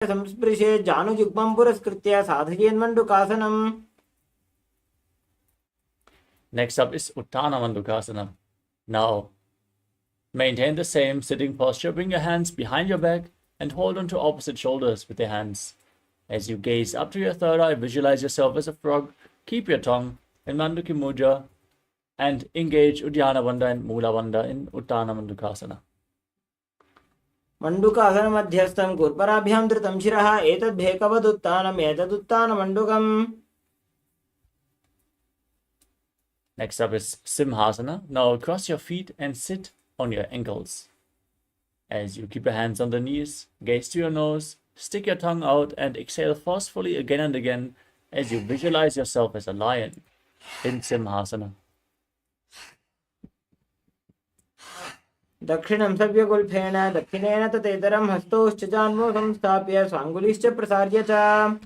संस्पृशे जानुयुग्मं पुरस्कृत्य साधयेन्मण्डुकासनम्. Next up is Uttana Mandukasana. Now, maintain the same sitting posture. Bring your hands behind your back and hold on to opposite shoulders with your hands. As you gaze up to your third eye, visualize yourself as a frog. Keep your tongue in Manduki Mudra and engage Uddiyana Bandha and Mula Bandha in Uttana Mandukasana. मण्डुकासनमध्यस्थं कुर्पराभ्यां धृतं शिरः एतद्भेकवदुत्थानम् एतदुत्थानमण्डुकम्. Next up is Simhasana. Now cross your feet and sit on your ankles. As you keep your hands on the knees, gaze to your nose, stick your tongue out and exhale forcefully again and again as you visualize yourself as a lion in Simhasana. दक्षिणं सव्यगुल्फेन दक्षिणेन ततेतरं हस्तौश्च जान्मौ संस्थाप्य स्वाङ्गुलिश्च प्रसार्य च.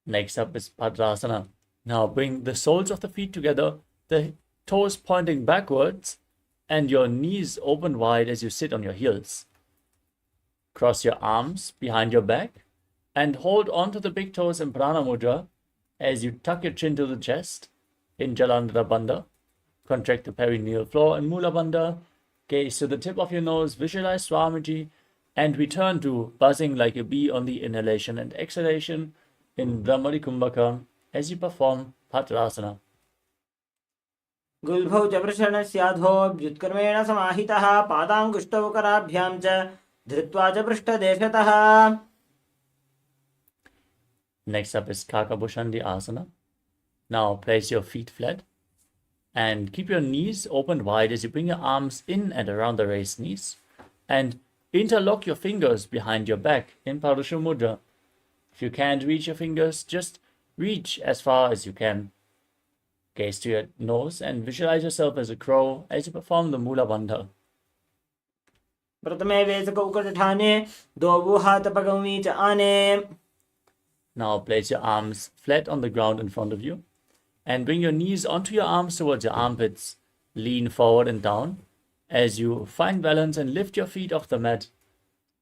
Next up is Padrasana. Now bring the soles of the feet together, the toes pointing backwards, and your knees open wide as you sit on your heels. Cross your arms behind your back and hold onto the big toes in Prana Mudra as you tuck your chin to the chest in Jalandhara Bandha. Contract the perineal floor in Mula Bandha. Gaze to the tip of your nose, visualize Swamiji, and return to buzzing like a bee on the inhalation and exhalation in Brahmari Kumbhaka as you perform Padrasana. गुल्भौ च वृषणस्याधो व्युत्कर्मेण समाहितः पादाङ्गुष्टौ कराभ्यां च धृत्वा च पृष्ठदेशतः. Next up is Kakabhushandi Asana. Now place your feet flat and keep your knees open wide as you bring your arms in and around the raised knees and interlock your fingers behind your back in Parusha Mudra. If you can't reach your fingers, just reach as far as you can. Gaze to your nose and visualize yourself as a crow as you perform the Mula Bandha. प्रथमे वेसकौकटठाने द्वौ हातपगौमी च आने. Now place your arms flat on the ground in front of you and bring your knees onto your arms towards your armpits. Lean forward and down as you find balance and lift your feet off the mat.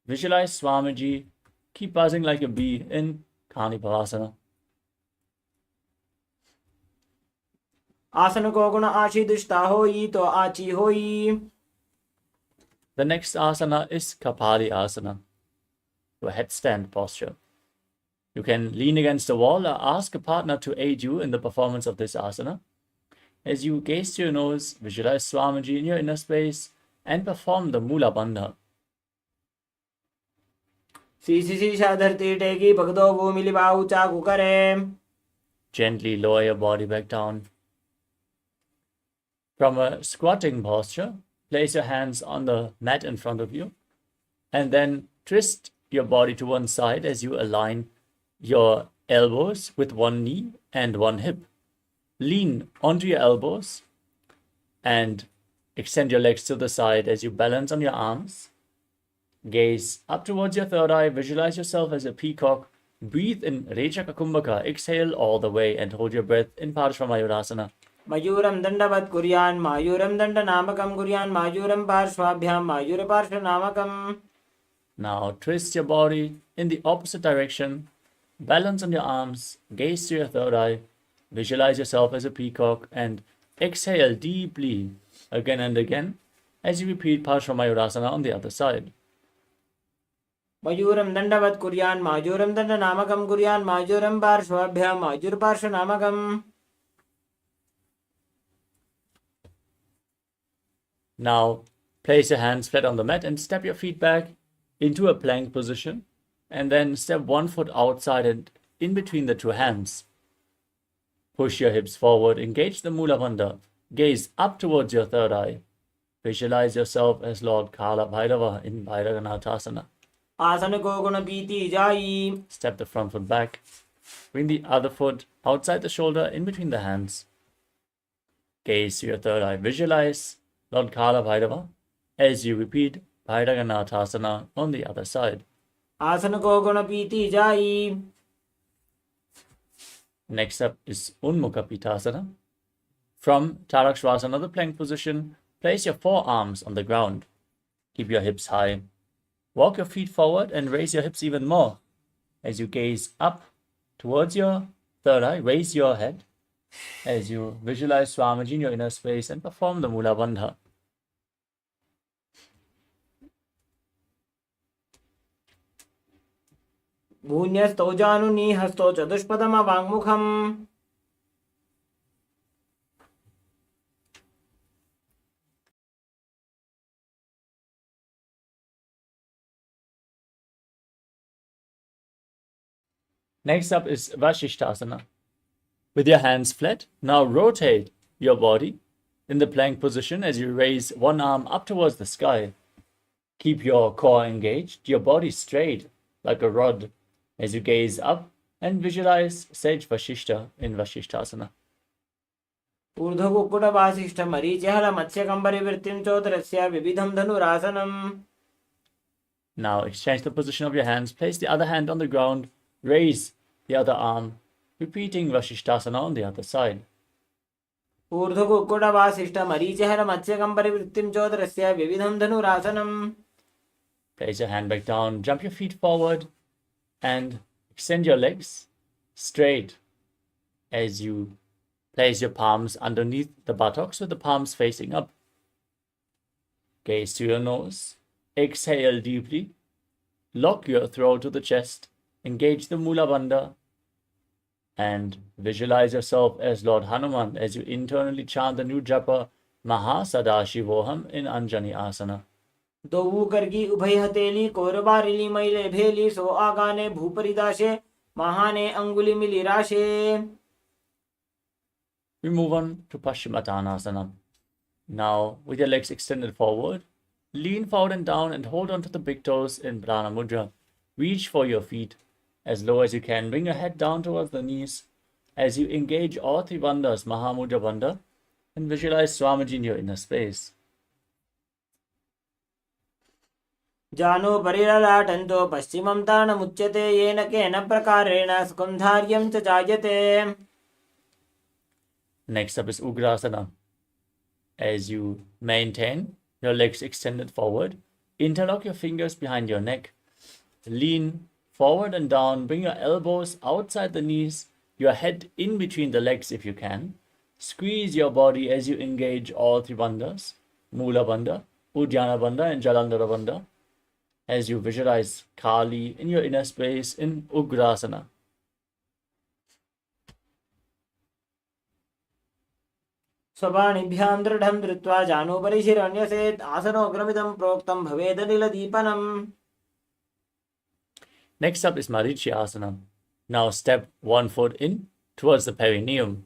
Visualize Swamiji. Keep buzzing like a bee in Kanipavasana. आसन को गुण आशीदुष्टा होई तो आची होई. The next asana is Kapali Asana, a headstand posture. You can lean against the wall or ask a partner to aid you in the performance of this asana. As you gaze to your nose, visualize Swamiji in your inner space and perform the Mula Bandha. शीशा धरती टेकी भगदो भूमि लिबाऊ चाकू करे. Gently lower your body back down. From a squatting posture, place your hands on the mat in front of you and then twist your body to one side as you align your elbows with one knee and one hip. Lean onto your elbows and extend your legs to the side as you balance on your arms. Gaze up towards your third eye, visualize yourself as a peacock. Breathe in Rechaka Kumbhaka, exhale all the way and hold your breath in Parshvamayurasana. मयूरं दण्डवत् कुर्यान् मायूरं दण्डनामकं कुर्यान् मायूरं पार्श्वाभ्यां मायूरपार्श्वनामकम्. Now twist your body in the opposite direction. Balance on your arms, gaze to your third eye, visualize yourself as a peacock and exhale deeply again and again as you repeat Parshvamayurasana on the other side. मयूरं दण्डवत् कुर्यान् मायूरं दण्डनामकं कुर्यान् मायूरं पार्श्वाभ्यां मायूरपार्श्वनामकम्. Now place your hands flat on the mat and step your feet back into a plank position and then step one foot outside and in between the two hands. Push your hips forward, engage the Mula Bandha, gaze up towards your third eye. Visualize yourself as Lord Kala Bhairava in Bhairaganathasana. आसन को गुण पीती जाई. Step the front foot back. Bring the other foot outside the shoulder in between the hands. Gaze to your third eye. Visualize Lord Kala Bhairava as you repeat Bhairaganathasana on the other side. आसन को गुण पीती जाई. Next up is Unmukha Pitasana. From Tarakshvasana, the plank position, place your forearms on the ground. Keep your hips high. Walk your feet forward and raise your hips even more. As you gaze up towards your third eye, raise your head as you visualize Swamiji in your inner space and perform the Mula Bandha. भून्यस्तौ जानुनी हस्तौ चतुष्पदमवाङ्मुखम् Next up is Vashishtasana. With your hands flat, now rotate your body in the plank position as you raise one arm up towards the sky. Keep your core engaged, your body straight like a rod as you gaze up and visualize Sage Vashishta in Vashishtasana. ऊर्ध्वकुक्कुटवासिष्ठमरीचिहलमत्स्यकम्बरिवृत्तिं चोदरस्य विविधं धनुरासनम्. Now exchange the position of your hands, place the other hand on the ground, raise the other arm, repeating Vashishtasana on the other side. ऊर्ध्वकुक्कुटवासिष्ठमरीचिहलमत्स्यकम्बरिवृत्तिं चोदरस्य विविधं धनुरासनम्. Place your hand back down, jump your feet forward, and extend your legs straight as you place your palms underneath the buttocks with the palms facing up. Gaze to your nose, exhale deeply, lock your throat to the chest, engage the Mula Bandha, and visualize yourself as Lord Hanuman as you internally chant the new japa Maha Sadashivoham in Anjani Asana. दोऊ करगी उभय हथेली कोरबारिली मैले भेली सो आगाने भूपरिदाशे महाने अंगुली मिली राशे. We move on to Paschimottanasana. Now, with your legs extended forward, lean forward and down and hold on to the big toes in Prana Mudra. Reach for your feet as low as you can. Bring your head down towards the knees as you engage all three bandhas, Mahamudra Bandha, and visualize Swamiji in your inner space. जानो परिरलाटन्तो पश्चिमं तानमुच्यते येन केन प्रकारेण सुखं धार्यं च जायते. Next up is Ugrasana. As you maintain your legs extended forward, interlock your fingers behind your neck. Lean forward and down. Bring your elbows outside the knees, your head in between the legs if you can. Squeeze your body as you engage all three bandhas, Mula Bandha, Uddiyana Bandha, and Jalandhara Bandha, as you visualize Kali in your inner space in Ugrasana. स्वबाणिभ्यां दृढं धृत्वा जानोपरि शिरण्यसेत् आसनोग्रमिदं प्रोक्तं भवेदनिलदीपनम्. Next up is Marichi Asana. Now step one foot in towards the perineum.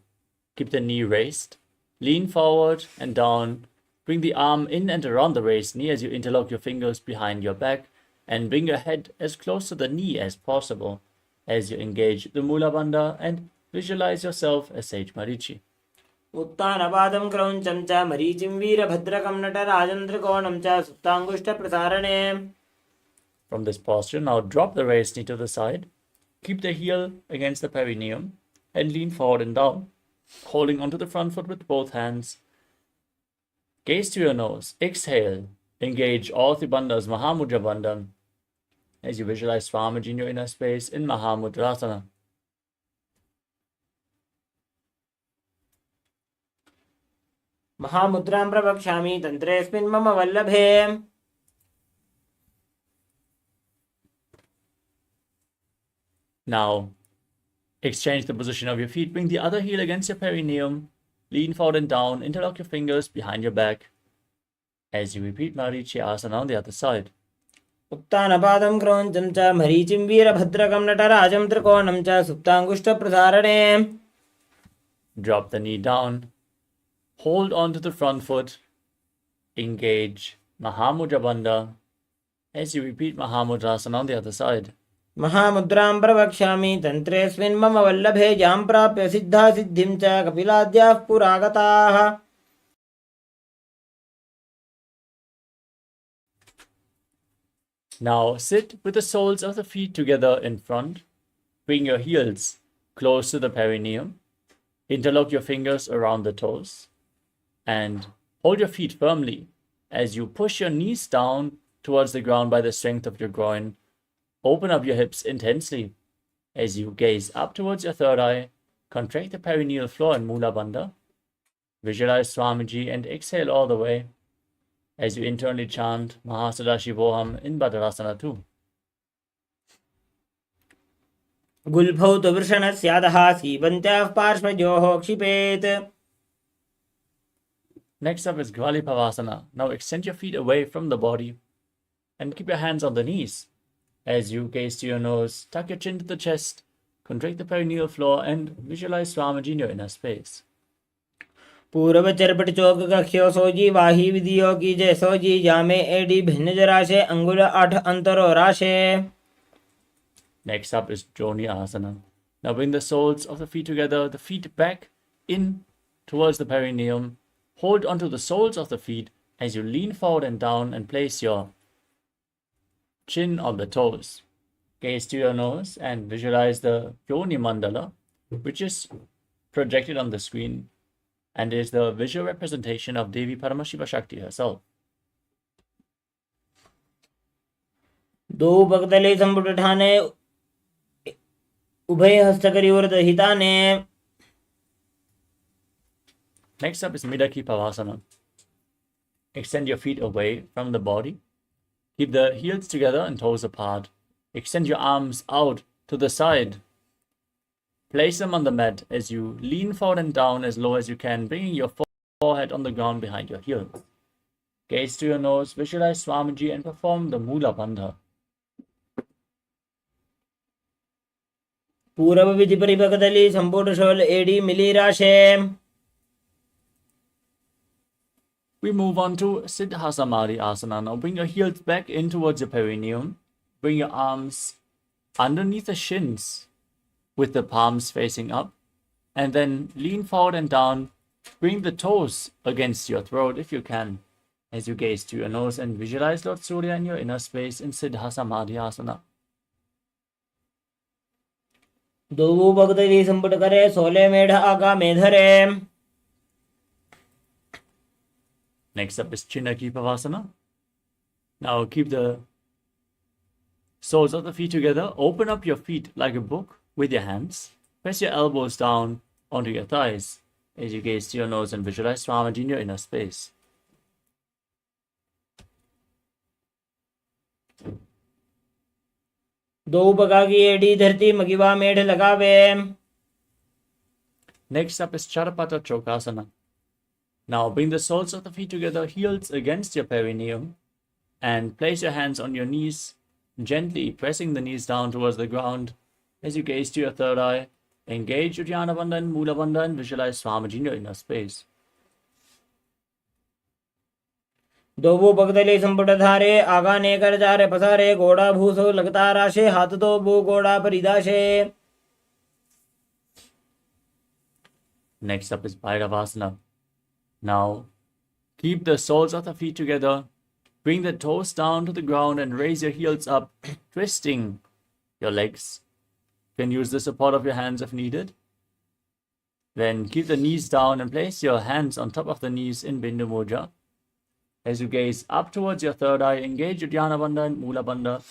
Keep the knee raised. Lean forward and down. Bring the arm in and around the raised knee as you interlock your fingers behind your back and bring your head as close to the knee as possible as you engage the Mula Bandha and visualize yourself as Sage Marichi. उत्तानपादं क्रौञ्चं च मरीचिं वीरभद्रकं नटराजं त्रिकोणं च सुप्ताङ्गुष्ठप्रसारणे. From this posture, now drop the raised knee to the side. Keep the heel against the perineum and lean forward and down, holding onto the front foot with both hands. Gaze to your nose. Exhale. Engage all three bandhas, Mahamudra Bandha, as you visualize Swamiji in your inner space in Mahamudrasana. महामुद्रां प्रवक्ष्यामि तन्त्रेऽस्मिन् मम वल्लभे. Now, exchange the position of your feet. Bring the other heel against your perineum. Lean forward and down. Interlock your fingers behind your back as you repeat Marichi Asana on the other side. उत्तानपादं क्रौञ्चं च मरीचिं वीरभद्रकं नटराजं त्रिकोणं च सुप्ताङ्गुष्ठप्रसारणे. Drop the knee down. Hold on to the front foot. Engage Mahamudra Bandha as you repeat Mahamudrasana on the other side. महामुद्रां प्रवक्ष्यामि तन्त्रेऽस्मिन् मम वल्लभे यां प्राप्य सिद्धा सिद्धिं च कपिलाद्याः पुरागताः. Now sit with the soles of the feet together in front. Bring your heels close to the perineum. Interlock your fingers around the toes and hold your feet firmly As you push your knees down towards the ground by the strength of your groin, open up your hips intensely. As you gaze up towards your third eye, contract the perineal floor in Mula Bandha. Visualize Swamiji and exhale all the way as you internally chant Mahasadaशिवोऽहम् in Bhadrasana too. गुल्फौ तु वृषणस्यादः सीबन्त्याः पार्श्वयोः क्षिपेत्. Next up is Gvalipavasana. Now extend your feet away from the body and keep your hands on the knees. As you gaze to your nose, tuck your chin to the chest, contract the perineal floor and visualize Swamiji in your inner space. पूर्व चरपट चौक कख्यो सोजी वाही विधियो की जय सोजी जामे AD भिन्न जराशे अंगुल 8 अंतरो राशे. Next up is Joni Asana. Now bring the soles of the feet together, the feet back in towards the perineum. Hold onto the soles of the feet as you lean forward and down and place your chin on the toes. Gaze to your nose and visualize the Yoni Mandala, which is projected on the screen and is the visual representation of Devi Paramashiva Shakti herself. दो पगतले संपुट ठाने उभय हस्तकरी और हिताने. Next up is Midaki Pavasana. Extend your feet away from the body. Keep the heels together and toes apart. Extend your arms out to the side. Place them on the mat as you lean forward and down as low as you can, bringing your forehead on the ground behind your heels. Gaze to your nose, visualize Swamiji and perform the Mula Bandha. पूर्व विधि परिपकदली संपुट शोल एडी मिली राशे. We move on to Siddha Samadhi Asana. Now bring your heels back in towards your perineum. Bring your arms underneath the shins with the palms facing up. And then lean forward and down. Bring the toes against your throat if you can. As you gaze to your nose and visualize Lord Surya in your inner space in Siddha Samadhi Asana. दो पगतली संपुट करे 16 मेढ आगा मेधरे. Next up is Chinaki Pavasana. Now keep the soles of the feet together. Open up your feet like a book with your hands. Press your elbows down onto your thighs as you gaze to your nose and visualize Swamiji in your inner space. दो पगा की AD धरती मगिवा मेढ लगावे. Next up is Charapata Chokasana. Now bring the soles of the feet together, heels against your perineum, and place your hands on your knees, gently pressing the knees down towards the ground as you gaze to your third eye. Engage Uddiyana Bandha and Mula Bandha and visualize Swamiji in your inner space. दो वो पगतले संपुट धारे आगा ने कर जारे पसारे घोड़ा भूसो लगता राशे हाथ दो वो घोड़ा परिदाशे. Next up is Bhairavasana. Now, keep the soles of the feet together. Bring the toes down to the ground and raise your heels up, twisting your legs. You can use the support of your hands if needed. Then keep the knees down and place your hands on top of the knees in Bindu Mudra. As you gaze up towards your third eye, engage Uddiyana Bandha and Mula Bandha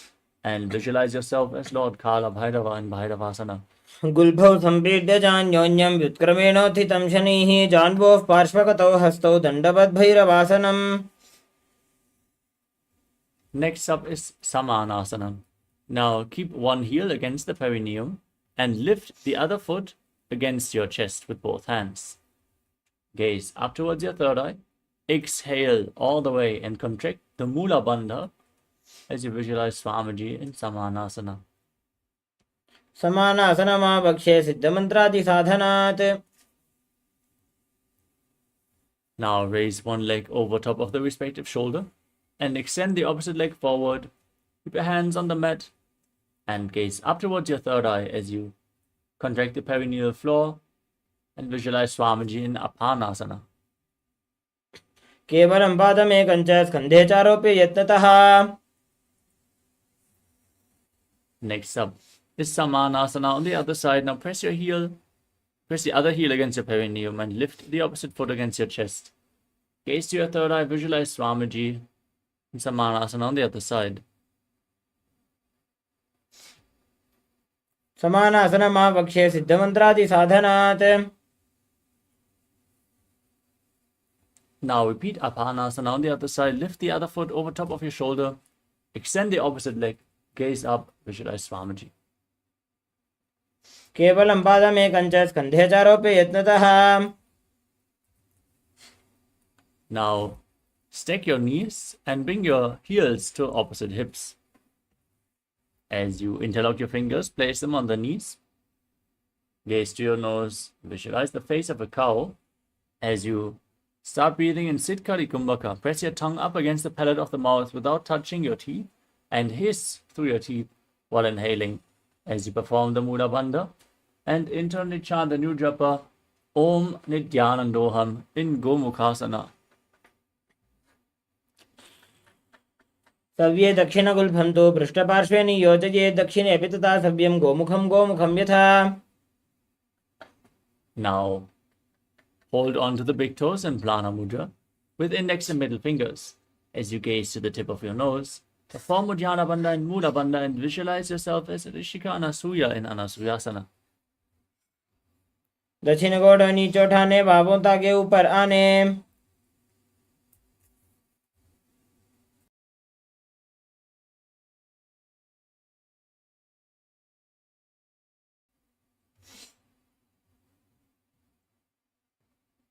and visualize yourself as Lord Kala Bhairava in Bhairavasana. गुल्भौ संपीड्य जान्योन्यं व्युत्क्रमेणोत्थितं शनिः जान्वोः पार्श्वगतौ हस्तौ दण्डवद् भैरवासनम्. Next up is Samanasana. Now keep one heel against the perineum and lift the other foot against your chest with both hands. Gaze up towards your third eye. Exhale all the way and contract the Mula Bandha as you visualize Swamiji in Samanasana. समानासनमावक्ष्ये सिद्धमन्त्रादि साधनात्. Now raise one leg over top of the respective shoulder and extend the opposite leg forward. Keep your hands on the mat and gaze up towards your third eye as you contract the perineal floor and visualize Swamiji in Apanasana. केवलं पादमेकं च स्कन्धे चारोप्य यत्नतः. Next up is Samanasana on the other side. Now press the other heel against your perineum and lift the opposite foot against your chest. Gaze to your third eye, visualize Swamiji in Samanasana on the other side. समानासनमावक्ष्ये सिद्धमन्त्रादि साधनात्. Now repeat Apanasana on the other side. Lift the other foot over top of your shoulder. Extend the opposite leg. Gaze up. Visualize Swamiji. केवलं पादमेकं च स्कन्धे चारोपे यत्नतः. Now stack your knees and bring your heels to opposite hips. As you interlock your fingers, place them on the knees. Gaze to your nose. Visualize the face of a cow. As you start breathing in Siddhkari Kumbhaka, press your tongue up against the palate of the mouth without touching your teeth and hiss through your teeth while inhaling. As you perform the Mula Bandha and internally chant the new japa Om Nithyanandoham in Gomukhasana. सव्ये दक्षिणगुल्फं तु पृष्ठपार्श्वे नियोजये दक्षिणे अपि तथा सव्यं गोमुखं यथा. Now hold on to the big toes and Plana Mudra with index and middle fingers. As you gaze to the tip of your nose, perform Uddiyana Bandha and Mula Bandha and visualize yourself as Rishika Anasuya in Anasuyasana. दक्षिण गोड़ नीचे उठाने, बाहों ताके ऊपर आने.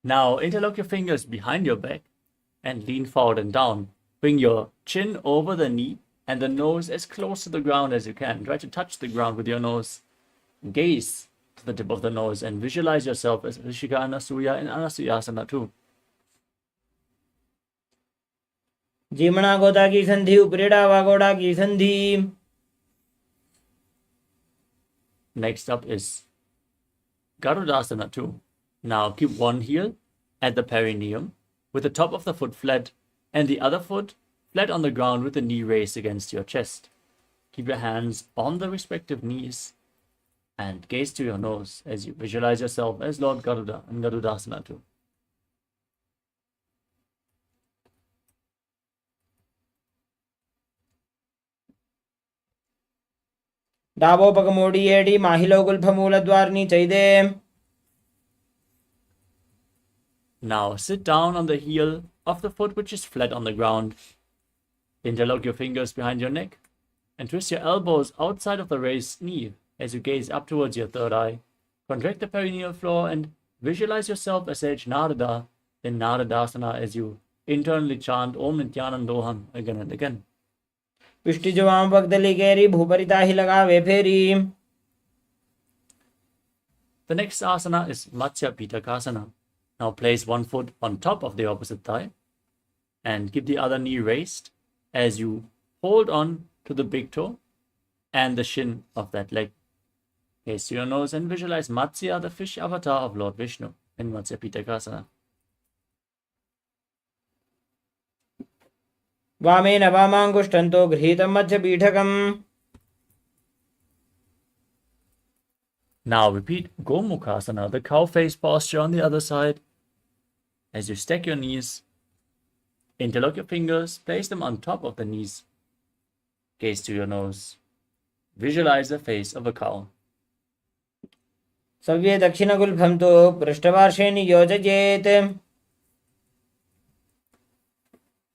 Now interlock your fingers behind your back and lean forward and down. Bring your chin over the knee and the nose as close to the ground as you can. Try to touch the ground with your nose. Gaze to the tip of the nose and visualize yourself as Rishika Anasuya in Anasuyasana too. जीमणा गोदा की संधि, उपरेड़ा वागोड़ा की संधि. Next up is Garudasana too. Now keep one heel at the perineum with the top of the foot flat and the other foot flat on the ground with the knee raised against your chest. Keep your hands on the respective knees and gaze to your nose as you visualize yourself as Lord Garuda in Garudasana too. डाबोपक मोड़ी एडी माहिलो गुल्फ मूलद्वारनी चैदे. Now sit down on the heel of the foot which is flat on the ground. Interlock your fingers behind your neck and twist your elbows outside of the raised knee as you gaze up towards your third eye. Contract the perineal floor and visualize yourself as Sage Narada in Naradasana as you internally chant Om Nithyanandoham again and again. पिष्टि जो वाम पगदली केरी भूपरिता ही लगावे फेरी. The next asana is Matsya Pitakasana. Now place one foot on top of the opposite thigh and keep the other knee raised as you hold on to the big toe and the shin of that leg. Gaze to your nose and visualize Matsya, the fish avatar of Lord Vishnu in Matsya Pitakasana. वामेन वामाङ्गुष्ठन्तो गृहीतं मध्यपीठकम्. Now repeat Gomukhasana, the cow face posture on the other side. As you stack your knees, interlock your fingers, place them on top of the knees. Gaze to your nose. Visualize the face of a cow. सव्ये दक्षिणगुल्फं तु पृष्ठपार्श्वे नियोजयेत्.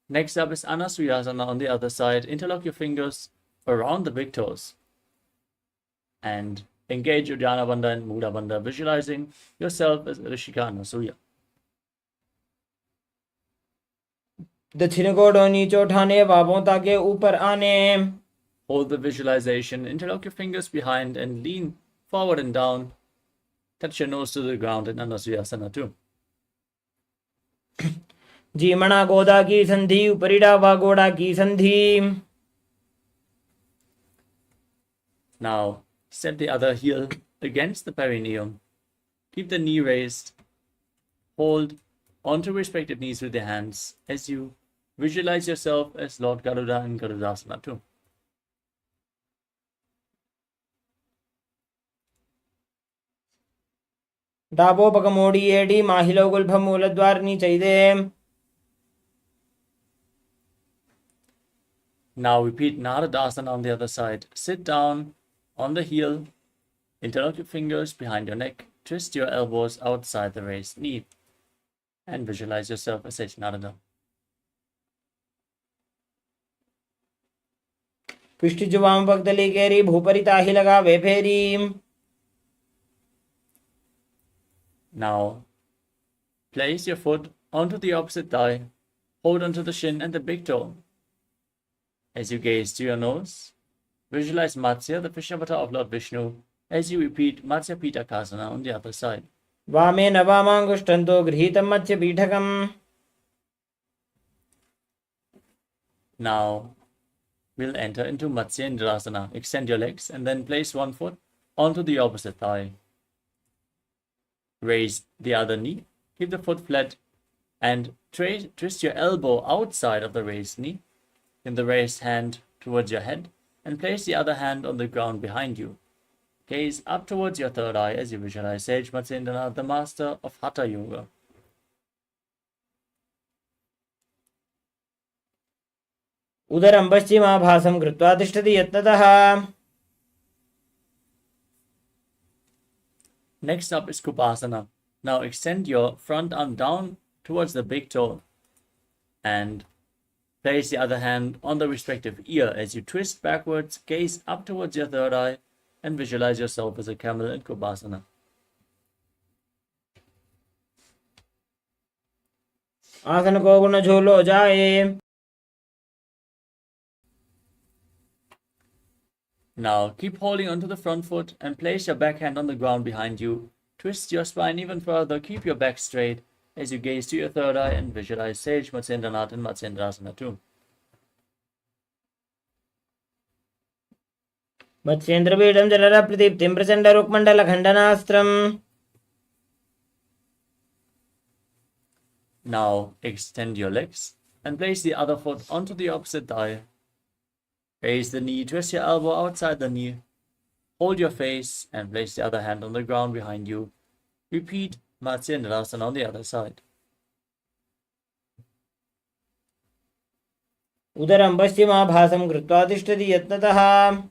Next up is Anasuyasana on the other side. Interlock your fingers around the big toes and engage Uddiyana Bandha and Mula Bandha, visualizing yourself as Rishika Anasuya. दक्षिण गोड़ नीचे उठाने, बाहों ताके ऊपर आने. Hold the visualization, interlock your fingers behind and lean forward and down. Touch your nose to the ground in Anasuyasana too. जीमणा गोदा की संधि, उपरिड़ा वागोड़ा की संधि. Now set the other heel against the perineum. Keep the knee raised. Hold onto respective knees with your hands as you visualize yourself as Lord Garuda in Garudasana too. डाबोपक मोड़ी एडी माहिलो गुल्फ मूलद्वारनी चैदे. Now repeat Naradasana on the other side. Sit down on the heel, interlock your fingers behind your neck, twist your elbows outside the raised knee, and visualize yourself as Sage Narada. पृष्ठ जो वाम पग तली केरी भूपरि ताहि लगावे फेरी. Now place your foot onto the opposite thigh, hold onto the shin and the big toe. As you gaze to your nose, visualize Matsya, the fish avatar of Lord Vishnu, as you repeat Matsya Pitakasana on the other side. वामेन वामाङ्गुष्ठन्तो गृहीतं मत्स्य पीठकम्. Now we'll enter into Matsya Indrasana. Extend your legs and then place one foot onto the opposite thigh. Raise the other knee, keep the foot flat, and twist your elbow outside of the raised knee. In the raised hand towards your head, and place the other hand on the ground behind you. Gaze up towards your third eye as you visualize Sage Matsyendranath, the master of Hatha Yoga. उदरं पश्चिमाभासं कृत्वा तिष्ठति यत्नतः. Next up is Kupasana. Now extend your front arm down towards the big toe and place the other hand on the respective ear as you twist backwards, gaze up towards your third eye, and visualize yourself as a camel in Kupasana. आसन को गुण झोलो जाए. Now keep holding onto the front foot and place your back hand on the ground behind you. Twist your spine even further, keep your back straight as you gaze to your third eye and visualize Sage Matsyendranath and Matsyendrasana too. मत्स्येन्द्रपीठं जलरप्रदीप्तिं प्रचण्डरुक्मण्डलखण्डनास्त्रम्. Now extend your legs and place the other foot onto the opposite thigh. Raise the knee, twist your elbow outside the knee. Hold your face and place the other hand on the ground behind you. Repeat Matsyendrasana on the other side. उदरं पश्चिमाभासं कृत्वा तिष्ठति यत्नतः.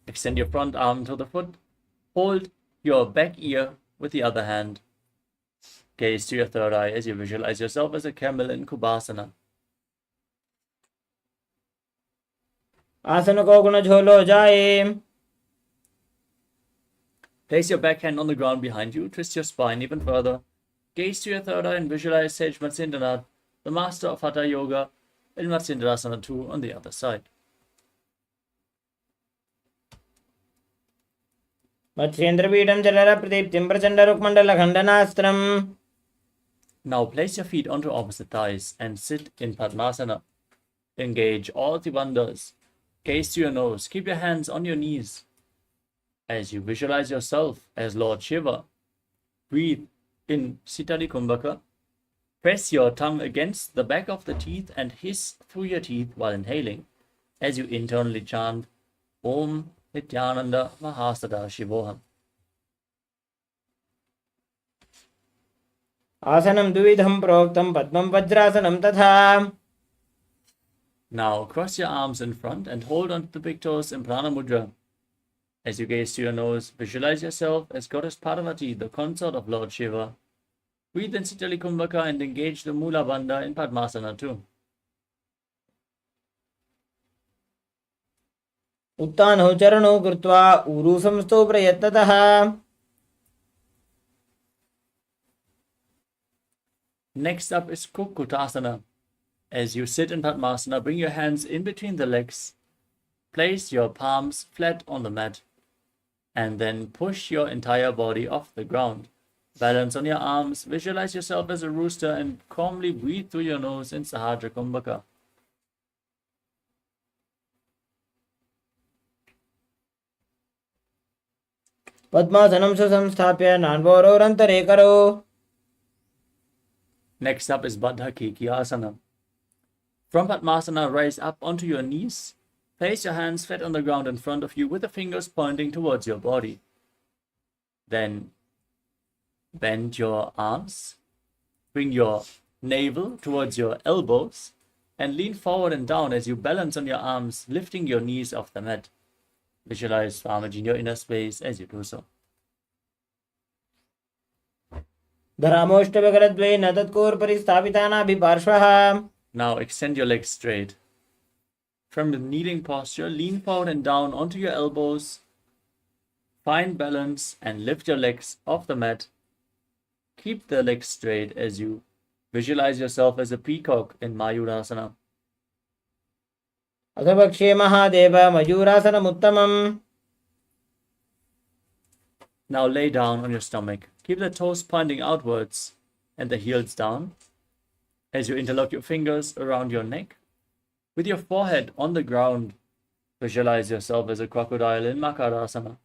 Extend your front arm to the foot. Hold your back ear with the other hand. Gaze to your third eye as you visualize yourself as a camel in Kupasana. आसन को गुण झोलो जाए. Place your back hand on the ground behind you. Twist your spine even further. Gaze to your third eye and visualize Sage Matsyendranath, the master of Hatha Yoga, in Matsyendrasana 2 on the other side. मत्स्येन्द्रपीठं जलरप्रदीप्तिं प्रचण्डरुक्मण्डलखण्डनास्त्रम्. Now place your feet onto opposite thighs and sit in Padmasana. Engage all the bandhas. Gaze to your nose. Keep your hands on your knees. As you visualize yourself as Lord Shiva, breathe in Sitali Kumbhaka. Press your tongue against the back of the teeth and hiss through your teeth while inhaling as you internally chant Om Nithyananda Mahasada Shivoham. आसनं द्विविधं प्रोक्तं पद्मं वज्रासनं तथा. Now cross your arms in front and hold onto the big toes in Prana Mudra. As you gaze to your nose, visualize yourself as Goddess Parvati, the consort of Lord Shiva. Breathe in Sitali Kumbhaka and engage the Mula Bandha in Padmasana too. उत्तानौ चरणौ कृत्वा ऊरू संस्थौ प्रयत्नतः. Next up is Kukutasana. As you sit in Padmasana, bring your hands in between the legs. Place your palms flat on the mat. And then push your entire body off the ground. Balance on your arms. Visualize yourself as a rooster and calmly breathe through your nose in Sahadra Kumbhaka. पद्मासनं सुसंस्थाप्य नान्वोरोरन्तरे करो. Next up is Baddha Kiki Asana. From Padmasana, rise up onto your knees. Place your hands flat on the ground in front of you with the fingers pointing towards your body. Then bend your arms. Bring your navel towards your elbows, and lean forward and down as you balance on your arms, lifting your knees off the mat. Visualize Swamiji in your inner space as you do so. धरामोष्टभकरद्वयेन तत्कोर्परि स्थापितानाभिपार्श्वः. Now extend your legs straight. From the kneeling posture, lean forward and down onto your elbows. Find balance and lift your legs off the mat. Keep the legs straight as you visualize yourself as a peacock in Mayurasana. अथ भक्ष्ये Mahadev मयूरासनमुत्तमम्. Now lay down on your stomach. Keep the toes pointing outwards and the heels down. As you interlock your fingers around your neck, with your forehead on the ground, visualize yourself as a crocodile in Makarasana.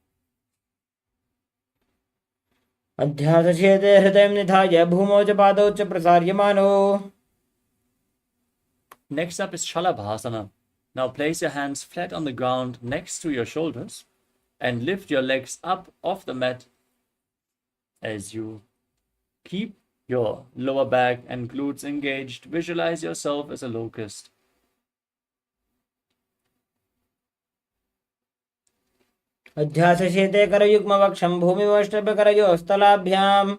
अध्यासचेते हृदयं निधाय भूमौ च पादौ च प्रसार्यमानो. Next up is Shalabhasana. Now place your hands flat on the ground next to your shoulders and lift your legs up off the mat as you keep your lower back and glutes engaged. Visualize yourself as a locust. अध्यासचेते करयुग्मवक्षं भूमिवष्टभकरयोस्तलाभ्याम्.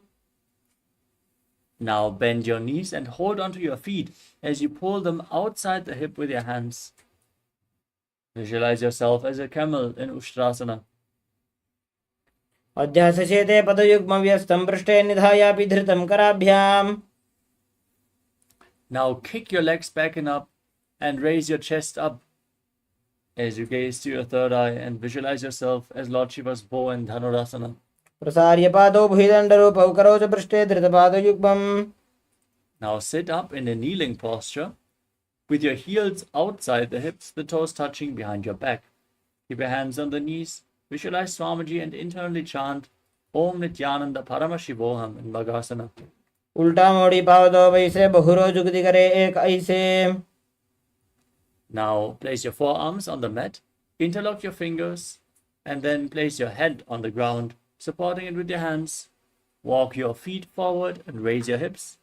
Now bend your knees and hold onto your feet as you pull them outside the hip with your hands. Visualize yourself as a camel in Ushtrasana. अध्यासचेते पदयुग्मव्यस्तं पृष्ठे निधायापि धृतं कराभ्याम्. Now kick your legs back and up and raise your chest up as you gaze to your third eye and visualize yourself as Lord Shiva's bow in Dhanurasana. प्रसार्य पादौ भुजदण्डरूपौ करौ च पृष्ठे धृतपादयुग्मम्. Now sit up in a kneeling posture with your heels outside the hips, the toes touching behind your back. Keep your hands on the knees. Visualize Swamiji and internally chant Om Nithyananda Paramashivam in Bhagasana. उल्टा मोड़ी पावदो वैसे बहुरो जुगति करे एक ऐसे. Now place your forearms on the mat, interlock your fingers, and then place your head on the ground, supporting it with your hands. Walk your feet forward and raise your hips.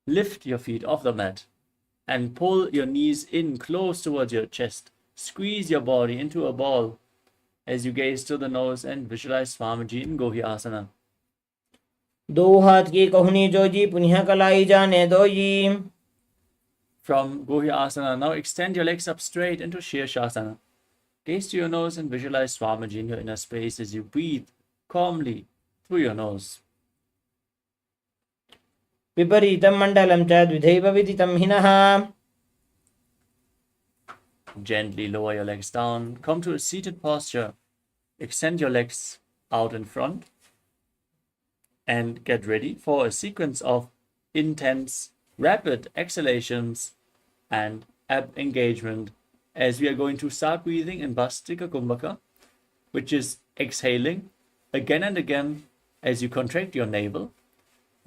Lift your feet off the mat and pull your knees in close towards your chest. Squeeze your body into a ball as you gaze to the nose and visualize Swamiji in Gohyasana. दो हाथ की कहुनी जोजी पुनः कलाई जाने दो जी. From Gohyasana, now extend your legs up straight into Shirshasana. Gaze to your nose and visualize Swamiji in your inner space as you breathe calmly through your nose. विपरीतं मण्डलं च द्विधैव विदितं हिनः. Gently lower your legs down. Come to a seated posture. Extend your legs out in front. And get ready for a sequence of intense, rapid exhalations and ab engagement as we are going to start breathing in Bastika Kumbhaka, which is exhaling again and again as you contract your navel.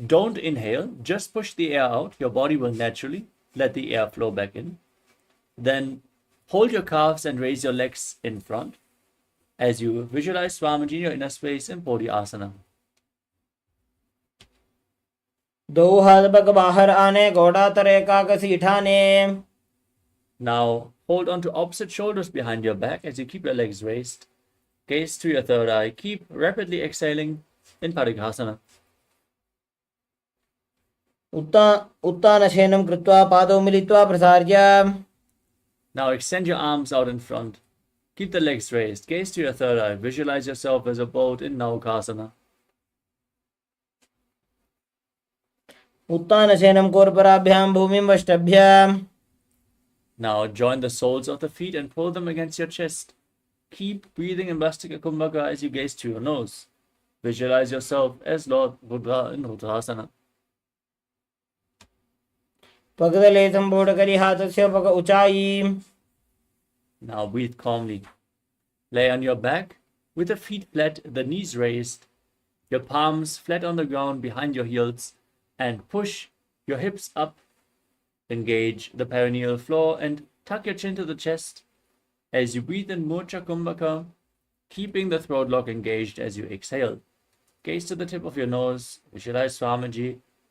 Don't inhale, just push the air out. Your body will naturally let the air flow back in. Then hold your calves and raise your legs in front as you visualize Swamiji in your inner space in Bodhyasana. दो हाथ पग बाहर आने घोड़ा तरे काकसी ठाने. Now hold on to opposite shoulders behind your back as you keep your legs raised. Gaze to your third eye. Keep rapidly exhaling in Parighasana. उत्तानशयनं कृत्वा पादौ मिलित्वा प्रसार्य. Now extend your arms out in front. Keep the legs raised. Gaze to your third eye. Visualize yourself as a boat in Naukasana. उत्तानशयनं कोर्पराभ्यां भूमिं वष्टभ्याम्. Now join the soles of the feet and pull them against your chest. Keep breathing in Bastika Kumbhaka as you gaze to your nose. Visualize yourself as Lord Buddha in Uddhasana. पगदले संबोध करी हाथस्य पग ऊंचाई. Now breathe calmly. Lay on your back with the feet flat, the knees raised, your palms flat on the ground behind your heels, and push your hips up. Engage the perineal floor and tuck your chin to the chest as you breathe in Murcha Kumbhaka, keeping the throat lock engaged as you exhale. Gaze to the tip of your nose. Visualize Swamiji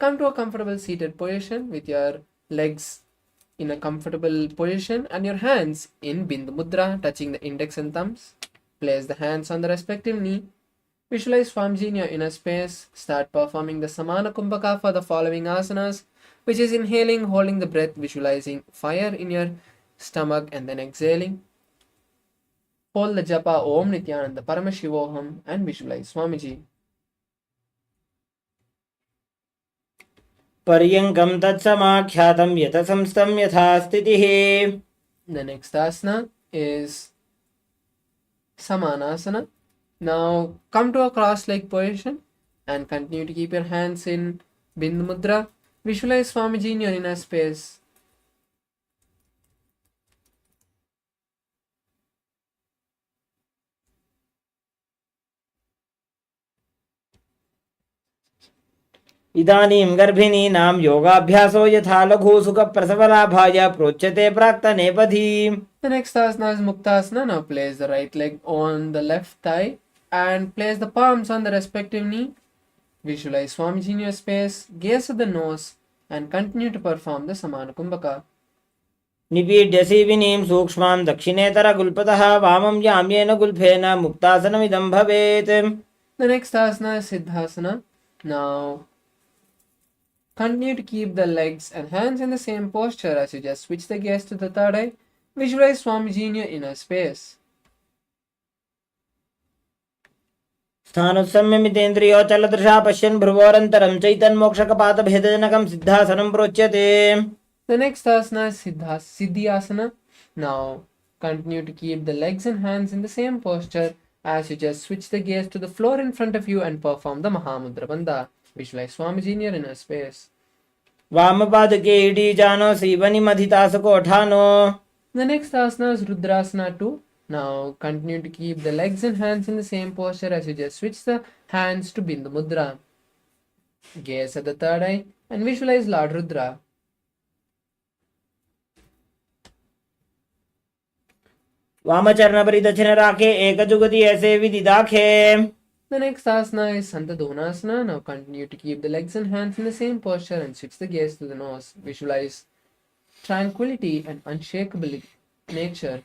come to a comfortable seated position with your legs in a comfortable position and your hands in Bindu Mudra, touching the index and thumbs. Place the hands on the respective knee. Visualize Swamiji in your inner space. Start performing the Samana Kumbhaka for the following asanas, which is inhaling, holding the breath, visualizing fire in your stomach, and then exhaling. Hold the japa Om Nithyananda Paramashivam and visualize Swamiji. पर्यङ्कं तत्समाख्यातं यत संस्थं यथा स्थितिः. The next asana is Samanasana. Now come to a cross-leg position and continue to keep your hands in Bindu Mudra. Visualize Swamiji in your inner space. इदानीं गर्भिणीनां योगाभ्यासो यथा लघु सुखप्रसवलाभाय प्रोच्यते प्राक्तनेपथि. The next asana is Muktasana. Now place the right leg on the left thigh and place the palms on the respective knee. Visualize Swamiji in your space, gaze at the nose, and continue to perform the Samana Kumbhaka. निपीड्यसि विनीं सूक्ष्मां दक्षिणेतरगुल्पतः वामं याम्येन गुल्फेन मुक्तासनमिदं भवेत्. The next asana is Siddhasana. Now continue to keep the legs and hands in the same posture as you just switch the gaze to the third eye. Visualize Swamiji in your inner space. स्थानुसंयमितेन्द्रियोचलदृशा पश्यन् भ्रुवोरन्तरं चैतन्मोक्षकपातभेदजनकं सिद्धासनं प्रोच्यते. The next asana is Siddhyasana. Now continue to keep the legs and hands in the same posture as you just switch the gaze to the floor in front of you and perform the Mahamudra Bandha. Visualize Swamiji in your inner space. वामपादके इडीजानो सीवनिमधितासकोठानो. The next asana is Rudrasana 2. Now continue to keep the legs and hands in the same posture as you just switch the hands to Bindu Mudra. Gaze at the third eye and visualize Lord Rudra. वामचरणपरिदक्षिणराखे एकजुगति ऐसे विदिदाखे. The next asana is Santadonasana. Now continue to keep the legs and hands in the same posture and switch the gaze to the nose. Visualize tranquility and unshakable nature.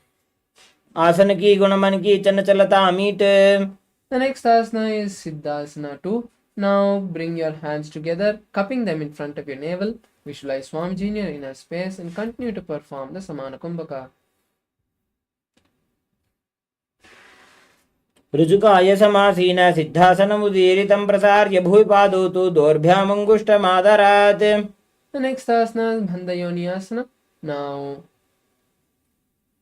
आसन की गुण मन की चंचलता meet. The next asana is Siddhasana 2. Now bring your hands together, cupping them in front of your navel. Visualize Swamiji in your inner space and continue to perform the Samana Kumbhaka. ऋजुकाय समासीन सिद्धासनमुदीरितं प्रसार्य भूपादौ तु दोर्भ्यामङ्गुष्ठमादरात्. The next asana is Bandhayoniyasana. Now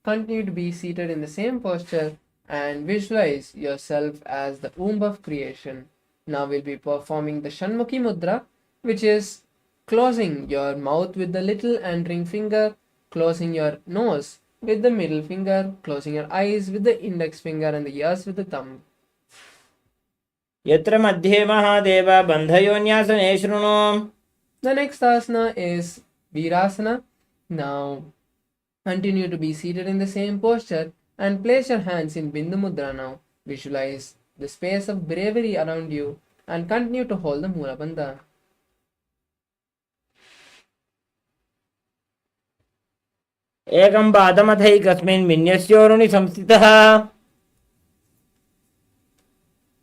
continue to be seated in the same posture and visualize yourself as the womb of creation. Now we'll be performing the Shanmukhi Mudra, which is closing your mouth with the little and ring finger, closing your nose with the middle finger, closing your eyes with the index finger and the ears with the thumb. यत्र मध्ये महादेव बन्धयोन्यासने शृणु. The next asana is Virasana. Now continue to be seated in the same posture and place your hands in Bindu Mudra now. Visualize the space of bravery around you and continue to hold the Mula Bandha. एकं पादमथैकस्मिन् विन्यस्योरुणि संस्थितः.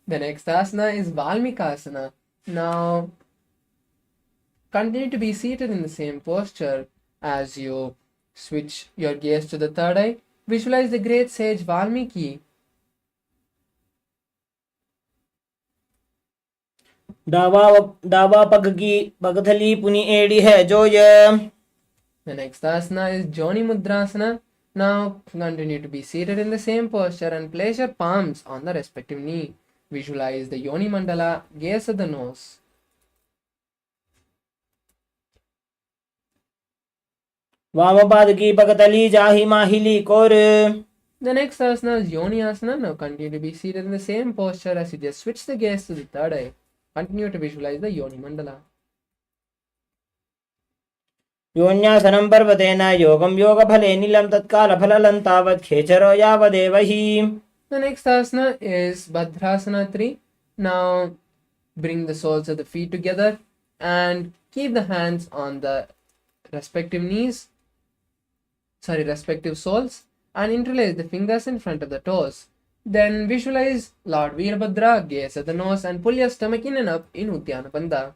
The next asana is Valmikasana. Now continue to be seated in the same posture as you switch your gaze to the third eye. Visualize the great sage Valmiki. डावा पग की पगथली पुनि एड़ी है जोय. The next asana is Joni Mudrasana. Now continue to be seated in the same posture and place your palms on the respective knee. Visualize the Yoni Mandala, gaze at the nose. वामपाद की पगतली जाहि माहिली core. The next asana is Yoni Asana. Now continue to be seated in the same posture as you just switch the gaze to the third eye. Continue to visualize the Yoni Mandala. योन्यासनं पर्वतेन योगं योगफले नीलं तत्कालफललं तावत् खेचरो यावदेव हि. The next asana is Bhadrasana 3. Now bring the soles of the feet together and keep the hands on the respective soles, and interlace the fingers in front of the toes. Then visualize Lord Veerbhadra, gaze at the nose, and pull your stomach in and up in Uddiyana Bandha.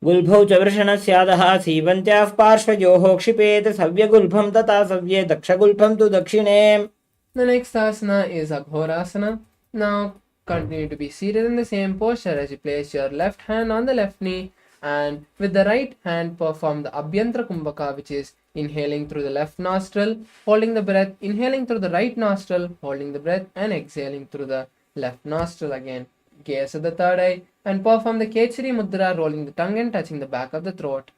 गुल्भौ च वृषणस्यादः सीवन्त्याः पार्श्वयोः क्षिपेत् सव्यगुल्भं तथा सव्ये दक्षगुल्भं तु दक्षिणे. The next asana is Aghorasana. Now continue to be seated in the same posture as you place your left hand on the left knee, and with the right hand perform the Abhyantra Kumbhaka, which is inhaling through the left nostril, holding the breath, inhaling through the right nostril, holding the breath, and exhaling through the left nostril again. Gaze at the third eye and perform the Kechari Mudra, rolling the tongue and touching the back of the throat.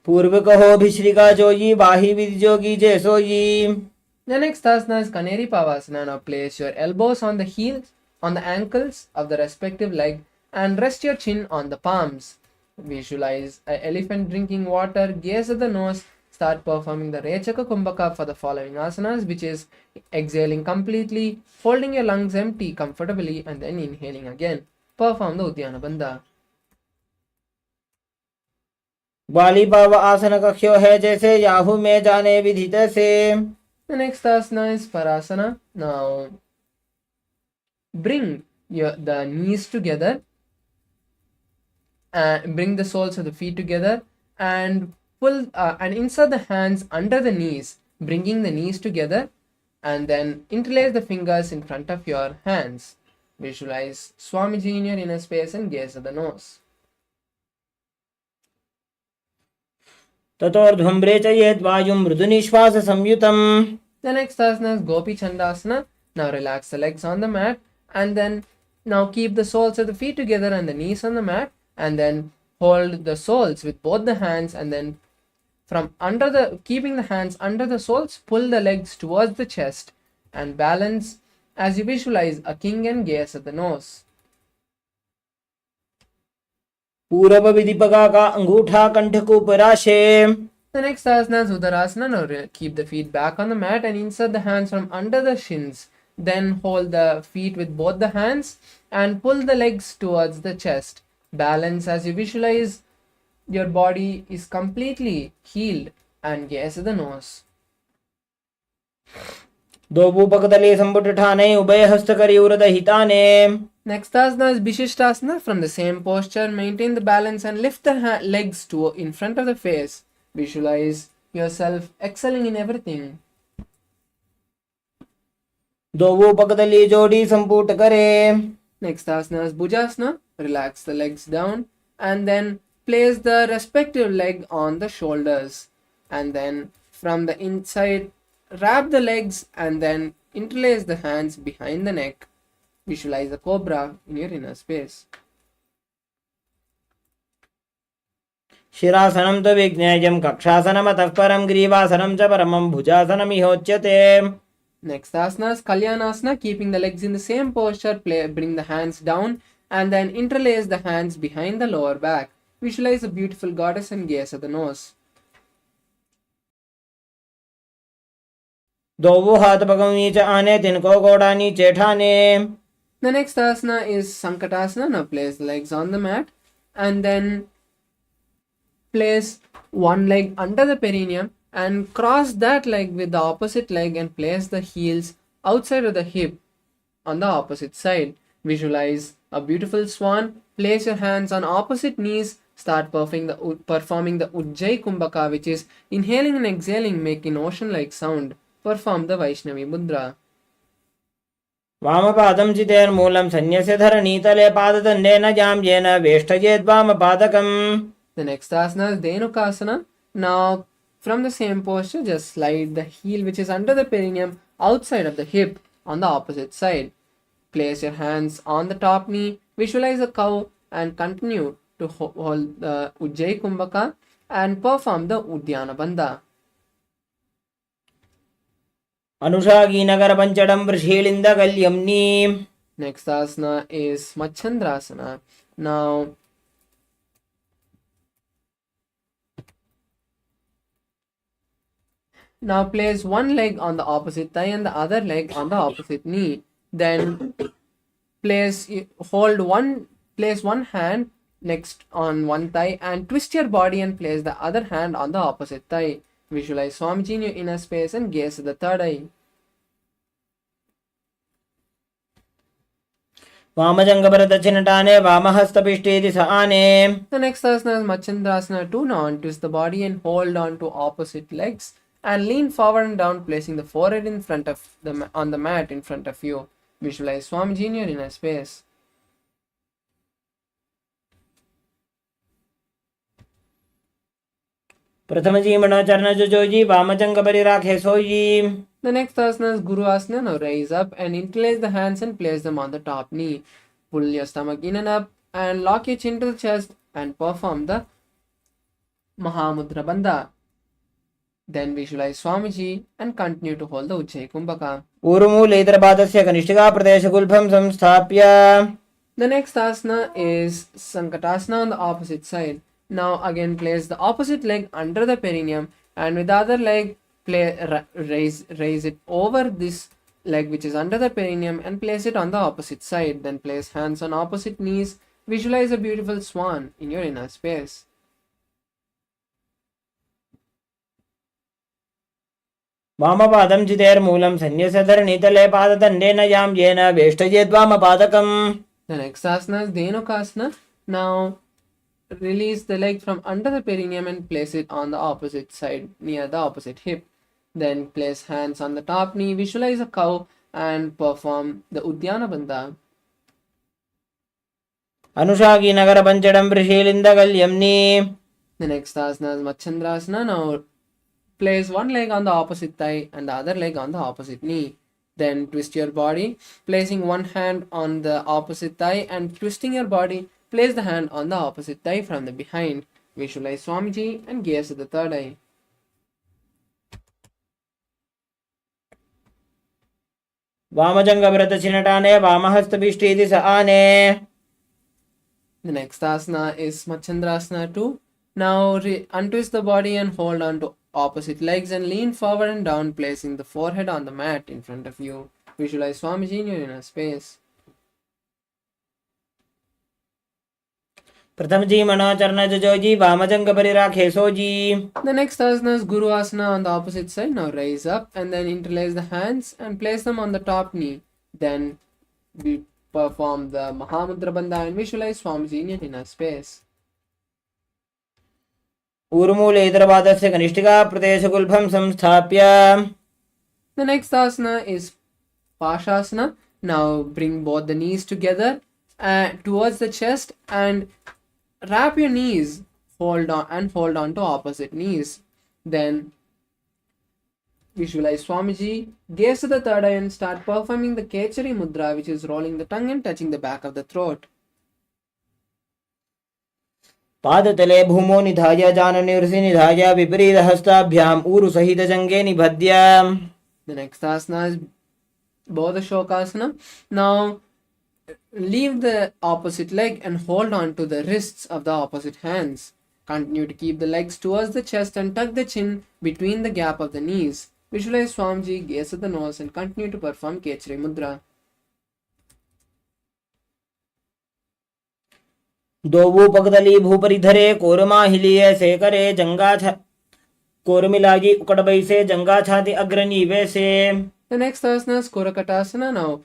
पूर्व कहो भिश्रिका जोई बाही विधि जोगी जैसोई. The next asana is Kaneri Pavasana. Now place your elbows on the ankles of the respective leg, and rest your chin on the palms. Visualize an elephant drinking water, gaze at the nose, start performing the Rechaka Kumbhaka for the following asanas, which is exhaling completely, holding your lungs empty comfortably, and then inhaling again. Perform the Uddiyana Bandha. बाली पाव आसन कख्यो है जैसे Yahoo में जाने विधि तैसे. The next asana is Parasana. Now bring the knees together, and bring the soles of the feet together, and pull and insert the hands under the knees, bringing the knees together, and then interlace the fingers in front of your hands. Visualize Swamiji in your inner space and gaze at the nose. ततोर्ध्वं रेचयेत् वायुं मृदुनिश्वास संयुतम्. The next asana is Gopi Chandasana. Now relax the legs on the mat, and then now keep the soles of the feet together and the knees on the mat, and then hold the soles with both the hands, and then keeping the hands under the soles, pull the legs towards the chest and balance as you visualize a king and gaze at the nose. पूर्व विधि पगा का अंगूठा कंठ को पराशे. The next asana is Udarasana. Now keep the feet back on the mat and insert the hands from under the shins. Then hold the feet with both the hands and pull the legs towards the chest. Balance as you visualize your body is completely healed and gaze at the nose. दो भूपकतले संपुट ठाने उभय हस्त करी उरद हिताने. Next asana is Bishishtasana. From the same posture, maintain the balance and lift the legs in front of the face. Visualize yourself excelling in everything. दो भूपकतली जोड़ी संपुट करे. Next asana is Bhujasana. Relax the legs down and then place the respective leg on the shoulders, and then from the inside wrap the legs and then interlace the hands behind the neck. Visualize a cobra in your inner space. शिरासनं तु विज्ञेयं कक्षासनम् अतः परं ग्रीवासनं च परमं भुजासनमिहोच्यते. Next asana is Kalyanasana. Keeping the legs in the same posture, bring the hands down and then interlace the hands behind the lower back. Visualize a beautiful goddess and gaze at the nose. दो हाथ पगों नीचे आने तिनको गोड़ा नीचे ठाने. The next asana is Sankatasana. Now place the legs on the mat and then place one leg under the perineum and cross that leg with the opposite leg and place the heels outside of the hip on the opposite side. Visualize a beautiful swan. Place your hands on opposite knees. Start performing the Ujjayi Kumbhaka, which is inhaling and exhaling, making ocean-like sound. Perform the Vaishnavi Mudra. वामपादं चितेर्मूलं सन्न्यस्य धरणीतले पाददण्डेन जाम्येन वेष्टयेद् वामपादकम्. The next asana is Dhenukasana. Now from the same posture, just slide the heel which is under the perineum outside of the hip on the opposite side. Place your hands on the top knee. Visualize a cow and continue to hold the Ujjayi Kumbhaka and perform the Uddiyana Bandha. अनुषागी Nagar पंचडं वृषीलिंद गल्यम्नी. Next asana is Machandrasana. Now place one leg on the opposite thigh and the other leg on the opposite knee. Then place one hand next on one thigh and twist your body and place the other hand on the opposite thigh. Visualize Swamiji in your inner space and gaze at the third eye. वामजङ्गपरदक्षिणटाने वामहस्तपिष्ठेति स आने. The next asana is Machandrasana 2. Now untwist the body and hold on to opposite legs and lean forward and down, placing the forehead in front of on the mat in front of you. Visualize Swamiji in your inner space. प्रथमजीमणचरणजुजोजी वामजङ्गपरिराखे सोयी. The next asana is Guru Asana. Now raise up and interlace the hands and place them on the top knee. Pull your stomach in and up and lock your chin to the chest and perform the Mahamudra Bandha. Then visualize Swamiji and continue to hold the Ujjayi Kumbhaka. ऊरुमूलेतरपादस्य कनिष्ठिकाप्रदेशगुल्फं संस्थाप्य. The next asana is Sankatasana on the opposite side. Now again place the opposite leg under the perineum and with the other leg raise it over this leg which is under the perineum and place it on the opposite side. Then place hands on opposite knees. Visualize a beautiful swan in your inner space. वामपादं चितेर्मूलं सन्न्यसधरणीतले पाददण्डेन यां येन वेष्टयेद्वामपादकम्. The next asana is Dhenukasana. Now release the leg from under the perineum and place it on the opposite side near the opposite hip. Then place hands on the top knee, visualize a cow and perform the Udyana Bandha. अनुषाकी Nagar पंचडं वृषीलिन्दगल्यम्नि. The next asana is Machandrasana. Now place one leg on the opposite thigh and the other leg on the opposite knee. Then twist your body, placing one hand on the opposite thigh and twisting your body, place the hand on the opposite thigh from the behind. Visualize Swamiji and gaze at the third eye. वामजङ्गपरदक्षिणटाने वामहस्तपिष्ठेति स आने. The next asana is Machandrasana 2. Now untwist the body and hold on to opposite legs and lean forward and down, placing the forehead on the mat in front of you. Visualize Swamiji in your inner space. प्रथमजीमणचरणजुजोजी वामजङ्गपरिराखे sooji. The next asana is Guru Asana on the opposite side. Now raise up and then interlace the hands and place them on the top knee. Then we perform the Mahamudra Bandha and visualize Swamiji in your inner space. ऊरुमूलेतरपादस्य कनिष्ठिकाप्रदेशगुल्फं संस्थाप्य. The next asana is Pashasana. Now bring both the knees together towards the chest and wrap your knees, hold on to opposite knees. Then visualize Swamiji, gaze to the third eye and start performing the Kechari Mudra, which is rolling the tongue and touching the back of the throat. पादतले भूमो निधाय जाननिर्सि निधाय विपरीतहस्ताभ्याम् ऊरुसहितजङ्गे निबध्य. The next asana is Bodha Shokasana. Now leave the opposite leg and hold on to the wrists of the opposite hands. Continue to keep the legs towards the chest and tuck the chin between the gap of the knees. Visualize Swamiji, gaze at the nose and continue to perform Kechari Mudra. दोवू पगदली भूपरिधरे कोरमाहिलिये सेकरे जंगा कोरमिलागी उकड़बई से जंगा छाती अग्रणी वैसे. The next asana is Korakatasana. Now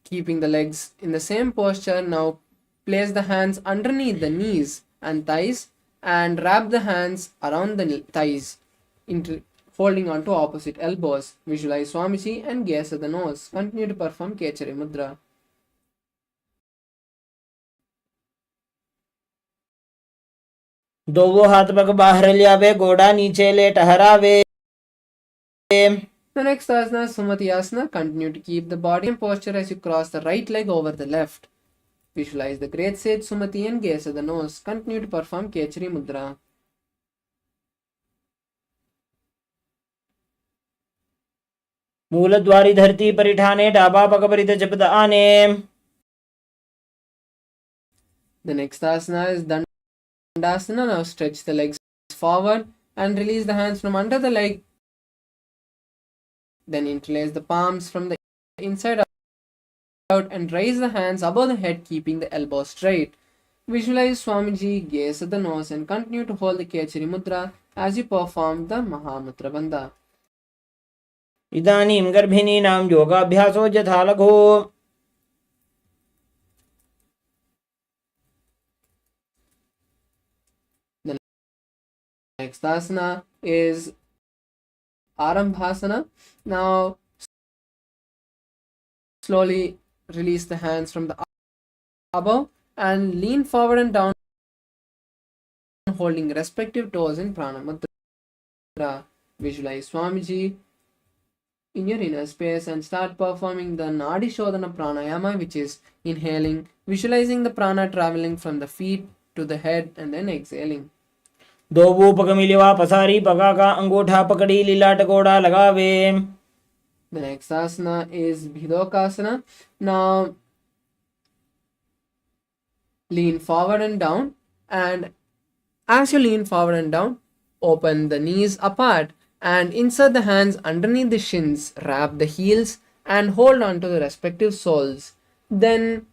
keeping the legs in the same posture, now place the hands underneath the knees and thighs and wrap the hands around the thighs, holding on to opposite elbows. Visualize Swamiji and gaze at the nose. Continue to perform Kechari Mudra. दोवो हाथ पग बाहर लियावे गोड़ा नीचे ले टहरावे. The next asana is Sumati Asana. Continue to keep the body in posture as you cross the right leg over the left. Visualize the great sage Sumati and gaze at the nose. Continue to perform Kechari Mudra. मूलद्वारी धरती परिठाने डाबा पग परिध जपद आने. The next asana is Dandasana. Now stretch the legs forward and release the hands from under the leg. Then interlace the palms from the inside out and raise the hands above the head, keeping the elbows straight. Visualize Swamiji, gaze at the nose, and continue to hold the Kechari Mudra as you perform the Mahamudra Bandha. इदानीं गर्भिणीनां योगाभ्यासो यथा लघो The next asana is Arambhasana. Now, slowly release the hands from the above and lean forward and down, holding respective toes in Prana Mudra. Visualize Swamiji in your inner space and start performing the Nadi Shodhana Pranayama, which is inhaling, visualizing the prana traveling from the feet to the head and then exhaling. दो वो पग मिलवा पसारी पगा का अंगूठा पकड़ी लीला टकोड़ा लगावे. The next asana is Bhidokasana. Now lean forward and down, and as you lean forward and down, open the knees apart and insert the hands underneath the shins, wrap the heels and hold on to the respective soles. Then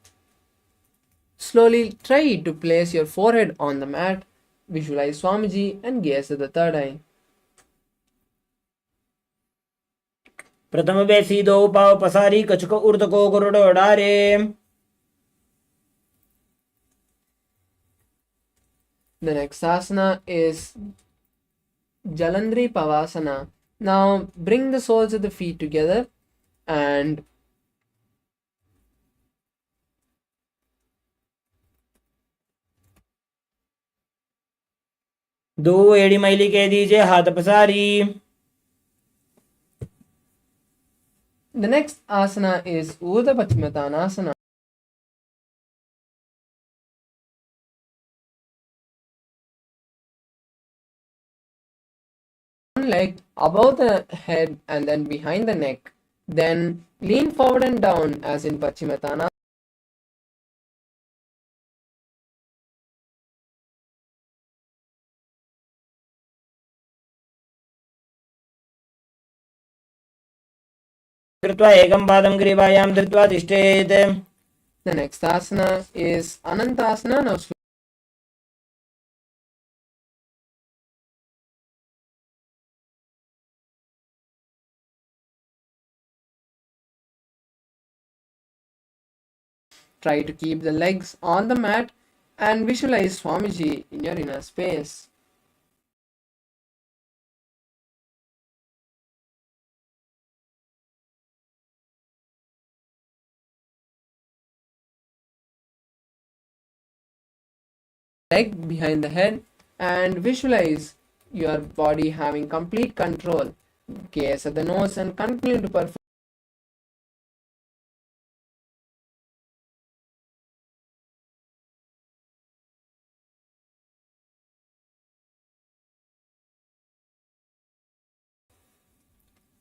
slowly try to place your forehead on the mat. Visualize Swamiji and gaze at the third eye. प्रथम बेसी दो पाव पसारी कछुक उर्द को गुरुड डारे. The next asana is Jalandhri Pavasana. Now bring the soles of the feet together and दो एड़ी मैली के दीजिए हाथ पसारी. the next asana is Urdhva Paschimottanasana. One leg above the head and then behind the neck. Then lean forward and down as in Paschimottanasana. कृत्वा एकं पादं ग्रीवायां धृत्वा तिष्ठेत्. The next asana is Anantasana. Now try to keep the legs on the mat and visualize Swamiji in your inner space. Leg behind the head and visualize your body having complete control. Gaze at the nose and continue to perform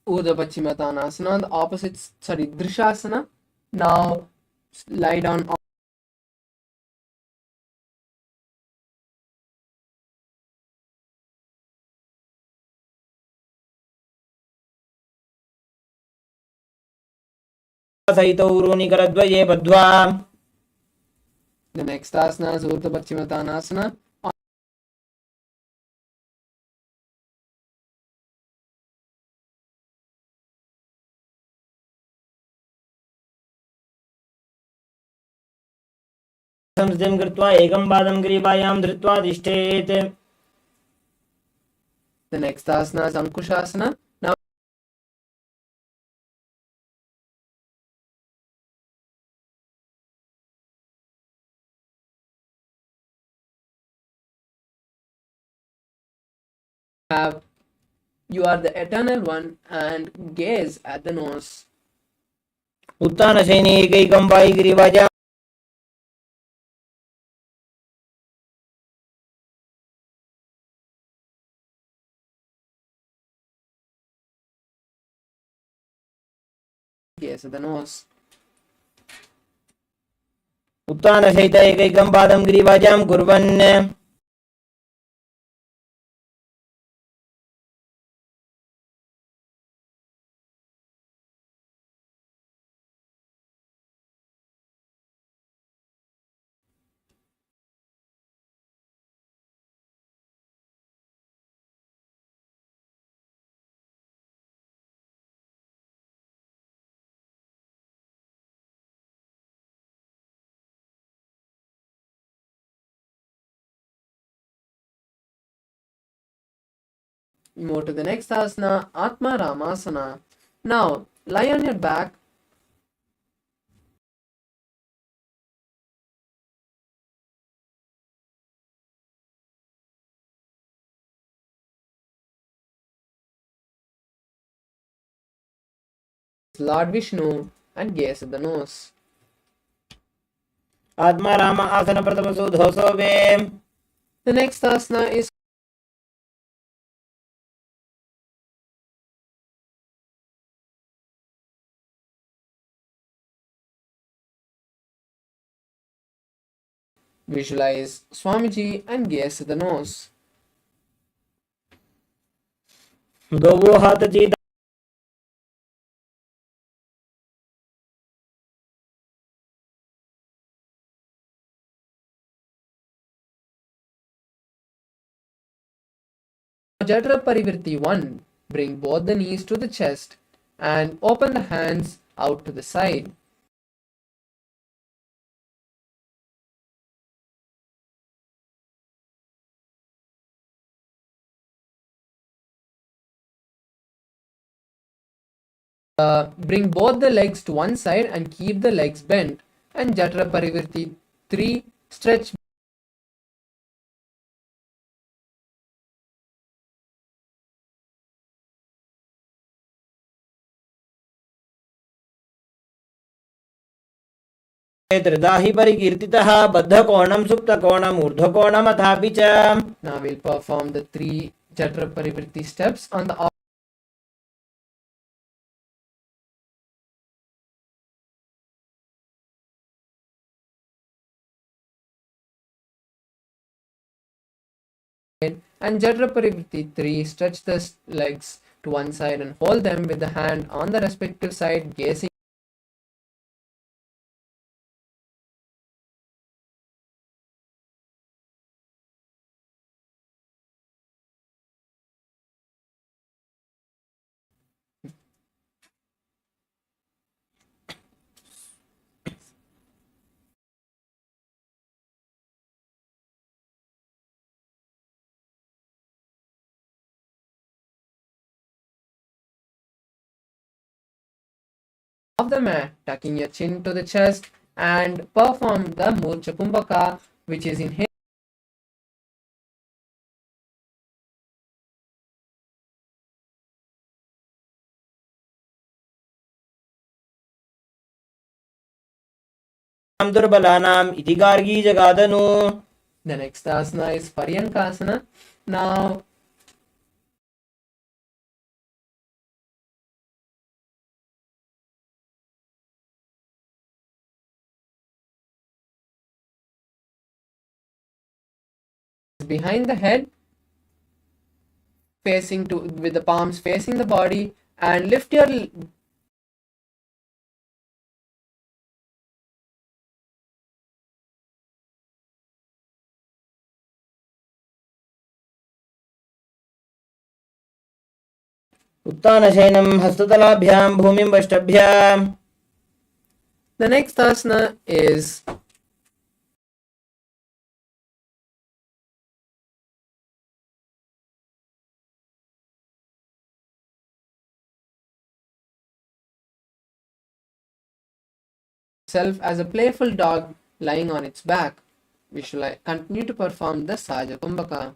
Urdhva Paschimottanasana, the opposite, Drishasana. Now lie down सहितौ ऊरुनिकरद्वये बद्ध्वा. the next asana is Urdhva Paschimottanasana. संस्थिं कृत्वा एकं पादं ग्रीवायां धृत्वा तिष्ठेत्. The next asana is Ankushasana. Now you are the eternal one and gaze at the nose. उत्तानशयने एकैकं Pai ग्रीवायां Gaze at the nose. उत्तानसहित एकैकं पादं ग्रीवायां कुर्वन्. Move to the next asana, Atma Ramasana. Now, lie on your back. Lord Vishnu and gaze at the nose. Atma Rama Asana Pratama Sudhosove. The next asana is visualize Swamiji and gaze at the nose. Dovo Hataji. Jatra Parivirti 1. Bring both the knees to the chest and open the hands out to the side. Bring both the legs to one side and keep the legs bent. And Jatra Parivirti 3. Stretch त्रिदाहि परिकीर्तितः बद्धकोणं सुप्तकोणम् ऊर्ध्वकोणमथापि च. Now we'll perform the 3 Jatra Parivirti steps on the and Jatra Parivirti 3. Stretch the legs to one side and hold them with the hand on the respective side, gazing. Off the mat, tucking your chin to the chest and perform the Murcha Kumbhaka, which is inhale. दुर्बलानाम् इति Gargi जगादनु. The next asana is Paryankasana. Now, behind the head, facing to with the palms facing the body, and lift your उत्तानशयनं हस्ततलाभ्यां भूमिं वष्टभ्याम्. The next asana is self as a playful dog lying on its back. We shall continue to perform the Saja Kumbhaka.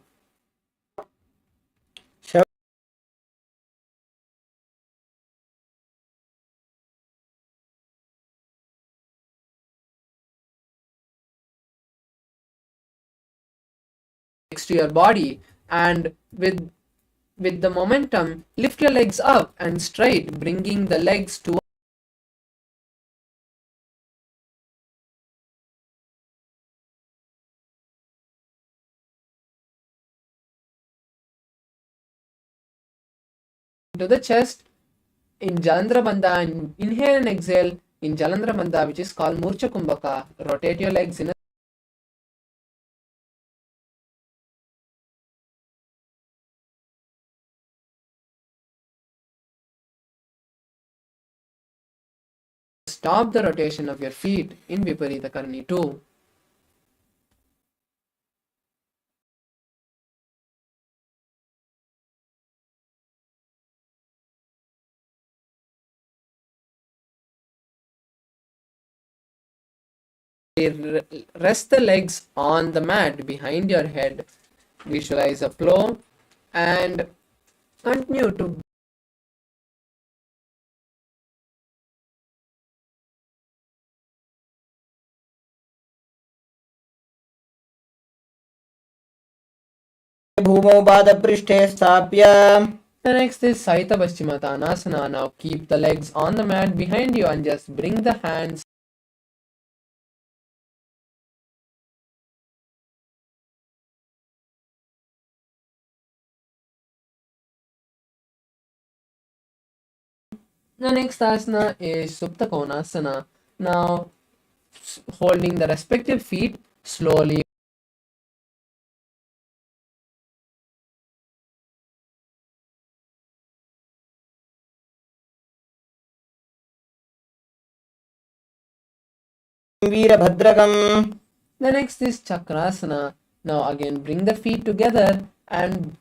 Next to your body, and with the momentum, lift your legs up and straight, bringing the legs to the chest in Jalandhara Bandha, and inhale and exhale in Jalandhara Bandha, which is called Murcha Kumbhaka. Rotate your legs in a stop the rotation of your feet in Viparita Karni 2. Rest the legs on the mat behind your head. Visualize a flow and continue to भूमौ पादपृष्ठे स्थाप्य The next is Saita Paschimottanasana. Now keep the legs on the mat behind you and just bring the hands The next asana is Supta Konasana. Now, holding the respective feet slowly. वीरभद्रकम्. The next is Chakrasana. Now, again, bring the feet together and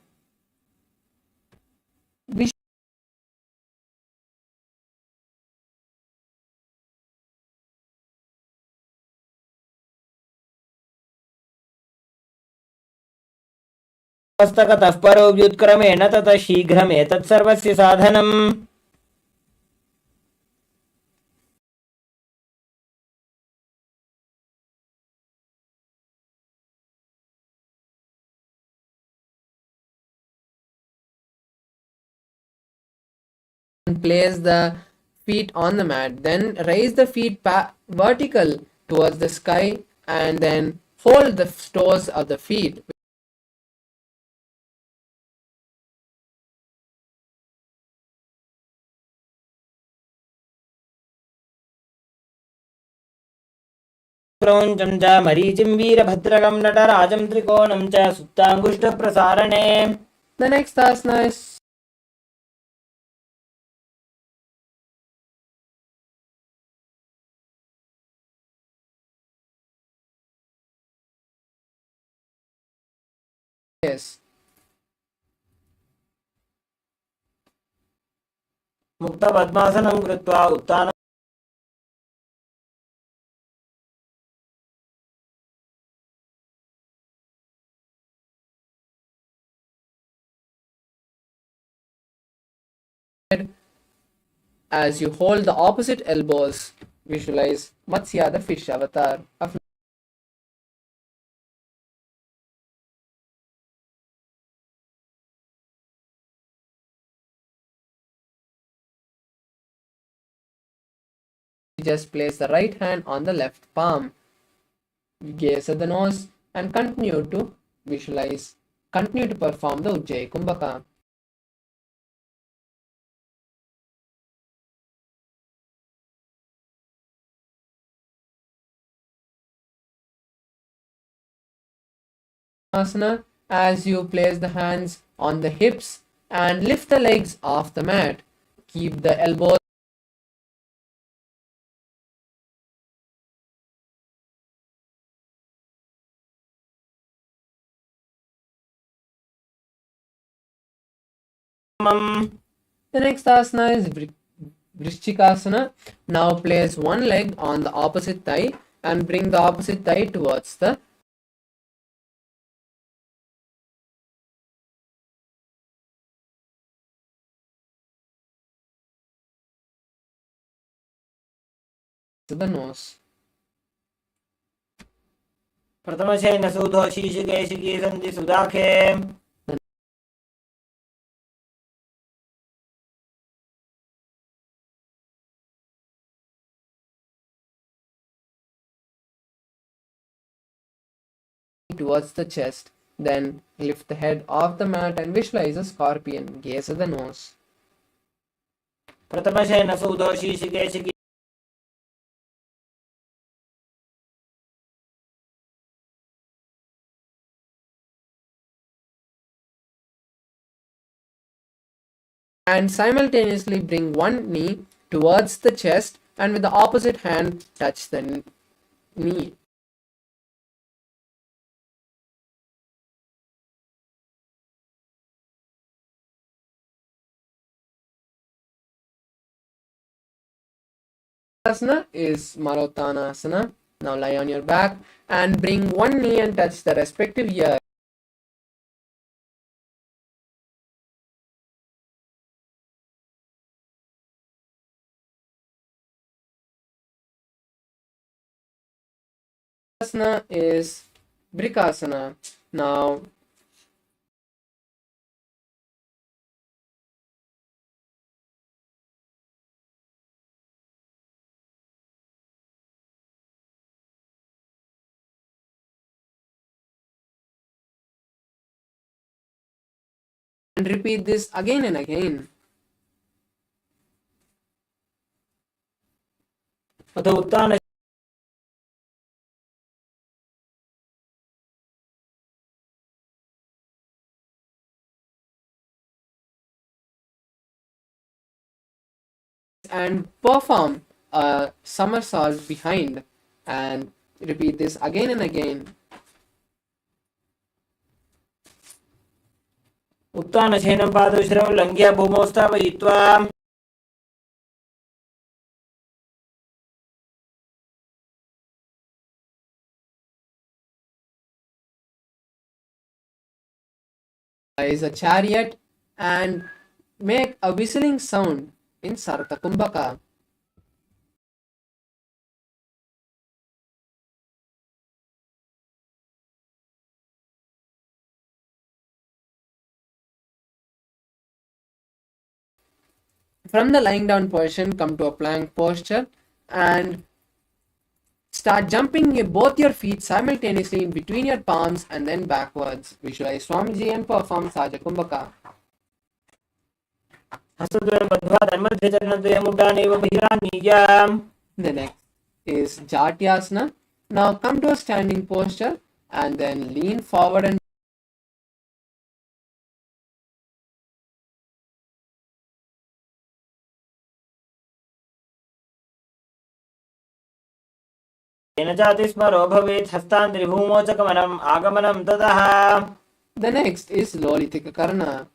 मस्तकतः परो व्युत्क्रमेण ततः शीघ्रमेतत्सर्वस्य साधनम्. place the feet on the mat. Then raise the feet vertical towards the sky and then hold the toes of the feet. क्रौञ्चं च मरीचिं वीरभद्रकं नटराजं त्रिकोणं च सुप्ताङ्गुष्ठप्रसारणे. The next asana is मुक्तपद्मासनं कृत्वा उत्थानं as you hold the opposite elbows. Visualize Matsya, the fish avatar. Just place the right hand on the left palm. Gaze at the nose and continue to visualize. Continue to perform the Ujjayi Kumbhaka. Asana as you place the hands on the hips and lift the legs off the mat. Keep the elbows The next asana is Vrishchikasana. Now place one leg on the opposite thigh and bring the opposite thigh towards the nose. प्रथमशयन सूधो शीर्षकेशिकी सन्धि सुदाखे. Towards the chest. Then lift the head off the mat and visualize a scorpion. Gaze at the nose. प्रथमशयन सूधो शीर्षकेशिकी and simultaneously bring one knee towards the chest and with the opposite hand touch the knee. Asana is Marottanasana. Now lie on your back and bring one knee and touch the respective ear. Asana is Brikasana. Now and repeat this again and again. अथ उत्तान And perform a somersault behind and repeat this again and again. उत्तानशयनं पादोश्रौ लङ्घ्य भूमौ स्थापयित्वा Is a chariot and make a whistling sound in Sarta Kumbhaka. From the lying down position, come to a plank posture and start jumping both your feet simultaneously in between your palms and then backwards. Visualize Swamiji and perform Saja Kumbhaka. हस्तद्वयं बद्ध्वा तन्मध्ये चरणद्वयम् उड्डानेव बहिरानीयाम्. The next is Jatyasana. Now come to a standing posture and then lean forward and येन चाति स्मरो भवेत् हस्तान् त्रिभूमौ च गमनम् आगमनं ततः. the next is Lolitika Karna.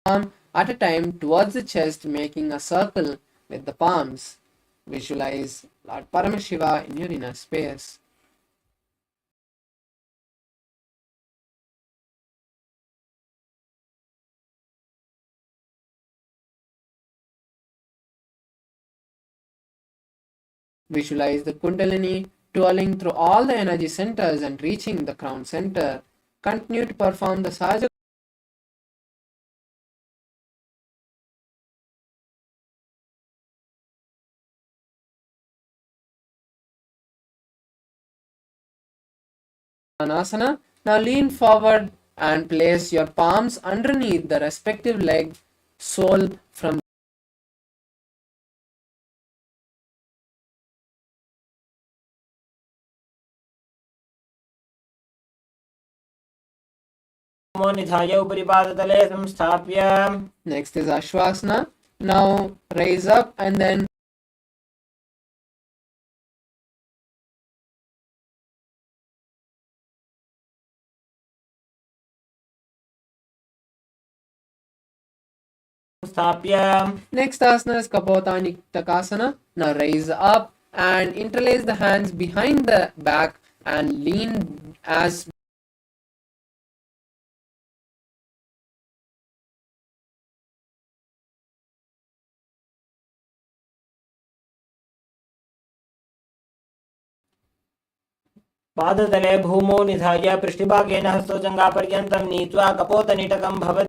Palm at a time towards the chest, making a circle with the palms. Visualize Lord Paramashiva in your inner space. Visualize the Kundalini twirling through all the energy centers and reaching the crown center. Continue to perform the Saja Anasana. Now lean forward and place your palms underneath the respective leg sole from भूमौ निधाय उपरि पादतले संस्थाप्य. Next is Ashwasana. Now raise up and then स्थाप्य. next asana is Kapotani Takasana. Now raise up and interlace the hands behind the back and lean as पादतले भूमौ निधाय पृष्ठभागेन हस्तो जङ्घापर्यन्तं नीत्वा कपोतनिटकं भवति.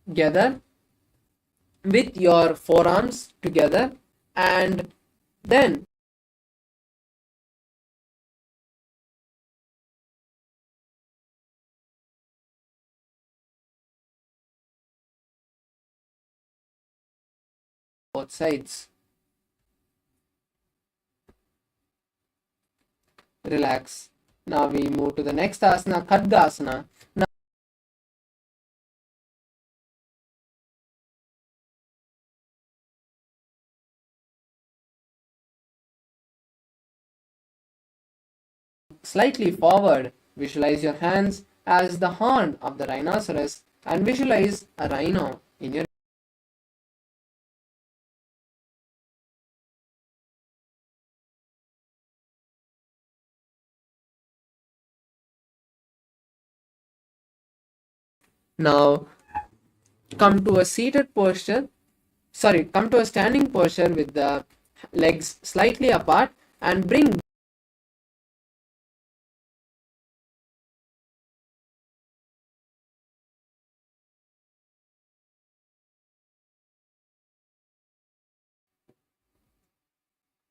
together with your forearms together and then both sides. Relax. Now we move to the next asana, Khadgasana. slightly forward. Visualize your hands as the horn of the rhinoceros and visualize a rhino in your now come to a seated posture. Come to a standing posture with the legs slightly apart and bring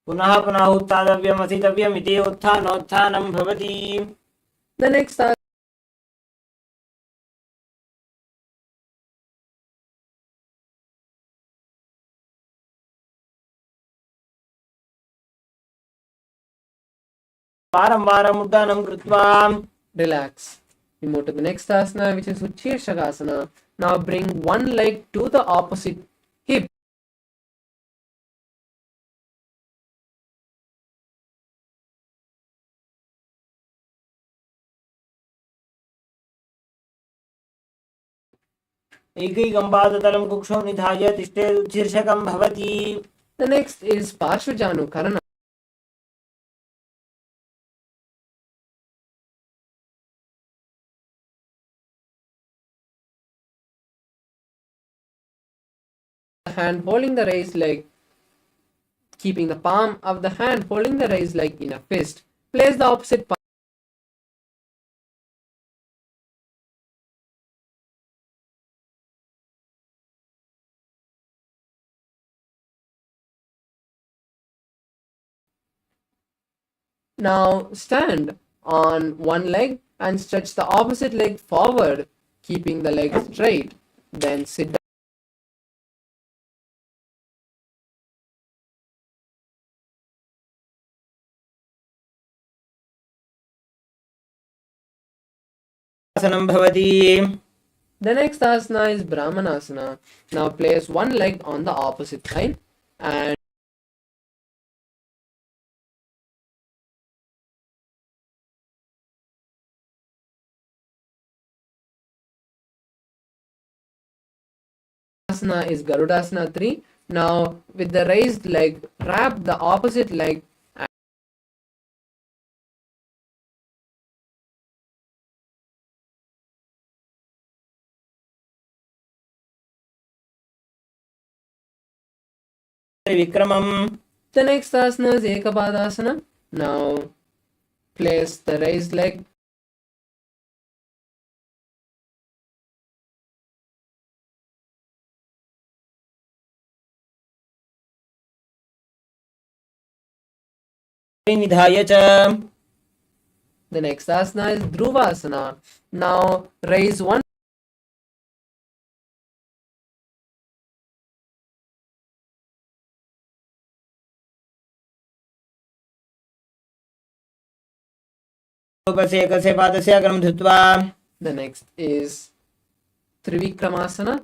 पुनः पुनः उत्थातव्यम् असितव्यम् इति उत्थानोत्थानं भवति. the next वारं वारम् उड्डानं कृत्वा relax. We move to the next asana, which is Uchirshagasana. Now bring one leg to the opposite hip. एकैकं पादतलं कुक्षौ निधाय तिष्ठेत् उच्छीर्षकं भवति. The next is Parshvajanukarana. Hand holding the raised leg, keeping the palm of the hand holding the raised leg in a fist. Place the opposite palm. Now stand on one leg and stretch the opposite leg forward, keeping the leg straight. Then sit down. आसनं भवति. The next asana is Brahmanasana. Now place one leg on the opposite side and asana is Garudasana 3. Now with the raised leg, wrap the opposite leg Vikramam. The next asana is Ekapadasana. Now place the raised leg निधाय च. The next asana is Dhruvasana. Now raise one उपसे एकस्य पादस्य अग्रं धृत्वा. The next is Trivikramasana.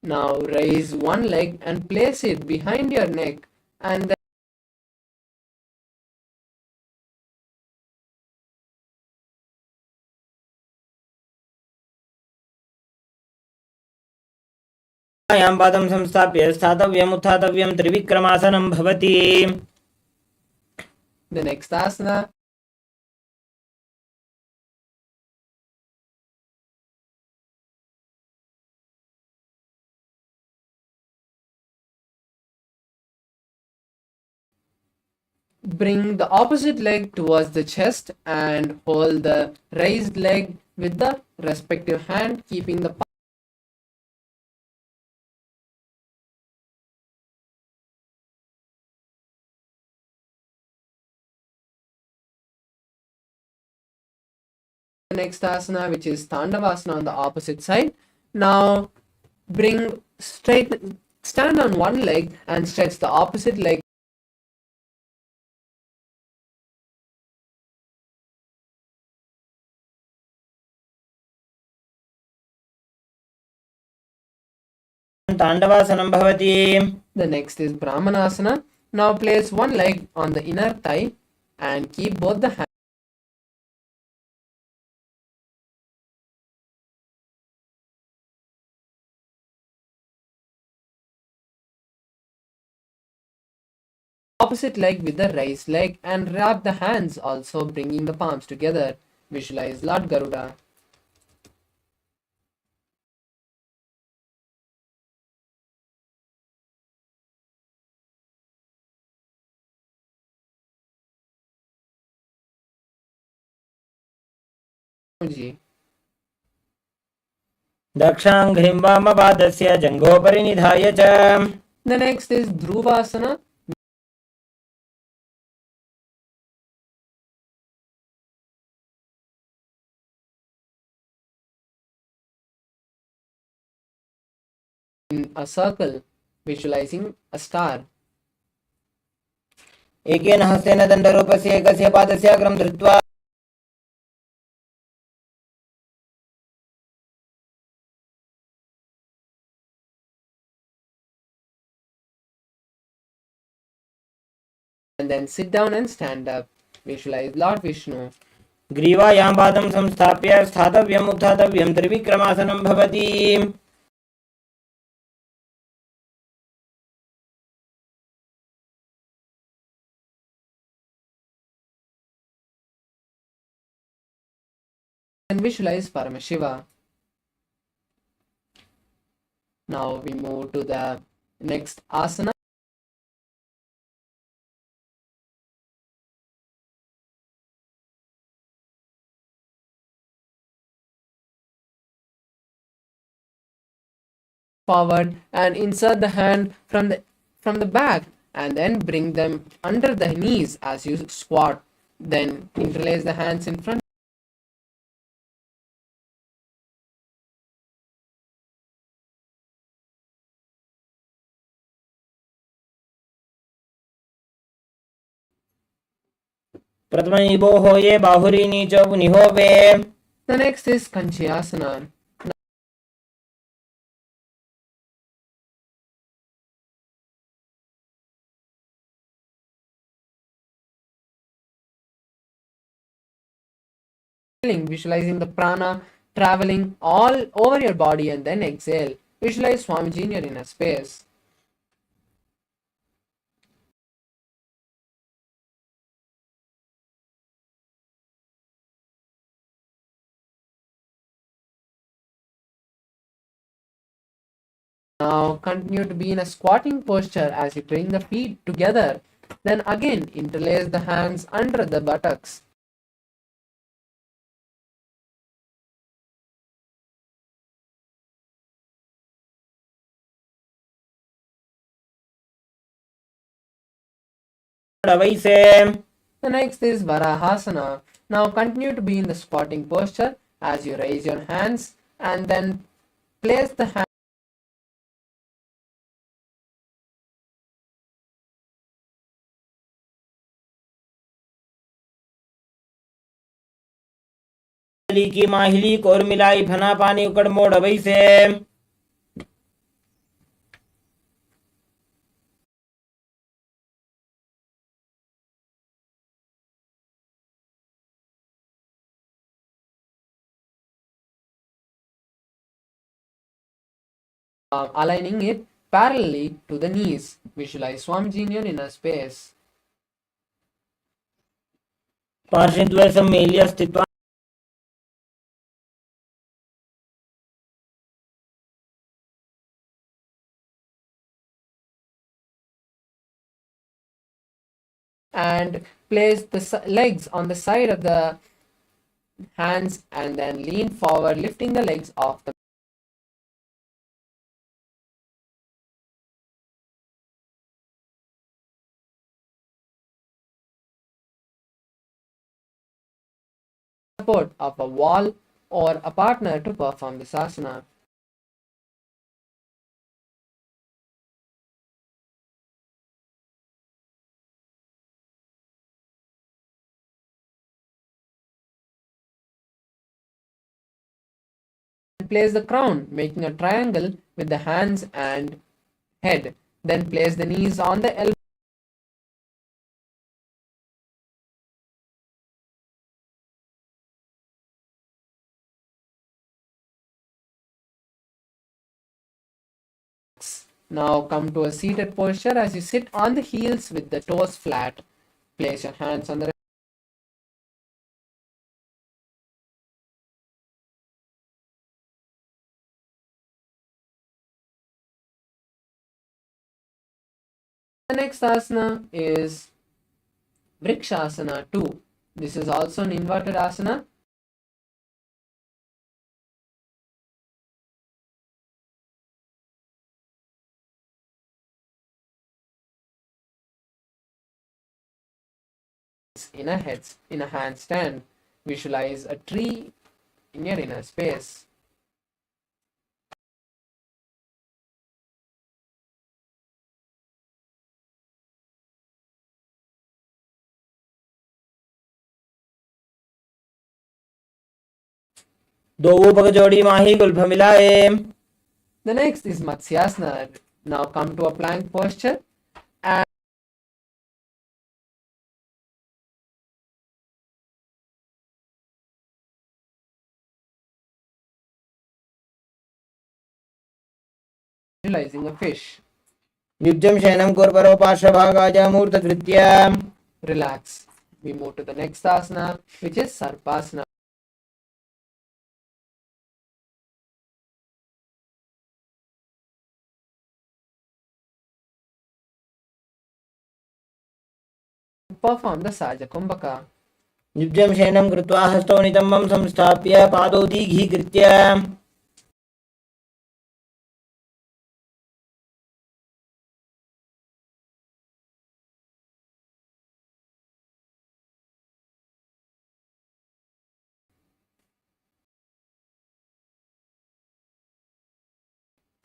Now raise one leg and place it behind your neck and then यां पादं संस्थाप्य स्थातव्यम् उत्थातव्यं त्रिविक्रमासनं भवति. the next asana bring the opposite leg towards the chest and hold the raised leg with the respective hand, keeping the next asana, which is Tandavasana on the opposite side. Now stand on one leg and stretch the opposite leg ताण्डवासनं भवति. The next is Brahmanasana. Now place one leg on the inner thigh and keep both the hands opposite leg with the raised leg and wrap the hands, also bringing the palms together. Visualize Lord Garuda. दक्षाङ्घ्रिं वामपादस्य जङ्घोपरि निधाय च. The next is Dhruvasana. In a circle, visualizing a star. एकेन हस्तेन दण्डरूपस्य एकस्य पादस्य अग्रं धृत्वा And then sit down and stand up. Visualize Lord Vishnu. ग्रीवायां पादं संस्थाप्य स्थातव्यम् उत्थातव्यं त्रिविक्रमासनं भवति. And visualize Paramashiva. Now we move to the next asana. Forward and insert the hand from the back and then bring them under the knees as you squat. Then interlace the hands in front. प्रथमैवोः ये बाहुरीनि च मुनिहोवे. The next is Kanchayasana. Visualizing the prana traveling all over your body and then exhale. Visualize Swamiji in your inner space. Now continue to be in a squatting posture as you bring the feet together. Then again interlace the hands under the buttocks. डवैसे. The next is Varahasana. Now continue to be in the squatting posture as you raise your hands and then place the hands की माहिली core मिलाई फना पानी उकड़ मोड़ वैसे. aligning it parallelly to the knees. Visualize Swamiji in your inner space. पार्श्वद्वय सम्मेल्य स्थित्वा And place the legs on the side of the hands and then lean forward, lifting the legs off the support of a wall or a partner to perform this asana. place the crown, making a triangle with the hands and head. Then place the knees on the elbows. Now come to a seated posture as you sit on the heels with the toes flat. Place your hands on the next asana is Vrikshasana 2. This is also an inverted asana. In a handstand. Visualize a tree in your inner space. दो पगजोड़ी माही Gulf मिलाए. The next is Matsyasana. Now come to a plank posture and visualizing a fish. युज्यं शयनं कुर्वरो पार्श्वभागाय मूर्तकृत्य. Relax. We move to the next asana, which is Sarpasana. Perform the Saja Kumbhaka. युज्यं शयनं कृत्वा हस्तौ नितम्बं संस्थाप्य पादौ दीघीकृत्य.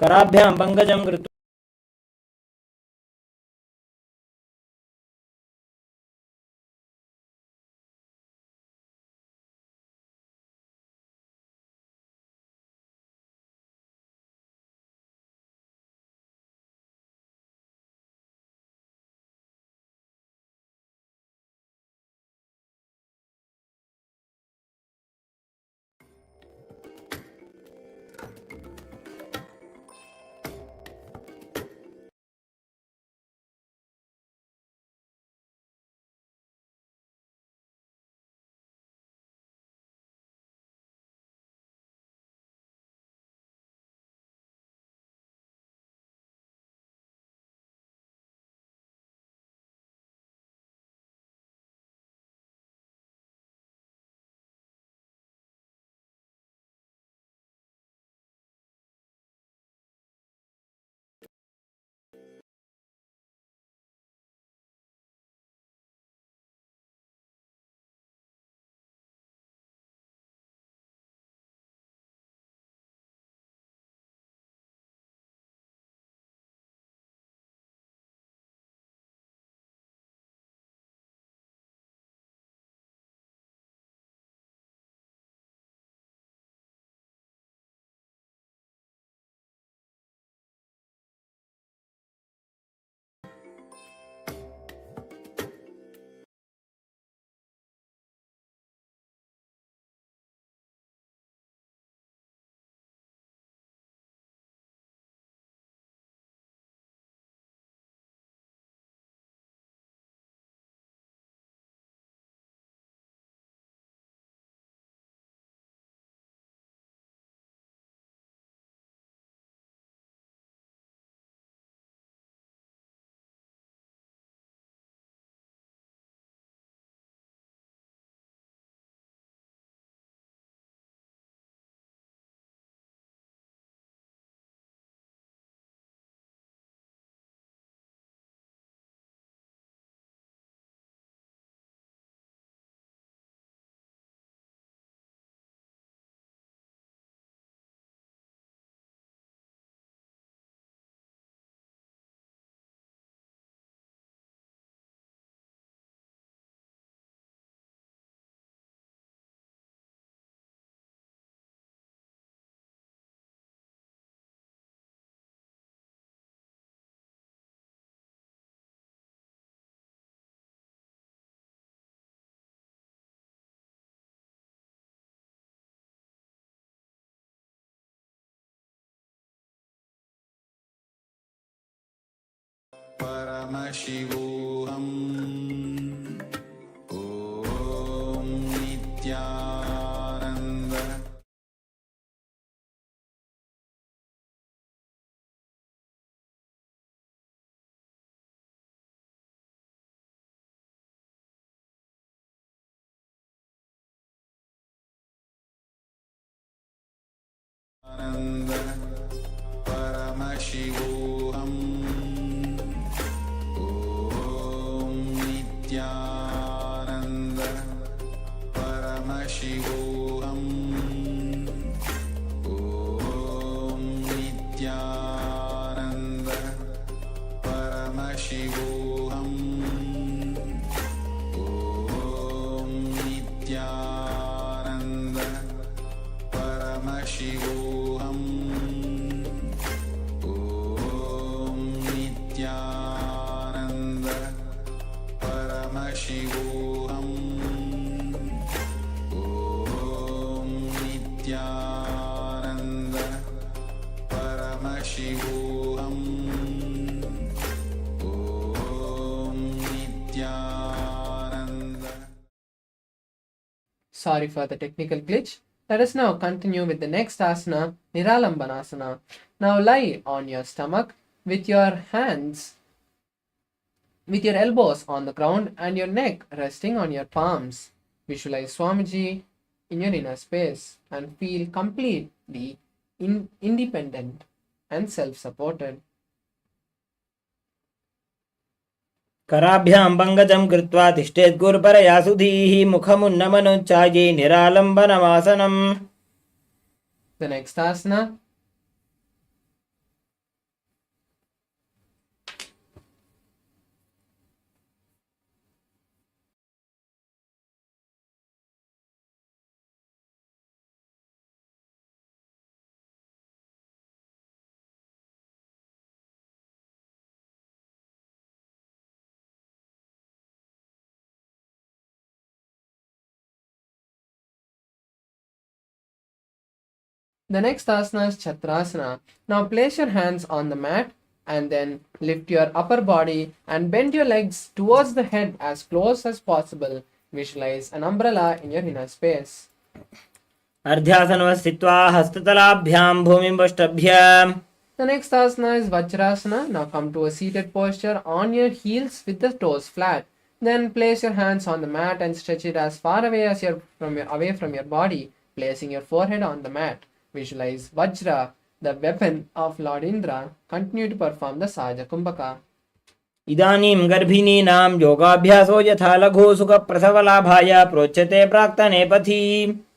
कराभ्यां पंकजं कृत्वा Paramashivam. Om Nithyananda. Ananda Paramashivam. Om Nithyananda Paramashivam. Om Nithyananda Paramashivam. Om Nithyananda Paramashivam. Om Nithyananda Paramashivam. Om Nithyananda Paramashivam. Om Nithyananda. Sorry for the technical glitch. Let us now continue with the next asana, Niralambanasana. Now lie on your stomach with your hands, with your elbows on the ground and your neck resting on your palms. Visualize Swamiji in your inner space and feel completely independent and self-supported. कराभ्यां पङ्कजं कृत्वा तिष्ठेत् गुरुपरया सुधीः मुखमुन्नमनुच्चाये निरालम्बनमासनम्. The next asana, is Chatrasana. Now place your hands on the mat and then lift your upper body and bend your legs towards the head as close as possible. Visualize an umbrella in your inner space. अर्ध्यासनः स्थित्वा हस्ततलाभ्यां भूमिं वष्टभ्य. The next asana is Vajrasana. Now come to a seated posture on your heels with the toes flat. Then place your hands on the mat and stretch it as far away as away from your body, placing your forehead on the mat. Visualize Vajra, the weapon of Lord Indra. Continue to perform the Sahaja Kumbhaka. इदानीं गर्भिणीनां योगाभ्यासो यथा लघु सुखप्रसवलाभाय प्रोच्यते प्राक्तने पथि.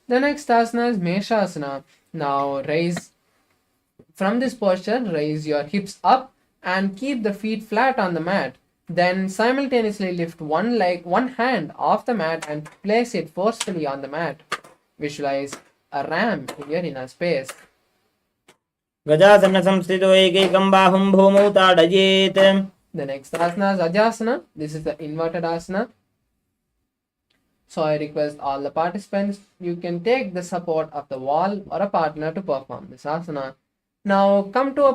The next asana is Meshasana. Now raise from this posture, raise your hips up and keep the feet flat on the mat. Then simultaneously lift one hand off the mat and place it forcefully on the mat. Visualize a ram in your inner space. गजासन संस्थितो एकैकं बाहुं भूमौ ताडयेत्. The next asana is Ajasana. This is the inverted asana. So I request all the participants, you can take the support of the wall or a partner to perform this asana. Now come to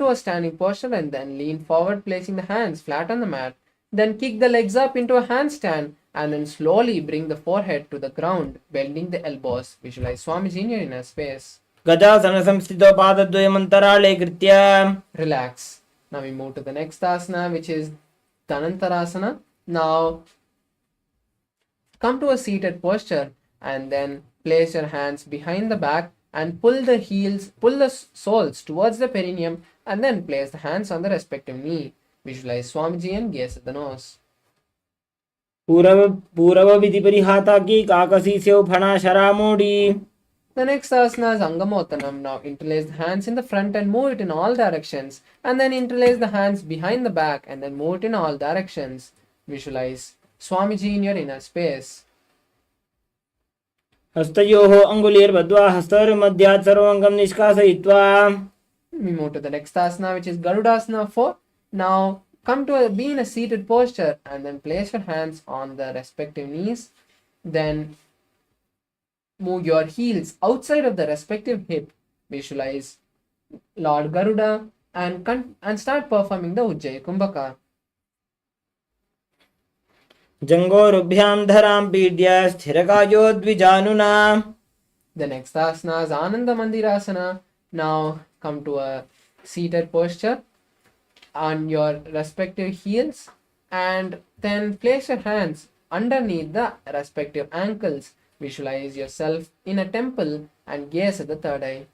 a standing posture and then lean forward, placing the hands flat on the mat. Then kick the legs up into a handstand and then slowly bring the forehead to the ground, bending the elbows. Visualize Swamiji in your inner space. गजासन संस्थितो पादद्वयमन्तराळे कृत्य. Relax. Now we move to the next asana, which is Dhanantarasana. Now come to a seated posture and then place your hands behind the back and pull the soles towards the perineum and then place the hands on the respective knee. Visualize Swamiji and gaze at the nose. पूरव विधि परिहाता की काकसी से फणा शरामोड़ी. The next asana is Angamottanam. Now interlace the hands in the front and move it in all directions, and then interlace the hands behind the back and then move it in all directions. Visualize Swamiji in your inner space. हस्तयोः अङ्गुलीर्बद्ध्वा हस्तयोर्मध्यात् सर्वङ्गं निष्कासयित्वा. We move to the next asana, which is Garudasana 4. Now come to be in a seated posture and then place your hands on the respective knees. Then move your heels outside of the respective hip. Visualize Lord Garuda and start performing the Ujjayi Kumbhaka. जङ्गोरुभ्यां धरां पीड्य स्थिरकायो द्विजानुना. The next asana is Ananda Mandirasana. Now come to a seated posture on your respective heels and then place your hands underneath the respective ankles. Visualize yourself in a temple and gaze at the third eye.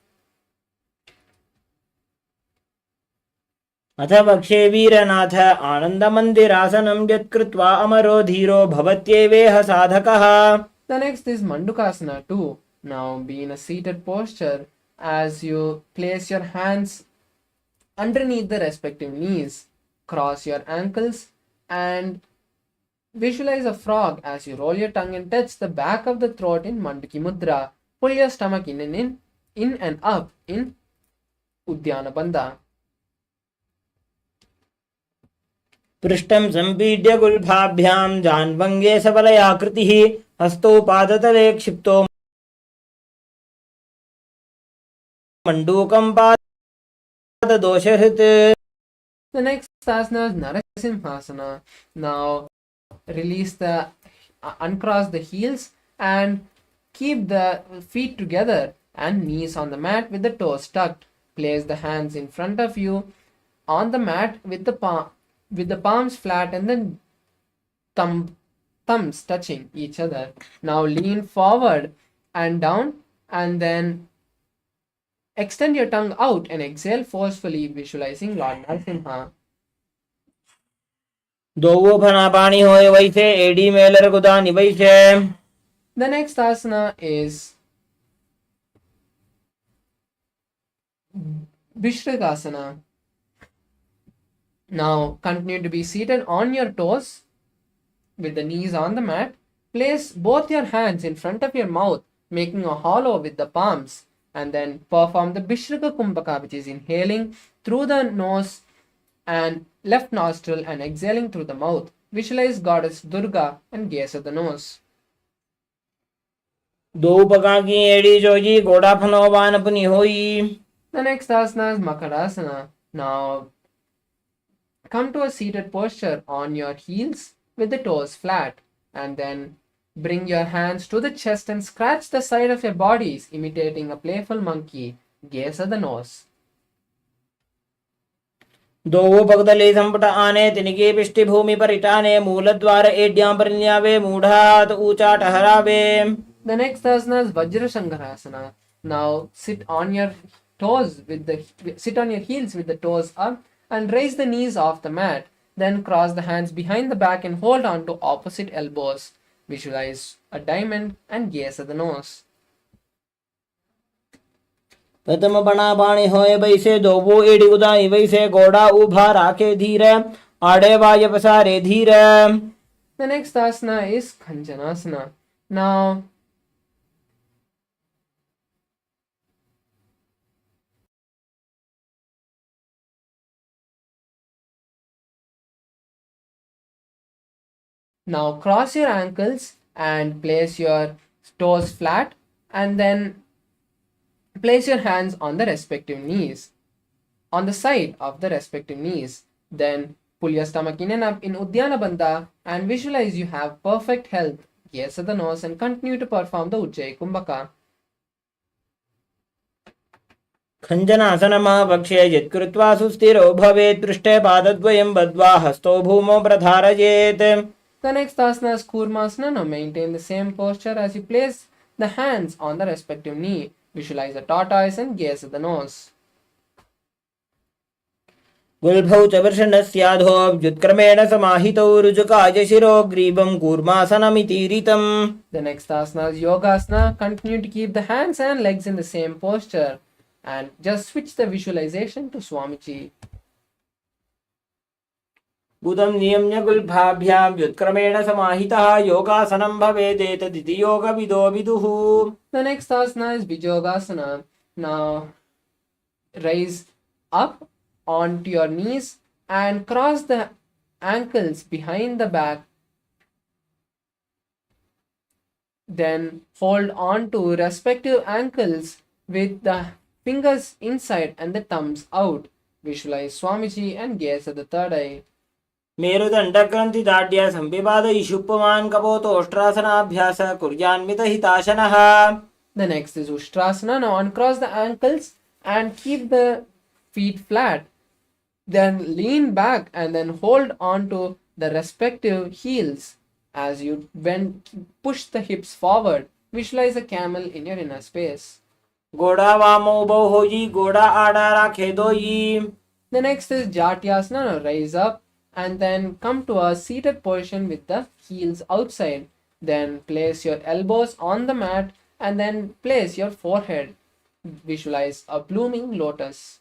अथ वक्षे वीरनाथ आनन्दमन्दिरासनं यत्कृत्वा अमरो धीरो भवत्येवेह साधकः. The next is Mandukasana 2. Now be in a seated posture as you place your hands underneath the respective knees. Cross your ankles and visualize a frog as you roll your tongue and touch the back of the throat in Manduki Mudra. Pull your stomach in and up in Uddiyana Bandha. पृष्ठं सम्पीड्य गुल्फाभ्यां जान्वङ्गे सबलयाकृतिः हस्तौ पादतले क्षिप्तो मण्डूकं पाददोषहृत्. The next asana is Narasimhasana. Now uncross the heels and keep the feet together and knees on the mat with the toes tucked. Place the hands in front of you on the mat with the palms flat and the thumbs touching each other. Now lean forward and down and then extend your tongue out and exhale forcefully, visualizing Lord Narasimha. दोवो फनापानी होए वैसे AD Mailer गुदानी वैसे. The next asana is Vishrikasana. Now continue to be seated on your toes with the knees on the mat. Place both your hands in front of your mouth, making a hollow with the palms, and then perform the Vishrika Kumbhaka, which is inhaling through the nose and left nostril and exhaling through the mouth. Visualize goddess Durga and gaze at the nose. दो पका की AD Joji गोड़ा फनोवान अपनी होई. The next asana is Makarasana. Now come to a seated posture on your heels with the toes flat and then bring your hands to the chest and scratch the side of your bodies, imitating a playful monkey. Gaze at the nose. दोवो पगदले संपट आने तिनके पिष्टि भूमि पर इटाने मूलद्वार एड्यां पर न्यावे मूढ़ात ऊंचा ठहरावे. The next asana is Vajrashankarasana. Now sit on your heels with the toes up and raise the knees off the mat. Then cross the hands behind the back and hold on to opposite elbows. Visualize a diamond and gaze at the nose. प्रथम बना बाणी होए वैसे दोवो AD गुदानी वैसे गोड़ा उभा राखे धीरे आड़े वाय पसारे धीरे. The next asana is Khanjanasana. Now cross your ankles and place your toes flat and then place your hands on the respective knees, on the side of the respective knees. Then pull your stomach in and up in Uddiyana Bandha and visualize you have perfect health. Gaze at the nose and continue to perform the Ujjayi Kumbhaka. खञ्जनासनमः पक्षे यत्कृत्वा सुस्थिरो भवेत् पृष्ठे पादद्वयं बद्ध्वा हस्तौ भूमौ प्रधारयेत्. The next asana is Kurmasana. Now maintain the same posture as you place the hands on the respective knee. Visualize a tortoise and gaze at the nose. गुल्भौ च वृषणस्याधो व्युत्क्रमेण समाहितौ रुजुकाय शिरो ग्रीवं कूर्मासनमितीरितम्. The next asana is Yogasana. Continue to keep the hands and legs in the same posture and just switch the visualization to Swamiji. बुधं नियम्य गुल्फाभ्यां व्युत्क्रमेण समाहितः योगासनं भवेदेतदिति योगविदो विदुः. The next asana is Vijogasana. Now rise up onto your knees and cross the ankles behind the back. Then hold on to respective ankles with the fingers inside and the thumbs out. Visualize Swamiji and gaze at the third eye. मेरुदण्डग्रन्थिदाढ्य संविवादयिषुप्पमान् कपोतोष्ट्रासनाभ्यास कुर्यान्मितहिताशनः. The next is Ustrasana. Now uncross the ankles and keep the feet flat. Then lean back and then hold on to the respective heels. As you push the hips forward, visualize a camel in your inner space. घोड़ा वामोभौ होई घोड़ा आड़ा राखे दोई. The next is Jatyasana. Now raise up and then come to a seated position with the heels outside. Then place your elbows on the mat and then place your forehead. Visualize a blooming lotus.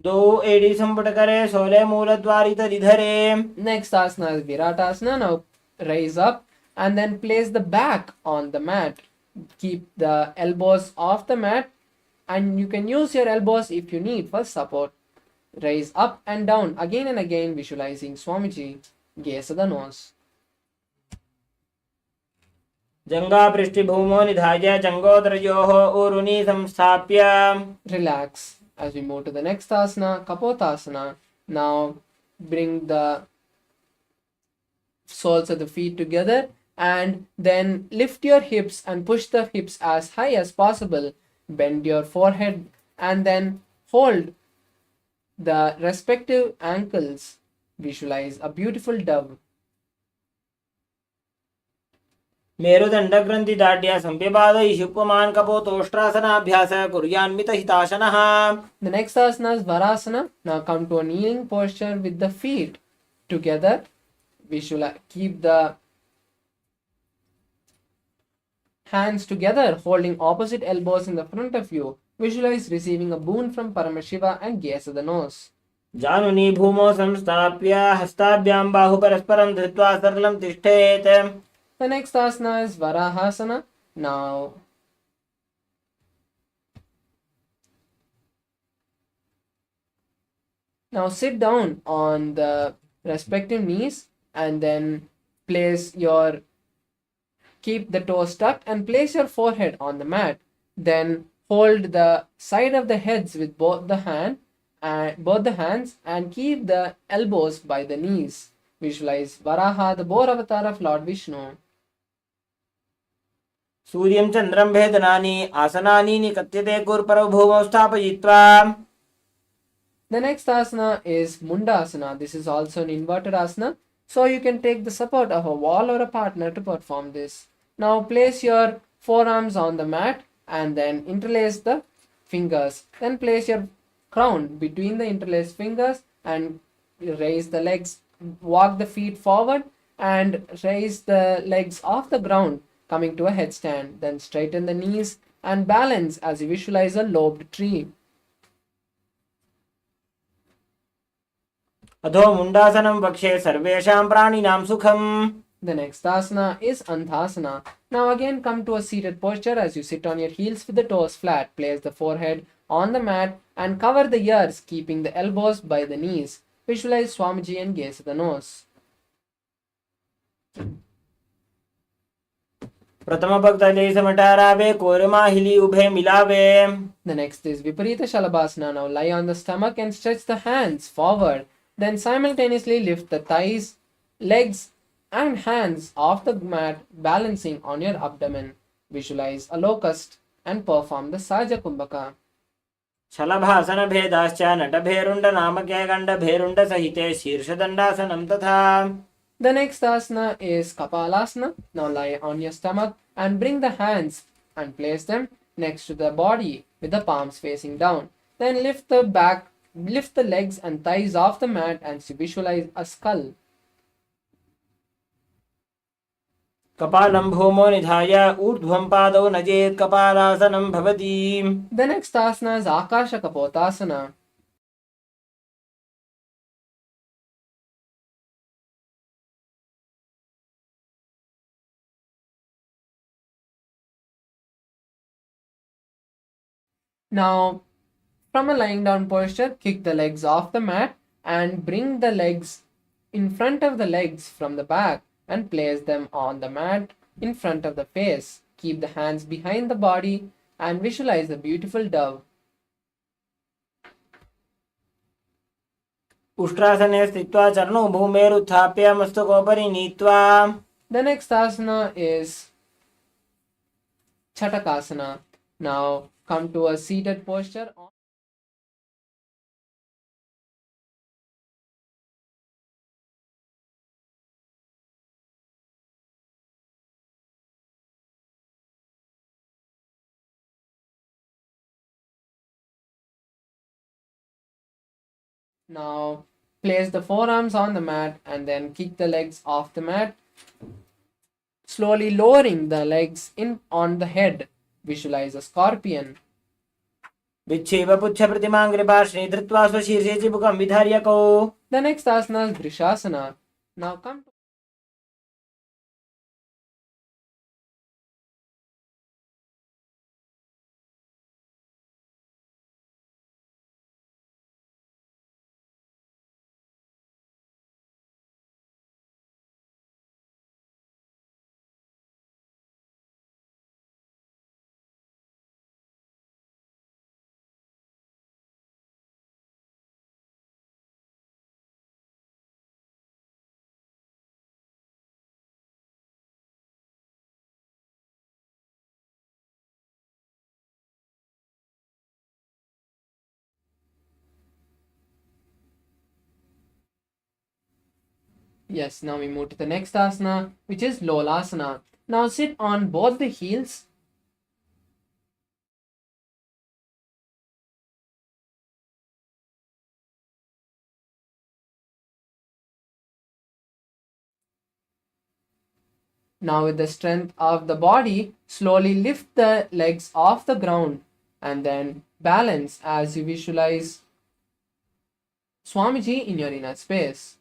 दो एड़ी संपट करे सोले मूलद्वारी तदिधरे. Next asana is Viratasana. Now raise up and then place the back on the mat. Keep the elbows off the mat and you can use your elbows if you need for support. Raise up and down again and again, visualizing Swamiji. Gaze at the nose. जंगा पृष्ठभूमो निधाय जंगोदरयोः ऊरुनि संस्थाप्य. Relax. As we move to the next asana, Kapotasana. Now bring the soles of the feet together and then lift your hips and push the hips as high as possible. Bend your forehead and then hold the respective ankles. Visualize a beautiful dove. मेरुदण्डग्रन्थिदाढ्य संविवादयिषुप्पमान् कपोतोष्ट्रासनाभ्यास कुर्यान्मितहिताशनः. The next asana is Varasana. Now come to a kneeling posture with the feet together. Visualize, keep the hands together, holding opposite elbows in the front of you. Visualize receiving a boon from Paramashiva and gaze at the nose. जानुनि भूमौ संस्थाप्य हस्ताभ्यां बाहु परस्परं धृत्वा सरलं तिष्ठेत्. The next asana is Varahasana. Now sit down on the respective knees and then keep the toes tucked and place your forehead on the mat. Then hold the side of the heads with both the hands and keep the elbows by the knees. Visualize Varaha, the boar avatar of Lord Vishnu. सूर्यं चन्द्रं भेदनानि आसनानि निकत्यते कुर्परौ भूमौ स्थापयित्वा. The next asana is Mundasana. This is also an inverted asana, so you can take the support of a wall or a partner to perform this. Now place your forearms on the mat and then interlace the fingers. Then place your crown between the interlaced fingers and raise the legs. Walk the feet forward and raise the legs off the ground, coming to a headstand. Then straighten the knees and balance as you visualize a lobed tree. अधो मुंडासनं वक्षे सर्वेषां प्राणिनां सुखम्. The next asana is Andhasana. Now again come to a seated posture as you sit on your heels with the toes flat. Place the forehead on the mat and cover the ears, keeping the elbows by the knees. Visualize Swamiji and gaze at the nose. प्रथम भक्तले समटारावे कोरमाहिली उभे मिलावे. The next is Viparita Shalabhasana. Now lie on the stomach and stretch the hands forward. Then simultaneously lift the thighs, legs and hands off the mat, balancing on your abdomen. Visualize a locust and perform the Saja Kumbhaka. शलभासन भेदाश्च नटभेरुण्ड नामके गण्डभेरुण्ड सहिते शीर्षदण्डासनं तथा. The next asana is Kapalasana. Now lie on your stomach and bring the hands and place them next to the body with the palms facing down. Then lift the legs and thighs off the mat and visualize a skull. कपालं भूमो निधाय ऊर्ध्वं पादौ नजेत् कपालासनं भवति. The next asana is Akasha Kapotasana. Now, from a lying down posture, kick the legs off the mat and bring the legs in front of the legs from the back and place them on the mat in front of the face. Keep the hands behind the body and visualize the beautiful dove. उष्ट्रासने स्थित्वा चरणौ भूमेरुत्थाप्य मस्तकोपरि नीत्वा. The next asana is Chatakasana. Now come to a seated posture. Now place the forearms on the mat and then kick the legs off the mat, slowly lowering the legs in on the head. Visualize a scorpion. विच्छेव पुच्छ प्रतिमाङ्ग्रिपार्श्वे धृत्वा स्वशीर्षे चिबुकं विधार्य कौ. The next asana is Vrishasana. Now come to Yes, now we move to the next asana, which is Lolasana. Now sit on both the heels. Now with the strength of the body, slowly lift the legs off the ground and then balance as you visualize Swamiji in your inner space.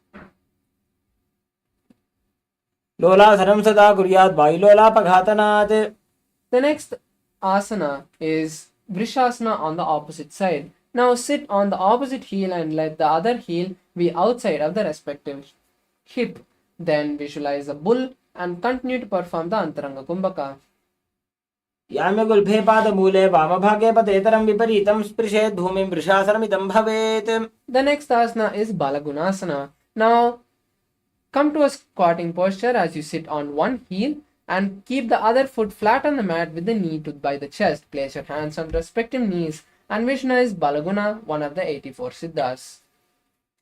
लोलासनं सदा कुर्यात् वायुलोलापघातनात्. The next asana is Vrishasana on the opposite side. Now sit on the opposite heel and let the other heel be outside of the respective hip. Then visualize a bull and continue to perform the Antaranga Kumbhaka. याम्यगुल्फे पादमूले वामभागे पतेतरं विपरीतं स्पृशेत् भूमिं वृषासनमिदं भवेत्. The next asana is Balagunasana. Now come to a squatting posture as you sit on one heel and keep the other foot flat on the mat with the knee by the chest. Place your hands on respective knees and visualize Balaguna, one of the 84 Siddhas.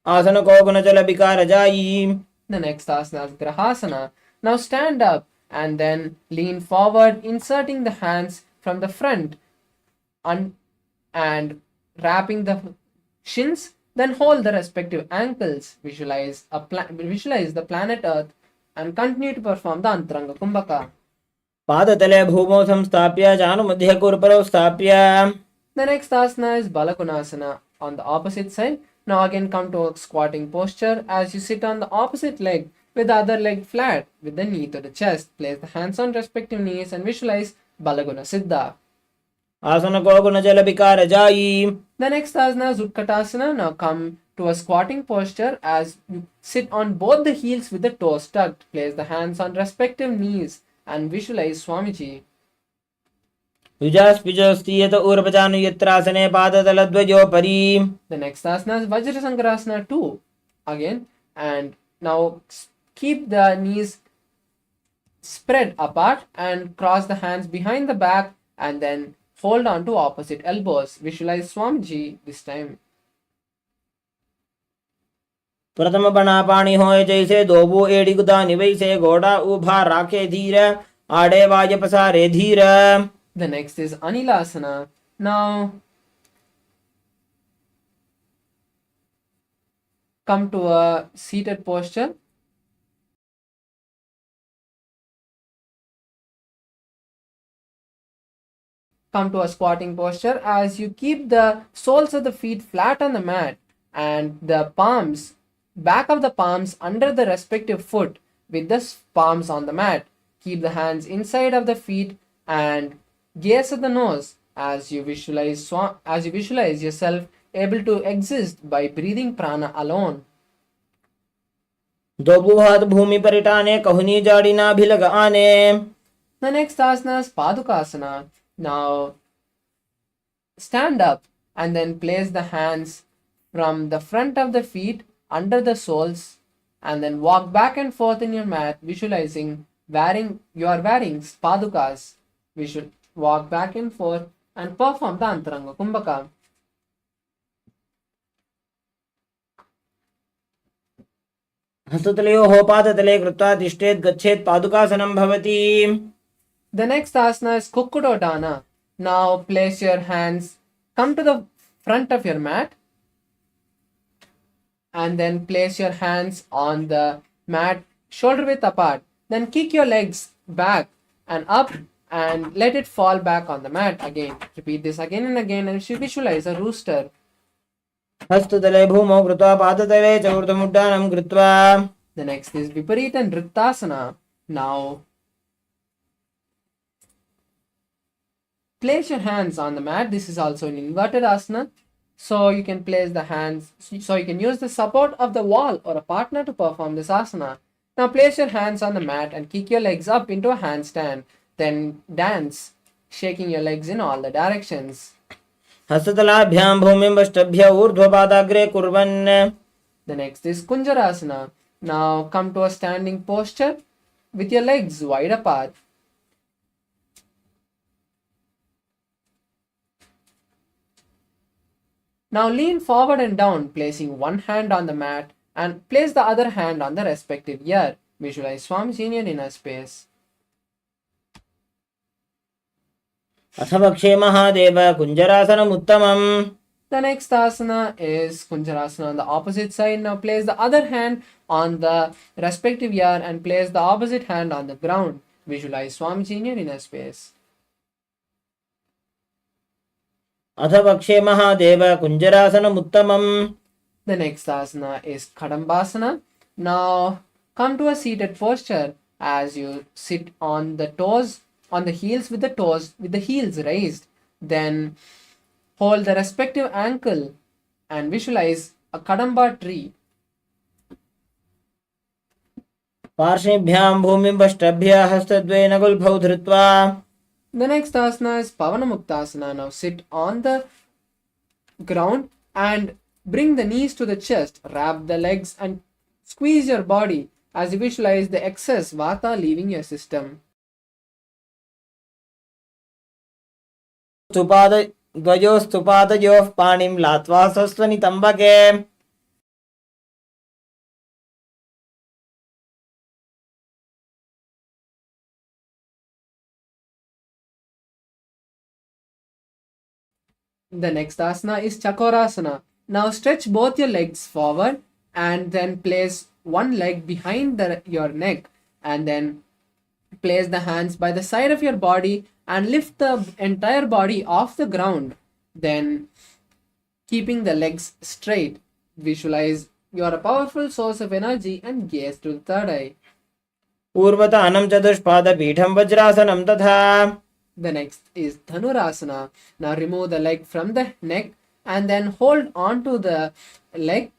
आसन को गुणजल विकार जायी. The next asana is Grahasana. Now stand up and then lean forward, inserting the hands from the front and wrapping the shins. Then hold the respective ankles. Visualize the planet Earth and continue to perform the Antaranga Kumbhaka. पादतले भूमौ संस्थाप्य जानुमध्ये कुरपरौ स्थाप्य. The next asana is Balakonasana on the opposite side. Now again come to a squatting posture as you sit on the opposite leg with the other leg flat with the knee to the chest. Place the hands on respective knees and visualize Balaguna Siddha. आसन को गुणजल विकार जायी. The next asana is Utkatasana. Now come to a squatting posture as you sit on both the heels with the toes tucked. Place the hands on respective knees and visualize Swamiji. युजास्पिजोस्तीयत ऊर्वजानुयत्रासने पादतलद्वयोपरि. The next asana is Vajrasankarasana 2 again, and now keep the knees spread apart and cross the hands behind the back and then hold on to opposite elbows. Visualize Swamiji this time. प्रथम बना पानी होए जैसे दोबू एड़ी गुदानी वैसे घोड़ा उभा राखे धीर आड़े वाज पसारे धीर. The next is Anilasana. Now come to a seated posture. Come to a squatting posture as you keep the soles of the feet flat on the mat and the palms, back of the palms under the respective foot with the palms on the mat. Keep the hands inside of the feet and gaze at the nose as you visualize yourself able to exist by breathing prana alone. दोबू हाथ भूमि पर टाने कहुनी जाड़ी ना भी लग आने. The next asana is Padukasana. Now stand up and then place the hands from the front of the feet under the soles, and then walk back and forth in your mat, visualizing you are wearing padukas. We should walk back and forth and perform the Antaranga Kumbhaka. हस्ततलयोः पादतले कृत्वा तिष्ठेत् गच्छेत् पादुकासनं भवति. The next asana is Kukkudodana. Now place your hands, come to the front of your mat, and then place your hands on the mat shoulder width apart. Then kick your legs back and up and let it fall back on the mat again. Repeat this again and again and visualize a rooster. हस्ततले भूमौ कृत्वा पादतले च ऊर्ध्वमुड्डानं कृत्वा. The next is Viparita Nrittasana. Now place your hands on the mat. This is also an inverted asana. So you can place the hands, so you can use the support of the wall or a partner to perform this asana. Now place your hands on the mat and kick your legs up into a handstand. Then dance, shaking your legs in all the directions. हस्ततलाभ्यां भूमिं वष्टभ्य ऊर्ध्वपादाग्रे कुर्वन्. The next is Kunjarasana. Now come to a standing posture with your legs wide apart. Now lean forward and down, placing one hand on the mat and place the other hand on the respective ear. Visualize Swamiji in your inner space. अथ वक्षे महादेव कुञ्जरासनम् उत्तमम्. The next asana is Kunjarasana on the opposite side. Now place the other hand on the respective ear and place the opposite hand on the ground. Visualize Swamiji in your inner space. अथ वक्षे महादेव कुञ्जरासनम् उत्तमम्. The next asana is Kadambasana. Now come to a seated posture as you sit on the toes, on the heels with the heels raised. Then hold the respective ankle and visualize a Kadamba tree. पार्श्वेभ्यां भूमिं वष्टभ्य हस्तद्वयेन गुल्फौ धृत्वा. The next asana is Pavanamuktasana. Now sit on the ground and bring the knees to the chest. Wrap the legs and squeeze your body as you visualize the excess vata leaving your system. द्वयोस्तु पादयोः पाणिं लात्वा स्वस्वनितम्बके. The next asana is Chakorasana. Now stretch both your legs forward and then place one leg behind your neck and then place the hands by the side of your body and lift the entire body off the ground. Then keeping the legs straight, visualize you are a powerful source of energy and gaze to the third eye. पूर्वतानं चतुष्पादपीठं वज्रासनं तथा. The next is Dhanurasana. Now remove the leg from the neck and then hold on to the leg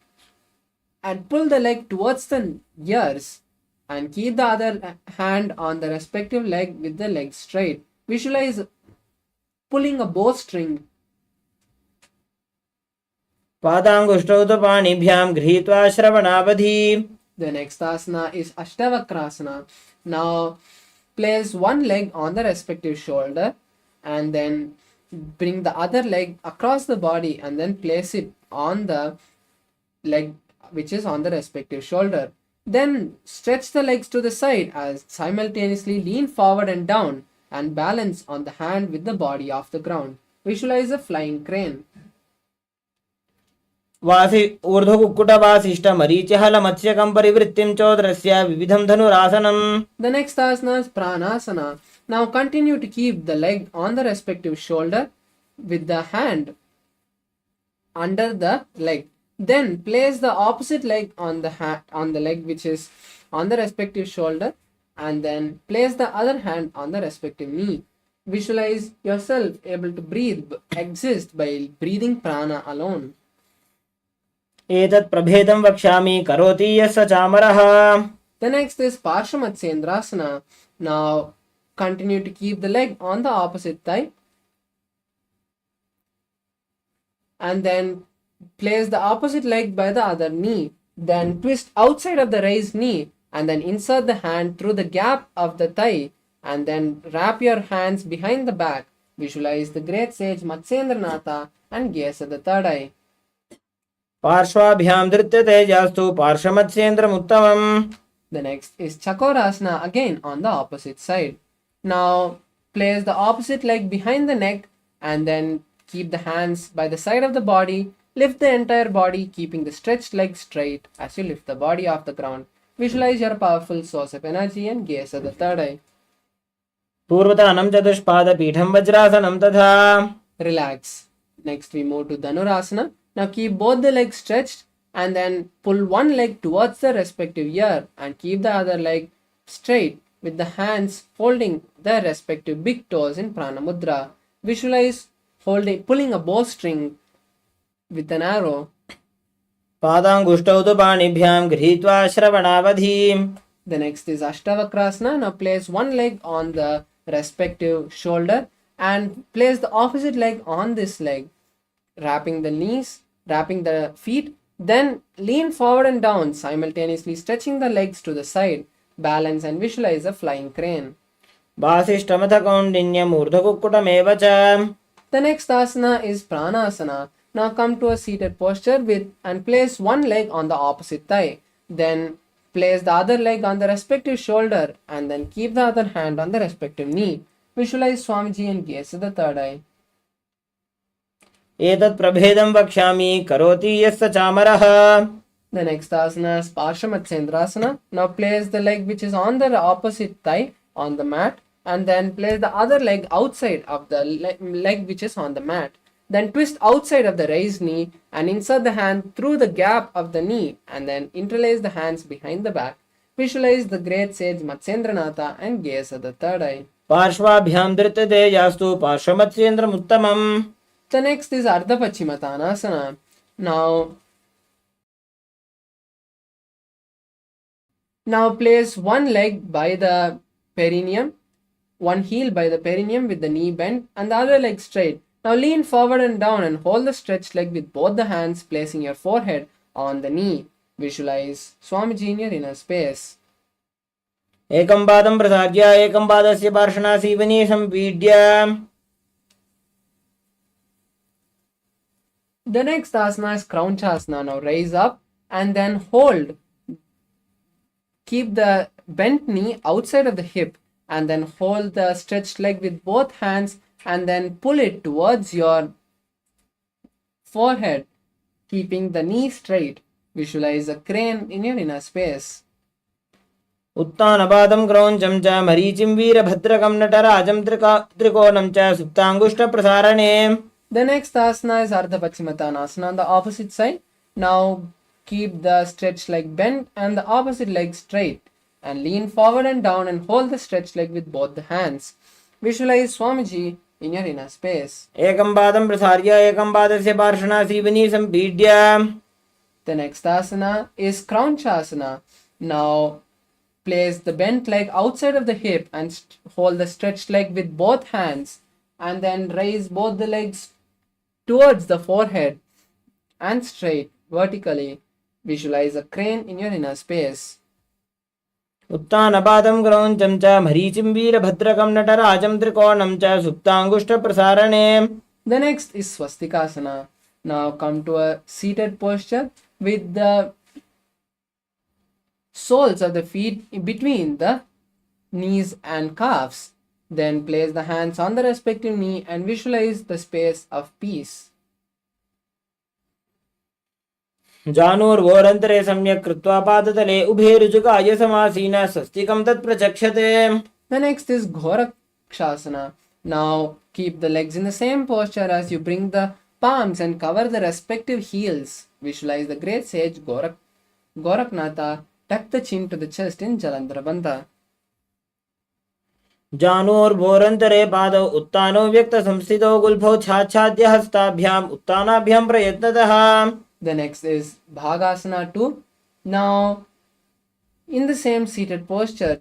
and pull the leg towards the ears and keep the other hand on the respective leg with the leg straight. Visualize pulling a bowstring. पादाङ्गुष्ठौ तु पाणिभ्यां गृहीत्वा श्रवणावधि. The next asana is Ashtavakrasana. Now place one leg on the respective shoulder and then bring the other leg across the body and then place it on the leg which is on the respective shoulder. Then stretch the legs to the side as simultaneously lean forward and down and balance on the hand with the body off the ground. Visualize a flying crane. वासि ऊर्ध्वकुक्कुटवासिष्ठमरीचिहलमत्स्यकं परिवृत्तिं चोदरस्य विविधं धनुरासनम्. The next asana is Pranasana. Now continue to keep the leg on the respective shoulder with the hand under the leg. Then place the opposite leg on the leg which is on the respective shoulder and then place the other hand on the respective knee. Visualize yourself able to exist by breathing prana alone. एतत् प्रभेदं वक्ष्यामि करोति यस्य चामरः. The next is Parshamatsendrasana. Now continue to keep the leg on the opposite thigh and then place the opposite leg by the other knee. Then twist outside of the raised knee and then insert the hand through the gap of the thigh and then wrap your hands behind the back. Visualize the great sage Matsyendranatha and gaze at the third eye. पार्श्वाभ्यां धृत्यते जास्तु पार्श्वमत्स्येन्द्रमुत्तमम्. The next is Chakorasana again on the opposite side. Now place the opposite leg behind the neck and then keep the hands by the side of the body. Lift the entire body keeping the stretched leg straight as you lift the body off the ground. Visualize your powerful source of energy and gaze at the third eye. पूर्वतानं चतुष्पादपीठं वज्रासनं तथा. Relax. Next we move to Dhanurasana. Now keep both the legs stretched and then pull one leg towards the respective ear and keep the other leg straight with the hands folding the respective big toes in Prana Mudra. Visualize pulling a bowstring with an arrow. पादाङ्गुष्टौ तु पाणिभ्यां गृहीत्वा श्रवणावधिम्. The next is Ashtavakrasana. Now place one leg on the respective shoulder and place the opposite leg on this leg, wrapping the feet, then lean forward and down, simultaneously stretching the legs to the side. Balance and visualize a flying crane. वासिष्ठमथ कौण्डिन्यम् ऊर्ध्वकुक्कुटमेव च. The next asana is Pranasana. Now come to a seated posture and place one leg on the opposite thigh. Then place the other leg on the respective shoulder and then keep the other hand on the respective knee. Visualize Swamiji and gaze at the third eye. एतत् प्रभेदं वक्ष्यामि करोति यस्य चामरः. The next asana is Parshamatsendrasana. Now place the leg which is on the opposite thigh on the mat and then place the other leg outside of the leg which is on the mat. Then twist outside of the raised knee and insert the hand through the gap of the knee and then interlace the hands behind the back. Visualize the great sage Matsyendranatha and gaze at the third eye. पार्श्वाभ्यां धृत्यते जास्तु पार्श्वमत्स्येन्द्रमुत्तमम्. The next is Ardha Pachimatanasana. Now place one leg by the perineum, one heel by the perineum with the knee bent and the other leg straight. Now lean forward and down and hold the stretched leg with both the hands, placing your forehead on the knee. Visualize Swamiji in your inner space. एकं पादं प्रसार्य एकं पादस्य पार्श्वनासीवने संपीड्य. The next asana is Kraunchasana. Now raise up and then hold. Keep the bent knee outside of the hip and then hold the stretched leg with both hands and then pull it towards your forehead, keeping the knee straight. Visualize a crane in your inner space. उत्तानपादं क्रौञ्चं च मरीचिं वीरभद्रकं नटराजं त्रिकोणं च सुप्ताङ्गुष्ठप्रसारणे. The next asana is Ardha Pachimatanasana on the opposite side. Now keep the stretched leg bent and the opposite leg straight and lean forward and down and hold the stretched leg with both the hands. Visualize Swamiji in your inner space. एकं पादं प्रसार्य एकं पादस्य पार्श्वनासीवने संपीड्य. The next asana is Kraunchasana. Now place the bent leg outside of the hip and hold the stretched leg with both hands and then raise both the legs towards the forehead and straight vertically. Visualize a crane in your inner space. उत्तानपादं क्रौञ्चं च मरीचिं वीरभद्रकं नटराजं त्रिकोणं च सुप्ताङ्गुष्ठप्रसारणे. The next is Swastikasana. Now come to a seated posture with the soles of the feet in between the knees and calves. Then place the hands on the respective knee and visualize the space of peace. जानुर्वोरन्तरे सम्यक् कृत्वा पादतले उभे रुजुकाय समासीनः स्वस्तिकं तत् प्रचक्षते. The next is Gorakshasana. Now keep the legs in the same posture as you bring the palms and cover the respective heels. Visualize the great sage Goraknatha. Tuck the chin to the chest in Jalandhara Bandha. जानुर्वोरन्तरे पादौ उत्तानौ व्यक्तसंस्थितौ गुल्फौ छाच्छाद्य हस्ताभ्याम् उत्तानाभ्यां प्रयत्नतः. The next is Bhagasana 2. Now, in the same seated posture,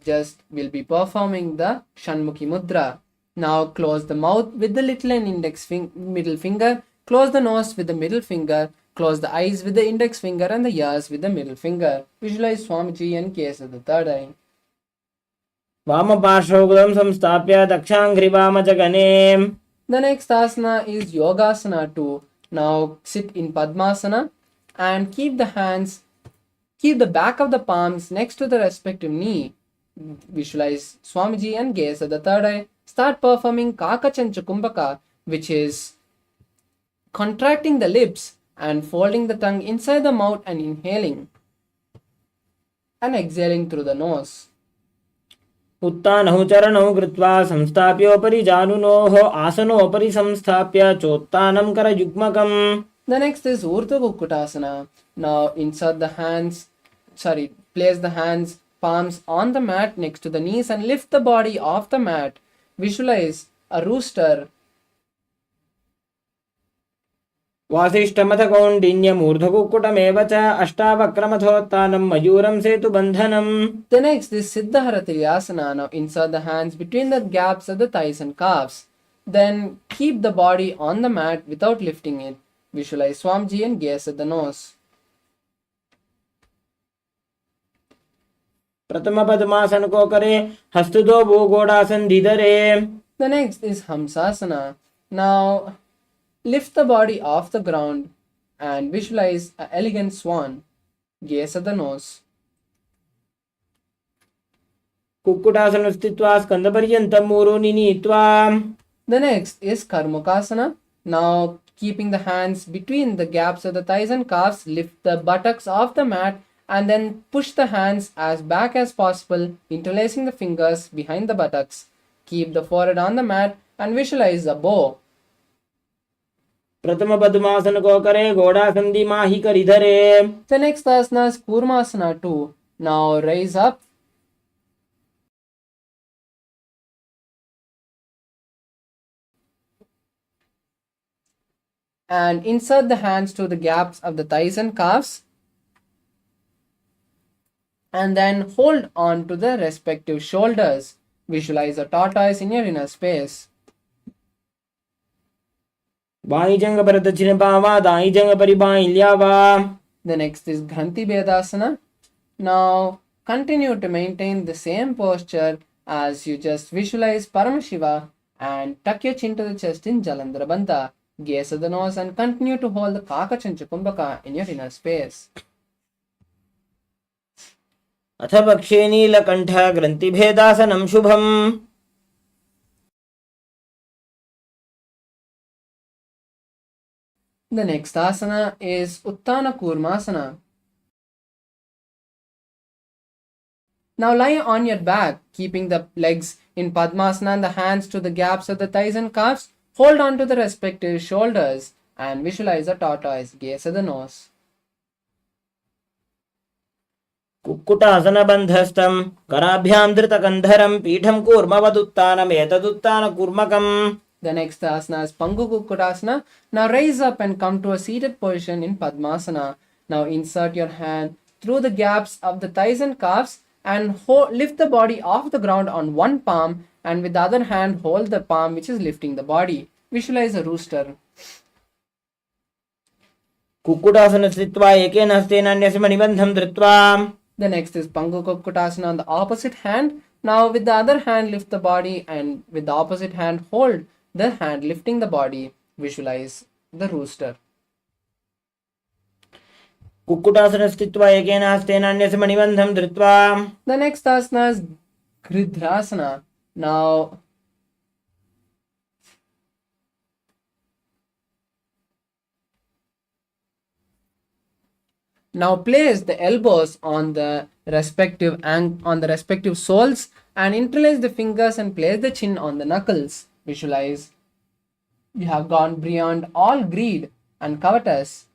we'll be performing the Shanmukhi Mudra. Now, close the mouth with the little and middle finger. Close the nose with the middle finger. Close the eyes with the index finger and the ears with the middle finger. Visualize Swamiji and gaze at the third eye. वामपार्श्वगुलं संस्थाप्य दक्षाङ्घ्रिवामजगने. The next asana is Yogasana 2. Now sit in Padmasana and keep the back of the palms next to the respective knee. Visualize Swamiji and gaze at the third eye. Start performing Kakachancha Kumbhaka, which is contracting the lips and folding the tongue inside the mouth and inhaling and exhaling through the nose. उत्तानौ चरणौ कृत्वा संस्थाप्योपरि जानुनोः आसनोपरि संस्थाप्य चोत्तानं करयुग्मकम्. The next is Urdhva Kukkutasana. Now place the hands, palms on the mat next to the knees and lift the body off the mat. Visualize a rooster. वासिष्ठमथ कौण्डिन्यमूर्ध्वकुक्कुटमेव च अष्टावक्रमथोत्तानं मयूरं सेतुबन्धनम्. The next is Siddhara Triasana. Now insert the hands between the gaps of the thighs and calves. Then keep the body on the mat without lifting it. Visualize Swamiji and gaze at the nose. प्रथम पद्मासन को करे हस्तदो भूगोड़ासन धीधरे. The next is Hamsasana. Now lift the body off the ground and visualize an elegant swan. Gaze at the nose. Kukkutasana स्थित्वा स्कंदपर्यन्तं मूरोनि नीत्वा. The next is Karmukasana. Now keeping the hands between the gaps of the thighs and calves, lift the buttocks off the mat and then push the hands as back as possible, interlacing the fingers behind the buttocks. Keep the forehead on the mat and visualize a bow. प्रथम पद्मासन को करे Ghodasan दिमाहि करिधरे. The next asana is Kurmasana 2. Now raise up and insert the hands to the gaps of the thighs and calves and then hold on to the respective shoulders. Visualize a tortoise in your inner space. By जंग पर दक्षिण पावा दाई जंग परि by ल्यावा. The next is Granthi Bedasana. Now continue to maintain the same posture as you just visualize Paramashiva and tuck your chin to the chest in Jalandhara Bandha. Gaze at the nose and continue to hold the Kakachancha Kumbhaka in your inner space. अथ पक्षे नीलकण्ठ ग्रन्थिभेदासनं शुभम्. The next asana is Uttana Kurmasana. Now lie on your back, keeping the legs in Padmasana and the hands to the gaps of the thighs and calves. Hold on to the respective shoulders and visualize a tortoise. Gaze at the nose. Kukkutasana बन्धस्थं कराभ्यां धृतकन्धरं पीठं कूर्मवदुत्तानम् एतदुत्तानकूर्मकम्. The next asana is Pangu Kukkutasana. Now raise up and come to a seated position in Padmasana. Now insert your hand through the gaps of the thighs and calves and lift the body off the ground on one palm and with the other hand hold the palm which is lifting the body. Visualize a rooster. Kukkutasana स्थित्वा एकेन हस्तेन अन्यस्य मणिबन्धं धृत्वा. The next is Pangu Kukkutasana on the opposite hand. Now with the other hand lift the body and with the opposite hand hold the hand lifting the body. Visualize the rooster. Kukkutasana स्थित्वा एकेन हस्तेन अन्यस्य मणिबन्धं धृत्वा. The next asana is Gridhrasana. Now place the elbows on the respective soles and interlace the fingers and place the chin on the knuckles. Visualize you have gone beyond all greed and covetous.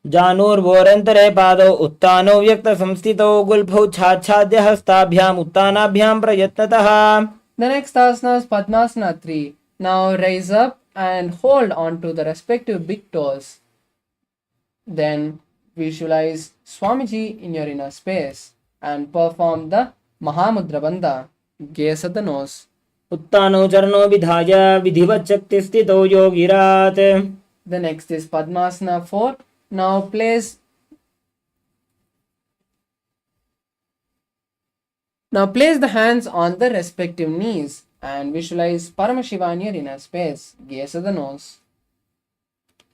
जानूर्वोरन्तरे पादौ उत्तानौ व्यक्तसंस्थितौ गुल्फौ छाच्छाद्य हस्ताभ्याम् उत्तानाभ्यां प्रयत्नतः. The next asana is Padmasana 3. Now raise up and hold on to the respective big toes. Then visualize Swamiji in your inner space and perform the Mahamudra Bandha. Gaze at the nose. उत्तानो चरणो विधाय विधिवच्चक्तिस्थितो योगिरात्. The next is Padmasana 4. Now place the hands on the respective knees and visualize Paramashiva in your inner space. Gaze at the nose.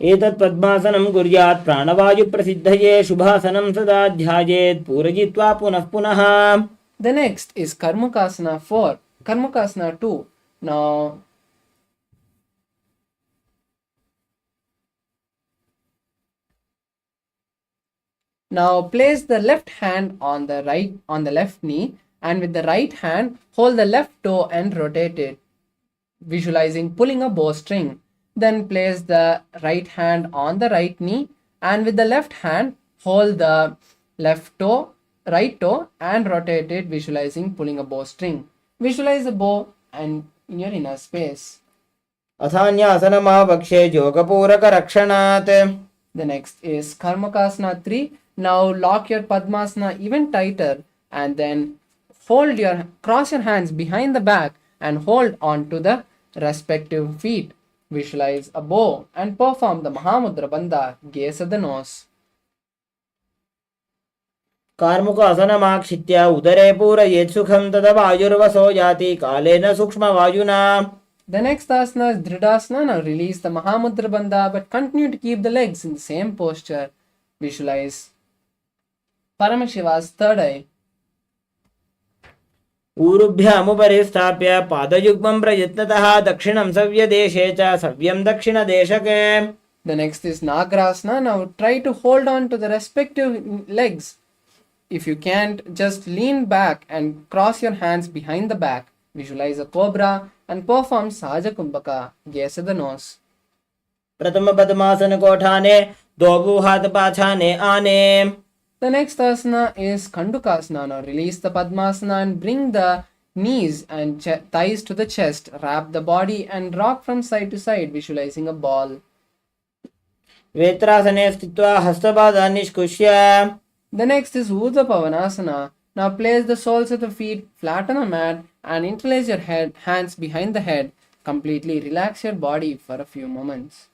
एतत् पद्मासनं कुर्यात् प्राणवायुप्रसिद्धये शुभासनं सदा ध्यायेत् पूरयित्वा पुनः पुनः. The next is Karmakasana 4. Karmakasana 2. Now place the left hand on the left knee and with the right hand hold the left toe and rotate it, visualizing pulling a bowstring. Then place the right hand on the right knee and with the left hand hold the right toe and rotate it, visualizing pulling a bowstring. Visualize a bow and in your inner space. अथान्यासनमावक्षे योगपूरकरक्षणात्. The next is Karmakasana 3. Now lock your Padmasana even tighter and then cross your hands behind the back and hold on to the respective feet. Visualize a bow and perform the Mahamudra Bandha. Gaze at the nose. कार्मुकासनमाक्षित्य उदरे पूरयेत् सुखं तदा वायुर्वसो याति कालेन सूक्ष्मवायुना. The next asana is Dridasana. Now release the Mahamudra Bandha but continue to keep the legs in the same posture. Visualize Paramashiva's third eye. ऊरुभ्यामुपरि स्थाप्य पादयुग्मं प्रयत्नतः दक्षिणं सव्यदेशे च सव्यं दक्षिणदेशके. The next is Nagrasana. Now try to hold on to the respective legs. If you can't, just lean back and cross your hands behind the back. Visualize a cobra and perform Sahaja Kumbhaka. Gaze at the nose. प्रथम पद्मासन कोठाने दो हाथ पाछाने आने. The next asana is Kandukasana. Now release the Padmasana and bring the knees and thighs to the chest. Wrap the body and rock from side to side, visualizing a ball. वेत्रासने स्थित्वा हस्तपादान् निष्कुष्य. The next is Urdhva Pavanasana. Now place the soles of the feet flat on the mat and interlace your hands behind the head. Completely relax your body for a few moments.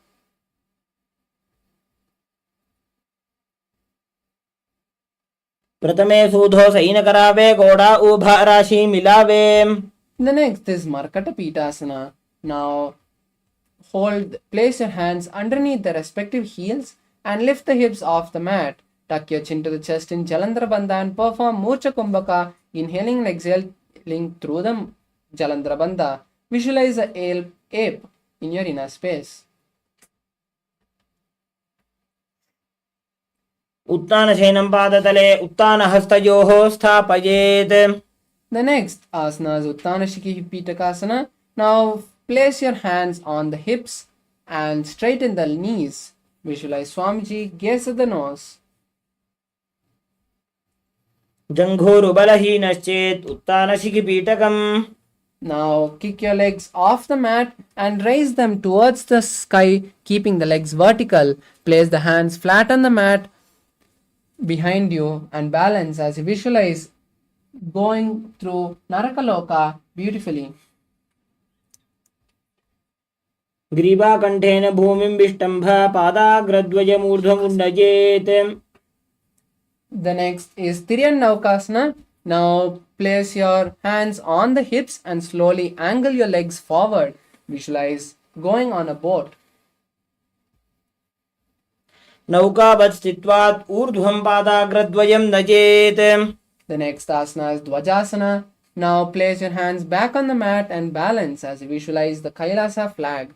प्रथमे सूधो सैनकरावे गोड़ा उभा राशि मिलावे. The next is Markata Pitasana. Now place your hands underneath the respective heels and lift the hips off the mat. Tuck your chin to the chest in Jalandhara Bandha and perform Murcha Kumbhaka, inhaling and exhaling through the Jalandhara Bandha. Visualize a ape in your inner space. उत्तानशयनं पादतले उत्तानहस्तयोः स्थापयेत्. The next asana is Uttanashiki Pitakasana. Now place your hands on the hips and straighten the knees. Visualize Swamiji, gaze at the nose. जङ्घोरुबलहीनश्चेत् उत्तानशिखिपीठकम्. Now kick your legs off the mat and raise them towards the sky, keeping the legs vertical. Place the hands flat on the mat behind you and balance as you visualize going through Narakaloka beautifully. ग्रीवाकण्ठेन भूमिं विष्टम्भ पादाग्रद्वयमूर्ध्वमुन्नयेत्. The next is Tiryannaukasana. Now place your hands on the hips and slowly angle your legs forward. Visualize going on a boat. नौकावत् स्थित्वात् ऊर्ध्वं पादाग्रद्वयं नयेत्. The next asana is Dvajasana. Now place your hands back on the mat and balance as you visualize the Kailasa flag.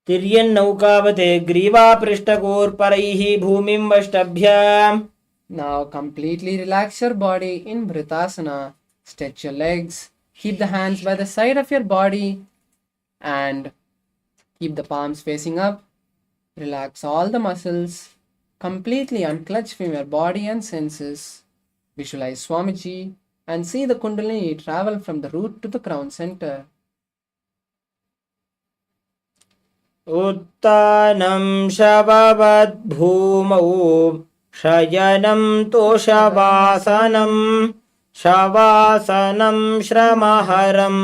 तिर्यन्नौकावते ग्रीवापृष्ठकोर्परैः भूमिं वष्टभ्य. Now completely relax your body in Vritasana. Stretch your legs. Keep the hands by the side of your body and keep the palms facing up. Relax all the muscles. Completely unclutch from your body and senses. Visualize Swamiji and see the Kundalini travel from the root to the crown center. उत्तानं शववत् भूमौ शयनं तोषवासनं शवासनं श्रमहरं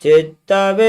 चित्तविश्रान्तिकारणम्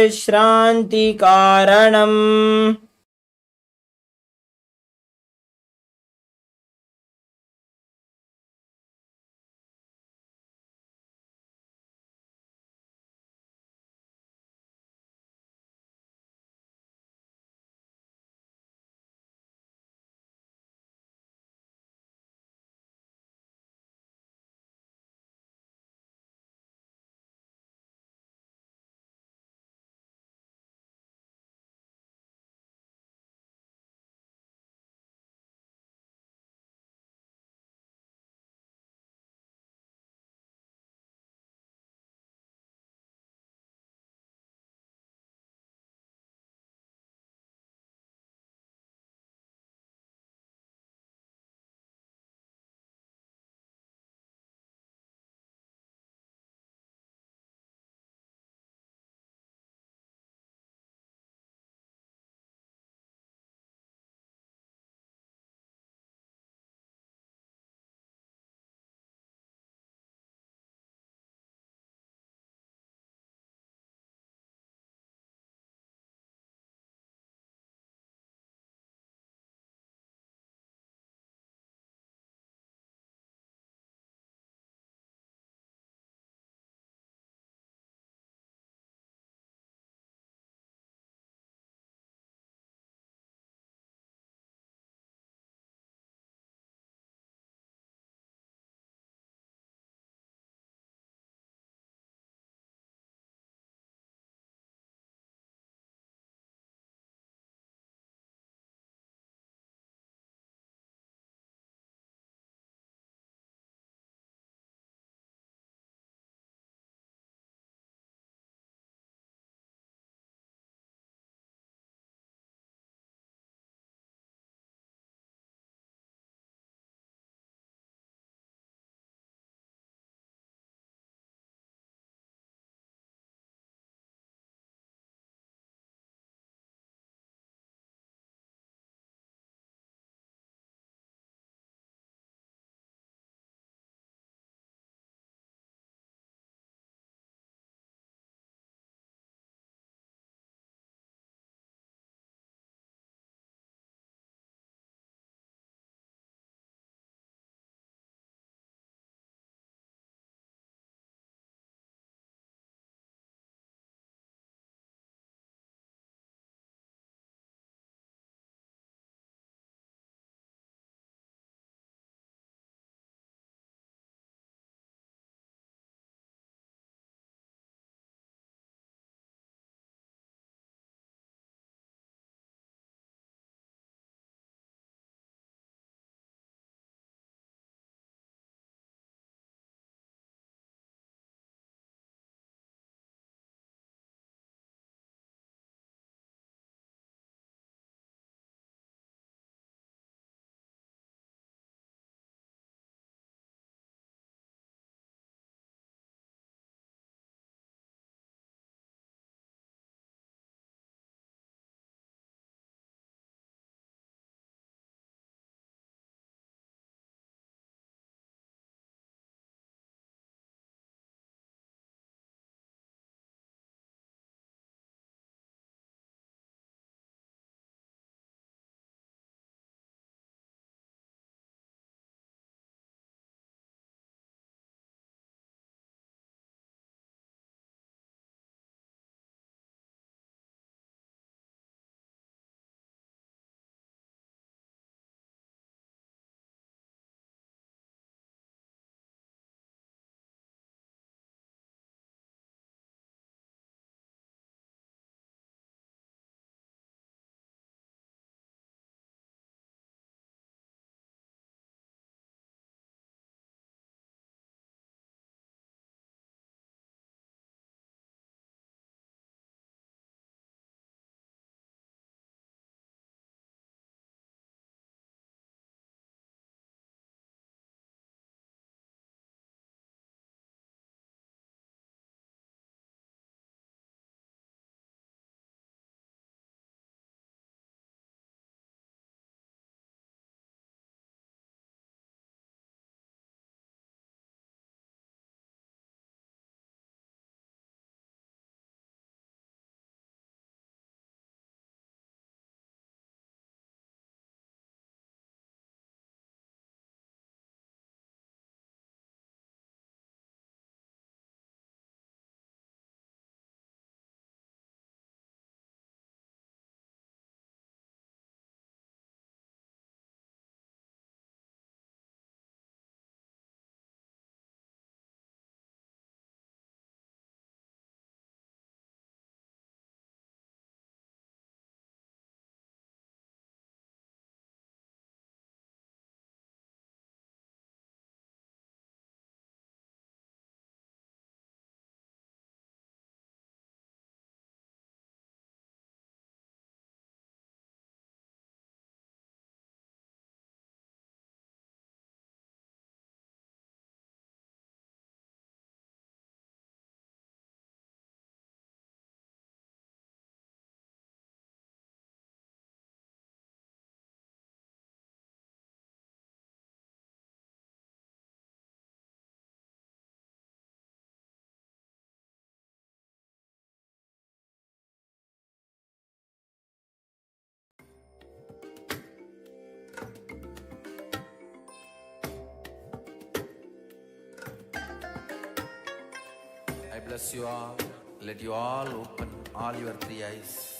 bless you all. Let you all open all your three eyes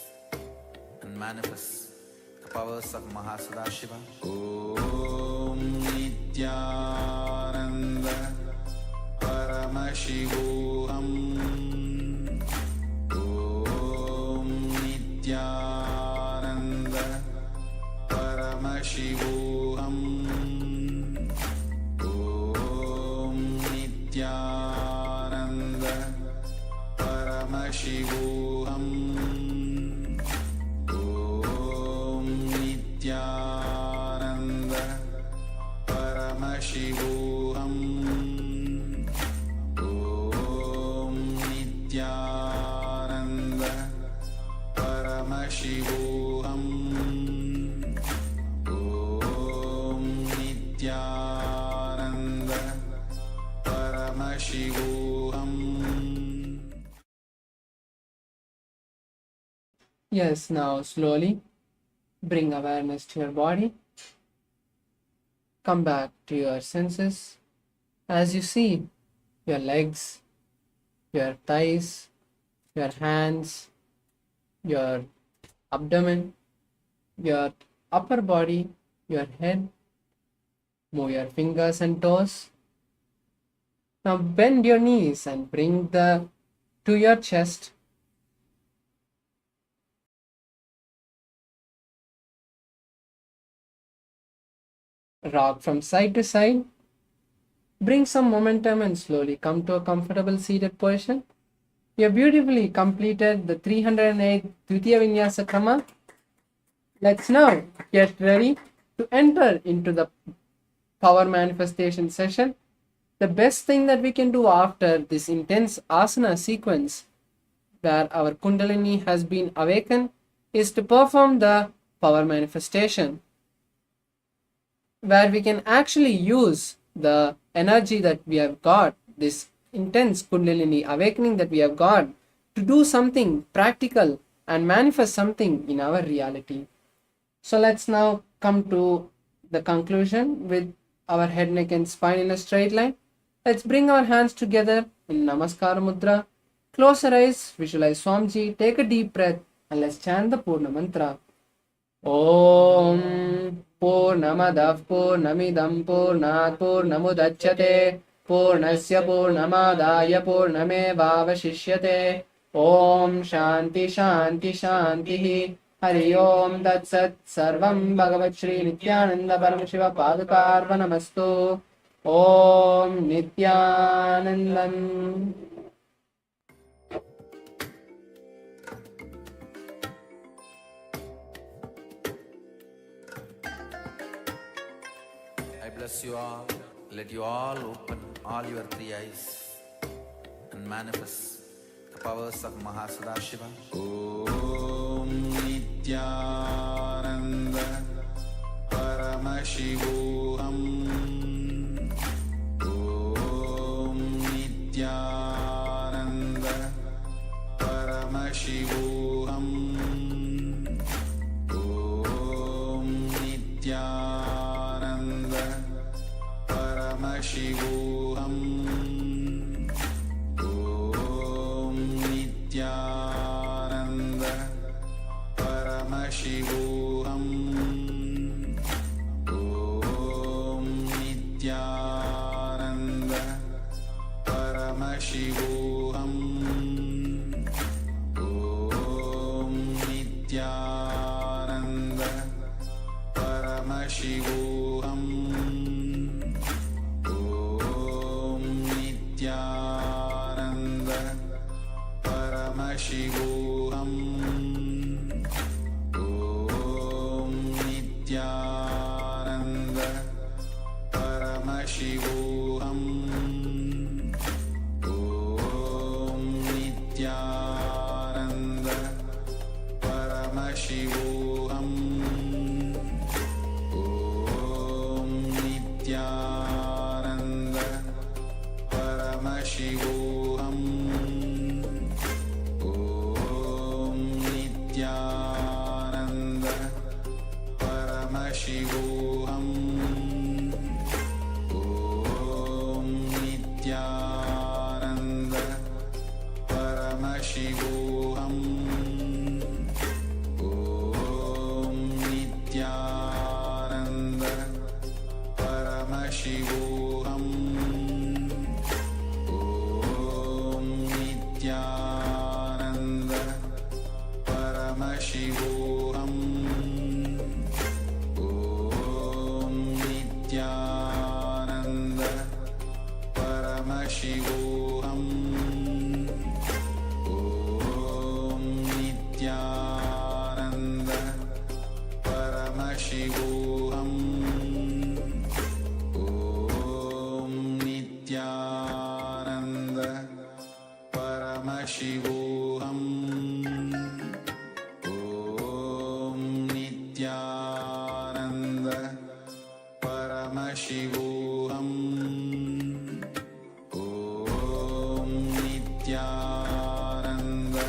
and manifest the powers of Mahasadashiva. Om Nithyananda Paramashivam. Om Nithyananda Paramashivam. Om Nithyananda Paramashivam. Om Nithyananda Paramashivam. Om Nithyananda Paramashivam. Om Nithyananda Paramashivam. Yes, now slowly bring awareness to your body. Come back to your senses. As you see your legs, your thighs, your hands, your abdomen, your upper body, your head. Move your fingers and toes. Now bend your knees and bring to your chest. Rock from side to side. Bring some momentum and slowly come to a comfortable seated position. You have beautifully completed the 308th Dvitiya Vinyasa Krama. Let's now get ready to enter into the power manifestation session. The best thing that we can do after this intense asana sequence where our Kundalini has been awakened is to perform the power manifestation, where we can actually use the energy that we have got, this intense Kundalini awakening that we have got, to do something practical and manifest something in our reality. So let's now come to the conclusion with our head, neck and spine in a straight line. Let's bring our hands together in Namaskar Mudra. Close your eyes, visualize Swamiji, take a deep breath, and let's chant the Purna Mantra. Om Purnamadav Purnamidam Purnat Purnamudachyate Purnasya Purnamadaya Purnamevavashishyate. Om Shanti Shanti Shanti. Hari Om Tat Sat. Sarvam Bhagavat Shri Nithyananda Paramashiva Padukarvanamastu. Om Nithyanandam. I bless you all. Let you all open all your three eyes and manifest the powers of Mahasadashiva. Om Nithyananda Paramashivam. Om Nithyananda Paramashivam. Om Nithyananda Paramashivam. Om Nithyananda Paramashivam. Om Nithyananda Paramashivam. Om Nithyananda Paramashivam. Om Nithyananda Paramashivam. Om Nithyananda Paramashivam. Om Nithyananda Paramashivam. Om Nithyananda Paramashivam. Om Nithyananda Paramashivam. Om Nithyananda Paramashivam. Om Nithyananda Paramashivam. Om Nithyananda Paramashivam. Om Nithyananda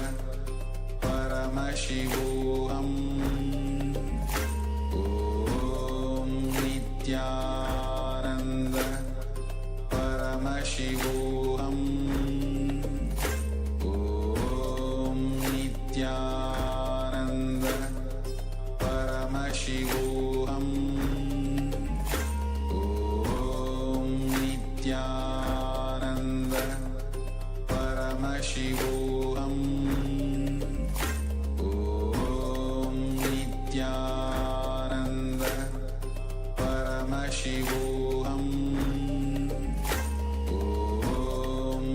Paramashivam. Om Nithyananda Paramashivam. Om Nithyananda Paramashivam. Om Nithyananda Paramashivam. Om Nithyananda Paramashivam. Om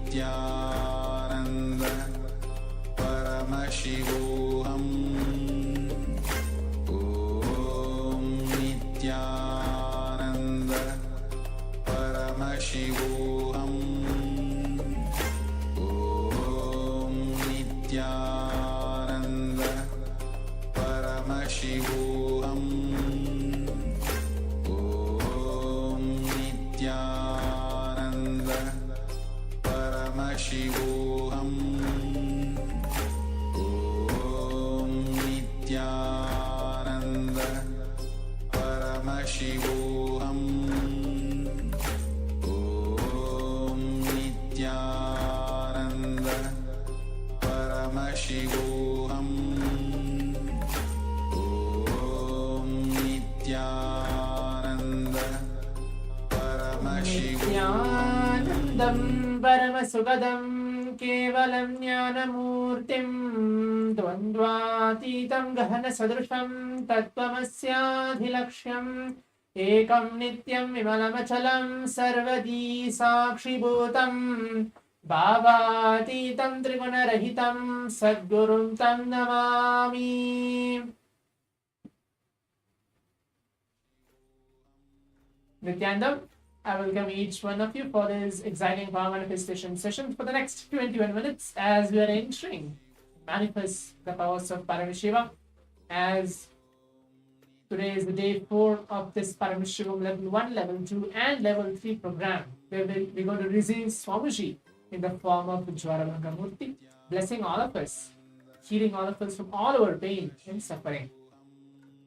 Nithyananda Paramashivam. Om Nithyananda Paramashivam. Om Nithyananda Paramashivam. Om Nithyananda Paramashivam. Om Nithyananda Paramashivam. Om Nithyananda Paramashivam. Om Nithyananda Paramashivam. नित्यानन्दं परमसुखदं केवलं ज्ञानमूर्तिं द्वन्द्वातीतं गहनसदृशं तत्त्वमस्याधिलक्ष्यम् एकं नित्यं विमलमचलं सर्वदी साक्षिभूतं भावातीतं त्रिगुणरहितं सद्गुरुं तं Namami. Nithyanandam, I will welcome each one of you for this exciting power manifestation session for the next 21 minutes as we are entering manifest the powers of Paramashiva, as today is the day 4 of this Paramashivam level 1, level 2 and level 3 program, where we're going to receive Swamiji in the form of Bhava Samadhi Moorthy, blessing all of us, healing all of us from all our pain and suffering.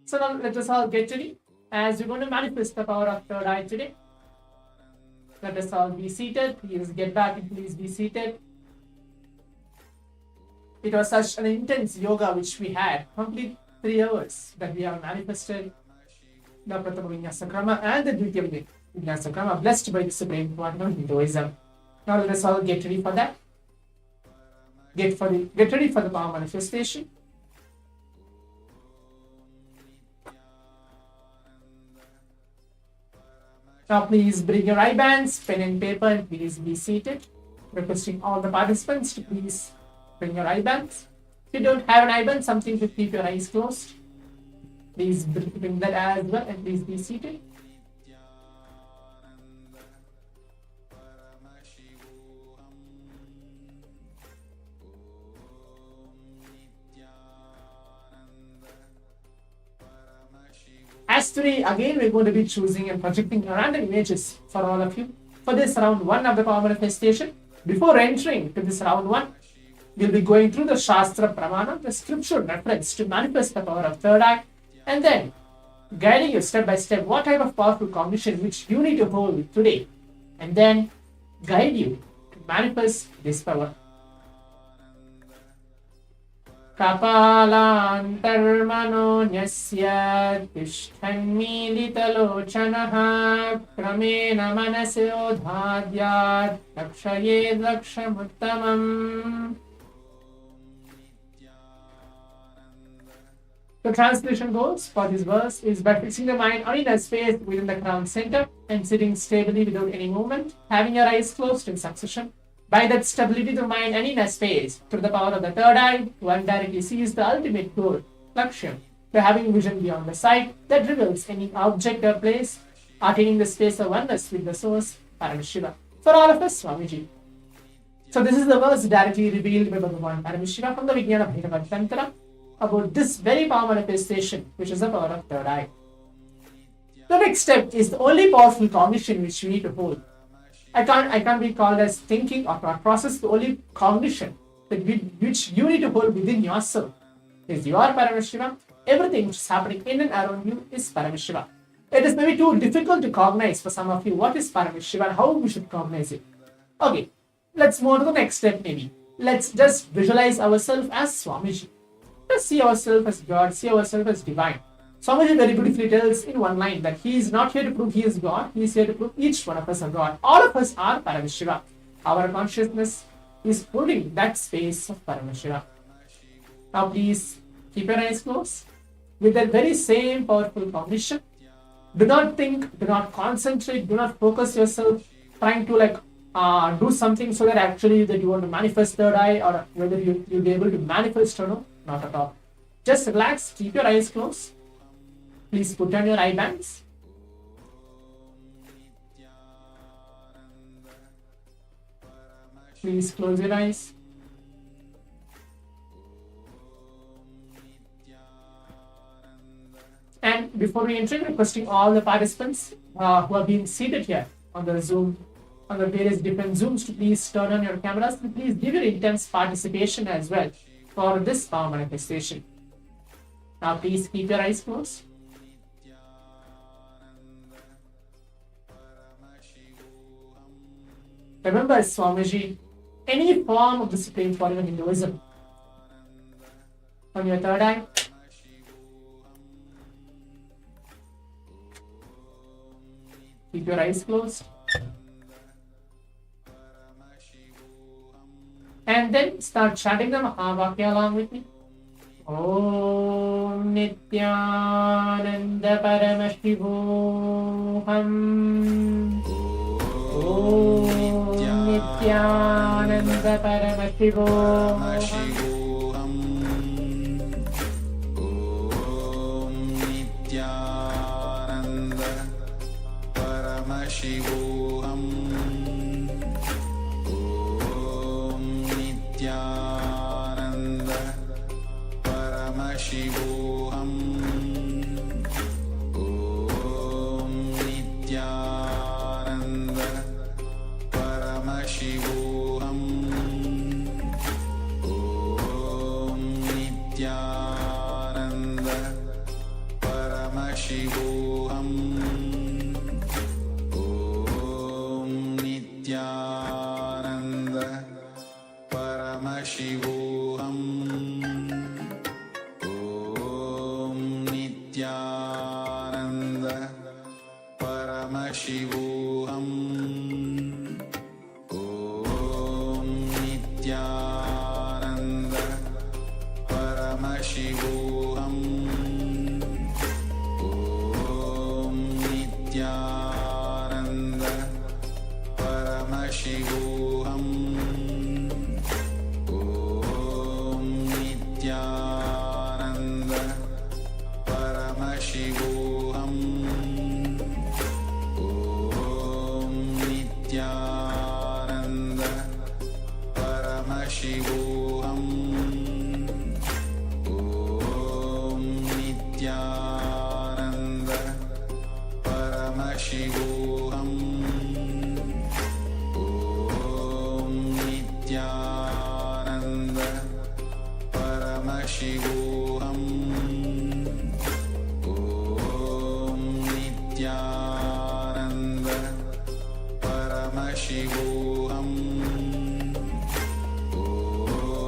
So now let us all get ready as we're going to manifest the power of third eye today. Let us all be seated. Please get back and please be seated. It was such an intense yoga which we had, complete 3 hours, that we have manifested the Pratama Vinyasakrama and the Dvitiya Vinyasakrama, blessed by the Supreme Quantum Hinduism. Now let us all get ready for that. Get ready for the power manifestation. Now please bring your eye bands, pen and paper, and please be seated. Requesting all the participants to please bring your eye bands. If you don't have an eye band, something to keep your eyes closed, please bring that as well, and please be seated. As today, again, we're going to be choosing and projecting random images for all of you for this round 1 of the power manifestation. Before entering to this round 1, we'll be going through the Shastra Pramana, the scripture reference to manifest the power of third eye, and then guiding you step by step what type of powerful cognition which you need to hold today, and then guide you to manifest this power. Kapalantarmanonyasya tishtanmilitalochanaha kramena manasodhadyat lakshayed lakshamuttamam. The translation goes for this verse is by fixing the mind on inner space within the crown center and sitting stably without any movement, having your eyes closed in succession. By that stability to mind and inner space, through the power of the third eye, one directly sees the ultimate goal, Lakshya, to having vision beyond the sight that reveals any object or place, attaining the space of oneness with the source, Paramashiva. For all of us, Swamiji. So this is the verse directly revealed by Bhagavan Paramashiva from the Vijnana Bhagavan Tantra about this very power manifestation, which is the power of third eye. The next step is the only powerful cognition which we need to hold. I can't be called as thinking or thought process. The only cognition which you need to hold within yourself is your Paramashiva. Everything which is happening in and around you is Paramashiva. It is maybe too difficult to cognize for some of you what is Paramashiva and how we should cognize it. Okay, let's move on to the next step maybe. Let's just visualize ourselves as Swamiji. Let's see ourselves as God, see ourselves as divine. Swamiji very beautifully tells in one line that he is not here to prove he is God, he is here to prove each one of us are God. All of us are Paramashiva. Our consciousness is holding that space of Paramashiva. Now please keep your eyes closed. With that very same powerful cognition, do not think, do not concentrate, do not focus yourself trying to do something so that actually that you want to manifest third eye or whether you'll be able to manifest or no, not at all. Just relax, keep your eyes closed. Please put on your eye bands. Please close your eyes. And before we enter, requesting all the participants who have been seated here on the Zoom, on the various different Zooms to please turn on your cameras and please give your intense participation as well for this power manifestation. Now please keep your eyes closed. Remember, Swamiji, any form of discipline for your Hinduism. On your third eye, keep your eyes closed. And then start chanting the Mahavakya along with me. Om Nithyananda Paramashivam. Om Nithyananda Paramashivam. Paramashivam. Om Nithyananda Paramashivam. Om Nithyananda Paramashivam. Om Nithyananda Paramashivam. Nithyananda Paramashivam. Om Nithyananda Paramashivam. Om Nithyananda Paramashivam. Om Nithyananda Paramashivam. Om Nithyananda Paramashivam. Om Nithyananda Paramashivam. Om Nithyananda Paramashivam. Om Nithyananda Paramashivam. Om Nithyananda Paramashivam.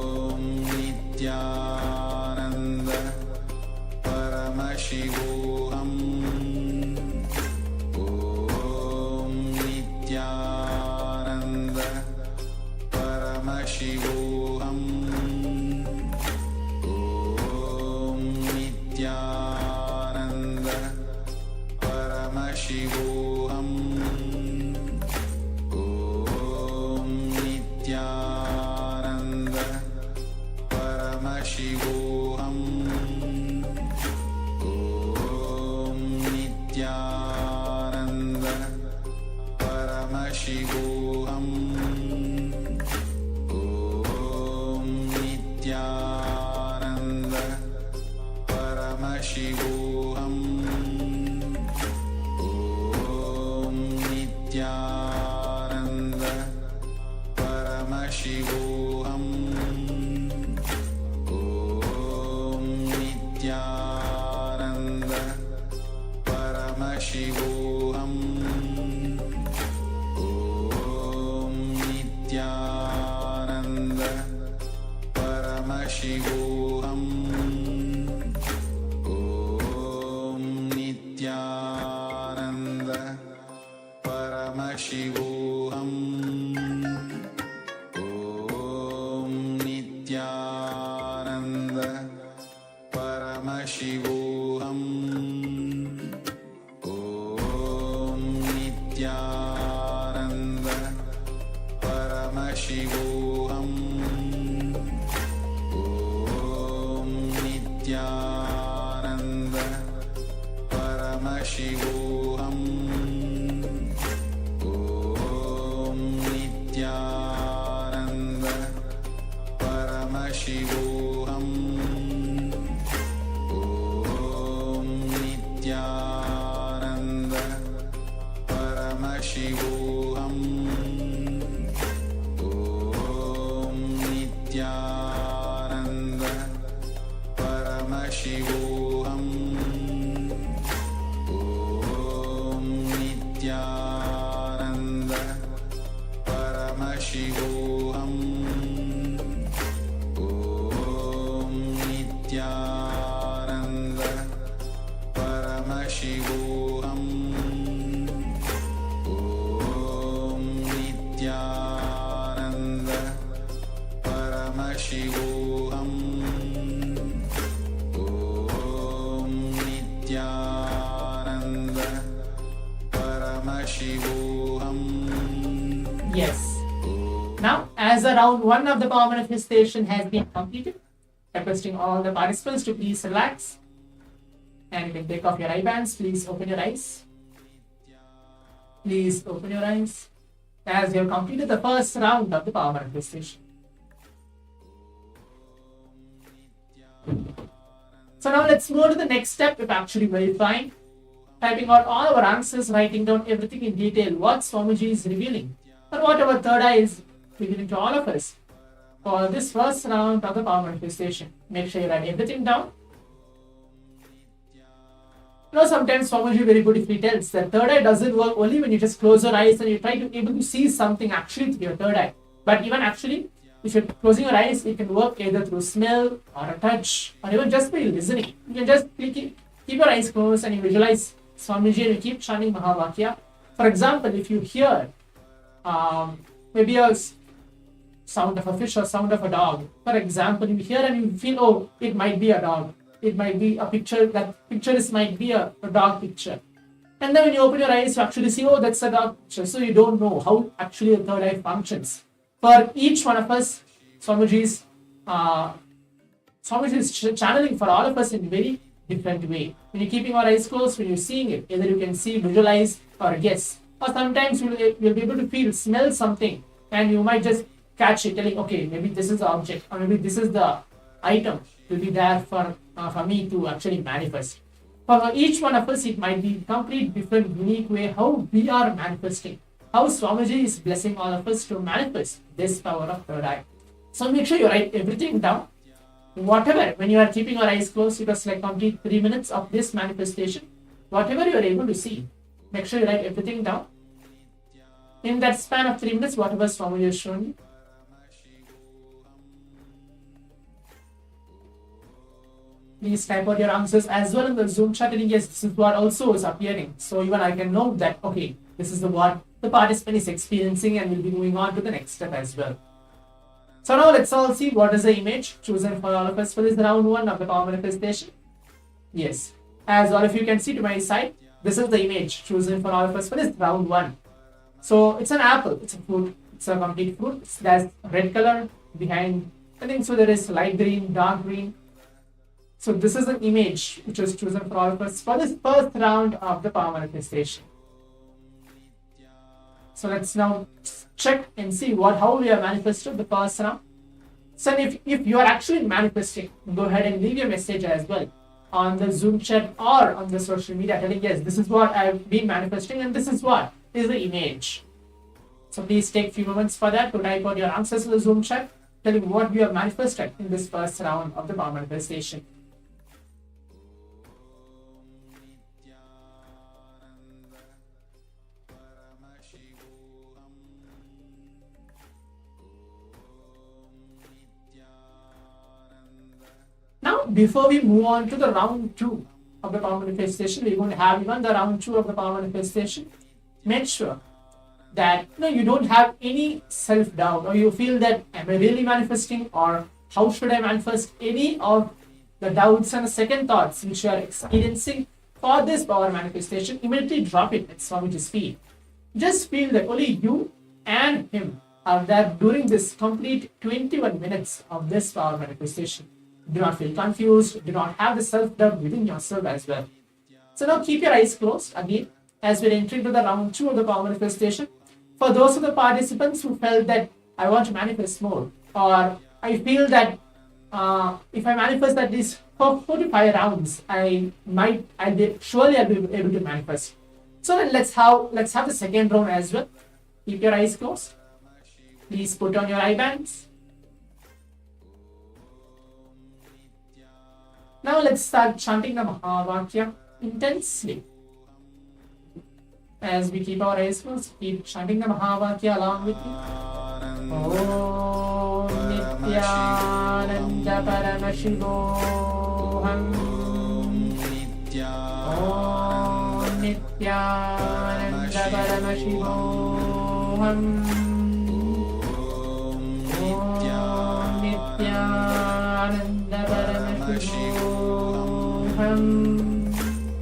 Om Nithyananda Paramashivam. Om Nithyananda Paramashivam. Om Nithyananda Paramashivam. Om Nithyananda Paramashivam. Paramashivam. Om Nithyananda Paramashivam. Om Nithyananda Paramashivam. Om Nithyananda Paramashivam. Om Nithyananda Paramashivam. Om Nithyananda Paramashivam. Om Nithyananda Paramashivam. Om Nithyananda Paramashivam. Om Nithyananda Paramashivam. Om Nithyananda Paramashivam. Om Nithyananda Paramashivam. Om Nithyananda Paramashivam. Om Nithyananda Paramashivam. Yes. Now, as a round 1 of the power manifestation has been completed, requesting all the participants to please relax and you can take off your eye bands. Please open your eyes. Please open your eyes as you have completed the first round of the power manifestation. So now let's move to the next step of actually verifying, typing out all our answers, writing down everything in detail, what Swamiji is revealing, or what our third eye is revealing to all of us for this first round of the power manifestation. Make sure you write everything down. Sometimes Swamiji very beautifully tells that third eye doesn't work only when you just close your eyes and you try to able to see something actually through your third eye. But even actually, if you're closing your eyes, it can work either through smell or a touch or even just by listening. You can just keep your eyes closed and you visualize Swamiji and you keep chanting Mahavakya. For example, if you hear maybe a sound of a fish or sound of a dog, for example, you hear and you feel, oh, it might be a dog. It might be a picture, that picture might be a dog picture. And then when you open your eyes, you actually see, oh, that's a dog picture. So you don't know how actually the third eye functions. For each one of us, Swamiji is channeling for all of us in a very different way. When you're keeping our eyes closed, when you're seeing it, either you can see, visualize, or guess. Or sometimes you'll be able to feel, smell something, and you might just catch it, telling, okay, maybe this is the object, or maybe this is the item will be there for me to actually manifest. For each one of us, it might be complete different, unique way how we are manifesting. How Swamiji is blessing all of us to manifest this power of third eye. So make sure you write everything down. Whatever, when you are keeping your eyes closed, it was like complete 3 minutes of this manifestation. Whatever you are able to see, make sure you write everything down. In that span of 3 minutes, whatever Swamiji has shown you. Please type out your answers as well in the Zoom chat. And yes, this is what also is appearing. So even I can know that, okay, this is what the participant is experiencing and will be moving on to the next step as well. So now let's all see what is the image chosen for all of us for this round 1 of the power manifestation. Yes, as all of you can see to my side, this is the image chosen for all of us for this round 1. So it's an apple, it's a fruit, it's a complete fruit. It has red color behind, I think so there is light green, dark green. So this is an image which was chosen for all of us for this first round of the power manifestation. So let's now check and see how we have manifested the first round. So if you are actually manifesting, go ahead and leave your message as well on the Zoom chat or on the social media telling, yes, this is what I've been manifesting and this is what is the image. So please take a few moments for that to type out your answers in the Zoom chat, telling what you have manifested in this first round of the power manifestation. before we move on to the round 2 of the power manifestation, we're going to have even the round 2 of the power manifestation. Make sure that you don't have any self-doubt, or you feel that am I really manifesting, or how should I manifest, any of the doubts and second thoughts which you are experiencing for this power manifestation. Immediately drop it at Swamiji's feet. Just feel that only you and him are there during this complete 21 minutes of this power manifestation. Do not feel confused, do not have the self-doubt within yourself as well. So now keep your eyes closed again as we enter into the round 2 of the power manifestation. For those of the participants who felt that I want to manifest more, or I feel that if I manifest at least 4 to 5 rounds, I'll be able to manifest. So then let's have the second round as well. Keep your eyes closed. Please put on your eye bands. Now let's start chanting the Mahavakya intensely. As we keep our eyes closed, keep chanting the Mahavakya along with me. Om Nithyananda Paramashivam. Om Nithyananda Paramashivam. Om Nithyananda Paramashivam. Paramashivam. Om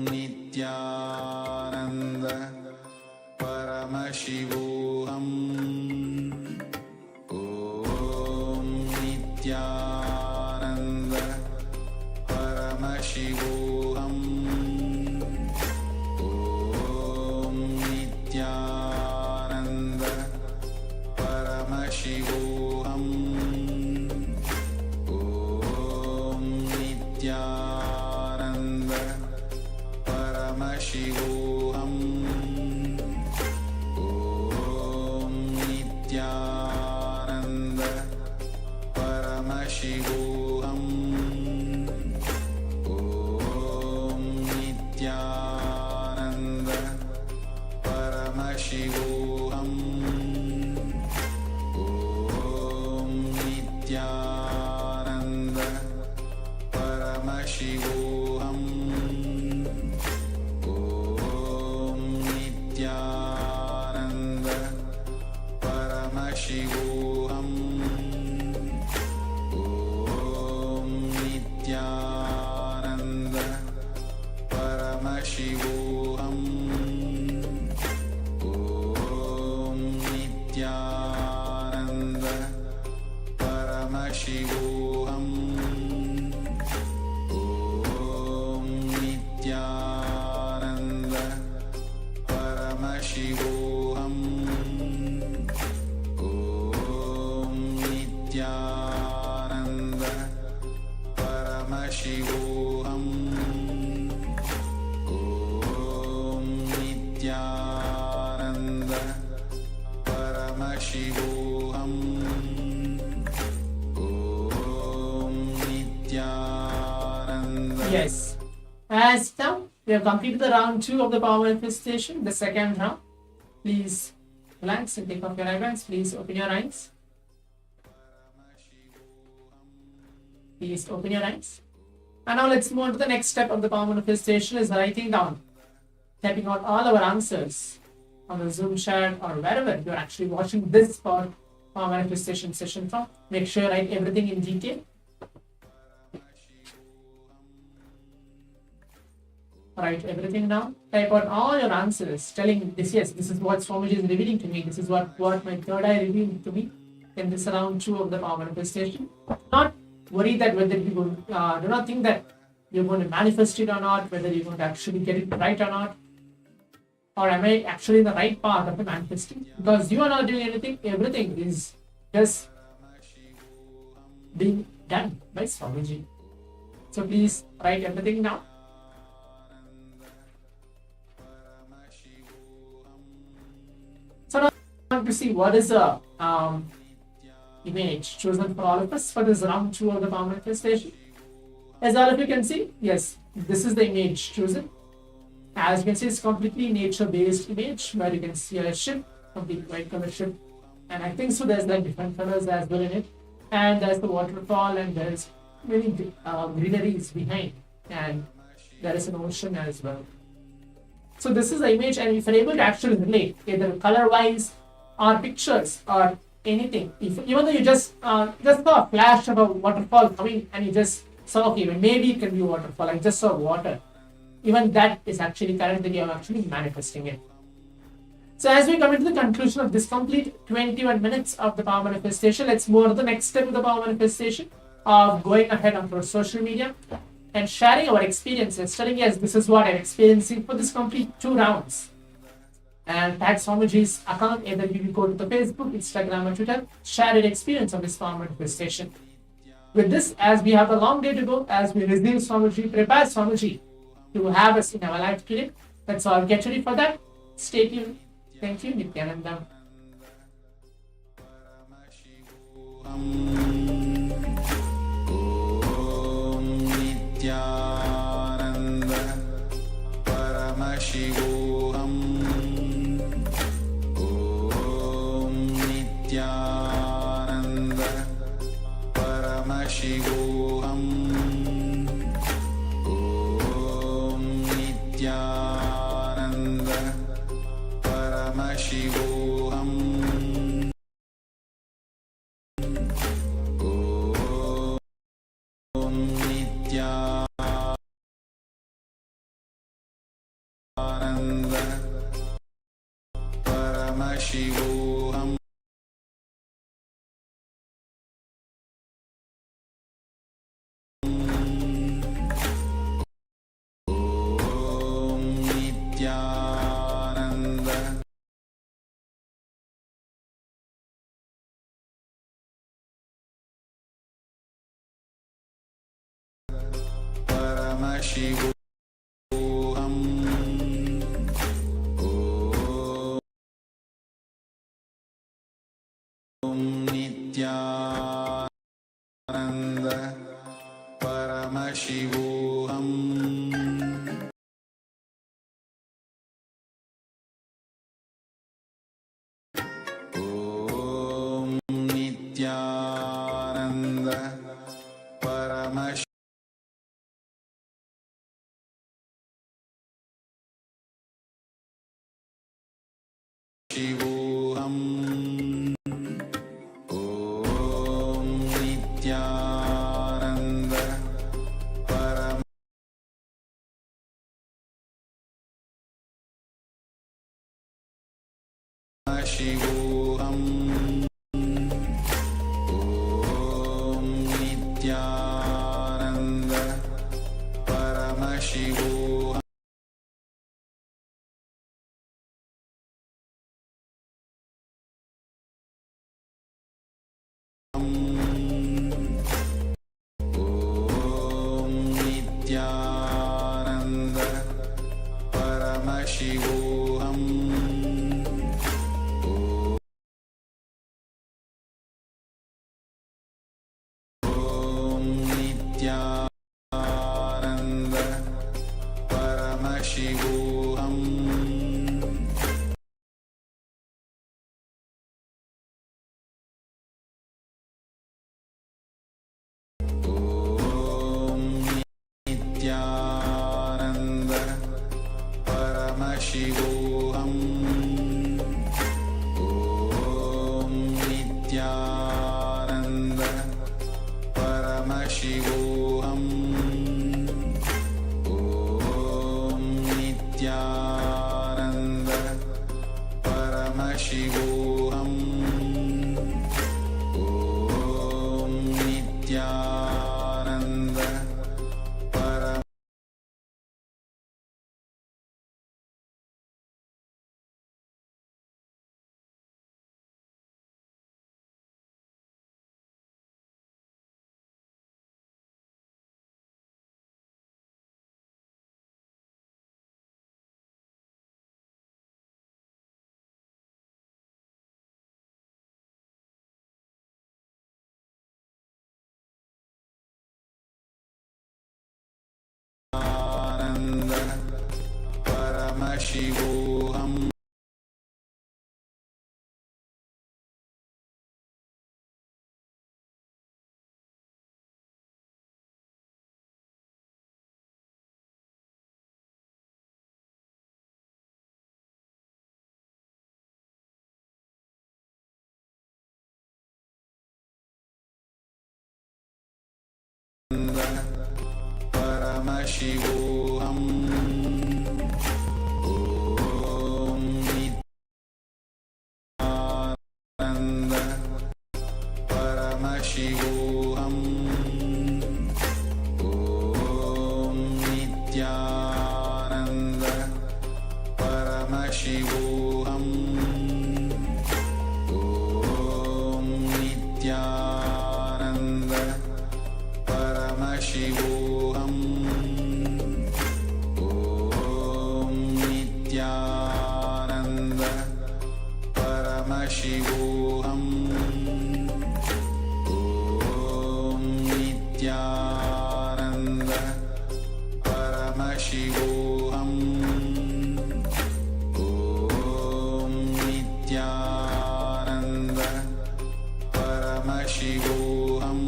Nithyananda Yes. As now we have completed the round 2 of the power manifestation, the second round. Please relax and take off your eyebrows. Please open your eyes. Please open your eyes. And now let's move on to the next step of the power manifestation, is writing down, typing out all our answers on the Zoom chat or wherever you're actually watching this power manifestation session from. Make sure you write everything in detail. Write everything down. Type out all your answers, telling this, yes, this is what Swamiji is revealing to me. This is what my third eye revealed to me in this round 2 of the power manifestation. Not worry that whether you do not think that you're going to manifest it or not, whether you're going to actually get it right or not, or am I actually in the right path of the manifesting? Because you are not doing anything, everything is just being done by Swamiji. So please write everything down. So now I want to see what is the image chosen for all of us for this round 2 of the power manifestation. As all of you can see, yes, this is the image chosen. As you can see, it's completely nature-based image where you can see a ship, complete white color ship, and I think so there's like different colors as well in it, and there's the waterfall, and there's many greeneries behind, and there is an ocean as well. So this is the image, and if you're able to actually relate either color-wise or pictures or anything, even though you just saw a flash of a waterfall coming and you just saw, okay, maybe it can be a waterfall, I just saw water. Even that is actually correct, that you are actually manifesting it. So as we come into the conclusion of this complete 21 minutes of the power manifestation, let's move on to the next step of the power manifestation of going ahead onto our social media and sharing our experiences, telling yes, this is what I'm experiencing for this complete 2 rounds. And tag Swamiji's account, either you go to the Facebook, Instagram or Twitter, share your experience of this power manifestation. With this, as we have a long day to go, as we receive Swamiji, prepare Swamiji to have us in our life today. Let's all get ready for that. Stay tuned. Thank you, Nithyananda. Nithyananda Paramashivam. Om Nithyananda Paramashivam. Om Nithyananda Paramashivam. Paramashivam. Om Nithyananda Paramashivam. Om Nithyananda Paramashivam. Om Nithyananda Paramashivam. Om Nithyananda Paramashivam. Om Nithyananda Paramashivam. Om Nithyananda Paramashivam. Nithyananda Paramashivam Om Nithyananda Paramashivam Om Nithyananda Paramashivam Om Nithyananda Paramashivam Paramashivam Om Nithyananda Paramashivam Om Nithyananda Paramashivam Om Nithyananda Paramashivam Om Nithyananda Paramashivam Om Nithyananda Paramashivam Om Nithyananda Paramashivam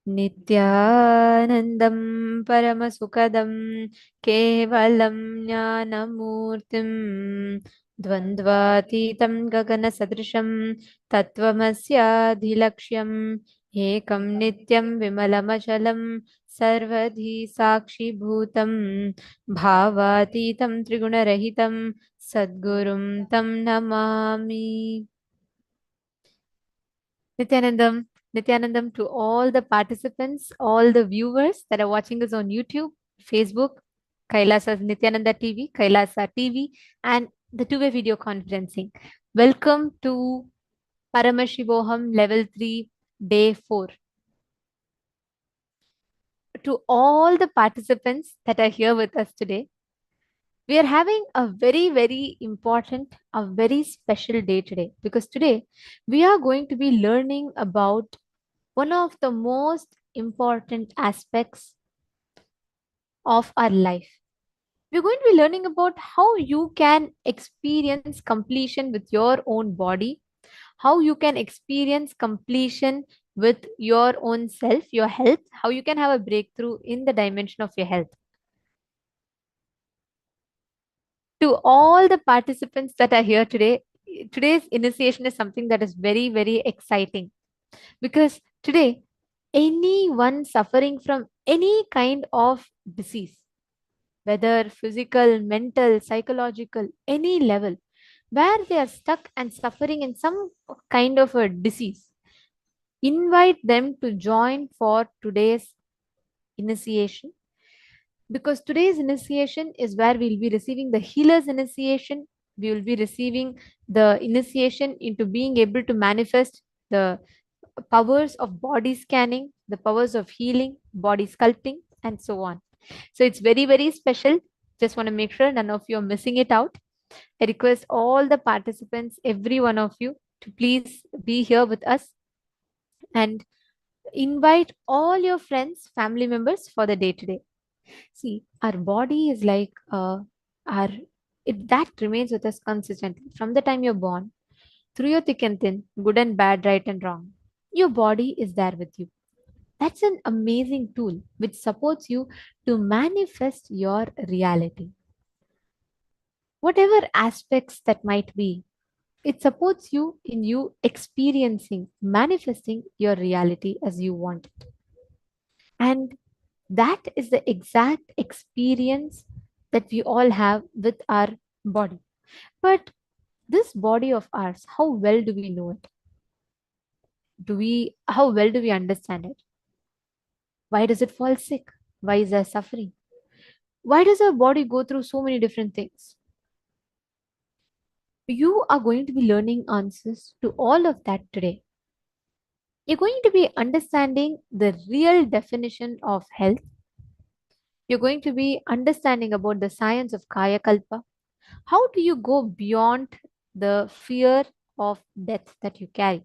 नित्यानन्दं परमसुखदं केवलं ज्ञानमूर्तिं द्वन्द्वातीतं गगनसदृशं तत्त्वमस्याधिलक्ष्यम् एकं नित्यं विमलमचलं सर्वधी साक्षिभूतं भावातीतं त्रिगुणरहितं सद्गुरुं तं Namami. Nithyanandam to all the participants, all the viewers that are watching us on YouTube, Facebook, Kailasa Nithyananda TV, Kailasa TV, and the two-way video conferencing. Welcome to Paramashivoham Level 3, Day 4. To all the participants that are here with us today, we are having a very, very important, a very special day today, because today we are going to be learning about one of the most important aspects of our life. We're going to be learning about how you can experience completion with your own body, how you can experience completion with your own self, your health, how you can have a breakthrough in the dimension of your health. To all the participants that are here today, today's initiation is something that is very, very exciting, because today, anyone suffering from any kind of disease, whether physical, mental, psychological, any level, where they are stuck and suffering in some kind of a disease, invite them to join for today's initiation, because today's initiation is where we'll be receiving the healer's initiation. We will be receiving the initiation into being able to manifest the powers of body scanning, the powers of healing, body sculpting, and so on. So it's very, very special. Just want to make sure none of you are missing it out. I request all the participants, every one of you, to please be here with us and invite all your friends, family members for the day today. See, our body is like our that remains with us consistently from the time you're born, through your thick and thin, good and bad, right and wrong. Your body is there with you. That's an amazing tool which supports you to manifest your reality. Whatever aspects that might be, it supports you in you experiencing, manifesting your reality as you want it. And that is the exact experience that we all have with our body. But this body of ours, how well do we know it? How well do we understand it? Why does it fall sick? Why is there suffering? Why does our body go through so many different things? You are going to be learning answers to all of that today. You're going to be understanding the real definition of health. You're going to be understanding about the science of Kaya Kalpa. How do you go beyond the fear of death that you carry?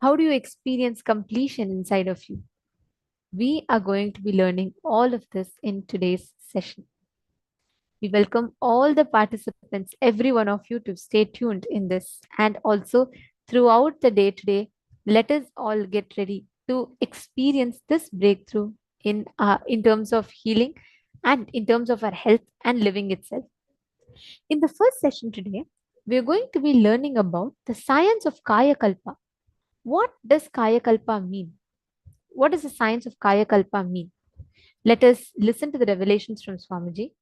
How do you experience completion inside of you? We are going to be learning all of this in today's session. We welcome all the participants, every one of you, to stay tuned in this. And also throughout the day today, let us all get ready to experience this breakthrough in terms of healing and in terms of our health and living itself. In the first session today, we are going to be learning about the science of Kaya Kalpa. What does Kaya Kalpa mean? What does the science of Kaya Kalpa mean? Let us listen to the revelations from Swamiji.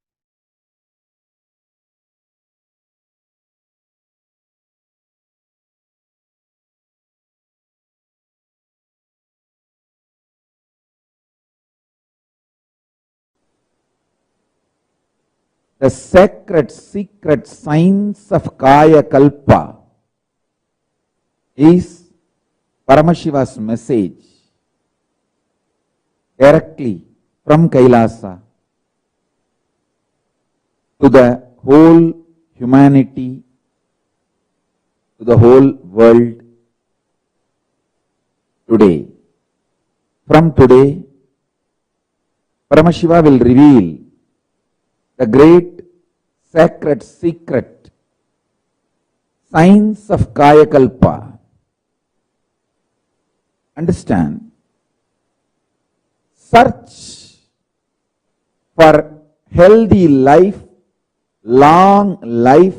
The sacred secret science of Kaya Kalpa is Paramashiva's message directly from Kailasa to the whole humanity, to the whole world today. From today, Paramashiva will reveal the great sacred secret science of Kaya Kalpa. Understand, search for healthy life, long life,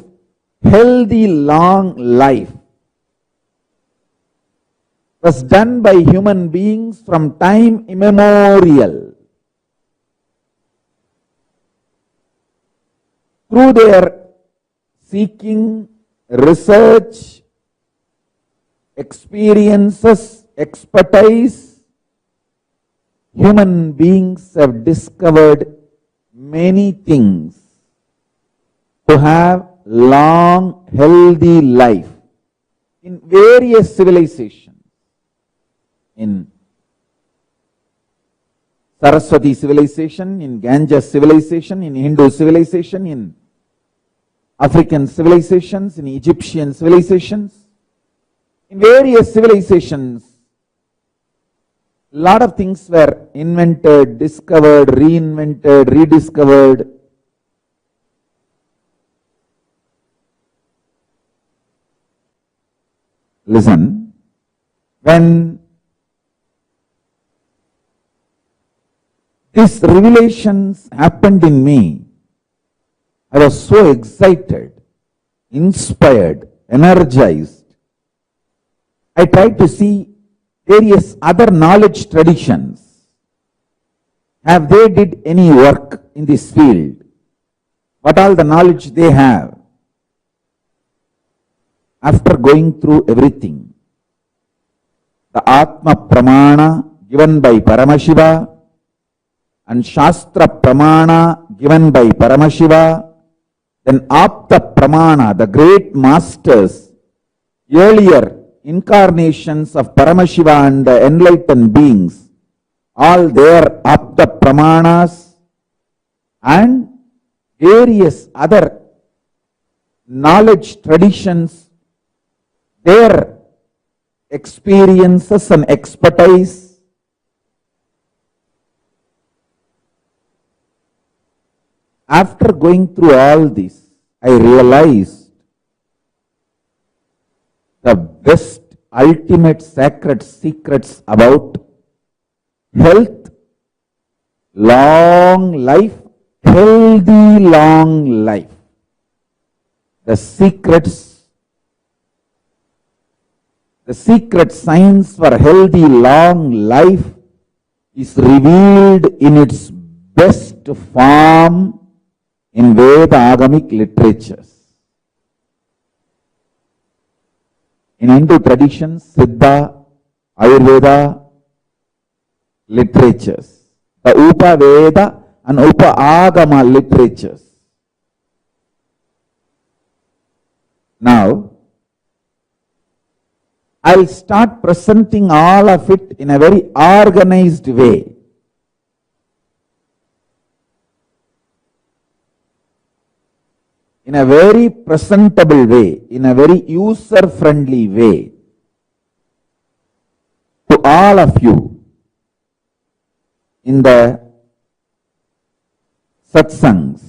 healthy long life was done by human beings from time immemorial. Through their seeking, research, experiences, expertise, human beings have discovered many things to have long, healthy life in various civilizations. In Saraswati civilization, in Ganges civilization, in Hindu civilization, in African civilizations, in Egyptian civilizations, in various civilizations, a lot of things were invented, discovered, reinvented, rediscovered. Listen, when these revelations happened in me, I was so excited, inspired, energized. I tried to see various other knowledge traditions. Have they did any work in this field? What all the knowledge they have? After going through everything, the Atma Pramana given by Paramashiva and Shastra Pramana given by Paramashiva, then Apta Pramana, the great masters, earlier incarnations of Paramashiva and the enlightened beings, all their Apta Pramanas and various other knowledge traditions, their experiences and expertise. After going through all this, I realized the best, ultimate sacred secrets about health, long life, healthy long life. The secrets, the secret science for healthy long life is revealed in its best form in Veda Agamic literatures. In Hindu traditions, Siddha, Ayurveda literatures, the Upa Veda and Upa Agama literatures. Now, I'll start presenting all of it in a very organized way. In a very presentable way, in a very user-friendly way, to all of you in the satsangs.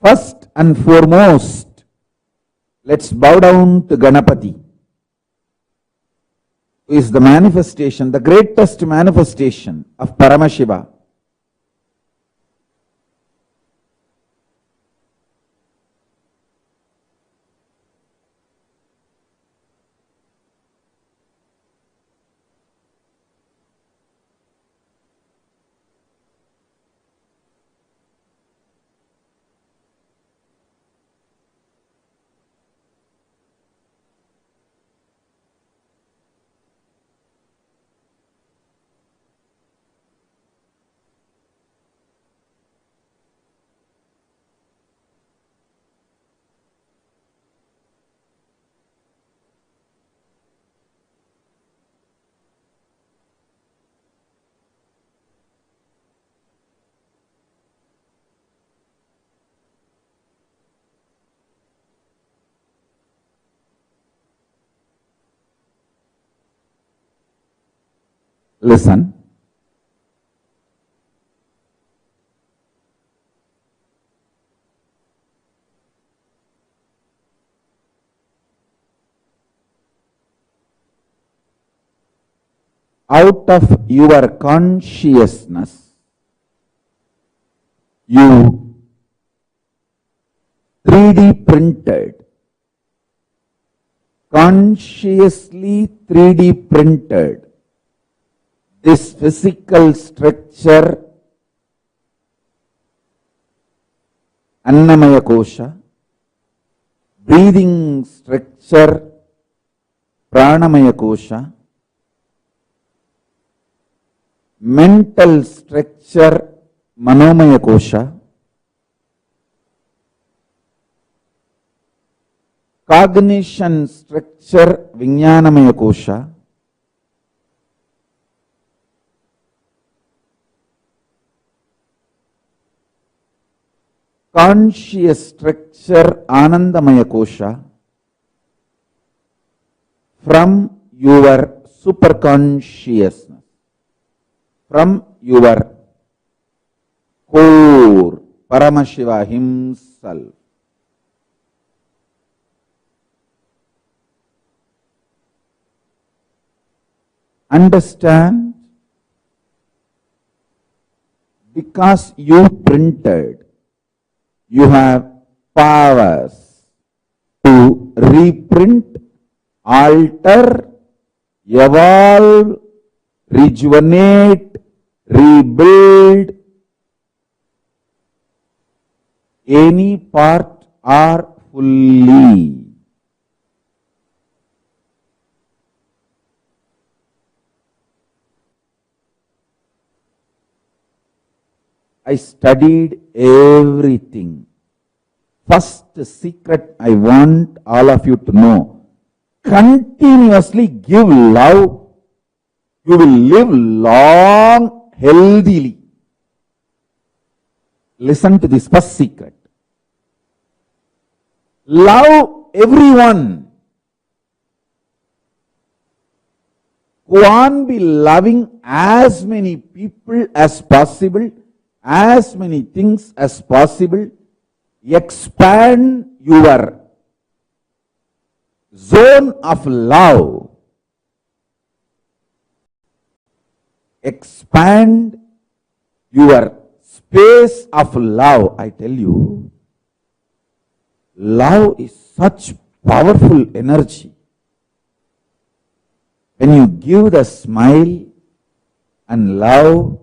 First and foremost, let's bow down to Ganapati, who is the manifestation, the greatest manifestation of Paramashiva. Listen. out of your consciousness, you 3D printed, consciously 3D printed this physical structure, Annamaya Kosha, breathing structure, Pranamaya Kosha, mental structure, Manomaya Kosha, cognition structure, Vijnanamaya Kosha, conscious structure, Anandamaya Kosha, from your superconsciousness, from your core, Paramashiva himself. Understand? Because you printed, you have powers to reprint, alter, evolve, rejuvenate, rebuild any part or fully. I studied everything. First secret I want all of you to know. Continuously give love. You will live long, healthily. Listen to this first secret. Love everyone. Go on be loving as many people as possible, as many things as possible. Expand your zone of love. Expand your space of love. I tell you, love is such powerful energy. When you give the smile and love,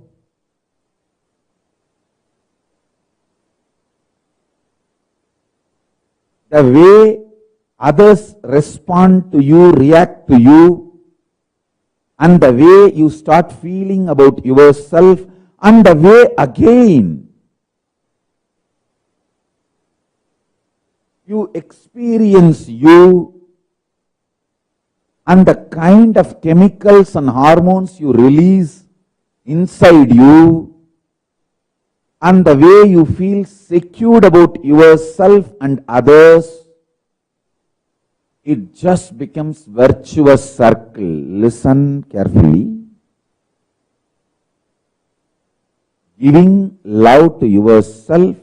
the way others respond to you, react to you, and the way you start feeling about yourself, and the way again you experience you, and the kind of chemicals and hormones you release inside you, and the way you feel secure about yourself and others, it just becomes virtuous circle. Listen carefully. Giving love to yourself,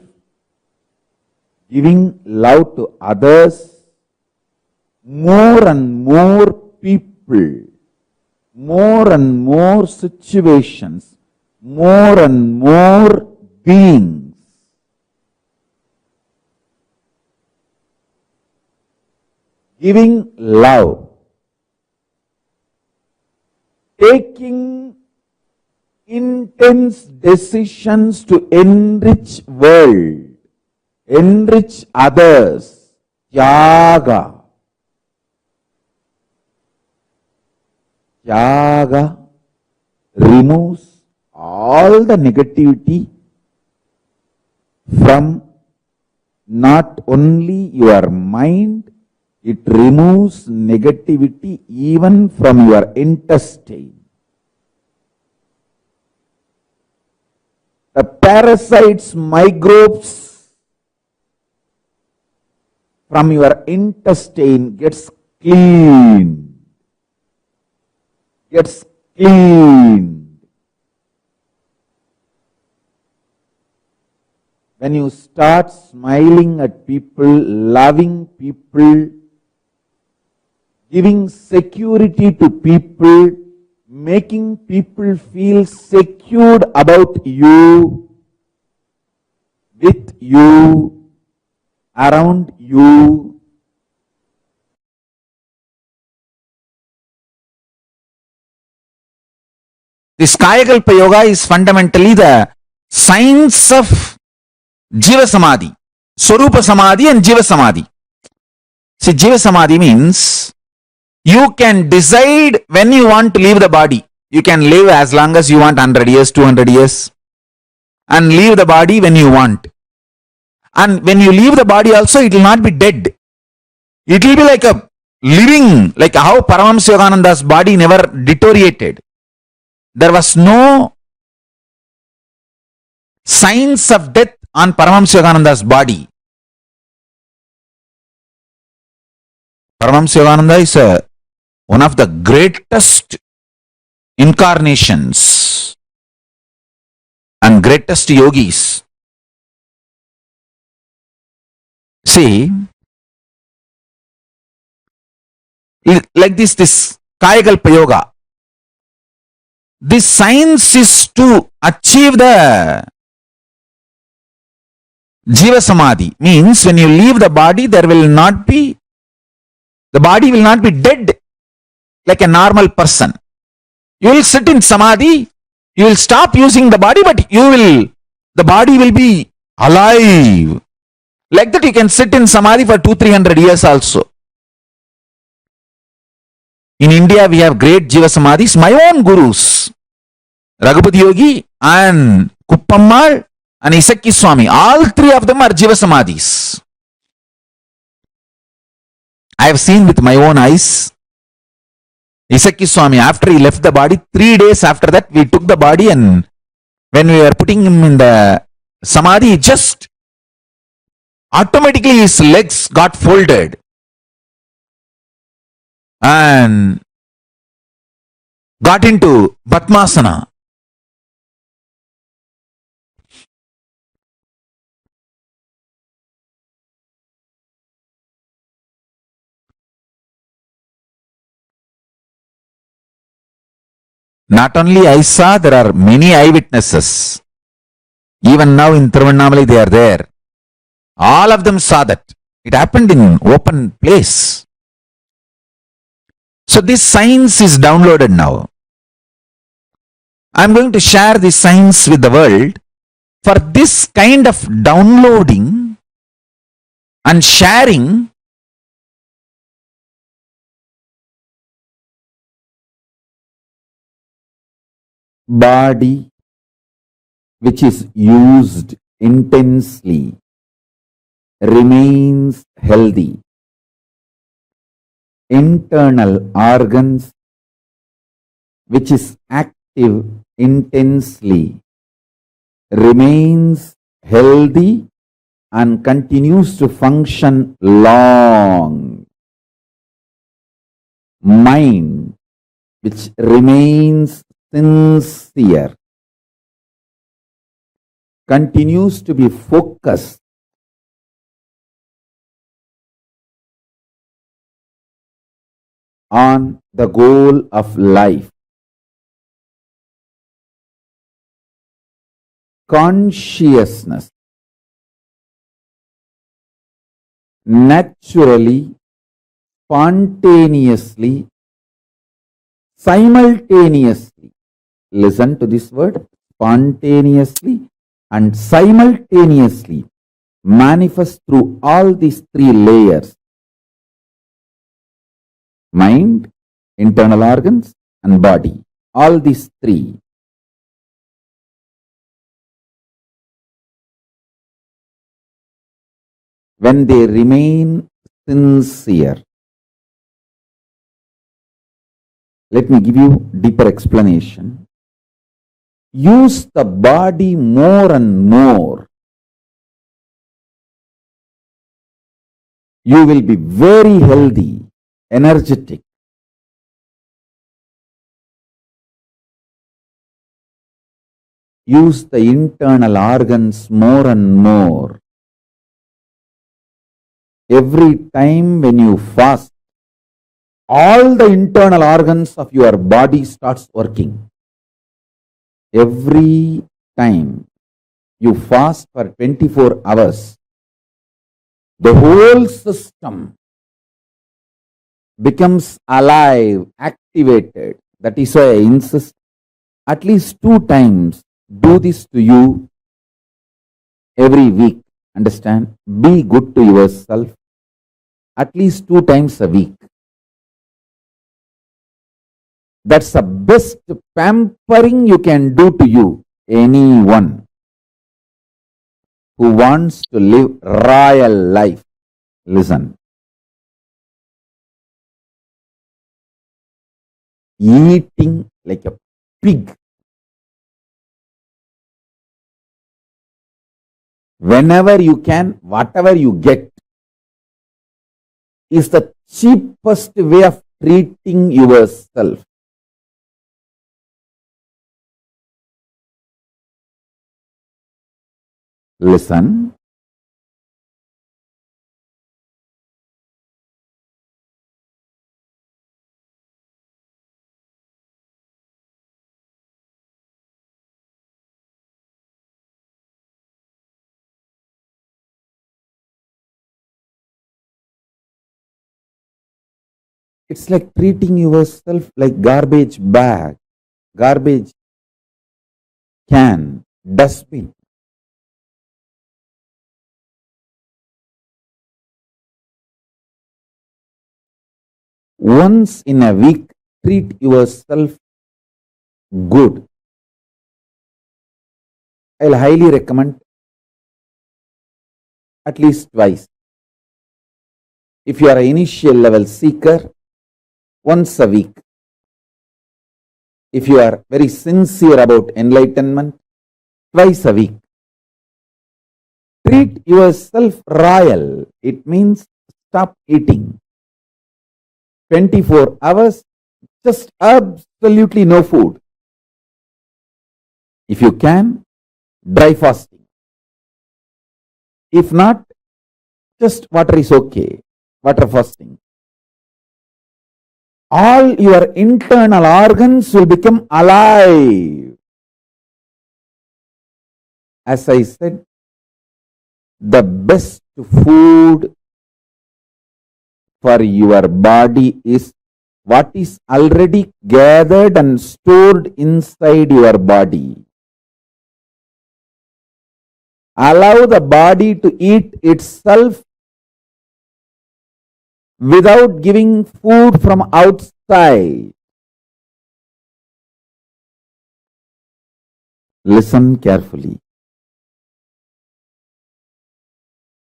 giving love to others, more and more people, more and more situations, more and more beings, giving love, taking intense decisions to enrich world, enrich others, Tyaga. Tyaga removes all the negativity from not only your mind, it removes negativity even from your intestine. The parasites, microbes from your intestine gets cleaned. Gets cleaned. When you start smiling at people, loving people, giving security to people, making people feel secured about you, with you, around you. This Kayakalpa Yoga is fundamentally the science of Jiva Samadhi, Swarupa Samadhi and Jiva Samadhi. See, Jiva Samadhi means you can decide when you want to leave the body. You can live as long as you want, 100 years, 200 years, and leave the body when you want. And when you leave the body also, it will not be dead. It will be like a living, like how Paramashivananda's body never deteriorated. There was no signs of death on Paramashivananda's body. Paramashivananda is one of the greatest incarnations and greatest yogis. See, like this Kayakalpa Yoga. This science is to achieve the Jiva Samadhi. Means when you leave the body, the body will not be dead like a normal person. You will sit in Samadhi, you will stop using the body, but the body will be alive. Like that you can sit in Samadhi for 200-300 years also. In India, we have great Jiva Samadhis. My own gurus, Raghupati Yogi and Kuppammal and Isakki Swami, all three of them are Jiva Samadhis. I have seen with my own eyes. Isakki Swami, after he left the body, 3 days after that, we took the body, and when we were putting him in the Samadhi, just automatically his legs got folded and got into Padmasana. Not only I saw, there are many eyewitnesses. Even now in Tiruvannamalai they are there. All of them saw that. It happened in open place. So this science is downloaded now. I am going to share this science with the world. For this kind of downloading and sharing, body which is used intensely remains healthy. Internal organs which is active intensely remains healthy and continues to function long. Mind which remains sincere continues to be focused on the goal of life. Consciousness naturally, spontaneously, simultaneously, listen to this word, spontaneously and simultaneously manifest through all these three layers: mind, internal organs and body. All these three. When they remain sincere. Let me give you deeper explanation. Use the body more and more. You will be very healthy, energetic. Use the internal organs more and more. Every time when you fast, all the internal organs of your body starts working. Every time you fast for 24 hours, the whole system becomes alive, activated. That is why I insist at least 2 times do this to you every week. Understand? Be good to yourself at least 2 times a week. That's the best pampering you can do to you. Anyone who wants to live royal life, listen. Eating like a pig, whenever you can, whatever you get, is the cheapest way of treating yourself. Listen. It's like treating yourself like garbage bag, garbage can, dustbin. Once in a week, treat yourself good. I'll highly recommend at least twice. If you are an initial level seeker, once a week. If you are very sincere about enlightenment, twice a week. Treat yourself royal. It means stop eating. 24 hours, just absolutely no food. If you can, dry fasting. If not, just water is okay. Water fasting. All your internal organs will become alive. As I said, the best food for your body is what is already gathered and stored inside your body. Allow the body to eat itself without giving food from outside. Listen carefully.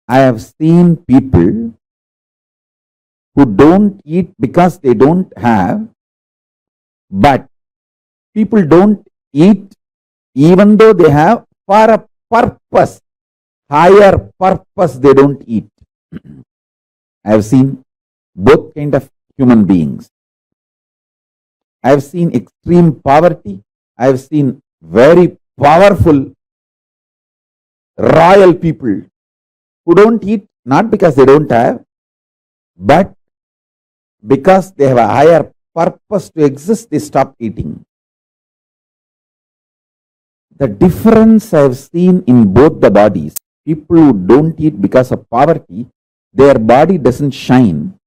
I have seen people who don't eat because they don't have, but people don't eat even though they have for a purpose, higher purpose they don't eat. I have seen both kind of human beings. I have seen extreme poverty. I have seen very powerful royal people who don't eat not because they don't have, but because they have a higher purpose to exist, they stop eating. The difference I have seen in both the bodies, people who don't eat because of poverty, their body doesn't shine.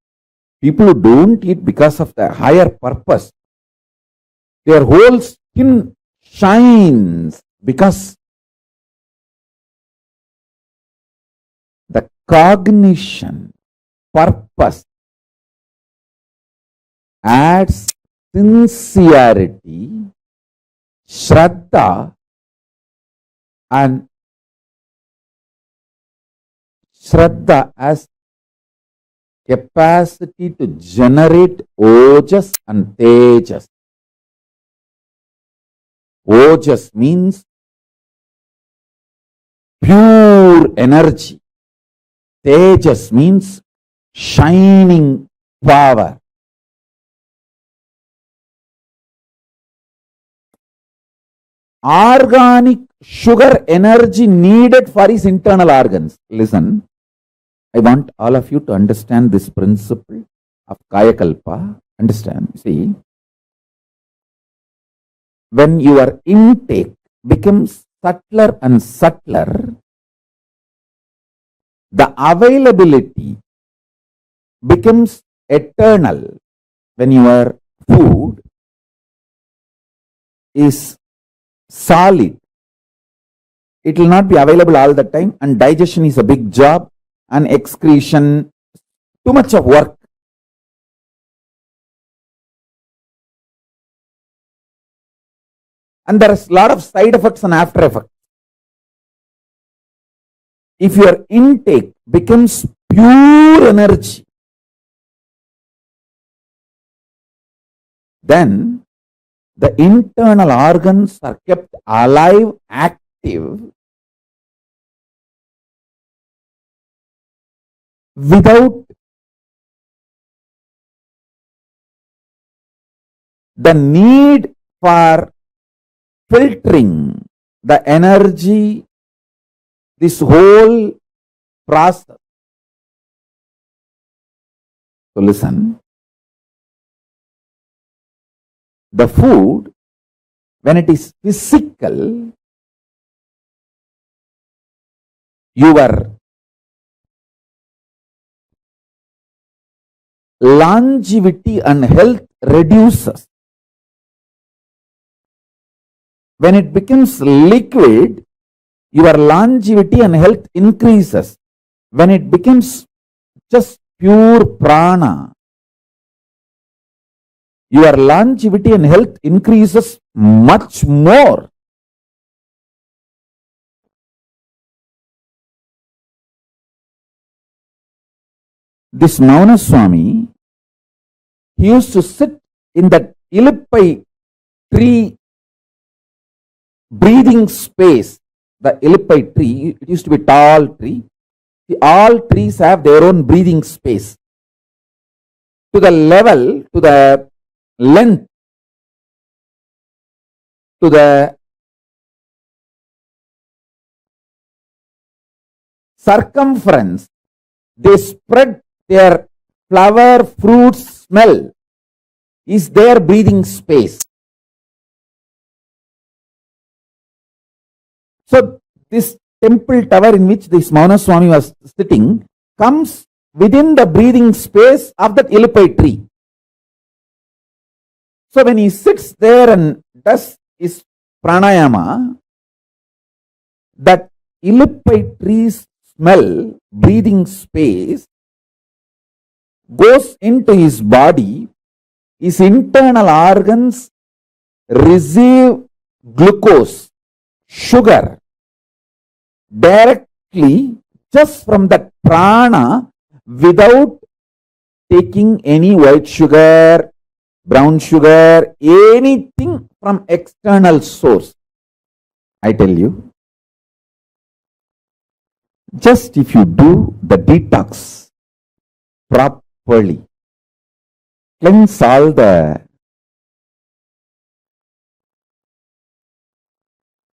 People who don't eat because of the higher purpose, their whole skin shines because the cognition, purpose adds sincerity, shraddha, and shraddha as capacity to generate ojas and tejas. Ojas means pure energy. Tejas means shining power. Organic sugar energy needed for his internal organs. Listen, I want all of you to understand this principle of Kayakalpa. Understand? See, when your intake becomes subtler and subtler, the availability becomes eternal. When your food is solid, it will not be available all the time, and digestion is a big job, and excretion, too much of work. And there is a lot of side effects and after effects. If your intake becomes pure energy, then the internal organs are kept alive, active, without the need for filtering the energy, this whole process. So listen, the food, when it is physical, your longevity and health reduces. When it becomes liquid, your longevity and health increases. When it becomes just pure prana, your longevity and health increases much more. This Mauna Swami, he used to sit in that Ilippai tree breathing space. The Ilippai tree, it used to be a tall tree. All trees have their own breathing space. To the level, to the length, to the circumference, they spread their flower, fruit, smell is their breathing space. So this temple tower in which this Mauna Swami was sitting comes within the breathing space of that Ilippai tree. So when he sits there and does his pranayama, that Ilippai tree's smell, breathing space, goes into his body, his internal organs receive glucose, sugar, directly just from that prana without taking any white sugar, brown sugar, anything from external source. I tell you, just if you do the detox properly, cleanse all the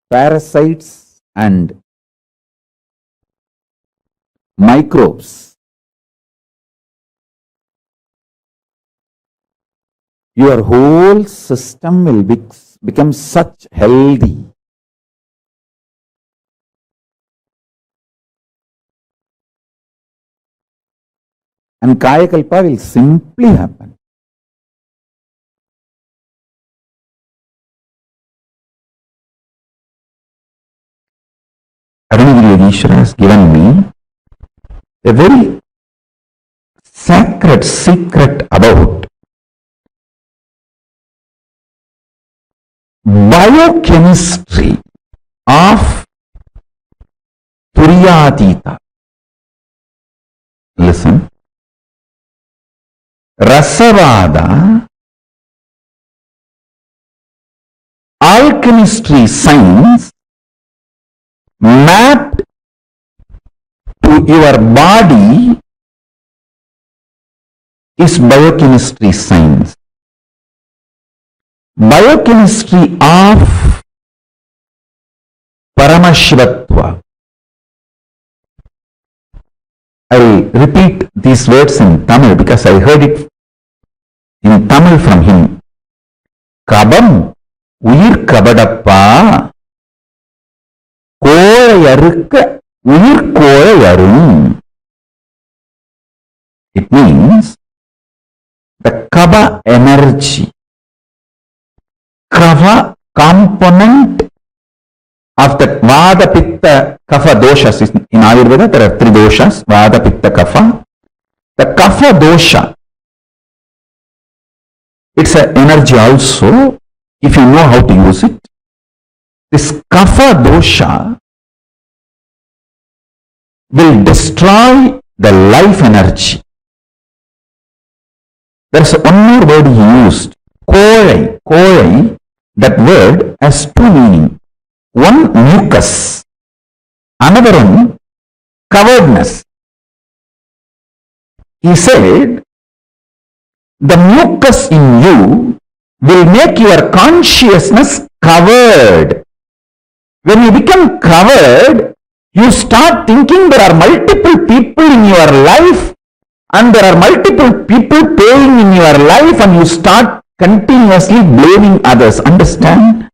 parasites and microbes, your whole system will become such healthy. And Kaya Kalpa will simply happen. Arunagiri Yogeshwara has given me a very sacred secret about biochemistry of Turyatita. Listen. Rasavada, alchemistry science mapped to your body is biochemistry science. Biochemistry of Paramashivatva. I will repeat these words in Tamil because I heard it In Tamil from him, Kabam உயிர் கபடப்பா கோழையறுக்க உயிர் கோழையரும். It means the kava energy, kava component of the vada pitta kapha doshas. In Ayurveda there are 3 doshas, vada pitta kapha. The kapha dosha, it's an energy also if you know how to use it. This kapha dosha will destroy the life energy. There's one more word he used, kolai. Kolai, that word has 2 meanings. One, mucus. Another one, coveredness. He said, the mucus in you will make your consciousness covered. When you become covered, you start thinking there are multiple people in your life and there are multiple people paying in your life, and you start continuously blaming others. Understand?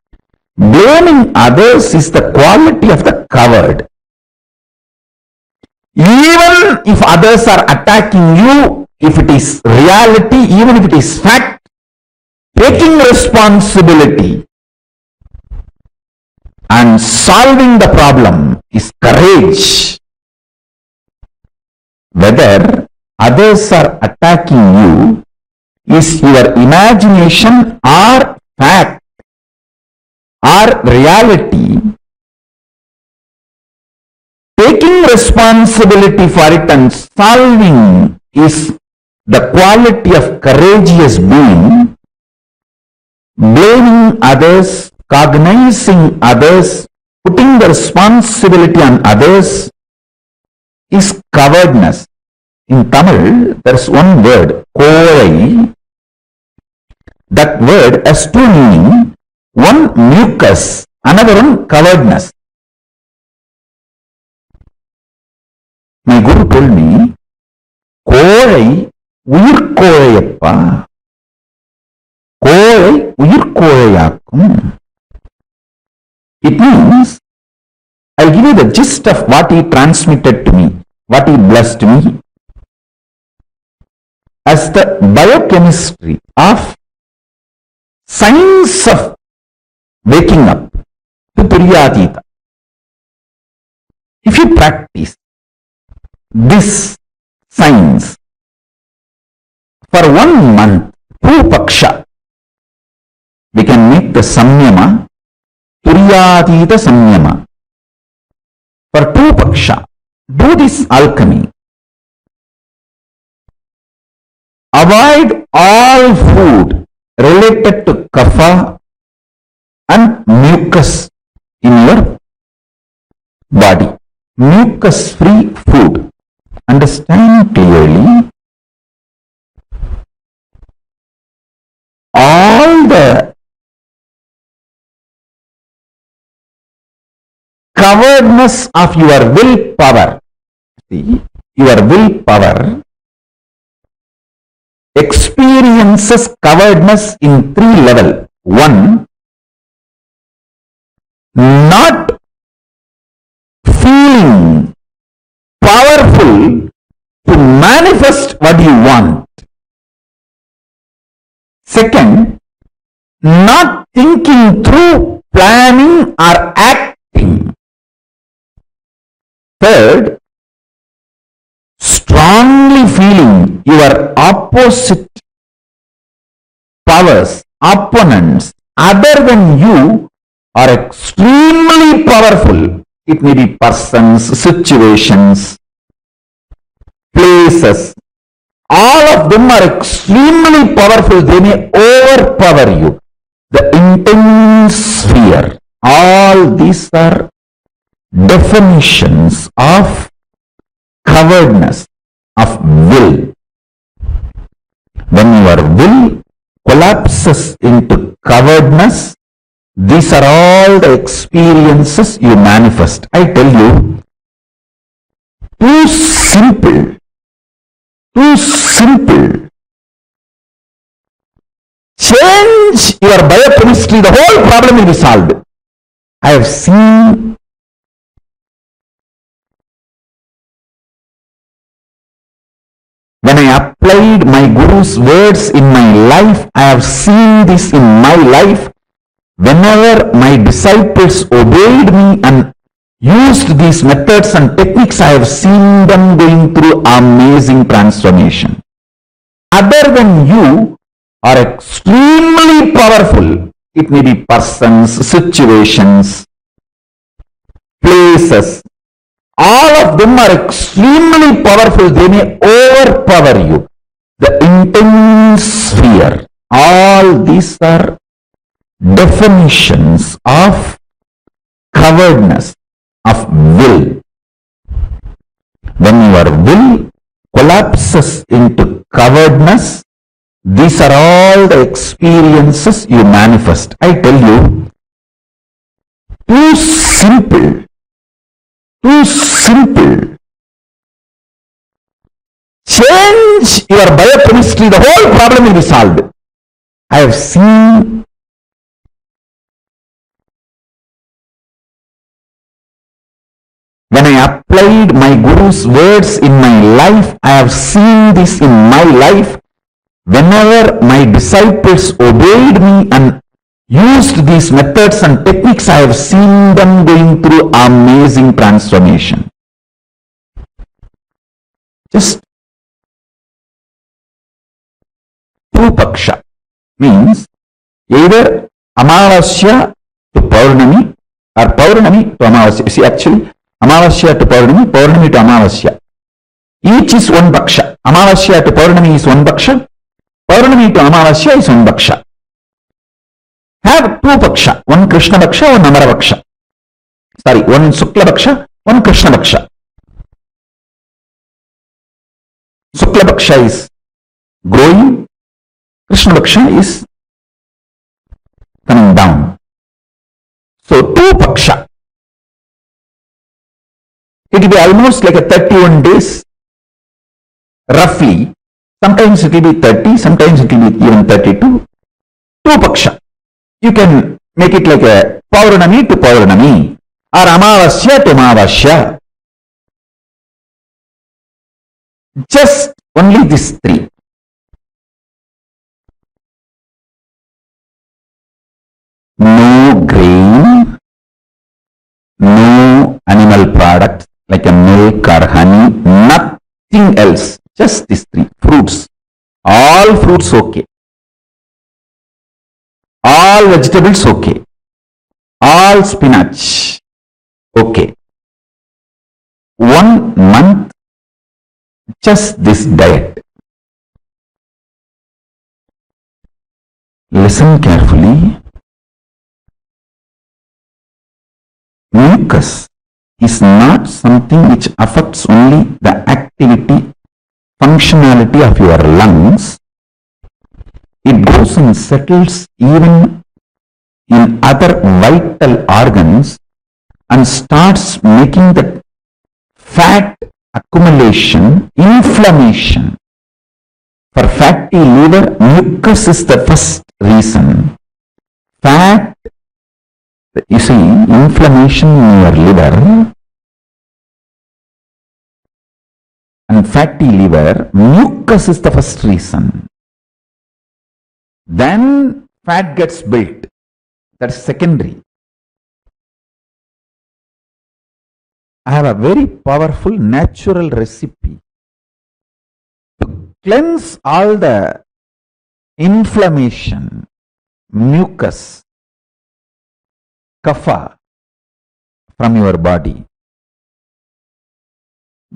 Blaming others is the quality of the covered. Even if others are attacking you, if it is reality, even if it is fact, taking responsibility and solving the problem is courage. Whether others are attacking you is your imagination or fact or reality, taking responsibility for it and solving is the quality of courageous being. Blaming others, cognizing others, putting the responsibility on others is coveredness. In Tamil, there is one word, kolai. That word has 2 meanings. One, mucus. Another one, coveredness. My guru told me, kolai உயிர் கோழையப்பா, கோழை உயிர் கோழையாக்கும். It means, I'll give you the gist of what he transmitted to me, what he blessed me. As the biochemistry of science of waking up to Turyatita, if you practice this science for 1 month, Paksha, we can make the Samyama, Turyatita Samyama. For Paksha, do this alchemy. Avoid all food related to kapha and mucus in your body. Mucus-free food. Understand clearly. All the coveredness of your willpower, see, your willpower experiences coveredness in 3 levels. 1, not feeling powerful to manifest what you want. Second, not thinking through, planning or acting. Third, strongly feeling your opposite powers, opponents, other than you are extremely powerful. It may be persons, situations, places. All of them are extremely powerful. They may overpower you. The intense fear. All these are definitions of coveredness of will. When your will collapses into coveredness, these are all the experiences you manifest. I tell you, too simple change your biochemistry, the whole problem will be solved. I have seen when I applied my Guru's words in my life, I have seen this in my life. Whenever my disciples obeyed me and used these methods and techniques, I have seen them going through amazing transformation. Other than you are extremely powerful. It may be persons, situations, places. All of them are extremely powerful. They may overpower you. The intense fear. All these are definitions of cowardness, of will. When your will collapses into cowardness, these are all the experiences you manifest. I tell you, too simple. Too simple. Change your biochemistry, the whole problem will be solved. I have seen when I applied my Guru's words in my life, I have seen this in my life. Whenever my disciples obeyed me and used these methods and techniques, I have seen them going through amazing transformation. Just two paksha means either Amavasya to Paurnami or Paurnami to Amavasya. See, actually, Amavasya to Paurnami, Paurnami to Amavasya. Each is one paksha. Amavasya to Paurnami is one paksha. Paurnami to Amavasya is one paksha. Have two paksha, one Krishna paksha, one Amara paksha. Sorry, one Sukla paksha, one Krishna paksha. Sukla paksha is growing, Krishna paksha is coming down. So two paksha. It will be almost like a 31 days, roughly. Sometimes it will be 30, sometimes it will be even 32. Two paksha. You can make it like a Paurnami to Paurnami or Amavasya to Amavasya. Just only these three. No grain, no animal product like a milk or honey, nothing else. Just these three. Fruits. All fruits okay. All vegetables okay. All spinach okay. 1 month, just this diet. Listen carefully. Mucus is not something which affects only the activity, functionality of your lungs. It goes and settles even in other vital organs and starts making the fat accumulation, inflammation. For fatty liver, mucus is the first reason. Fat, you see, inflammation in your liver and fatty liver, mucus is the first reason. Then fat gets built. That's secondary. I have a very powerful natural recipe to cleanse all the inflammation, mucus, kapha from your body.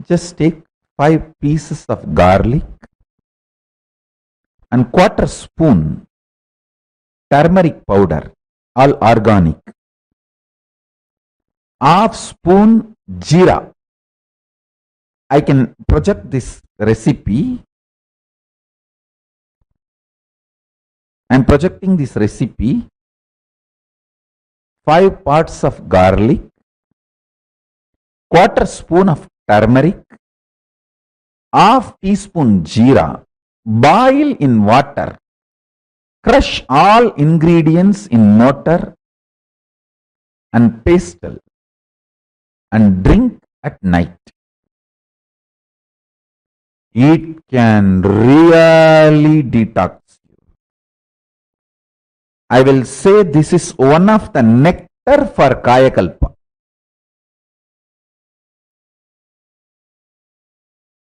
Just take 5 pieces of garlic and 1/4 spoon turmeric powder, all organic. 1/2 spoon jeera. I can project this recipe. I am projecting this recipe. 5 parts of garlic, 1/4 spoon of turmeric, 1/2 teaspoon jeera. Boil in water. crush all ingredients in mortar and pestle and drink at night. It can really detox you. I will say this is one of the nectar for Kayakalpa.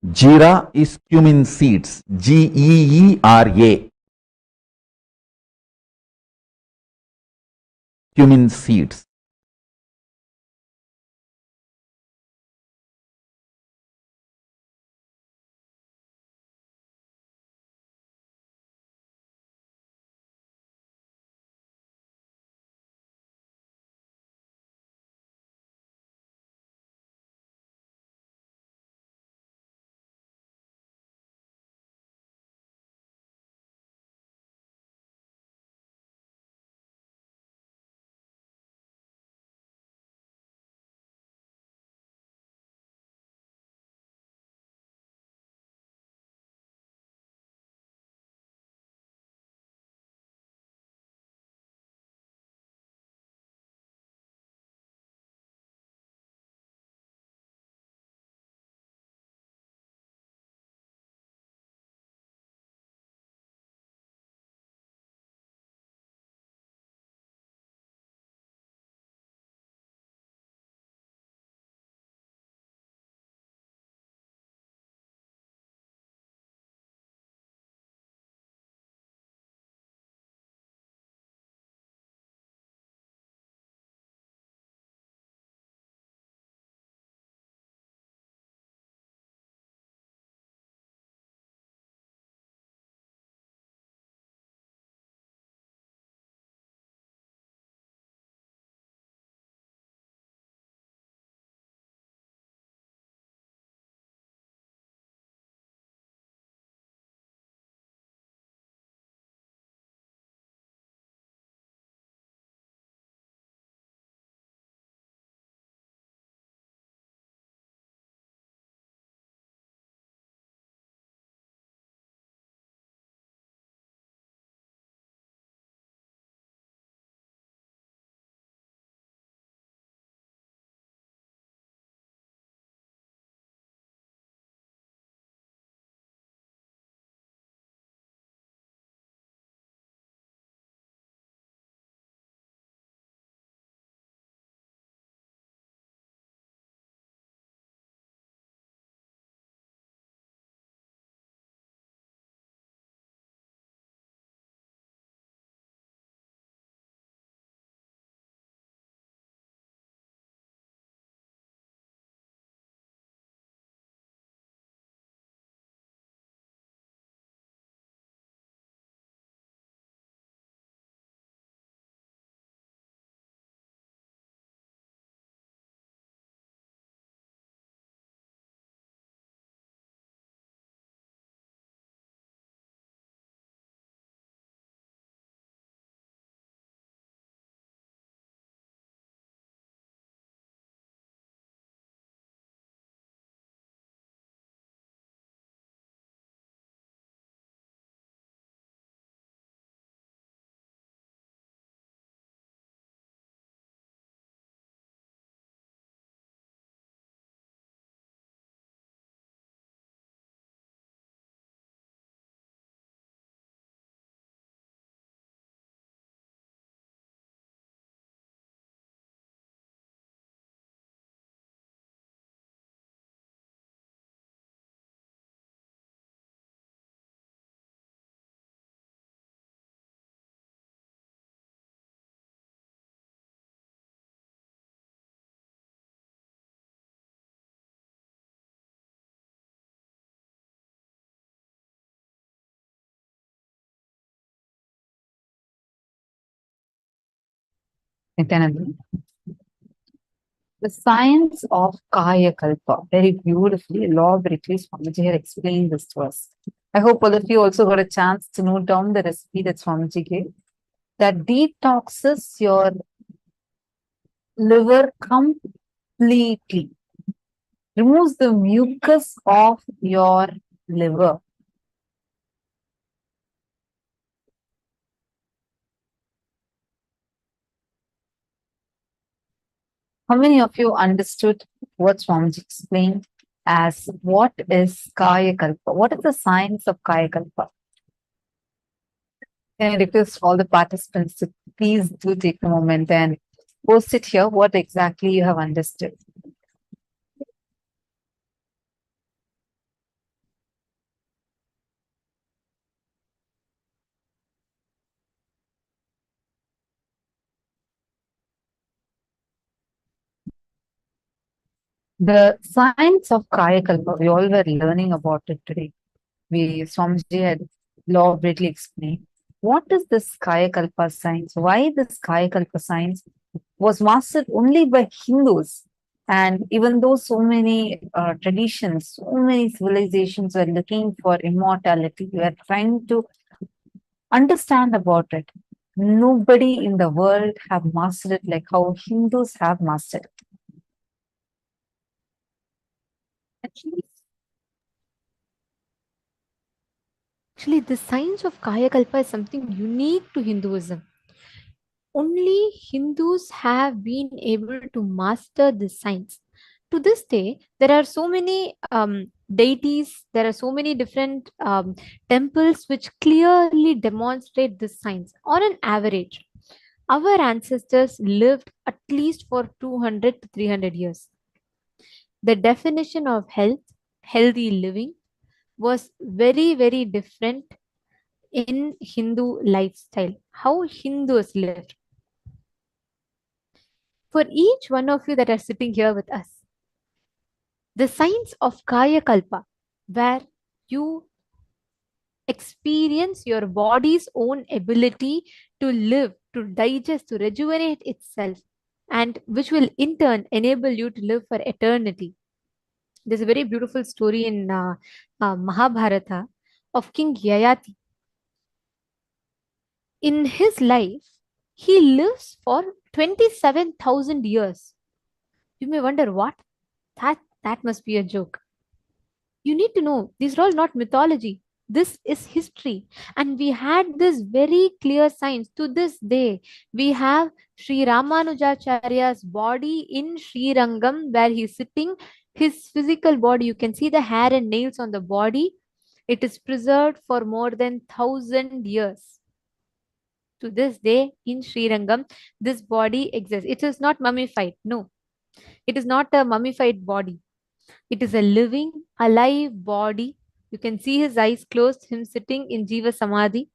Jeera is cumin seeds, Geera, cumin seeds. Nithyananda. The science of Kaya Kalpa, very beautifully, elaborately, Swamiji had explained this to us. I hope all of you also got a chance to note down the recipe that Swamiji gave. That detoxes your liver completely, removes the mucus of your liver. How many of you understood what Swamiji explained as what is Kaya Kalpa? What is the science of Kaya Kalpa? Can I request all the participants to please do take a moment and post it here what exactly you have understood. The science of Kaya Kalpa, we all were learning about it today. Swamiji had elaborately explained. What is this Kaya Kalpa science? Why this Kaya Kalpa science was mastered only by Hindus? And even though so many traditions, so many civilizations were looking for immortality, were trying to understand about it. Nobody in the world have mastered it like how Hindus have mastered it. Actually, the science of Kaya Kalpa is something unique to Hinduism. Only Hindus have been able to master this science. To this day, there are so many deities, there are so many different temples which clearly demonstrate this science. On an average, our ancestors lived at least for 200 to 300 years. The definition of health, healthy living, was very, very different in Hindu lifestyle, how Hindus lived. For each one of you that are sitting here with us, the science of Kaya Kalpa, where you experience your body's own ability to live, to digest, to rejuvenate itself, and which will in turn enable you to live for eternity. There's a very beautiful story in Mahabharata of King Yayati. In his life, he lives for 27,000 years. You may wonder what? That must be a joke. You need to know these are all not mythology. This is history. And we had this very clear signs to this day. We have Sri Ramanujacharya's body in Sri Rangam where he's sitting. His physical body, you can see the hair and nails on the body. It is preserved for more than 1,000 years. To this day in Sri Rangam, this body exists. It is not mummified. No, it is not a mummified body. It is a living, alive body. You can see his eyes closed, him sitting in Jiva Samadhi.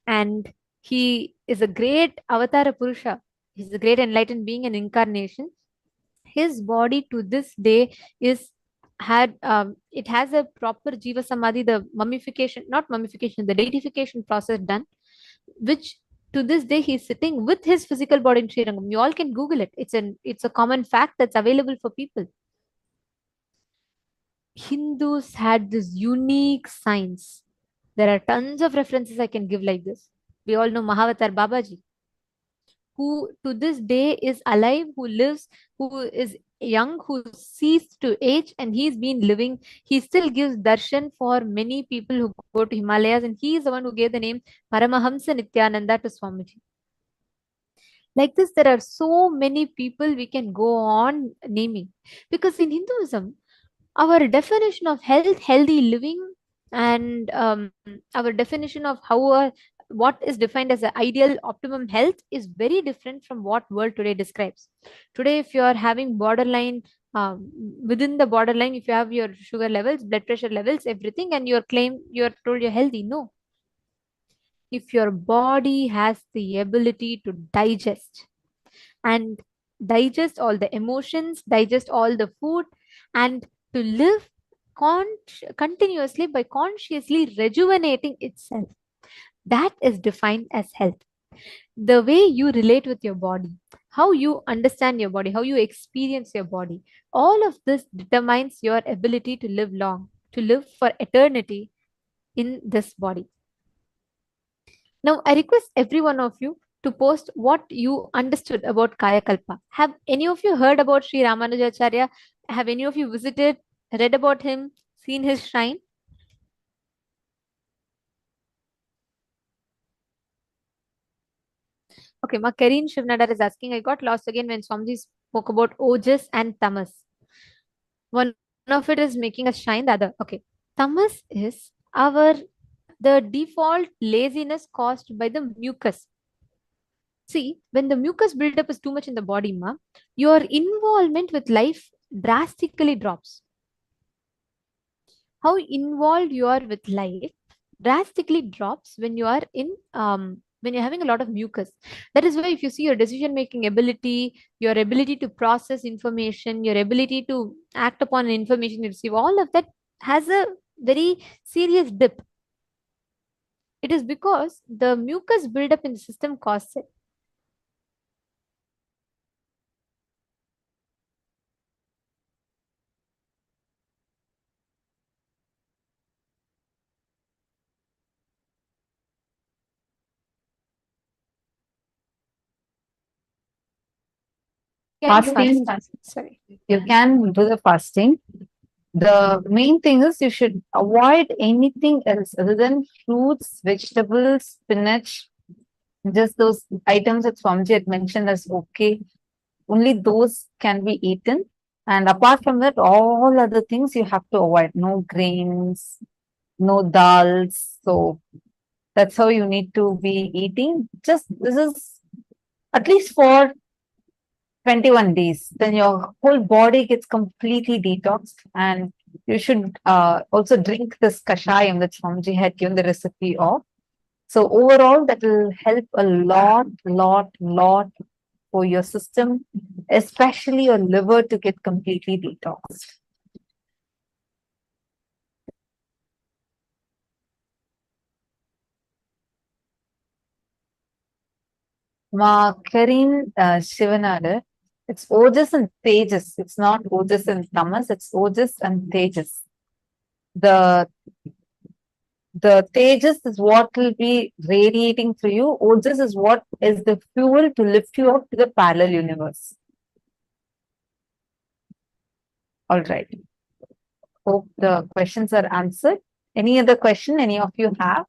And he is a great Avatara Purusha. He's a great enlightened being and incarnation. His body to this day is it has a proper Jiva Samadhi, the mummification, not mummification, the deification process done, which to this day he's sitting with his physical body in Sri Rangam. You all can Google it. It's a common fact that's available for people. Hindus had this unique science. There are tons of references I can give like this. We all know Mahavatar Babaji, who to this day is alive, who lives, who is young, who ceased to age, and he's been living. He still gives darshan for many people who go to Himalayas, and he is the one who gave the name Paramahamsa Nithyananda to Swamiji. Like this, there are so many people we can go on naming. Because in Hinduism, our definition of health, healthy living, and our definition of what is defined as an ideal optimum health is very different from what world today describes. Today, if you are having borderline, within the borderline, if you have your sugar levels, blood pressure levels, everything, and you're told you're healthy, no. If your body has the ability to digest and digest all the emotions, digest all the food, and to live continuously by consciously rejuvenating itself. That is defined as health. The way you relate with your body, how you understand your body, how you experience your body, all of this determines your ability to live long, to live for eternity in this body. Now, I request every one of you to post what you understood about Kaya Kalpa. Have any of you heard about Sri Ramanujacharya? Have any of you visited, read about him, seen his shrine? Okay, Ma Karin Shivnadar is asking, I got lost again when Swamiji spoke about ojas and tamas. One of it is making us shine, the other. Okay. Tamas is the default laziness caused by the mucus. See, when the mucus buildup is too much in the body, ma, your involvement with life drastically drops. How involved you are with life drastically drops when you are in when you're having a lot of mucus. That is why if you see your decision making ability, your ability to process information, your ability to act upon information you receive, all of that has a very serious dip. It is because the mucus buildup in the system causes it. Fasting, Sorry. you can do the fasting. The main thing is you should avoid anything else other than fruits, vegetables, spinach, just those items that Swamiji had mentioned as okay. Only those can be eaten. And apart from that, all other things you have to avoid. No grains, no dals. So that's how you need to be eating. Just this is at least for 21 days. Then your whole body gets completely detoxed. And you should also drink this kashayam that Swamiji had given the recipe of. So overall, that will help a lot for your system, especially your liver to get completely detoxed. Ma Karin Shivanada, it's Ojas and Tejas. It's not Ojas and Tamas, it's Ojas and Tejas. The Tejas is what will be radiating through you. Ojas is what is the fuel to lift you up to the parallel universe. All right. Hope the questions are answered. Any other question any of you have?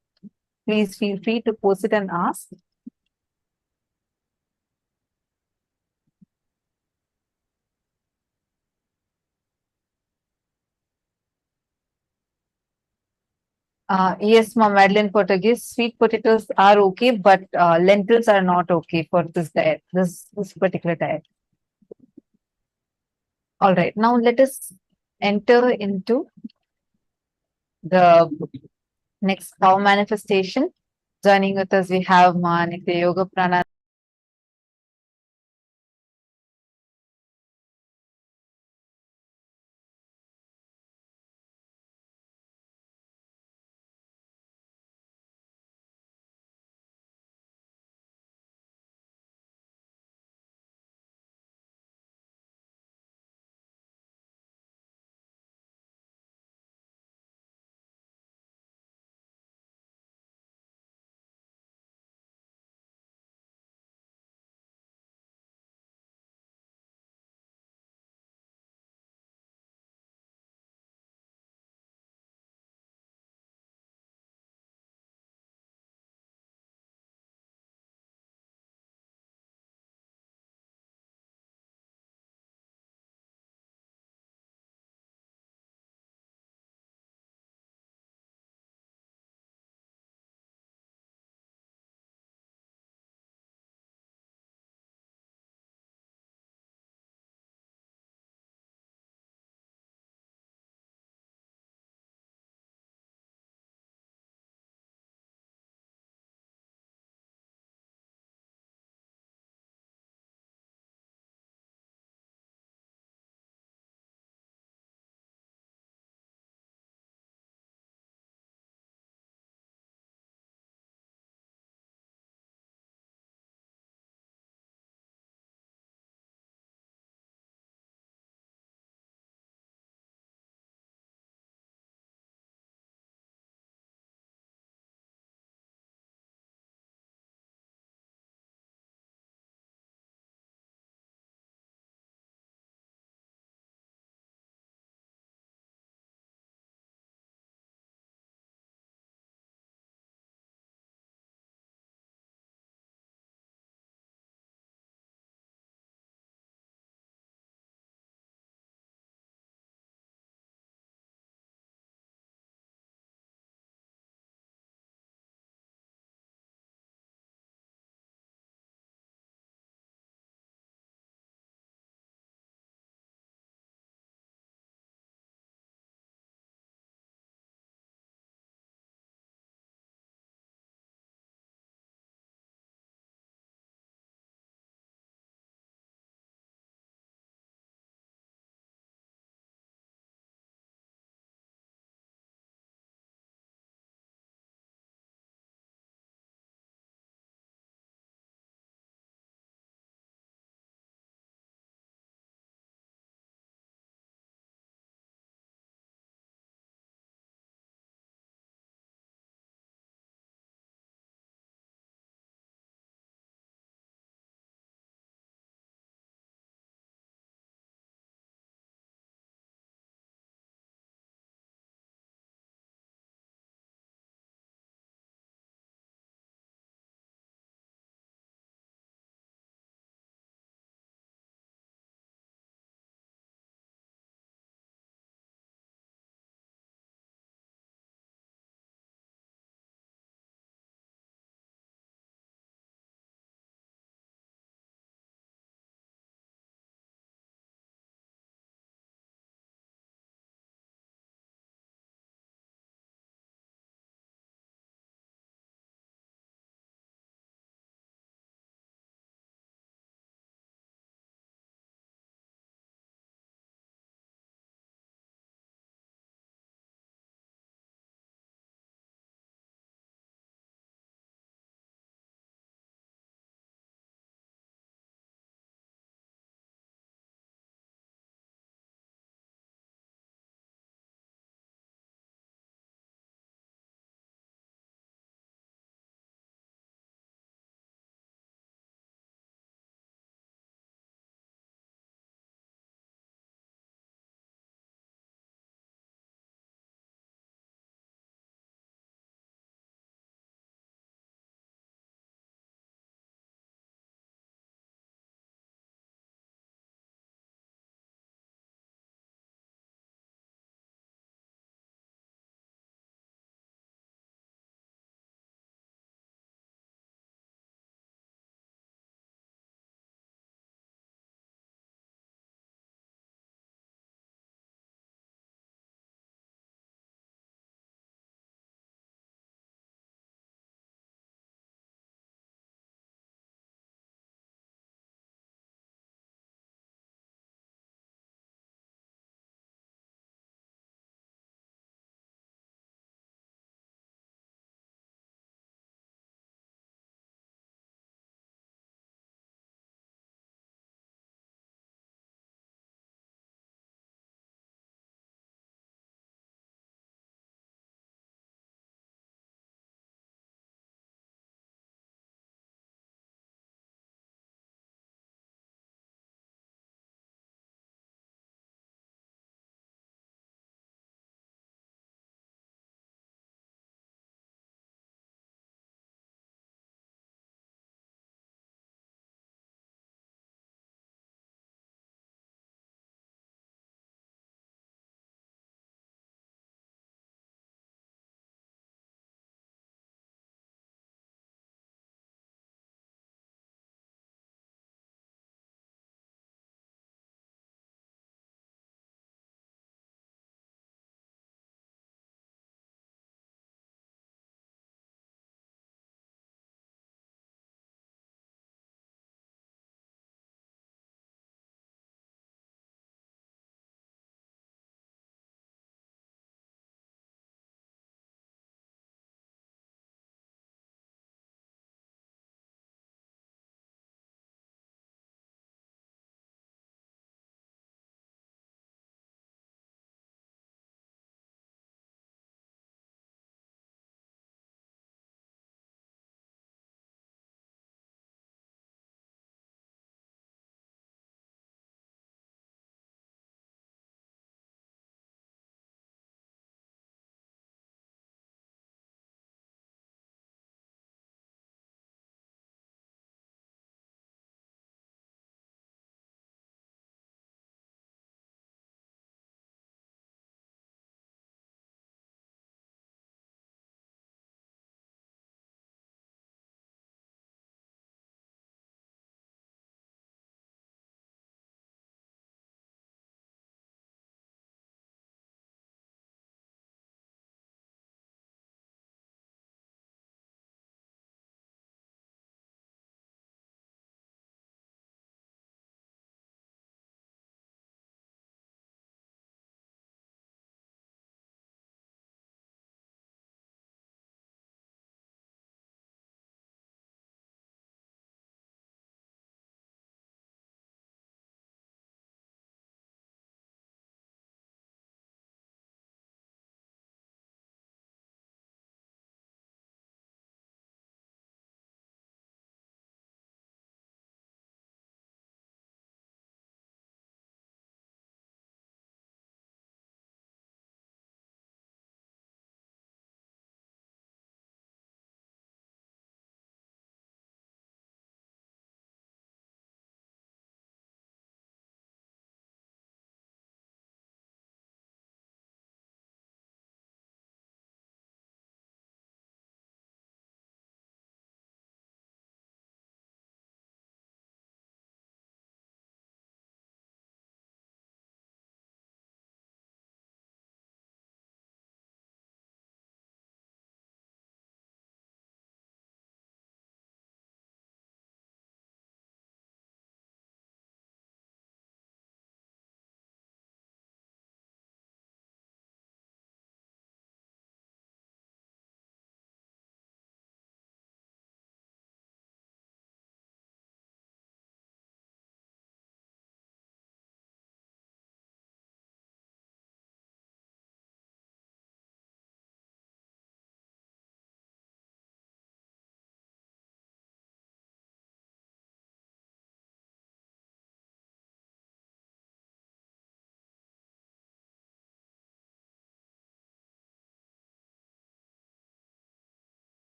Please feel free to post it and ask. Yes, Ma'am, Madeline Portuguese, sweet potatoes are okay, but lentils are not okay for this diet, this particular diet. All right, now let us enter into the next power manifestation. Joining with us, we have Ma Nitya Yoga Prana.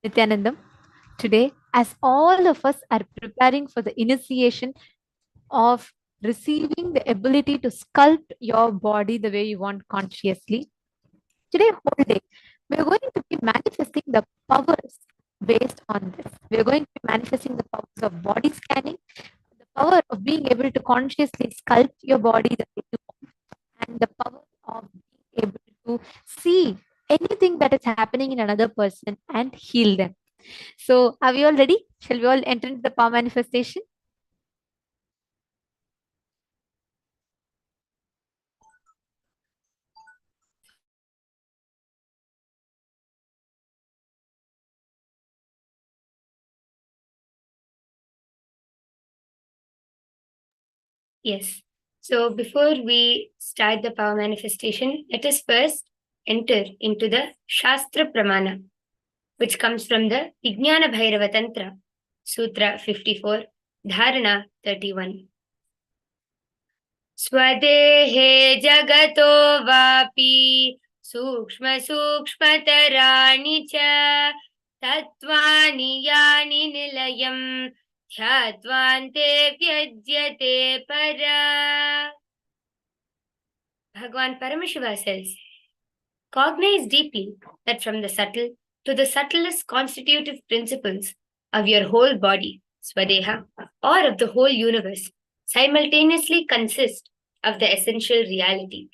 Nithyanandam, today, as all of us are preparing for the initiation of receiving the ability to sculpt your body the way you want consciously, today, whole day, we are going to be manifesting the powers based on this. We are going to be manifesting the powers of body scanning, the power of being able to consciously sculpt your body the way you want, and the power of being able to see anything that is happening in another person and heal them. So, are we all ready? Shall we all enter into the power manifestation? Yes. So before we start the power manifestation, let us first enter into the Shastra Pramana, which comes from the Vijnana Bhairava Tantra, Sutra 54, Dharana 31. Swadehe jagato vapi sukshma sukshmataraani cha tattvani yani nilayam dhyatvante vyajyate para. Bhagavan Paramashiva says, cognize deeply that from the subtle to the subtlest constitutive principles of your whole body, Swadeha, or of the whole universe, simultaneously consist of the essential reality.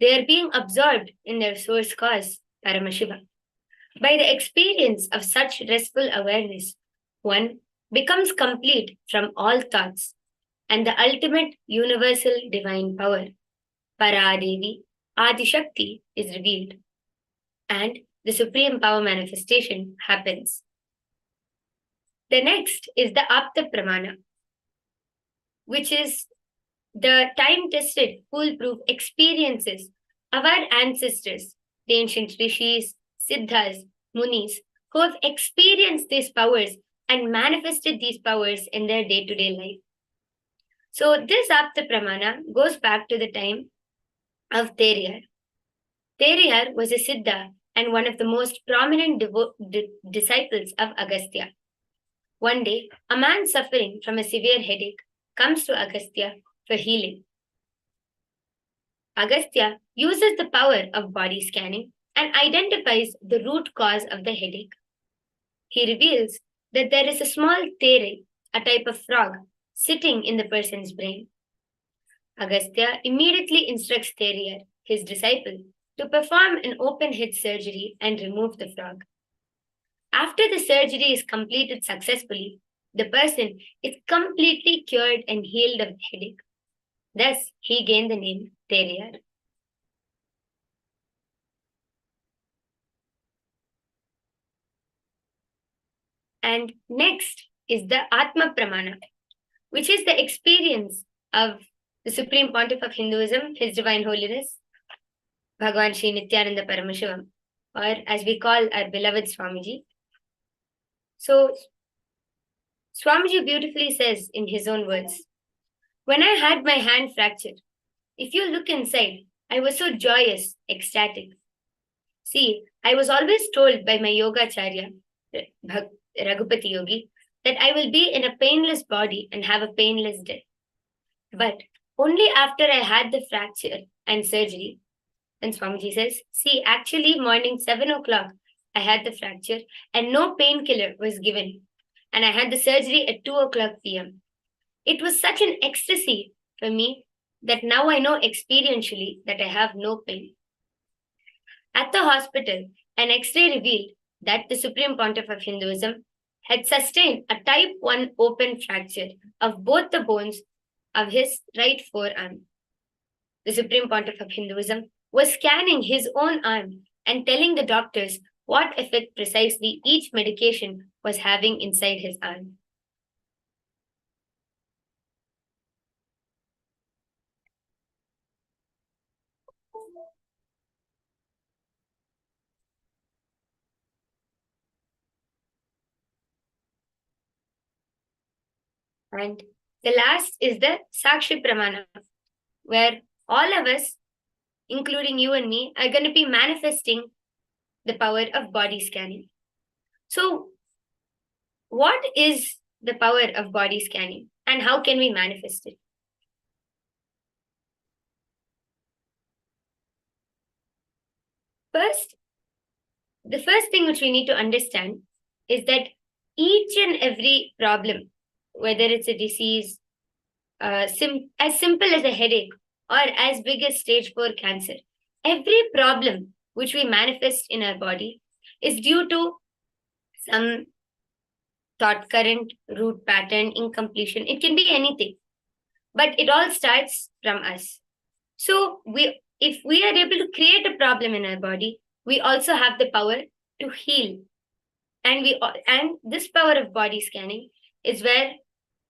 They are being absorbed in their source cause, Paramashiva. By the experience of such restful awareness, one becomes complete from all thoughts, and the ultimate universal divine power, Paradevi, Adi Shakti, is revealed, and the supreme power manifestation happens. The next is the Apta Pramana, which is the time-tested, foolproof experiences of our ancestors, the ancient rishis, siddhas, munis, who have experienced these powers and manifested these powers in their day-to-day life. So this Apta Pramana goes back to the time of Teriyar. Teriyar was a siddha and one of the most prominent disciples of Agastya. One day, a man suffering from a severe headache comes to Agastya for healing. Agastya uses the power of body scanning and identifies the root cause of the headache. He reveals that there is a small tere, a type of frog, sitting in the person's brain. Agastya immediately instructs Teriyar, his disciple, to perform an open head surgery and remove the frog. After the surgery is completed successfully, the person is completely cured and healed of the headache. Thus, he gained the name Teriyar. And next is the Atma Pramana, which is the experience of the Supreme Pontiff of Hinduism, His Divine Holiness, Bhagavan Sri Nithyananda Paramashivam, or as we call our beloved Swamiji. So, Swamiji beautifully says in his own words, when I had my hand fractured, if you look inside, I was so joyous, ecstatic. See, I was always told by my Yogacharya, Raghupati Yogi, that I will be in a painless body and have a painless death. But only after I had the fracture and surgery, and Swamiji says, see, actually morning 7 o'clock, I had the fracture and no painkiller was given. And I had the surgery at 2 o'clock p.m. It was such an ecstasy for me that now I know experientially that I have no pain. At the hospital, an X-ray revealed that the Supreme Pontiff of Hinduism had sustained a type 1 open fracture of both the bones of his right forearm. The Supreme Pontiff of Hinduism was scanning his own arm and telling the doctors what effect precisely each medication was having inside his arm. And the last is the Sakshi Pramana, where all of us, including you and me, are going to be manifesting the power of body scanning. So, what is the power of body scanning and how can we manifest it? First, the first thing which we need to understand is that each and every problem, whether it's a disease, as simple as a headache or as big as stage 4 cancer, every problem which we manifest in our body is due to some thought current, root pattern, incompletion. It can be anything, but it all starts from us. So if we are able to create a problem in our body, we also have the power to heal. And this power of body scanning is where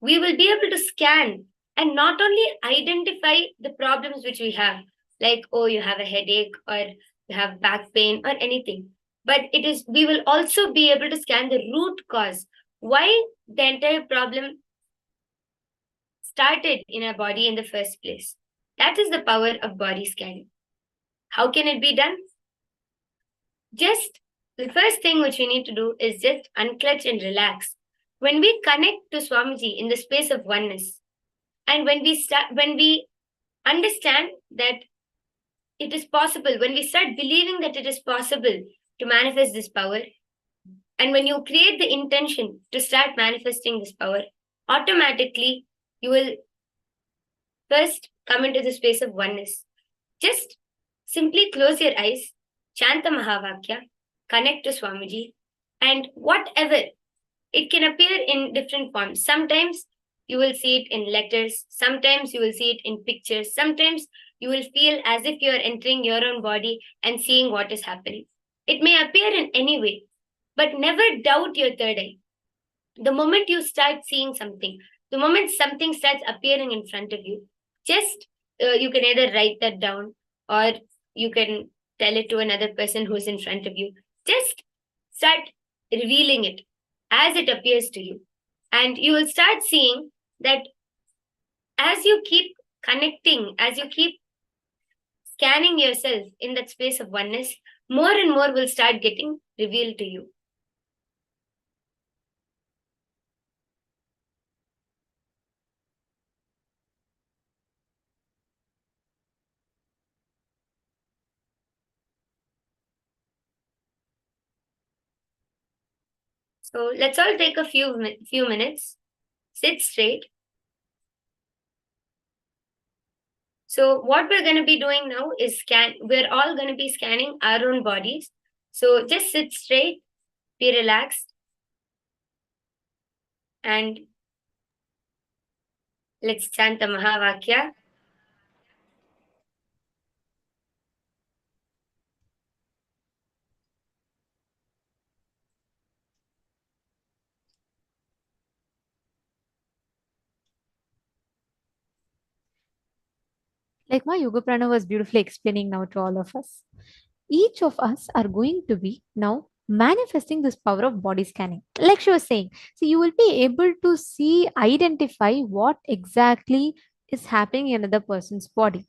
we will be able to scan and not only identify the problems which we have, like, oh, you have a headache or you have back pain or anything, but we will also be able to scan the root cause, why the entire problem started in our body in the first place. That is the power of body scanning. How can it be done? Just the first thing which we need to do is just unclutch and relax. When we connect to Swamiji in the space of oneness, and when we understand that it is possible, when we start believing that it is possible to manifest this power, and when you create the intention to start manifesting this power, automatically you will first come into the space of oneness. Just simply close your eyes, chant the Mahavakya, connect to Swamiji, and whatever, it can appear in different forms. Sometimes you will see it in letters, sometimes you will see it in pictures, sometimes you will feel as if you are entering your own body and seeing what is happening. It may appear in any way, but never doubt your third eye. The moment you start seeing something, the moment something starts appearing in front of you, just you can either write that down or you can tell it to another person who's in front of you. Just start revealing it as it appears to you. And you will start seeing that as you keep connecting, as you keep scanning yourself in that space of oneness, more and more will start getting revealed to you. So let's all take a few minutes, sit straight. So what we're going to be doing now is we're all going to be scanning our own bodies. So just sit straight, be relaxed, and let's chant the Mahavakya. Like my Yoga Prana was beautifully explaining now to all of us. Each of us are going to be now manifesting this power of body scanning. Like she was saying, so you will be able to see, identify what exactly is happening in another person's body.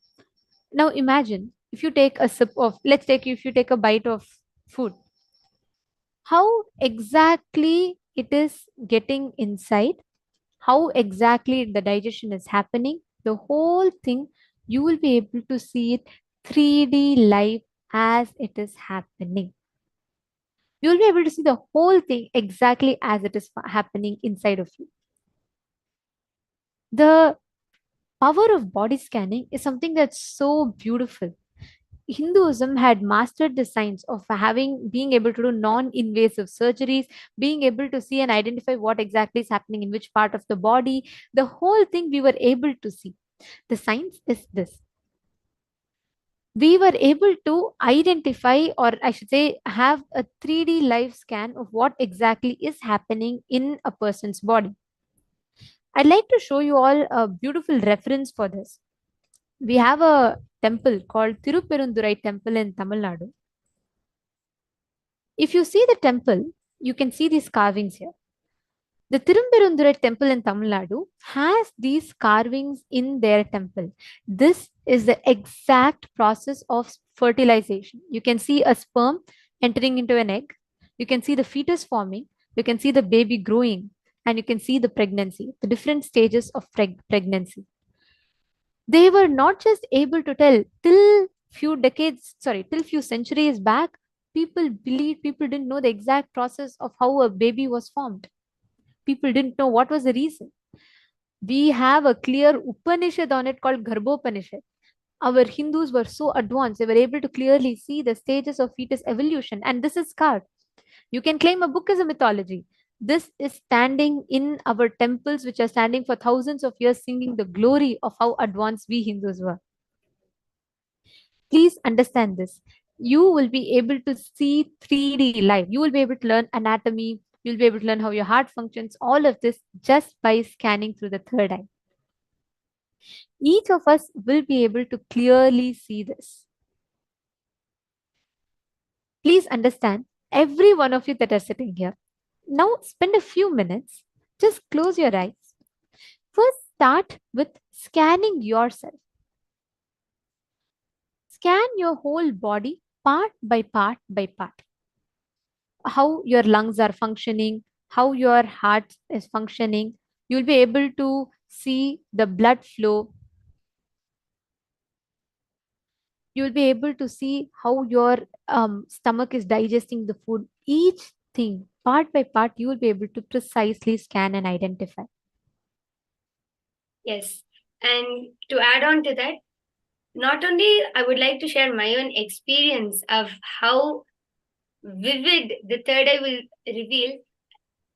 Now imagine if you take a sip of, if you take a bite of food, how exactly it is getting inside, how exactly the digestion is happening, the whole thing, you will be able to see it 3D live as it is happening. You will be able to see the whole thing exactly as it is happening inside of you. The power of body scanning is something that's so beautiful. Hinduism had mastered the science of being able to do non-invasive surgeries, being able to see and identify what exactly is happening in which part of the body. The whole thing we were able to see. The science is this. We were able to identify, or I should say, have a 3D live scan of what exactly is happening in a person's body. I'd like to show you all a beautiful reference for this. We have a temple called Tirupperundurai Temple in Tamil Nadu. If you see the temple, you can see these carvings here. The Tirupperundurai Temple in Tamil Nadu has these carvings in their temple. This is the exact process of fertilization. You can see a sperm entering into an egg. You can see the fetus forming, you can see the baby growing, and you can see the pregnancy, the different stages of pregnancy. They were not just able to tell till few centuries back. People didn't know the exact process of how a baby was formed. People didn't know what was the reason. We have a clear Upanishad on it called Garbhopanishad. Our Hindus were so advanced, they were able to clearly see the stages of fetus evolution, and this is carved. You can claim a book as a mythology. This is standing in our temples, which are standing for thousands of years, singing the glory of how advanced we Hindus were. Please understand this. You will be able to see 3D live. You will be able to learn anatomy. You'll be able to learn how your heart functions. All of this just by scanning through the third eye. Each of us will be able to clearly see this. Please understand, every one of you that are sitting here, now spend a few minutes, just close your eyes. First, start with scanning yourself. Scan your whole body part by part by part. How your lungs are functioning, how your heart is functioning. You'll be able to see the blood flow. You'll be able to see how your stomach is digesting the food. Each thing, part by part, you will be able to precisely scan and identify. Yes. And to add on to that, not only I would like to share my own experience of how vivid the third eye will reveal,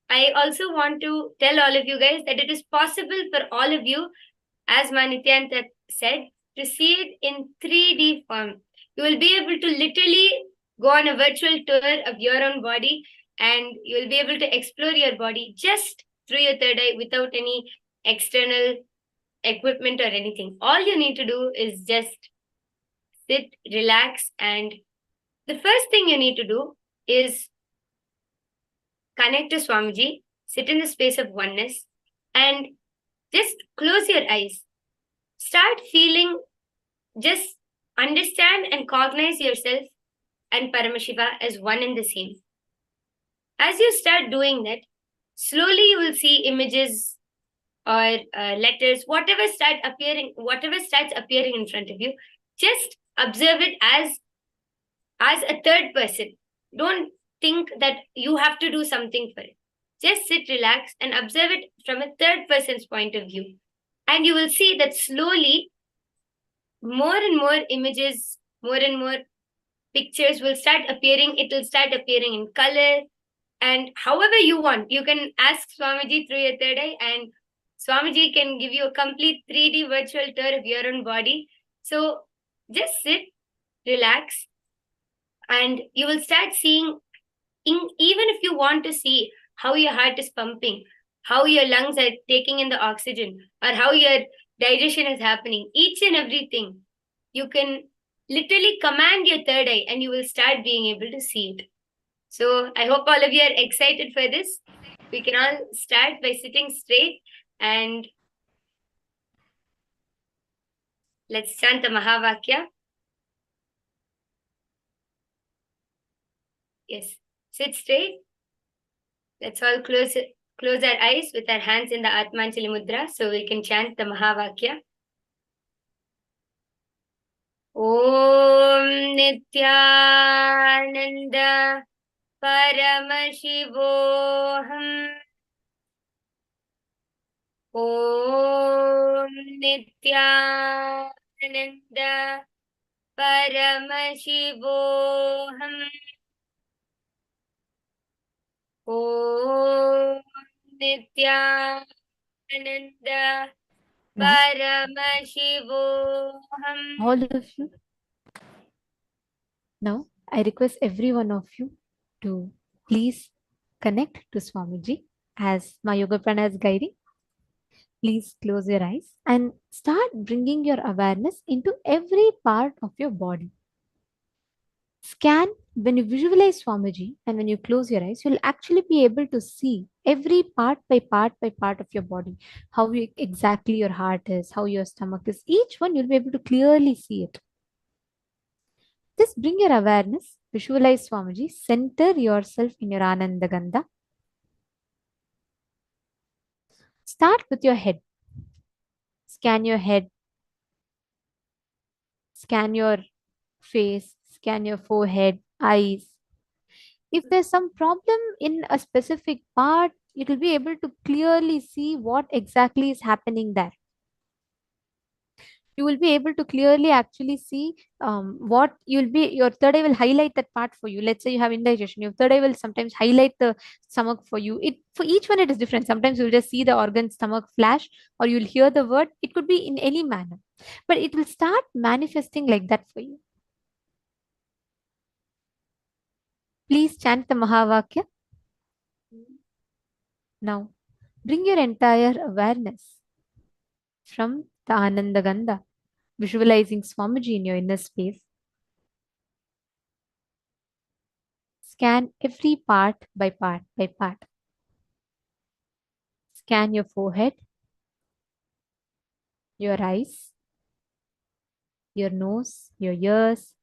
I also want to tell all of you guys that it is possible for all of you, as Nithyananda said, to see it in 3D form. You will be able to literally go on a virtual tour of your own body, and you will be able to explore your body just through your third eye without any external equipment or anything. All you need to do is just sit, relax, and the first thing you need to do is connect to Swamiji, sit in the space of oneness, and just close your eyes. Start feeling, just understand and cognize yourself and Paramashiva as one and the same. As you start doing that, slowly you will see images or letters, whatever starts appearing in front of you. Just observe it as a third person. Don't think that you have to do something for it. Just sit, relax, and observe it from a third person's point of view. And you will see that slowly more and more images, more and more pictures will start appearing. It will start appearing in color. And however you want, you can ask Swamiji through your third eye, and Swamiji can give you a complete 3D virtual tour of your own body. So just sit, relax, and you will start seeing, even if you want to see how your heart is pumping, how your lungs are taking in the oxygen, or how your digestion is happening, each and everything, you can literally command your third eye and you will start being able to see it. So I hope all of you are excited for this. We can all start by sitting straight and let's chant the Mahavakya. Yes, sit straight. Let's all close our eyes with our hands in the Atmanjali Mudra so we can chant the Mahavakya. Om Nithyananda Paramashivam. Om Nithyananda Paramashivam. Om Nithyananda Paramashivam. All of you. Now, I request every one of you to please connect to Swamiji as my Yoga Prana is guiding. Please close your eyes and start bringing your awareness into every part of your body. Scan, when you visualize Swamiji and when you close your eyes, you'll actually be able to see every part by part of your body, how exactly your heart is, how your stomach is. Each one you'll be able to clearly see it. Just bring your awareness Visualize Swamiji. Center yourself in your Anandagandha. Start with your head. Scan your head. Scan your face. Scan your forehead, eyes. If there's some problem in a specific part, you will be able to clearly see what exactly is happening there. You will be able to clearly actually see what you'll be, your third eye will highlight that part for you. Let's say you have indigestion, your third eye will sometimes highlight the stomach for you. It, for each one it is different. Sometimes you'll just see the organ stomach flash, or you'll hear the word. It could be in any manner, but it will start manifesting like that for you. Please chant the Mahavakya. Now, bring your entire awareness from the Anandagandha, visualizing Swamiji in your inner space. Scan every part by part by part. Scan your forehead, your eyes, your nose, your ears.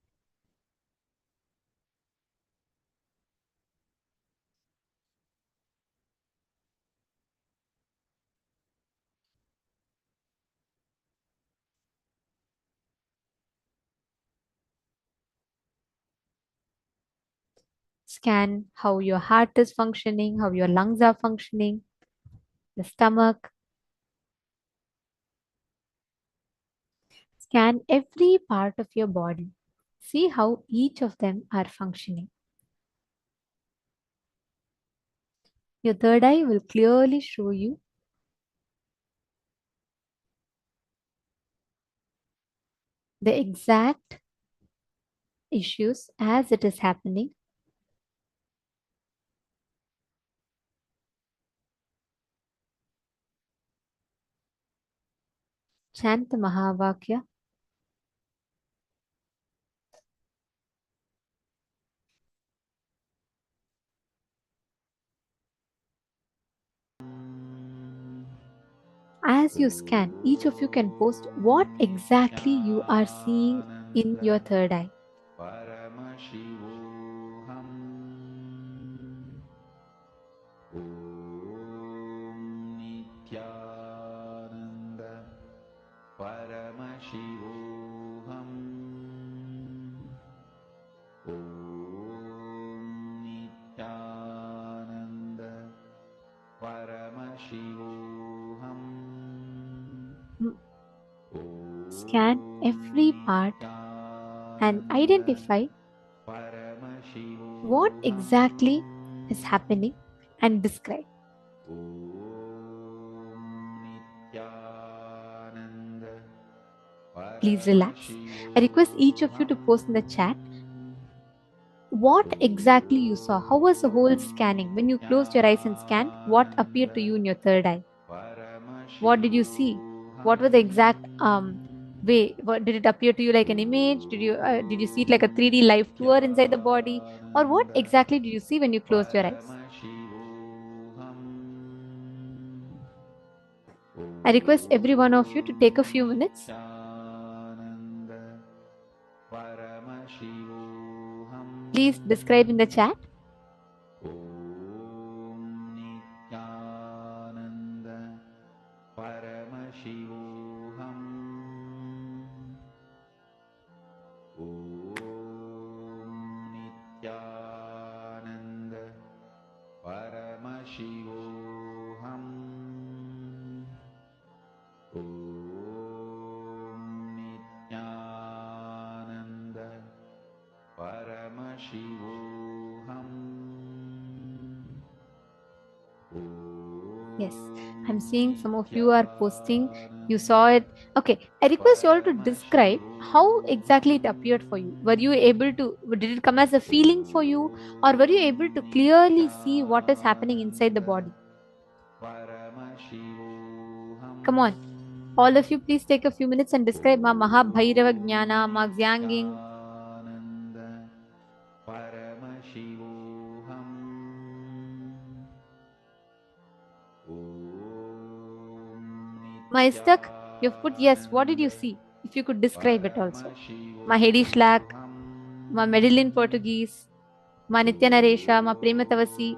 Scan how your heart is functioning, how your lungs are functioning, the stomach. Scan every part of your body. See how each of them are functioning. Your third eye will clearly show you the exact issues as it is happening. Chant the Mahavakya. As you scan, each of you can post what exactly you are seeing in your third eye. Paramashivoham. Om Nithyananda. Paramashivoham. Om Nithyananda. Paramashivoham. Scan every part and identify what exactly is happening and describe. Please relax. I request each of you to post in the chat what exactly you saw. How was the whole scanning? When you closed your eyes and scanned, what appeared to you in your third eye? What did you see? What was the exact way? What did it appear to you, like an image? Did you see it like a 3D live tour inside the body, or what exactly did you see when you closed your eyes? I request every one of you to take a few minutes. Please describe in the chat. Om Nithyananda. Paramashivoham. Om Nithyananda. Paramashivoham. Om Nithyananda. Paramashivoham. Yes, I'm seeing some of you are posting. You saw it. Okay, I request you all to describe how exactly it appeared for you. Were you able to, did it come as a feeling for you, or were you able to clearly see what is happening inside the body? Come on. All of you, please take a few minutes and describe Ma Mahabhairava Jnana, Ma Xianging. My stuck, you've put yes. What did you see? If you could describe it also. My heady slack. Ma Medellin Portuguese, Ma Nithyananda, Ma Prema Tavasi.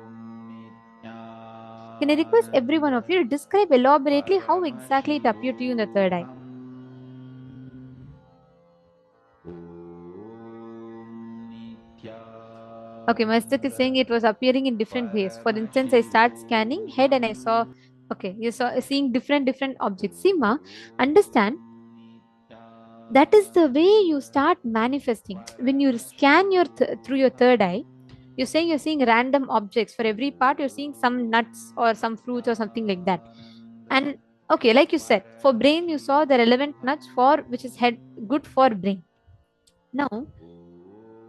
Can I request every one of you to describe elaborately how exactly it appeared to you in the third eye? Okay, Mastak is saying it was appearing in different ways. For instance, I start scanning head and I saw, okay, you saw seeing different objects. See, Ma, understand that is the way you start manifesting. When you scan your through your third eye, you're seeing random objects. For every part, you're seeing some nuts or some fruits or something like that. And okay, like you said, for brain, you saw the relevant nuts for which is head good for brain. Now,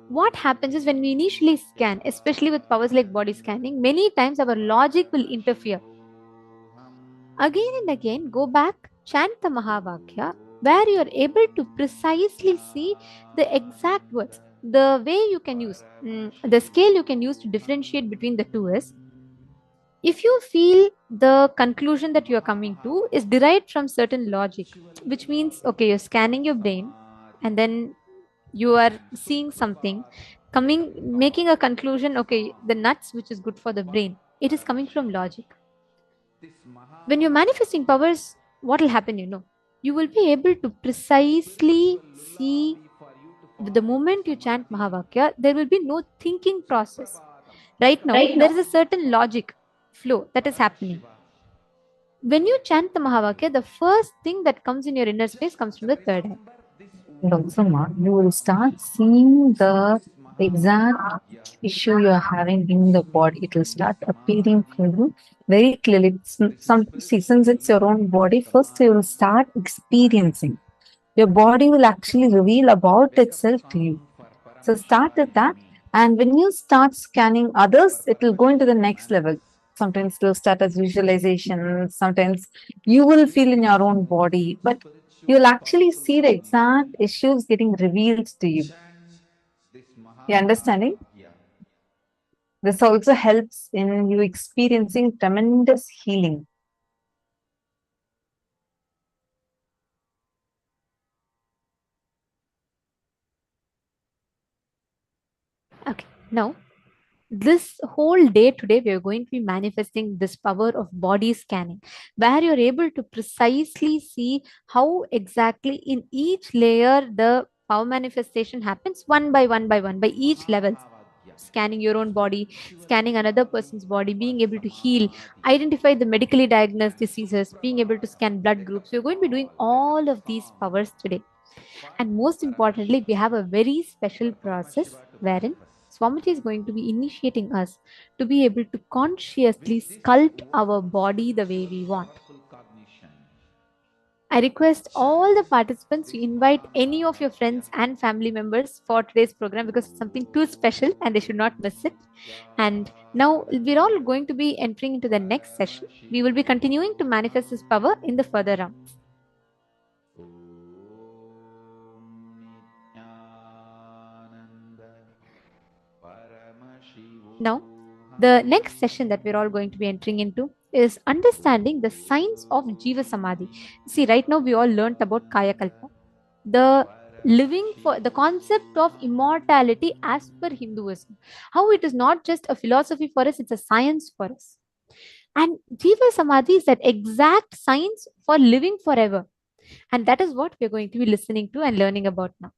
what happens is when we initially scan, especially with powers like body scanning, many times our logic will interfere. Again and again, go back, chant the Mahavakya, where you are able to precisely see the exact words. The way you can use, the scale you can use to differentiate between the two is, if you feel the conclusion that you are coming to is derived from certain logic, which means, okay, you're scanning your brain and then you are seeing something coming, making a conclusion, okay, the nuts, which is good for the brain, it is coming from logic. When you're manifesting powers, what will happen, you will be able to precisely see the moment you chant Mahavakya, there will be no thinking process. Right now, there is a certain logic flow that is happening. When you chant the Mahavakya, the first thing that comes in your inner space comes from the third eye. And also, Ma, you will start seeing the exact issue you are having in the body. It will start appearing for you very clearly. Since it's your own body, first you will start experiencing. Your body will actually reveal about itself to you. So start with that. And when you start scanning others, it will go into the next level. Sometimes it will start as visualization. Sometimes you will feel in your own body, but you'll actually see the exact issues getting revealed to you. You understanding? This also helps in you experiencing tremendous healing. Okay, now this whole day today, we are going to be manifesting this power of body scanning, where you're able to precisely see how exactly in each layer the power manifestation happens one by one by one, by each level. Scanning your own body, scanning another person's body, being able to heal, identify the medically diagnosed diseases, being able to scan blood groups. We're going to be doing all of these powers today. And most importantly, we have a very special process wherein Swamiji is going to be initiating us to be able to consciously sculpt our body the way we want. I request all the participants to invite any of your friends and family members for today's program because it's something too special and they should not miss it. And now we're all going to be entering into the next session. We will be continuing to manifest this power in the further rounds. Now, the next session that we're all going to be entering into is understanding the science of Jiva Samadhi. See, right now we all learnt about Kaya Kalpa, the living for the concept of immortality as per Hinduism. How it is not just a philosophy for us, it's a science for us. And Jiva Samadhi is that exact science for living forever. And that is what we're going to be listening to and learning about now.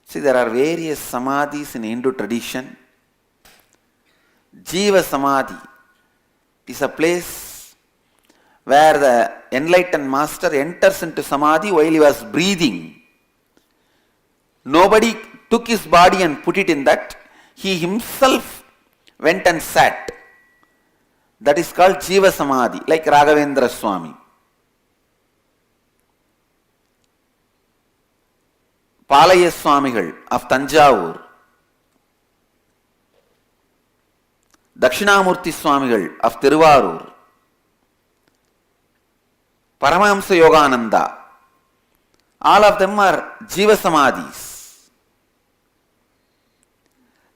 See, there are various samadhis in Hindu tradition. Jiva Samadhi is a place where the enlightened master enters into samadhi while he was breathing. Nobody took his body and put it in that. He himself went and sat. That is called Jiva Samadhi, like Raghavendra Swami. Palaya Swamigal of Tanjavur, Dakshinamurti Swamigal of Tiruvarur, Paramahamsa Yogananda, all of them are Jiva Samadhis.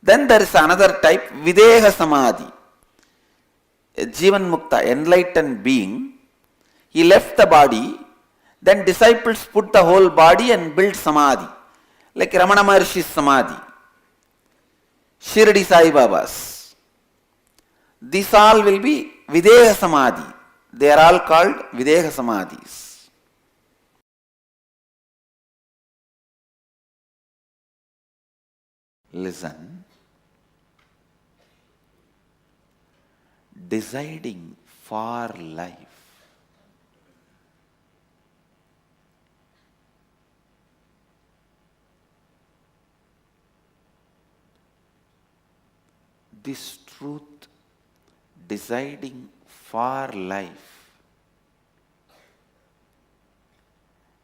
Then there is another type, Videha Samadhi. A Jivan Mukta, enlightened being, he left the body, then disciples put the whole body and built Samadhi, like Ramana Maharshi's Samadhi, Shirdi Sai Baba's. These all will be Videha Samadhi. They are all called Videha Samadhis. Listen. Deciding for life. This truth, deciding for life,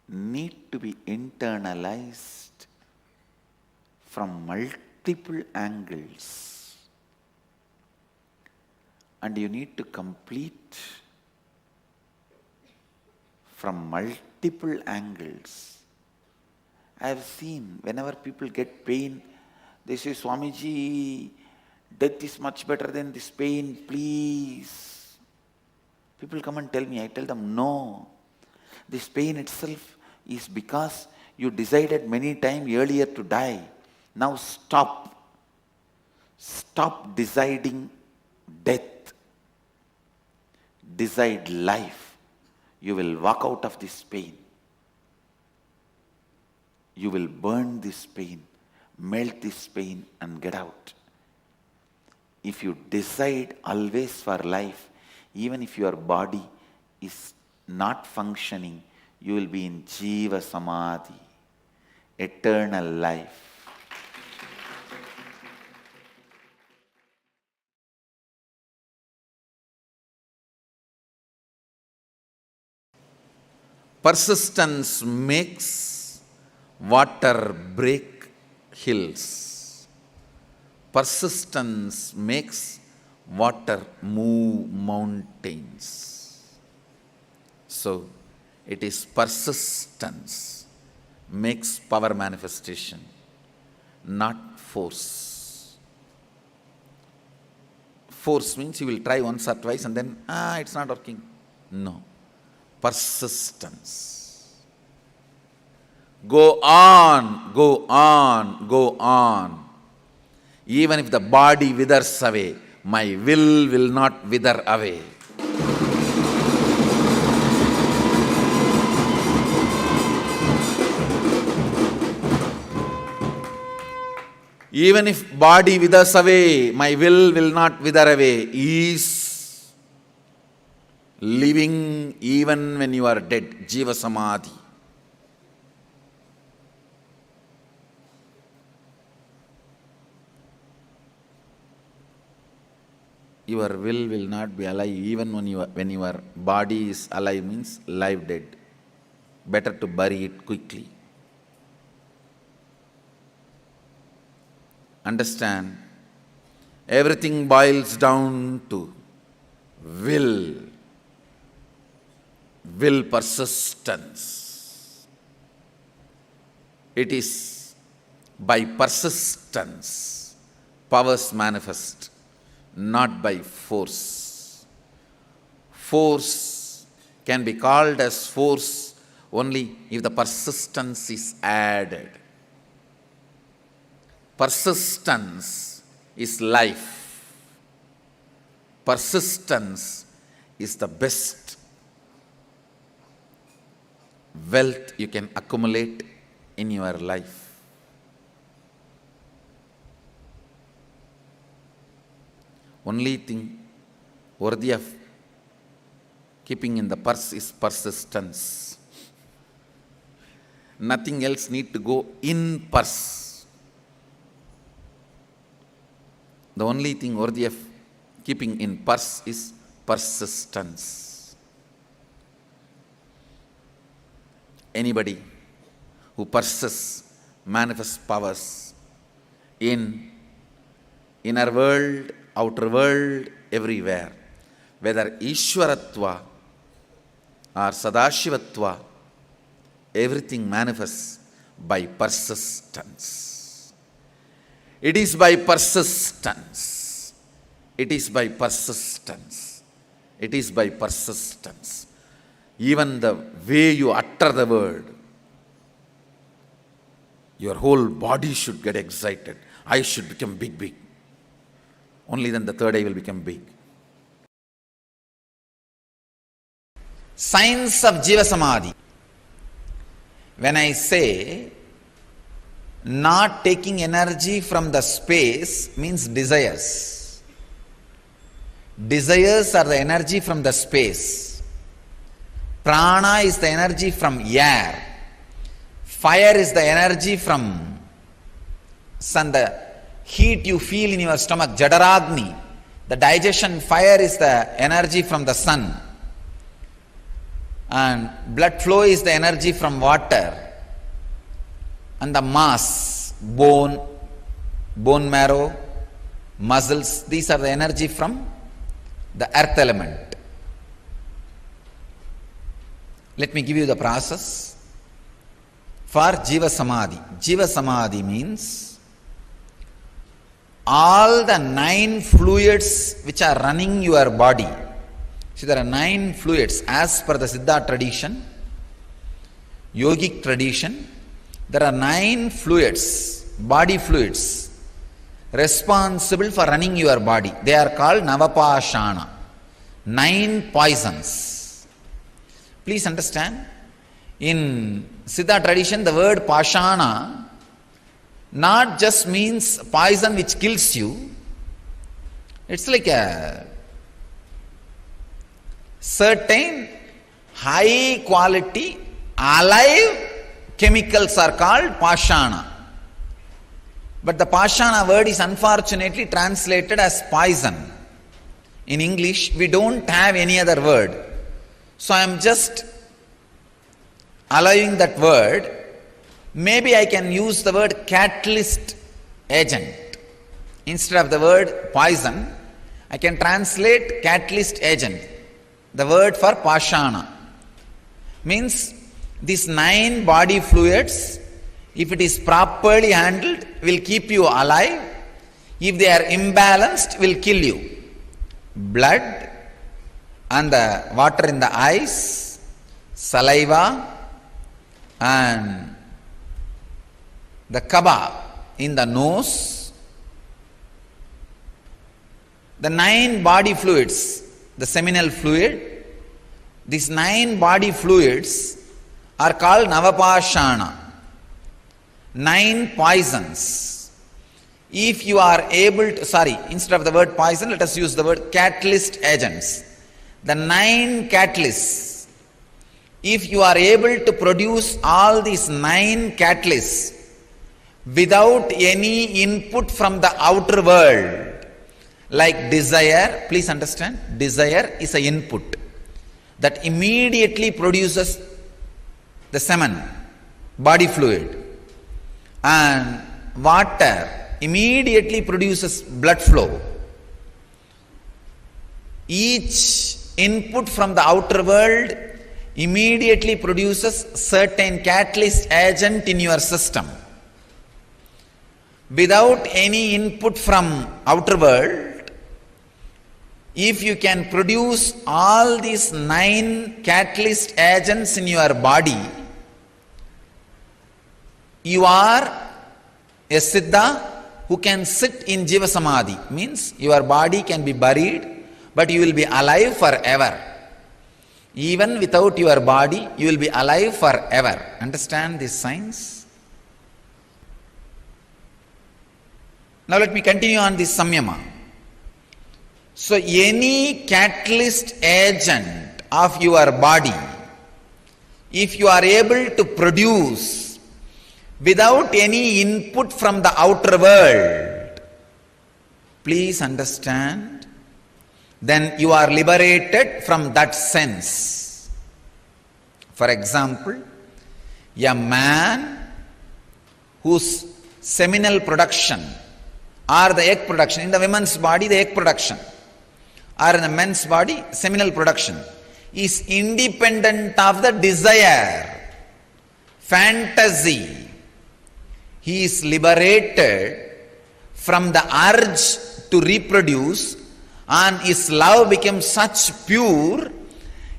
need to be internalized from multiple angles, and you need to complete from multiple angles. I have seen whenever people get pain, they say, Swamiji, death is much better than this pain, please. People come and tell me, I tell them, no. This pain itself is because you decided many times earlier to die. Now stop. Stop deciding death. Decide life. You will walk out of this pain. You will burn this pain, melt this pain and get out. If you decide always for life, even if your body is not functioning, you will be in Jiva Samadhi, eternal life. Persistence makes water break hills. Persistence makes water move mountains. So, it is persistence makes power manifestation, not force. Force means you will try once or twice and then, it's not working. No. Persistence. Go on, go on, go on. Even if the body withers away, my will not wither away. Even if body withers away, my will not wither away. Is living even when you are dead. Jiva Samadhi. Your will not be alive even when your body is alive, means live dead. Better to bury it quickly. Understand, everything boils down to will. Will persistence. It is by persistence powers manifest, not by force. Force can be called as force only if the persistence is added. Persistence is life. Persistence is the best wealth you can accumulate in your life. Only thing worthy of keeping in the purse is persistence. Nothing else need to go in purse. The only thing worthy of keeping in purse is persistence. Anybody who persists manifest powers in inner world, outer world, everywhere. Whether Ishwaratva or Sadashivatva, everything manifests by persistence. It is by persistence. It is by persistence. It is by persistence. Even the way you utter the word, your whole body should get excited. I should become big. Only then the third eye will become big. Science of Jiva Samadhi. When I say not taking energy from the space means desires. Desires are the energy from the space. Prana is the energy from air. Fire is the energy from sun. The heat you feel in your stomach, Jadaragni. The digestion fire is the energy from the sun. And blood flow is the energy from water. And the mass, bone marrow, muscles, these are the energy from the earth element. Let me give you the process for Jiva Samadhi. Jiva Samadhi means all the 9 fluids which are running your body. See, there are 9 fluids as per the Siddha tradition, yogic tradition. There are 9 fluids, body fluids, responsible for running your body. They are called Navapashana, 9 poisons. Please understand, in Siddha tradition, the word Pashana not just means poison which kills you. It's like a certain high quality alive chemicals are called Pashana. But the Pashana word is unfortunately translated as poison. In English, we don't have any other word. So I am just allowing that word. Maybe I can use the word catalyst agent. Instead of the word poison, I can translate catalyst agent. The word for Pashana means these 9 body fluids, if it is properly handled, will keep you alive. If they are imbalanced, will kill you. Blood and the water in the eyes, saliva and the kaba in the nose, the 9 body fluids, the seminal fluid, these 9 body fluids are called Navapashana, 9 poisons. If you are able to, instead of the word poison, let us use the word catalyst agents. The 9 catalysts, if you are able to produce all these 9 catalysts without any input from the outer world, like desire, please understand, desire is an input that immediately produces the semen, body fluid, and water immediately produces blood flow. Each input from the outer world immediately produces certain catalyst agent in your system. Without any input from outer world, if you can produce all these 9 catalyst agents in your body, you are a Siddha who can sit in Jiva Samadhi. Means your body can be buried, but you will be alive forever. Even without your body, you will be alive forever. Understand this science? Now let me continue on this samyama. So any catalyst agent of your body, if you are able to produce without any input from the outer world, please understand, then you are liberated from that sense. For example, a man whose seminal production or the egg production, in the women's body the egg production, or in the men's body seminal production, is independent of the desire, fantasy. He is liberated from the urge to reproduce, and his love becomes such pure,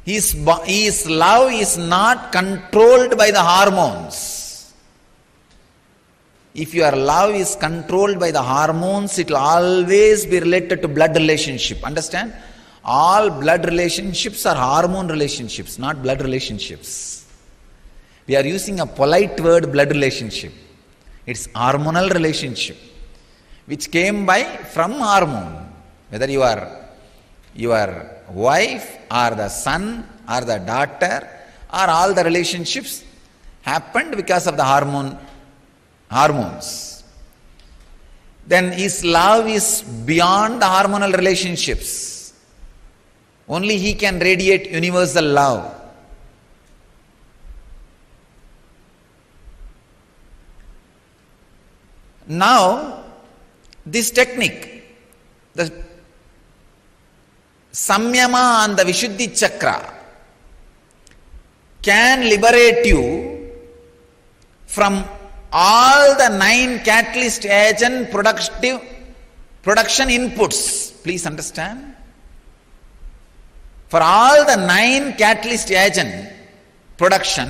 his love is not controlled by the hormones. If your love is controlled by the hormones, it will always be related to blood relationship. Understand? All blood relationships are hormone relationships, not blood relationships. We are using a polite word, blood relationship. It's hormonal relationship, which came from hormone. Whether you are your wife or the son or the daughter, or all the relationships happened because of the hormones. Then his love is beyond the hormonal relationships. Only he can radiate universal love. Now, this technique, the Samyama and the Vishuddhi Chakra, can liberate you from all the 9 catalyst agent production inputs. Please understand. For all the 9 catalyst agent production,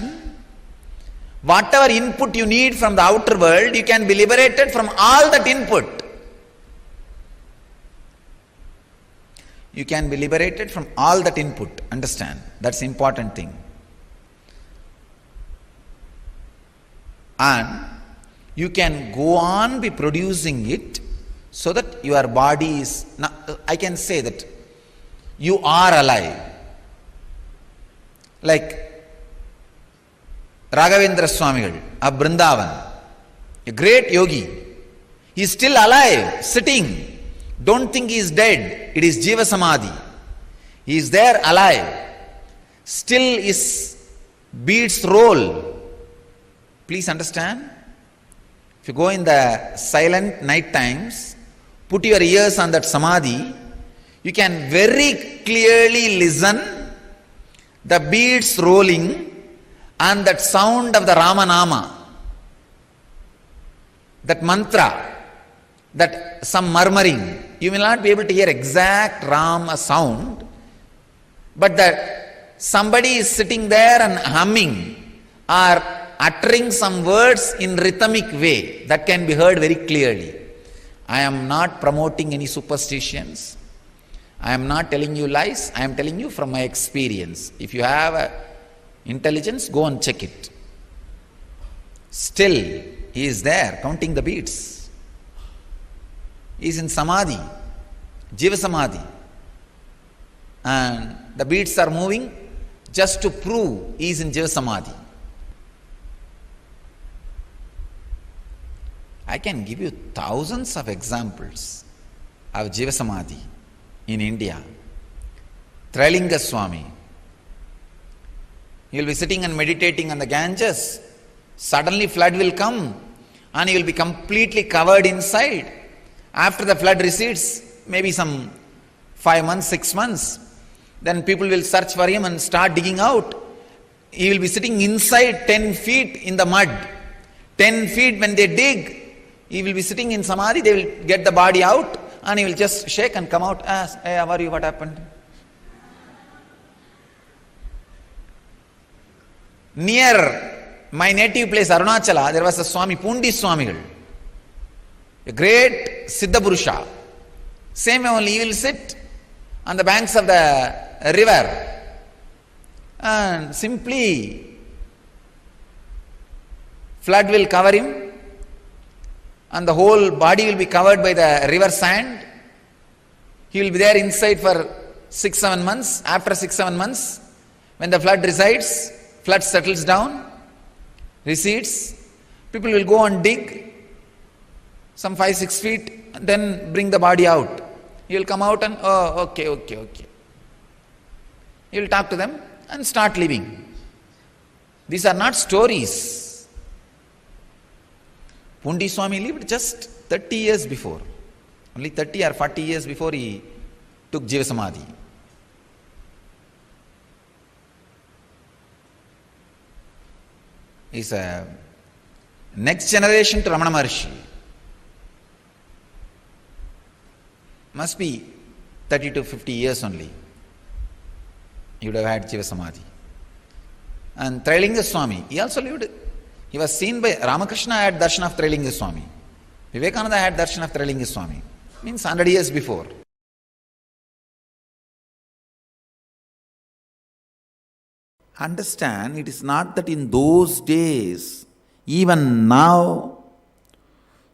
whatever input you need from the outer world, you can be liberated from all that input. You can be liberated from all that input. Understand? That's the important thing. And you can go on be producing it so that your body is, I can say that you are alive. Like Raghavendra Swamigal of Vrindavan, a great yogi. He is still alive, sitting. Don't think he is dead. It is Jiva Samadhi. He is there alive. Still his beats roll. Please understand. If you go in the silent night times, put your ears on that Samadhi, you can very clearly listen the beats rolling and that sound of the Ramanama, that mantra, that some murmuring. You will not be able to hear exact Rama sound, but that somebody is sitting there and humming or uttering some words in rhythmic way, that can be heard very clearly. I am not promoting any superstitions. I am not telling you lies. I am telling you from my experience. If you have intelligence, go and check it. Still, he is there counting the beats. He is in Samadhi, Jiva Samadhi. And the beats are moving just to prove he is in Jiva Samadhi. I can give you thousands of examples of Jiva Samadhi in India. Trilinga Swami, he will be sitting and meditating on the Ganges. Suddenly flood will come and he will be completely covered inside. After the flood recedes, maybe some 5 months, 6 months, then people will search for him and start digging out. He will be sitting inside 10 feet in the mud. 10 feet when they dig, he will be sitting in Samadhi, they will get the body out and he will just shake and come out. Ask, hey, how are you, what happened? Near my native place, Arunachala, there was a Swami, Pundi Swamigal, a great Siddha Purusha. Same way only, he will sit on the banks of the river and simply flood will cover him and the whole body will be covered by the river sand. He will be there inside for 6-7 months. After 6-7 months, when the flood resides, flood settles down, recedes, people will go and dig some 5-6 feet and then bring the body out. He will come out and, oh, okay. He will talk to them and start living. These are not stories. Pundi Swami lived just 30 years before. Only 30 or 40 years before he took Jiva Samadhi. He's a next generation to Ramana Maharshi. Must be 30 to 50 years only. He would have had Jiva Samadhi. And Trailinga Swami, he also lived. He was seen by Ramakrishna had darshan of Trailinga Swami. Vivekananda had darshan of Trailinga Swami. Means 100 years before. Understand, it is not that in those days, even now,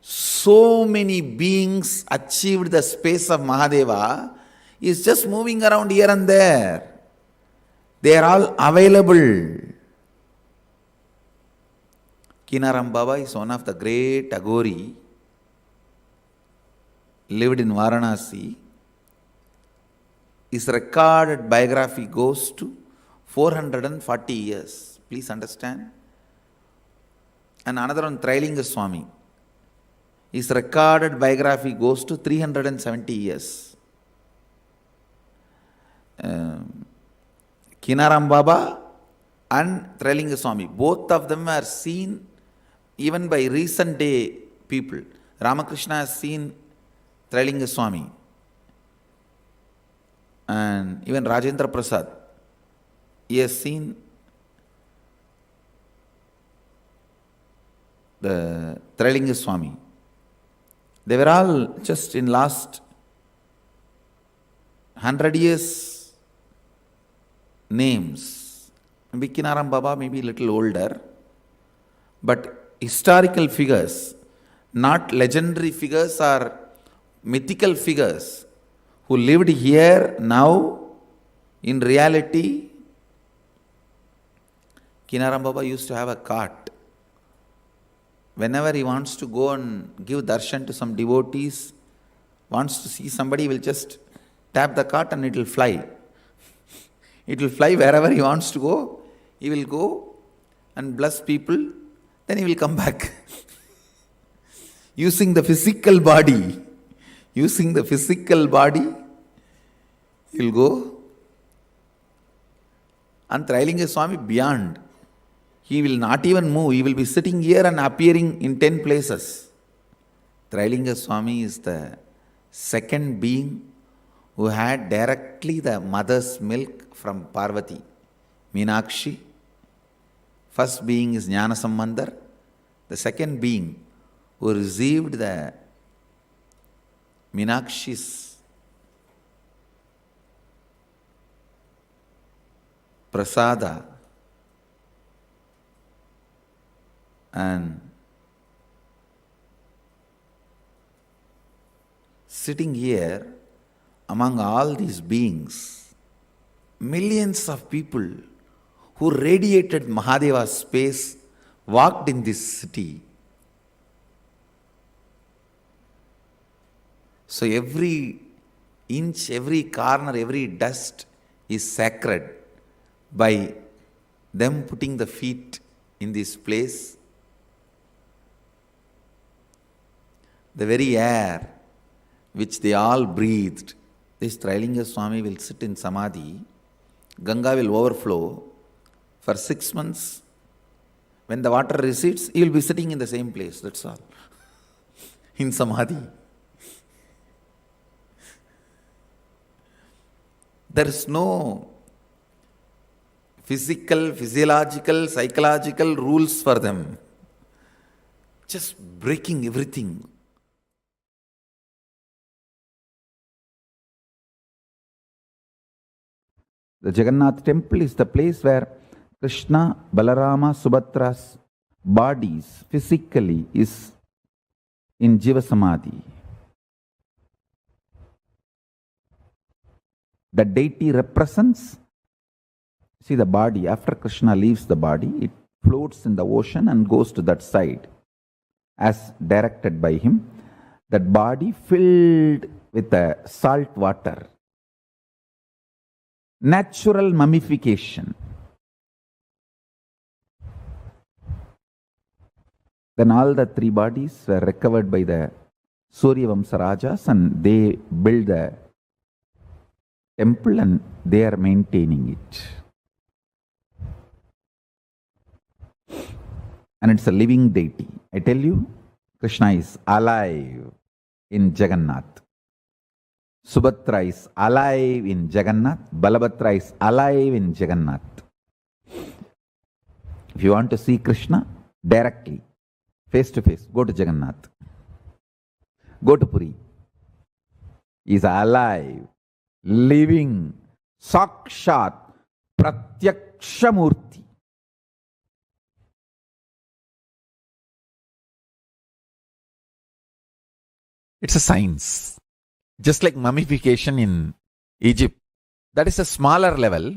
so many beings achieved the space of Mahadeva is just moving around here and there. They are all available. Kinaram Baba is one of the great Aghori, lived in Varanasi. His recorded biography goes to 440 years. Please understand. And another one, Trailinga Swami. His recorded biography goes to 370 years. Kinaram Baba and Trailinga Swami, both of them are seen even by recent day people. Ramakrishna has seen Trailinga Swami. And even Rajendra Prasad, he has seen the Trailinga Swami. They were all just in last 100 years names. Maybe Kinaram Baba may be a little older, but historical figures, not legendary figures or mythical figures who lived here now in reality. Kinaram Baba used to have a cart. Whenever he wants to go and give darshan to some devotees, wants to see somebody, he will just tap the cart and it will fly. It will fly wherever he wants to go. He will go and bless people, then he will come back. Using the physical body. Using the physical body, he will go. And Trailinga Swami beyond. He will not even move. He will be sitting here and appearing in 10 places. Trailinga Swami is the second being who had directly the mother's milk from Parvati, Meenakshi. First being is Jnana Sambandar. The second being who received the Meenakshi's prasada and sitting here among all these beings, millions of people who radiated Mahadeva's space walked in this city. So every inch, every corner, every dust is sacred by them putting the feet in this place. The very air which they all breathed, this Trailinga Swami will sit in Samadhi, Ganga will overflow for 6 months. When the water recedes, he will be sitting in the same place, that's all, in Samadhi. There is no physical, physiological, psychological rules for them. Just breaking everything. The Jagannath temple is the place where Krishna, Balarama, Subhadra's bodies physically is in Jiva Samadhi. The deity represents, see the body, after Krishna leaves the body, it floats in the ocean and goes to that side as directed by him. That body filled with the salt water. Natural mummification. Then all the three bodies were recovered by the Surya Vamsa Rajas and they built the temple and they are maintaining it. And it's a living deity. I tell you, Krishna is alive in Jagannath. Subhadra is alive in Jagannath. Balabhadra is alive in Jagannath. If you want to see Krishna directly, face to face, go to Jagannath. Go to Puri. He is alive, living, Sakshat, Pratyaksha Moorthy. It's a science. Just like mummification in Egypt. That is a smaller level.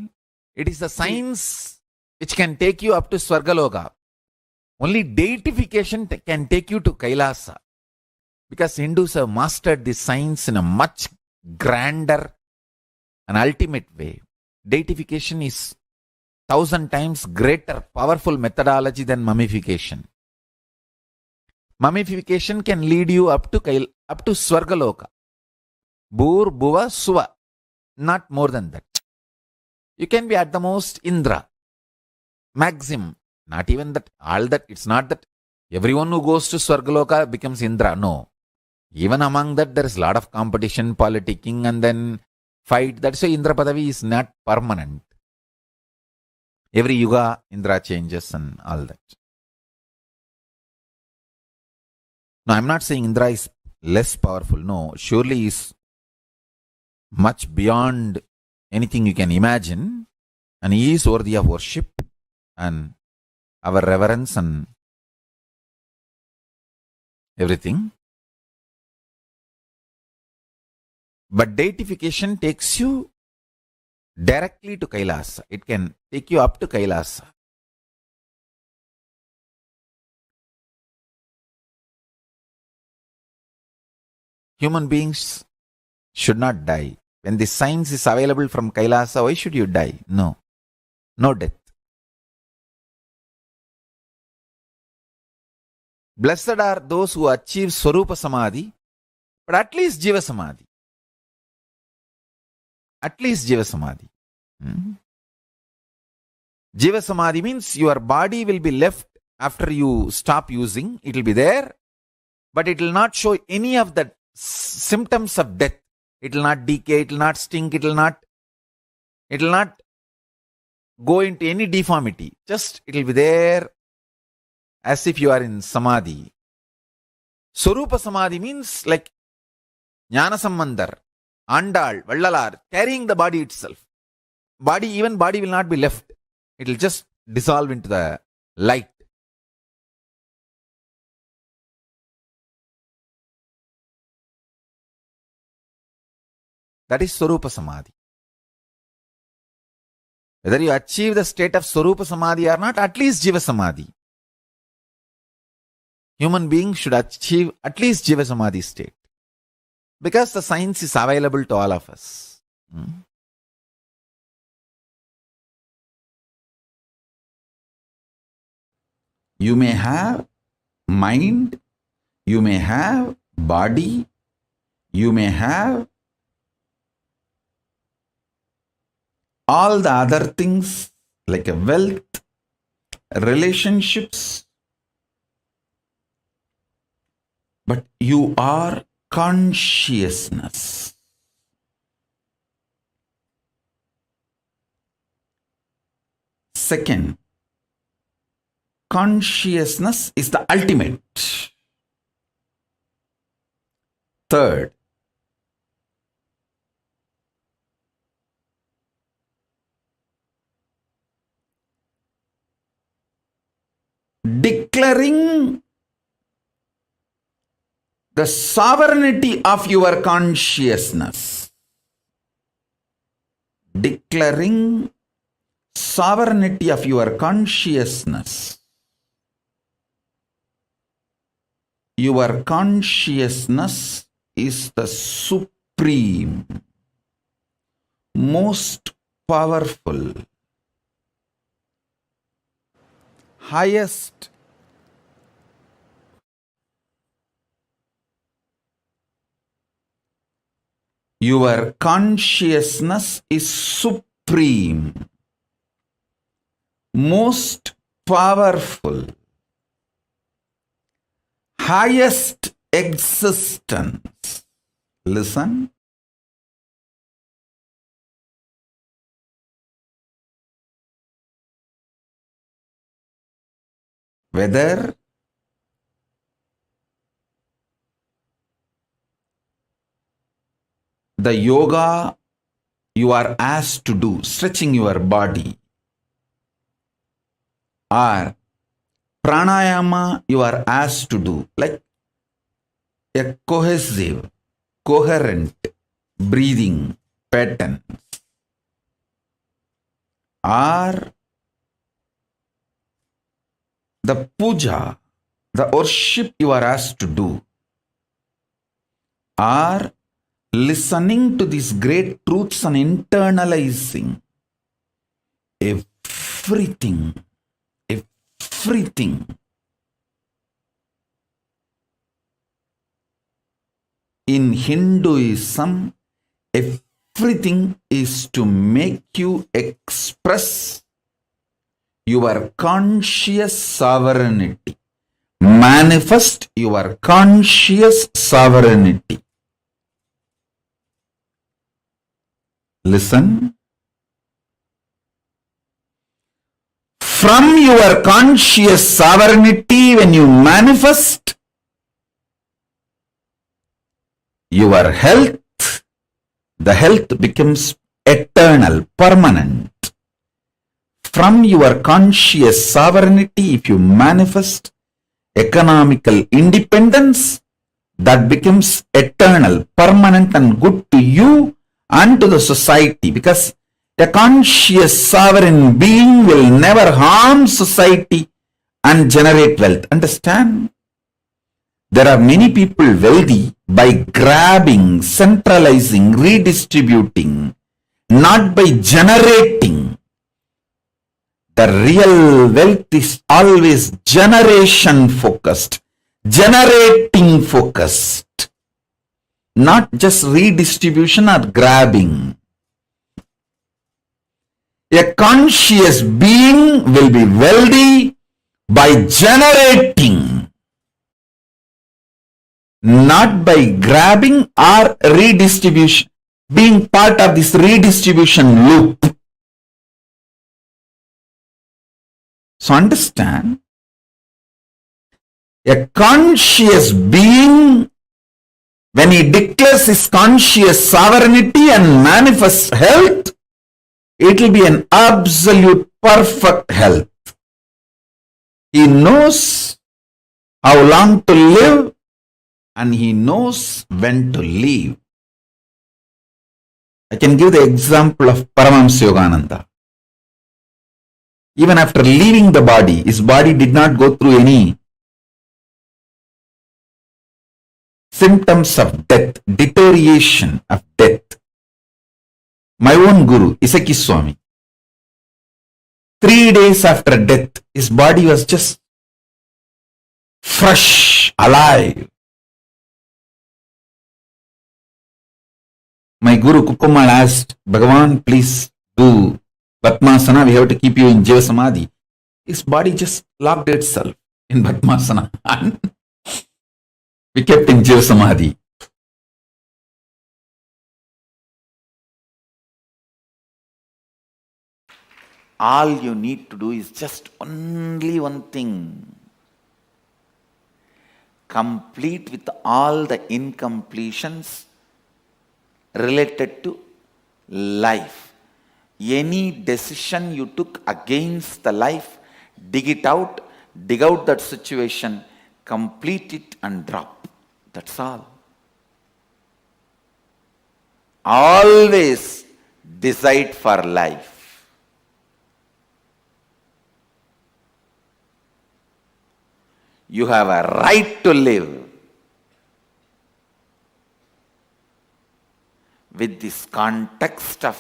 It is a science which can take you up to Swargaloka. Only deification can take you to Kailasa. Because Hindus have mastered this science in a much grander and ultimate way. Deification is 1,000 times greater, powerful methodology than mummification. Mummification can lead you up to Swargaloka. Bhur, Bhuva, Suva. Not more than that. You can be at the most Indra. Maximum. Not even that. All that. It's not that everyone who goes to Swargaloka becomes Indra. No. Even among that, there is a lot of competition, politicking, and then fight. That's why Indra Padavi is not permanent. Every yuga, Indra changes and all that. No, I'm not saying Indra is less powerful. No, surely he is much beyond anything you can imagine. And he is worthy of worship and our reverence and everything. But deification takes you directly to Kailasa. It can take you up to Kailasa. Human beings should not die. When this science is available from Kailasa, why should you die? No. No death. Blessed are those who achieve Swarupa Samadhi, but at least Jiva Samadhi. At least Jiva Samadhi. Jiva Samadhi means your body will be left after you stop using. It will be there, but it will not show any of the symptoms of death. It will not decay, it will not stink, it will not go into any deformity. Just it will be there as if you are in Samadhi. Swarupa Samadhi means like Jnana Sambandhar, Andal, Vallalar, carrying the body itself. Body will not be left. It will just dissolve into the light. That is Swarupa Samadhi. Whether you achieve the state of Swarupa Samadhi or not, at least Jiva Samadhi. Human beings should achieve at least Jiva Samadhi state. Because the science is available to all of us. You may have mind, you may have body, you may have all the other things like a wealth, relationships, but you are consciousness. Second, consciousness is the ultimate. Third, declaring the sovereignty of your consciousness. Declaring sovereignty of your consciousness. Your consciousness is the supreme, most powerful, highest your consciousness is supreme, most powerful, highest existence. Listen. Whether the yoga you are asked to do, stretching your body, or pranayama you are asked to do, like a cohesive, coherent breathing pattern, or the puja, the worship you are asked to do, or listening to these great truths and internalizing everything. In Hinduism, everything is to make you express your conscious sovereignty, manifest your conscious sovereignty. Listen. From your conscious sovereignty, when you manifest your health, the health becomes eternal, permanent. From your conscious sovereignty, if you manifest economical independence, that becomes eternal, permanent, and good to you and to the society, because a conscious sovereign being will never harm society and generate wealth. Understand? There are many people wealthy by grabbing, centralizing, redistributing, not by generating. The real wealth is always generation focused, generating focused, not just redistribution or grabbing. A conscious being will be wealthy by generating, not by grabbing or redistribution, being part of this redistribution loop. So understand, a conscious being, when he declares his conscious sovereignty and manifests health, it will be an absolute perfect health. He knows how long to live and he knows when to leave. I can give the example of Paramashiva. Even after leaving the body, his body did not go through any symptoms of death, deterioration of death. My own guru, Isaki Swami, 3 days after death, his body was just fresh, alive. My guru Kukumal asked, Bhagavan, please do Padmasana, we have to keep you in Jiva Samadhi. His body just locked itself in Padmasana and we kept in Jiva Samadhi. All you need to do is just only one thing. Complete with all the incompletions related to life. Any decision you took against the life, dig out that situation, complete it and drop. That's all. Always decide for life. You have a right to live. With this context of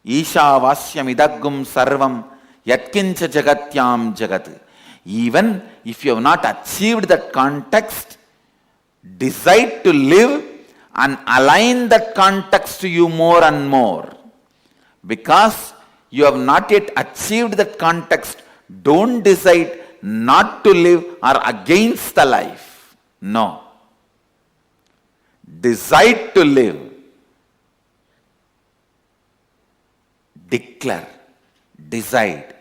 Ishavasyam idagum sarvam yatkincha jagatyam jagat. Even if you have not achieved that context, decide to live and align that context to you more and more. Because you have not yet achieved that context, don't decide not to live or against the life. No. Decide to live. Declare. Decide.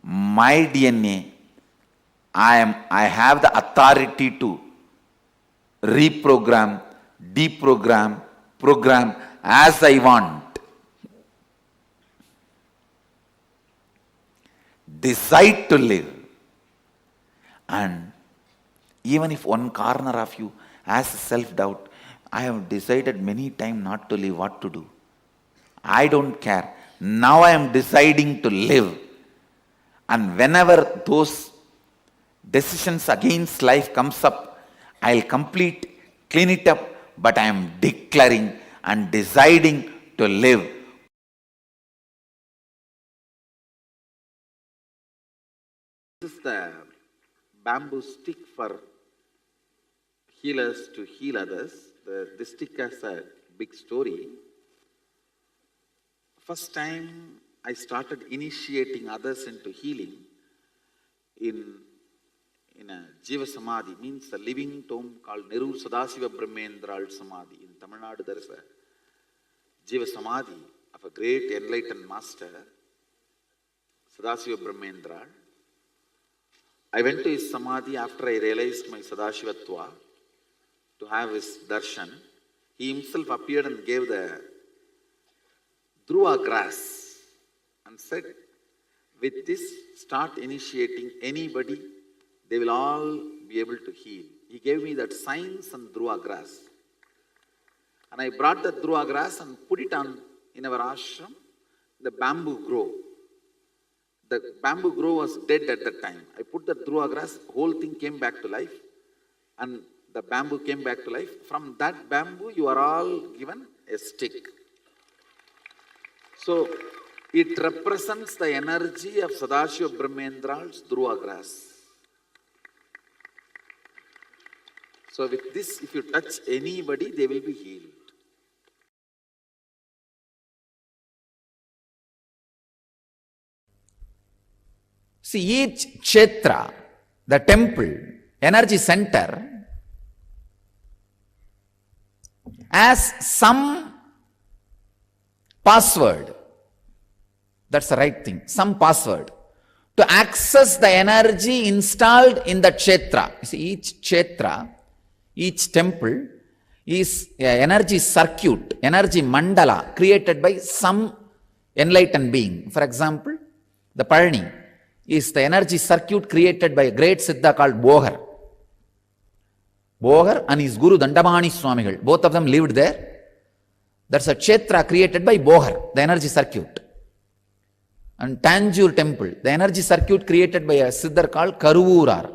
My DNA, I have the authority to reprogram, deprogram, program as I want. Decide to live. And even if one corner of you has self-doubt, I have decided many times not to live, what to do? I don't care. Now I am deciding to live. And whenever those decisions against life comes up, I'll clean it up, but I am declaring and deciding to live. This is the bamboo stick for healers to heal others. This stick has a big story. First time I started initiating others into healing in a Jiva Samadhi, means a living tomb called Neru Sadasiva Brahmendral Samadhi. In Tamil Nadu there is a Jiva Samadhi of a great enlightened master, Sadasiva Brahmendral. I went to his Samadhi after I realized my Sadashivatva to have his darshan. He himself appeared and gave the Dhruva grass and said, with this, start initiating anybody, they will all be able to heal. He gave me that science and Dhruva grass. And I brought the Dhruva grass and put it on in our ashram, the bamboo grove. The bamboo grove was dead at that time. I put the Dhruva grass, whole thing came back to life. And the bamboo came back to life. From that bamboo, you are all given a stick. So, it represents the energy of Sadashiva Brahmendral's Dhruva grass. So, with this, if you touch anybody, they will be healed. See, each kshetra, the temple, energy center, has some password. That's the right thing. Some password to access the energy installed in the kshetra. You see, each kshetra, each temple is an energy circuit, energy mandala created by some enlightened being. For example, the Palani is the energy circuit created by a great Siddha called Bohar. Bohar and his Guru Dandamani Swamigal, both of them lived there. That's a kshetra created by Bohar, the energy circuit. And Tanjore temple, the energy circuit created by a Siddhar called Karuvurar.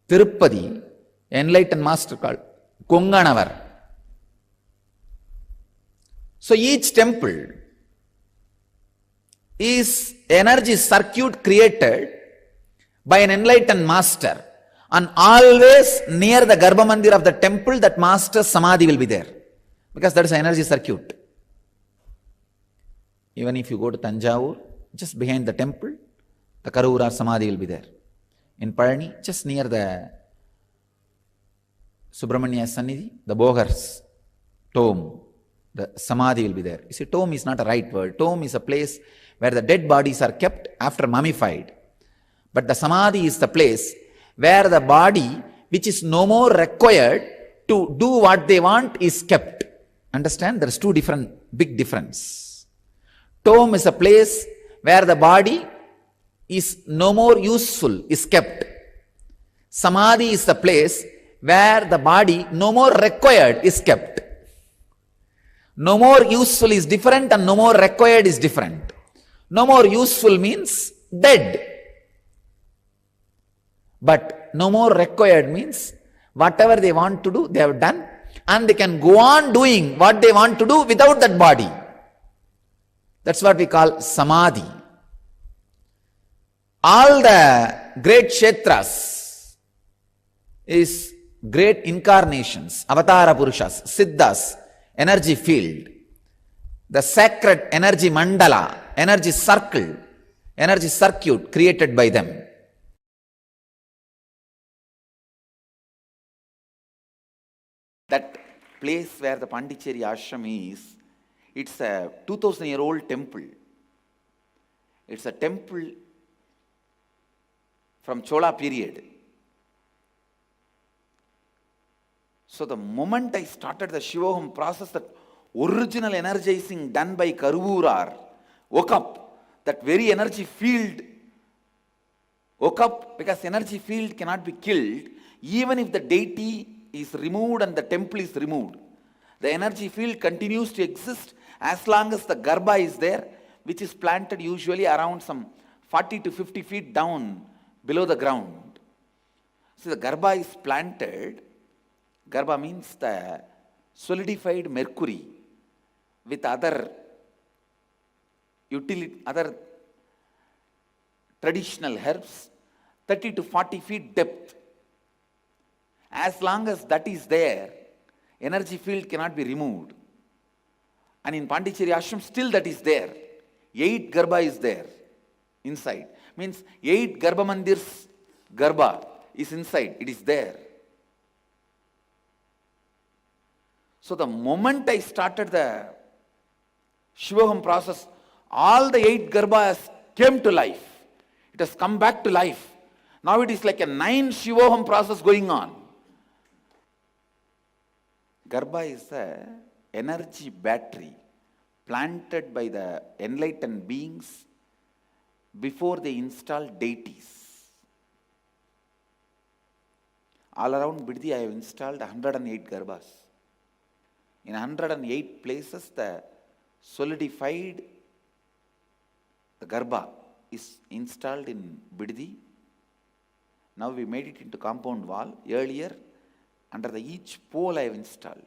Tirupati, enlightened master called Konganavar. So each temple is energy circuit created by an enlightened master, and always near the Garbha Mandir of the temple that master's samadhi will be there, because that is an energy circuit. Even if you go to Tanjavur, just behind the temple, the Karuvurar samadhi will be there. In Palani, just near the Subramanya Sannidhi, the Bogar's tomb, the samadhi will be there. You see, tomb is not a right word. Tomb is a place where the dead bodies are kept after mummified. But the samadhi is the place where the body, which is no more required to do what they want, is kept. Understand? There is two big difference. Tomb is a place where the body is no more useful, is kept. Samadhi is the place where the body no more required is kept. No more useful is different and no more required is different. No more useful means dead. But no more required means whatever they want to do, they have done, and they can go on doing what they want to do without that body. That's what we call samadhi. All the great kshetras is great incarnations, Avatara Purushas, Siddhas, energy field, the sacred energy mandala, energy circle, energy circuit created by them. That place where the Pondicherry ashram is, it's a 2000-year-old temple. It's a temple from Chola period. So the moment I started the Shivoham process, that original energizing done by Karuvurar woke up. That very energy field woke up, because energy field cannot be killed even if the deity is removed and the temple is removed. The energy field continues to exist as long as the Garbha is there, which is planted usually around some 40 to 50 feet down below the ground. So the Garbha is planted. Garbha means the solidified mercury with other other traditional herbs, 30 to 40 feet depth. As long as that is there, energy field cannot be removed. And in Pondicherry ashram, still that is there. 8 Garbha is there inside. Means 8 Garbha mandirs Garbha is inside. It is there. So the moment I started the Shivoham process, all the 8 Garbhas came to life. It has come back to life. Now it is like a 9 Shivoham process going on. Garbha is a energy battery planted by the enlightened beings before they install deities. All around Biddi I have installed 108 Garbhas. In 108 places the solidified the Garbha is installed in Biddi. Now we made it into compound wall. Earlier, under the each pole I have installed.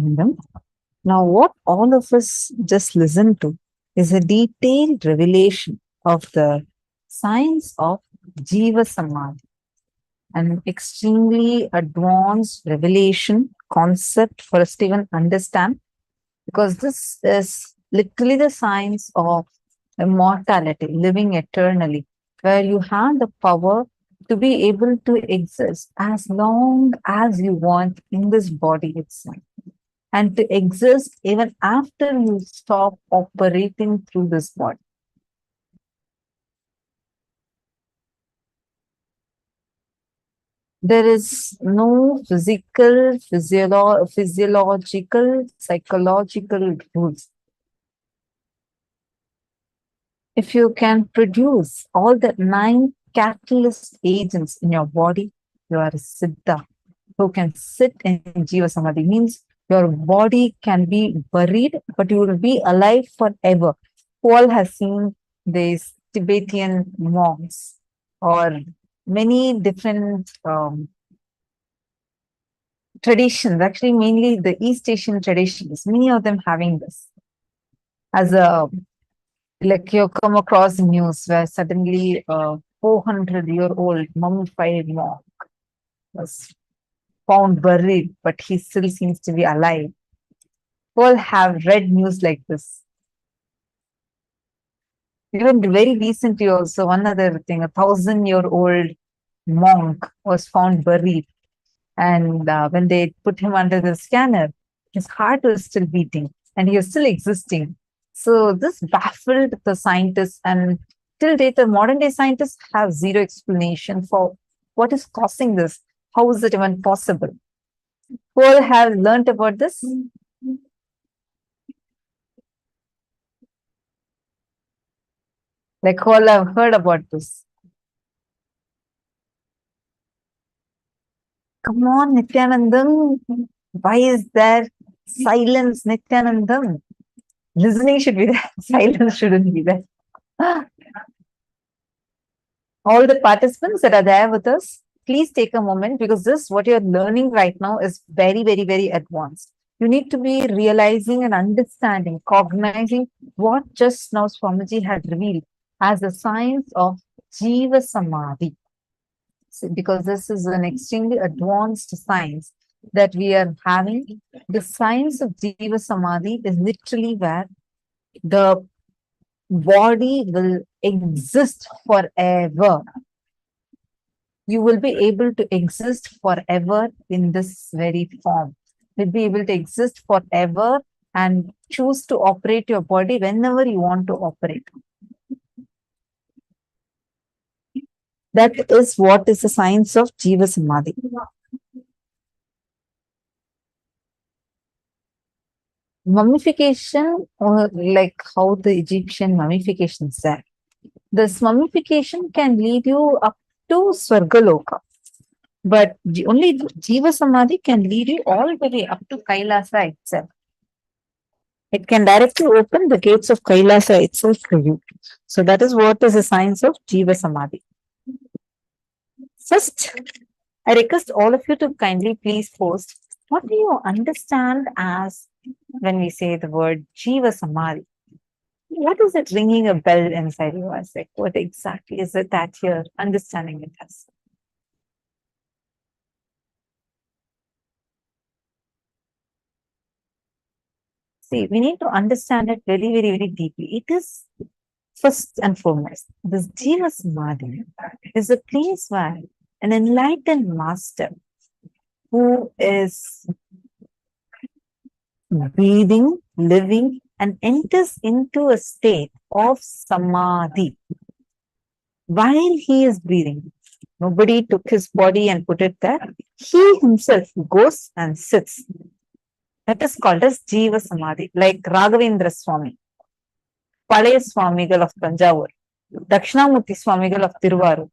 Kingdom. Now, what all of us just listened to is a detailed revelation of the science of Jiva Samadhi, an extremely advanced revelation concept for us to even understand, because this is literally the science of immortality, living eternally, where you have the power to be able to exist as long as you want in this body itself, and to exist even after you stop operating through this body. There is no physical, physiological, psychological rules. If you can produce all the 9 catalyst agents in your body, you are a Siddha who can sit in Jiva Samadhi. Means your body can be buried, but you will be alive forever. Who all has seen these Tibetan monks or many different traditions, actually mainly the East Asian traditions, many of them having this as a, like you come across news where suddenly a 400-year-old mummified monk was found buried, but he still seems to be alive. All have read news like this. Even very recently also, one other thing, a 1,000-year-old monk was found buried. And when they put him under the scanner, his heart was still beating and he was still existing. So this baffled the scientists, and till date, the modern day scientists have zero explanation for what is causing this. How is it even possible? Who all have learned about this? Like who all have heard about this? Come on, Nithyanandam. Why is there silence, Nithyanandam? Listening should be there. Silence shouldn't be there. All the participants that are there with us, please take a moment, because this, what you're learning right now, is very, very, very advanced. You need to be realizing and understanding, cognizing what just now Swamiji had revealed as the science of Jiva Samadhi. Because this is an extremely advanced science that we are having. The science of Jiva Samadhi is literally where the body will exist forever. You will be able to exist forever in this very form. You'll be able to exist forever and choose to operate your body whenever you want to operate. That is what is the science of Jiva Samadhi. Mummification, or like how the Egyptian mummification is there. This mummification can lead you up to Swargaloka, but only Jiva Samadhi can lead you all the way up to Kailasa itself. It can directly open the gates of Kailasa itself for you. So that is what is the science of Jiva Samadhi. First, I request all of you to kindly please post, what do you understand as when we say the word Jiva Samadhi? What is it ringing a bell inside you? I say, what exactly is it that you're understanding it as? See, we need to understand it very, very, very deeply. It is first and foremost, this Jiva Samadhi is a place where an enlightened master who is breathing, living, and enters into a state of samadhi while he is breathing. Nobody took his body and put it there. He himself goes and sits. That is called as Jiva Samadhi, like Raghavendra Swami, Palaya Swamigal of Tanjavur, Dakshinamurti Swamigal of Tiruvaru,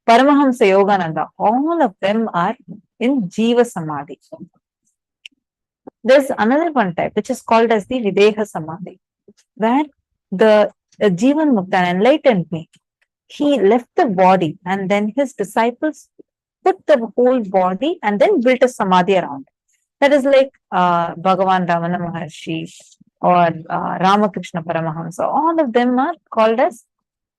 Paramahamsa Yogananda, all of them are in Jiva Samadhi. There's another one type which is called as the Videha Samadhi, where the Jivan Mukta, enlightened me, he left the body and then his disciples put the whole body and then built a Samadhi around it. That is like Bhagavan Ramana Maharshi or Ramakrishna Paramahamsa. All of them are called as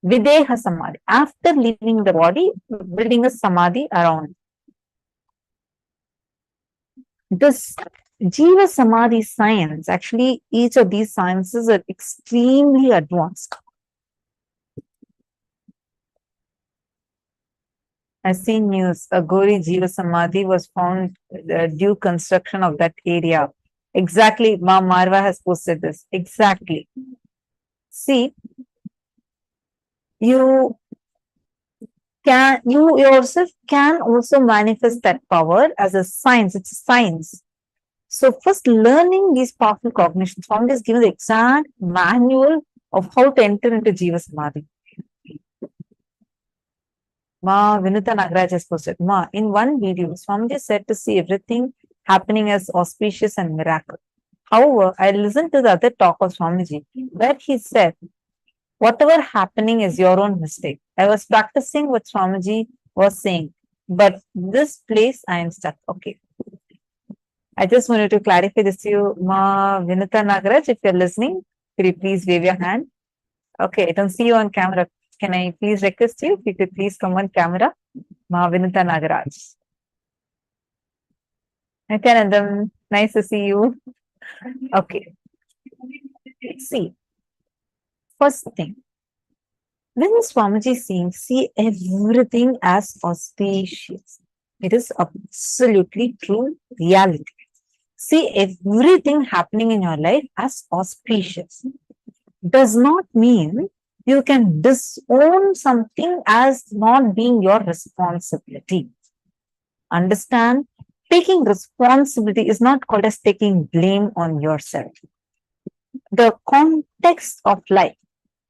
Videha Samadhi. After leaving the body, building a Samadhi around. This Jiva Samadhi science, actually, each of these sciences are extremely advanced. I've seen news, a Gori Jiva Samadhi was found due construction of that area. Exactly, Ma Marva has posted this. Exactly. See, you yourself can also manifest that power as a science. It's a science. So first learning these powerful cognitions, Swami is given the exact manual of how to enter into Jiva Samadhi. Ma Vinita Nagaraj has posted, Ma, in one video, Swamiji said to see everything happening as auspicious and miracle. However, I listened to the other talk of Swamiji, where he said, whatever happening is your own mistake. I was practicing what Swamiji was saying, but this place I am stuck. Okay. I just wanted to clarify this to you, Ma Vinita Nagaraj, if you're listening, could you please wave your hand? Okay, I don't see you on camera. Can I please request you if you could please come on camera? Ma Vinita Nagaraj. Nithyanandam, nice to see you. Okay. See, first thing, when Swamiji is saying, see everything as auspicious, it is absolutely true reality. See everything happening in your life as auspicious. Does not mean you can disown something as not being your responsibility. Understand? Taking responsibility is not called as taking blame on yourself. The context of life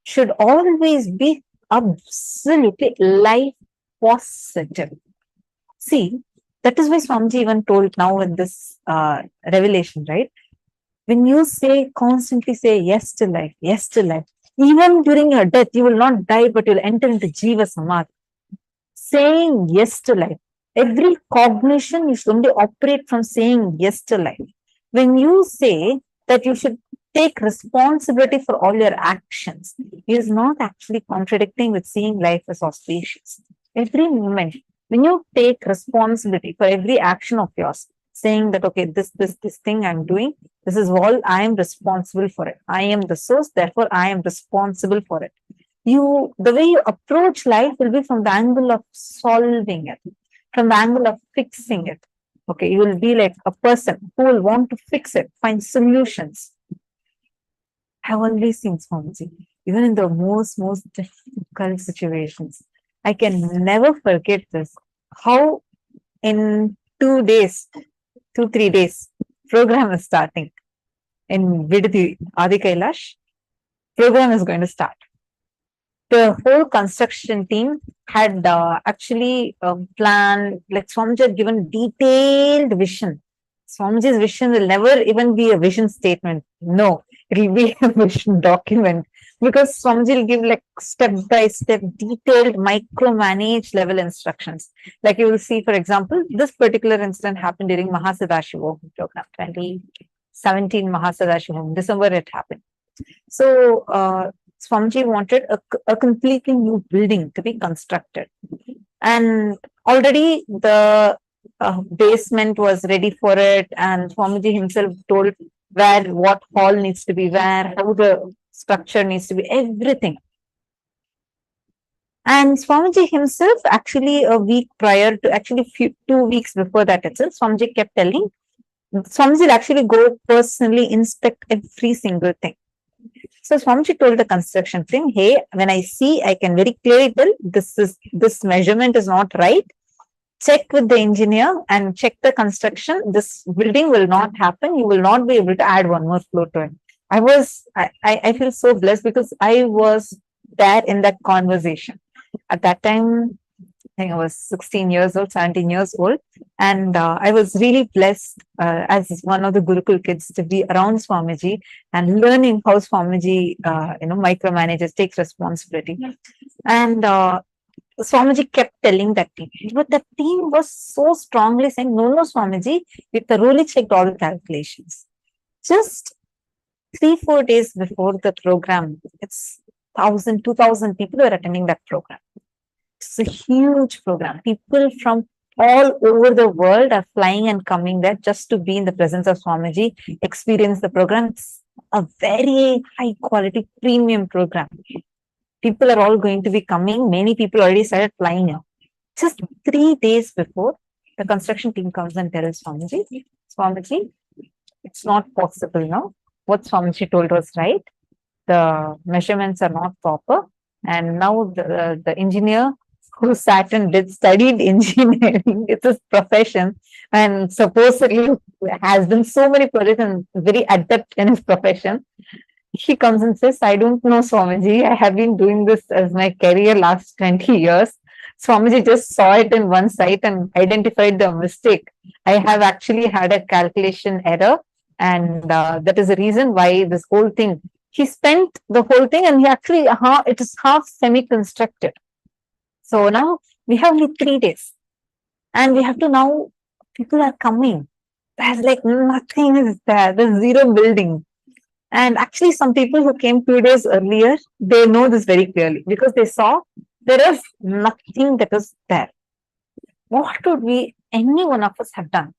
should always be absolutely life positive. See, that is why Swamiji even told now in this revelation, right? When you constantly say yes to life, even during your death, you will not die, but you'll enter into Jiva Samadhi. Saying yes to life. Every cognition you should only operate from saying yes to life. When you say that you should take responsibility for all your actions, it is not actually contradicting with seeing life as auspicious. Every moment, when you take responsibility for every action of yours, saying that, okay, this thing I'm doing, this is all I am responsible for it. I am the source, therefore I am responsible for it. The way you approach life will be from the angle of solving it, from the angle of fixing it. Okay, you will be like a person who will want to fix it, find solutions. I've always seen Swamiji, even in the most difficult situations. I can never forget this. How in 3 days, program is starting. In Vidhi Adi Kailash, program is going to start. The whole construction team had actually planned, like Swamiji had given detailed vision. Swamiji's vision will never even be a vision statement. No, it will be a vision document, because Swamiji will give like step-by-step detailed micromanaged level instructions. Like you will see, for example, this particular incident happened during Mahasadashiva program, 2017 Mahasadashiva, December it happened. So Swamiji wanted a completely new building to be constructed. And already the basement was ready for it, and Swamiji himself told what hall needs to be where, how the structure needs to be, everything. And Swamiji himself, actually a week prior to, actually 2 weeks before that itself, Swamiji kept telling, Swamiji will actually go personally inspect every single thing. So Swamiji told the construction team, hey, when I see, I can very clearly tell this measurement is not right. Check with the engineer and check the construction. This building will not happen. You will not be able to add one more floor to it. I feel so blessed because I was there in that conversation. At that time, I think I was 16 years old, 17 years old. And I was really blessed as one of the Gurukul kids to be around Swamiji and learning how Swamiji, micromanages, takes responsibility. And Swamiji kept telling that team, but the team was so strongly saying, no, no, Swamiji, we thoroughly checked all the calculations. Just 3-4 days before the program, it's 1,000-2,000 people were attending that program. It's a huge program. People from all over the world are flying and coming there just to be in the presence of Swamiji, experience the program. It's a very high quality premium program. People are all going to be coming. Many people already started flying in. Just 3 days before, the construction team comes and tells Swamiji, Swamiji, it's not possible now. What Swamiji told was right. The measurements are not proper. And now the engineer who sat and studied engineering, it's his profession, and supposedly has done so many projects and very adept in his profession. He comes and says, I don't know, Swamiji. I have been doing this as my career last 20 years. Swamiji just saw it in one site and identified the mistake. I have actually had a calculation error, and that is the reason why this whole thing, he spent the whole thing, and he actually, it is half semi-constructed. So now we have only 3 days, and we have to now, people are coming. There's like nothing is there. There's zero building. And actually, some people who came 2 days earlier, they know this very clearly because they saw there is nothing that is there. What would any one of us have done?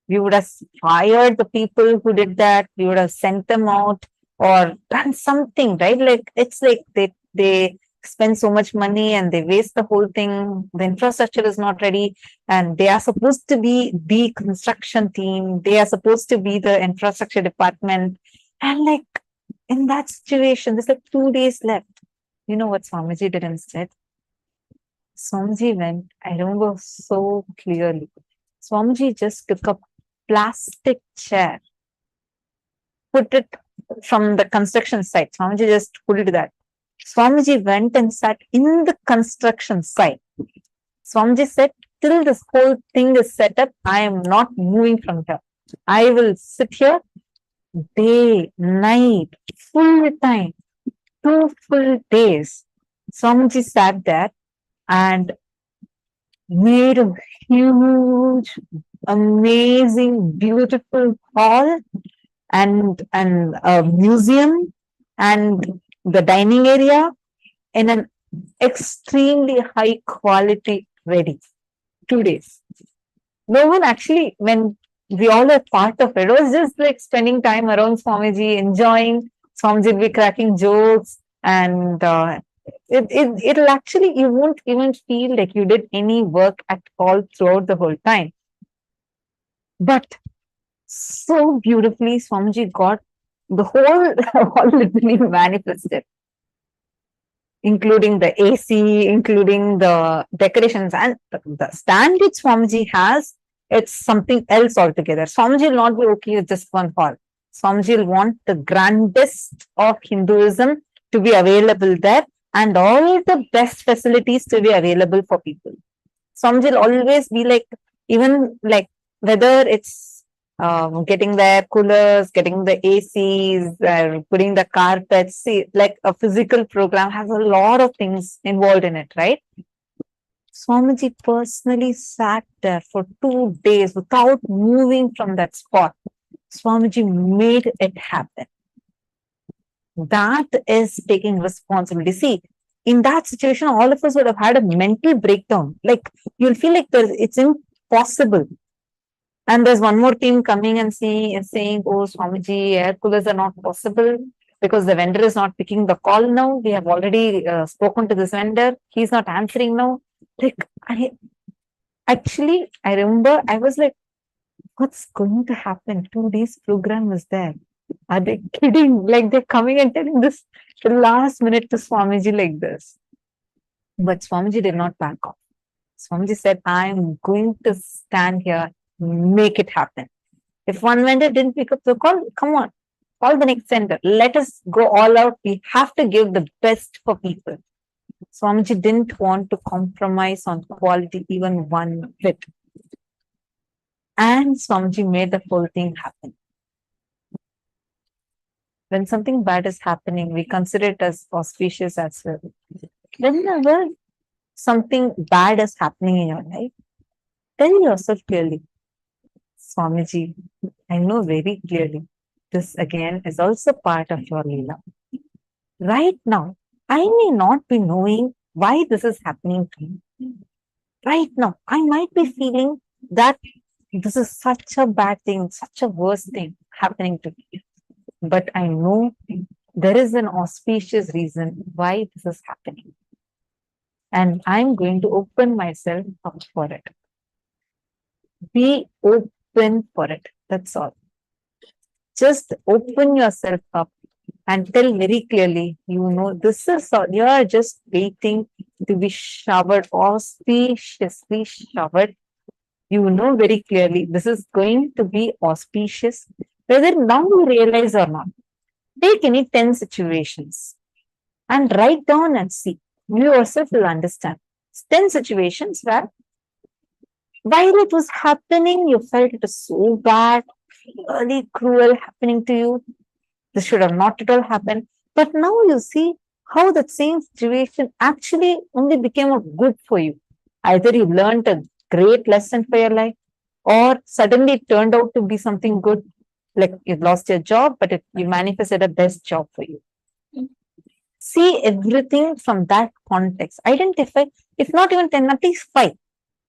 We would have fired the people who did that. We would have sent them out or done something, right? Like, it's like they spend so much money and they waste the whole thing. The infrastructure is not ready, and they are supposed to be the construction team. They are supposed to be the infrastructure department. And like, in that situation, there's like 2 days left. You know what Swamiji did instead? Swamiji went, I remember so clearly. Swamiji just took a plastic chair, put it from the construction site. Swamiji just put it that. Swamiji went and sat in the construction site. Swamiji said, till this whole thing is set up, I am not moving from here. I will sit here day, night, full time, 2 full days. Swamiji sat there and made a huge, amazing, beautiful hall and a museum and the dining area in an extremely high quality ready. 2 days. No one actually, when we all are part of it, was just like spending time around Swamiji, enjoying. Swamiji will be cracking jokes, and it'll actually, you won't even feel like you did any work at all throughout the whole time. But so beautifully, Swamiji got the whole literally manifested, including the AC, including the decorations, and the stand which Swamiji has, it's something else altogether. Swamiji will not be okay with just one hall. Swamiji will want the grandest of Hinduism to be available there, and all the best facilities to be available for people. Swamiji will always be like, even like whether it's getting the coolers, getting the ACs, putting the carpets. See, like a physical program has a lot of things involved in it, right? Swamiji personally sat there for 2 days without moving from that spot. Swamiji made it happen. That is taking responsibility. See, in that situation, all of us would have had a mental breakdown. Like, you'll feel like it's impossible. And there's one more team coming and saying, oh, Swamiji, air coolers are not possible because the vendor is not picking the call now. We have already spoken to this vendor. He's not answering now. Like, I remember I was like, what's going to happen? 2 days program is there. Are they kidding? Like, they're coming and telling this the last minute to Swamiji like this. But Swamiji did not back off. Swamiji said, I'm going to stand here, make it happen. If one vendor didn't pick up the call, come on, call the next vendor. Let us go all out. We have to give the best for people. Swamiji didn't want to compromise on quality even one bit. And Swamiji made the whole thing happen. When something bad is happening, we consider it as auspicious as well. Whenever something bad is happening in your life, tell yourself clearly, Swamiji, I know very clearly this again is also part of your Leela. Right now, I may not be knowing why this is happening to me. Right now, I might be feeling that this is such a bad thing, such a worst thing happening to me. But I know there is an auspicious reason why this is happening. And I'm going to open myself up for it. Be open for it. That's all. Just open yourself up and tell very clearly, you know, this is all. You are just waiting to be showered, auspiciously showered. You know very clearly this is going to be auspicious, whether now you realize or not. Take any 10 situations and write down and see. You yourself will understand. 10 situations where while it was happening, you felt it was so bad, really cruel happening to you. This should have not at all happened. But now you see how that same situation actually only became a good for you. Either you learned a great lesson for your life, or suddenly it turned out to be something good, like you lost your job, but you manifested a best job for you. See everything from that context. Identify, if not even 10, at least 5.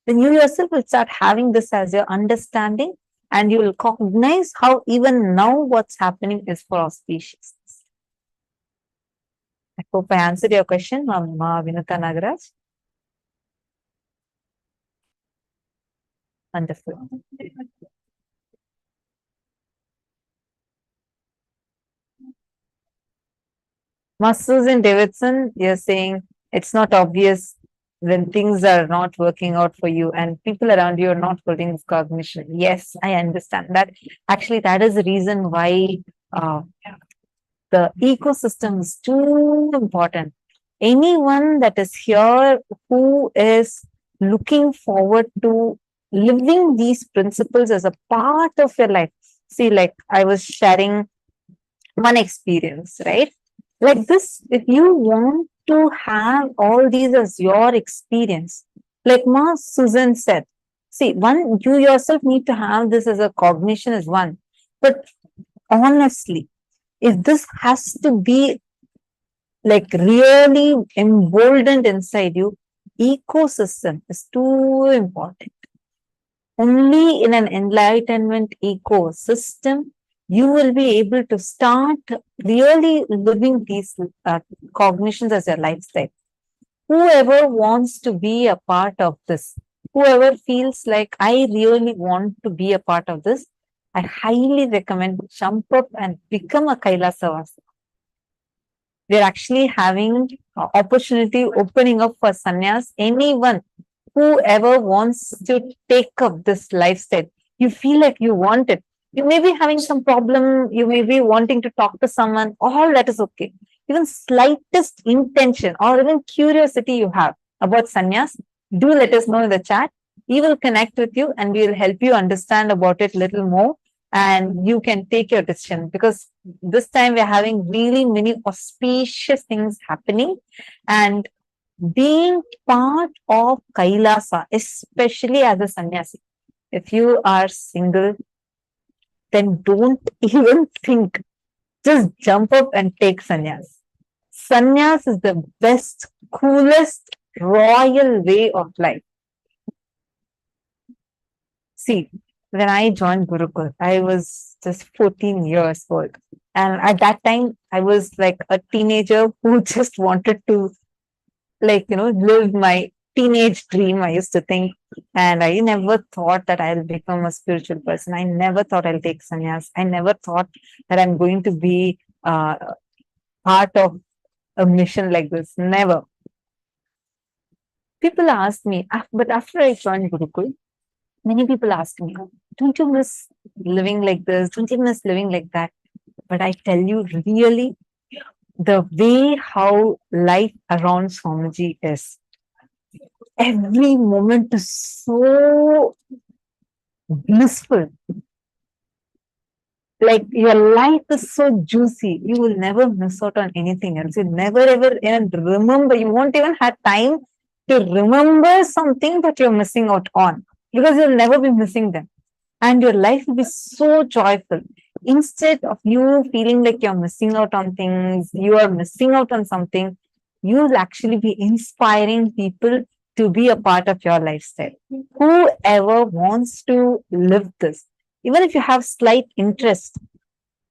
Then you yourself will start having this as your understanding, and you will cognize how even now what's happening is for auspicious. I hope I answered your question, Mama Vinata Nagaraj. Wonderful. Susan Davidson, you're saying it's not obvious when things are not working out for you and people around you are not holding this cognition. Yes, I understand that. Actually, that is the reason why the ecosystem is too important. Anyone that is here who is looking forward to living these principles as a part of your life. See, like I was sharing one experience, right? Like this, if you want to have all these as your experience, like Ma Susan said, see, one, you yourself need to have this as a cognition as one. But honestly, if this has to be like really emboldened inside you, ecosystem is too important. Only in an enlightenment ecosystem, you will be able to start really living these cognitions as your lifestyle. Whoever wants to be a part of this, whoever feels like I really want to be a part of this, I highly recommend jump up and become a Kailasavasa. We're actually having opportunity opening up for sannyas. Anyone, whoever wants to take up this lifestyle, you feel like you want it. You may be having some problem, you may be wanting to talk to someone, all that is okay. Even slightest intention or even curiosity you have about sannyas, do let us know in the chat. We will connect with you and we will help you understand about it a little more, and you can take your decision, because this time we're having really many auspicious things happening, and being part of Kailasa, especially as a sannyasi. If you are single, then don't even think. Just jump up and take sannyas. Sannyas is the best, coolest, royal way of life. See, when I joined Gurukul, I was just 14 years old. And at that time, I was like a teenager who just wanted to, like, live my teenage dream, I used to think. And I never thought that I'll become a spiritual person. I never thought I'll take sannyas. I never thought that I'm going to be part of a mission like this. Never. People ask me, but after I joined Gurukul, many people ask me, don't you miss living like this? Don't you miss living like that? But I tell you, really, the way how life around Swamiji is, every moment is so blissful. Like your life is so juicy. You will never miss out on anything else. You never ever even remember. You won't even have time to remember something that you're missing out on, because you'll never be missing them. And your life will be so joyful. Instead of you feeling like you're missing out on things, you are missing out on something, you'll actually be inspiring people to be a part of your lifestyle. Whoever wants to live this, even if you have slight interest,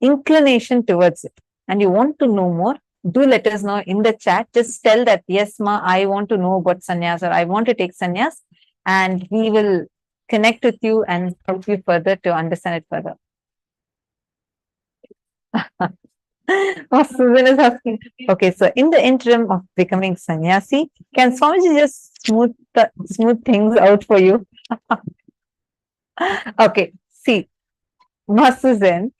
inclination towards it, and you want to know more, do let us know in the chat. Just tell that, yes, ma, I want to know about sannyas, or I want to take sannyas, and we will connect with you and help you further to understand it further. Oh, Susan is asking. Okay, so in the interim of becoming sannyasi, can Swamiji just smooth things out for you? Okay, see, Ma Susan,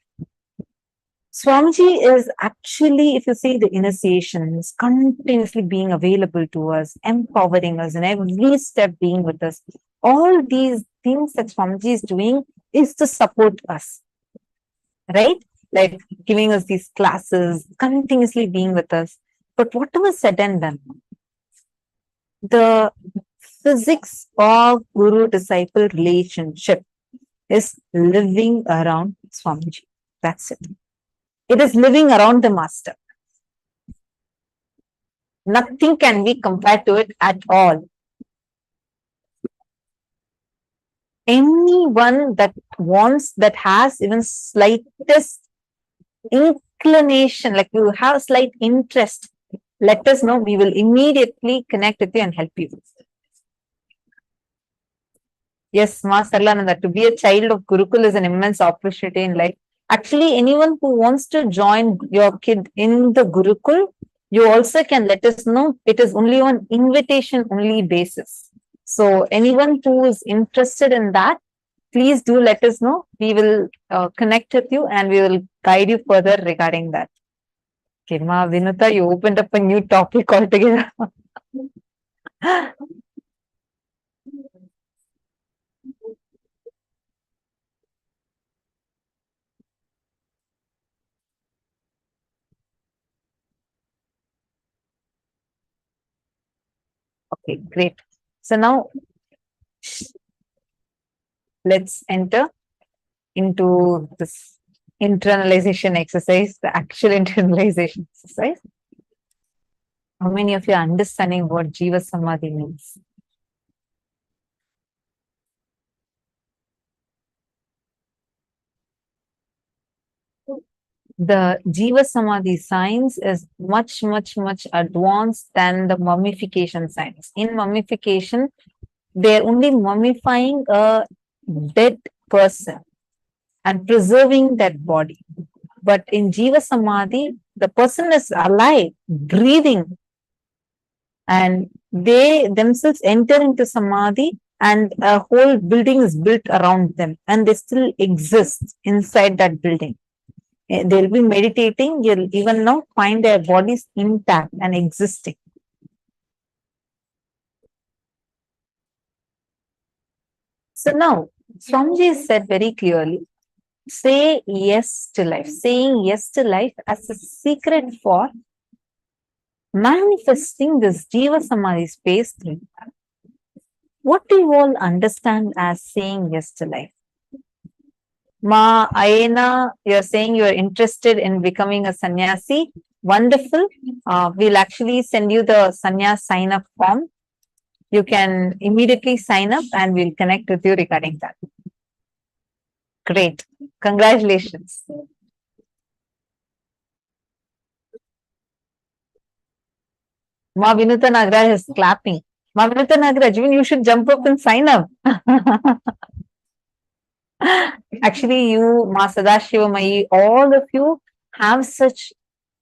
Swamiji is actually, if you see the initiations, continuously being available to us, empowering us, and every step being with us. All these things that Swamiji is doing is to support us, right? Like giving us these classes, continuously being with us. But whatever said and done, the physics of guru-disciple relationship is living around Swamiji. That's it. It is living around the master. Nothing can be compared to it at all. Anyone that wants, that has even slightest inclination, like you have slight interest, let us know. We will immediately connect with you and help you. Yes, Ma Sarlananda, to be a child of Gurukul is an immense opportunity in life. Actually, anyone who wants to join your kid in the Gurukul, you also can let us know. It is only on invitation only basis. So anyone who is interested in that, please do let us know. We will connect with you and we will guide you further regarding that. Okay, Ma Vinuta, you opened up a new topic altogether. Okay, great. So now let's enter into this internalization exercise, the actual internalization exercise. How many of you are understanding what Jiva Samadhi means? The Jiva Samadhi science is much advanced than the mummification science. In mummification, they're only mummifying a dead person and preserving that body. But in Jiva Samadhi, the person is alive, breathing, and they themselves enter into Samadhi and a whole building is built around them and they still exist inside that building. They'll be meditating, you'll even now find their bodies intact and existing. So now, Swamiji said very clearly, say yes to life. Saying yes to life as a secret for manifesting this Jiva Samadhi space through. What do you all understand as saying yes to life? Ma Ayena, you're saying you're interested in becoming a sannyasi. Wonderful. We'll actually send you the sannyas sign up form. You can immediately sign up and we'll connect with you regarding that. Great. Congratulations. Ma Vinuta Nagraj is clapping. Ma Vinuta Nagraj, even you should jump up and sign up. Actually, you, Ma Sadashivamai, all of you have such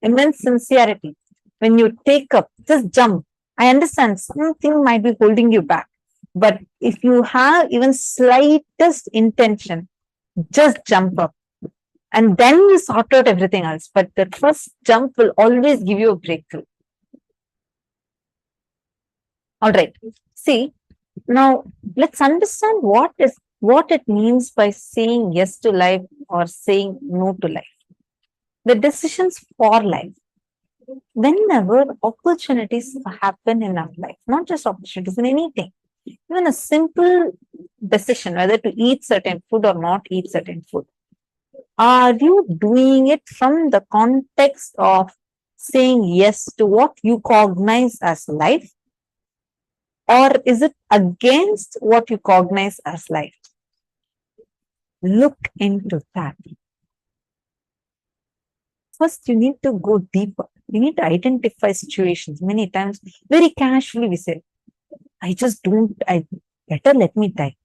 immense sincerity. When you take up, just jump. I understand something might be holding you back. But if you have even slightest intention, just jump up. And then you sort out everything else. But the first jump will always give you a breakthrough. All right. See, now let's understand what it means by saying yes to life or saying no to life. The decisions for life. whenever opportunities happen in our life, not just opportunities in anything, even a simple decision whether to eat certain food or not eat certain food, are you doing it from the context of saying yes to what you cognize as life, or is it against what you cognize as life? Look into that. First, you need to go deeper. You need to identify situations. Many times, very casually, we say, I better let me die.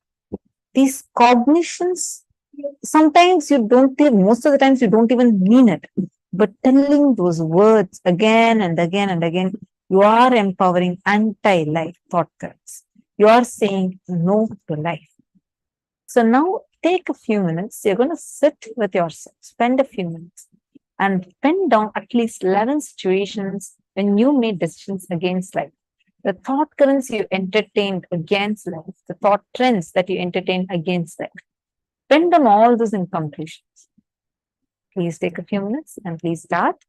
These cognitions, sometimes you don't even, most of the times you don't even mean it. But telling those words again and again and again, you are empowering anti-life thought currents. You are saying no to life. So now take a few minutes. You're going to sit with yourself, spend a few minutes, and pen down at least 11 situations when you made decisions against life. The thought currents you entertained against life, the thought trends that you entertained against life. Pen down all those in conclusions. Please take a few minutes and please start.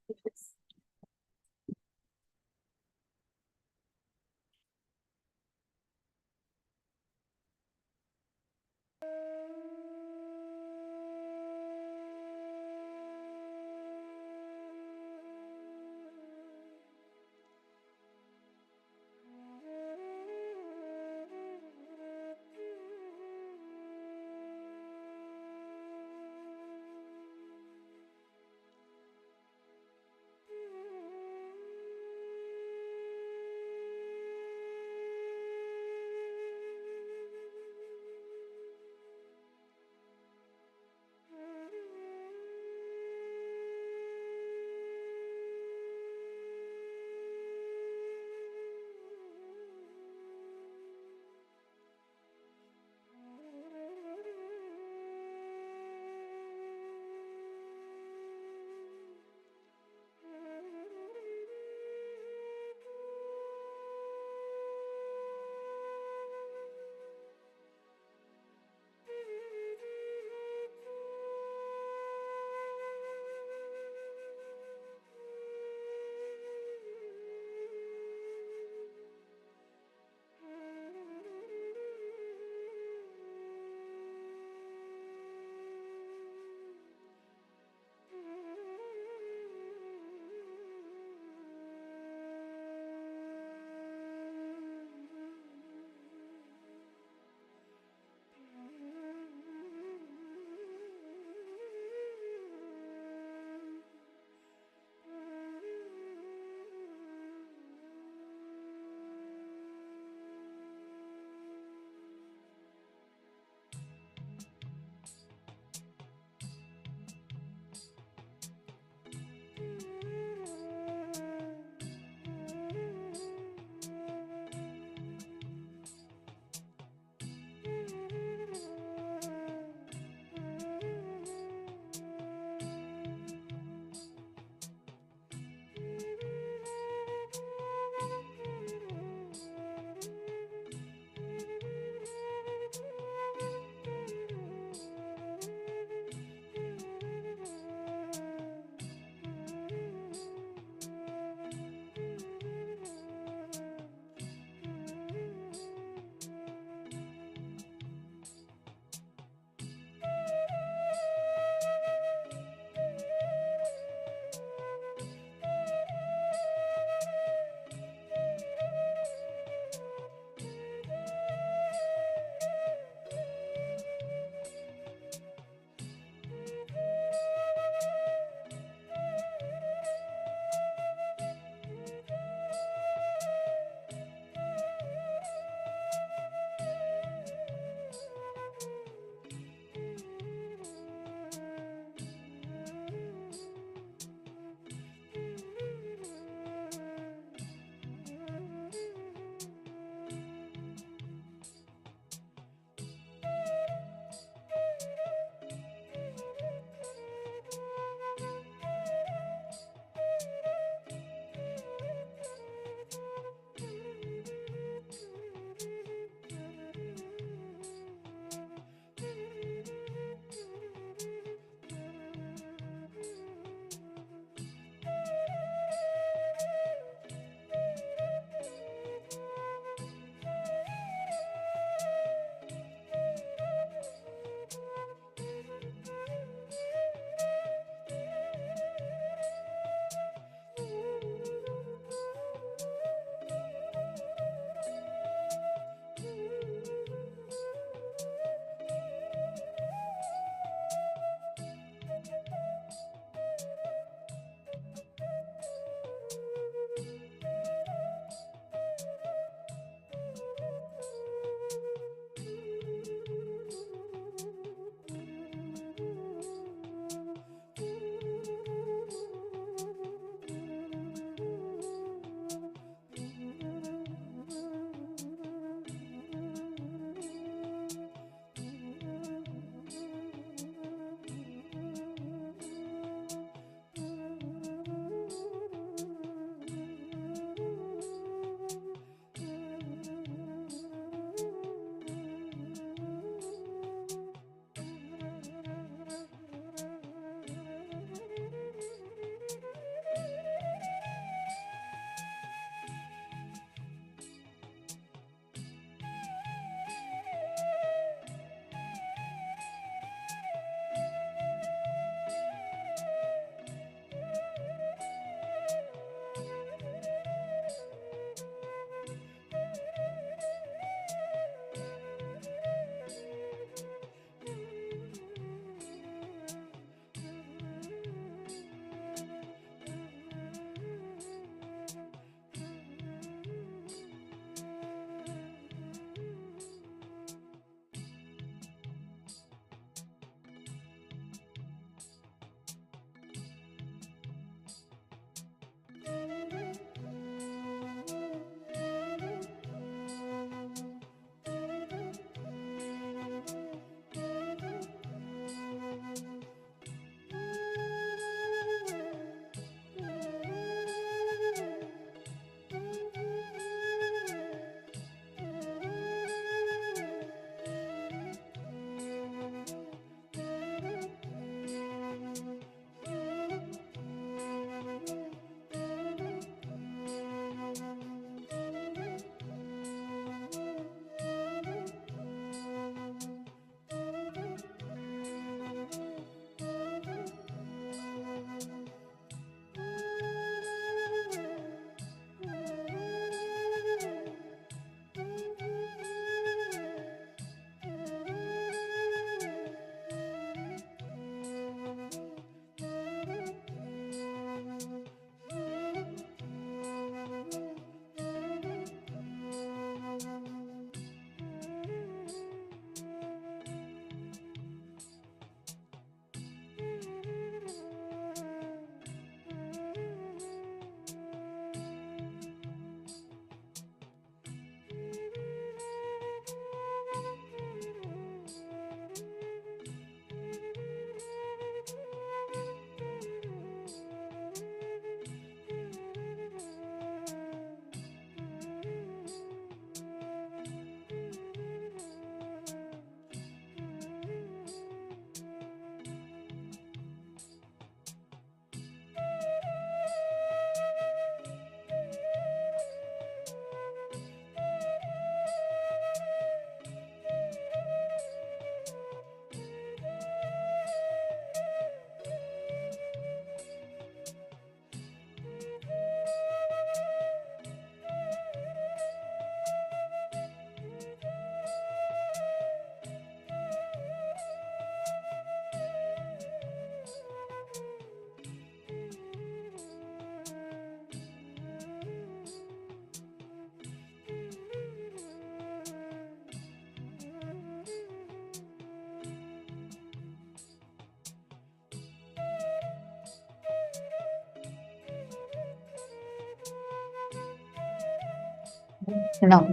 Now,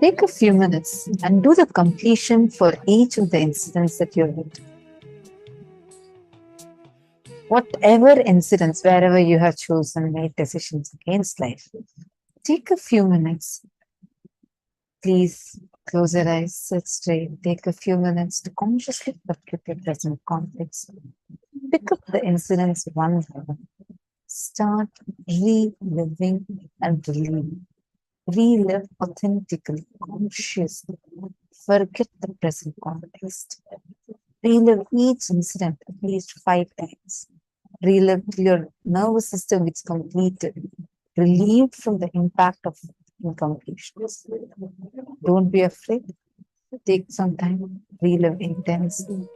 take a few minutes and do the completion for each of the incidents that you read. Whatever incidents, wherever you have chosen, made decisions against life, take a few minutes. Please close your eyes, sit straight, take a few minutes to consciously look at your present context. Pick up the incidents one by one. Start reliving and reliving. Relive authentically, consciously. Forget the present context. Relive each incident at least 5 times. Relive till your nervous system is completed, relieved from the impact of incompletion. Don't be afraid. Take some time, relive intensely.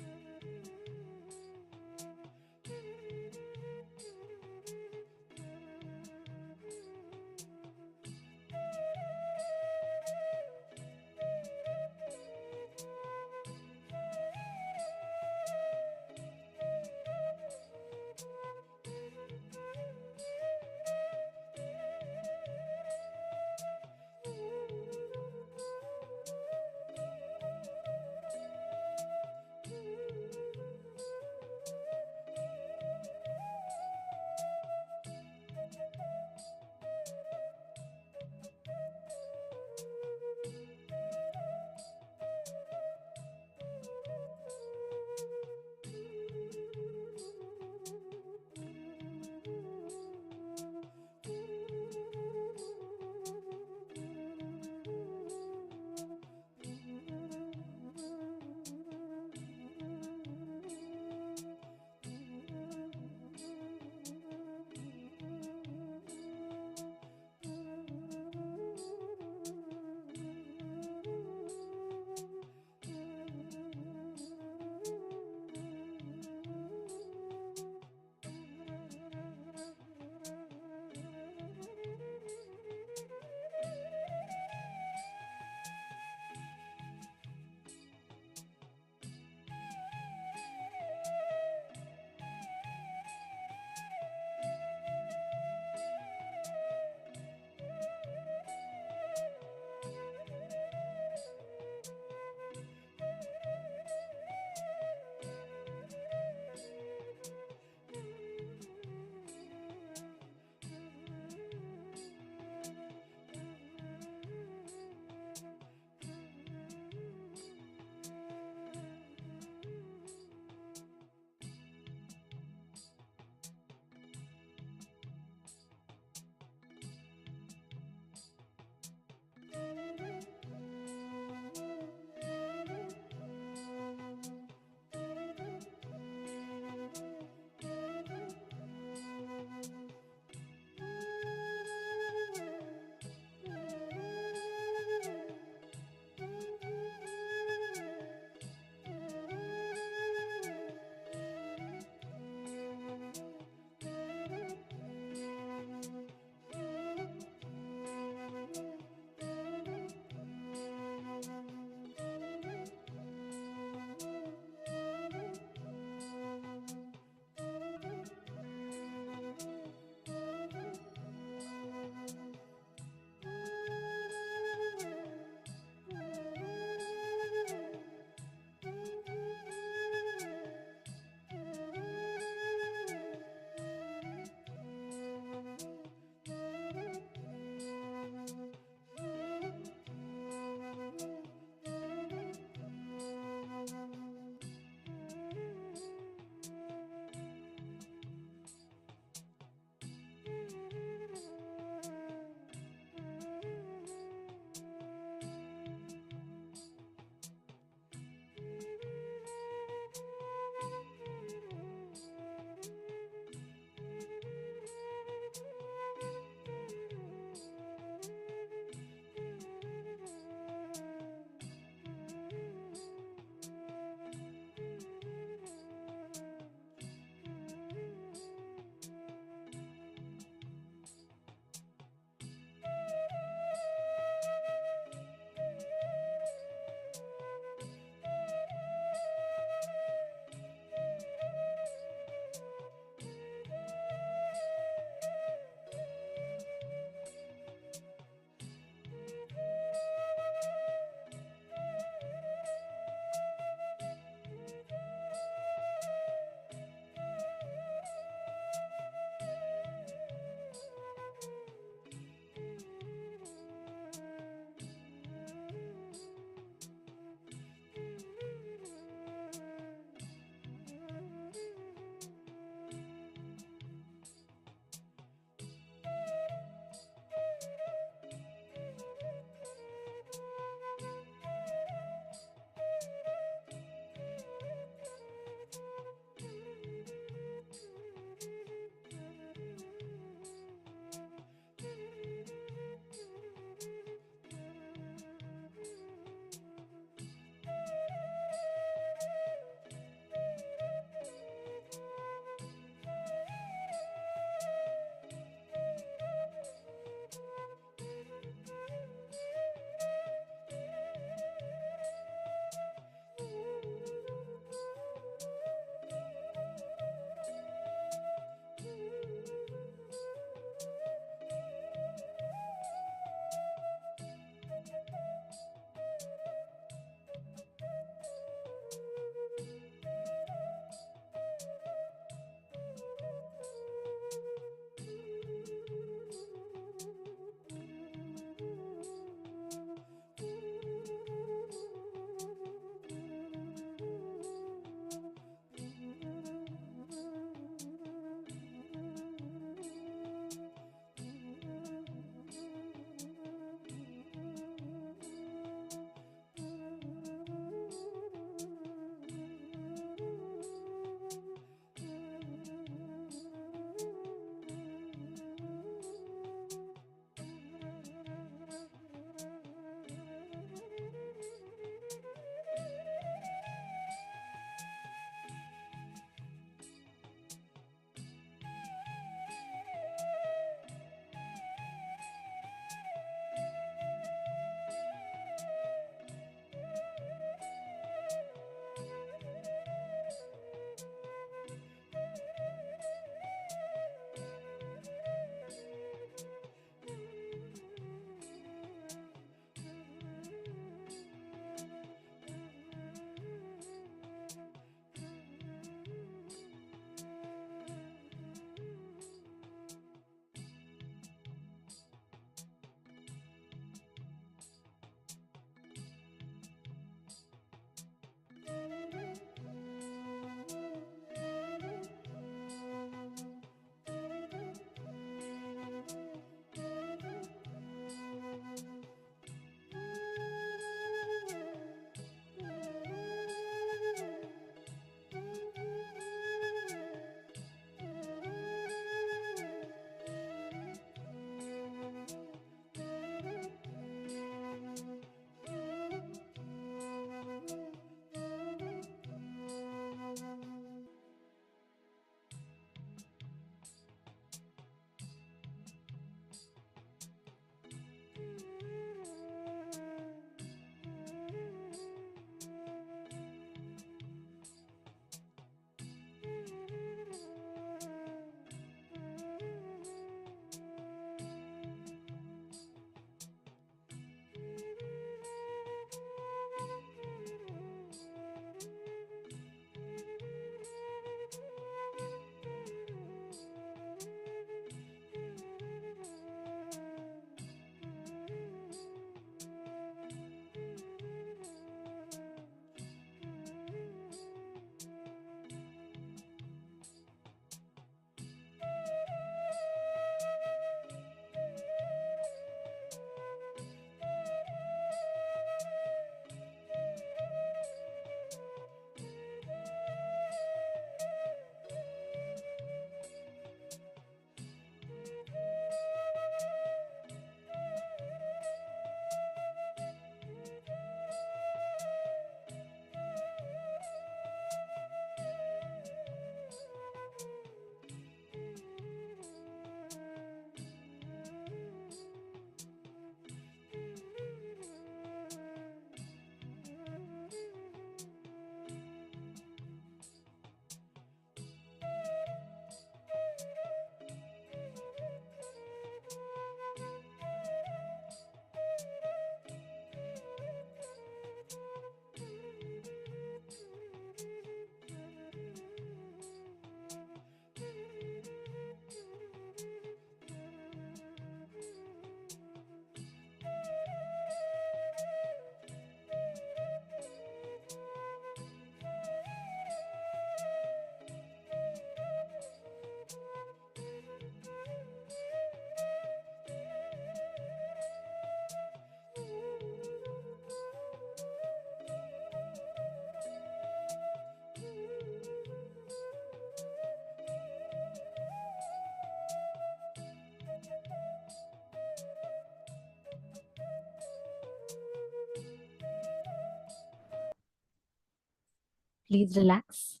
Please relax.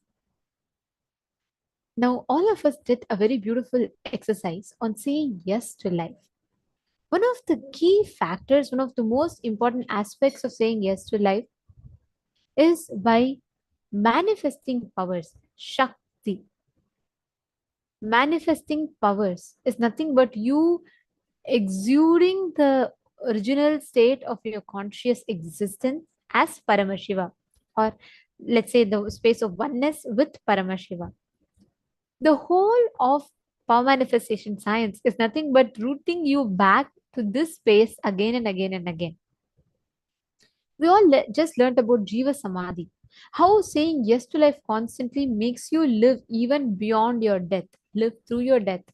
Now, all of us did a very beautiful exercise on saying yes to life. One of the key factors, one of the most important aspects of saying yes to life is by manifesting powers, Shakti. Manifesting powers is nothing but you exuding the original state of your conscious existence as Paramashiva, or let's say the space of oneness with Paramashiva. The whole of power manifestation science is nothing but rooting you back to this space again and again and again. We all just learned about Jiva Samadhi, how saying yes to life constantly makes you live even beyond your death, live through your death.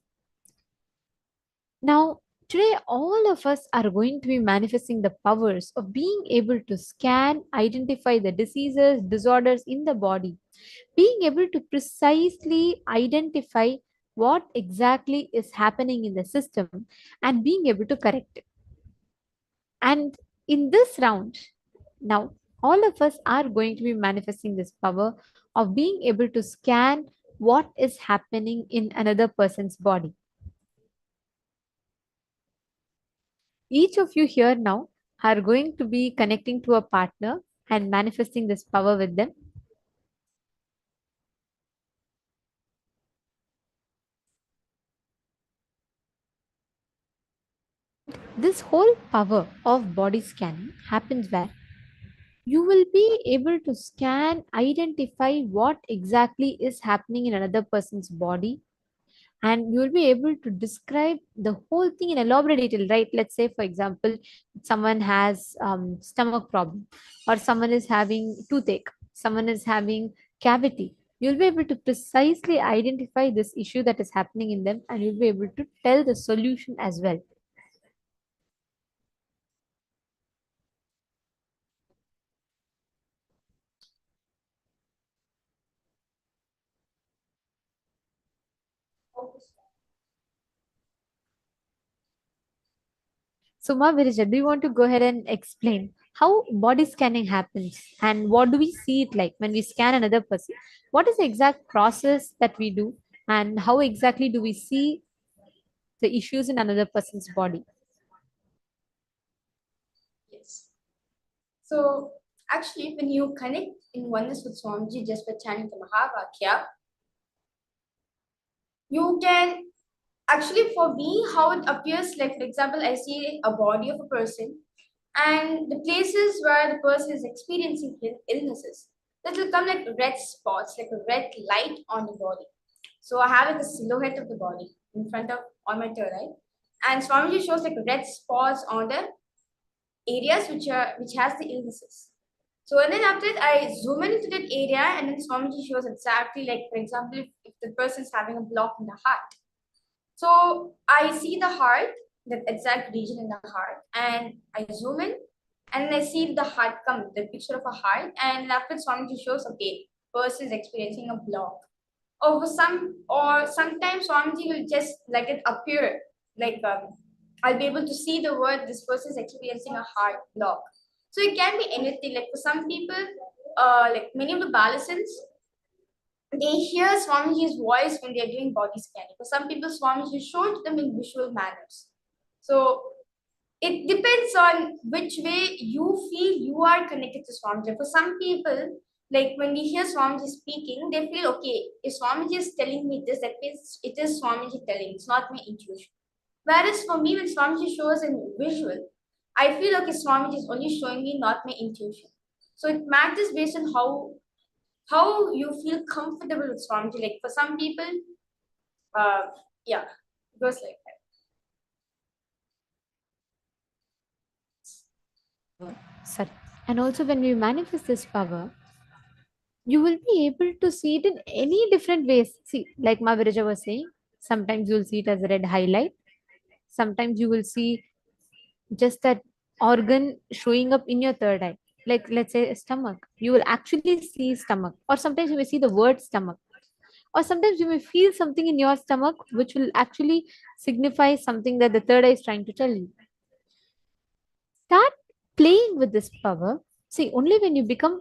Now, today, all of us are going to be manifesting the powers of being able to scan, identify the diseases, disorders in the body, being able to precisely identify what exactly is happening in the system and being able to correct it. And in this round, now all of us are going to be manifesting this power of being able to scan what is happening in another person's body. Each of you here now are going to be connecting to a partner and manifesting this power with them. This whole power of body scanning happens where you will be able to scan, identify what exactly is happening in another person's body, and you will be able to describe the whole thing in elaborate detail, right? Let's say, for example, someone has stomach problem, or someone is having toothache, someone is having cavity. You'll be able to precisely identify this issue that is happening in them, and you'll be able to tell the solution as well. So, Ma Virija, do you want to go ahead and explain how body scanning happens and what do we see it like when we scan another person? What is the exact process that we do and how exactly do we see the issues in another person's body? Yes. So actually, when you connect in oneness with Swamiji just by chanting the Mahavakya, you can actually, for me, how it appears, like for example, I see a body of a person and the places where the person is experiencing illnesses, that will come like red spots, like a red light on the body. So I have like a silhouette of the body in front of on my third eye, and Swamiji shows like red spots on the areas which has the illnesses. So and then after that, I zoom into that area, and then Swamiji shows exactly like, for example, if the person is having a block in the heart. So I see the heart, that exact region in the heart, and I zoom in, and I see the heart come, the picture of a heart, and after Swamiji shows, okay, person is experiencing a block. Or sometimes Swamiji will just let it appear, like I'll be able to see the word this person is experiencing a heart block. So it can be anything. Like for some people, like many of the Balasins, they hear Swamiji's voice when they're doing body scanning. For some people, Swamiji showed to them in visual manners. So it depends on which way you feel you are connected to Swamiji. For some people, like when we hear Swamiji speaking, they feel, okay, if Swamiji is telling me this, that means it is Swamiji telling, it's not my intuition. Whereas for me, when Swamiji shows in visual, I feel okay, Swamiji is only showing me, not my intuition. So it matters based on how you feel comfortable with Swamiji. Like for some people, yeah, it goes like that. Sorry. And also, when we manifest this power, you will be able to see it in any different ways. See, like Mavirija was saying, sometimes you'll see it as a red highlight, sometimes you will see just that organ showing up in your third eye, like let's say stomach, you will actually see stomach, or sometimes you may see the word stomach, or sometimes you may feel something in your stomach which will actually signify something that the third eye is trying to tell you. Start playing with this power. See, only when you become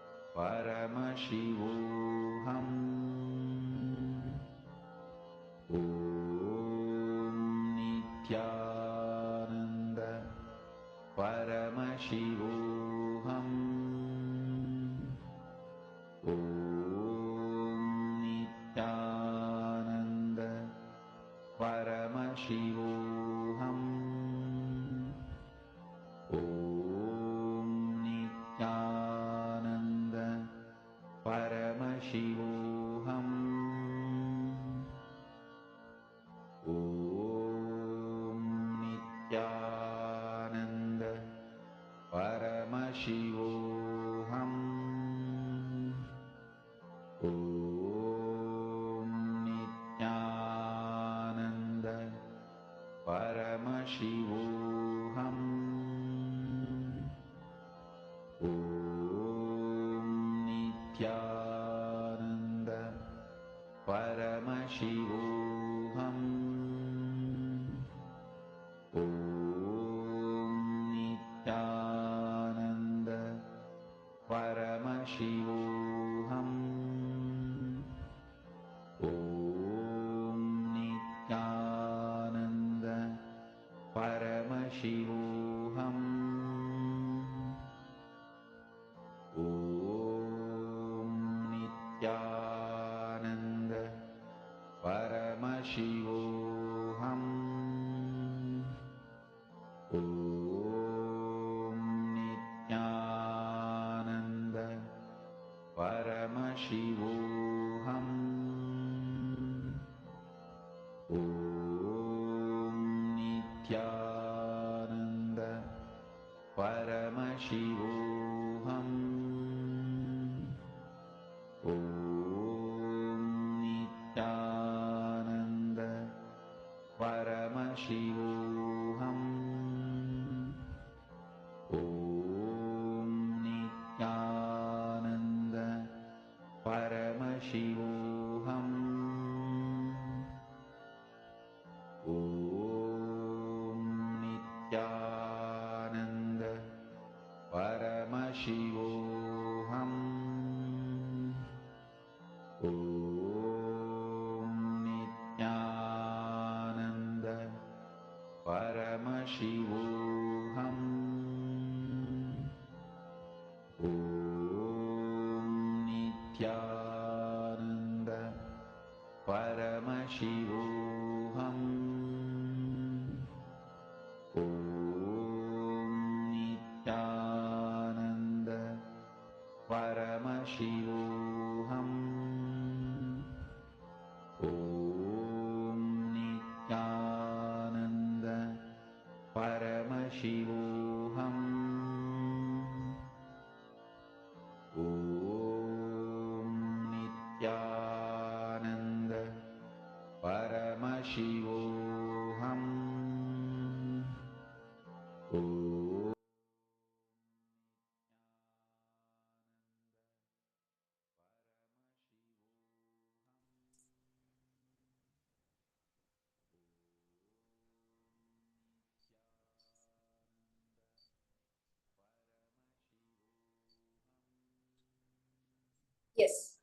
Yes,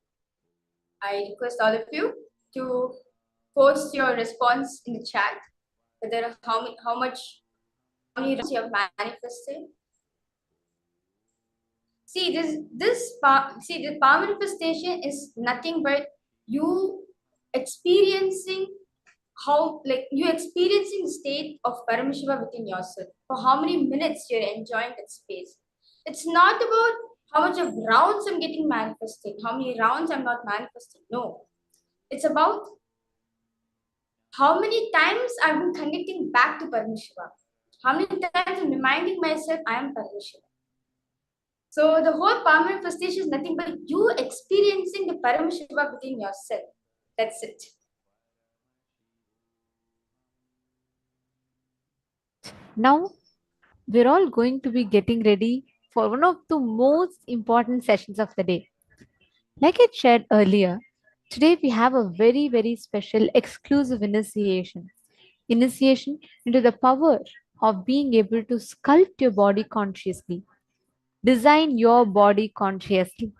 I request all of you to post your response in the chat, whether how many rounds you have manifested. See the power manifestation is nothing but you experiencing you experiencing the state of Paramashiva within yourself. For how many minutes you're enjoying that space. It's not about how much of rounds I'm getting manifested, how many rounds I'm not manifesting. No. It's about how many times I've been connecting back to Paramashiva. How many times I'm reminding myself I am Paramashiva. So the whole power manifestation is nothing but you experiencing the Paramashiva within yourself. That's it. Now, we're all going to be getting ready for one of the most important sessions of the day. Like I shared earlier, today we have a very, very special exclusive initiation. Initiation into the power of being able to sculpt your body consciously, design your body consciously.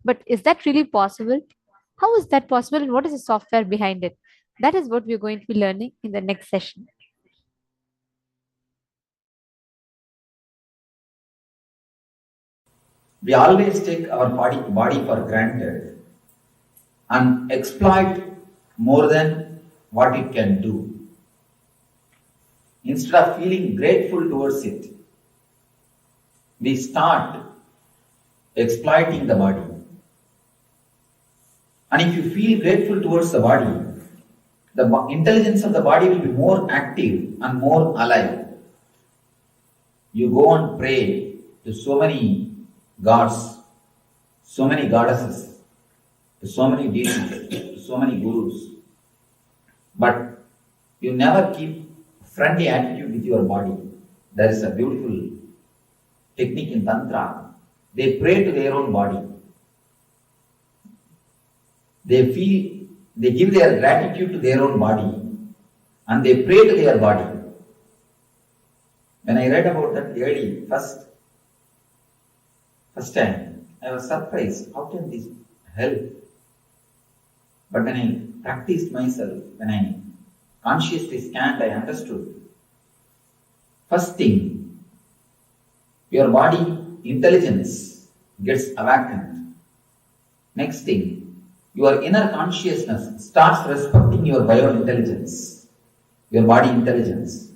But is that really possible? How is that possible, and what is the software behind it? That is what we're going to be learning in the next session. We always take our body for granted and exploit more than what it can do. Instead of feeling grateful towards it, we start exploiting the body. And if you feel grateful towards the body, the intelligence of the body will be more active and more alive. You go and pray to so many gods, so many goddesses, to so many deities, to so many gurus, but you never keep friendly attitude with your body. There is a beautiful technique in Tantra. They pray to their own body. They give their gratitude to their own body and they pray to their body. When I read about that early, first time, I was surprised. How can this help? But when I practiced myself, when I consciously scanned, I understood. First thing, your body intelligence gets awakened. Next thing, your inner consciousness starts respecting your biointelligence, your body intelligence.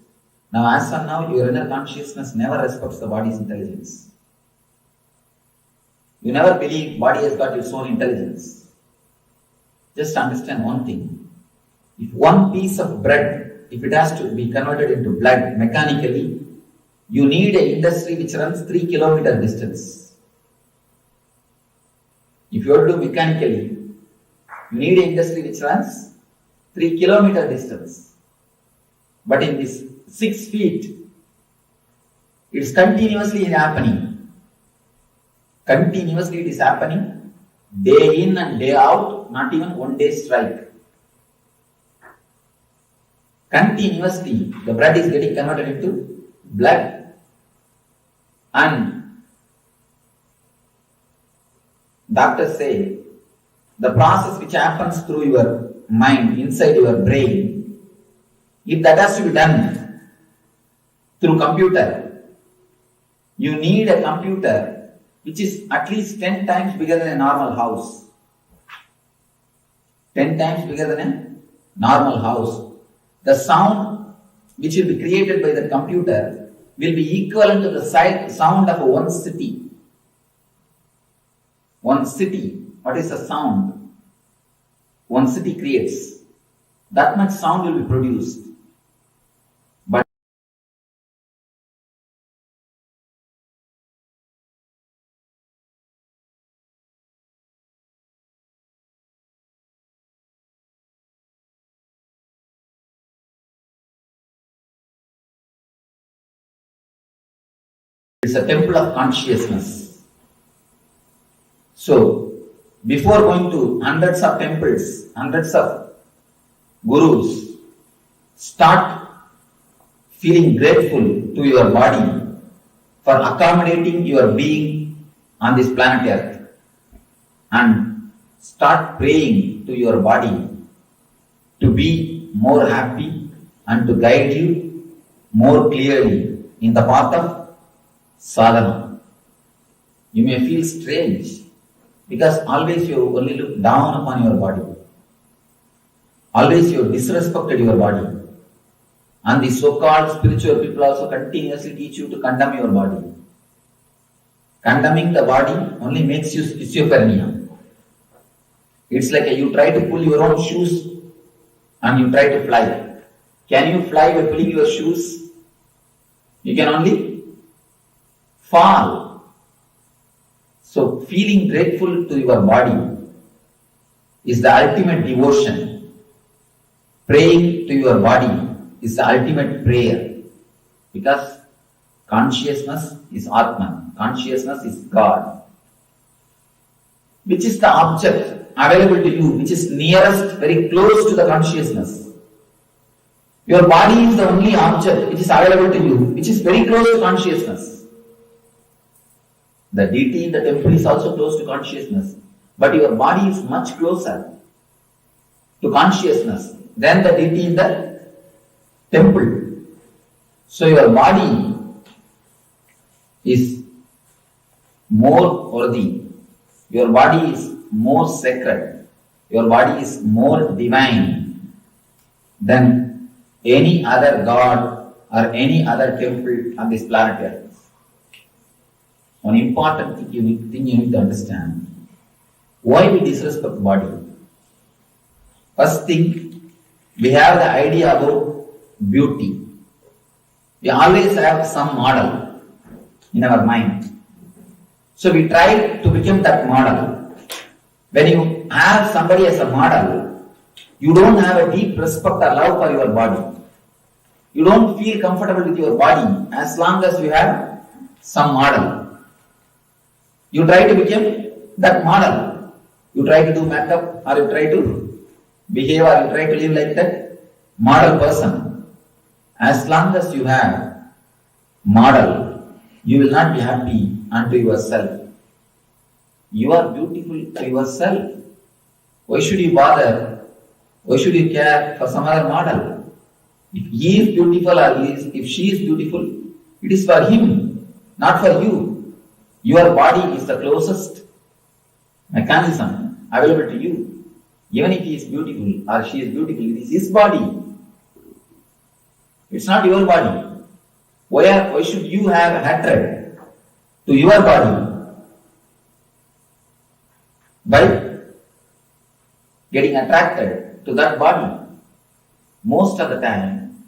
Now, as of now, your inner consciousness never respects the body's intelligence. You never believe body has got its own intelligence. Just understand one thing. If one piece of bread, if it has to be converted into blood mechanically, you need an industry which runs 3 kilometer distance. If you are to do mechanically, you need an industry which runs 3 kilometer distance. But in this 6 feet, it's continuously happening. Continuously it is happening, day in and day out, not even one day strike. Continuously, the blood is getting converted into blood. And doctors say, the process which happens through your mind, inside your brain, if that has to be done through computer, you need a computer which is at least 10 times bigger than a normal house. 10 times bigger than a normal house. The sound which will be created by the computer will be equivalent to the sound of one city. One city, what is the sound one city creates? That much sound will be produced. But it's a temple of consciousness. So, before going to hundreds of temples, hundreds of gurus, start feeling grateful to your body for accommodating your being on this planet Earth. And start praying to your body to be more happy and to guide you more clearly in the path of sadhana. You may feel strange because always you only look down upon your body. Always you disrespected your body. And the so-called spiritual people also continuously teach you to condemn your body. Condemning the body only makes you schizophrenia. It's like you try to pull your own shoes and you try to fly. Can you fly by pulling your shoes? You can only fall. So feeling grateful to your body is the ultimate devotion. Praying to your body is the ultimate prayer. Because consciousness is Atman. Consciousness is God. Which is the object available to you, which is nearest, very close to the consciousness. Your body is the only object which is available to you, which is very close to consciousness. The deity in the temple is also close to consciousness. but your body is much closer to consciousness than the deity in the temple. So your body is more worthy, your body is more sacred, your body is more divine than any other god or any other temple on this planet Earth. One important thing you need to understand, why we disrespect body. First thing, we have the idea about beauty. We always have some model in our mind. So we try to become that model. When you have somebody as a model, you don't have a deep respect or love for your body. You don't feel comfortable with your body as long as you have some model. You try to become that model. You try to do makeup, or you try to behave, or you try to live like that model person. As long as you have model, you will not be happy unto yourself. You are beautiful to yourself. Why should you bother? Why should you care for some other model? If he is beautiful or if she is beautiful, it is for him, not for you. Your body is the closest mechanism available to you. Even if he is beautiful or she is beautiful, it is his body. It's not your body. Why should you have hatred to your body by getting attracted to that body? Most of the time,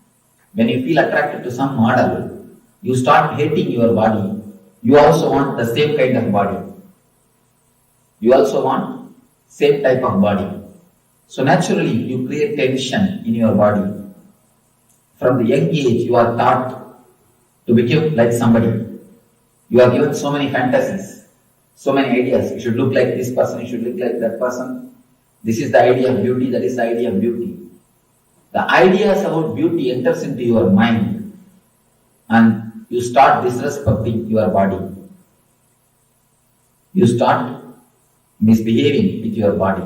when you feel attracted to some model, you start hating your body. You also want the same kind of body. You also want same type of body. So naturally, you create tension in your body. From the young age, you are taught to become like somebody. You are given so many fantasies, so many ideas. You should look like this person, you should look like that person. This is the idea of beauty, that is the idea of beauty. The ideas about beauty enters into your mind and you start disrespecting your body. You start misbehaving with your body.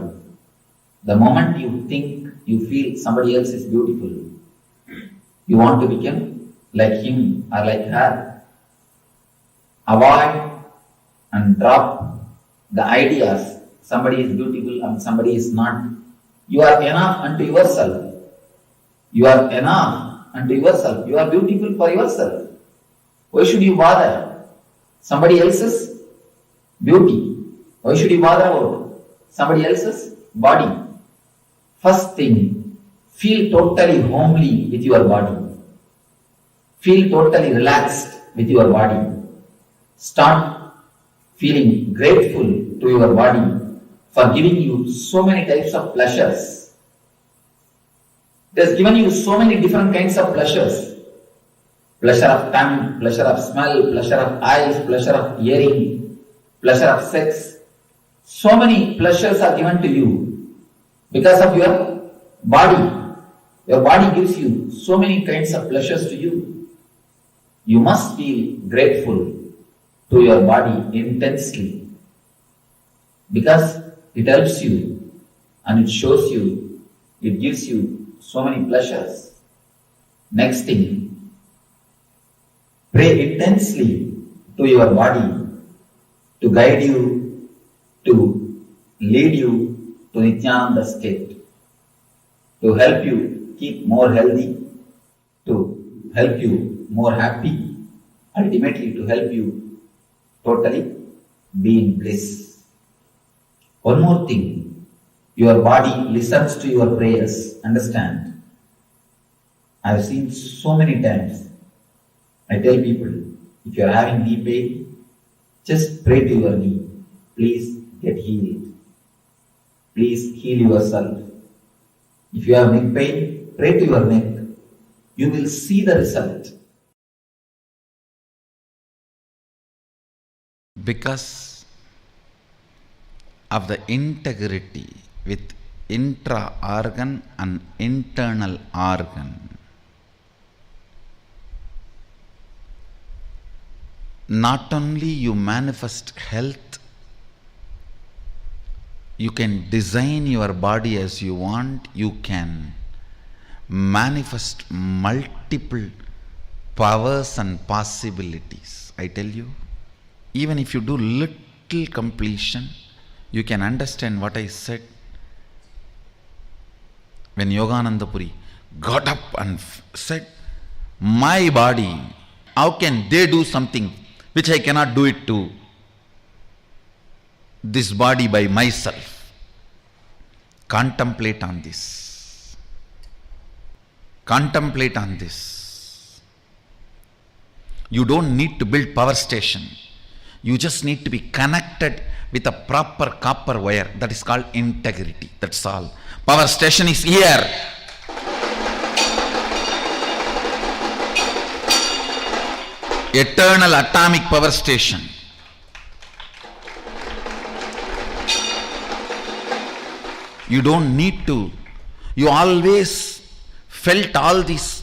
The moment you think, you feel somebody else is beautiful, you want to become like him or like her. Avoid and drop the ideas somebody is beautiful and somebody is not. You are enough unto yourself. You are enough unto yourself. You are beautiful for yourself. Why should you bother somebody else's beauty? Why should you bother about somebody else's body? First thing, feel totally homely with your body. Feel totally relaxed with your body. Start feeling grateful to your body for giving you so many types of pleasures. It has given you so many different kinds of pleasures. Pleasure of tongue, pleasure of smell, pleasure of eyes, pleasure of hearing, pleasure of sex. So many pleasures are given to you because of your body. Your body gives you so many kinds of pleasures to you. You must feel grateful to your body intensely because it helps you and it shows you, it gives you so many pleasures. Next thing, pray intensely to your body to guide you, to lead you to Nithyananda state, to help you keep more healthy, to help you more happy, ultimately to help you totally be in bliss. One more thing, your body listens to your prayers. Understand? I have seen so many times, I tell people, if you are having knee pain, just pray to your knee. Please get healed. Please heal yourself. If you have neck pain, pray to your neck. You will see the result. Because of the integrity with intra-organ and internal organ, not only you manifest health, You can design your body as you want. You can manifest multiple powers and possibilities. I tell you, even if you do little completion, you can understand what I said. When Yogananda Puri got up and said, my body, how can they do something which I cannot do it to this body by myself? Contemplate on this. Contemplate on this. You don't need to build power station. You just need to be connected with a proper copper wire. That is called integrity. That's all. Power station is here. Eternal atomic power station. You don't need to. You always felt all this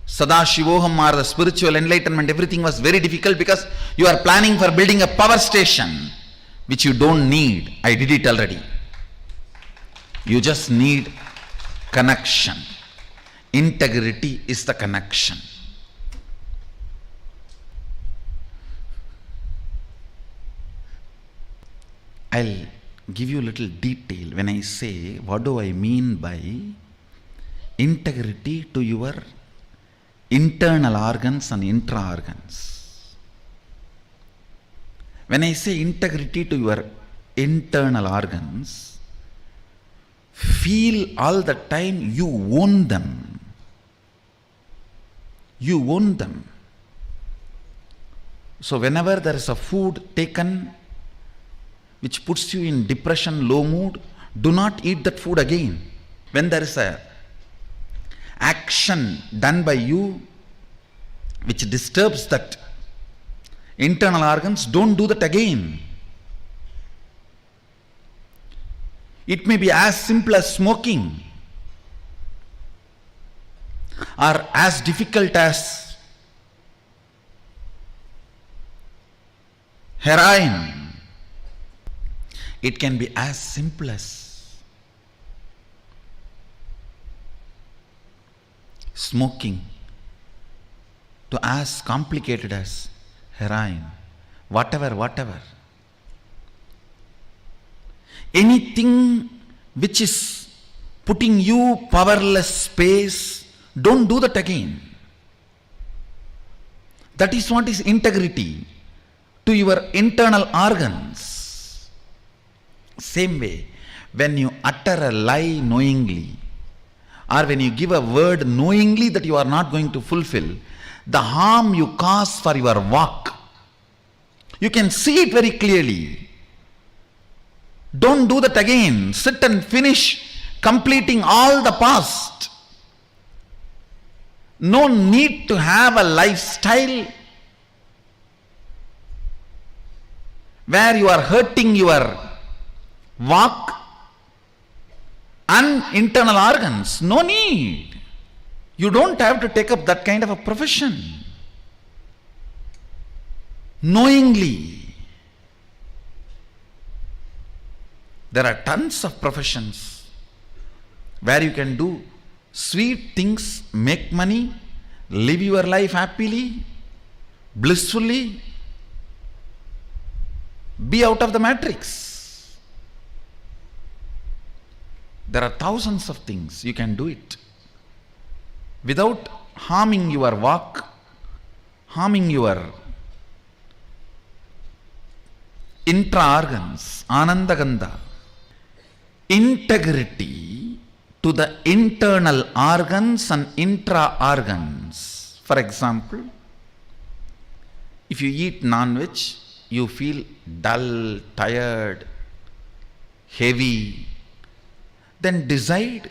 Sadashivoham or the spiritual enlightenment, everything was very difficult because you are planning for building a power station which you don't need. I did it already. You just need connection. Integrity is the connection. I'll give you a little detail when I say what do I mean by integrity to your internal organs and intra organs. When I say integrity to your internal organs, feel all the time you own them. You own them. So whenever there is a food taken which puts you in depression, low mood, do not eat that food again. When there is a action done by you which disturbs that internal organs, don't do that again. It may be as simple as smoking or as difficult as heroin. It can be as simple as smoking to as complicated as heroin. Whatever. Anything which is putting you powerless space, don't do that again. That is what is integrity to your internal organs. Same way, when you utter a lie knowingly, or when you give a word knowingly that you are not going to fulfill, the harm you cause for your walk, you can see it very clearly. Don't do that again. Sit and finish completing all the past. No need to have a lifestyle where you are hurting your walk and internal organs. No need. You don't have to take up that kind of a profession. Knowingly. There are tons of professions where you can do sweet things, make money, live your life happily, blissfully, be out of the matrix. There are thousands of things you can do it without harming your walk, harming your intra organs, anandagandha. Integrity to the internal organs and intra organs. For example, if you eat non-veg, you feel dull, tired, heavy. Then decide,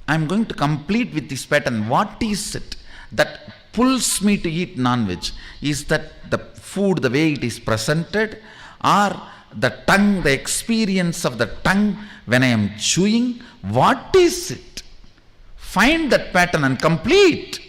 I am going to complete with this pattern. What is it that pulls me to eat non-veg? Is that the food, the way it is presented, or the tongue, the experience of the tongue when I am chewing? What is it? Find that pattern and complete.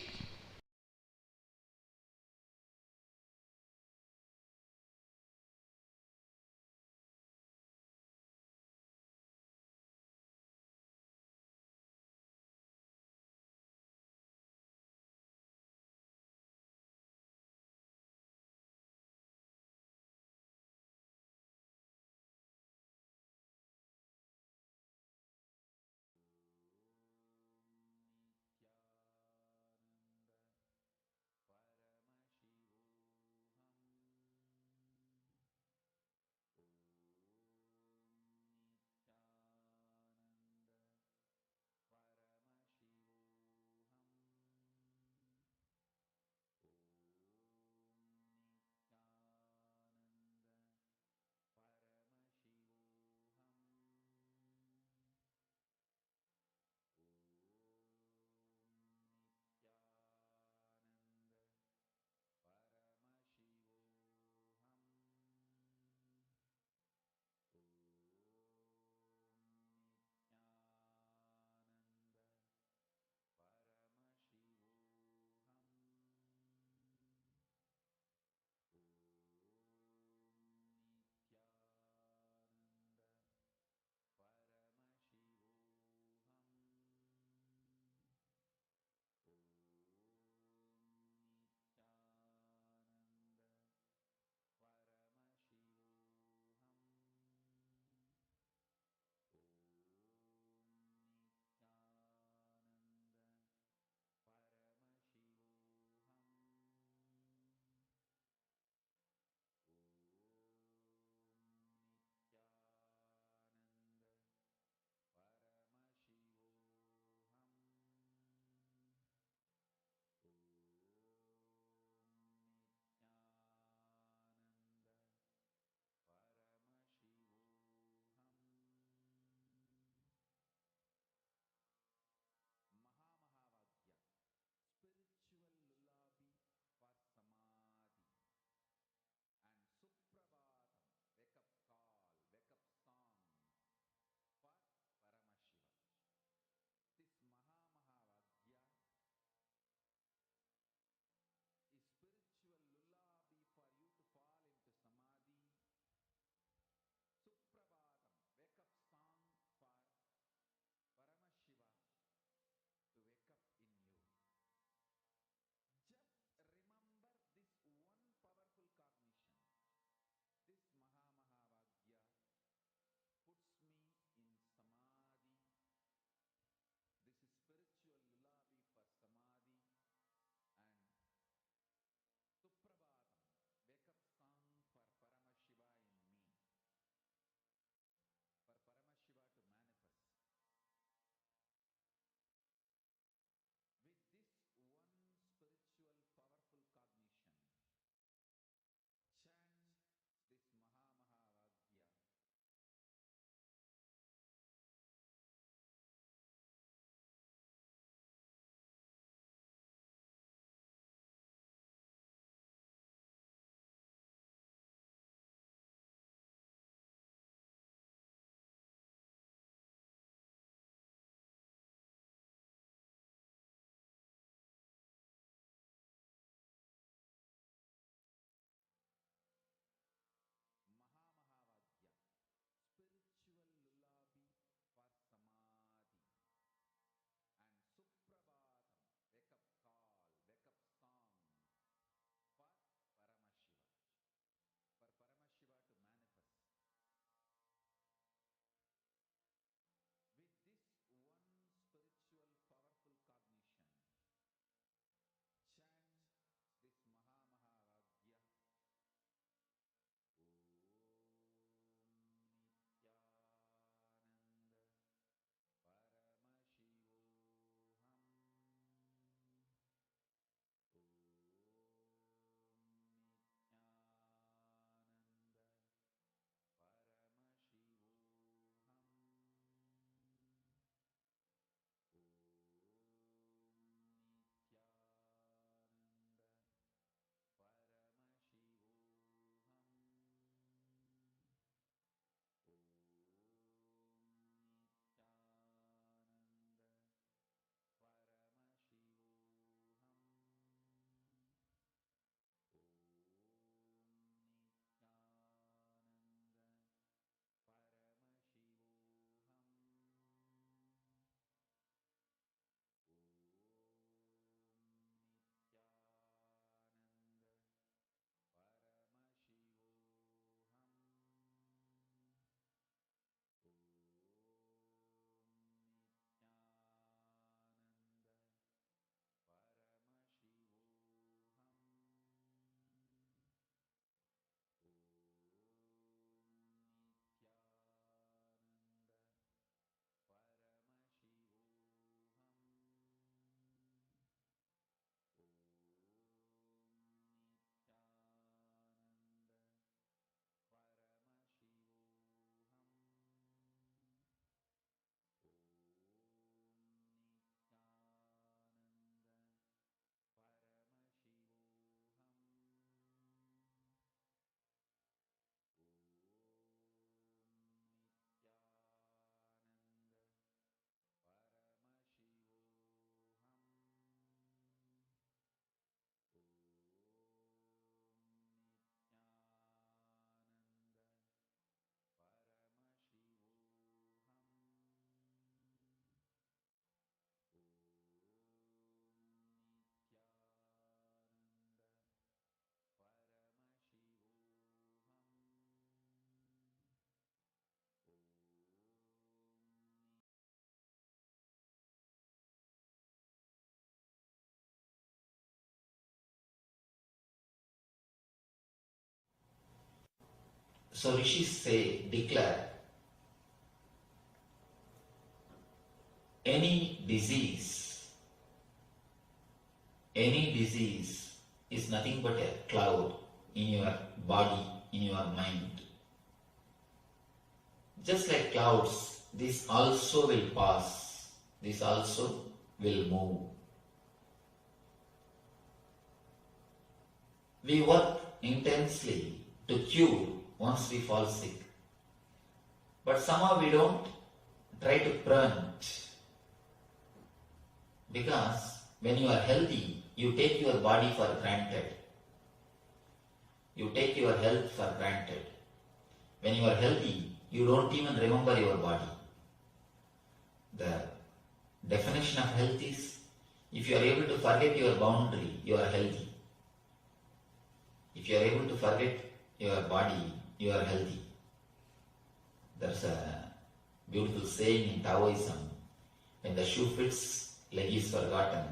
So rishis say, declare, any disease is nothing but a cloud in your body, in your mind. Just like clouds, this also will pass, this also will move. We work intensely to cure once we fall sick. But somehow we don't try to prevent. Because when you are healthy, you take your body for granted. You take your health for granted. When you are healthy, you don't even remember your body. The definition of health is, if you are able to forget your boundary, you are healthy. If you are able to forget your body, you are healthy. There's a beautiful saying in Taoism, when the shoe fits, leg is forgotten.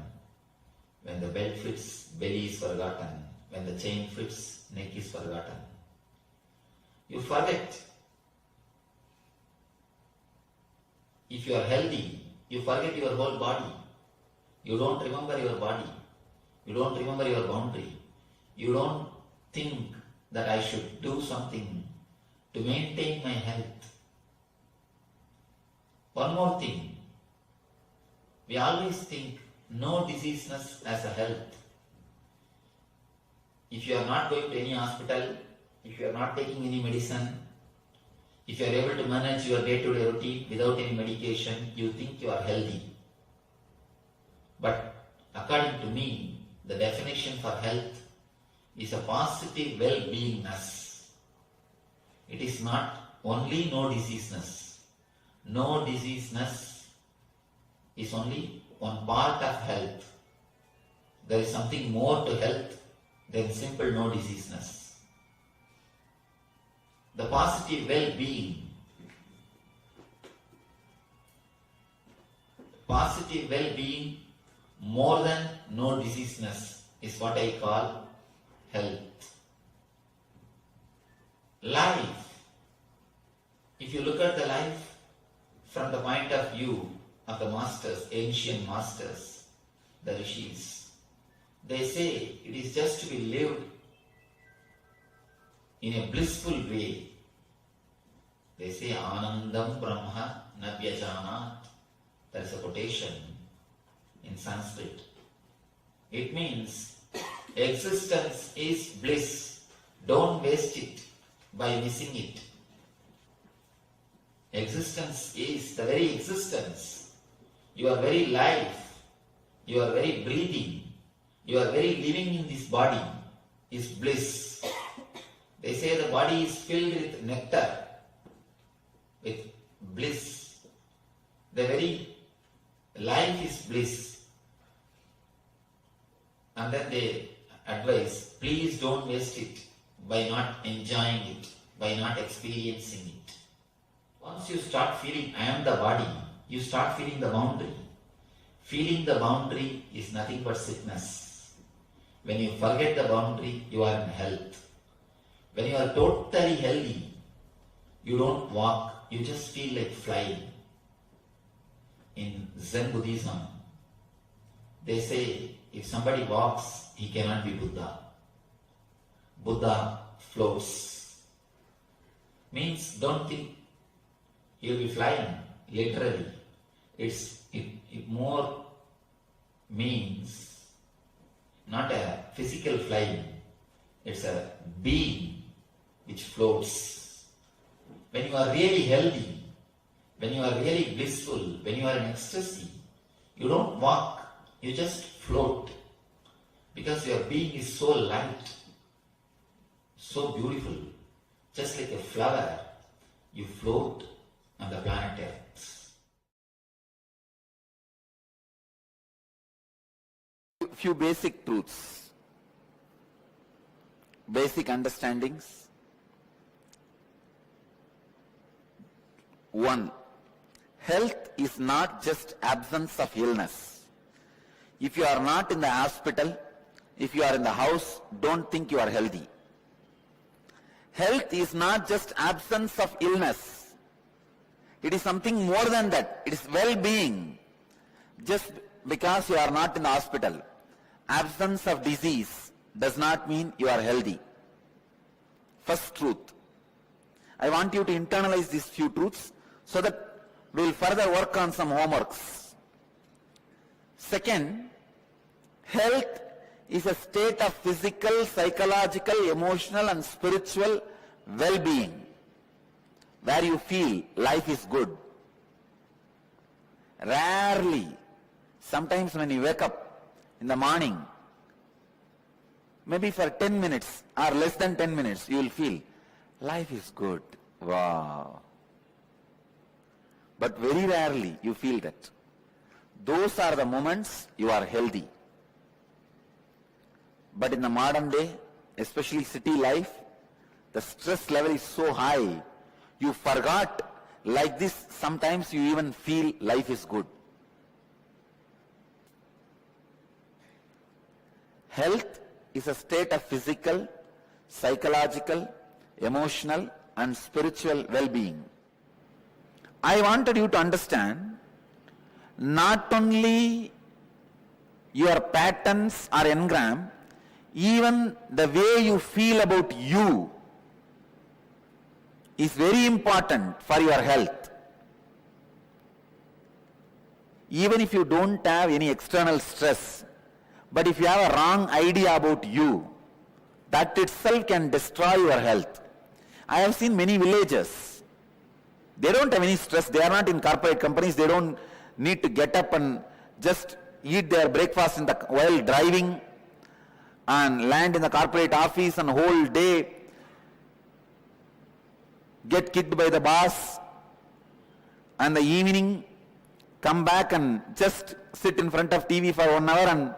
When the belt fits, belly is forgotten. When the chain fits, neck is forgotten. You forget. If you are healthy, you forget your whole body. You don't remember your body. You don't remember your boundary. You don't think that I should do something to maintain my health. One more thing. We always think no diseaseness as a health. If you are not going to any hospital, if you are not taking any medicine, if you are able to manage your day-to-day routine without any medication, you think you are healthy. But according to me, the definition for health is a positive well-beingness. It is not only no diseaseness. No diseaseness is only one part of health. There is something more to health than simple no diseaseness. The positive well-being. Positive well-being more than no diseaseness is what I call health. Life. If you look at the life from the point of view of the masters, ancient masters, the rishis, they say it is just to be lived in a blissful way. They say Anandam Brahma Nabhyajanat. There is a quotation in Sanskrit. It means existence is bliss. Don't waste it by missing it. Existence is the very existence. Your very life, your very breathing, your very living in this body is bliss. They say the body is filled with nectar, with bliss. The very life is bliss. And then they advise, please don't waste it by not enjoying it, by not experiencing it. Once you start feeling I am the body, you start feeling the boundary. Feeling the boundary is nothing but sickness. When you forget the boundary, you are in health. When you are totally healthy, you don't walk, you just feel like flying. In Zen Buddhism, they say if somebody walks, he cannot be Buddha. Buddha floats. Means don't think you'll be flying, literally. It more means not a physical flying, it's a being which floats. When you are really healthy, when you are really blissful, when you are in ecstasy, you don't walk, you just float. Because your being is so light, so beautiful, just like a flower, you float on the planet Earth. Few basic truths, basic understandings. One, health is not just absence of illness. If you are not in the hospital, if you are in the house, don't think you are healthy. Health is not just absence of illness. It is something more than that. It is well-being. Just because you are not in the hospital, absence of disease does not mean you are healthy. First truth. I want you to internalize these few truths so that we will further work on some homeworks. Second, health is a state of physical, psychological, emotional and spiritual well-being where you feel life is good. Rarely, sometimes when you wake up in the morning, maybe for 10 minutes or less than 10 minutes, you will feel life is good. Wow. But very rarely you feel that. Those are the moments you are healthy. But in the modern day, especially city life, the stress level is so high, you forgot. Like this, sometimes you even feel life is good. Health is a state of physical, psychological, emotional and spiritual well-being. I wanted you to understand not only your patterns or engram, even the way you feel about you is very important for your health. Even if you don't have any external stress, but if you have a wrong idea about you, that itself can destroy your health. I have seen many villages. They don't have any stress. They are not in corporate companies. They don't need to get up and just eat their breakfast while driving and land in the corporate office and whole day get kicked by the boss, and the evening come back and just sit in front of TV for 1 hour and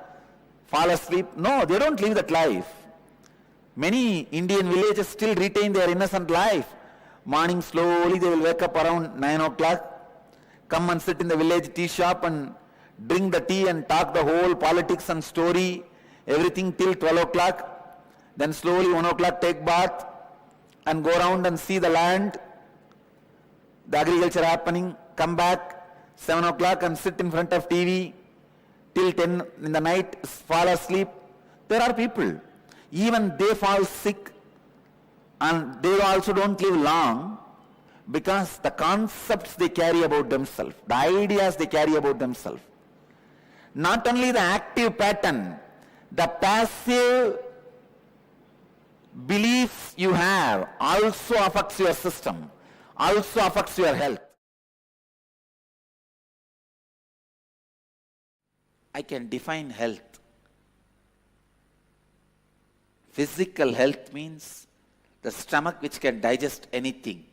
fall asleep. No, they don't live that life. Many Indian villages still retain their innocent life. Morning slowly they will wake up around 9 o'clock, come and sit in the village tea shop and drink the tea and talk the whole politics and story, everything till 12 o'clock. Then slowly 1 o'clock take bath and go around and see the land, the agriculture happening, come back 7 o'clock and sit in front of TV till 10 in the night, fall asleep. There are people, even they fall sick and they also don't live long because the concepts they carry about themselves, the ideas they carry about themselves. Not only the active pattern, the passive beliefs you have also affects your system, also affects your health. I can define health. Physical health means the stomach which can digest anything.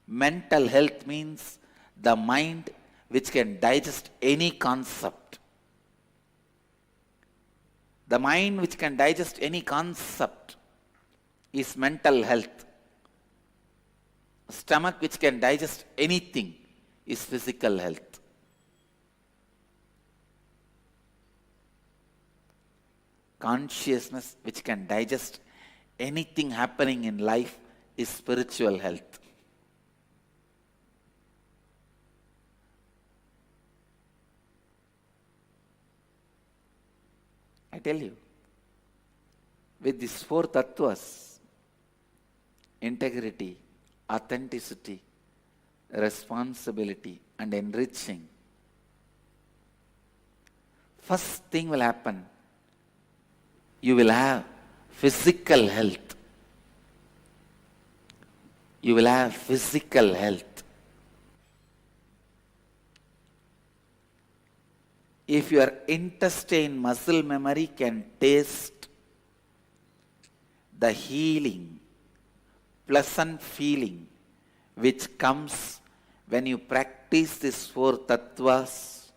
Mental health means the mind which can digest any concept. The mind which can digest any concept is mental health. Stomach which can digest anything is physical health. Consciousness which can digest anything happening in life is spiritual health. I tell you, with these 4 tattvas, integrity, authenticity, responsibility and enriching, first thing will happen, you will have physical health. You will have physical health. If your intestine muscle memory can taste the healing, pleasant feeling which comes when you practice these 4 tattvas,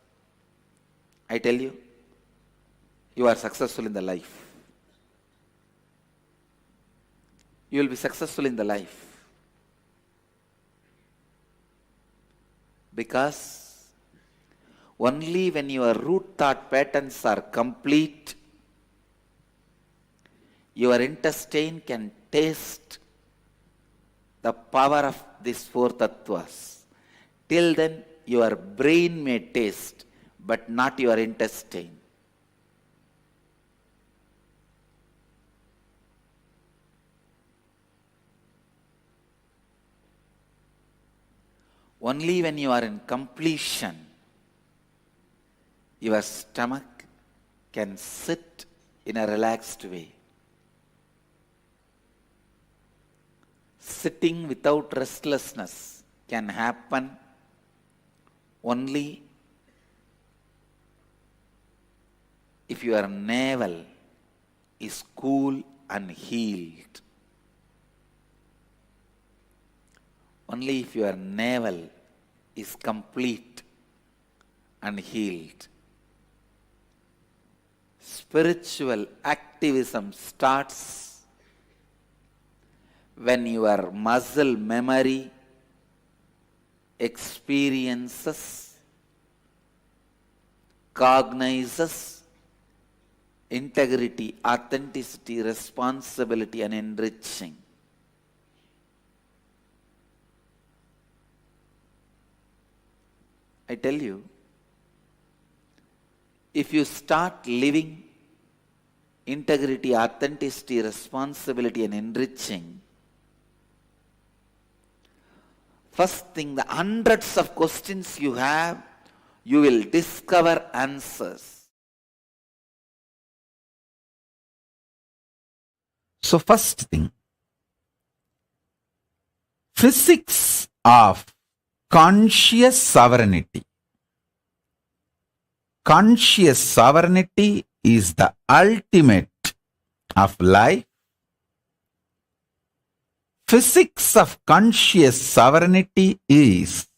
I tell you, you are successful in the life. You will be successful in the life. Because only when your root thought patterns are complete, your intestine can taste the power of these four tattvas. Till then, your brain may taste, but not your intestine. Only when you are in completion, your stomach can sit in a relaxed way. Sitting without restlessness can happen only if your navel is cool and healed. Only if your navel is complete and healed. Spiritual activism starts when your muscle memory experiences, cognizes integrity, authenticity, responsibility, and enriching. I tell you, if you start living integrity, authenticity, responsibility, and enriching, first thing, the hundreds of questions you have, you will discover answers. So first thing, physics of conscious sovereignty. Conscious sovereignty is the ultimate of life. Physics of conscious sovereignty is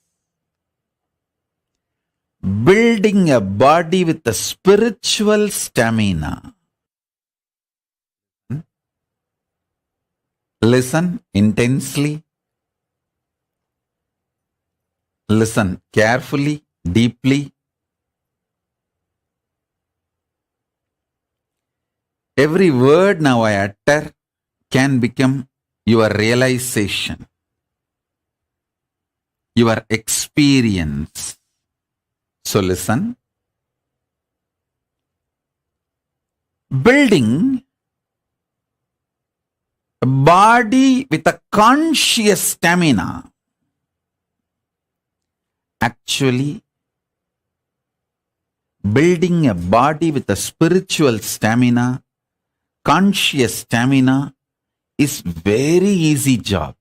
building a body with a spiritual stamina. Listen intensely. Listen carefully, deeply. Every word now I utter can become your realization, your experience. So listen. Building a body with a conscious stamina. Actually, building a body with a spiritual stamina, conscious stamina, is very easy job.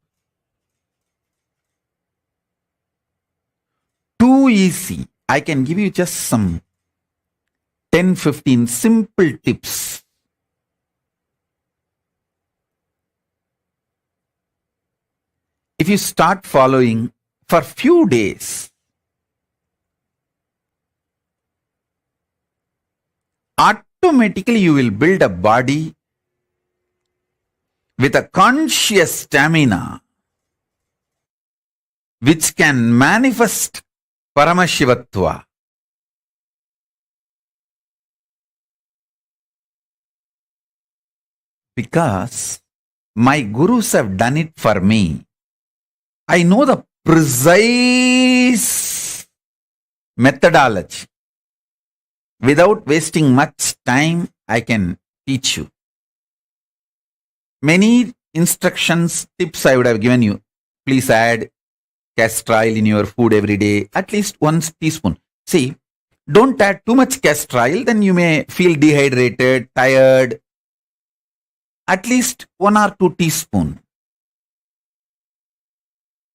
Too easy. I can give you just some 10-15 simple tips. If you start following for few days, automatically you will build a body with a conscious stamina which can manifest Paramashivatva. Because my gurus have done it for me. I know the precise methodology. Without wasting much time, I can teach you. Many instructions, tips I would have given you. Please add castor oil in your food every day, at least 1 teaspoon. See, don't add too much castor oil, then you may feel dehydrated, tired. At least 1 or 2 teaspoons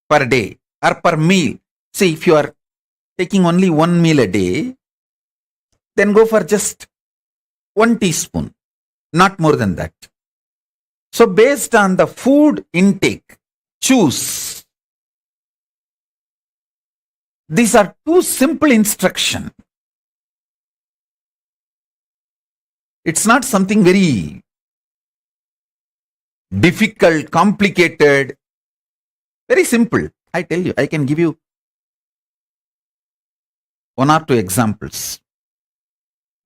per day or per meal. See, if you are taking only 1 meal a day, then go for just 1 teaspoon, not more than that. So based on the food intake, choose. These are 2 simple instructions. It's not something very difficult, complicated, very simple. I tell you, I can give you 1 or 2 examples.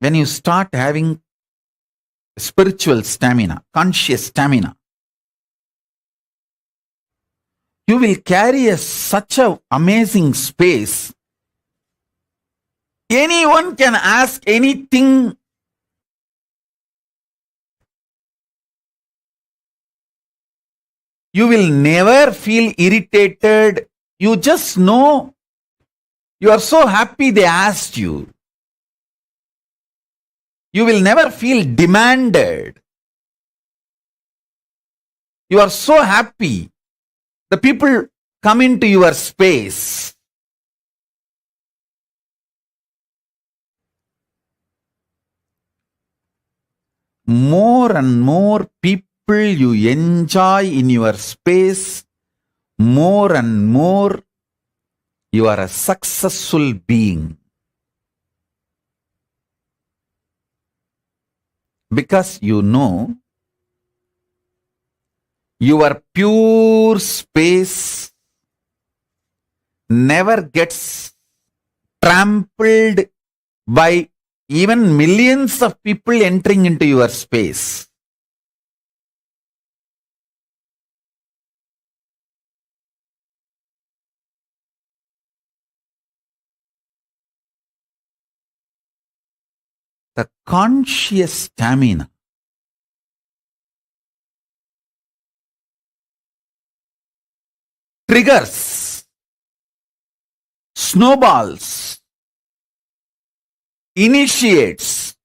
When you start having spiritual stamina, conscious stamina, You will carry such an amazing space. Anyone can ask anything. You will never feel irritated. You just know you are so happy they asked you. You will never feel demanded. You are so happy. The people come into your space. More and more people you enjoy in your space, more and more you are a successful being. Because you know your pure space never gets trampled by even millions of people entering into your space. The conscious stamina triggers, snowballs, initiates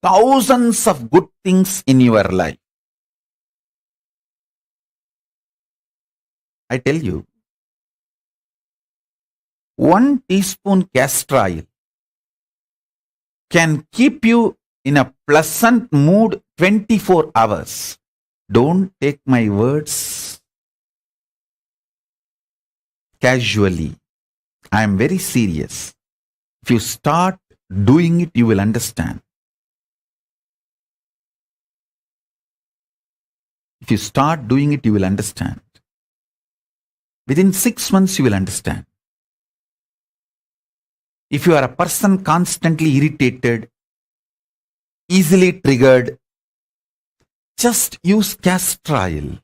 thousands of good things in your life. I tell you, 1 teaspoon castor oil can keep you in a pleasant mood 24 hours. Don't take my words casually. I am very serious. If you start doing it, you will understand. If you start doing it, you will understand. Within 6 months, you will understand. If you are a person constantly irritated, easily triggered, just use castor oil.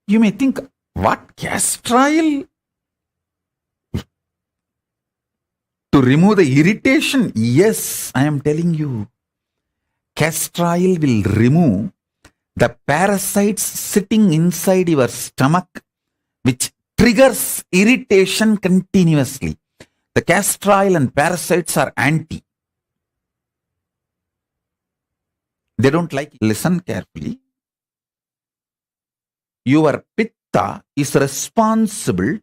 You may think, what, castor oil? To remove the irritation? Yes, I am telling you. Castor oil will remove the parasites sitting inside your stomach, which triggers irritation continuously. The castor oil and parasites are anti. They don't like it. Listen carefully. Your pitta is responsible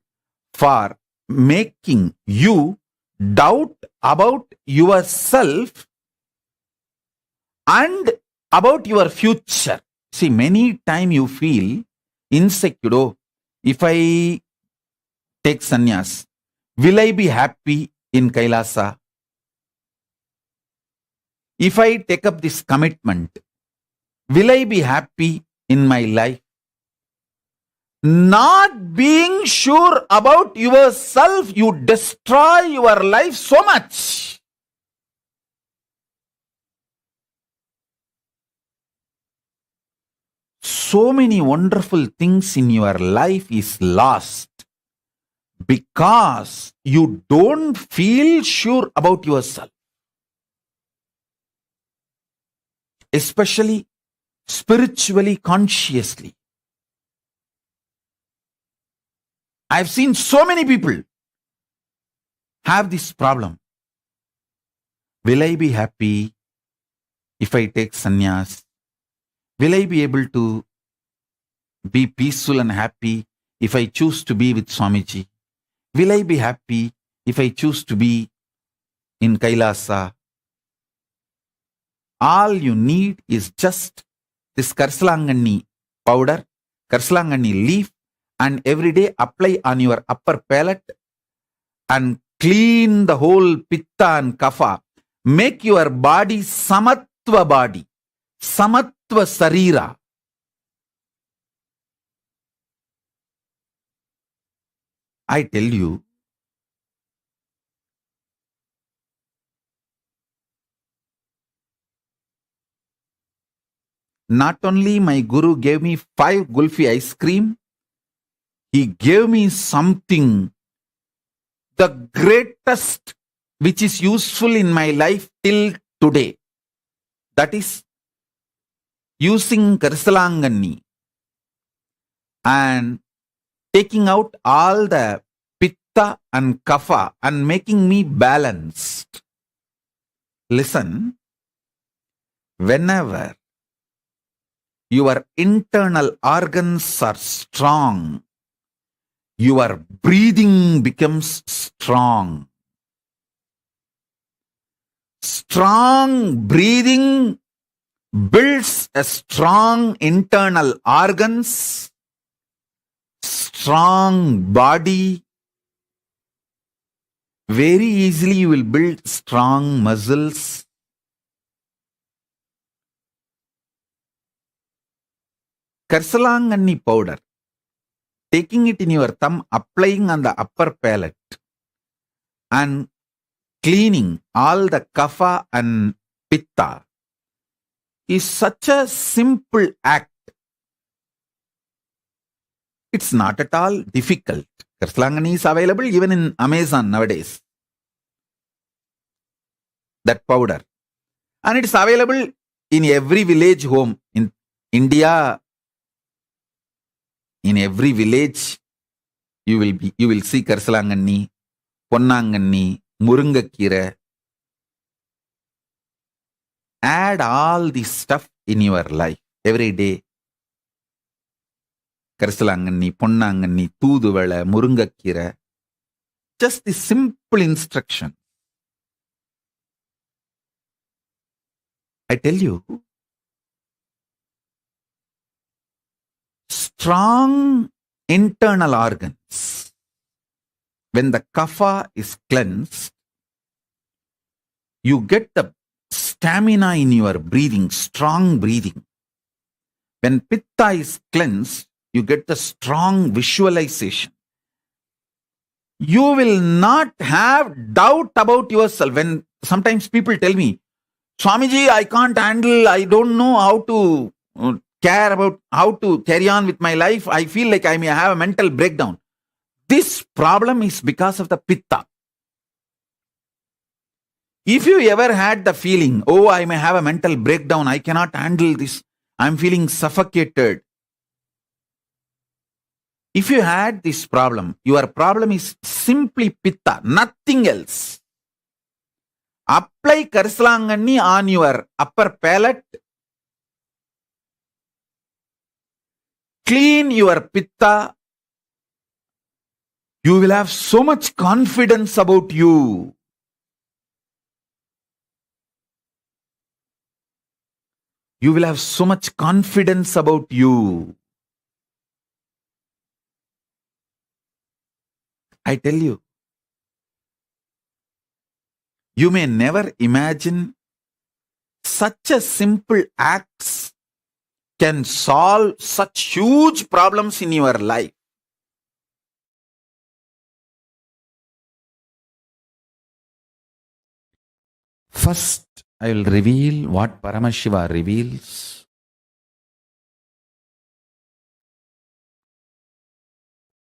for making you doubt about yourself and about your future. See, many times you feel insecure. Oh, if I take sannyas, will I be happy in Kailasa? If I take up this commitment, will I be happy in my life? Not being sure about yourself, you destroy your life so much. So many wonderful things in your life is lost because you don't feel sure about yourself. Especially spiritually, consciously. I've seen so many people have this problem. Will I be happy if I take sannyas? Will I be able to be peaceful and happy if I choose to be with Swamiji? Will I be happy if I choose to be in Kailasa? All you need is just this Karsalangani powder, Karsalangani leaf, and every day apply on your upper palate and clean the whole pitta and kapha. Make your body samatva body, samatva sarira. I tell you, not only my Guru gave me 5 gulfi ice cream, he gave me something, the greatest, which is useful in my life till today. That is using Karsalangani and taking out all the pitta and kapha and making me balanced. Listen, whenever your internal organs are strong, your breathing becomes strong. Strong breathing builds a strong internal organs, strong body. Very easily you will build strong muscles. Karsalanganni powder, taking it in your thumb, applying on the upper palate and cleaning all the kapha and pitta is such a simple act. It's not at all difficult. Karsalangani is available even in Amazon nowadays. That powder. And it's available in every village home. In India, in every village, you will see Karsalangani, Ponnangani, Murungakira. Add all this stuff in your life every day. Karsalangani, Ponnangani, Tooduvala, Murungakira. Just the simple instruction. I tell you, strong internal organs, when the kapha is cleansed, you get the stamina in your breathing, strong breathing. When pitta is cleansed, you get the strong visualization. You will not have doubt about yourself. When sometimes people tell me, Swamiji, I can't handle, I don't know how to care about how to carry on with my life. I feel like I may have a mental breakdown. This problem is because of the pitta. If you ever had the feeling, oh, I may have a mental breakdown, I cannot handle this, I'm feeling suffocated. If you had this problem, your problem is simply pitta, nothing else. Apply Karsalangani on your upper palate. Clean your pitta. You will have so much confidence about you. You will have so much confidence about you. I tell you, you may never imagine such a simple acts can solve such huge problems in your life. First, I will reveal what Paramashiva reveals.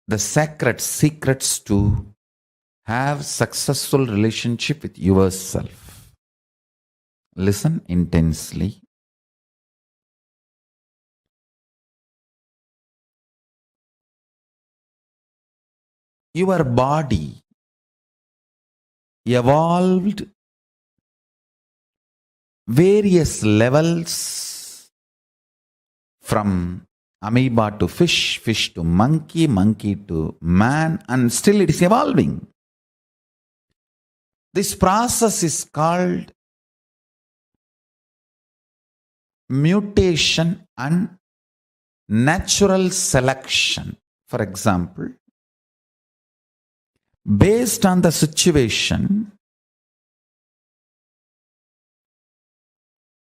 The sacred secrets to have successful relationship with yourself. Listen intensely. Your body evolved various levels from amoeba to fish, fish to monkey, monkey to man, and still it is evolving. This process is called mutation and natural selection. For example, based on the situation,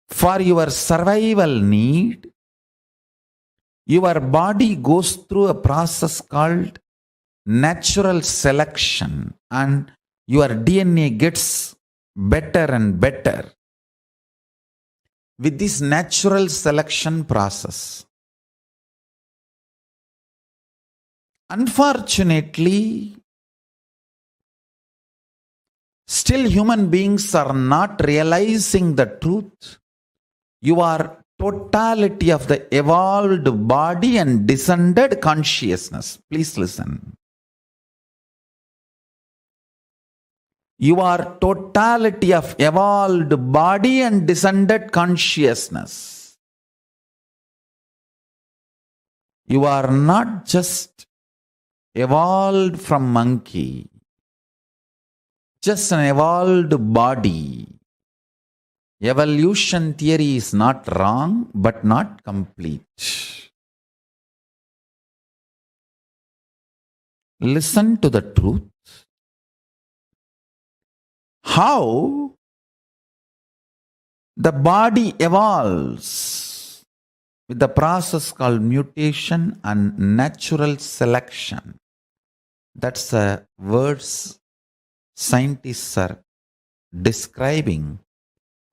for your survival need, your body goes through a process called natural selection and your DNA gets better and better. with this natural selection process. Unfortunately, still human beings are not realizing the truth. You are totality of the evolved body and descended consciousness. Please listen. You are totality of evolved body and descended consciousness. You are not just evolved from monkey, just an evolved body. Evolution theory is not wrong, but not complete. Listen to the truth. How the body evolves with the process called mutation and natural selection. That's the words scientists are describing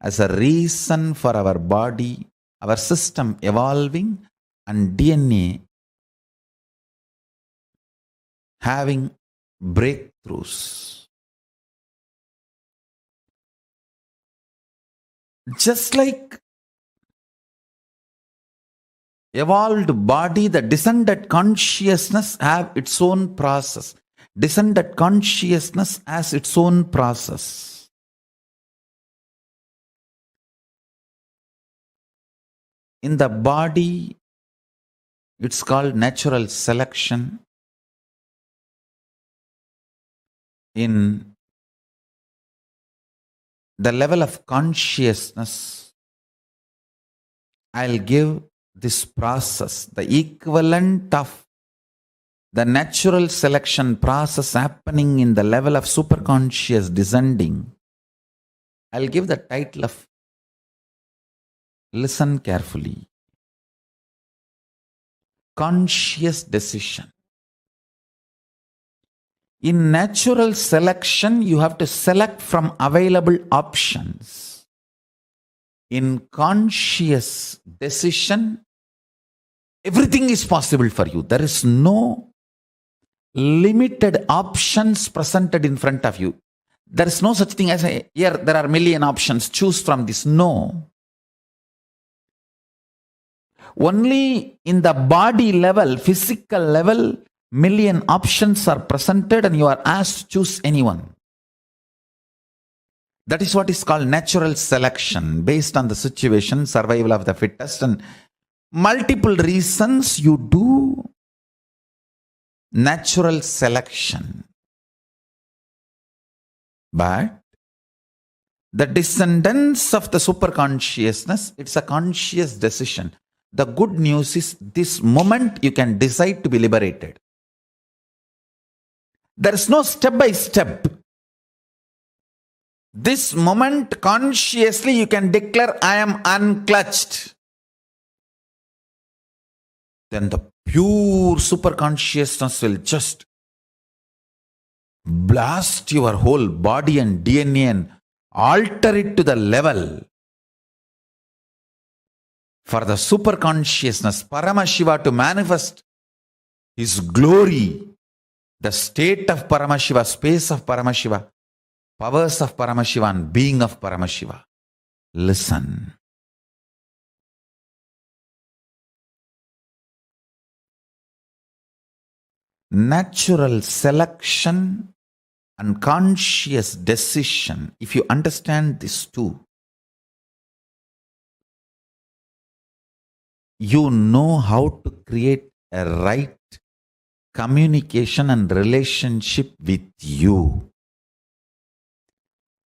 as a reason for our body, our system evolving and DNA having breakthroughs. Just like evolved body, the descended consciousness have its own process. Descended consciousness has its own process. In the body, it's called natural selection. In the level of consciousness, I'll give this process, the equivalent of the natural selection process happening in the level of superconscious descending. I'll give the title of, listen carefully, conscious decision. In natural selection, you have to select from available options. In conscious decision, everything is possible for you. There is no limited options presented in front of you. There is no such thing as here there are million options, choose from this. No. Only in the body level, physical level, million options are presented and you are asked to choose anyone. That is what is called natural selection, based on the situation, survival of the fittest, and multiple reasons you do natural selection. But the descendants of the superconsciousness, it's a conscious decision. The good news is this moment you can decide to be liberated. There is no step by step. This moment consciously you can declare, I am unclutched. Then the pure superconsciousness will just blast your whole body and DNA and alter it to the level for the superconsciousness, Paramashiva, to manifest his glory, the state of Paramashiva, space of Paramashiva, powers of Paramashiva and being of Paramashiva. Listen. Natural selection and conscious decision, if you understand these two, you know how to create a right communication and relationship with you.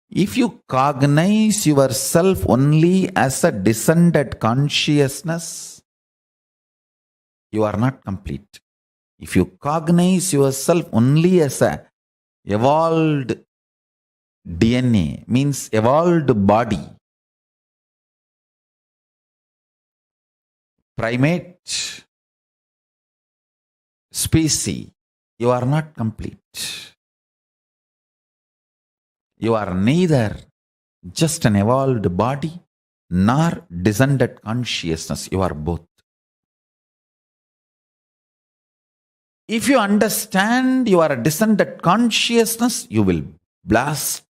If you cognize yourself only as a descended consciousness, you are not complete. If you cognize yourself only as a evolved DNA, means evolved body, primate species, you are not complete. You are neither just an evolved body nor descended consciousness. You are both. If you understand you are a descended consciousness, you will blast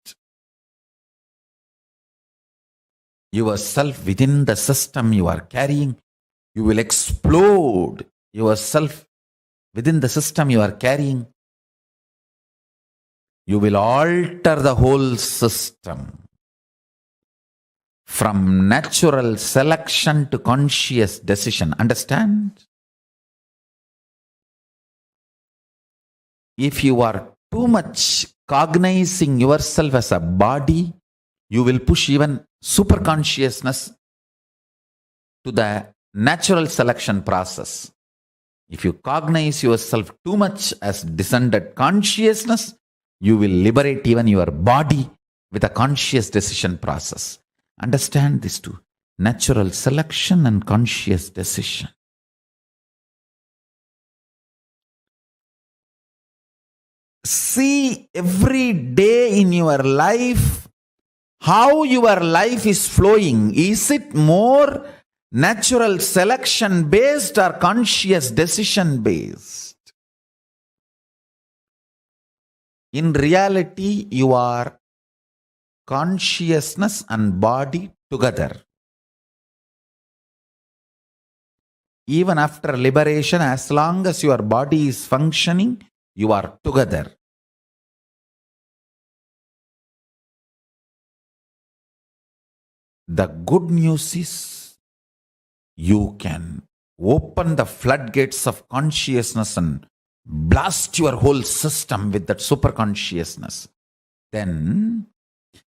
yourself within the system you are carrying. You will explode yourself within the system you are carrying. You will alter the whole system from natural selection to conscious decision. Understand? If you are too much cognizing yourself as a body, you will push even superconsciousness to the natural selection process. If you cognize yourself too much as descended consciousness, you will liberate even your body with a conscious decision process. Understand these two: natural selection and conscious decision. See every day in your life how your life is flowing. Is it more natural selection based or conscious decision based? In reality, you are consciousness and body together. Even after liberation, as long as your body is functioning, you are together. The good news is you can open the floodgates of consciousness and blast your whole system with that super consciousness. Then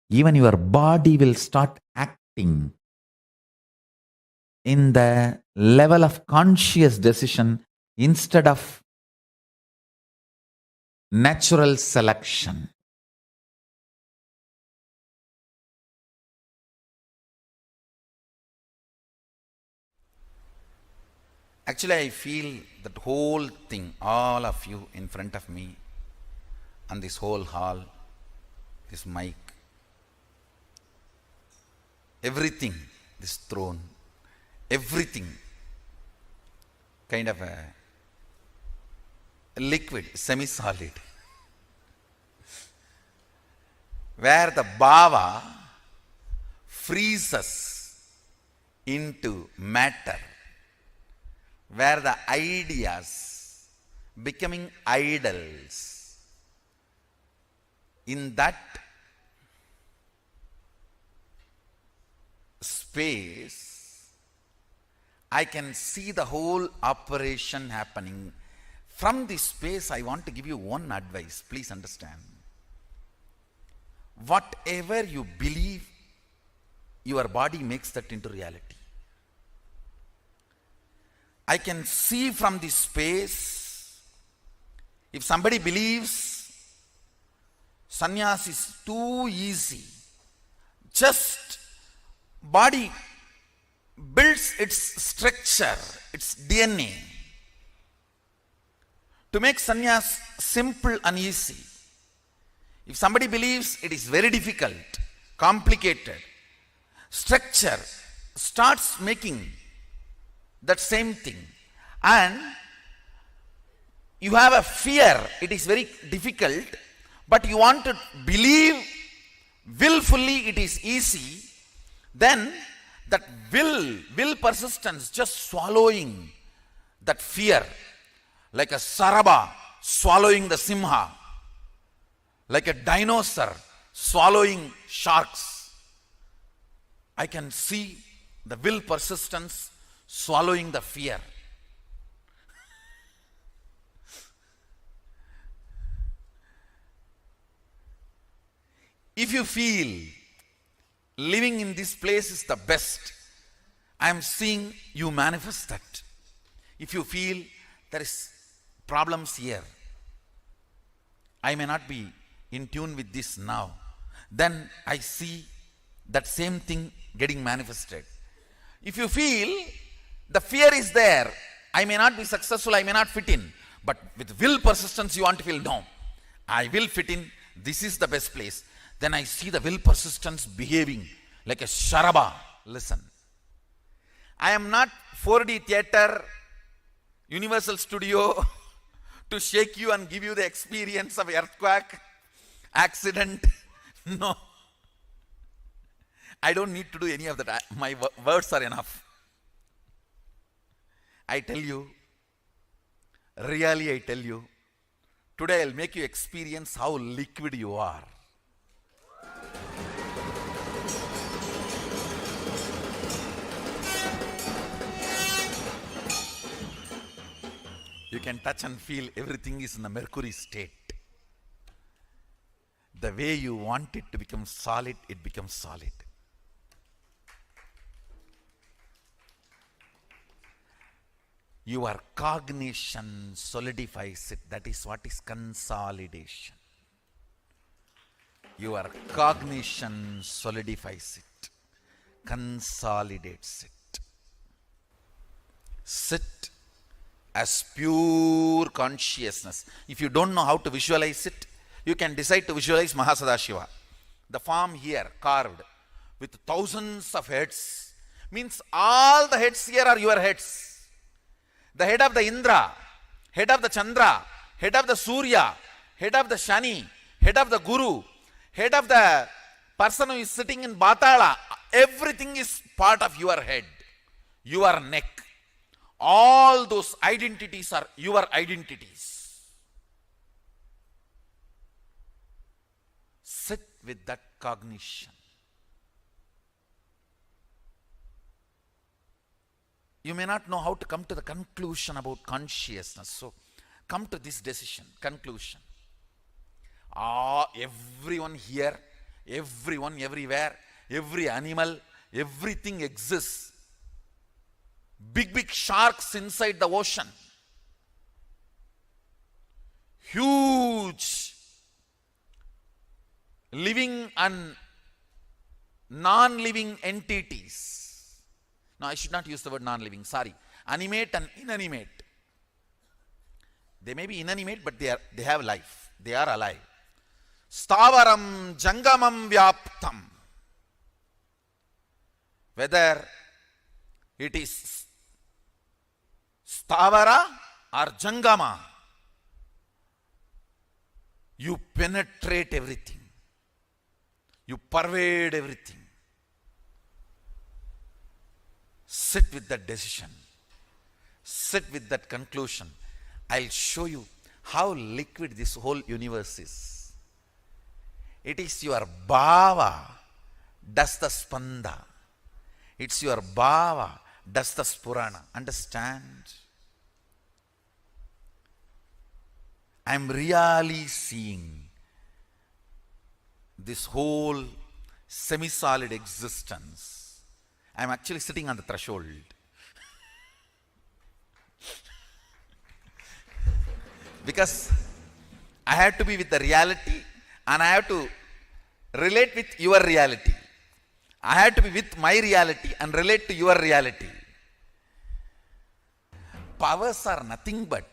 even your body will start acting in the level of conscious decision instead of natural selection. Actually, I feel that whole thing, all of you in front of me, and this whole hall, this mic, everything, this throne, everything, kind of a liquid, semi-solid, where the bhava freezes into matter, where the ideas becoming idols. In that space, I can see the whole operation happening. From this space, I want to give you one advice. Please understand. Whatever you believe, your body makes that into reality. I can see from this space, if somebody believes sannyas is too easy, just body builds its structure, its DNA, to make sannyas simple and easy. If somebody believes it is very difficult, complicated, structure starts making that same thing, and you have a fear, it is very difficult, but you want to believe willfully it is easy, then that will persistence just swallowing that fear, like a saraba swallowing the simha, like a dinosaur swallowing sharks. I can see the will persistence swallowing the fear. If you feel living in this place is the best, I am seeing you manifest that. If you feel there is problems here, I may not be in tune with this now, then I see that same thing getting manifested. If you feel the fear is there, I may not be successful, I may not fit in, but with will persistence you want to feel, no, I will fit in, this is the best place. Then I see the will persistence behaving like a sharaba listen. I am not 4D theater, Universal Studio to shake you and give you the experience of earthquake, accident. No. I don't need to do any of that. My words are enough. I tell you, really I tell you, today I'll make you experience how liquid you are. You can touch and feel everything is in the mercury state. The way you want it to become solid, it becomes solid. Your cognition solidifies it. That is what is consolidation. Your cognition solidifies it, consolidates it. Sit as pure consciousness. If you don't know how to visualize it, you can decide to visualize Mahasadashiva. The form here carved with thousands of heads means all the heads here are your heads. The head of the Indra, head of the Chandra, head of the Surya, head of the Shani, head of the Guru, head of the person who is sitting in Batala, everything is part of your head, your neck. All those identities are your identities. Sit with that cognition. You may not know how to come to the conclusion about consciousness. So, come to this decision, conclusion. Everyone here, everyone everywhere, every animal, everything exists. Big sharks inside the ocean. Huge living and non-living entities. No, I should not use the word non-living, sorry. Animate and inanimate. They may be inanimate, but they have life. They are alive. Stavaram jangamam vyaptam. Whether it is stavara or jangama, you penetrate everything. You pervade everything. Sit with that decision. Sit with that conclusion. I'll show you how liquid this whole universe is. It is your bhava does the spanda. It's your bhava does the spurana. Understand? I'm really seeing this whole semi-solid existence. I'm actually sitting on the threshold. Because I have to be with the reality and I have to relate with your reality. I have to be with my reality and relate to your reality. Powers are nothing but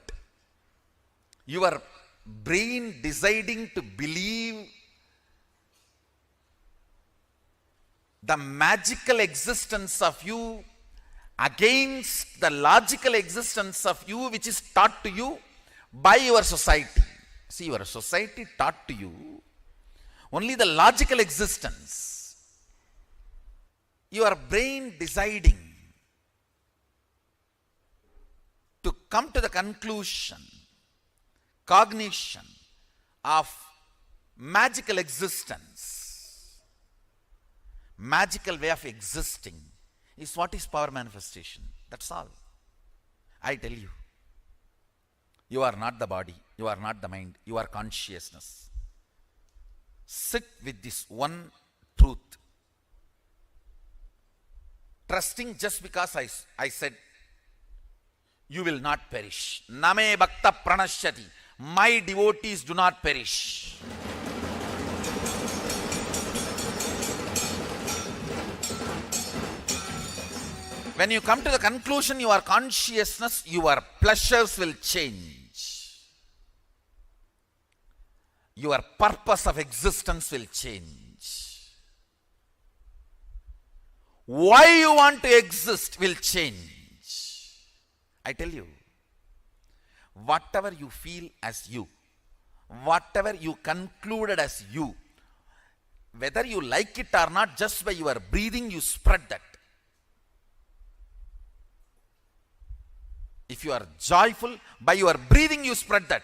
your brain deciding to believe the magical existence of you against the logical existence of you, which is taught to you by your society. See, your society taught to you only the logical existence. Your brain deciding to come to the conclusion, cognition of magical existence, magical way of existing is what is power manifestation. That's all. I tell you. You are not the body. You are not the mind. You are consciousness. Sit with this one truth. Trusting just because I said, you will not perish. Name bhakta pranashyati. My devotees do not perish. When you come to the conclusion, your consciousness, your pleasures will change. Your purpose of existence will change. why you want to exist will change. I tell you, whatever you feel as you, whatever you concluded as you, whether you like it or not, just by your breathing you spread that. If you are joyful, by your breathing you spread that.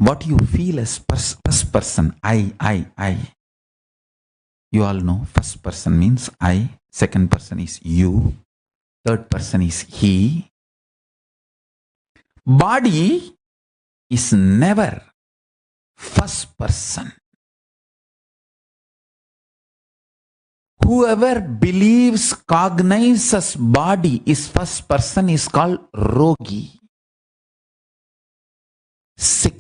What you feel as first person, I. You all know first person means I. second person is you, third person is he. Body is never first person. Whoever believes, cognizes body is first person is called rogi, sick.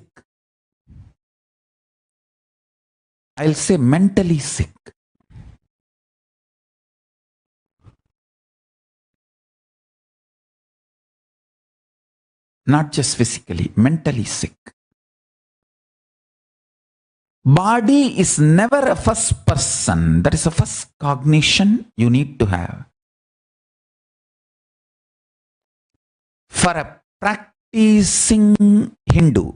I'll say mentally sick. Not just physically, mentally sick. Body is never a first person. That is a first cognition you need to have. For a practicing Hindu,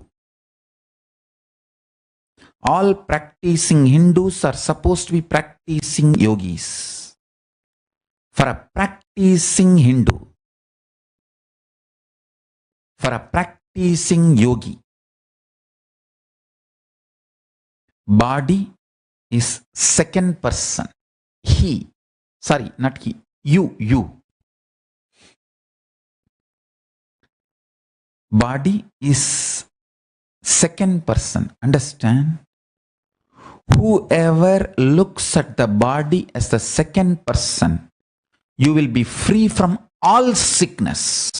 all practicing Hindus are supposed to be practicing yogis. For a practicing Hindu, for a practicing yogi, body is second person. He, sorry, not he, you. Body is second person. Understand? Whoever looks at the body as the second person, you will be free from all sickness.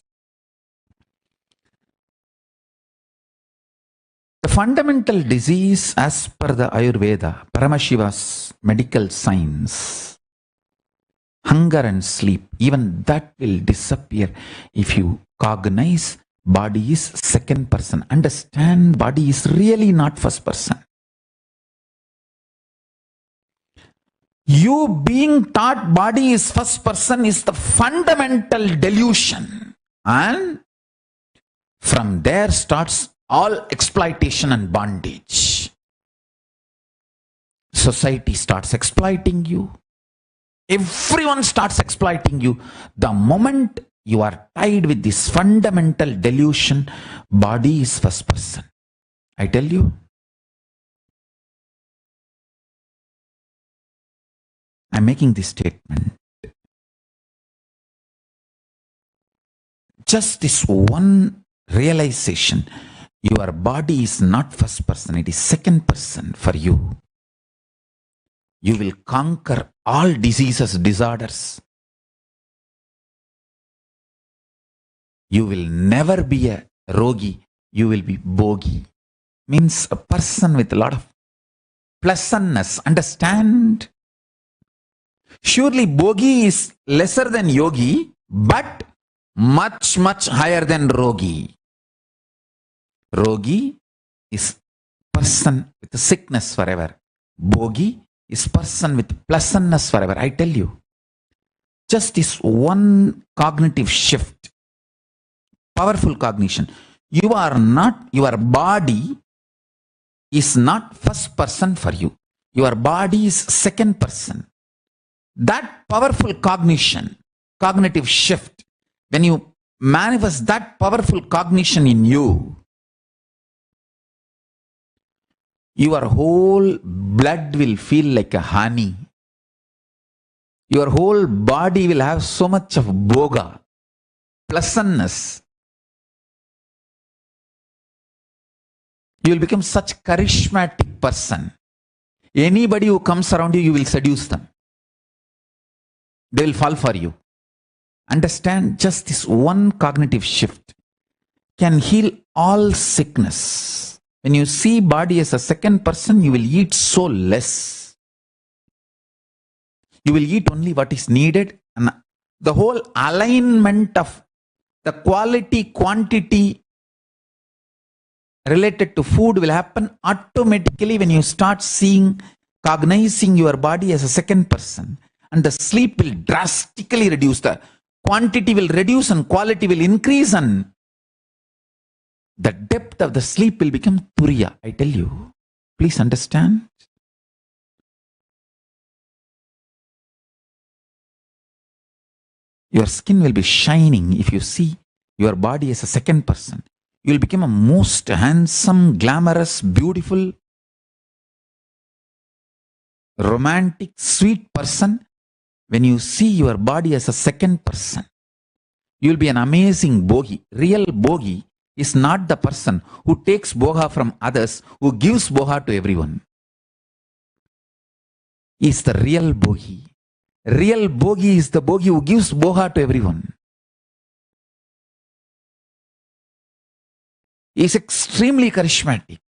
The fundamental disease as per the Ayurveda, Paramashiva's medical science, hunger and sleep, even that will disappear if you cognize body is second person. Understand, body is really not first person. You being taught body is first person is the fundamental delusion. And from there starts all exploitation and bondage. Society starts exploiting you. Everyone starts exploiting you. The moment you are tied with this fundamental delusion, body is first person. I tell you, I'm making this statement. Just this one realization, your body is not first person, it is second person for you. You will conquer all diseases, disorders. You will never be a rogi, you will be bogi. Means a person with a lot of pleasantness. Understand? Surely bogi is lesser than yogi, but much, much higher than rogi. Rogi is person with sickness forever. Bogi is person with pleasantness forever. I tell you, just this one cognitive shift, powerful cognition. You are not, your body is not first person for you. Your body is second person. That powerful cognition, cognitive shift, when you manifest that powerful cognition in you, your whole blood will feel like a honey. Your whole body will have so much of bhoga, pleasantness. You will become such charismatic person. Anybody who comes around you, you will seduce them. They will fall for you. Understand, just this one cognitive shift can heal all sickness. When you see body as a second person, you will eat so less. You will eat only what is needed, and the whole alignment of the quality, quantity related to food will happen automatically when you start seeing, cognizing your body as a second person. And the sleep will drastically reduce. The quantity will reduce and quality will increase, and the depth of the sleep will become turiya. I tell you, please understand. Your skin will be shining if you see your body as a second person. You will become a most handsome, glamorous, beautiful, romantic, sweet person when you see your body as a second person, you will be an amazing bogi. Real bogi is not the person who takes boga from others, who gives boga to everyone. He is the real bogi. Real bogi is the bogi who gives boga to everyone. He is extremely charismatic.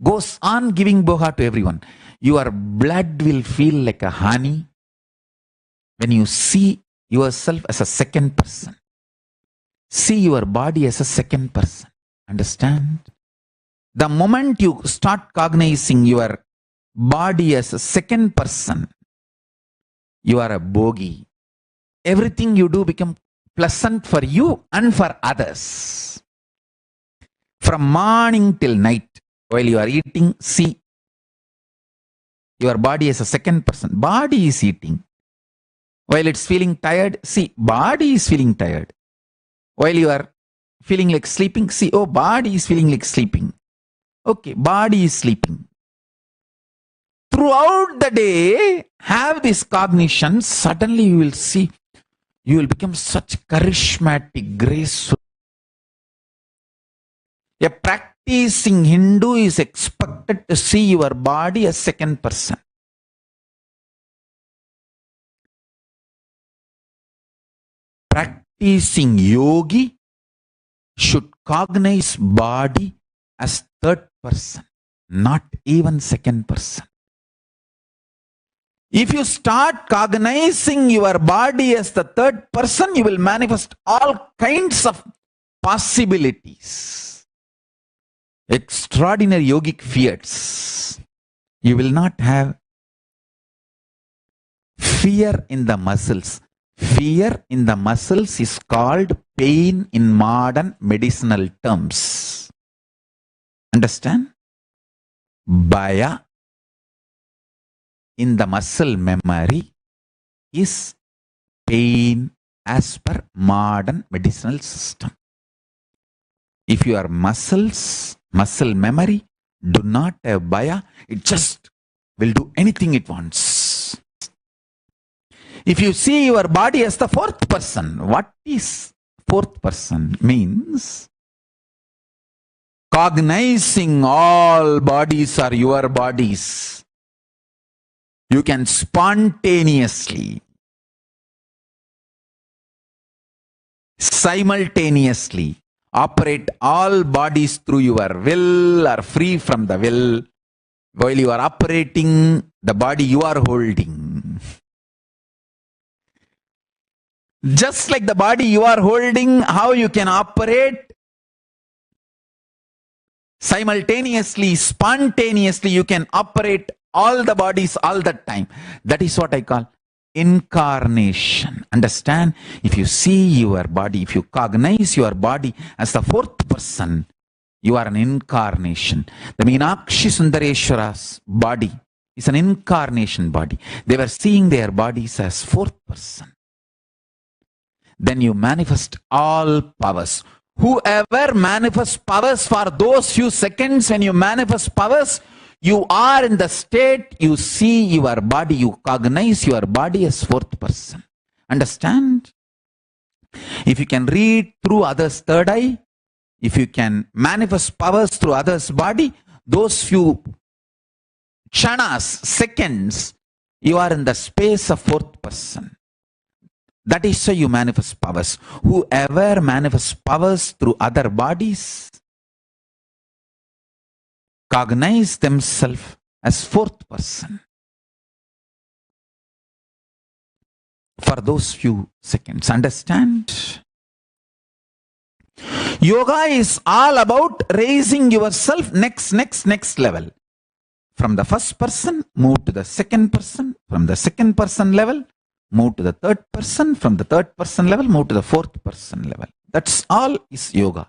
Goes on giving boga to everyone. Your blood will feel like a honey when you see yourself as a second person. See your body as a second person. Understand? The moment you start cognizing your body as a second person, you are a bogi. Everything you do becomes pleasant for you and for others. From morning till night, while you are eating, see your body as a second person. Body is eating. While it's feeling tired, see, body is feeling tired. While you are feeling like sleeping, see, oh, body is feeling like sleeping. Okay, body is sleeping. Throughout the day, have this cognition. Suddenly you will see, you will become such charismatic, graceful. A practicing Hindu is expected to see your body as second person. Practicing yogi should cognize body as third person, not even second person. If you start cognizing your body as the third person, you will manifest all kinds of possibilities. Extraordinary yogic fiats. You will not have fear in the muscles. Fear in the muscles is called pain in modern medicinal terms. Understand? Bhaya in the muscle memory is pain as per modern medicinal system. If your muscle memory do not have bhaya, it just will do anything it wants. If you see your body as the fourth person, what is fourth person? Means cognizing all bodies are your bodies. You can spontaneously, simultaneously operate all bodies through your will or free from the will. While you are operating the body you are holding. Just like the body you are holding, how you can operate simultaneously, spontaneously, you can operate all the bodies all the time. That is what I call incarnation. Understand? If you see your body, if you cognize your body as the fourth person, you are an incarnation. The Meenakshi Sundareshwara's body is an incarnation body. They were seeing their bodies as fourth person. Then you manifest all powers. Whoever manifests powers for those few seconds, when you manifest powers, you are in the state, you see your body, you cognize your body as fourth person. Understand? If you can read through others' third eye, if you can manifest powers through others' body, those few chanas, seconds, you are in the space of fourth person. That is how you manifest powers. Whoever manifests powers through other bodies, cognize themselves as fourth person for those few seconds. Understand? Yoga is all about raising yourself next level. From the first person, move to the second person. From the second person level, move to the third person. From the third person level, move to the fourth person level. That's all is yoga.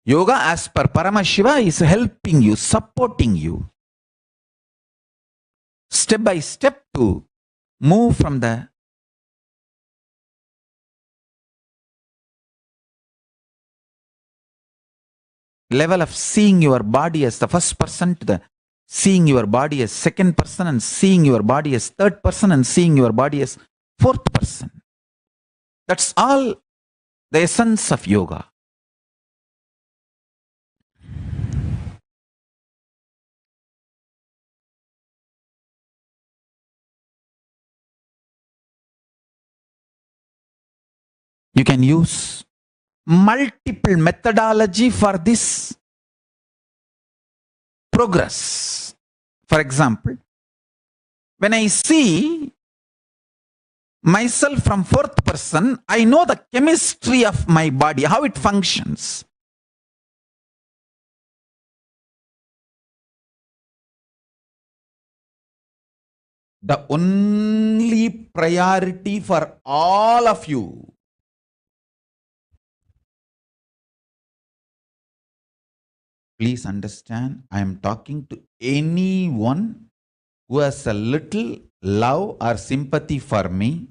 Yoga, as per Paramashiva, is helping you, supporting you, step by step to move from the level of seeing your body as the first person to the seeing your body as second person, and seeing your body as third person, and seeing your body as Fourth person. That's all the essence of yoga. You can use multiple methodology for this progress. For example, when I see myself from fourth person, I know the chemistry of my body, how it functions. The only priority for all of you please understand, I am talking to anyone who has a little love or sympathy for me.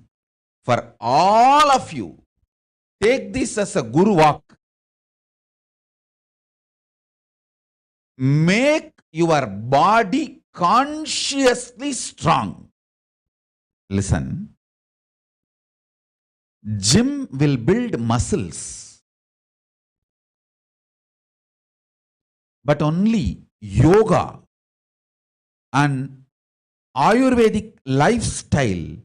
For all of you, take this as a guru walk. Make your body consciously strong. Listen, gym will build muscles, but only yoga and Ayurvedic lifestyle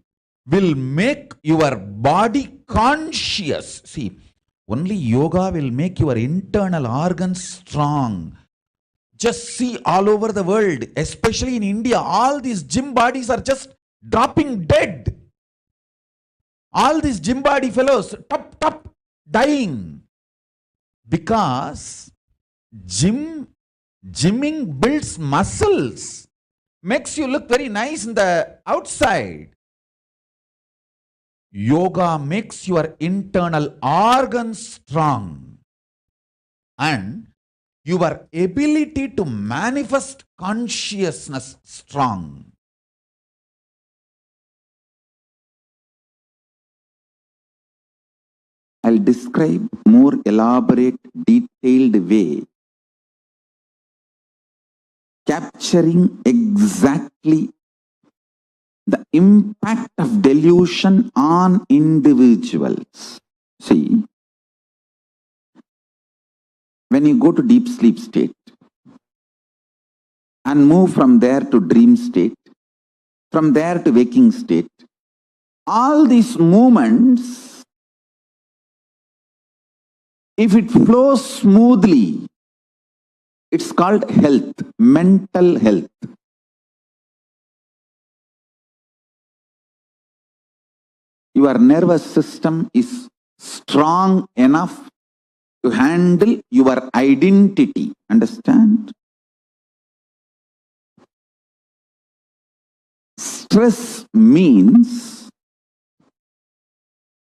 will make your body conscious. See, only yoga will make your internal organs strong. Just see all over the world, especially in India, all these gym bodies are just dropping dead. All these gym body fellows, top, dying. Because gymming builds muscles. Makes you look very nice in the outside. Yoga makes your internal organs strong. And your ability to manifest consciousness strong. I'll describe more elaborate, detailed way, capturing exactly the impact of delusion on individuals. See, when you go to deep sleep state and move from there to dream state, from there to waking state, all these movements, if it flows smoothly, it's called health, mental health. Your nervous system is strong enough to handle your identity. Understand? Stress means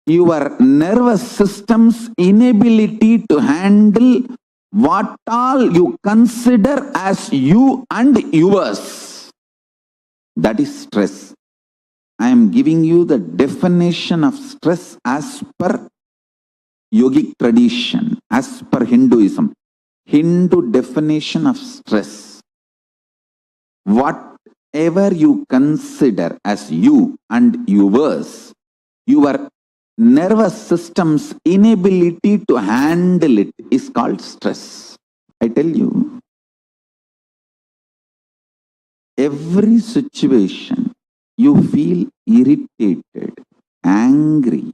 your nervous system's inability to handle what all you consider as you and yours. That is stress. I am giving you the definition of stress as per yogic tradition, as per Hinduism. Hindu definition of stress. Whatever you consider as you and yours, your nervous system's inability to handle it is called stress. I tell you, every situation you feel irritated, angry,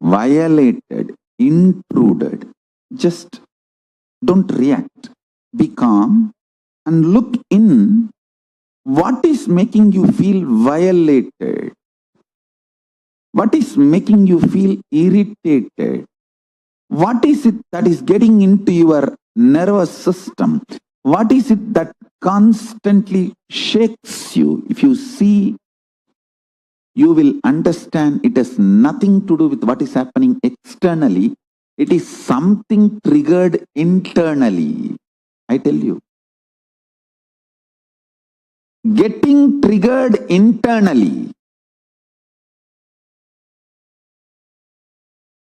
violated, intruded, just don't react. Be calm and look in. What is making you feel violated? What is making you feel irritated? What is it that is getting into your nervous system? What is it that constantly shakes you? If you see, you will understand it has nothing to do with what is happening externally. It is something triggered internally. I tell you. Getting triggered internally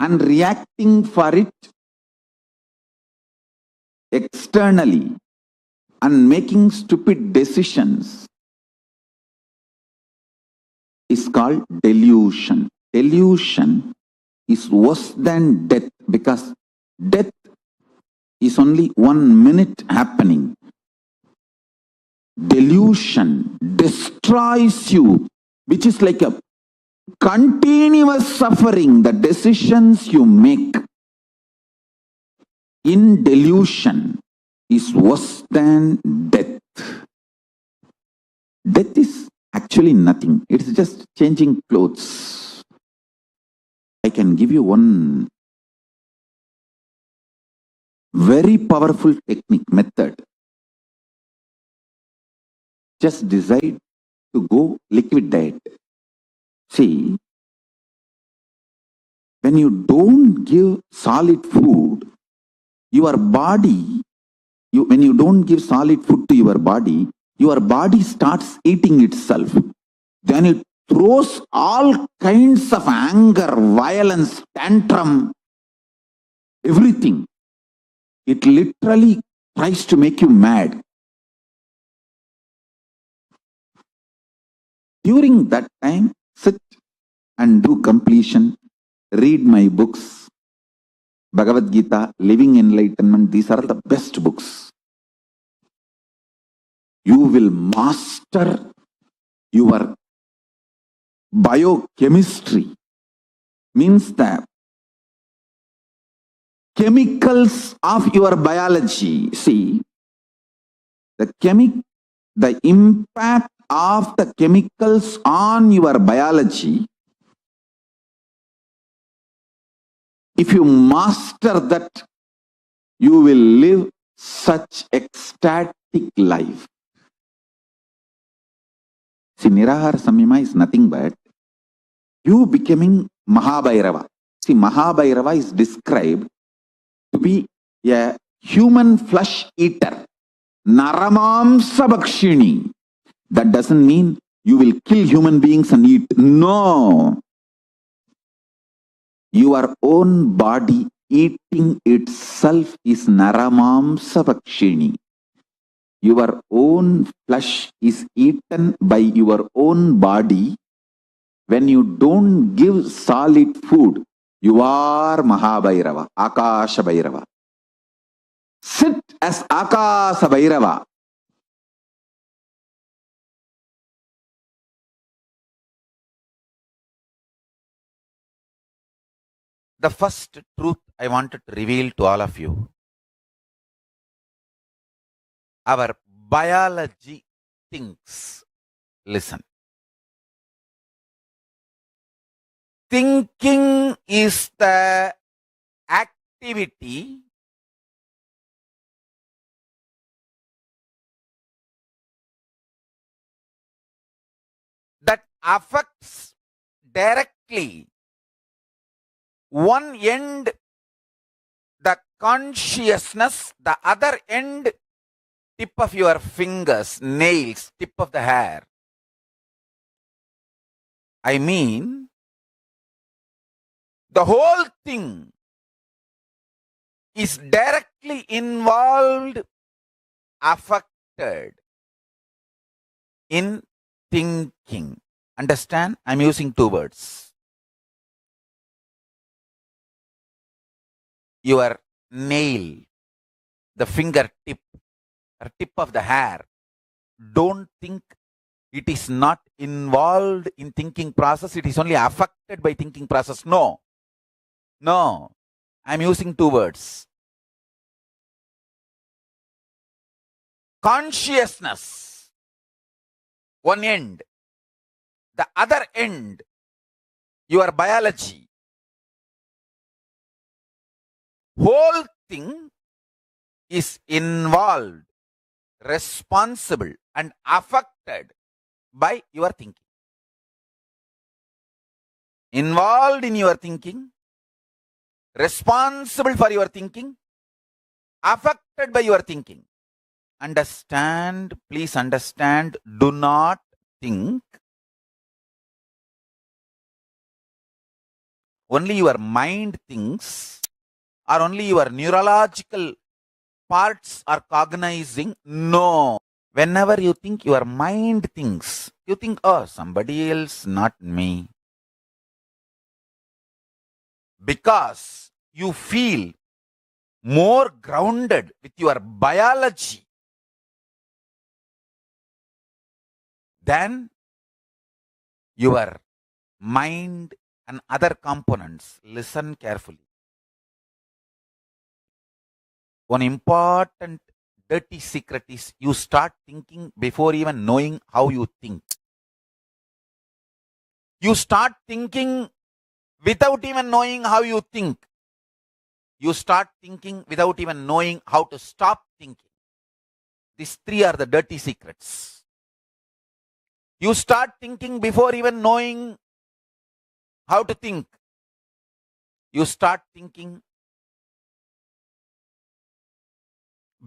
and reacting for it externally and making stupid decisions is called delusion. Delusion is worse than death, because death is only 1 minute happening. Delusion destroys you, which is like a continuous suffering. The decisions you make in delusion is worse than death. Death is actually nothing. It's just changing clothes. I can give you one very powerful technique, method. Just decide to go liquid diet. See, when you don't give solid food, your body, when you don't give solid food to your body starts eating itself. Then it throws all kinds of anger, violence, tantrum, everything. It literally tries to make you mad. During that time, sit and do completion, read my books, Bhagavad Gita, Living Enlightenment. These are the best books. You will master your biochemistry, means the chemicals of your biology. See, the impact of the chemicals on your biology, if you master that, you will live such ecstatic life. See, Nirahara Samyama is nothing but you becoming Mahabhairava. See, Mahabhairava is described to be a human flesh eater. Naramamsa Bhakshini. That doesn't mean you will kill human beings and eat. No. Your own body eating itself is Naramamsa Bhakshini. Your own flesh is eaten by your own body. When you don't give solid food, you are Mahabhairava, Akasha Bhairava. Sit as Akasha Bhairava. The first truth I wanted to reveal to all of you. Our biology thinks. Listen. Thinking is the activity that affects directly one end the consciousness, the other end tip of your fingers, nails, tip of the hair. I mean, the whole thing is directly involved, affected in thinking. Understand? I'm using two words. Your nail, the fingertip, or tip of the hair, don't think it is not involved in thinking process, it is only affected by thinking process. No. No. I'm using two words. Consciousness, one end. The other end, your biology. Whole thing is involved, responsible, and affected by your thinking. Involved in your thinking, responsible for your thinking, affected by your thinking. Understand, please understand, do not think only your mind thinks, or only your neurological parts are cognizing. No. Whenever you think, your mind thinks. You think, oh, somebody else, not me. Because you feel more grounded with your biology than your mind and other components. Listen carefully. One important dirty secret is you start thinking before even knowing how you think. You start thinking without even knowing how you think. You start thinking without even knowing how to stop thinking. These three are the dirty secrets. You start thinking before even knowing how to think. You start thinking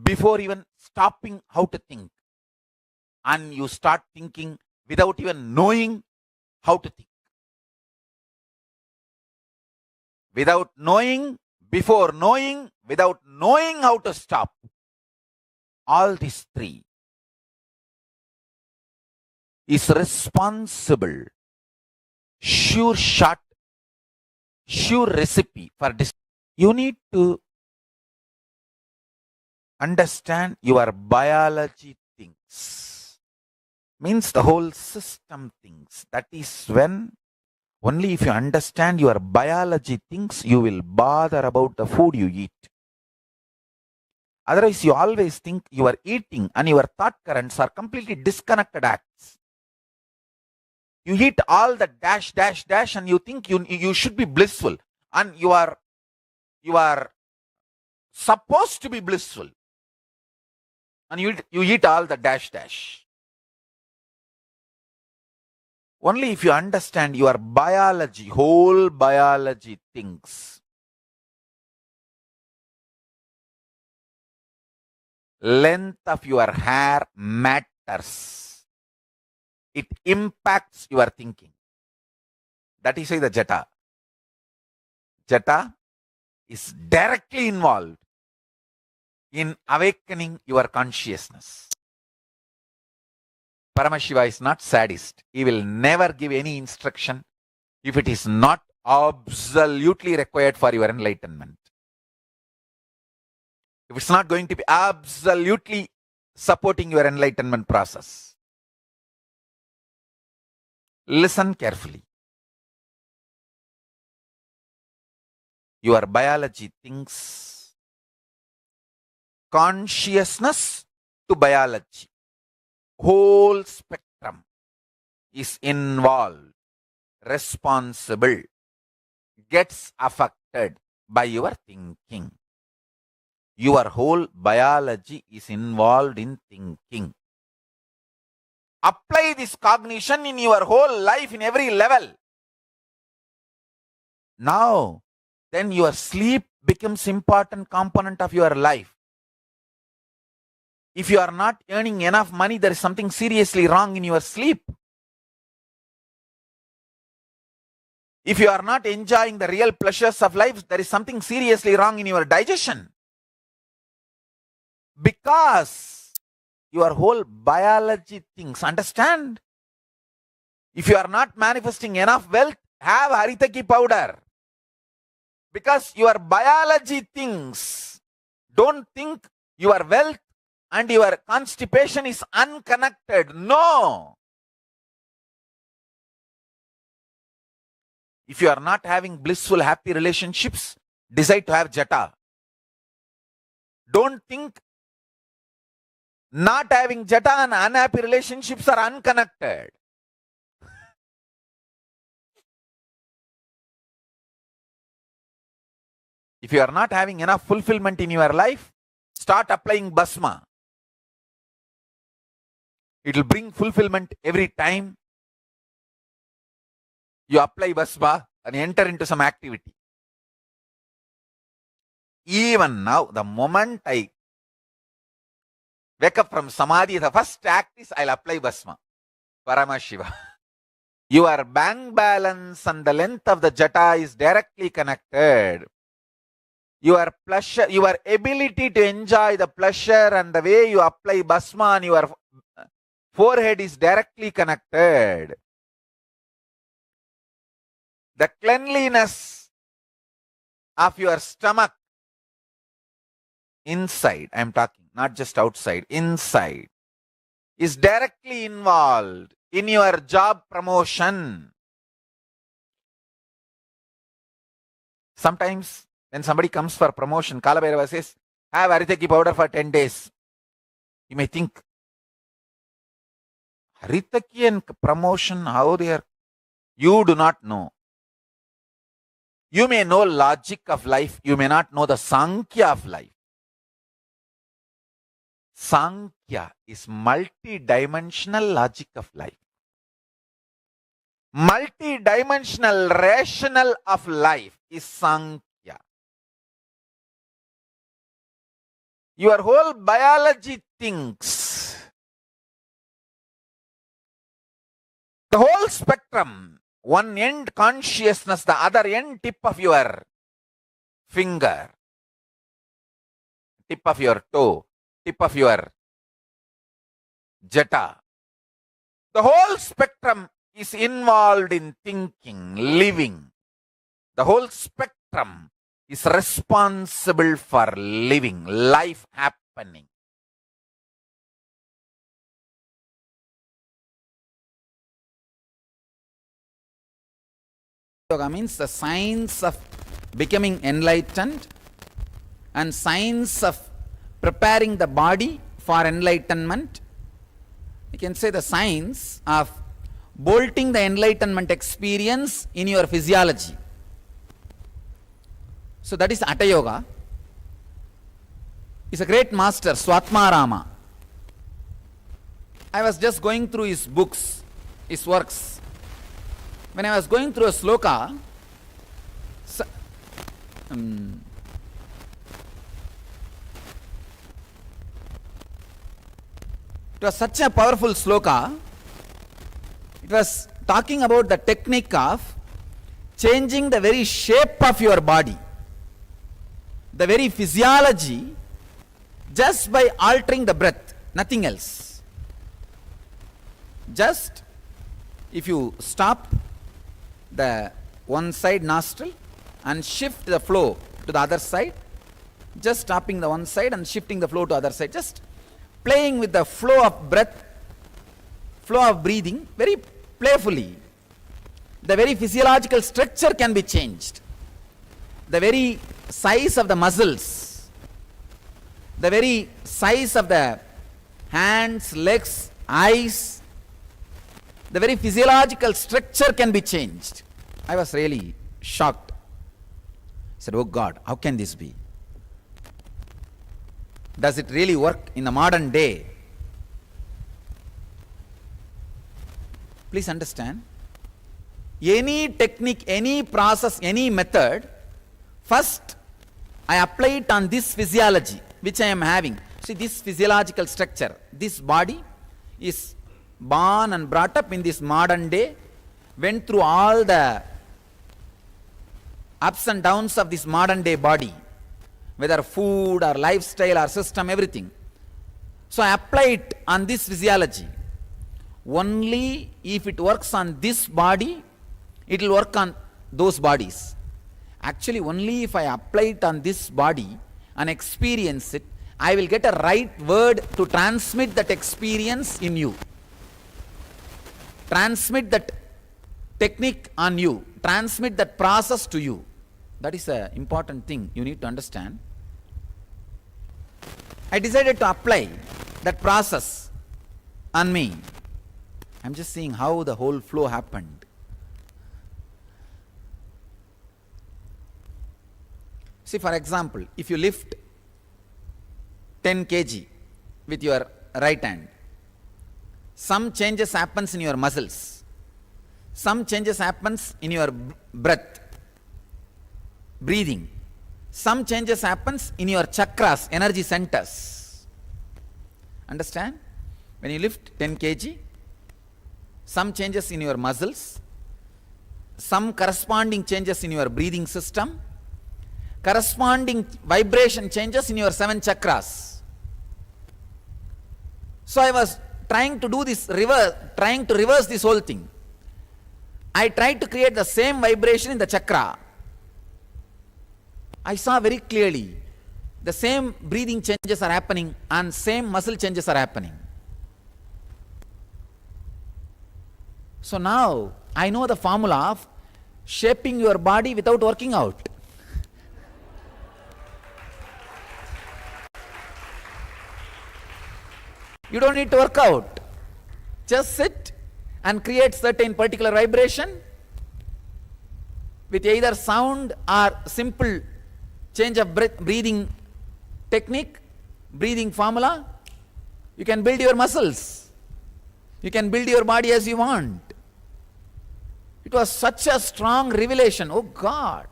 before even stopping how to think. And you start thinking without even knowing how to think. Without knowing, before knowing, without knowing how to stop. All these three is responsible, sure shot, sure recipe for this. You need to understand your biology thinks. Means the whole system thinks. That is when, only if you understand your biology thinks, you will bother about the food you eat. Otherwise, you always think you are eating and your thought currents are completely disconnected acts. You eat all the dash, dash, dash, and you think you should be blissful. And you are supposed to be blissful. And you eat all the dash, dash. Only if you understand your biology, whole biology thinks. Length of your hair matters. It impacts your thinking. That is why the jata. Jata is directly involved in awakening your consciousness. Paramashiva is not sadist. He will never give any instruction if it is not absolutely required for your enlightenment. If it's not going to be absolutely supporting your enlightenment process. Listen carefully. Your biology thinks. Consciousness to biology. Whole spectrum is involved, responsible, gets affected by your thinking. Your whole biology is involved in thinking. Apply this cognition in your whole life, in every level. Now, then your sleep becomes important component of your life. If you are not earning enough money, there is something seriously wrong in your sleep. If you are not enjoying the real pleasures of life, there is something seriously wrong in your digestion. Because your whole biology thinks. Understand? If you are not manifesting enough wealth, have Haritaki powder. Because your biology thinks. Don't think your wealth and your constipation is unconnected. No. If you are not having blissful, happy relationships, decide to have jata. Don't think not having jata and unhappy relationships are unconnected. If you are not having enough fulfillment in your life, start applying bhasma. It will bring fulfillment every time you apply bhasma and enter into some activity. Even now, the moment I wake up from samadhi, the first act is I'll apply bhasma. Paramashiva. Your bank balance and the length of the jata is directly connected. Your pleasure, your ability to enjoy the pleasure and the way you apply bhasma on your forehead is directly connected. The cleanliness of your stomach, inside, I am talking, not just outside, inside, is directly involved in your job promotion. Sometimes when somebody comes for promotion, Kalabhairava says, have Haritaki powder for 10 days. You may think, Haritaki and promotion, how they are? You do not know. You may know logic of life, you may not know the Sankhya of life. Sankhya is multi-dimensional logic of life. Multi-dimensional rational of life is Sankhya. Your whole biology thinks. The whole spectrum, one end consciousness, the other end tip of your finger, tip of your toe, tip of your jata. The whole spectrum is involved in thinking, living. The whole spectrum is responsible for living, life happening. Yoga means the science of becoming enlightened and science of preparing the body for enlightenment. You can say the science of bolting the enlightenment experience in your physiology. So that is Hatha Yoga. He's a great master, Swatmarama. I was just going through his books, his works. When I was going through a sloka, it was such a powerful sloka. It was talking about the technique of changing the very shape of your body, the very physiology, just by altering the breath, nothing else. Just if you stop the one side nostril and shift the flow to the other side, just stopping the one side and shifting the flow to the other side, just playing with the flow of breath, flow of breathing, very playfully, the very physiological structure can be changed. The very size of the muscles, the very size of the hands, legs, eyes, the very physiological structure can be changed. I was really shocked. I said, oh God, how can this be? Does it really work in the modern day? Please understand, any technique, any process, any method, first I apply it on this physiology which I am having. See, this physiological structure, this body is born and brought up in this modern day, went through all the ups and downs of this modern day body, whether food or lifestyle or system, everything. So I apply it on this physiology. Only if it works on this body, it will work on those bodies. Actually, only if I apply it on this body and experience it, I will get a right word to transmit that experience in you. Transmit that technique on you. Transmit that process to you. That is an important thing you need to understand. I decided to apply that process on me. I'm just seeing how the whole flow happened. See, for example, if you lift 10 kg with your right hand, some changes happens in your muscles. Some changes happens in your breath, breathing. Some changes happens in your chakras, energy centers. Understand? When you lift 10 kg, some changes in your muscles, some corresponding changes in your breathing system, corresponding vibration changes in your 7 chakras. So I was trying to do this reverse, trying to reverse this whole thing. I tried to create the same vibration in the chakra. I saw very clearly the same breathing changes are happening and same muscle changes are happening. So now I know the formula of shaping your body without working out. You don't need to work out. Just sit and create certain particular vibration with either sound or simple change of breathing technique, breathing formula. You can build your muscles. You can build your body as you want. It was such a strong revelation. Oh God.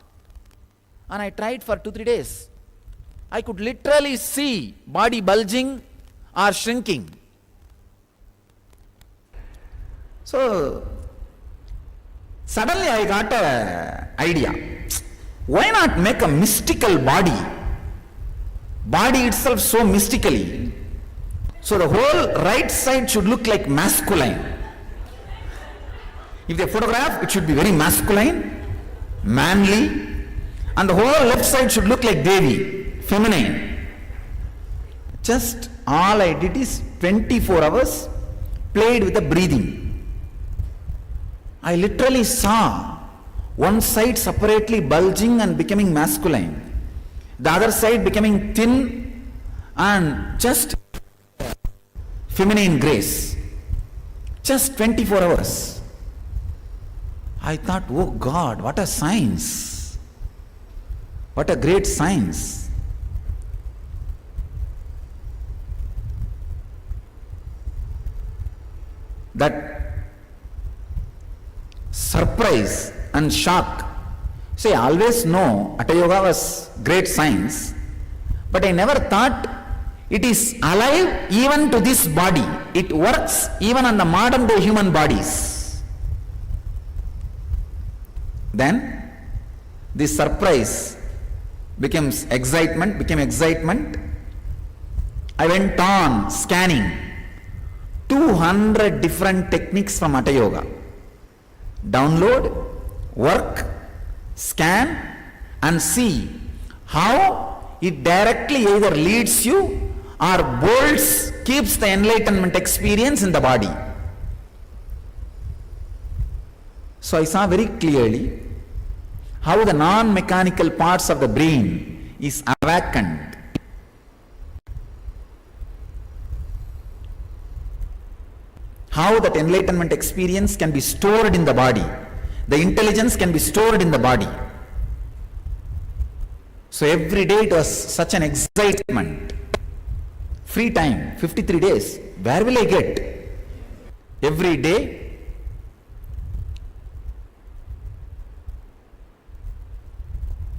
And I tried for 2-3 days. I could literally see body bulging or shrinking. So suddenly I got an idea. Why not make a mystical body? Body itself so mystically. So the whole right side should look like masculine. If they photograph, it should be very masculine, manly, and the whole left side should look like Devi, feminine. Just all I did is 24 hours played with the breathing. I literally saw one side separately bulging and becoming masculine, the other side becoming thin and just feminine grace. Just 24 hours. I thought, oh God, what a science. What a great science. That surprise and shock. See, I always know Hatha Yoga was great science, but I never thought it is alive even to this body. It works even on the modern day human bodies. Then this surprise became excitement. I went on scanning 200 different techniques from Hatha Yoga. Download, work, scan and see how it directly either leads you or bolts, keeps the enlightenment experience in the body. So I saw very clearly how the non-mechanical parts of the brain is awakened. How that enlightenment experience can be stored in the body. The intelligence can be stored in the body. So every day it was such an excitement. Free time, 53 days. Where will I get? Every day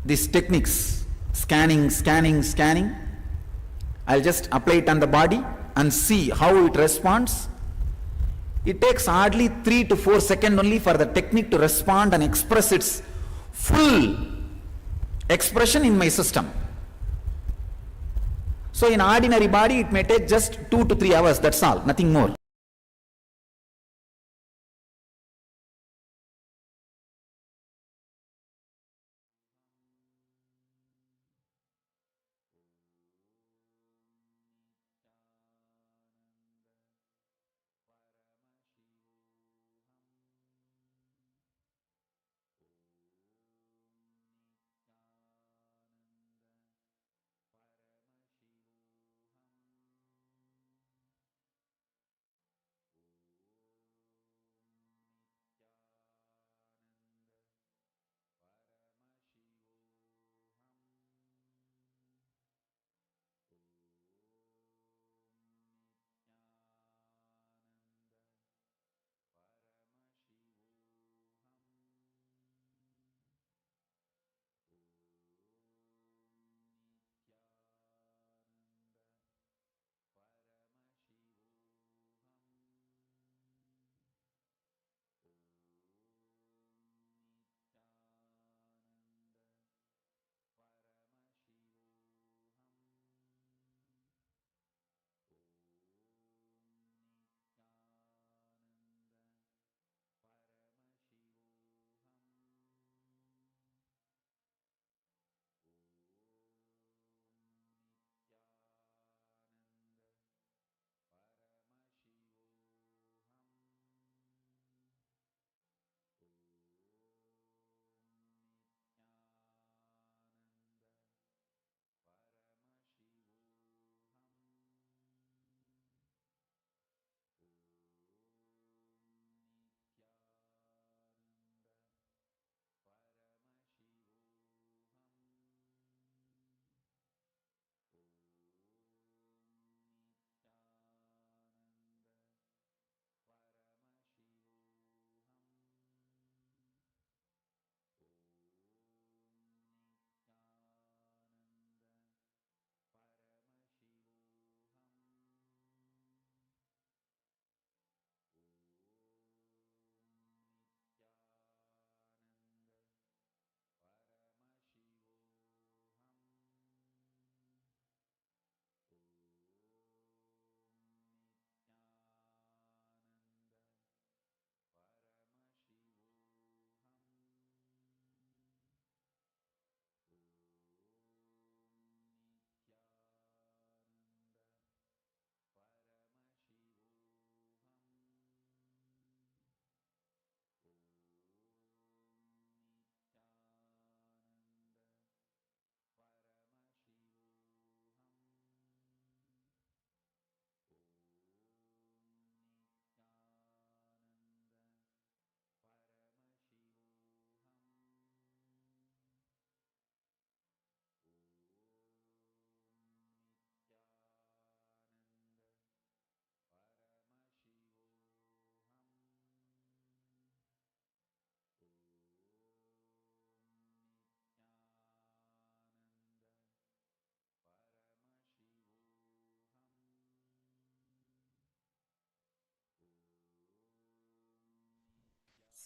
these techniques, scanning. I'll just apply it on the body and see how it responds. It takes hardly 3 to 4 seconds only for the technique to respond and express its full expression in my system. So in ordinary body it may take just 2 to 3 hours, that's all, nothing more.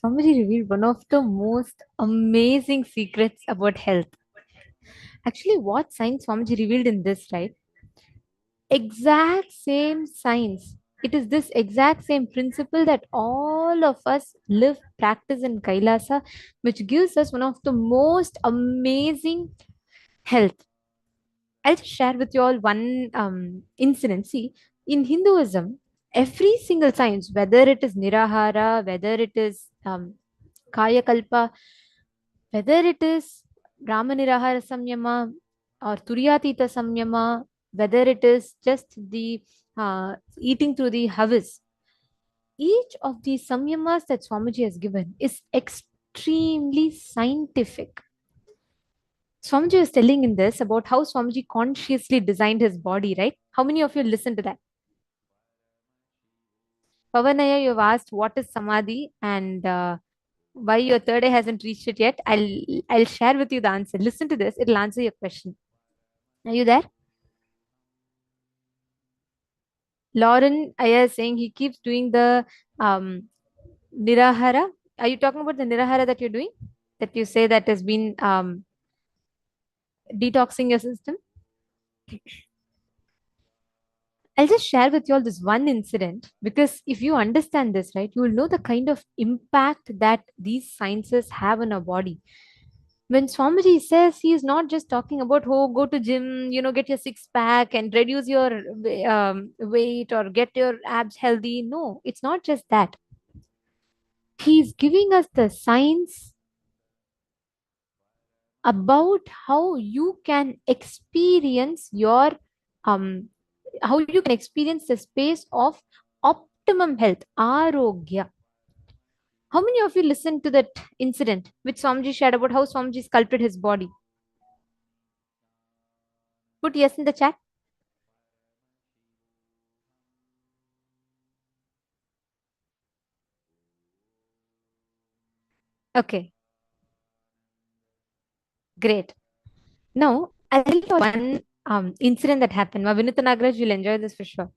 Swamiji revealed one of the most amazing secrets about health. Actually, what science Swamiji revealed in this, right? Exact same science. It is this exact same principle that all of us live, practice in Kailasa, which gives us one of the most amazing health. I'll just share with you all one incident. See, in Hinduism, every single science, whether it is Nirahara, whether it is Kaya Kalpa, whether it is Brahma Nirahara Samyama or Turyatita Samyama, whether it is just the eating through the havis, each of the samyamas that Swamiji has given is extremely scientific. Swamiji was telling in this about how Swamiji consciously designed his body, right? How many of you listened to that? Pavanaya, you've asked what is Samadhi and why your third eye hasn't reached it yet. I'll share with you the answer. Listen to this, it'll answer your question. Are you there? Lauren Aya is saying he keeps doing the Nirahara. Are you talking about the Nirahara that you're doing? That you say that has been detoxing your system? I'll just share with you all this one incident because if you understand this, right, you will know the kind of impact that these sciences have on our body. When Swamiji says he is not just talking about, oh, go to gym, get your six pack and reduce your weight or get your abs healthy. No, it's not just that. He's giving us the science about how you can experience your how you can experience the space of optimum health, arogya. How many of you listened to that incident which Swamiji shared about how Swamiji sculpted his body? Put yes in the chat. Okay, great. Now, I'll tell you one incident that happened. Vinitha Nagraj, you'll enjoy this for sure.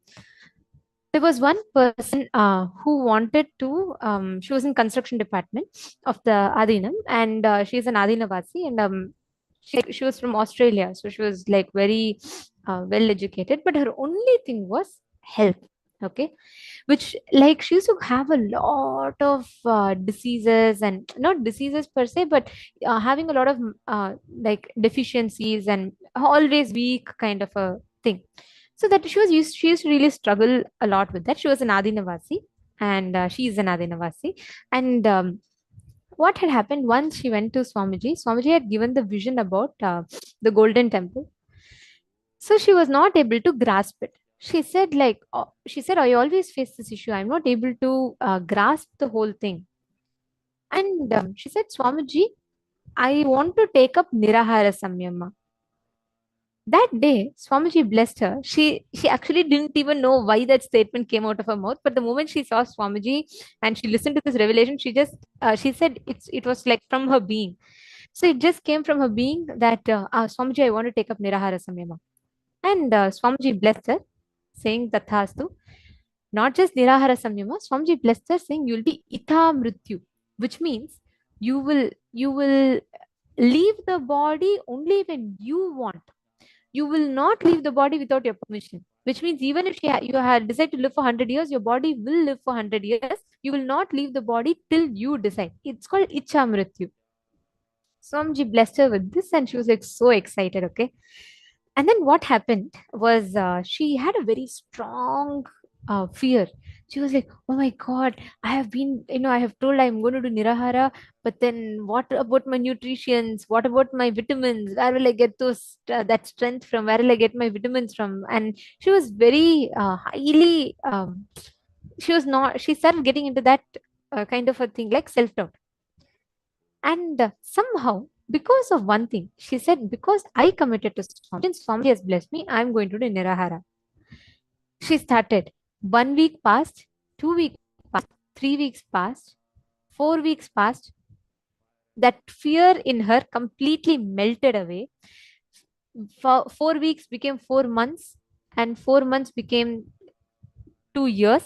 There was one person who wanted to, she was in construction department of the Adinam and she's an Adinavasi and she was from Australia. So she was like very well educated, but her only thing was health. Okay. Which like she used to have a lot of diseases and not diseases per se, but having a lot of like deficiencies and always weak kind of a thing. So that she used to really struggle a lot with that. She was an Adinavasi and she is an Adinavasi. And what had happened once she went to Swamiji had given the vision about the Golden Temple. So she was not able to grasp it. She said, like, she said, I always face this issue. I'm not able to grasp the whole thing. And she said, Swamiji, I want to take up Nirahara Samyama. That day, Swamiji blessed her. She actually didn't even know why that statement came out of her mouth. But the moment she saw Swamiji and she listened to this revelation, she said it was like from her being. So it just came from her being that Swamiji, I want to take up Nirahara Samyama. And Swamiji blessed her, saying Tathastu. Not just Nirahara Samyama, Swamiji blessed her, saying you'll be Ita Mrityu, which means you will leave the body only when you want. You will not leave the body without your permission, which means even if you had decided to live for 100 years, your body will live for 100 years. You will not leave the body till you decide. It's called Icha Mrityu. Swamiji blessed her with this and she was like so excited, okay? And then what happened was she had a very strong fear. She was like, oh my God, I have been, I have told I'm going to do Nirahara, but then what about my nutritions? What about my vitamins? Where will I get those that strength from? Where will I get my vitamins from? And she was very highly, she started getting into that kind of a thing like self-doubt. And somehow, because of one thing, she said, because I committed to Swami, since Swami has blessed me, I'm going to do Nirahara. She started. 1 week passed, 2 weeks passed, 3 weeks passed, 4 weeks passed. That fear in her completely melted away. 4 weeks became 4 months, and 4 months became 2 years,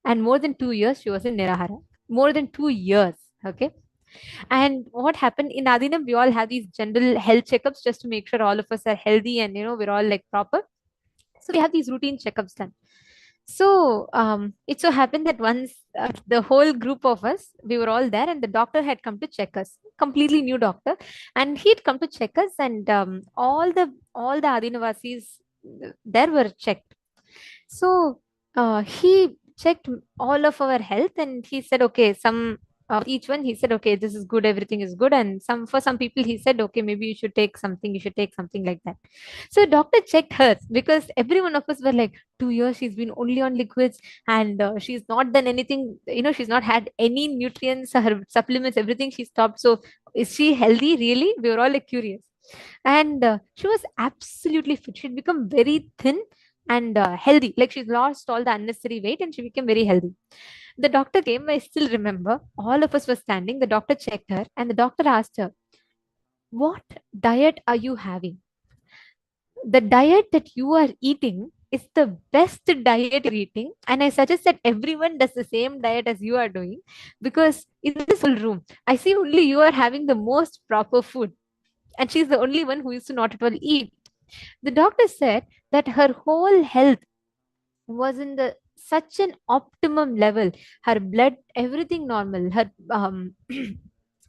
and more than 2 years she was in Nirahara. More than 2 years. Okay. And what happened in Adinam, we all have these general health checkups just to make sure all of us are healthy and we're all like proper. So we have these routine checkups done. So it so happened that once the whole group of us, we were all there, and the doctor had come to check us, completely new doctor, and he'd come to check us, and all the Adinavasis there were checked. So he checked all of our health, and he said, okay, some each one he said, okay, this is good, everything is good, and some people he said, okay, maybe you should take something like that. So doctor checked hers, because every one of us were like, 2 years she's been only on liquids, and she's not done anything, she's not had any nutrients, her supplements, everything she stopped. So is she healthy really? We were all like curious. And she was absolutely fit. She'd become very thin and healthy, like she's lost all the unnecessary weight and she became very healthy. The doctor came, I still remember, all of us were standing, the doctor checked her, and the doctor asked her, what diet are you having? The diet that you are eating is the best diet you're eating, and I suggest that everyone does the same diet as you are doing, because in this whole room I see only you are having the most proper food, and she's the only one who used to not at all eat. The doctor said that her whole health was in the such an optimum level, her blood, everything normal, her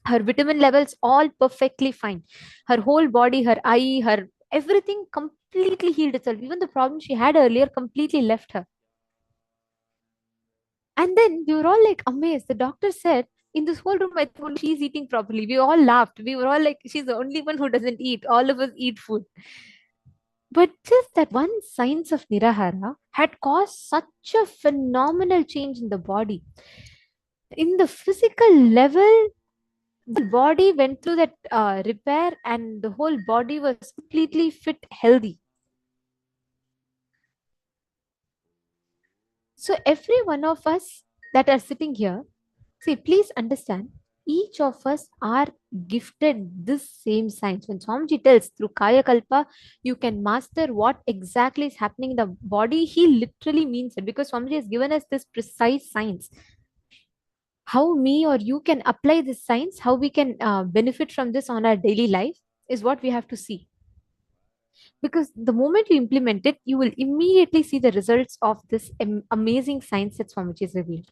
her vitamin levels all perfectly fine, her whole body, her eye, her everything completely healed itself. Even the problem she had earlier completely left her. And then we were all like amazed. The doctor said, in this whole room, I think only she's eating properly. We all laughed. We were all like, she's the only one who doesn't eat. All of us eat food. But just that one science of Nirahara had caused such a phenomenal change in the body. In the physical level, the body went through that repair, and the whole body was completely fit, healthy. So every one of us that are sitting here, see, please understand, each of us are gifted this same science. When Swamiji tells through Kaya Kalpa, you can master what exactly is happening in the body, he literally means it, because Swamiji has given us this precise science. How me or you can apply this science, how we can benefit from this on our daily life, is what we have to see. Because the moment you implement it, you will immediately see the results of this amazing science that Swamiji has revealed.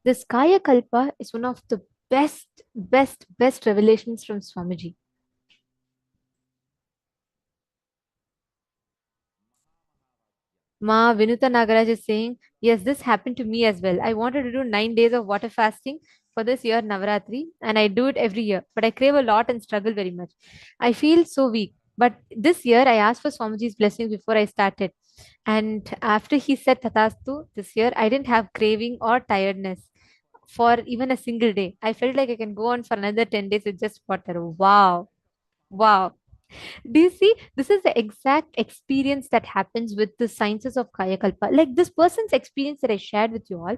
This Kaya Kalpa is one of the best revelations from Swamiji. Ma Vinuta Nagaraj is saying, yes, this happened to me as well. I wanted to do 9 days of water fasting for this year Navaratri, and I do it every year, but I crave a lot and struggle very much. I feel so weak. But this year I asked for Swamiji's blessing before I started. And after he said Tathastu this year, I didn't have craving or tiredness for even a single day. I felt like I can go on for another 10 days with just water. Wow. Wow. Do you see? This is the exact experience that happens with the sciences of Kaya Kalpa. Like this person's experience that I shared with you all.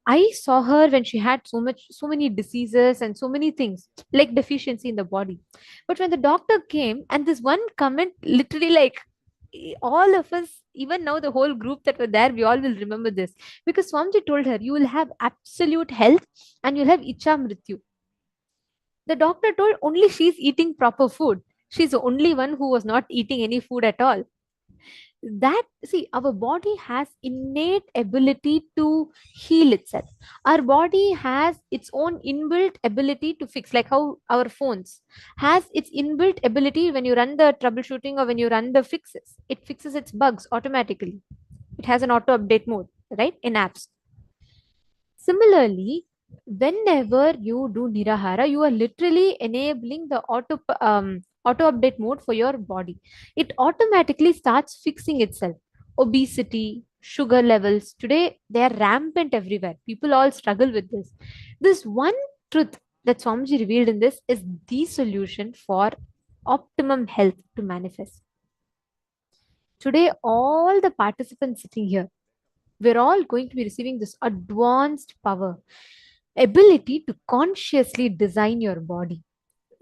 I saw her when she had so many diseases and so many things like deficiency in the body. But when the doctor came, and this one comment literally like all of us, even now the whole group that were there, we all will remember this, because Swamiji told her, you will have absolute health and you'll have Icha Mrityu. The doctor told only she's eating proper food. She's the only one who was not eating any food at all. That, see, our body has innate ability to heal itself. Our body has its own inbuilt ability to fix, like how our phones has its inbuilt ability. When you run the troubleshooting or when you run the fixes, it fixes its bugs automatically. It has an auto update mode, right, in apps. Similarly, whenever you do Nirahara, you are literally enabling the auto update mode for your body. It automatically starts fixing itself. Obesity, sugar levels, today they are rampant everywhere. People all struggle with this. This one truth that Swamiji revealed in this is the solution for optimum health to manifest. Today, all the participants sitting here, we're all going to be receiving this advanced power, ability to consciously design your body,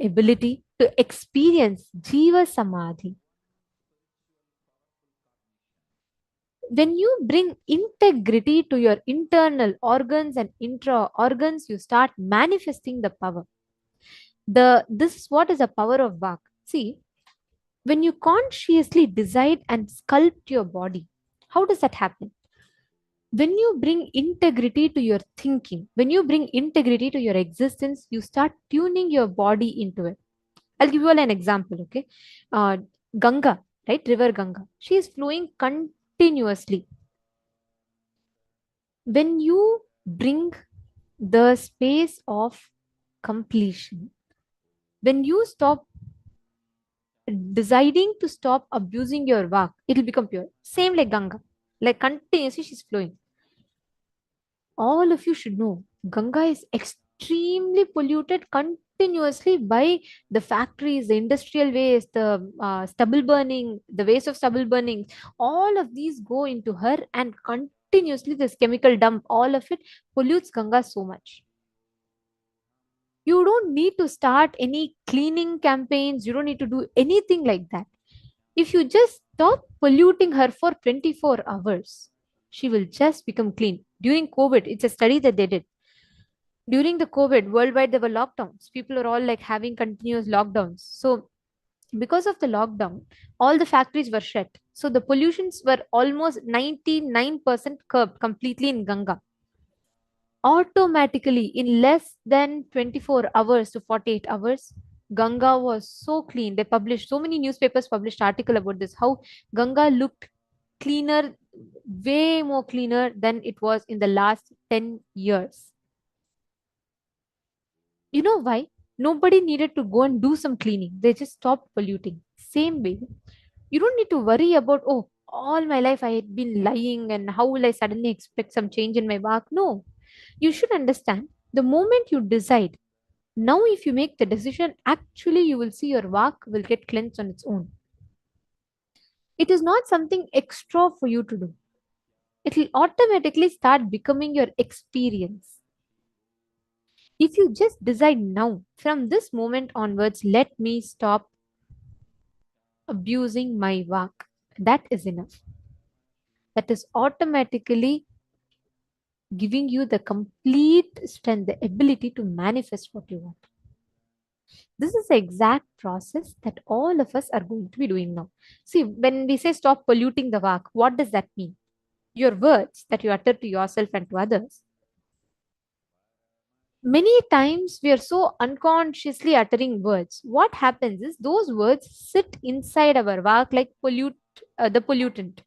ability to experience Jiva Samadhi. When you bring integrity to your internal organs and intra organs, you start manifesting the power. This is what is the power of Vak. See, when you consciously decide and sculpt your body, how does that happen? When you bring integrity to your thinking, when you bring integrity to your existence, you start tuning your body into it. I'll give you all an example, okay? Ganga, right? River Ganga. She is flowing continuously. When you bring the space of completion, when you stop deciding to stop abusing your vak, it'll become pure. Same like Ganga, like continuously she's flowing. All of you should know Ganga is extremely polluted continuously by the factories, the industrial waste, the stubble burning, the waste of stubble burning. All of these go into her, and continuously this chemical dump, all of it pollutes Ganga so much. You don't need to start any cleaning campaigns. You don't need to do anything like that. If you just stop polluting her for 24 hours, she will just become clean. During COVID, it's a study that they did. During the COVID, worldwide, there were lockdowns. People are all like having continuous lockdowns. So, because of the lockdown, all the factories were shut. So, the pollutions were almost 99% curbed completely in Ganga. Automatically, in less than 24 hours to 48 hours, Ganga was so clean. They published, so many newspapers published article about this, how Ganga looked cleaner, way more cleaner than it was in the last 10 years. You know why? Nobody needed to go and do some cleaning. They just stopped polluting. Same way, you don't need to worry about, oh, all my life I had been lying and how will I suddenly expect some change in my work? No. You should understand, the moment you decide, now if you make the decision, actually you will see your work will get cleansed on its own. It is not something extra for you to do. It will automatically start becoming your experience. If you just decide now, from this moment onwards, let me stop abusing my work, that is enough. That is automatically giving you the complete strength, the ability to manifest what you want. This is the exact process that all of us are going to be doing now. See, when we say stop polluting the vak, what does that mean? Your words that you utter to yourself and to others. Many times we are so unconsciously uttering words. What happens is those words sit inside our vak like the pollutant.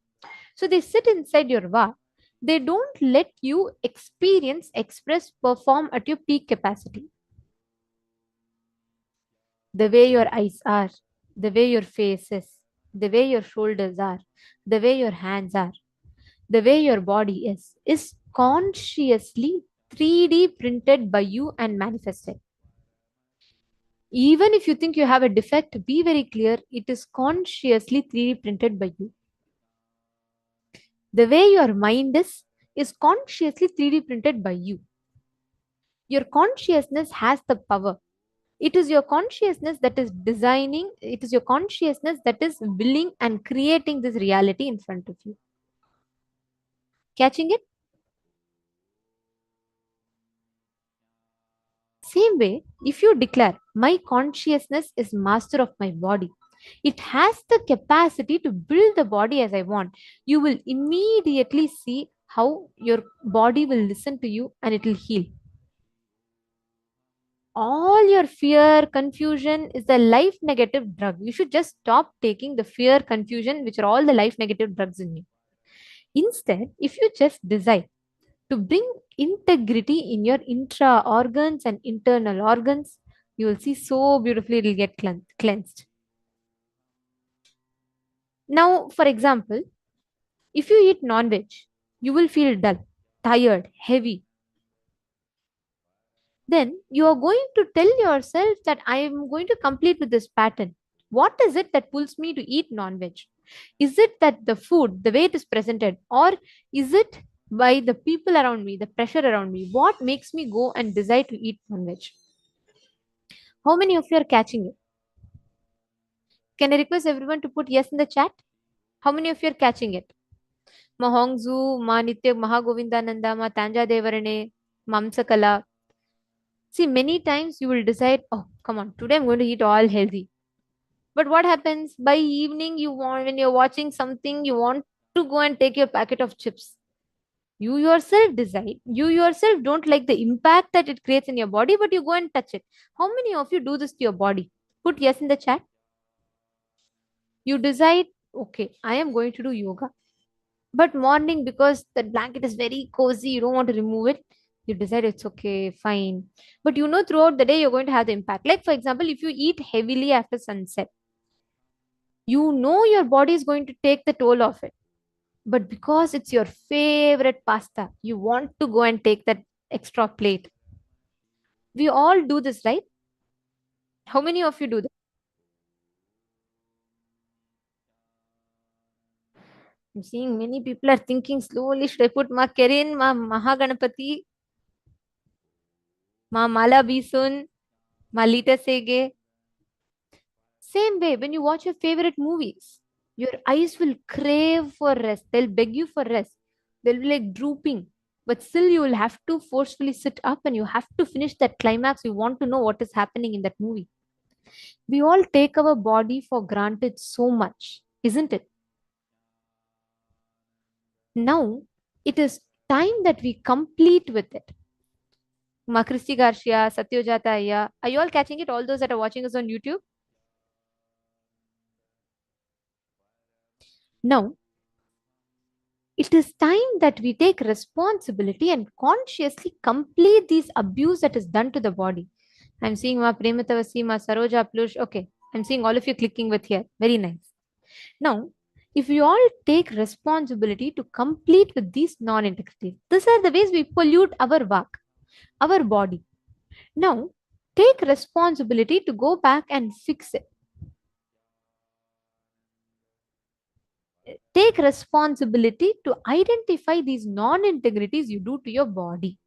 So they sit inside your vak. They don't let you experience, express, perform at your peak capacity. The way your eyes are, the way your face is, the way your shoulders are, the way your hands are, the way your body is consciously 3D printed by you and manifested. Even if you think you have a defect, be very clear, it is consciously 3D printed by you. The way your mind is consciously 3D printed by you. Your consciousness has the power. It is your consciousness that is designing, it is your consciousness that is willing and creating this reality in front of you. Catching it? Same way, if you declare, my consciousness is master of my body, it has the capacity to build the body as I want, you will immediately see how your body will listen to you and it will heal. All your fear, confusion is the life negative drug. You should just stop taking the fear, confusion, which are all the life negative drugs in you. Instead, if you just decide to bring integrity in your intra organs and internal organs, you will see so beautifully it will get cleansed. Now, for example, if you eat non-veg, you will feel dull, tired, heavy. Then you are going to tell yourself that I am going to complete with this pattern. What is it that pulls me to eat non-veg? Is it that the food, the way it is presented, or is it by the people around me, the pressure around me? What makes me go and decide to eat non-veg? How many of you are catching it? Can I request everyone to put yes in the chat? How many of you are catching it? Ma Hongzu, Ma Nitya Mahagovindananda, Ma Tanja Devarane, Mamsakala. See, many times you will decide, oh, come on, today I'm going to eat all healthy. But what happens by evening? When you're watching something, you want to go and take your packet of chips. You yourself decide. You yourself don't like the impact that it creates in your body, but you go and touch it. How many of you do this to your body? Put yes in the chat. You decide, okay, I am going to do yoga. But morning, because the blanket is very cozy, you don't want to remove it. You decide it's okay, fine. But you know, throughout the day, you're going to have the impact. Like, for example, if you eat heavily after sunset, you know your body is going to take the toll of it. But because it's your favorite pasta, you want to go and take that extra plate. We all do this, right? How many of you do that? I'm seeing many people are thinking slowly, should I put Ma Kerin, Ma Mahaganapati, Ma Mala Bisun, Ma Lita Sege? Same way, when you watch your favorite movies, your eyes will crave for rest. They'll beg you for rest. They'll be like drooping. But still, you will have to forcefully sit up and you have to finish that climax. You want to know what is happening in that movie. We all take our body for granted so much, isn't it? Now, it is time that we complete with it. Ma Christy Garcia, Satyojata Ayya. Are you all catching it? All those that are watching us on YouTube? Now, it is time that we take responsibility and consciously complete this abuse that is done to the body. I'm seeing Ma Prematavasi, Ma Saroja Plush. Okay, I'm seeing all of you clicking with here. Very nice. Now, if we all take responsibility to complete with these non-integrities, these are the ways we pollute our vak, our body. Now, take responsibility to go back and fix it. Take responsibility to identify these non-integrities you do to your body.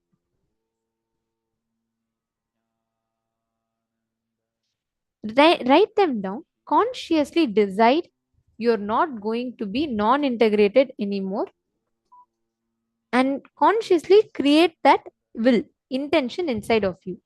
Write them down. Consciously decide you're not going to be non-integrated anymore. And consciously create that will, intention inside of you.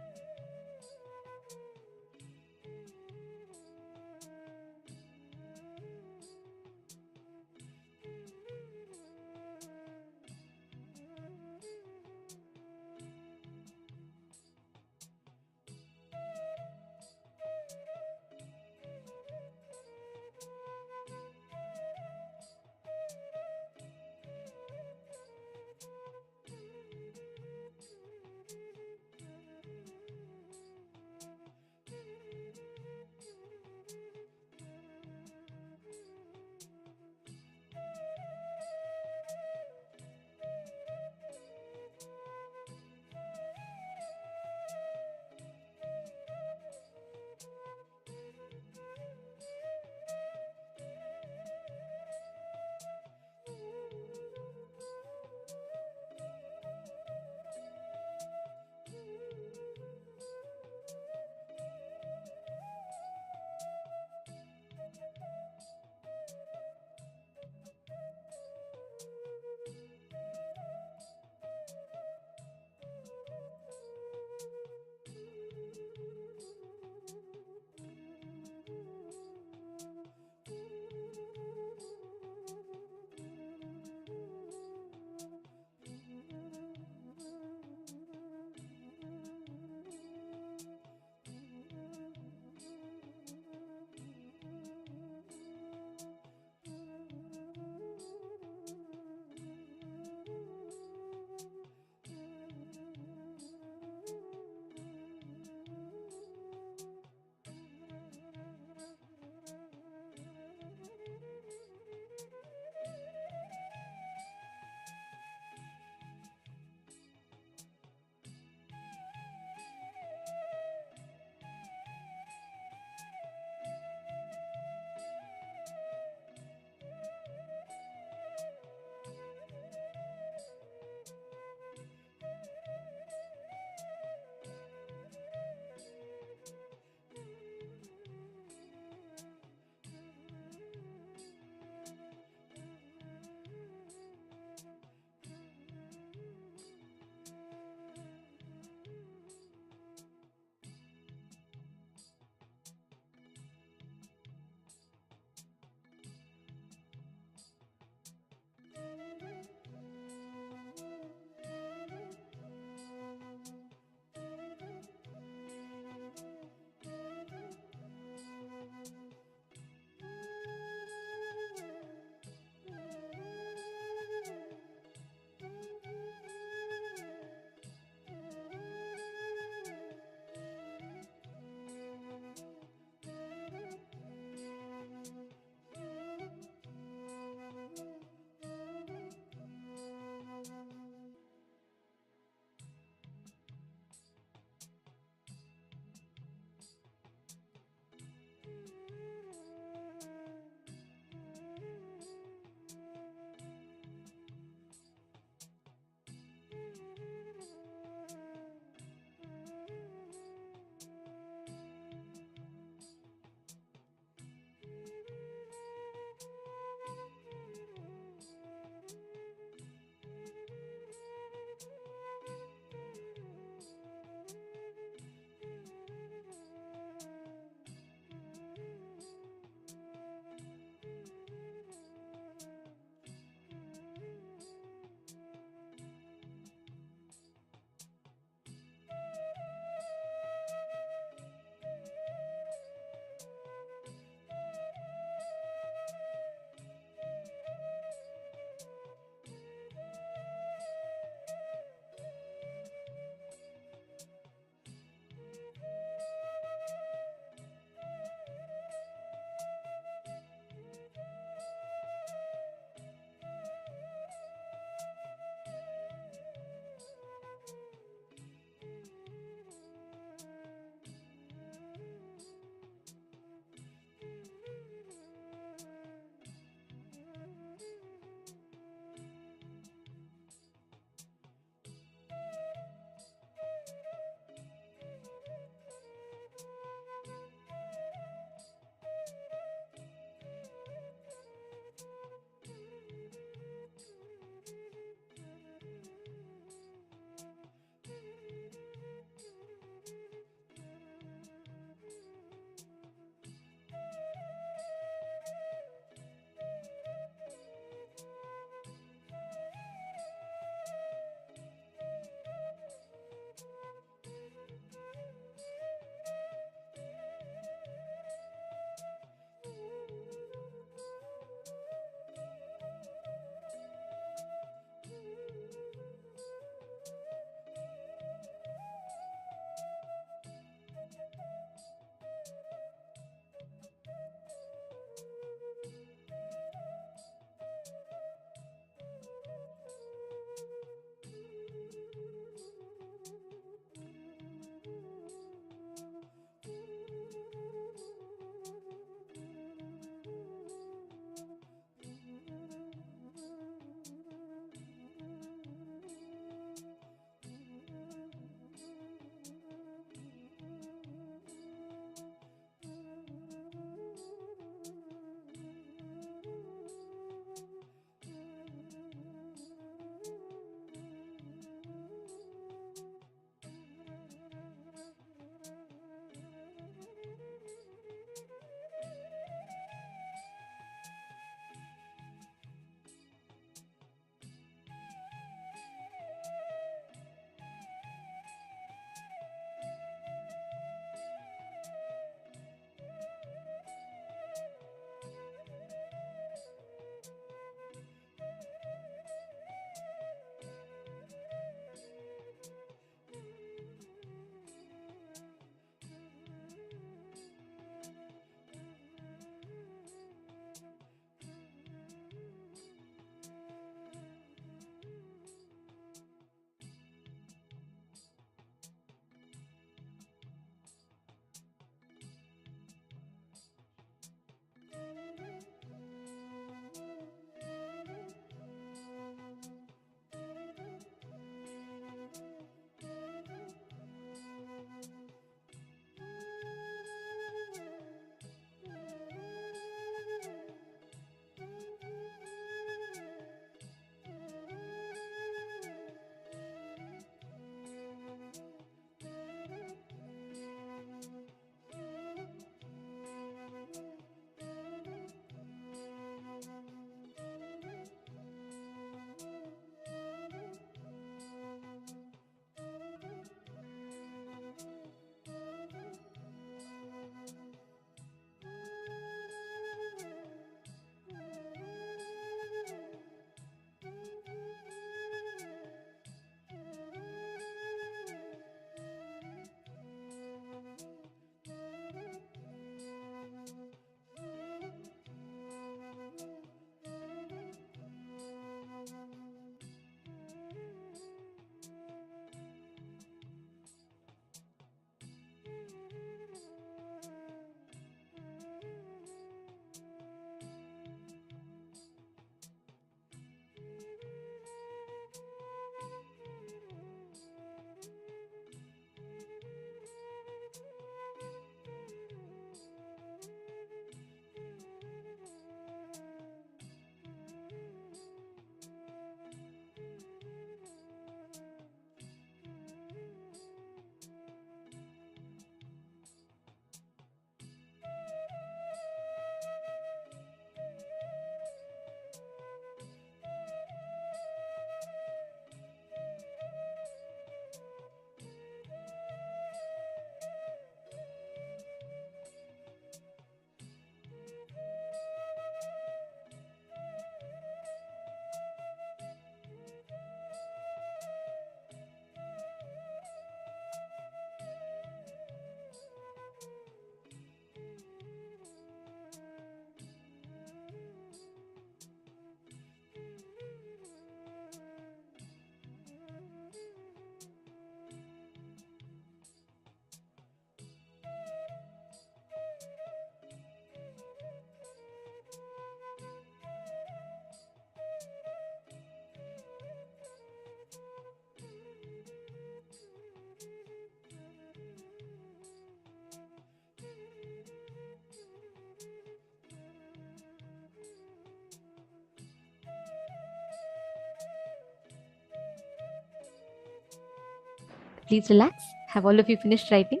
Please relax. Have all of you finished writing?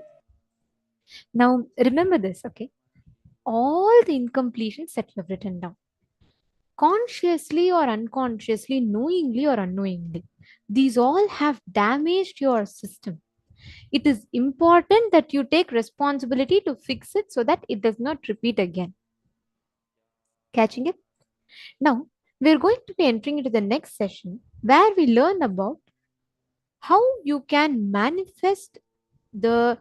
Now, remember this, okay? All the incompletions that you have written down, consciously or unconsciously, knowingly or unknowingly, these all have damaged your system. It is important that you take responsibility to fix it so that it does not repeat again. Catching it? Now, we're going to be entering into the next session where we learn about how you can manifest the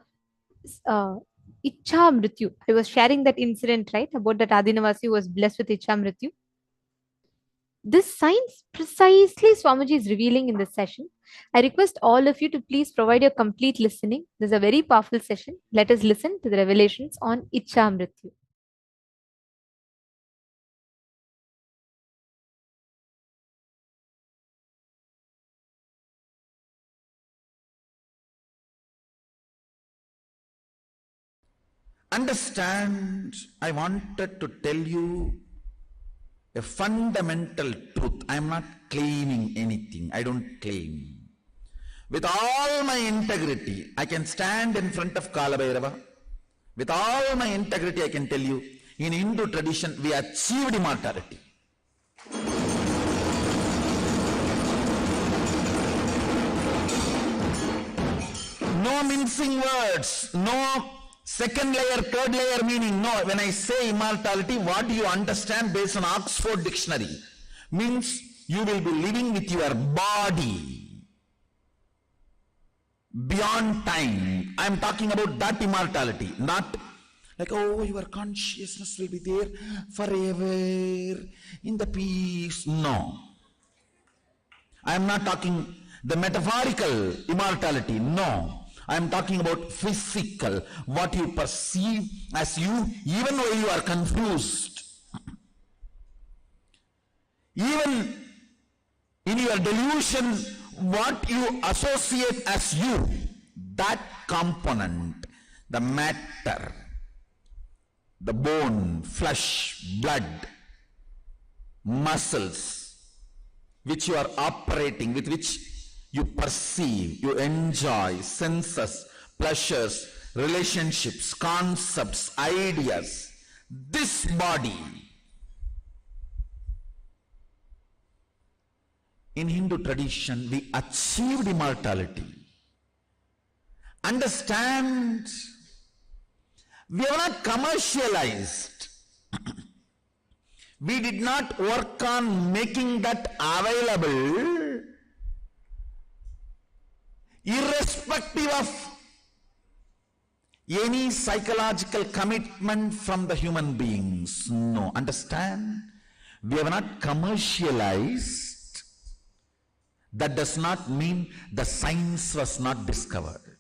Ichha Mrityu. I was sharing that incident, right, about that Adinavasi who was blessed with Ichha Mrityu. This science precisely Swamiji is revealing in this session. I request all of you to please provide your complete listening. This is a very powerful session. Let us listen to the revelations on Ichha Mrityu. Understand, I wanted to tell you a fundamental truth. I am not claiming anything. I don't claim. With all my integrity, I can stand in front of Kalabhairava. With all my integrity, I can tell you, in Hindu tradition, we achieved immortality. No mincing words, no second layer, third layer meaning. No, when I say immortality, what do you understand based on Oxford Dictionary? Means you will be living with your body beyond time. I am talking about that immortality, not like, oh, your consciousness will be there forever in the peace. No. I am not talking the metaphorical immortality. No. I am talking about physical, what you perceive as you, even though you are confused. Even in your delusion, what you associate as you, that component, the matter, the bone, flesh, blood, muscles, which you are operating, with which you perceive, you enjoy, senses, pleasures, relationships, concepts, ideas. This body, in Hindu tradition, we achieved immortality. Understand, we have not commercialized. We did not work on making that available irrespective of any psychological commitment from the human beings. No, understand? We have not commercialized. That does not mean the science was not discovered.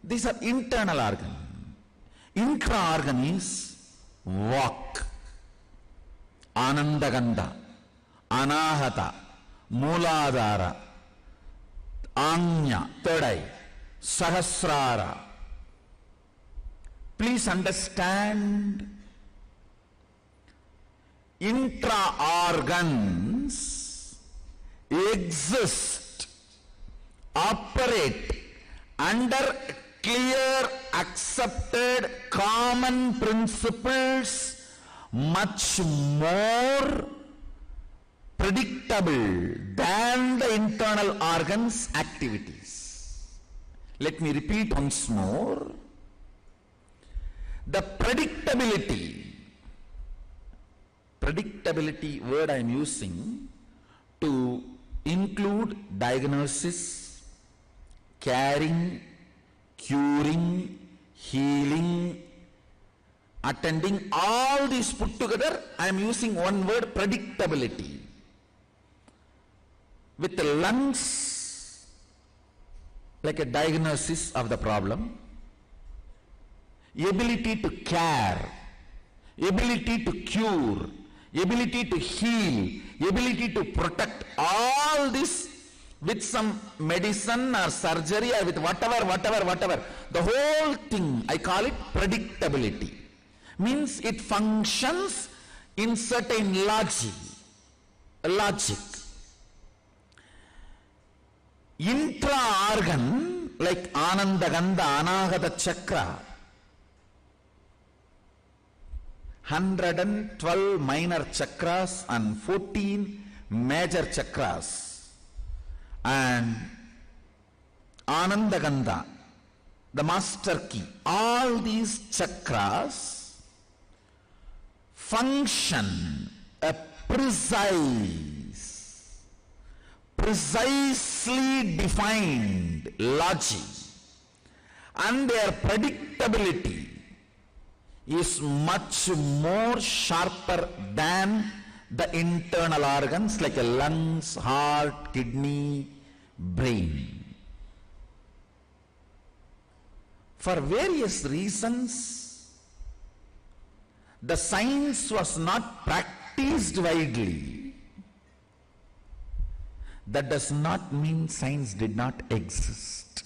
These are internal organs. Intra-organ is walk. Anandaganda, Anahata, Mooladhara, Anya, third eye, Sahasrara. Please understand, intra-organs exist, operate under clear, accepted, common principles, much more predictable than the internal organs' activities. Let me repeat once more. The predictability word I am using to include diagnosis, caring, curing, healing, attending, all these put together, I am using one word, predictability. With the lungs, like a diagnosis of the problem, ability to care, ability to cure, ability to heal, ability to protect, all this with some medicine or surgery or with whatever. The whole thing, I call it predictability. Means it functions in certain logic. logic. Intra-organ, like Ananda Gandha Anahata Chakra, 112 minor chakras and 14 major chakras, and Ananda Gandha, the master key, all these chakras function a precisely defined logic, and their predictability is much more sharper than the internal organs like lungs, heart, kidney, brain. For various reasons, the science was not practiced widely. That does not mean science did not exist.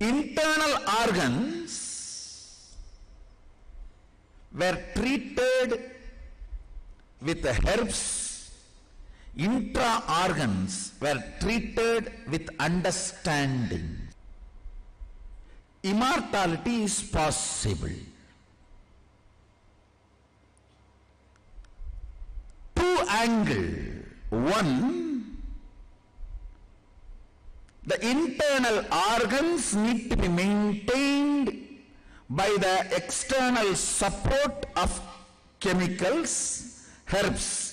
Internal organs were treated with herbs, intra-organs were treated with understanding. Immortality is possible. Two angles. One, the internal organs need to be maintained by the external support of chemicals, herbs.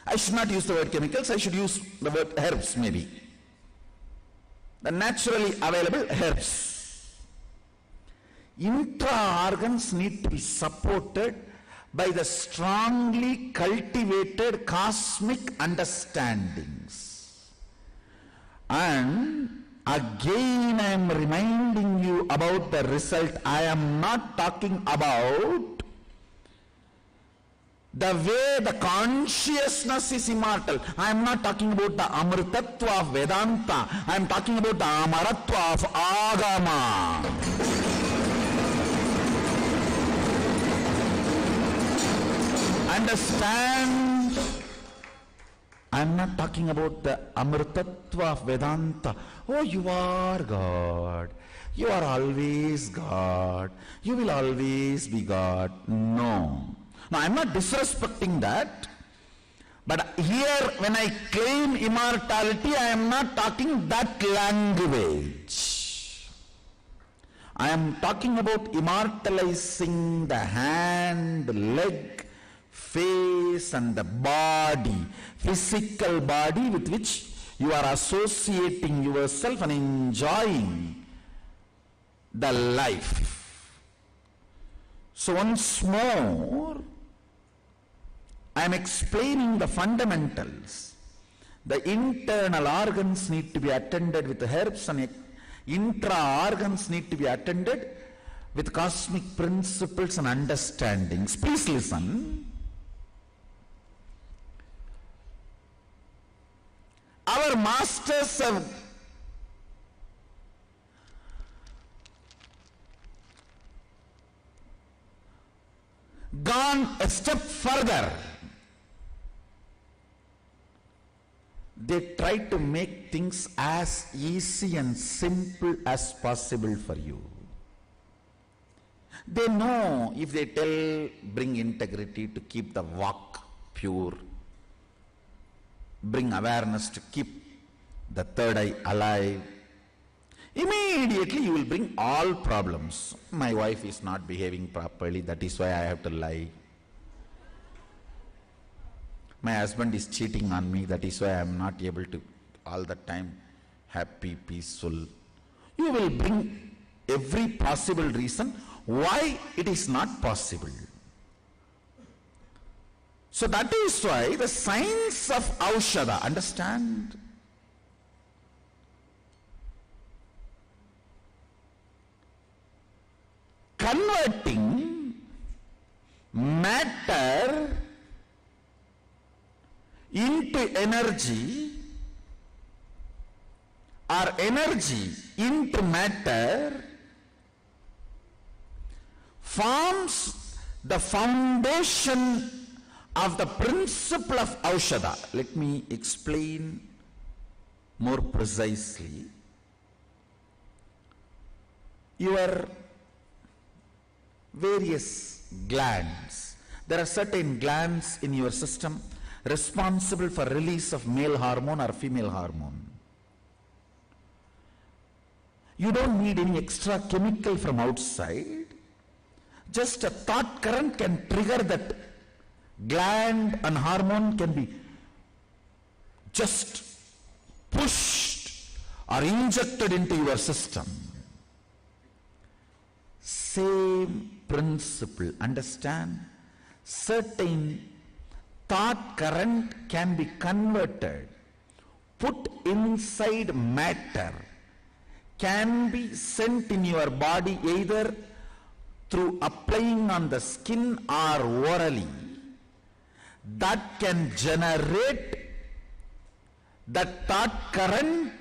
I should not use the word chemicals, I should use the word herbs maybe. The naturally available herbs. Intra-organs need to be supported by the strongly cultivated cosmic understandings. And again I am reminding you about the result. I am not talking about the way the consciousness is immortal. I am not talking about the amritatva of Vedanta. I am talking about the amaratva of Agama. Understand? I am not talking about the amritatva of Vedanta. Oh, you are God. You are always God. You will always be God. No. Now, I am not disrespecting that. But here, when I claim immortality, I am not talking that language. I am talking about immortalizing the hand, leg, face and the body, physical body with which you are associating yourself and enjoying the life. So once more, I am explaining the fundamentals. The internal organs need to be attended with herbs and intra-organs need to be attended with cosmic principles and understandings. Please listen. Our masters have gone a step further. They try to make things as easy and simple as possible for you. They know if they tell bring integrity to keep the walk pure, bring awareness to keep the third eye alive, immediately you will bring all problems. My wife is not behaving properly, that is why I have to lie. My husband is cheating on me, that is why I am not able to all the time happy, peaceful. You will bring every possible reason why it is not possible. So that is why the science of Aushadha, understand? Converting matter into energy or energy into matter forms the foundation of the principle of Aushadha. Let me explain more precisely. Your various glands. There are certain glands in your system responsible for release of male hormone or female hormone. You don't need any extra chemical from outside. Just a thought current can trigger that gland, and hormone can be just pushed or injected into your system. Same principle, understand? Certain thought current can be converted, put inside matter, can be sent in your body either through applying on the skin or orally. That can generate that thought current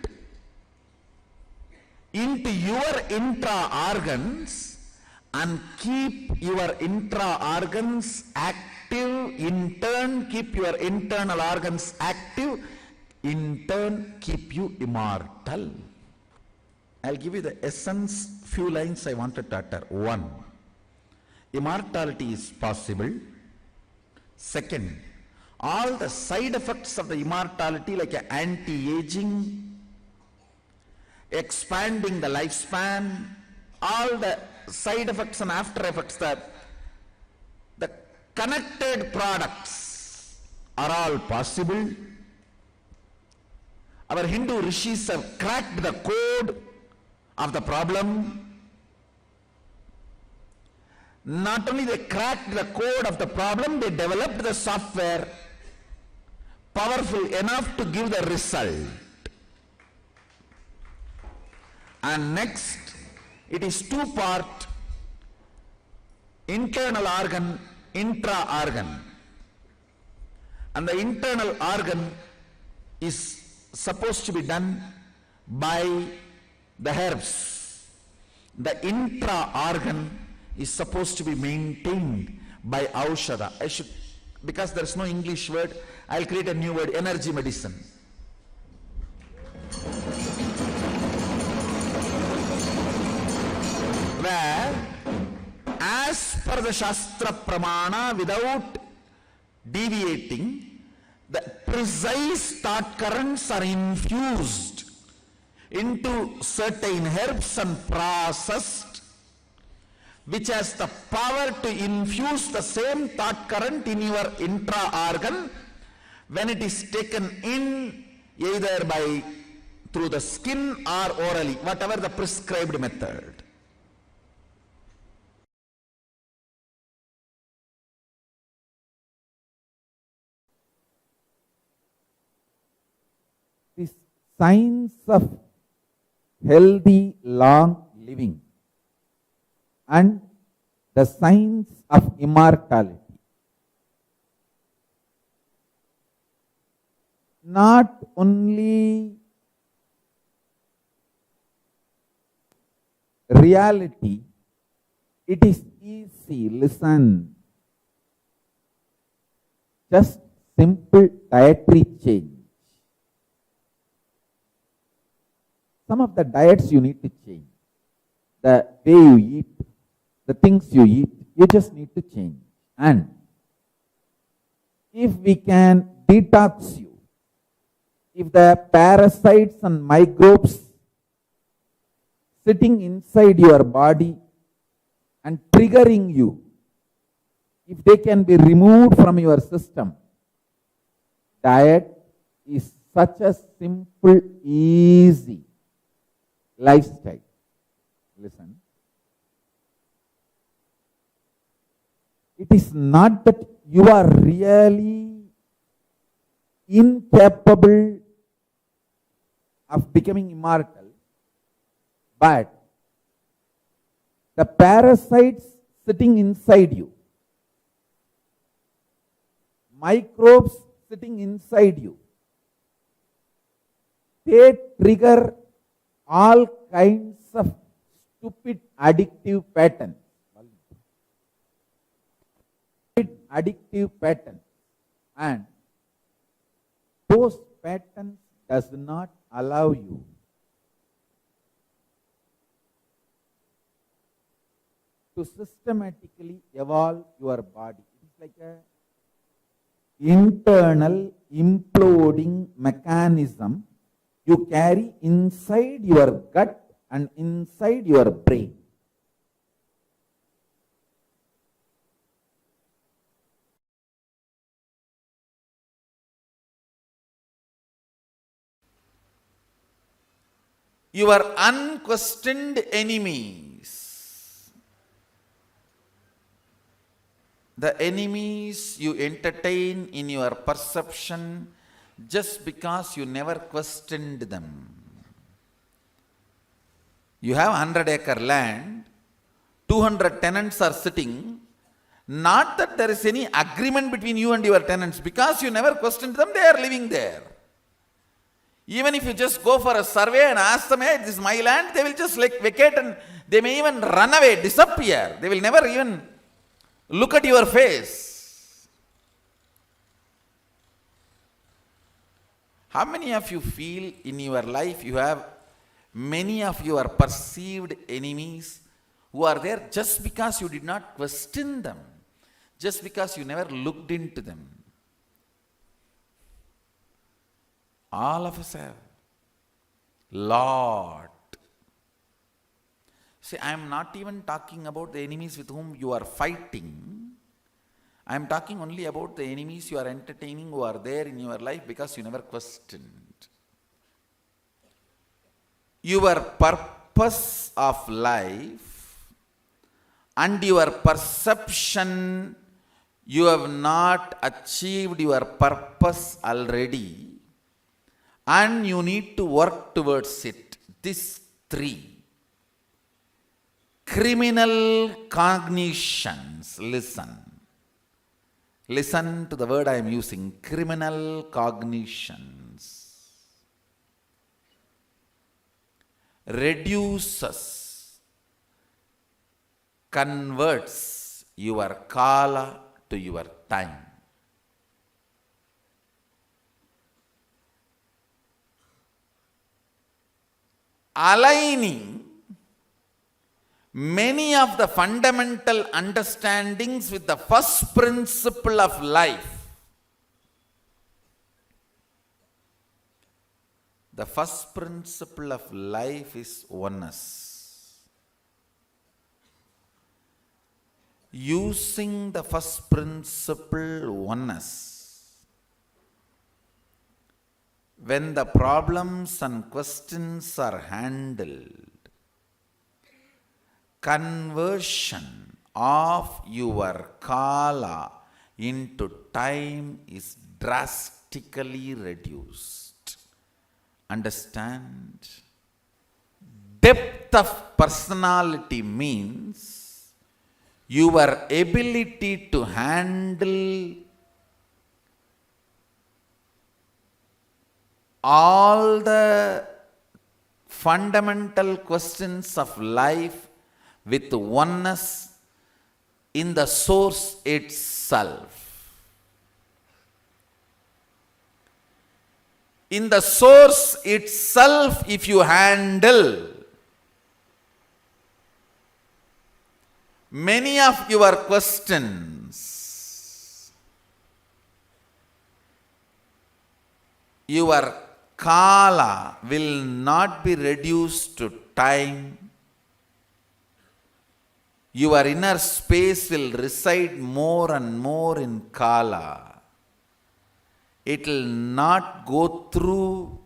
into your intra-organs and keep your intra-organs active, in turn keep your internal organs active, in turn keep you immortal. I'll give you the essence, few lines I wanted to utter. 1. Immortality is possible. Second, all the side effects of the immortality like anti-aging, expanding the lifespan, all the side effects and after effects, the connected products are all possible. Our Hindu rishis have cracked the code of the problem. Not only they cracked the code of the problem, they developed the software powerful enough to give the result. And next, it is two-part: internal organ, intra-organ. And the internal organ is supposed to be done by the herbs. The intra-organ is supposed to be maintained by Aushadha. Because there is no English word, I'll create a new word: energy medicine. Where, as per the Shastra Pramana, without deviating, the precise thought currents are infused into certain herbs and processed, which has the power to infuse the same thought current in your intra-organ when it is taken in either by through the skin or orally, whatever the prescribed method. The science of healthy long living and the science of immortality. Not only reality, it is easy, listen. Just simple dietary change. Some of the diets you need to change. The way you eat, the things you eat, you just need to change. And if we can detox you, if the parasites and microbes sitting inside your body and triggering you, if they can be removed from your system, diet is such a simple, easy lifestyle. Listen. It is not that you are really incapable of becoming immortal, but the parasites sitting inside you, microbes sitting inside you, they trigger all kinds of stupid addictive patterns. addictive patterns, and those patterns does not allow you to systematically evolve your body. It is like a internal imploding mechanism you carry inside your gut and inside your brain. Your unquestioned enemies, the enemies you entertain in your perception just because you never questioned them. You have 100-acre land, 200 tenants are sitting, not that there is any agreement between you and your tenants, because you never questioned them, they are living there. Even if you just go for a survey and ask them, hey, this is my land, they will just like vacate and they may even run away, disappear. They will never even look at your face. How many of you feel in your life you have many of your perceived enemies who are there just because you did not question them, just because you never looked into them? All of us have. Lot. See, I am not even talking about the enemies with whom you are fighting. I am talking only about the enemies you are entertaining who are there in your life because you never questioned. Your purpose of life and your perception, you have not achieved your purpose already, and you need to work towards it. These three criminal cognitions, listen to the word I am using, criminal cognitions, reduces, converts your kala to your time. Aligning many of the fundamental understandings with the first principle of life. The first principle of life is oneness. Using the first principle, oneness, when the problems and questions are handled, conversion of your kala into time is drastically reduced. Understand? Depth of personality means your ability to handle all the fundamental questions of life with oneness in the source itself. In the source itself, if you handle many of your questions, your kala will not be reduced to time. Your inner space will reside more and more in kala. It will not go through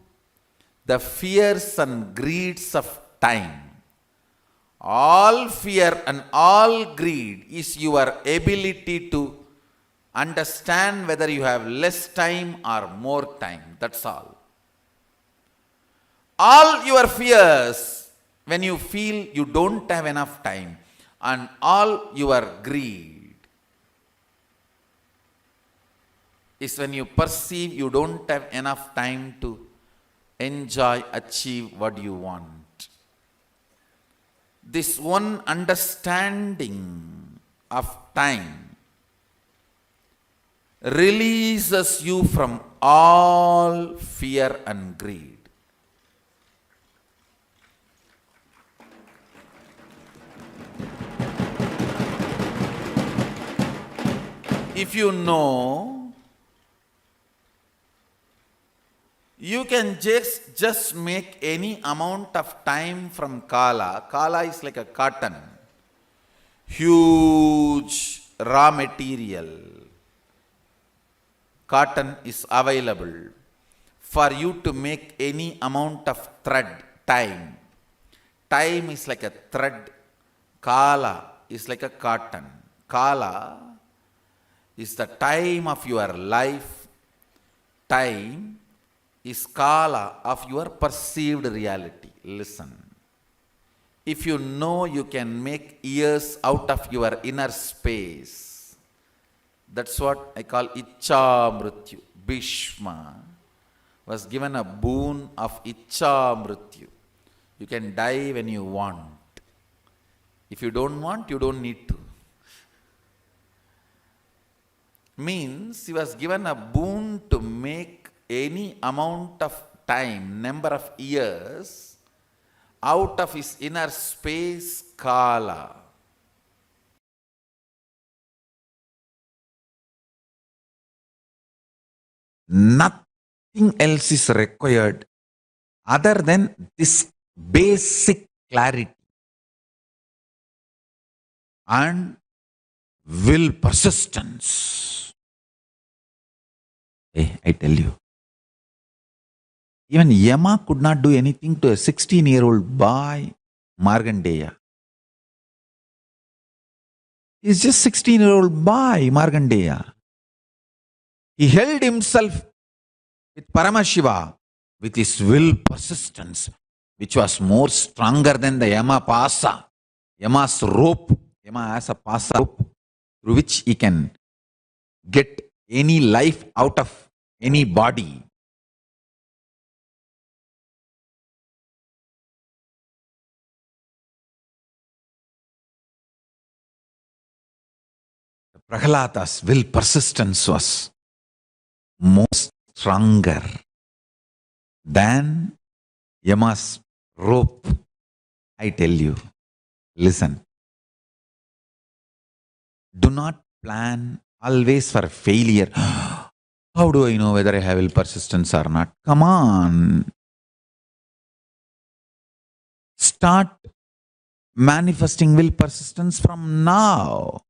the fears and greeds of time. All fear and all greed is your ability to understand whether you have less time or more time. That's all. All your fears, when you feel you don't have enough time, and all your greed is when you perceive you don't have enough time to enjoy, achieve what you want. This one understanding of time releases you from all fear and greed. If you know, you can just make any amount of time from Kala. Kala is like a cotton, huge raw material. Cotton is available for you to make any amount of thread, time. Time is like a thread. Kala is like a cotton. Kala is the time of your life. Time is Kala of your perceived reality. Listen. If you know you can make years out of your inner space, that's what I call Icha Mrityu. Bhishma was given a boon of Icha Mrityu. You can die when you want. If you don't want, you don't need to. Means he was given a boon to make any amount of time, number of years, out of his inner space, Kala. Nothing else is required other than this basic clarity and will persistence. Hey, I tell you, even Yama could not do anything to a 16-year-old boy, Markandeya. He's just 16-year-old boy, Markandeya. He held himself with Paramashiva, with his will persistence, which was more stronger than the Yama Pasa. Yama's rope. Yama has a Pasa rope through which he can get any life out of any body. Prahlada's will persistence was more stronger than Yama's rope. I tell you, listen. Do not plan always for failure. How do I know whether I have will persistence or not? Come on. Start manifesting will persistence from now.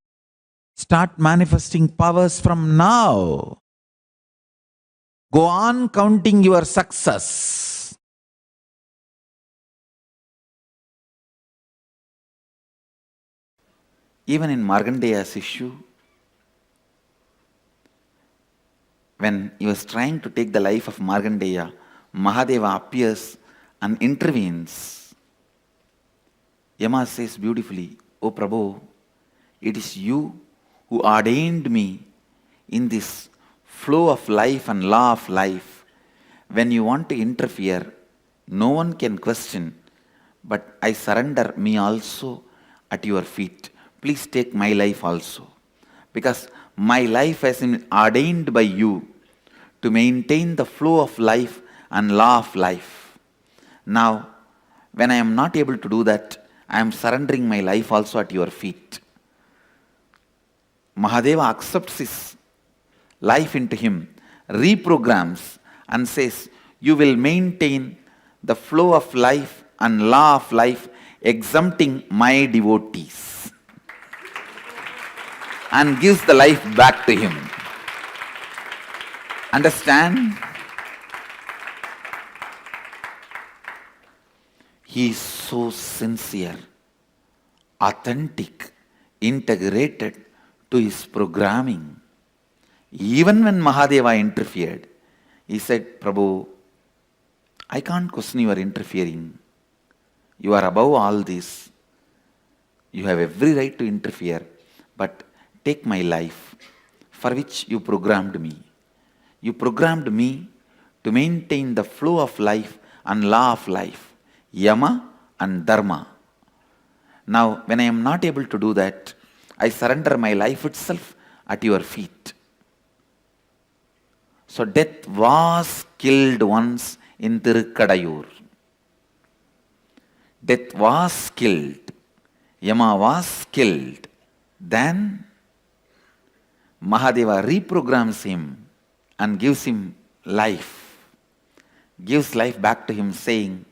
Start manifesting powers from now. Go on counting your success. Even in Markandeya's issue, when he was trying to take the life of Markandeya, Mahadeva appears and intervenes. Yama says beautifully, "O Prabhu, it is you who ordained me in this flow of life and law of life. When you want to interfere, no one can question, but I surrender me also at your feet. Please take my life also, because my life has been ordained by you to maintain the flow of life and law of life. Now, when I am not able to do that, I am surrendering my life also at your feet." Mahadeva accepts his life into him, reprograms and says, "You will maintain the flow of life and law of life, exempting my devotees," and gives the life back to him. Understand? He is so sincere, authentic, integrated to his programming. Even when Mahadeva interfered, he said, "Prabhu, I can't question your interfering. You are above all this. You have every right to interfere, but take my life, for which you programmed me. You programmed me to maintain the flow of life and law of life, Yama and Dharma. Now, when I am not able to do that, I surrender my life itself at your feet." So death was killed once in Tirukadayur. Death was killed. Yama was killed. Then Mahadeva reprograms him and gives him life. Gives life back to him, saying,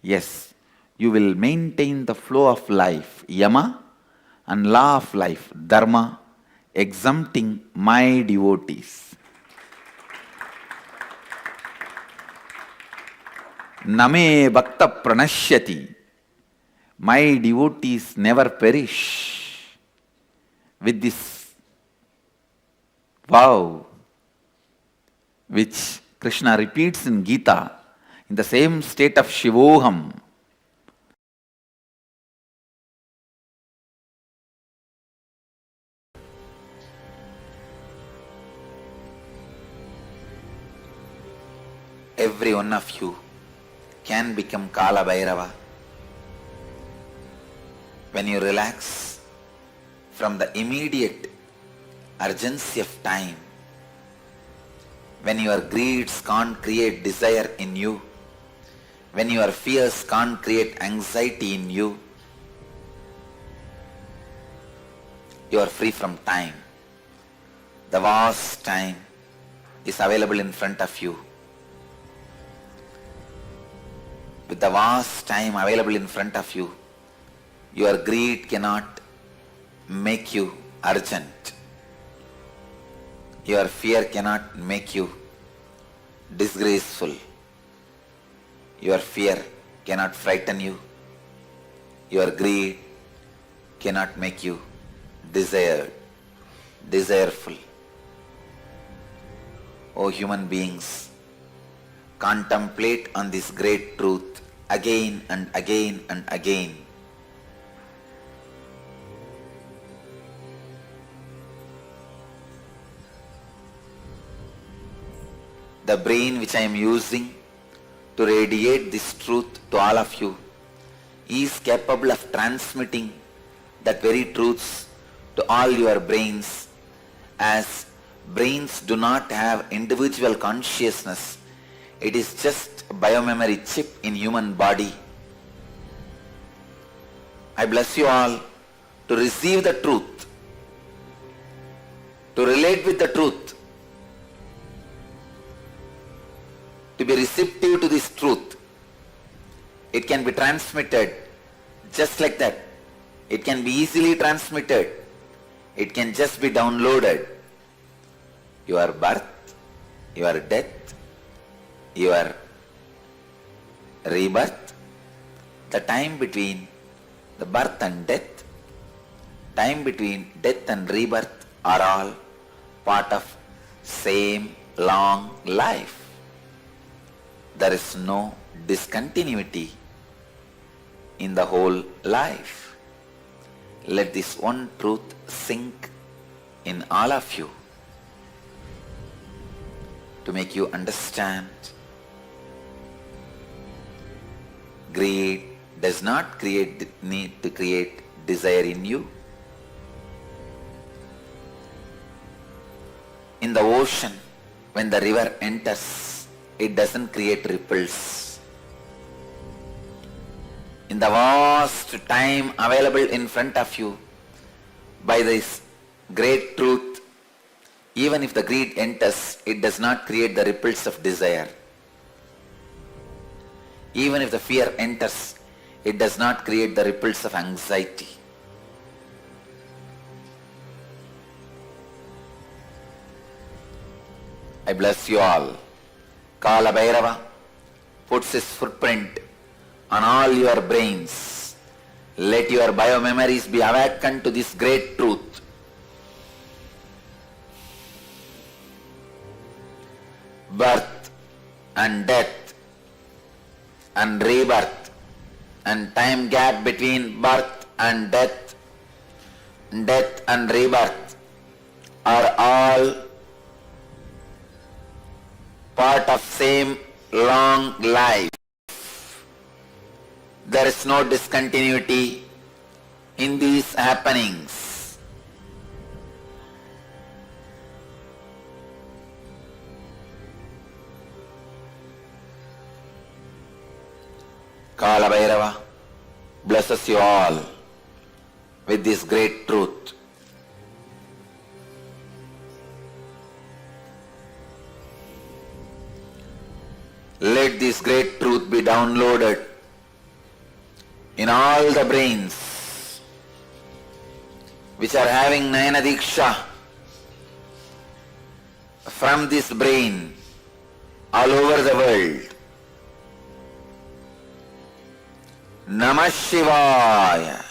yes, you will maintain the flow of life, Yama, and law of life, Dharma, exempting my devotees. Name bhakta pranashyati. My devotees never perish. With this vow, which Krishna repeats in Gita, in the same state of Shivoham. Every one of you can become Kala Bhairava when you relax from the immediate urgency of time, when your greeds can't create desire in you, when your fears can't create anxiety in you, you are free from time. The vast time is available in front of you. With the vast time available in front of you, your greed cannot make you urgent. Your fear cannot make you disgraceful. Your fear cannot frighten you. Your greed cannot make you desireful. O human beings, contemplate on this great truth again and again and again. The brain which I am using to radiate this truth to all of you is capable of transmitting that very truths to all your brains, as brains do not have individual consciousness. It is just a biomemory chip in human body. I bless you all to receive the truth, to relate with the truth, to be receptive to this truth. It can be transmitted just like that. It can be easily transmitted. It can just be downloaded. Your birth, your death, your rebirth, the time between the birth and death, time between death and rebirth are all part of same long life. There is no discontinuity in the whole life. Let this one truth sink in all of you to make you understand. Greed does not need to create desire in you. In the ocean, when the river enters, it doesn't create ripples. In the vast time available in front of you, by this great truth, even if the greed enters, it does not create the ripples of desire. Even if the fear enters, it does not create the ripples of anxiety. I bless you all. Kala Bhairava puts his footprint on all your brains. Let your biomemories be awakened to this great truth. Birth and death and rebirth and time gap between birth and death and rebirth are all part of same long life. There is no discontinuity in these happenings. Kala Bhairava blesses you all with this great truth. Let this great truth be downloaded in all the brains which are having Nayana Diksha from this brain all over the world. Namah Shivaya.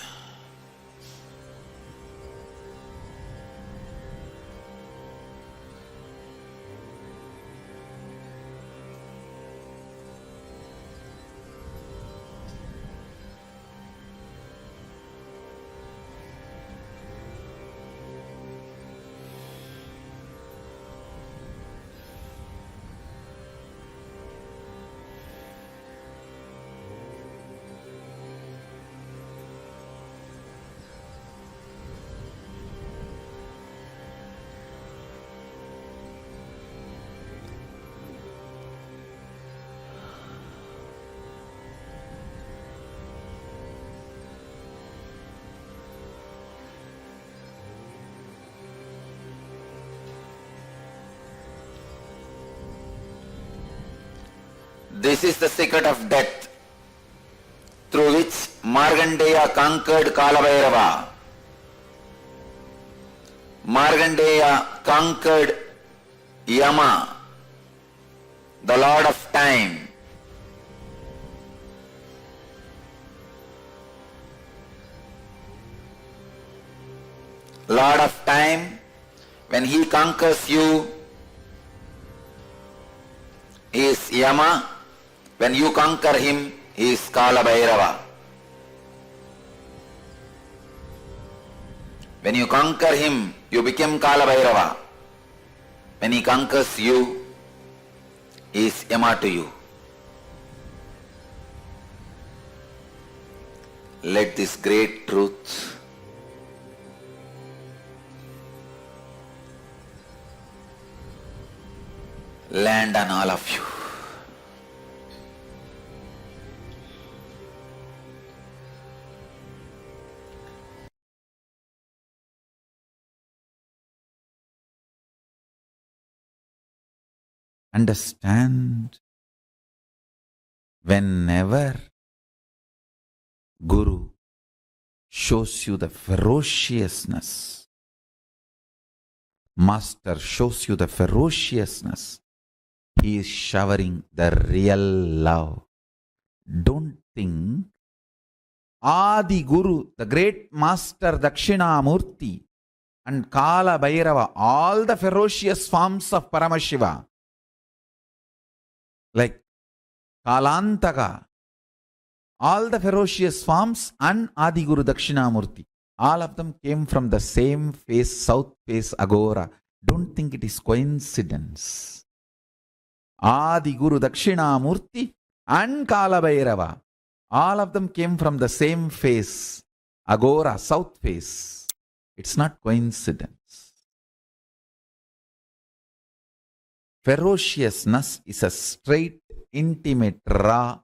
This is the secret of death through which Markandeya conquered Kalabhairava. Markandeya conquered Yama, the Lord of Time. Lord of Time, when he conquers you, he is Yama. When you conquer him, he is Kala Bhairava. When you conquer him, you become Kala Bhairava. When he conquers you, he is Yama to you. Let this great truth land on all of you. Understand, whenever Guru shows you the ferociousness, Master shows you the ferociousness, he is showering the real love. Don't think Adi Guru, the great Master Dakshinamurti and Kala Bhairava, all the ferocious forms of Paramashiva, like Kalantaka, all the ferocious forms, and Adi Guru Dakshinamurti, all of them came from the same face, south face Agora. Don't think it is coincidence. Adi Guru Dakshinamurti and Kala Bhairava, all of them came from the same face, Agora, south face. It's not coincidence. Ferociousness is a straight, intimate, raw,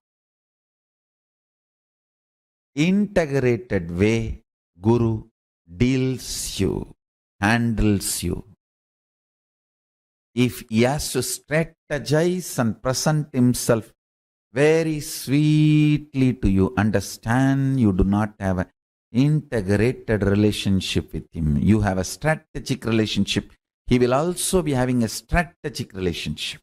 integrated way Guru deals you, handles you. If he has to strategize and present himself very sweetly to you, understand you do not have an integrated relationship with him. You have a strategic relationship. He will also be having a strategic relationship.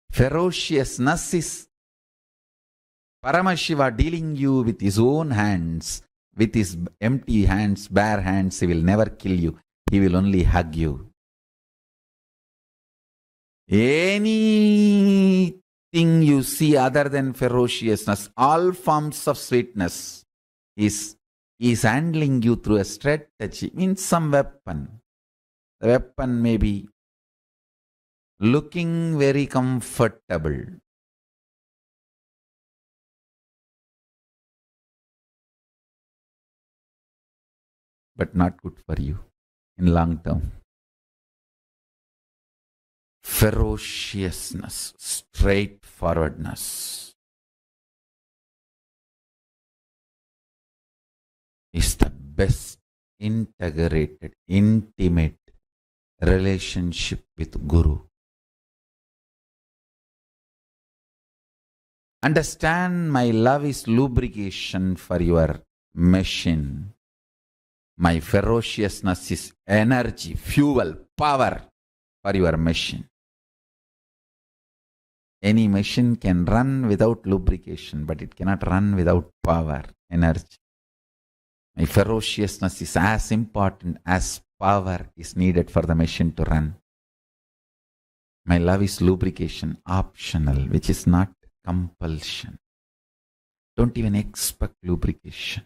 Ferociousness is Paramashiva dealing you with his own hands, with his empty hands, bare hands. He will never kill you. He will only hug you. Anything you see other than ferociousness, all forms of sweetness, is handling you through a strategy, means some weapon. The weapon may be looking very comfortable, but not good for you. in long term. Ferociousness, straightforwardness is the best integrated, intimate relationship with Guru. Understand, my love is lubrication for your machine. My ferociousness is energy, fuel, power for your machine. Any machine can run without lubrication, but it cannot run without power, energy. My ferociousness is as important as power is needed for the machine to run. My love is lubrication, optional, which is not compulsion. Don't even expect lubrication.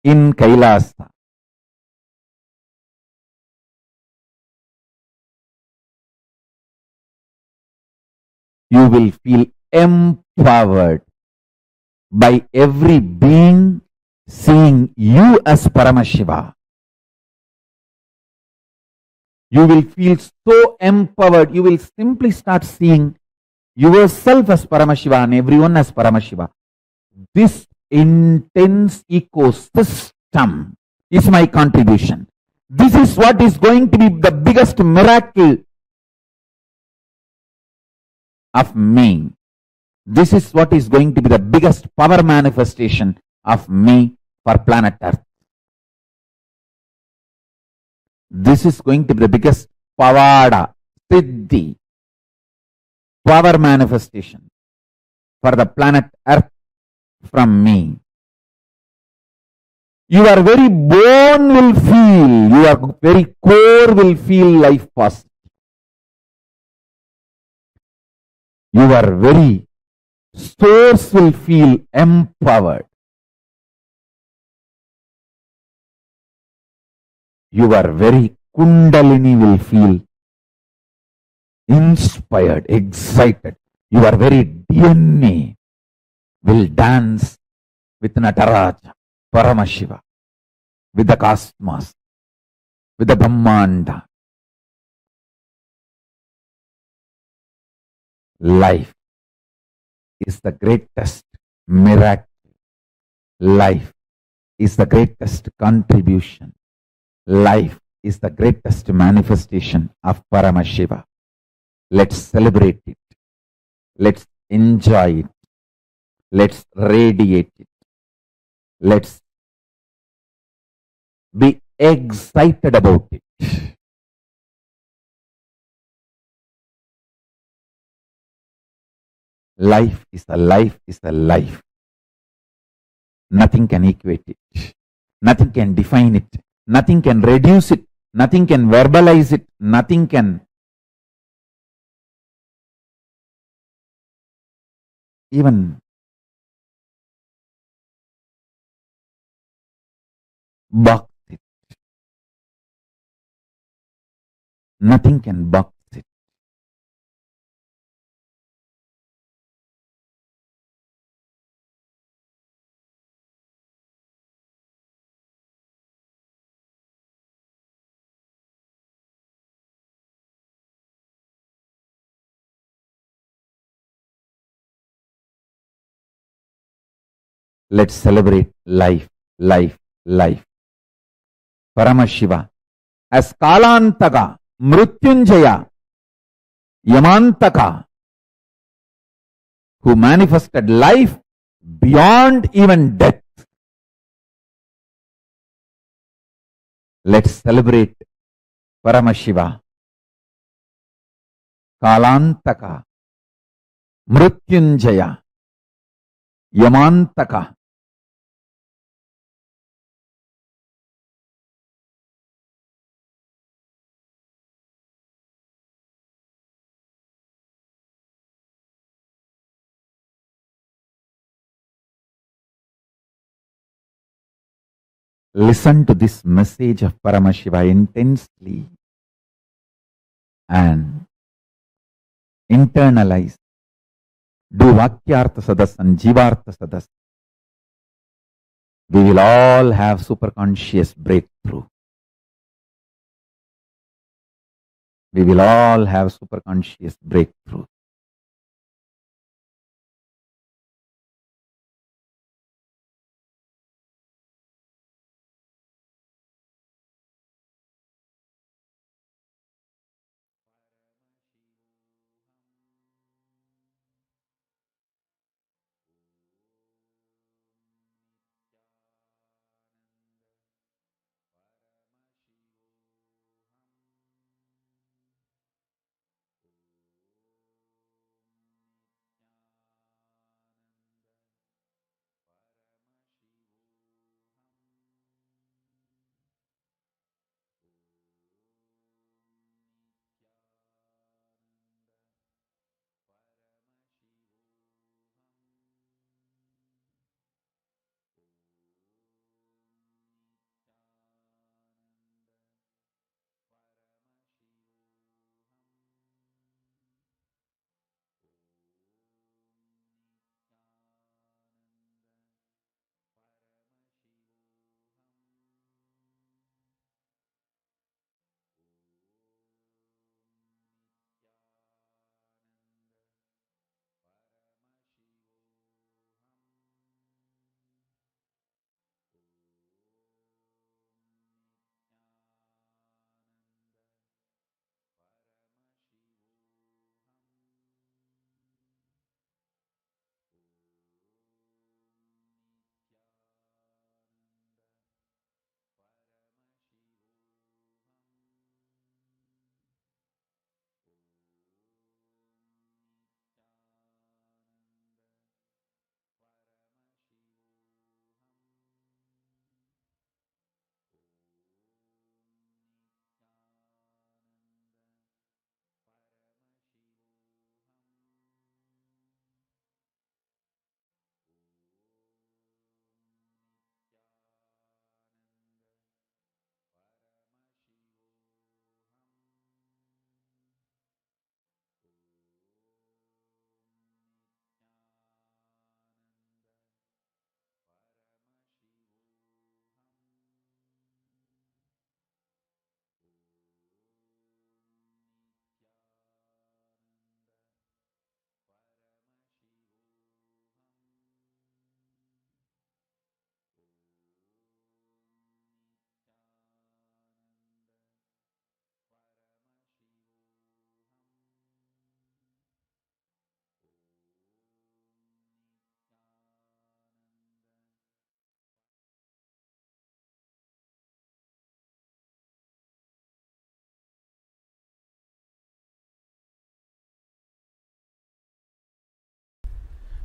In Kailasa, you will feel empowered by every being seeing you as Paramashiva. You will feel so empowered, you will simply start seeing yourself as Paramashiva and everyone as Paramashiva. This intense ecosystem is my contribution. This is what is going to be the biggest miracle of me. This is what is going to be the biggest power manifestation of me for planet Earth. This is going to be the biggest pavada, siddhi, power manifestation for the planet Earth from me. Your very bone will feel, your very core will feel life positive. Your very source will feel empowered. Your very kundalini will feel inspired, excited. Your very DNA will dance with Nataraja, Paramashiva, with the cosmos, with the Brahmanda. Life is the greatest miracle. Life is the greatest contribution. Life is the greatest manifestation of Paramashiva. Let's celebrate it. Let's enjoy it. Let's radiate it. Let's be excited about it. Life is a life is a life. Nothing can equate it. Nothing can define it. Nothing can reduce it. Nothing can verbalize it. Nothing can even box it. Nothing can box it. Let's celebrate life, life, life. Paramashiva as Kalantaga, Mrutyunjaya, Yamantaka, who manifested life beyond even death. Let's celebrate Paramashiva, Kalantaka, Mrutyunjaya, Yamantaka. Listen to this message of Paramashiva intensely and internalize. Do Vakyartha Sadas and Jivartha Sadas. We will all have superconscious breakthrough. We will all have superconscious breakthrough.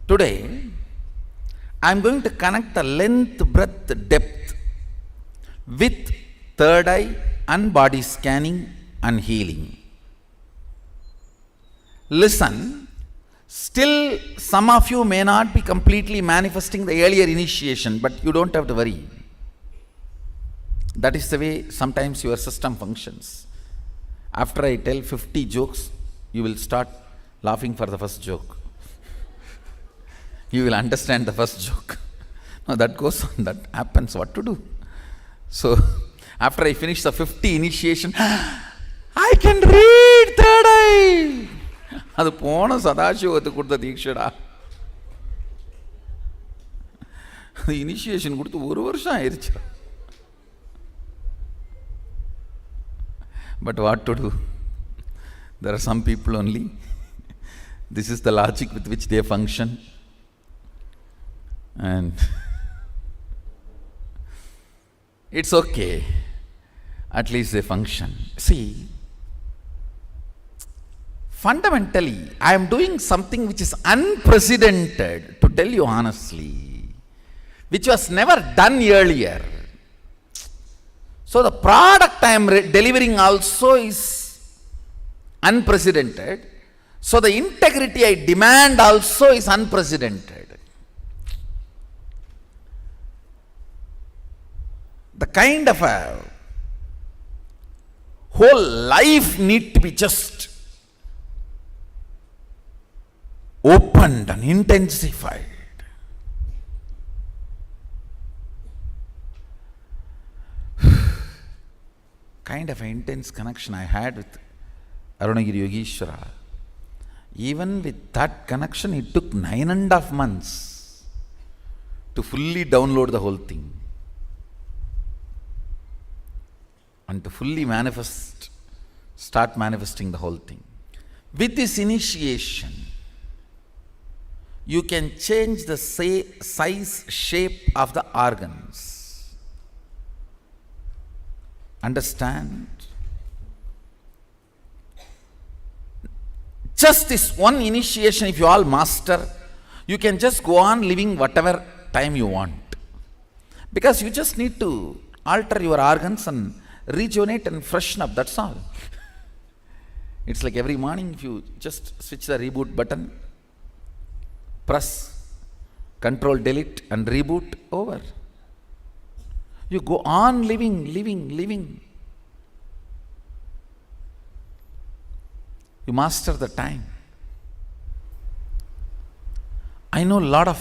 Today, I am going to connect the length, breadth, depth with third eye and body scanning and healing. Listen, still some of you may not be completely manifesting the earlier initiation, but you don't have to worry. That is the way sometimes your system functions. After I tell 50 jokes, you will start laughing for the first joke. You will understand the first joke. No, that goes on, that happens, what to do? So, after I finish the 50 initiation, I can read third eye. அது போன சதாசிவத்துக்கு கொடுத்த தீட்சடா. அது initiation கொடுத்து 1 வருஷம் ஆயிடுச்சு. But what to do? There are some people only. This is the logic with which they function. And it's okay. At least they function. See, fundamentally, I am doing something which is unprecedented, to tell you honestly, which was never done earlier. So the product I am delivering also is unprecedented. So the integrity I demand also is unprecedented. The kind of a whole life need to be just opened and intensified. kind of intense connection I had with Arunagiri Yogeshwara. Even with that connection, it took 9.5 months to fully download the whole thing and to fully start manifesting the whole thing. With this initiation, you can change the size, shape of the organs. Understand? Just this one initiation, if you all master, you can just go on living whatever time you want. Because you just need to alter your organs and rejuvenate and freshen up, that's all. It's like every morning, if you just switch the reboot button, press Control Delete and reboot, over. You go on living. You master the time. I know a lot of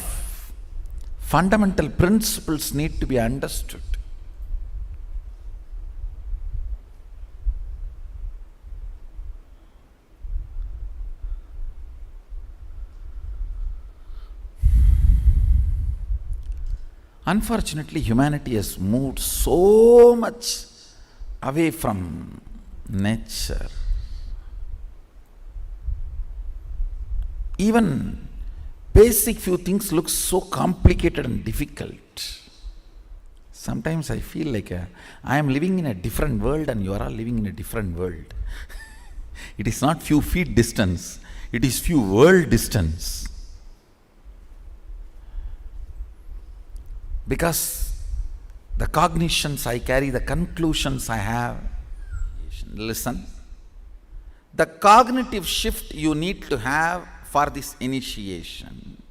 fundamental principles need to be understood. Unfortunately, humanity has moved so much away from nature. Even basic few things look so complicated and difficult. Sometimes I feel like I am living in a different world and you are all living in a different world. It is not few feet distance, it is few world distance. Because the cognitions I carry, the conclusions I have, listen, the cognitive shift you need to have for this initiation.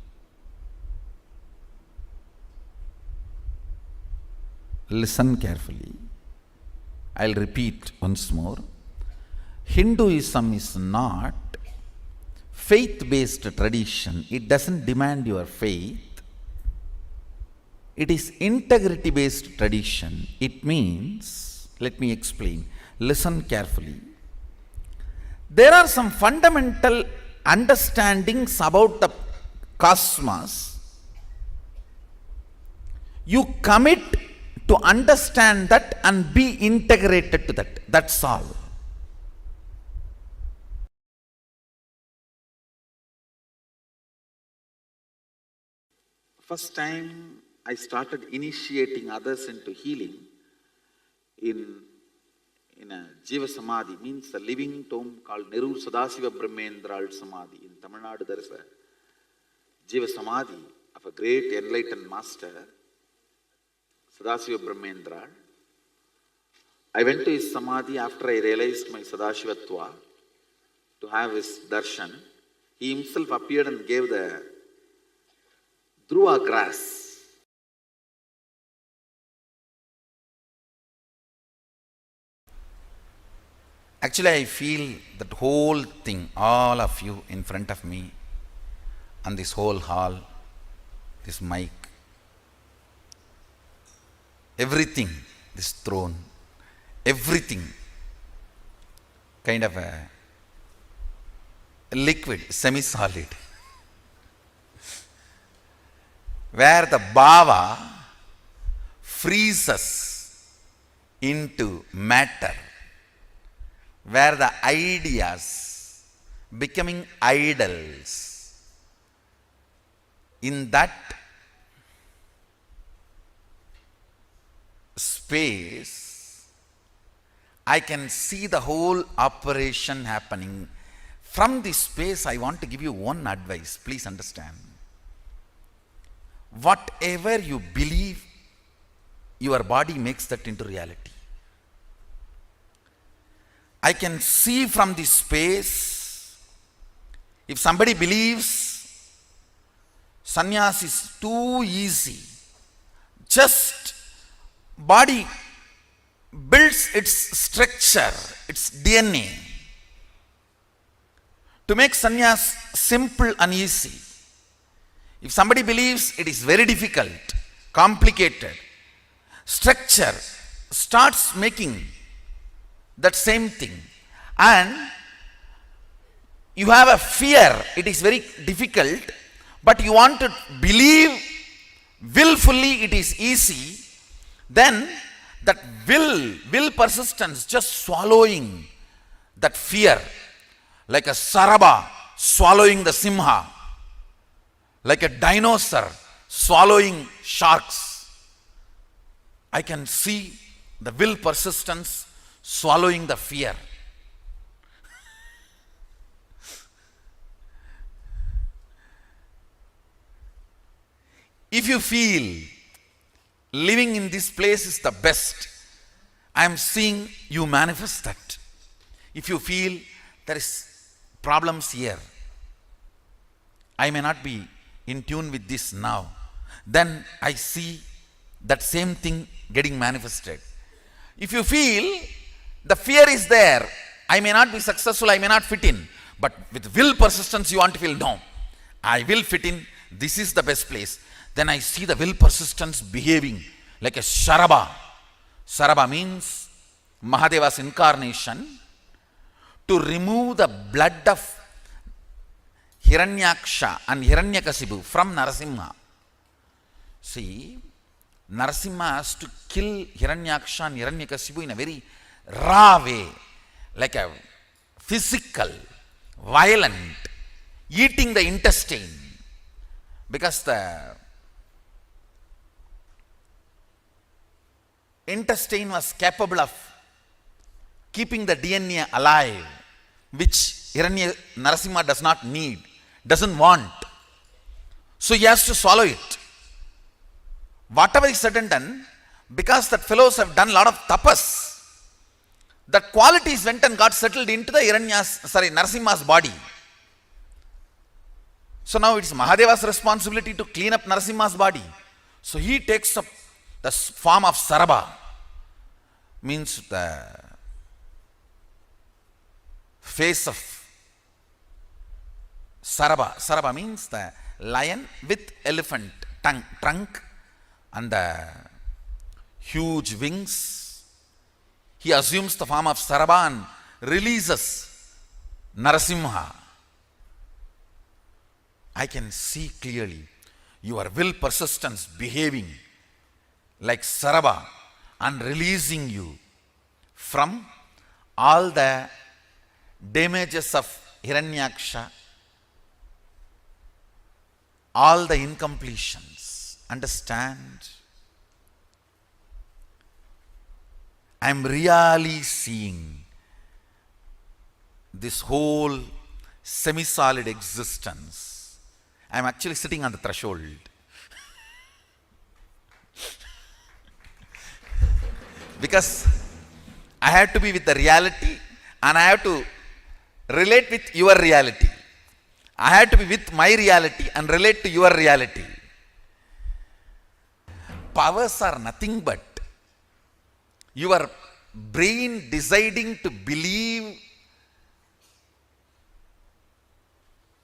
Listen carefully. I'll repeat once more. Hinduism is not faith-based tradition. It doesn't demand your faith. It is integrity-based tradition. It means, let me explain. Listen carefully. There are some fundamental understandings about the cosmos. You commit to understand that and be integrated to that. That's all. First time I started initiating others into healing in a Jiva Samadhi, means a living tomb called Nerur Sadasiva Brahmendral Samadhi. In Tamil Nadu there is a Jiva Samadhi of a great enlightened master, Sadasiva Brahmendral. I went to his Samadhi after I realized my Sadashivatva to have his darshan. He himself appeared and gave the Dhruva grass. Actually, I feel that whole thing, all of you in front of me, and this whole hall, this mic, everything, this throne, everything, kind of a liquid, semi-solid, where the Bhava freezes into matter, where the ideas becoming idols, in that space, I can see the whole operation happening. From this space, I want to give you one advice. Please understand. Whatever you believe, your body makes that into reality. I can see from this space, if somebody believes sannyas is too easy, just body builds its structure, its DNA, to make sannyas simple and easy. If somebody believes it is very difficult, complicated, structure starts making that same thing. And you have a fear, it is very difficult, but you want to believe willfully, it is easy. Then that will persistence, just swallowing that fear, like a saraba swallowing the simha, like a dinosaur swallowing sharks. I can see the will persistence swallowing the fear. If you feel living in this place is the best, I am seeing you manifest that. If you feel there is problems here, I may not be in tune with this now, then I see that same thing getting manifested. If you feel the fear is there, I may not be successful, I may not fit in, but with will persistence you want to feel, no, I will fit in, this is the best place. Then I see the will persistence behaving like a Sharaba. Saraba means Mahadeva's incarnation to remove the blood of Hiranyaksha and Hiranyakasipu from Narasimha. See, Narasimha has to kill Hiranyaksha and Hiranyakasipu in a very raw way, like a physical, violent, eating the intestine, because the intestine was capable of keeping the DNA alive, which Narasimha does not need, doesn't want. So he has to swallow it. Whatever is said and done, because that fellows have done a lot of tapas, that qualities went and got settled into the Narasimha's body. So now it's Mahadeva's responsibility to clean up Narasimha's body. So he takes up the form of Saraba, means the face of Saraba. Saraba means the lion with elephant trunk and the huge wings. He assumes the form of Saraba and releases Narasimha. I can see clearly your will persistence behaving like Saraba and releasing you from all the damages of Hiranyaksha, all the incompletions. Understand? I am really seeing this whole semi-solid existence. I am actually sitting on the threshold. Because I have to be with the reality and I have to relate with your reality. I have to be with my reality and relate to your reality. Powers are nothing but your brain deciding to believe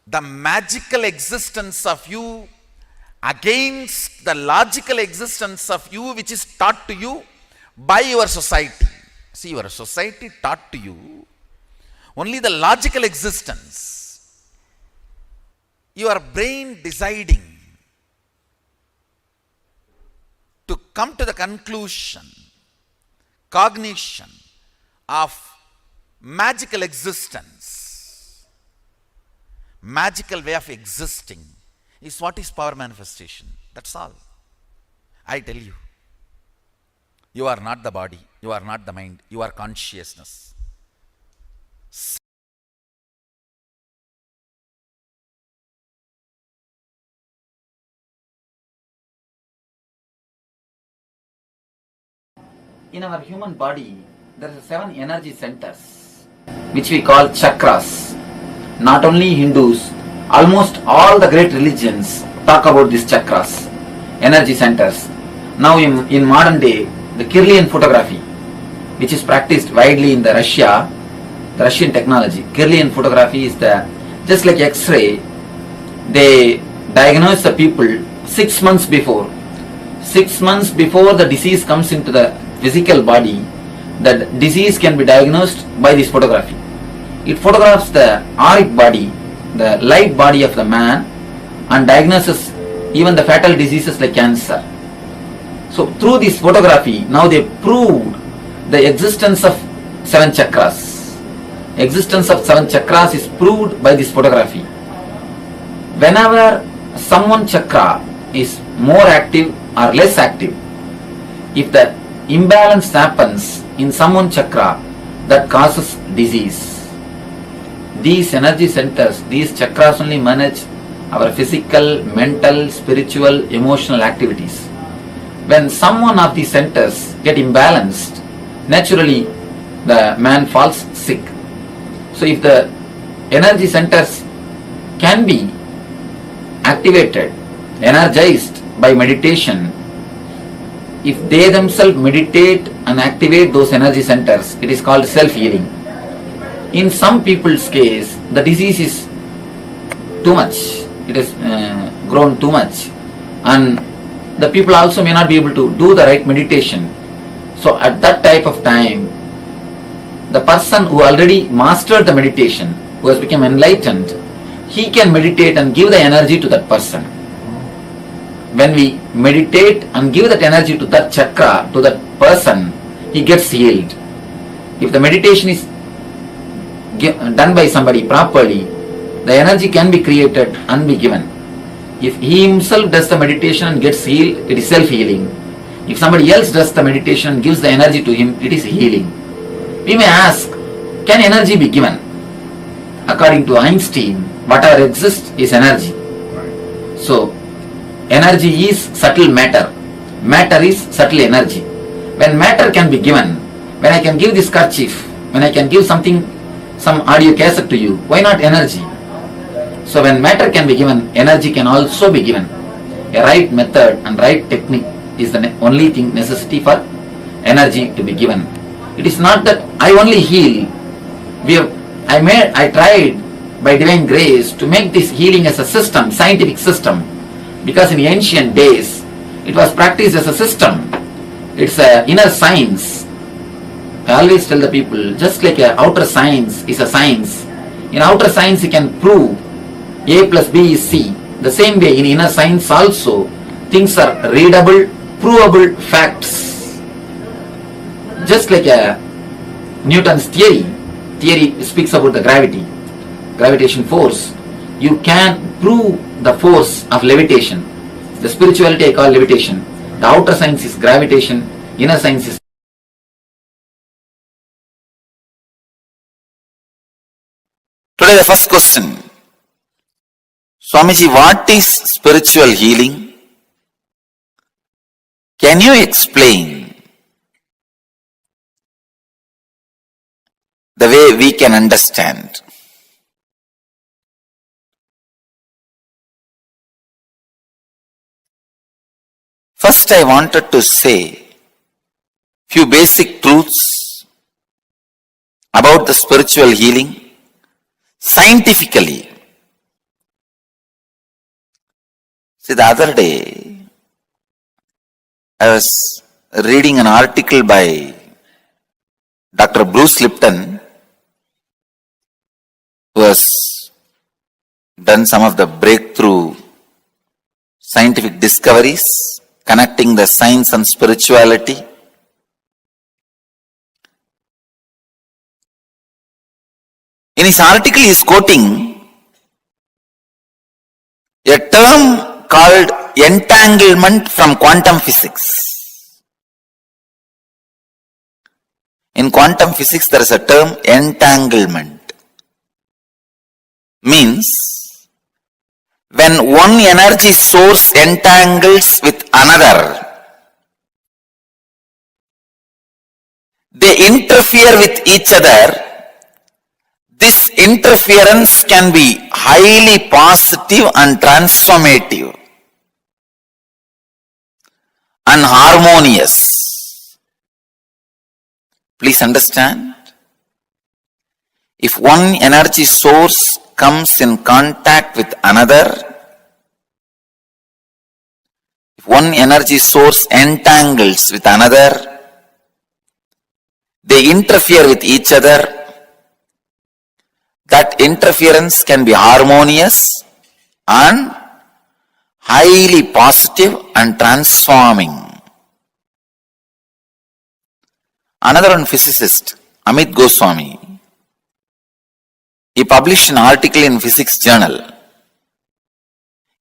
the magical existence of you against the logical existence of you, which is taught to you by your society. See, your society taught to you only the logical existence. Your brain deciding to come to the conclusion, cognition of magical existence, magical way of existing is what is power manifestation. That's all. I tell you. You are not the body, you are not the mind, you are consciousness. In our human body, there are 7 energy centers, which we call chakras. Not only Hindus, almost all the great religions talk about these chakras, energy centers. Now in modern day, the Kirlian photography, which is practiced widely in the Russian technology. Kirlian photography is just like X-ray. They diagnose the people 6 months before. 6 months before the disease comes into the physical body, the disease can be diagnosed by this photography. It photographs the auric body, the light body of the man, and diagnoses even the fatal diseases like cancer. So through this photography, now they proved the existence of 7 chakras. Existence of 7 chakras is proved by this photography. Whenever someone chakra is more active or less active, if the imbalance happens in someone chakra, that causes disease. These energy centers, these chakras only manage our physical, mental, spiritual, emotional activities. When someone of these centers get imbalanced, naturally the man falls sick. So if the energy centers can be activated, energized by meditation, if they themselves meditate and activate those energy centers, it is called self-healing. In some people's case, the disease is too much, it has grown too much, and the people also may not be able to do the right meditation. So at that type of time, the person who already mastered the meditation, who has become enlightened, he can meditate and give the energy to that person. When we meditate and give that energy to that chakra, to that person, he gets healed. If the meditation is done by somebody properly, the energy can be created and be given. If he himself does the meditation and gets healed, it is self-healing. If somebody else does the meditation and gives the energy to him, it is healing. We may ask, can energy be given? According to Einstein, whatever exists is energy. So, energy is subtle matter. Matter is subtle energy. When matter can be given, when I can give this kerchief, when I can give something, some audio cassette to you, why not energy? So when matter can be given, energy can also be given. A right method and right technique is the only thing necessity for energy to be given. It is not that I only heal. I tried by divine grace to make this healing as a system, scientific system, because in ancient days it was practiced as a system. It's an inner science. I always tell the people, just like an outer science is a science, in outer science you can prove A plus B is C. The same way in inner science also, things are readable, provable facts. Just like Newton's theory speaks about the gravitation force. You can prove the force of levitation. The spirituality I call levitation. The outer science is gravitation, inner science is. Today the first question. Swamiji, what is spiritual healing? Can you explain the way we can understand? First, I wanted to say few basic truths about the spiritual healing scientifically. See, the other day, I was reading an article by Dr. Bruce Lipton, who has done some of the breakthrough scientific discoveries connecting the science and spirituality. In his article, he is quoting a term called entanglement from quantum physics. In quantum physics, there is a term entanglement. Means, when one energy source entangles with another, they interfere with each other. This interference can be highly positive and transformative and harmonious. Please understand, if one energy source comes in contact with another, if one energy source entangles with another, they interfere with each other. That interference can be harmonious and highly positive and transforming. Another one physicist, Amit Goswami, he published an article in Physics Journal.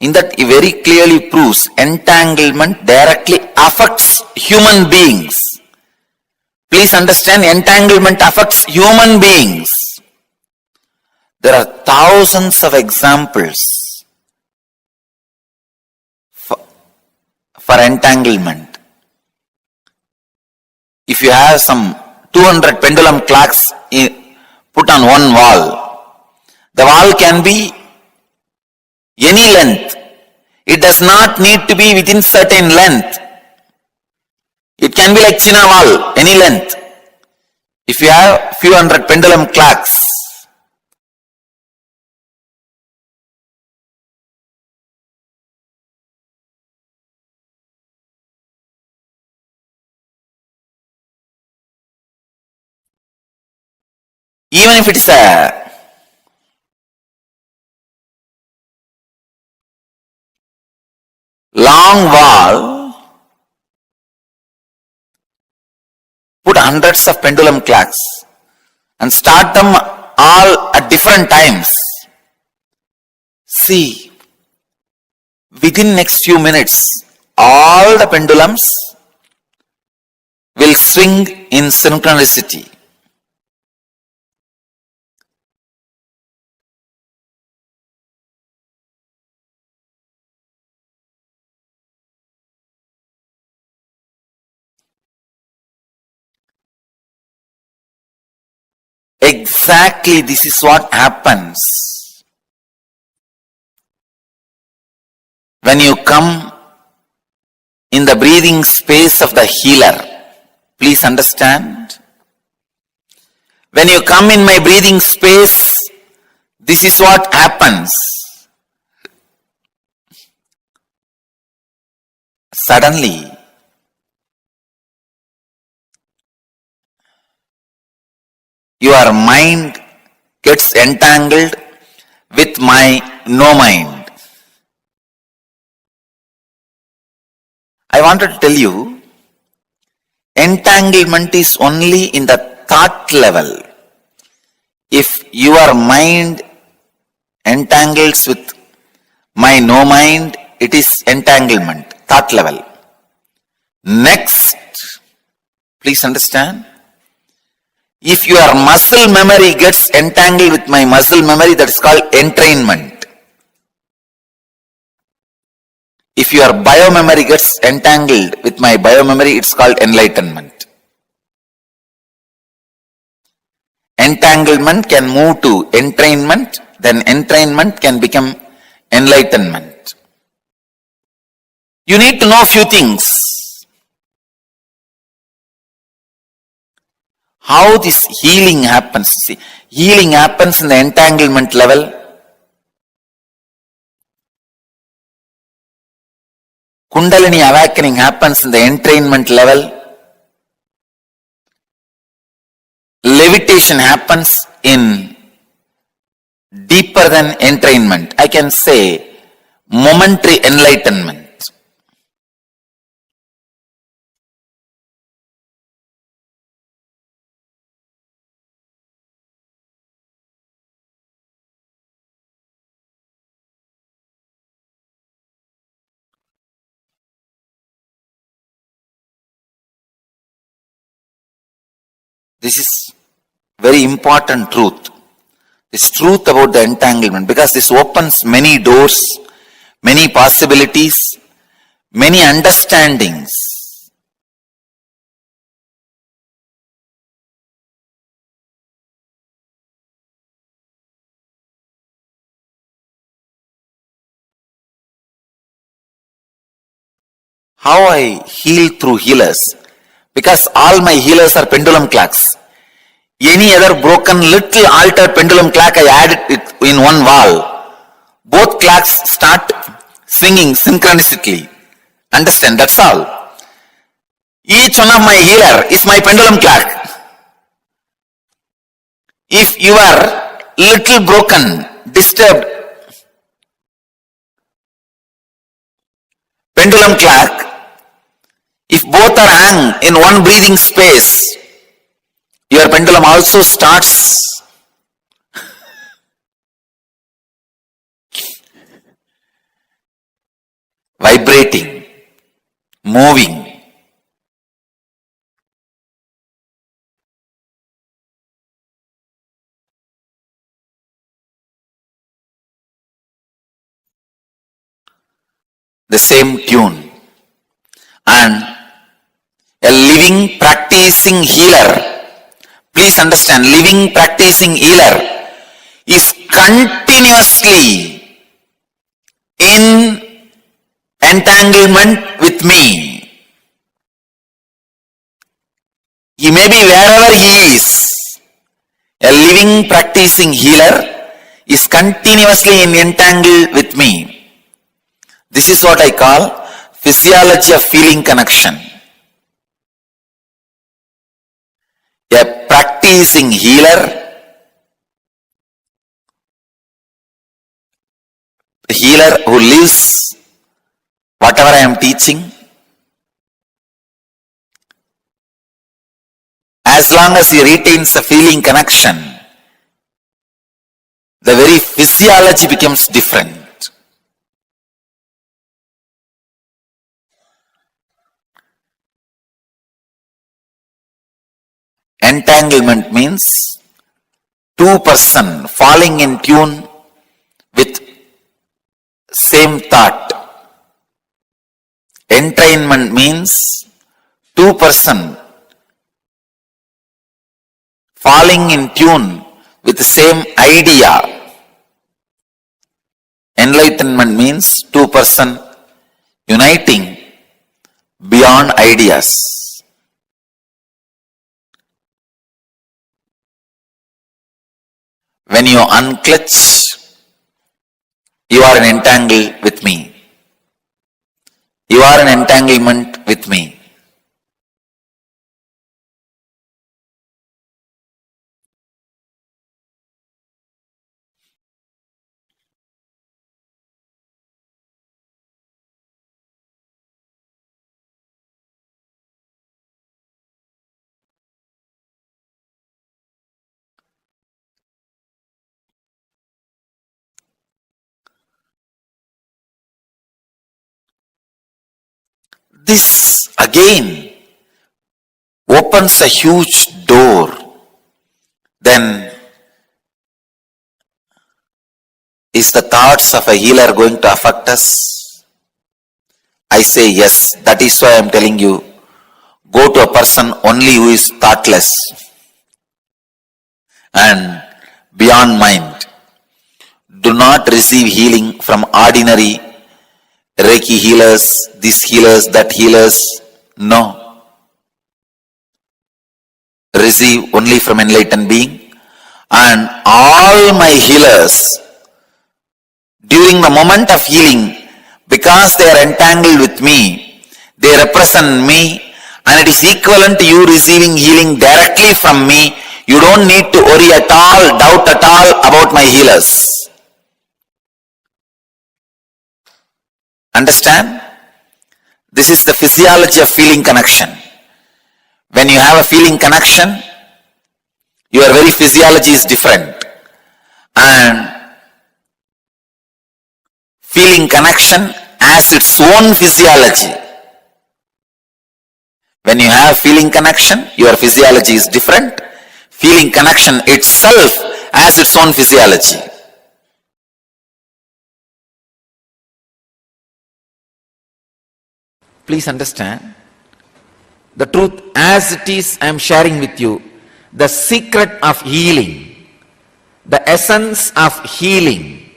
In that he very clearly proves entanglement directly affects human beings. Please understand, entanglement affects human beings. There are thousands of examples for entanglement. If you have some 200 pendulum clocks put on one wall, the wall can be any length. It does not need to be within certain length. It can be like China wall, any length. If you have few hundred pendulum clocks, even if it is a long wall, put hundreds of pendulum clocks and start them all at different times. See, within next few minutes, all the pendulums will swing in synchronicity. Exactly, this is what happens when you come in the breathing space of the healer. Please understand. When you come in my breathing space, this is what happens. Suddenly, your mind gets entangled with my no mind. I wanted to tell you, entanglement is only in the thought level. If your mind entangles with my no mind, it is entanglement, thought level. Next, please understand, if your muscle memory gets entangled with my muscle memory, that is called entrainment. If your biomemory gets entangled with my biomemory, it's called enlightenment. Entanglement can move to entrainment, then entrainment can become enlightenment. You need to know a few things. How this healing happens. See, healing happens in the entanglement level. Kundalini awakening happens in the entrainment level. Levitation happens in deeper than entrainment. I can say momentary enlightenment. This is very important truth. This truth about the entanglement, because this opens many doors, many possibilities, many understandings. How I heal through healers? Because all my healers are pendulum clocks. Any other broken little altered pendulum clock, I add it in one wall. Both clocks start swinging synchronistically. Understand? That's all. Each one of my healer is my pendulum clock. If you are little broken, disturbed, pendulum clock, if both are hung in one breathing space, your pendulum also starts vibrating, moving. The same tune. And a living practicing healer, please understand, living practicing healer is continuously in entanglement with me. He may be wherever he is. A living practicing healer is continuously in entangle with me. This is what I call physiology of feeling connection. A practicing healer, a healer who lives whatever I am teaching, as long as he retains a feeling connection, the very physiology becomes different. Entanglement means two persons falling in tune with same thought. Entrainment means two persons falling in tune with the same idea. Enlightenment means two persons uniting beyond ideas. When you unclutch, you are in entangle with me. You are in entanglement with me. This again opens a huge door. Then is the thoughts of a healer going to affect us? I say yes. That is why I am telling you, go to a person only who is thoughtless and beyond mind. Do not receive healing from ordinary Reiki healers, this healers, that healers. No. Receive only from enlightened being. And all my healers, during the moment of healing, because they are entangled with me, they represent me, and it is equivalent to you receiving healing directly from me. You don't need to worry at all, doubt at all about my healers. Understand? This is the physiology of feeling connection. When you have a feeling connection, your very physiology is different. And feeling connection has its own physiology. When you have feeling connection, your physiology is different. Feeling connection itself has its own physiology. Please understand, the truth as it is I am sharing with you, the secret of healing, the essence of healing.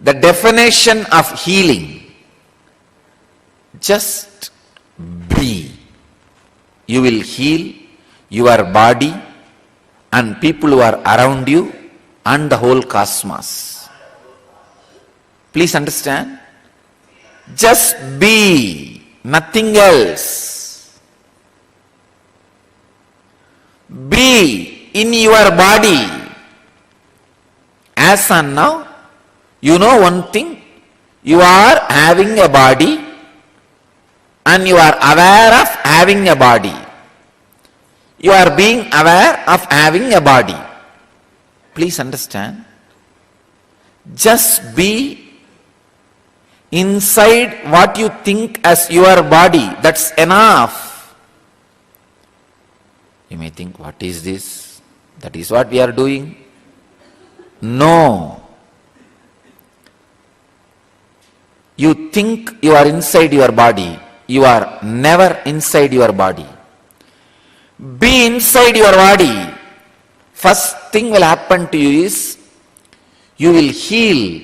The definition of healing, just be. You will heal your body and people who are around you and the whole cosmos. Please understand, just be, nothing else. Be in your body. As and now, you know one thing, you are having a body and you are aware of having a body. You are being aware of having a body. Please understand. Just be inside what you think as your body. That's enough. You may think, what is this? That is what we are doing. No. You think you are inside your body. You are never inside your body. Be inside your body. First thing will happen to you is, you will heal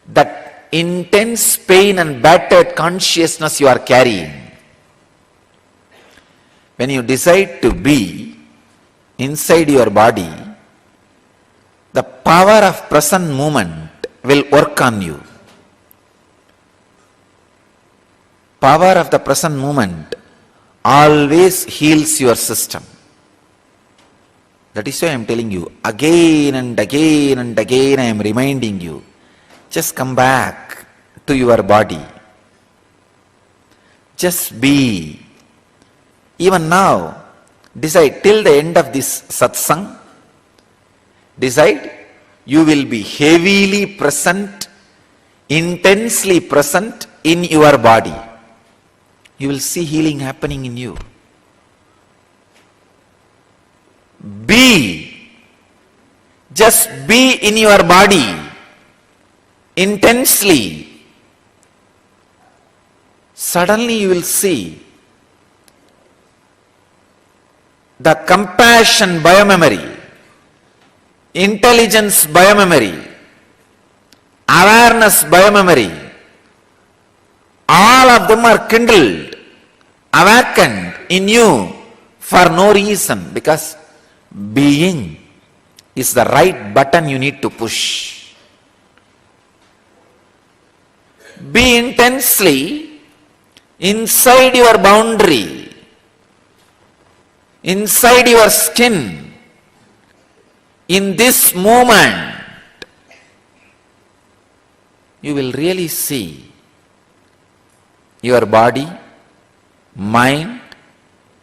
that intense pain and battered consciousness you are carrying. When you decide to be inside your body, the power of present moment will work on you. Power of the present moment always heals your system. That is why I am telling you, again and again and again I am reminding you, just come back to your body. Just be. Even now, decide till the end of this satsang, decide you will be heavily present, intensely present in your body. You will see healing happening in you. Be. Just be in your body intensely. Suddenly you will see the compassion biomemory, intelligence biomemory, awareness biomemory, all of them are kindled, awakened in you for no reason, because being is the right button you need to push. Be intensely inside your boundary, inside your skin, in this moment. You will really see your body, mind,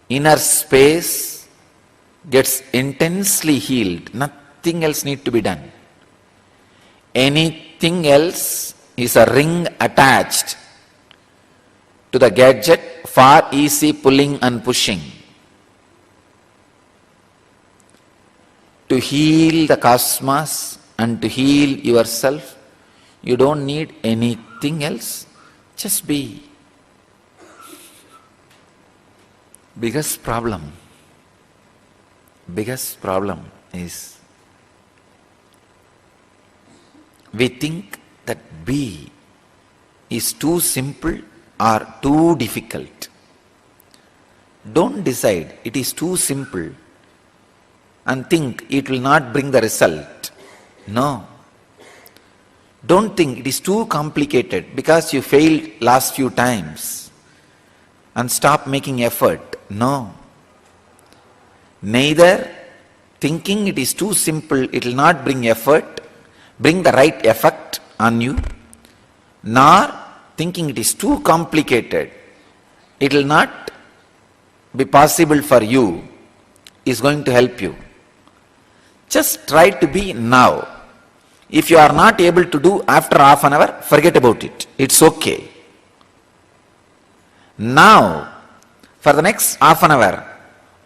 inner space gets intensely healed. Nothing else needs to be done. Anything else is a ring attached to the gadget for easy pulling and pushing. To heal the cosmos and to heal yourself, you don't need anything else. Just be. Biggest problem is, we think that be is too simple or too difficult. Don't decide it is too simple and think it will not bring the result. No. Don't think it is too complicated because you failed last few times and stop making effort. No. Neither thinking it is too simple, it will not bring effort, bring the right effect on you, nor thinking it is too complicated, it will not be possible for you, is going to help you. Just try to be now. If you are not able to do after half an hour, forget about it. It's okay. Now, for the next half an hour,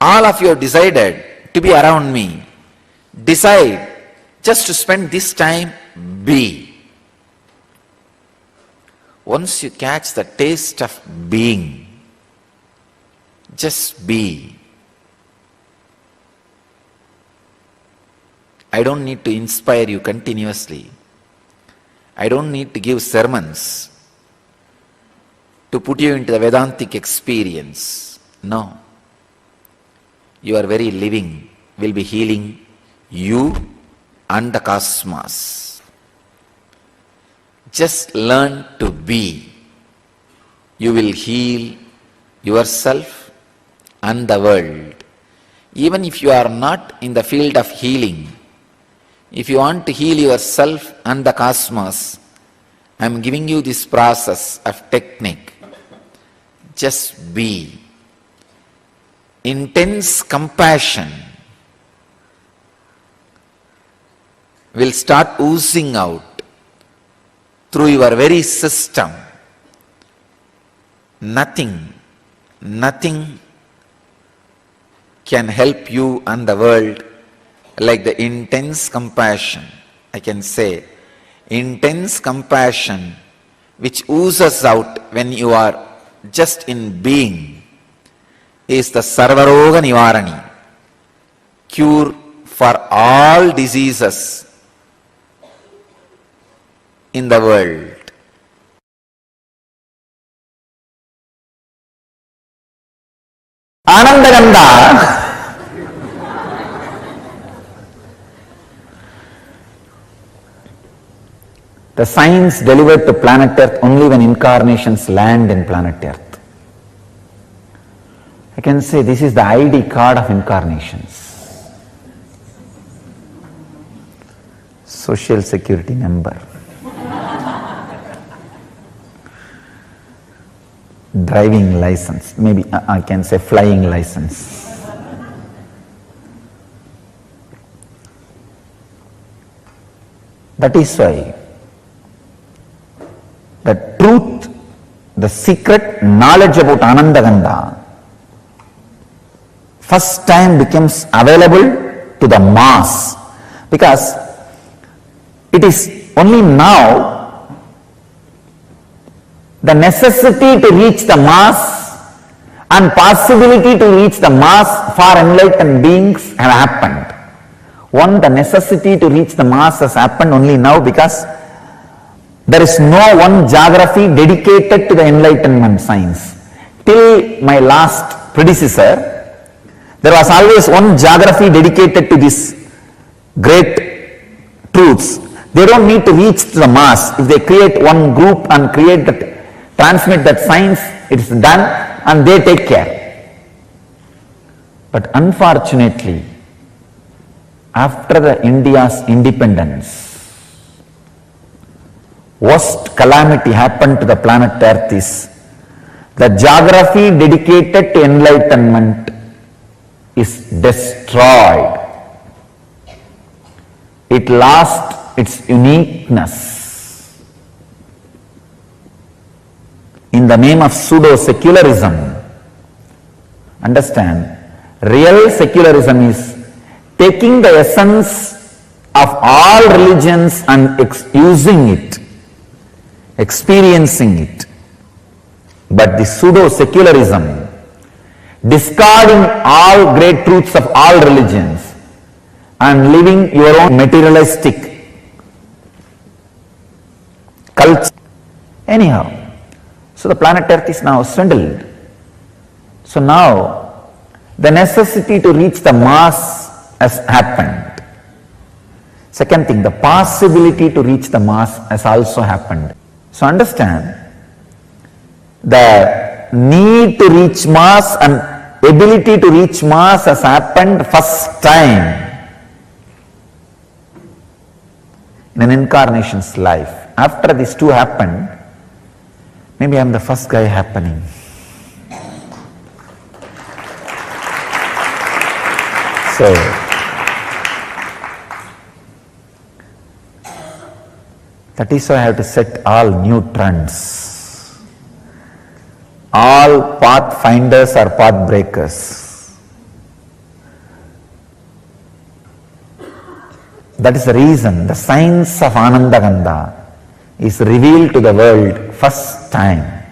all of you have decided to be around me. Decide just to spend this time, be. Once you catch the taste of being, just be. I don't need to inspire you continuously. I don't need to give sermons to put you into the Vedantic experience. No. Your very living will be healing you and the cosmos. Just learn to be. You will heal yourself and the world. Even if you are not in the field of healing, if you want to heal yourself and the cosmos, I am giving you this process of technique. Just be. Intense compassion will start oozing out through your very system. Nothing can help you and the world like the intense compassion. I can say, intense compassion which oozes out when you are just in being is the Sarvaroga Nivarani, cure for all diseases in the world. Anandaganda the science delivered to planet Earth only when incarnations land in planet Earth. I can say this is the ID card of incarnations. Social security number. Driving license, maybe I can say flying license. That is why the truth, the secret knowledge about Anandaganda first time becomes available to the mass, because it is only now the necessity to reach the mass and possibility to reach the mass for enlightened beings have happened. One, the necessity to reach the mass has happened only now because there is no one geography dedicated to the enlightenment science. Till my last predecessor, there was always one geography dedicated to these great truths. They don't need to reach to the mass. If they create one group and transmit that science, it is done and they take care. But unfortunately, after the India's independence, worst calamity happened to the planet Earth is the geography dedicated to enlightenment is destroyed. It lost its uniqueness in the name of pseudo-secularism. Understand, real secularism is taking the essence of all religions and using it, experiencing it. But the pseudo-secularism, discarding all great truths of all religions and living your own materialistic culture. Anyhow, so the planet Earth is now swindled. So now the necessity to reach the mass has happened. Second thing, the possibility to reach the mass has also happened. So understand, the need to reach mass and ability to reach mass has happened first time in an incarnation's life. After these two happened, maybe I am the first guy happening. So, that is why I have to set all new trends. All pathfinders are path breakers. That is the reason the science of Anandaganda is revealed to the world first time.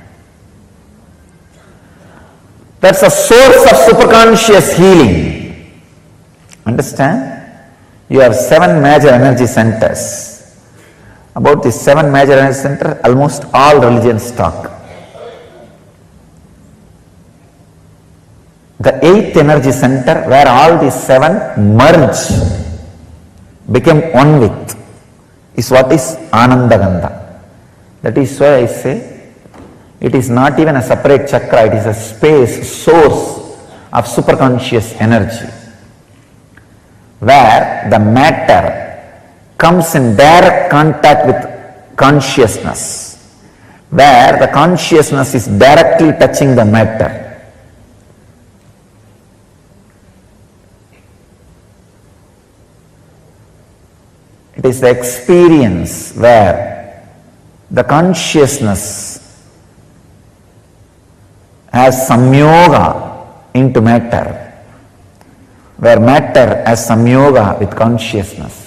That's a source of superconscious healing. Understand? You have 7 major energy centers. About these 7 major energy centers, almost all religions talk. The 8th energy center, where all these 7 merge, became one with, is what is Anandaganda. That is why I say, it is not even a separate chakra, it is a space, source of superconscious energy. where the matter comes in direct contact with consciousness, where the consciousness is directly touching the matter. It is the experience where the consciousness has samyoga into matter, where matter has samyoga with consciousness.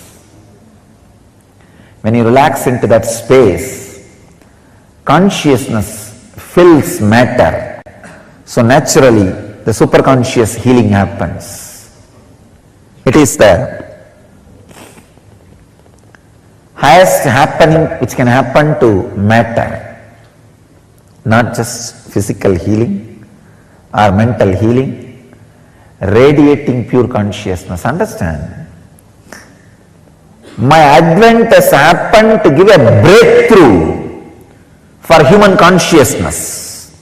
When you relax into that space, consciousness fills matter. So naturally, the superconscious healing happens. It is the highest happening which can happen to matter, not just physical healing or mental healing, radiating pure consciousness. Understand? My advent has happened to give a breakthrough for human consciousness,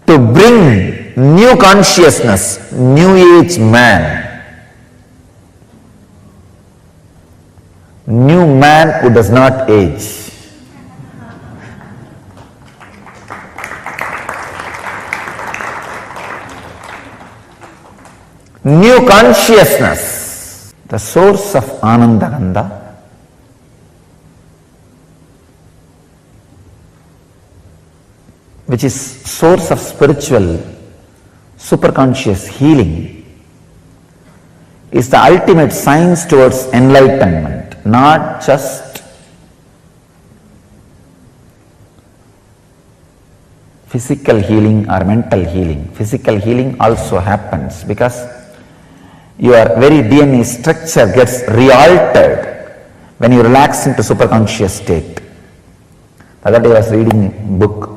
to bring new consciousness, new age man. New man who does not age. New consciousness, the source of Anandagandha, which is source of spiritual superconscious healing, is the ultimate science towards enlightenment. Not just physical healing or mental healing. Physical healing also happens because your very DNA structure gets re-altered when you relax into superconscious state. The other day I was reading a book,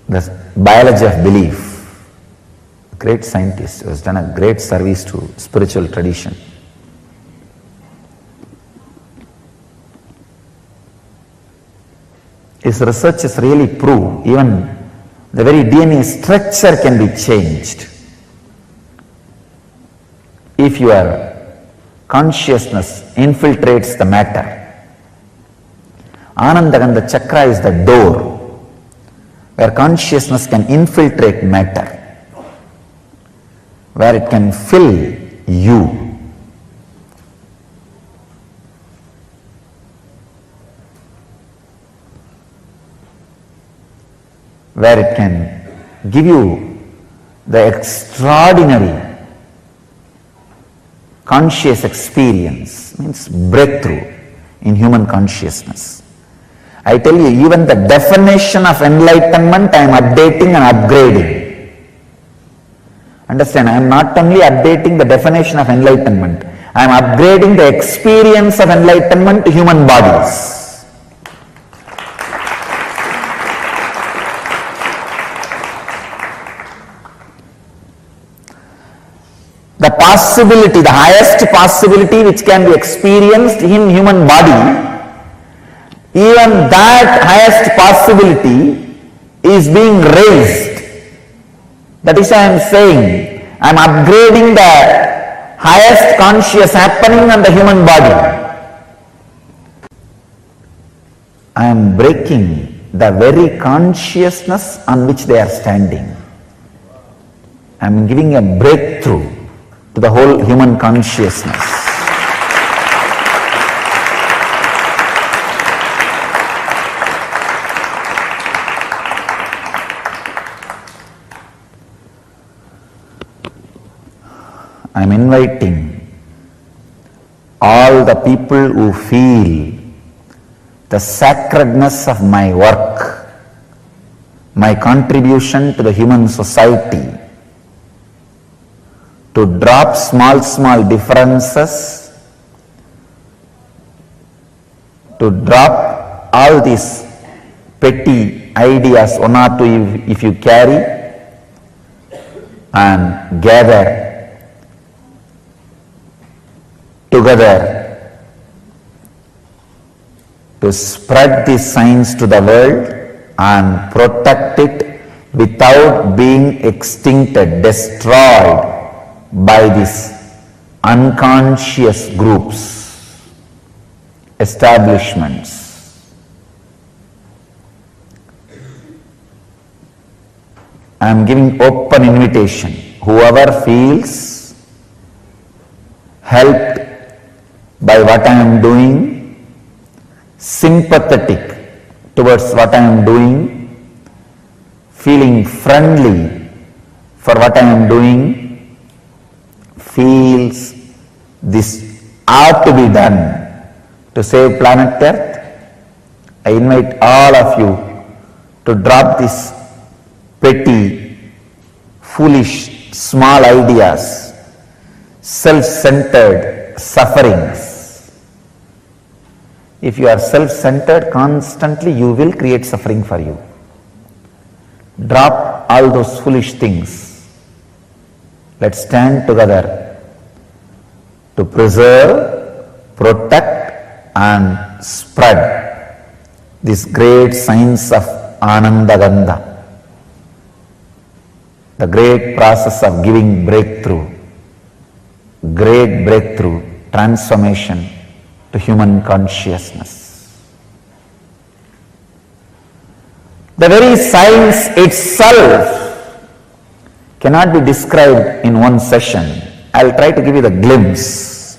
The Biology of Belief. A great scientist who has done a great service to spiritual tradition. His researches really prove even the very DNA structure can be changed if your consciousness infiltrates the matter. Anandagandha chakra is the door where consciousness can infiltrate matter, where it can fill you. Where it can give you the extraordinary conscious experience, means breakthrough in human consciousness. I tell you, even the definition of enlightenment I am updating and upgrading. Understand, I am not only updating the definition of enlightenment, I am upgrading the experience of enlightenment to human bodies. The possibility, the highest possibility which can be experienced in human body, even that highest possibility is being raised. That is why I am saying, I am upgrading the highest conscious happening on the human body. I am breaking the very consciousness on which they are standing. I am giving a breakthrough to the whole human consciousness. I am inviting all the people who feel the sacredness of my work, my contribution to the human society, to drop small differences, to drop all these petty ideas, one or two if you carry, and gather together to spread this science to the world and protect it without being extincted, destroyed by these unconscious groups, establishments. I am giving open invitation. Whoever feels helped by what I am doing, sympathetic towards what I am doing, feeling friendly for what I am doing, feels this ought to be done to save planet Earth, I invite all of you to drop these petty, foolish, small ideas, self-centered sufferings. If you are self-centered constantly, you will create suffering for you. Drop all those foolish things. Let's stand together to preserve, protect and spread this great science of Anandagandha, the great process of giving breakthrough, great breakthrough, transformation to human consciousness. The very science itself cannot be described in one session. I'll try to give you the glimpse.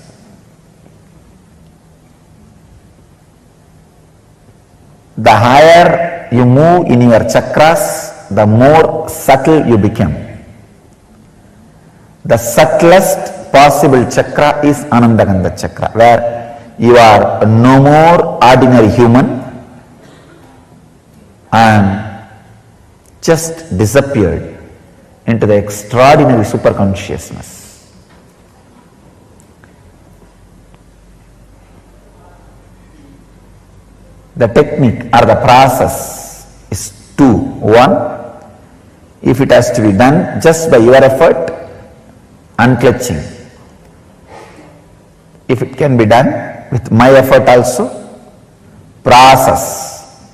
The higher you move in your chakras, the more subtle you become. The subtlest possible chakra is Anandagandha chakra, where you are no more ordinary human and just disappeared into the extraordinary superconsciousness. The technique or the process is two. One, if it has to be done just by your effort, unclutching. If it can be done with my effort also, process.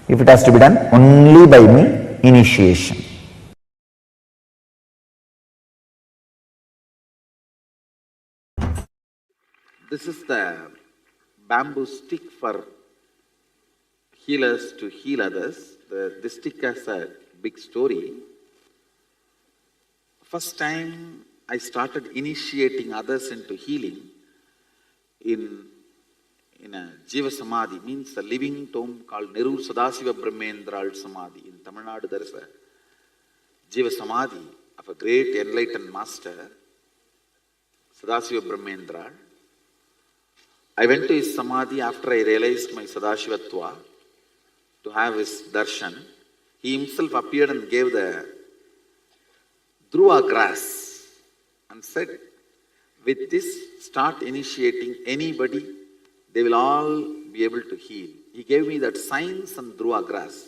If it has to be done only by me, initiation. This is the bamboo stick for healers to heal others. This stick has a big story. First time I started initiating others into healing in a Bhava Samadhi, means a living tomb called Neru Sadasiva Brahmendral Samadhi. In Tamil Nadu there is a Bhava Samadhi of a great enlightened master, Sadasiva Brahmendral. I went to his Samadhi after I realized my Sadashivatva to have his darshan. He himself appeared and gave the Dhruva grass and said, with this start initiating anybody, they will all be able to heal. He gave me that science and Dhruva grass.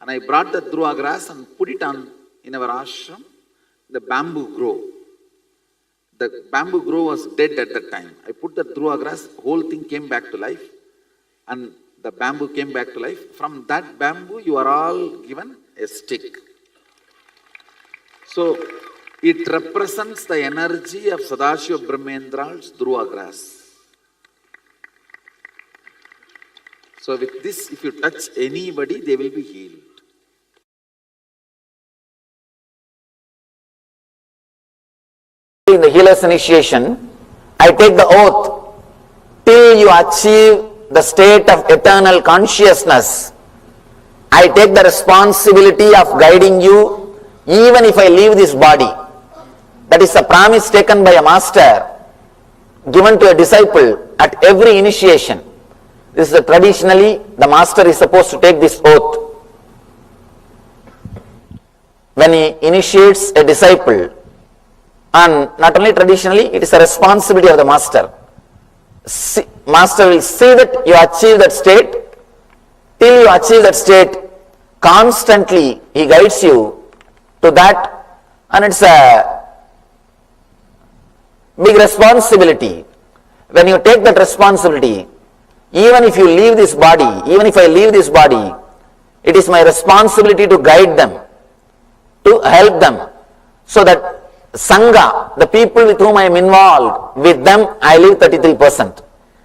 And I brought the Dhruva grass and put it on in our ashram, the bamboo grove. The bamboo grove was dead at that time. I put the Dhruva grass, whole thing came back to life, and the bamboo came back to life. From that bamboo, you are all given a stick. So, it represents the energy of Sadashiva Brahmendral's Dhruva grass. So, with this, if you touch anybody, they will be healed. In the healer's initiation, I take the oath till you achieve the state of eternal consciousness. I take the responsibility of guiding you even if I leave this body. That is a promise taken by a master, given to a disciple at every initiation. This is traditionally the master is supposed to take this oath. When he initiates a disciple, and not only traditionally, it is a responsibility of the master. Master will see that you achieve that state. Till you achieve that state, constantly he guides you to that, and it's a big responsibility. When you take that responsibility, even if you leave this body, even if I leave this body, it is my responsibility to guide them, to help them, so that Sangha, the people with whom I am involved, with them I live 33%.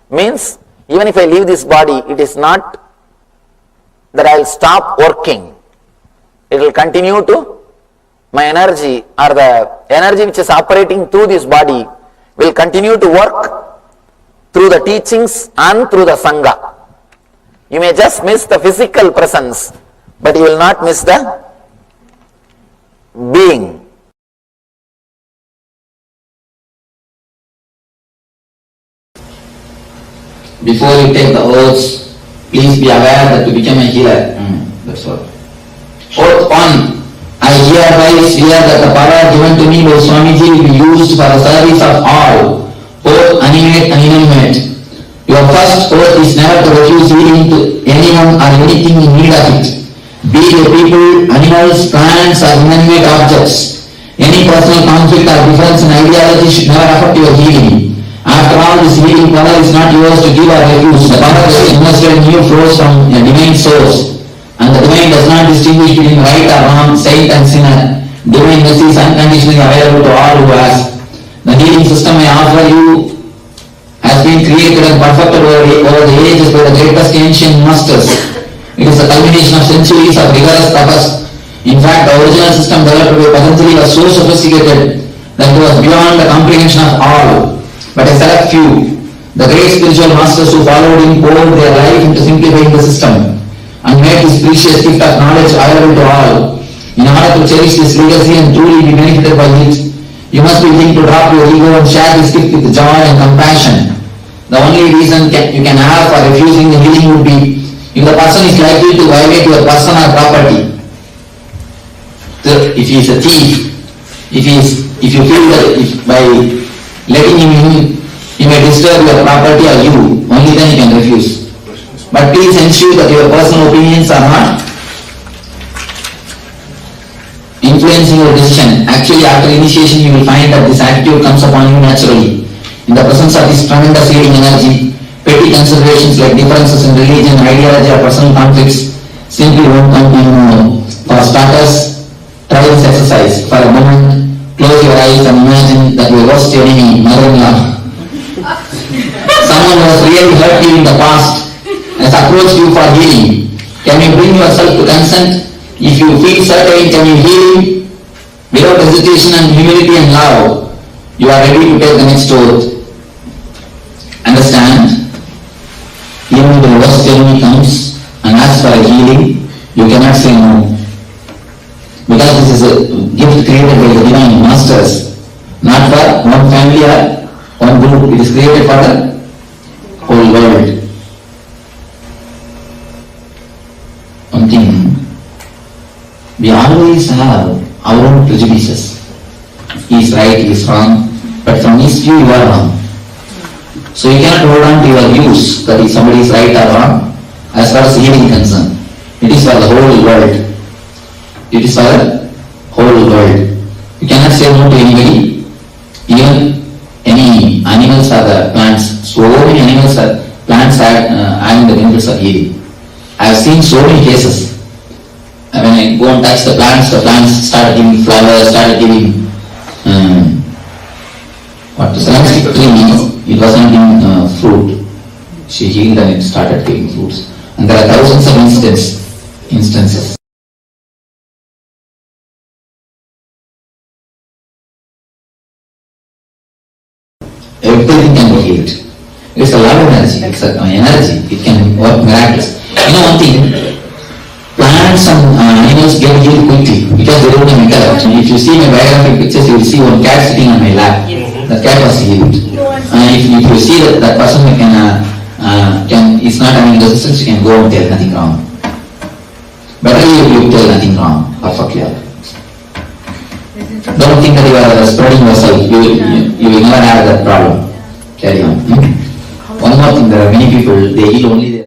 Means, even if I leave this body, it is not that I will stop working. It will continue to, my energy or the energy which is operating through this body will continue to work through the teachings and through the Sangha. You may just miss the physical presence, but you will not miss the being. Before you take the oaths, please be aware that to become a healer. That's all. Oath 1. I hereby swear that the power given to me by Swamiji will be used for the service of all, both animate and inanimate. Your first oath is never to refuse healing to anyone or anything in need of it, be they people, animals, plants, or inanimate objects. Any personal conflict or difference in ideology should never affect your healing. After all, this healing power is not yours to give or refuse. The power that is invested in you flows from a divine source. And the divine does not distinguish between right or wrong, saint and sinner. Divine mercy is unconditionally available to all who ask. The healing system I offer you has been created and perfected over the ages by the greatest ancient masters. It is a culmination of centuries of rigorous tapas. In fact, the original system developed by Patanjali was so sophisticated that it was beyond the comprehension of all. But a select few, the great spiritual masters who followed him, poured their life into simplifying the system and made this precious gift of knowledge available to all. In order to cherish this legacy and truly be benefited by it, you must be willing to drop your ego and share this gift with joy and compassion. The only reason you can have for refusing the healing would be if the person is likely to violate your person or property. So if he is a thief, if you feel that by letting him in, he may disturb your property or you, only then you can refuse. But please ensure that your personal opinions are not influencing your decision. Actually, after initiation, you will find that this attitude comes upon you naturally. In the presence of this tremendous healing energy, petty considerations like differences in religion, ideology, or personal conflicts simply won't come anymore. For starters, try this exercise. For a moment, close your eyes and imagine that your worst enemy, mother-in-law, someone who has really hurt you in the past, has approached you for healing. Can you bring yourself to consent? If you feel certain, can you heal him? Without hesitation and humility and love, you are ready to take the next oath. Understand? Even if the worst enemy comes and asks for a healing, you cannot say no. Because this is a gift created by the divine masters, not for one family or one group. It is created for the whole world. One thing, we always have our own prejudices. He is right, he is wrong, but from his view you are wrong. So you cannot hold on to your views that if somebody is right or wrong as far as healing is concerned. It is for the whole world. It is for the whole world. You cannot say no to anybody, even any animals or the plants. So many animals or plants are having the benefits of healing. I have seen so many cases. When I go and touch the plants started giving flowers, started giving what to say, tree, it wasn't giving fruit. She healed and it started giving fruits. And there are thousands of instances. Everything can be healed. It's a lot of energy. It's an energy. It can work miraculous. You know one thing, plants and animals get healed quickly because they don't have intellect. If you see my biographic pictures, you will see one cat sitting on my lap. That cat was healed. If you see that person is not having resistance, you can go and tell nothing wrong. Better you tell nothing wrong, perfectly. Don't think that you are spreading yourself. You will never have that problem. Carry on. One more thing, there are many people, they heal only their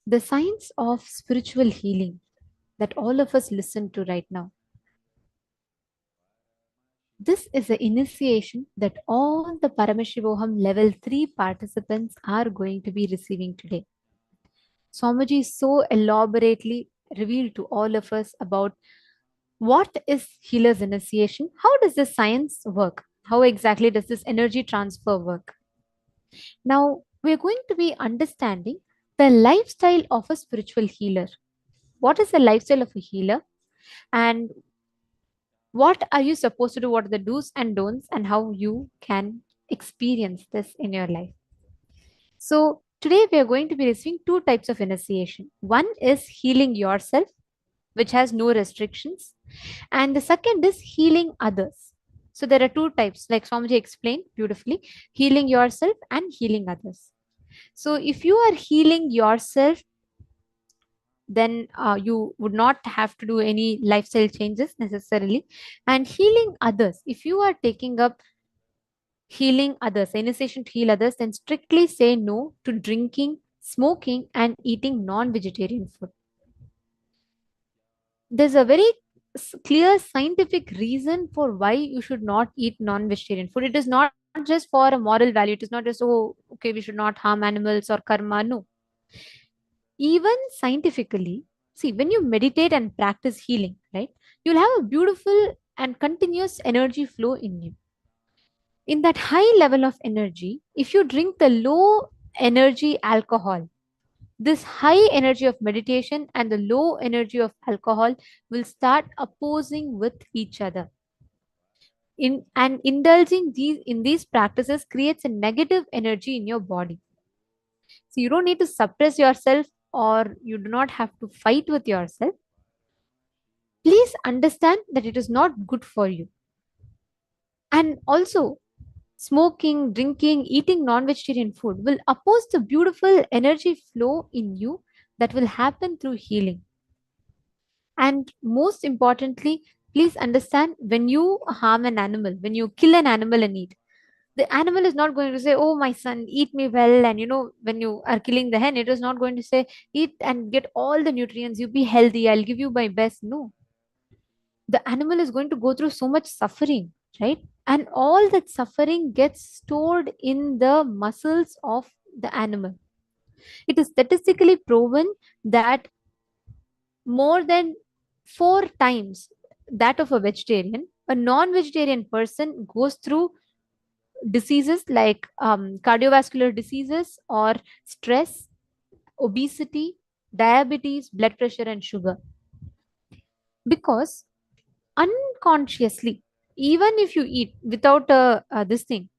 The science of spiritual healing that all of us listen to right now. This is the initiation that all the Paramashivoham level 3 participants are going to be receiving today. Swamiji so elaborately revealed to all of us about what is healer's initiation, how does this science work, how exactly does this energy transfer work. Now, we're going to be understanding the lifestyle of a spiritual healer. What is the lifestyle of a healer? And what are you supposed to do? What are the do's and don'ts, and how you can experience this in your life? So, today we are going to be receiving two types of initiation. One is healing yourself, which has no restrictions, and the second is healing others. So, there are two types, like Swamiji explained beautifully, healing yourself and healing others. So, if you are healing yourself, then you would not have to do any lifestyle changes necessarily. And healing others, if you are taking up healing others, initiation to heal others, then strictly say no to drinking, smoking, and eating non-vegetarian food. There's a very clear scientific reason for why you should not eat non-vegetarian food. It is not just for a moral value. It is not just, oh, okay, we should not harm animals or karma. No. Even scientifically, see, when you meditate and practice healing, right, you'll have a beautiful and continuous energy flow in you. In that high level of energy, if you drink the low energy alcohol, this high energy of meditation and the low energy of alcohol will start opposing with each other. And indulging in these practices creates a negative energy in your body. So you don't need to suppress yourself, or you do not have to fight with yourself. Please understand that it is not good for you. And also, smoking, drinking, eating non-vegetarian food will oppose the beautiful energy flow in you that will happen through healing. And most importantly, please understand, when you harm an animal, when you kill an animal and eat, the animal is not going to say, oh, my son, eat me well. And when you are killing the hen, it is not going to say, eat and get all the nutrients, you be healthy, I'll give you my best. No. The animal is going to go through so much suffering, right? And all that suffering gets stored in the muscles of the animal. It is statistically proven that more than 4 times that of a vegetarian, a non-vegetarian person goes through diseases like cardiovascular diseases or stress, obesity, diabetes, blood pressure, and sugar. Because unconsciously, even if you eat without this thing,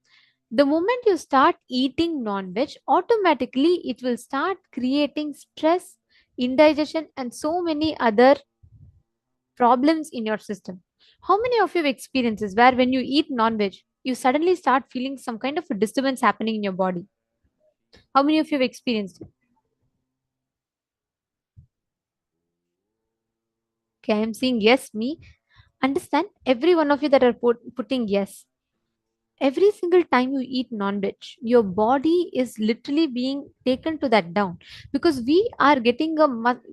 the moment you start eating non-veg, automatically it will start creating stress, indigestion, and so many other problems in your system. How many of you have experiences where when you eat non-veg, you suddenly start feeling some kind of a disturbance happening in your body? How many of you have experienced it? Okay, I am seeing yes, me. Understand, every one of you that are putting yes. Every single time you eat non-veg, your body is literally being taken to that down, because we are getting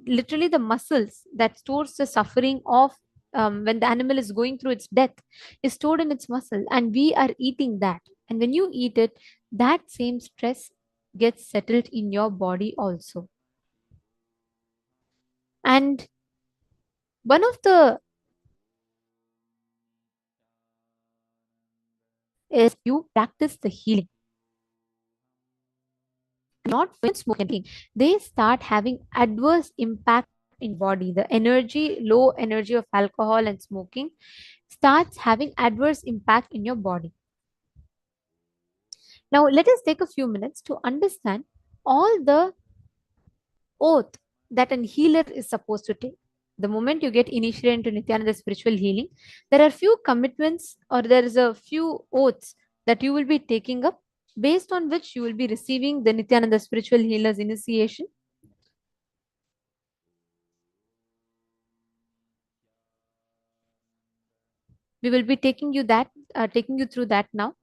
literally the muscles that stores the suffering of when the animal is going through its death is stored in its muscle, and we are eating that. And when you eat it, that same stress gets settled in your body also. And one of the is you practice the healing, not when smoking, they start having adverse impact in body. The energy, low energy of alcohol and smoking starts having adverse impact in your body. Now let us take a few minutes to understand all the oath that an healer is supposed to take. The moment you get initiated into Nithyananda spiritual healing, there are few commitments, or there is a few oaths that you will be taking up, based on which you will be receiving the Nithyananda spiritual healer's initiation. We will be taking you through that now.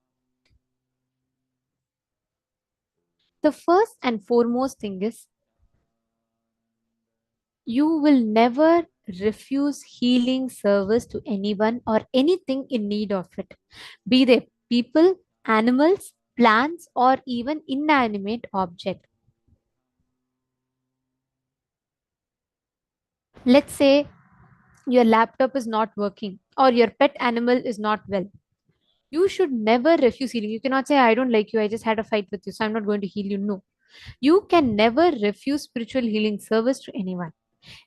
The first and foremost thing is you will never refuse healing service to anyone or anything in need of it, be they people, animals, plants, or even inanimate object. Let's say your laptop is not working or your pet animal is not well. You should never refuse healing. You cannot say, I don't like you, I just had a fight with you, so I'm not going to heal you. No. You can never refuse spiritual healing service to anyone.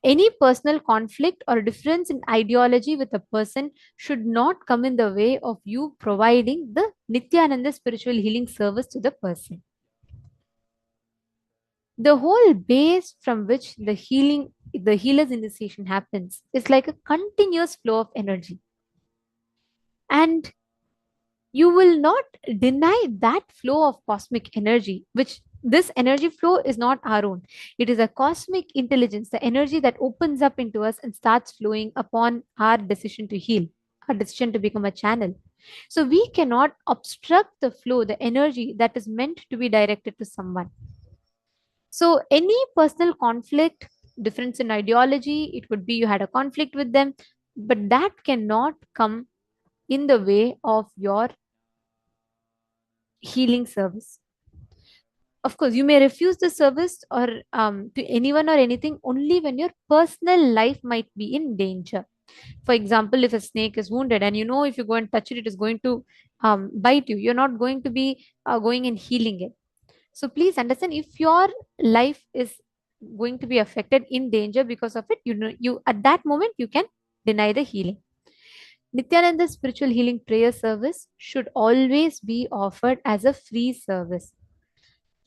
Any personal conflict or difference in ideology with a person should not come in the way of you providing the Nithyananda spiritual healing service to the person. The whole base from which the healer's initiation happens is like a continuous flow of energy. And you will not deny that flow of cosmic energy, which this energy flow is not our own. It is a cosmic intelligence, the energy that opens up into us and starts flowing upon our decision to heal, our decision to become a channel. So we cannot obstruct the flow, the energy that is meant to be directed to someone. So any personal conflict, difference in ideology, it could be you had a conflict with them, but that cannot come in the way of your healing service. Of course, you may refuse the service or to anyone or anything only when your personal life might be in danger. For example, if a snake is wounded and you know if you go and touch it, it is going to bite you. You're not going to be going and healing it. So please understand, if your life is going to be affected in danger because of it, you know, you at that moment you can deny the healing. Nityananda spiritual healing prayer service should always be offered as a free service.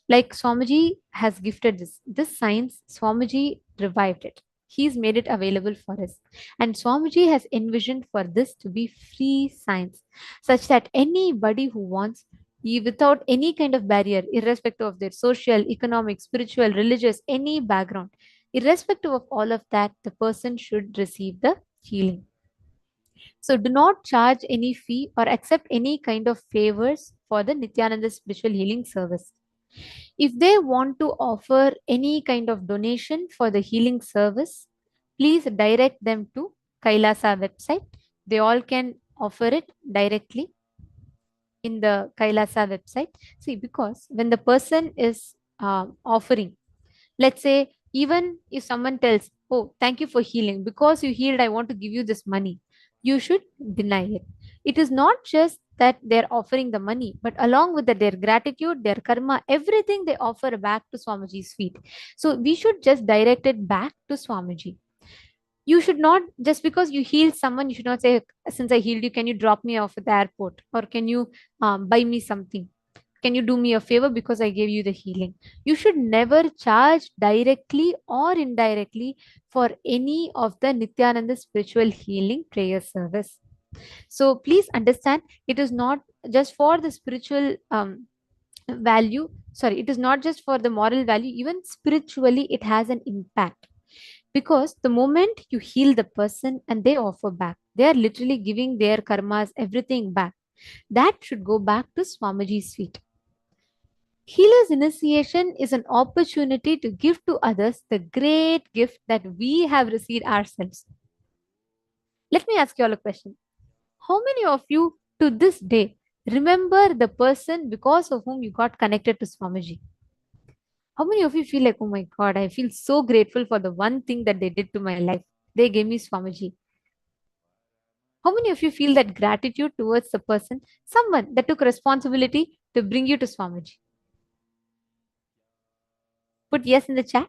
Like Swamiji has gifted this science, Swamiji revived it. He's made it available for us. And Swamiji has envisioned for this to be free science, such that anybody who wants, without any kind of barrier, irrespective of their social, economic, spiritual, religious, any background, irrespective of all of that, the person should receive the healing. So do not charge any fee or accept any kind of favors for the Nityananda spiritual healing service. If they want to offer any kind of donation for the healing service, please direct them to Kailasa website. They all can offer it directly in the Kailasa website. See, because when the person is offering, let's say, even if someone tells, oh, thank you for healing, because you healed, I want to give you this money, you should deny it. It is not just that they're offering the money, but along with that, their gratitude, their karma, everything they offer back to Swamiji's feet. So we should just direct it back to Swamiji. You should not, just because you healed someone, you should not say, since I healed you, can you drop me off at the airport? Or can you buy me something? Can you do me a favor because I gave you the healing? You should never charge directly or indirectly for any of the Nityananda spiritual healing prayer service. So please understand, it is not just for the spiritual value. Sorry, it is not just for the moral value. Even spiritually, it has an impact. Because the moment you heal the person and they offer back, they are literally giving their karmas, everything back. That should go back to Swamiji's feet. Healer's initiation is an opportunity to give to others the great gift that we have received ourselves. Let me ask you all a question. How many of you to this day remember the person because of whom you got connected to Swamiji? How many of you feel like, oh my God, I feel so grateful for the one thing that they did to my life? They gave me Swamiji. How many of you feel that gratitude towards the person, someone that took responsibility to bring you to Swamiji? Put yes in the chat.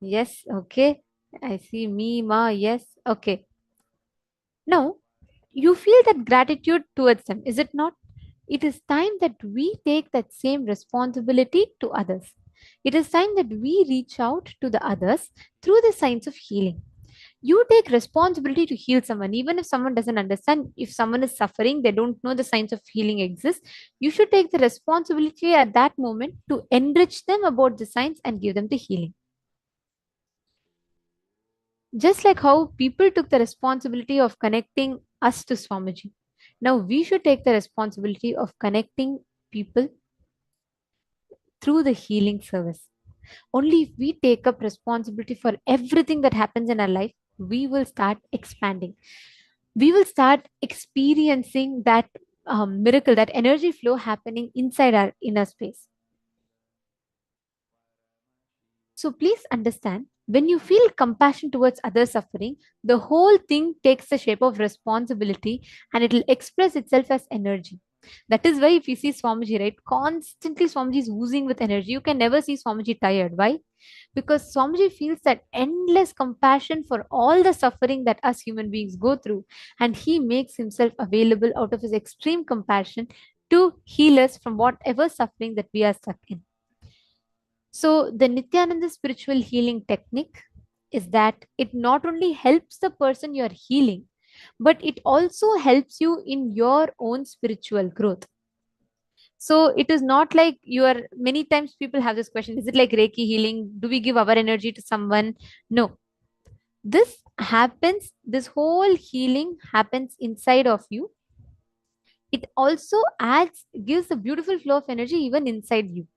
Yes, okay. I see me, ma, yes, okay. Now, you feel that gratitude towards them, is it not? It is time that we take that same responsibility to others. It is time that we reach out to the others through the signs of healing. You take responsibility to heal someone, even if someone doesn't understand. If someone is suffering, they don't know the signs of healing exist, you should take the responsibility at that moment to enrich them about the signs and give them the healing. Just like how people took the responsibility of connecting us to Swamiji, now we should take the responsibility of connecting people through the healing service. Only if we take up responsibility for everything that happens in our life, we will start expanding. We will start experiencing that miracle, that energy flow happening inside our inner space. So please understand, when you feel compassion towards other suffering, the whole thing takes the shape of responsibility and it will express itself as energy. That is why if you see Swamiji, right, constantly Swamiji is oozing with energy. You can never see Swamiji tired. Why? Because Swamiji feels that endless compassion for all the suffering that us human beings go through, and he makes himself available out of his extreme compassion to heal us from whatever suffering that we are stuck in. So, the Nithyananda spiritual healing technique is that it not only helps the person you are healing, but it also helps you in your own spiritual growth. So, it is not like you are, many times people have this question, is it like Reiki healing? Do we give our energy to someone? No. This happens, this whole healing happens inside of you. It also gives a beautiful flow of energy even inside you.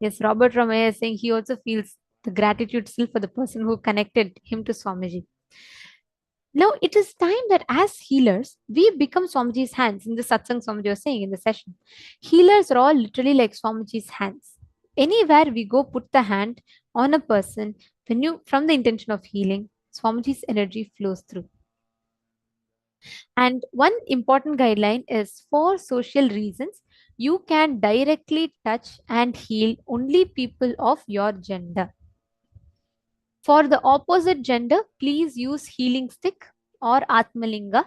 Yes, Robert Ramaya is saying he also feels the gratitude still for the person who connected him to Swamiji. Now it is time that as healers, we become Swamiji's hands. In the satsang Swamiji was saying in the session, healers are all literally like Swamiji's hands. Anywhere we go, put the hand on a person, when you, from the intention of healing, Swamiji's energy flows through. And one important guideline is, for social reasons, you can directly touch and heal only people of your gender. For the opposite gender, please use healing stick or Atmalinga.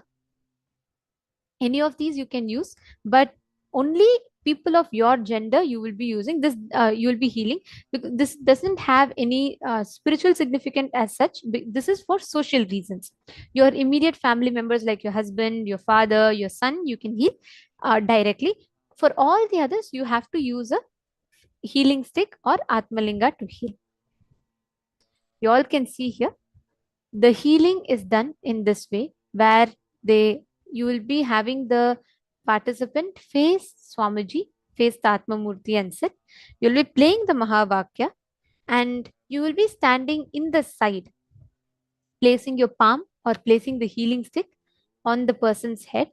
Any of these you can use, but only people of your gender you will be using this, you will be healing, because this doesn't have any spiritual significance as such. This is for social reasons. Your immediate family members like your husband, your father, your son, you can heal directly. For all the others, you have to use a healing stick or Atmalinga to heal. You all can see here, the healing is done in this way, where you will be having the participant face Swamiji, face the Atma Murti and sit. You will be playing the Mahavakya and you will be standing in the side, placing your palm or placing the healing stick on the person's head,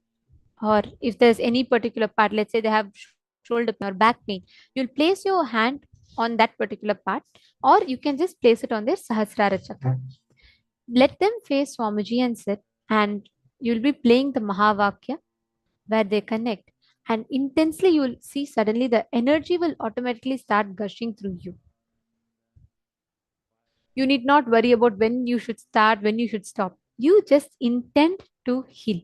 or if there's any particular part, let's say they have shoulder pain or back pain, you'll place your hand on that particular part, or you can just place it on their Sahasrara Chakra. Let them face Swamiji and sit, and you'll be playing the Mahavakya where they connect. And intensely, you'll see suddenly the energy will automatically start gushing through you. You need not worry about when you should start, when you should stop. You just intend to heal.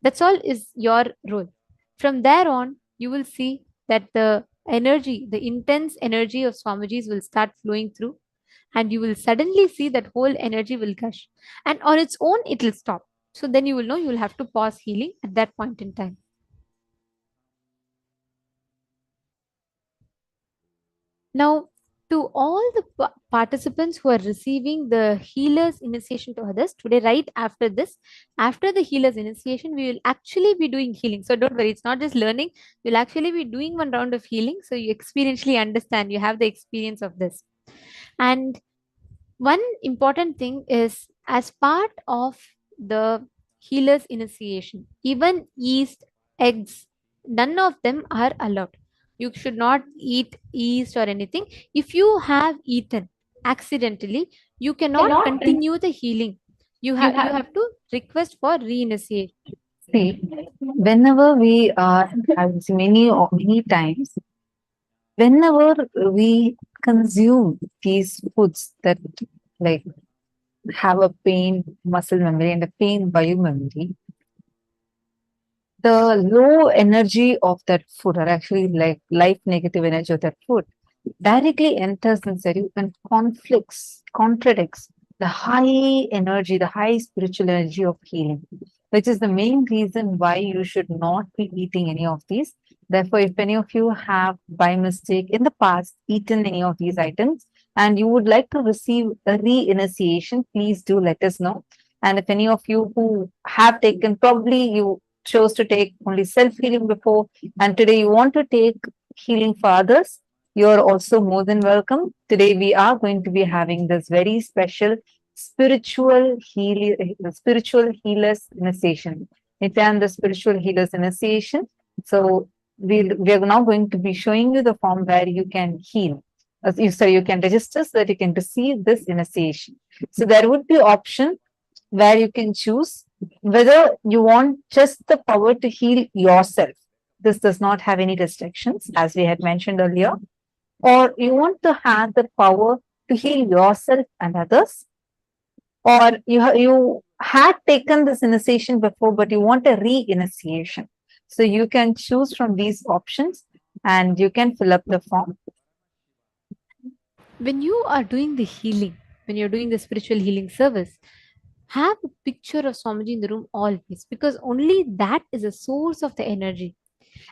That's all is your role. From there on, you will see that the energy, the intense energy of Swamiji's will start flowing through, and you will suddenly see that whole energy will gush, and on its own it will stop. So then you will know you will have to pause healing at that point in time. Now, to all the participants who are receiving the healer's initiation to others today, right after this, after the healer's initiation, we will actually be doing healing. So don't worry, it's not just learning, you'll actually be doing one round of healing, so you experientially understand, you have the experience of this. And one important thing is, as part of the healer's initiation, even yeast, eggs, none of them are allowed. You should not eat yeast or anything. If you have eaten accidentally, you cannot continue the healing. You have to request for reinitiation. See, whenever we are, as many times, whenever we consume these foods that like have a pain muscle memory and a pain bio memory, the low energy of that food, or actually like life negative energy of that food, directly enters inside you and contradicts the high energy, the high spiritual energy of healing, which is the main reason why you should not be eating any of these. Therefore, if any of you have by mistake in the past eaten any of these items and you would like to receive a re-initiation, please do let us know. And if any of you who have taken, probably you chose to take only self-healing before, and today you want to take healing for others, you're also more than welcome. Today we are going to be having this very special spiritual healers initiation. Nithyananda spiritual healers initiation. So we are now going to be showing you the form where you can heal. You can register so that you can receive this initiation. So there would be option where you can choose whether you want just the power to heal yourself. This does not have any restrictions, as we had mentioned earlier. Or you want to have the power to heal yourself and others. Or you had taken this initiation before, but you want a re-initiation. So you can choose from these options and you can fill up the form. When you are doing the healing, when you're doing the spiritual healing service, have a picture of Swamiji in the room always, because only that is a source of the energy.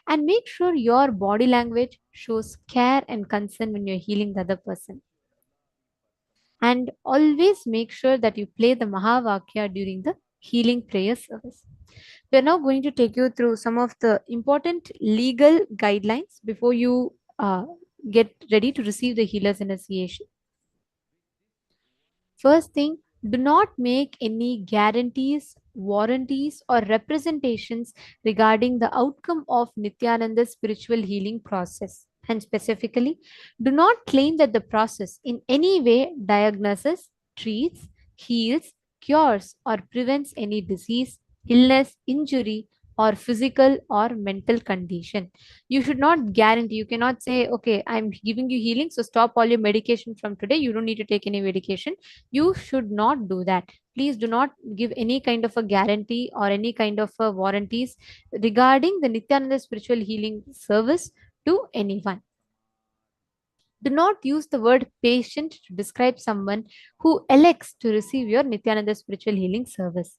And make sure your body language shows care and concern when you're healing the other person. And always make sure that you play the Mahavakya during the healing prayer service. We're now going to take you through some of the important legal guidelines before you get ready to receive the healer's initiation. First thing, do not make any guarantees, warranties, or representations regarding the outcome of Nithyananda's spiritual healing process. And specifically, do not claim that the process in any way diagnoses, treats, heals, cures, or prevents any disease, illness, injury, or physical or mental condition. You should not guarantee. You cannot say, okay, I'm giving you healing, so stop all your medication from today. You don't need to take any medication. You should not do that. Please do not give any kind of a guarantee or any kind of a warranties regarding the Nithyananda spiritual healing service to anyone. Do not use the word patient to describe someone who elects to receive your Nithyananda spiritual healing service.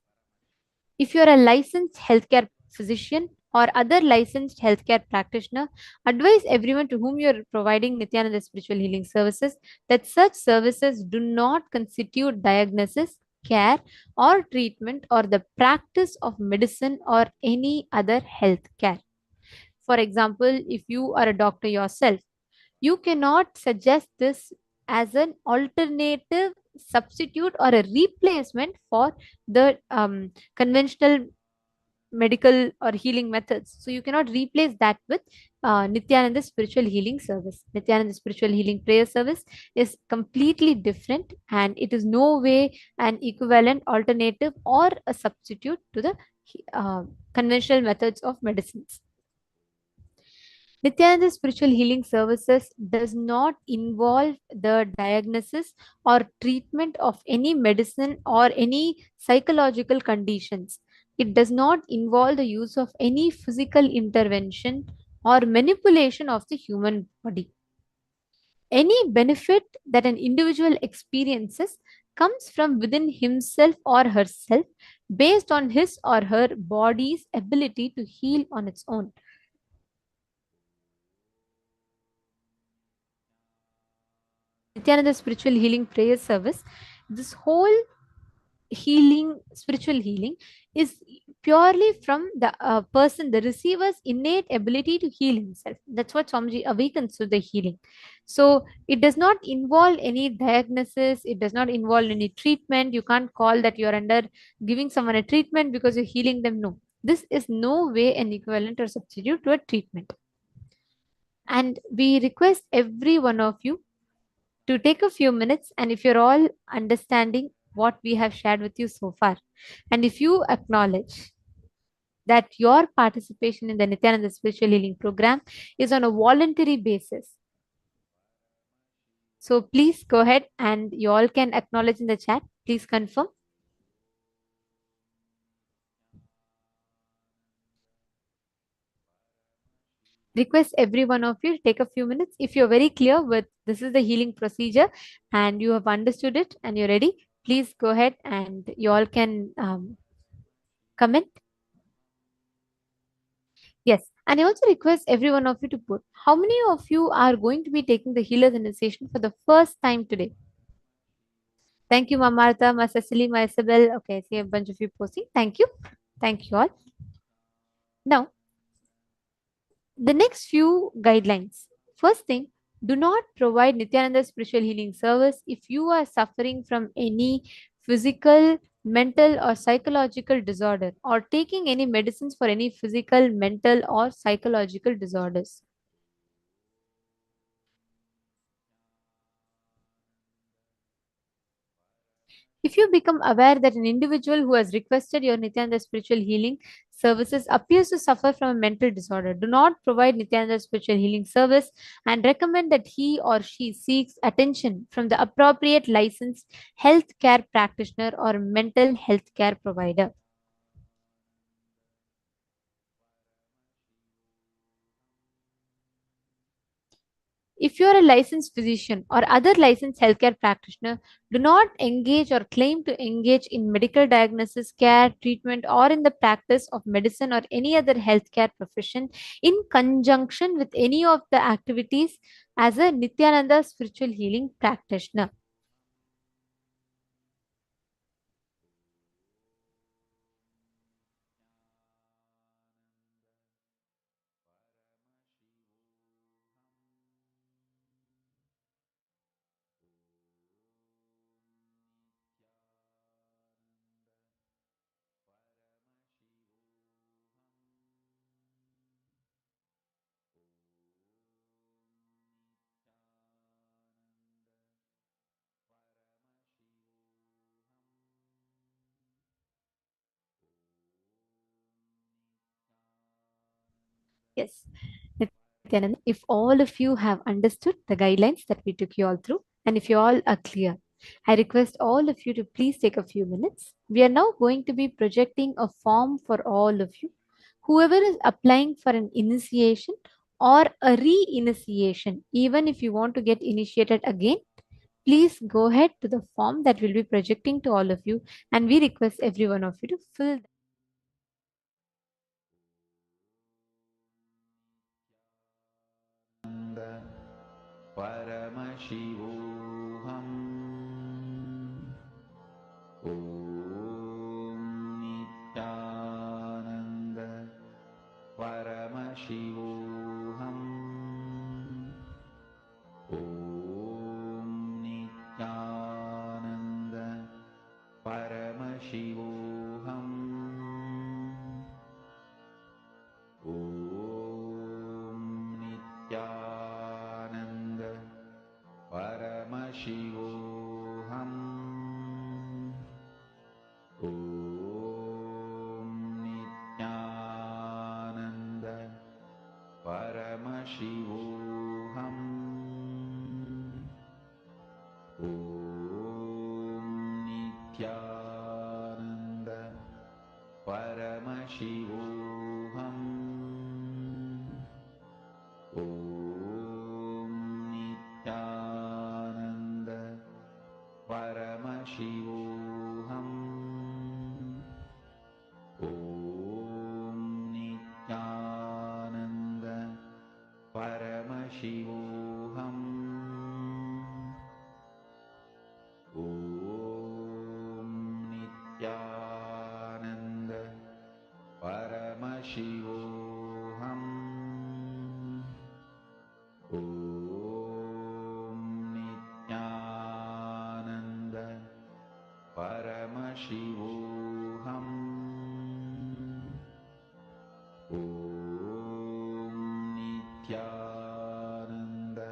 If you are a licensed healthcare physician or other licensed healthcare practitioner, advise everyone to whom you are providing Nithyananda spiritual healing services that such services do not constitute diagnosis, care, or treatment or the practice of medicine or any other health care. For example, if you are a doctor yourself, you cannot suggest this as an alternative substitute or a replacement for the conventional medical or healing methods. So you cannot replace that with Nithyananda spiritual healing service. Nithyananda spiritual healing prayer service is completely different, and it is no way an equivalent alternative or a substitute to the conventional methods of medicines. Nithyananda spiritual healing services does not involve the diagnosis or treatment of any medicine or any psychological conditions. It does not involve the use of any physical intervention or manipulation of the human body. Any benefit that an individual experiences comes from within himself or herself based on his or her body's ability to heal on its own. Nithyananda spiritual healing prayer service, this whole spiritual healing is purely from the person, the receiver's innate ability to heal himself. That's what Swamiji awakens to the healing. So it does not involve any diagnosis, it does not involve any treatment. You can't call that you're under giving someone a treatment because you're healing them. No, this is no way an equivalent or substitute to a treatment. And we request every one of you to take a few minutes, and if you're all understanding what we have shared with you so far, and if you acknowledge that your participation in the Nithyananda spiritual healing program is on a voluntary basis, so please go ahead and you all can acknowledge in the chat. Please confirm. Request every one of you to take a few minutes. If you're very clear with this is the healing procedure and you have understood it and you're ready, please go ahead and you all can comment. Yes, and I also request every one of you to put how many of you are going to be taking the healer's initiation for the first time today. Thank you, Ma Martha, Ma Cecily, Ma Isabel. Okay, I see a bunch of you posting. Thank you. Thank you all. Now, The next few guidelines. First thing, do not provide Nithyananda spiritual healing service if you are suffering from any physical, mental, or psychological disorder, or taking any medicines for any physical, mental, or psychological disorders. If you become aware that an individual who has requested your Nithyananda spiritual healing services appears to suffer from a mental disorder, do not provide Nithyananda spiritual healing service and recommend that he or she seeks attention from the appropriate licensed healthcare practitioner or mental health care provider. If you are a licensed physician or other licensed healthcare practitioner, do not engage or claim to engage in medical diagnosis, care, treatment, or in the practice of medicine or any other healthcare profession in conjunction with any of the activities as a Nithyananda spiritual healing practitioner. Yes. Nityananda, if all of you have understood the guidelines that we took you all through, and if you all are clear, I request all of you to please take a few minutes. We are now going to be projecting a form for all of you. Whoever is applying for an initiation or a re-initiation, even if you want to get initiated again, please go ahead to the form that we'll be projecting to all of you, and we request every one of you to fill. Paramashivam. Om Nithyananda Paramashivam. Om Nithyananda Paramashivam. Om Nithyananda Paramashivam. Om Nithyananda Paramashivam. Om Nithyananda Paramashivam. Om Nithyananda Paramashivam. Om Nithyananda Paramashivam. Om Nithyananda Paramashivam. Om Nithyananda Paramashivam. Om Nithyananda Paramashivam. Om Nithyananda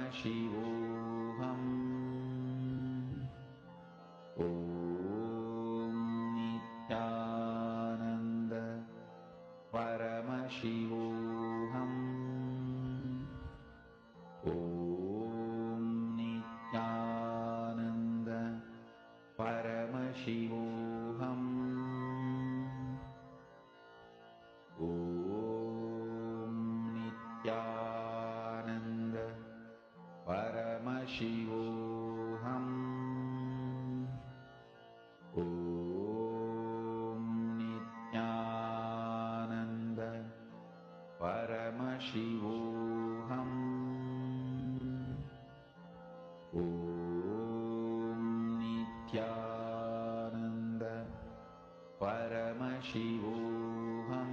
Paramashivam. Om Nithyananda Paramashivam. Om Nithyananda Paramashivam. Om Nithyananda Paramashivam. Om Nithyananda Paramashivam.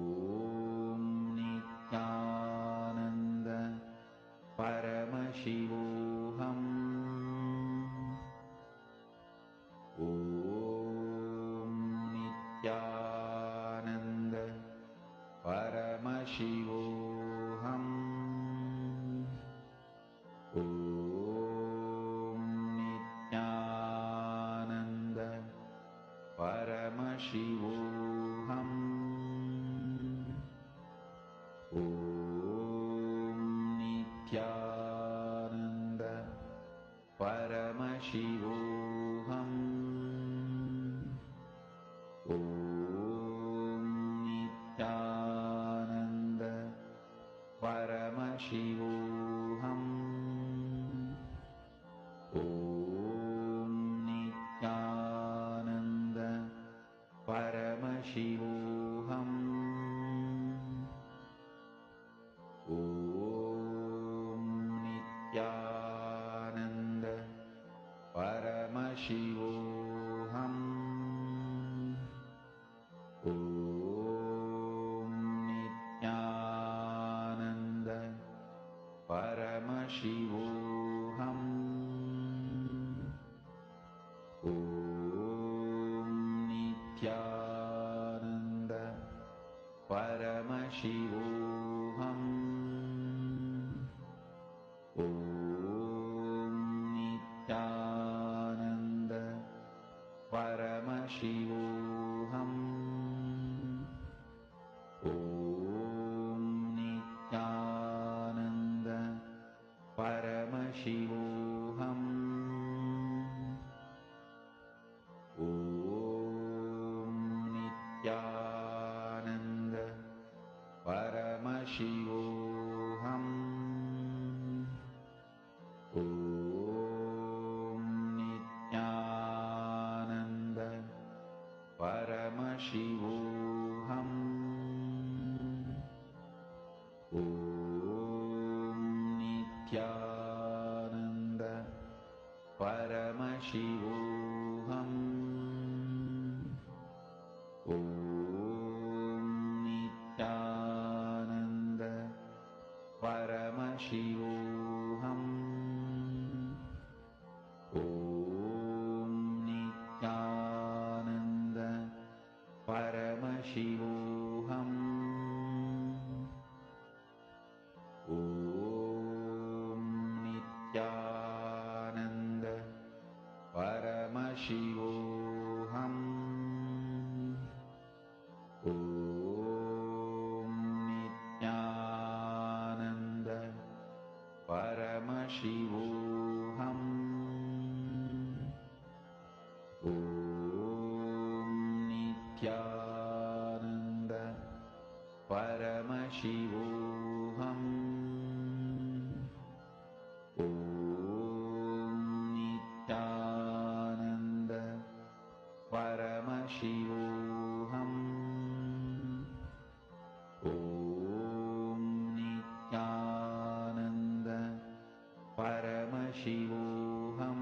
Paramashivoham. Om Nithyananda Paramashivoham. Om Nithyananda Paramashivoham. Om Nithyananda Paramashivoham. Om Nithyananda Paramashivoham. Om Nithyananda Paramashivoham. Om Nithyananda Paramashivoham. Om Nithyananda Paramashivoham. Om Nithyananda Paramashivoham. Om Nithyananda Paramashivoham. Om Nithyananda Paramashivoham. Om Nithyananda Paramashivoham. Om Nithyananda Paramashivoham.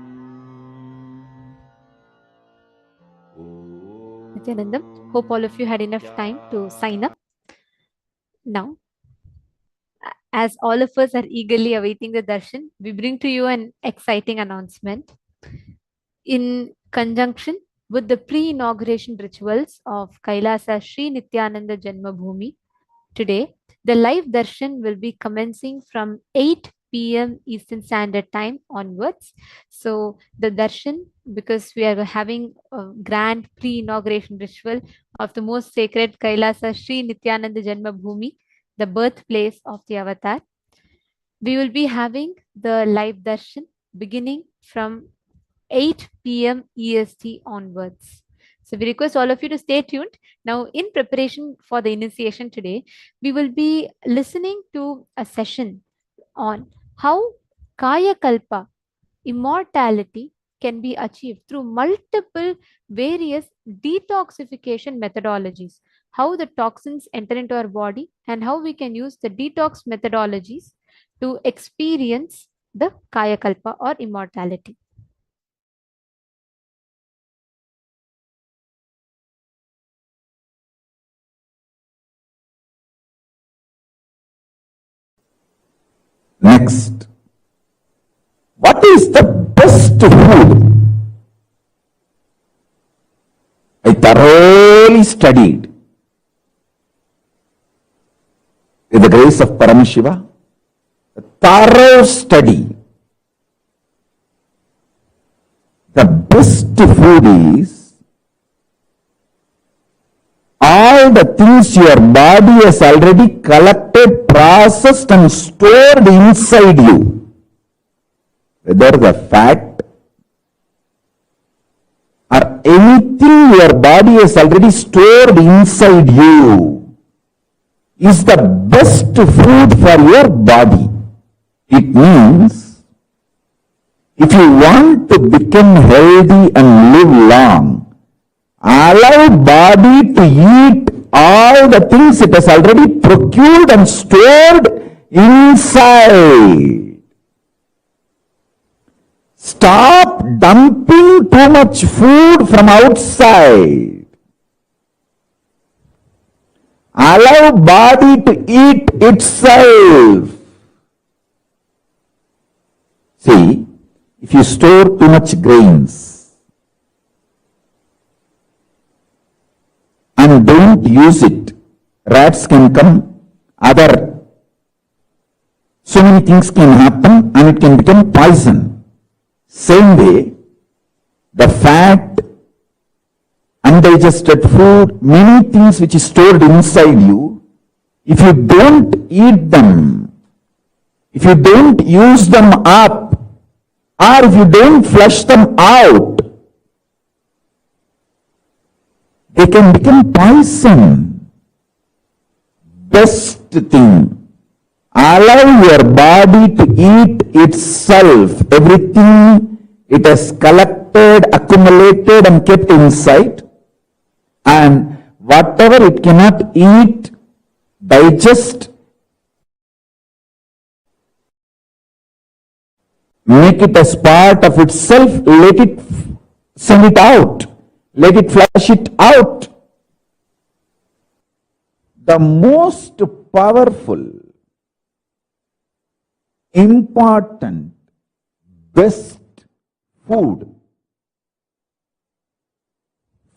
Nithyanandam, hope all of you had enough time to sign up. Now, as all of us are eagerly awaiting the darshan, we bring to you an exciting announcement. In conjunction with the pre-inauguration rituals of Kailasa Sri Nithyananda Janma Bhoomi, today the live darshan will be commencing from 8 p.m. Eastern Standard Time onwards. So the darshan, because we are having a grand pre-inauguration ritual of the most sacred Kailasa Sri Nithyananda Janma Bhoomi, the birthplace of the avatar, we will be having the live darshan beginning from 8 p.m. EST onwards. So we request all of you to stay tuned. Now, in preparation for the initiation today, we will be listening to a session on how Kaya Kalpa, immortality, can be achieved through multiple various detoxification methodologies, how the toxins enter into our body and how we can use the detox methodologies to experience the Kaya Kalpa or immortality. Next, what is the best food? I thoroughly studied with the grace of Paramashiva, a thorough study. The best food is all the things your body has already collected, processed and stored inside you, whether the fat or anything your body has already stored inside you, is the best food for your body. It means if you want to become healthy and live long, allow body to eat all the things it has already procured and stored inside. Stop dumping too much food from outside. Allow body to eat itself. See, if you store too much grains and don't use it, rats can come other, so many things can happen and it can become poison. Same way, the fat, undigested food, many things which is stored inside you, if you don't eat them, if you don't use them up, or if you don't flush them out, they can become poison. Best thing, allow your body to eat itself. Everything it has collected, accumulated and kept inside, and whatever it cannot eat, digest, make it as part of itself, let it send it out, let it flush it out. The most powerful, important, best food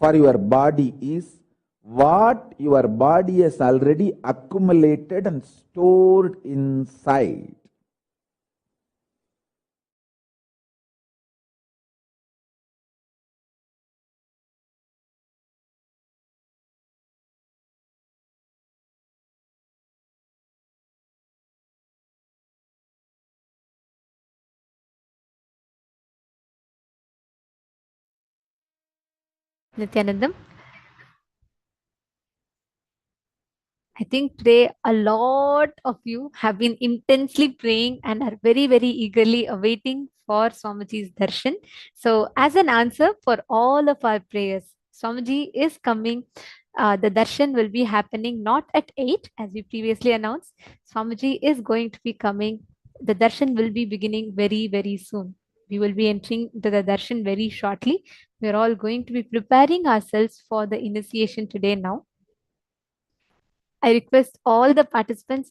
for your body is what your body has already accumulated and stored inside. Nithyanandam, I think today a lot of you have been intensely praying and are very, very eagerly awaiting for Swamiji's darshan. So, as an answer for all of our prayers, Swamiji is coming. The darshan will be happening not at 8 as we previously announced. Swamiji is going to be coming. The darshan will be beginning very, very soon. We will be entering into the darshan very shortly. We are all going to be preparing ourselves for the initiation today now. I request all the participants.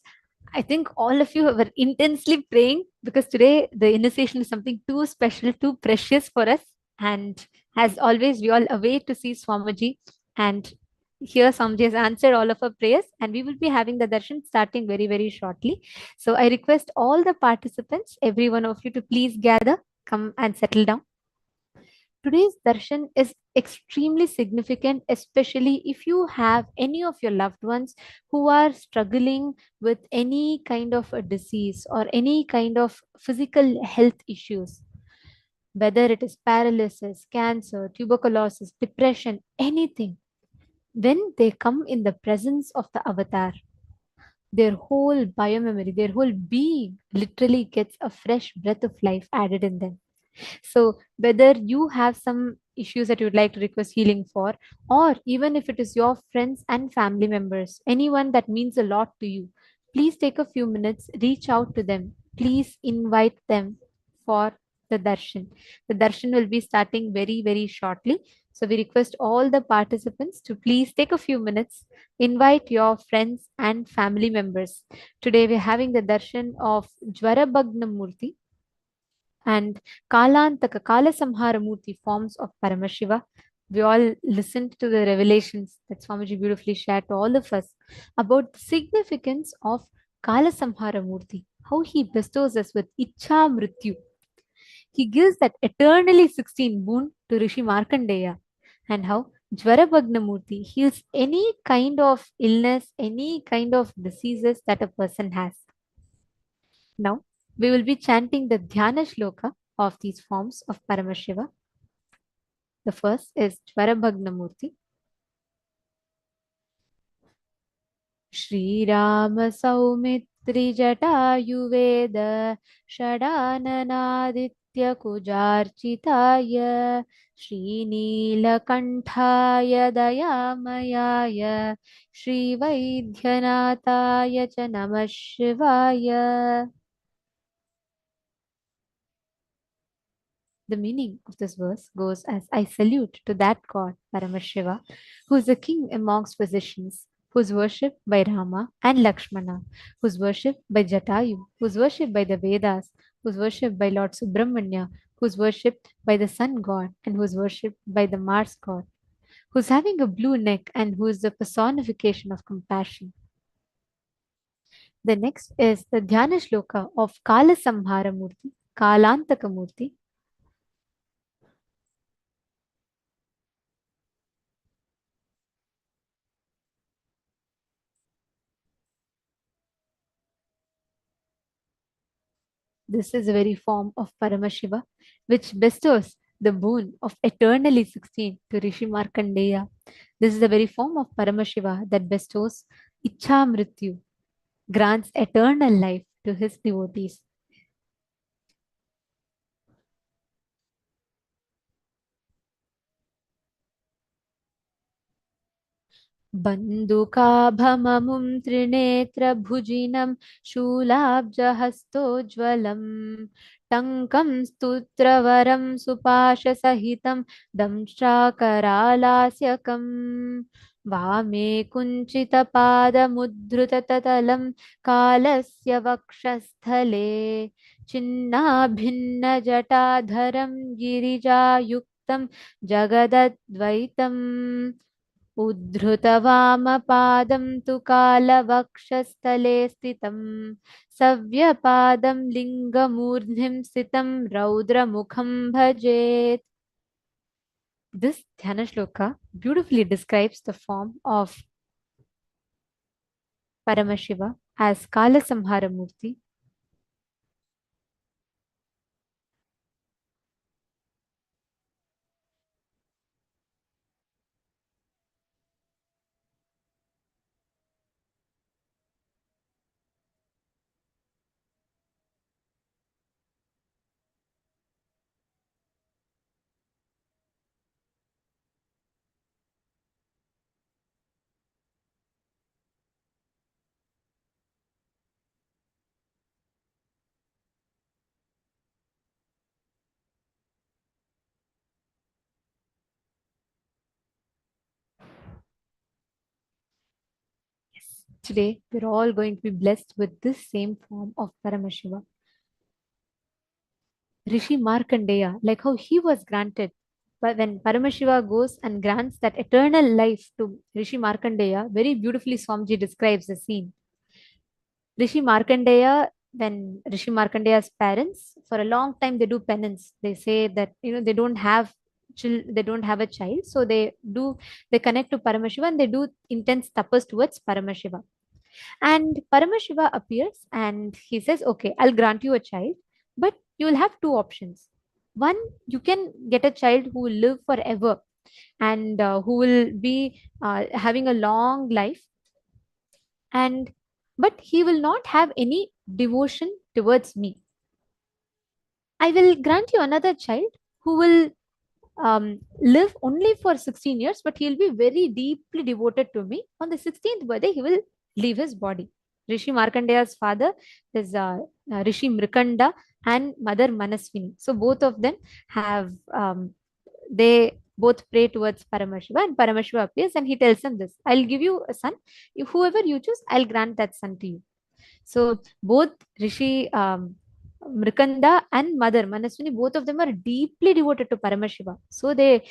I think all of you were intensely praying because today the initiation is something too special, too precious for us. And as always, we all await to see Swamiji. And here Swamiji has answered all of our prayers, and we will be having the darshan starting very, very shortly. So I request all the participants, every one of you, to please gather, come and settle down. Today's darshan is extremely significant, especially if you have any of your loved ones who are struggling with any kind of a disease or any kind of physical health issues, whether it is paralysis, cancer, tuberculosis, depression, anything. When they come in the presence of the avatar, their whole biomemory, their whole being literally gets a fresh breath of life added in them. So whether you have some issues that you would like to request healing for, or even if it is your friends and family members, anyone that means a lot to you, please take a few minutes, reach out to them. Please invite them for the darshan. The darshan will be starting very, very shortly. So we request all the participants to please take a few minutes, invite your friends and family members. Today we're having the darshan of Jwarabhagna Moorthy and Kalantaka, Kalasamhara Moorthy forms of Paramashiva. We all listened to the revelations that Swamiji beautifully shared to all of us about the significance of Kalasamhara Moorthy, how he bestows us with Ichha Mrityu. He gives that eternally 16 boon to Rishi Markandeya, and how Jwarabhagna Moorthy heals any kind of illness, any kind of diseases that a person has. Now, we will be chanting the Dhyana Shloka of these forms of Paramashiva. The first is Jwarabhagna Moorthy. Shri Rama Saumitri Jatayuveda Shadananaditya Kujarchitaya Shri Neelakanthaya Dayamayaya Shri Vaidhyanataya Cha Namah Shivaya. The meaning of this verse goes as I salute to that God, Paramashiva, who is the king amongst physicians, who is worshipped by Rama and Lakshmana, who is worshipped by Jatayu, who is worshipped by the Vedas, who is worshipped by Lord Subramanya, who is worshipped by the sun god, and who is worshipped by the Mars god, who is having a blue neck and who is the personification of compassion. The next is the Dhyana Shloka of Kala Samhara Moorthy, Kalantaka Moorthy. This is the very form of Paramashiva, which bestows the boon of eternally 16 to Rishi Markandeya. This is the very form of Paramashiva that bestows Ichha Mrityu, grants eternal life to his devotees. बन्धुकाभममुं त्रिनेत्रभुजिनं शूलाब्जहस्तोज्ज्वलं टङ्कं स्तुत्रवरं सुपाशसहितं दंष्ट्राकरालास्यकम् वामे कुञ्चितपादमुद्धृततलं कालस्य वक्षस्थले छिन्नाभिन्नजटाधरं गिरिजायुक्तं जगदद्वैतम् उद्धृतवामपादं तु कालवक्षस्थले स्थितं सव्यपादं लिङ्गमूर्ध्निं स्थितं रौद्रमुखं भजेत्. This Dhyana Shloka beautifully describes the form of Paramashiva as Kala Samhara Murthy. Today, we're all going to be blessed with this same form of Paramashiva. Rishi Markandeya, like how he was granted, but when Paramashiva goes and grants that eternal life to Rishi Markandeya, very beautifully Swamiji describes the scene. Rishi Markandeya, when Rishi Markandeya's parents, for a long time they do penance. They say that they don't have a child, so they connect to Paramashiva and they do intense tapas towards Paramashiva. And Paramashiva appears and he says, okay, I'll grant you a child, but you will have two options. One, you can get a child who will live forever and who will be having a long life, but he will not have any devotion towards me. I will grant you another child who will live only for 16 years, but he'll be very deeply devoted to me. On the 16th birthday, he will leave his body. Rishi Markandeya's father is Rishi Mrikanda and Mother Manaswini. So both of them have, they both pray towards Paramashiva, and Paramashiva appears and he tells them this: I'll give you a son. Whoever you choose, I'll grant that son to you. So both Rishi Mrikanda and Mother Manaswini, both of them are deeply devoted to Paramashiva. So they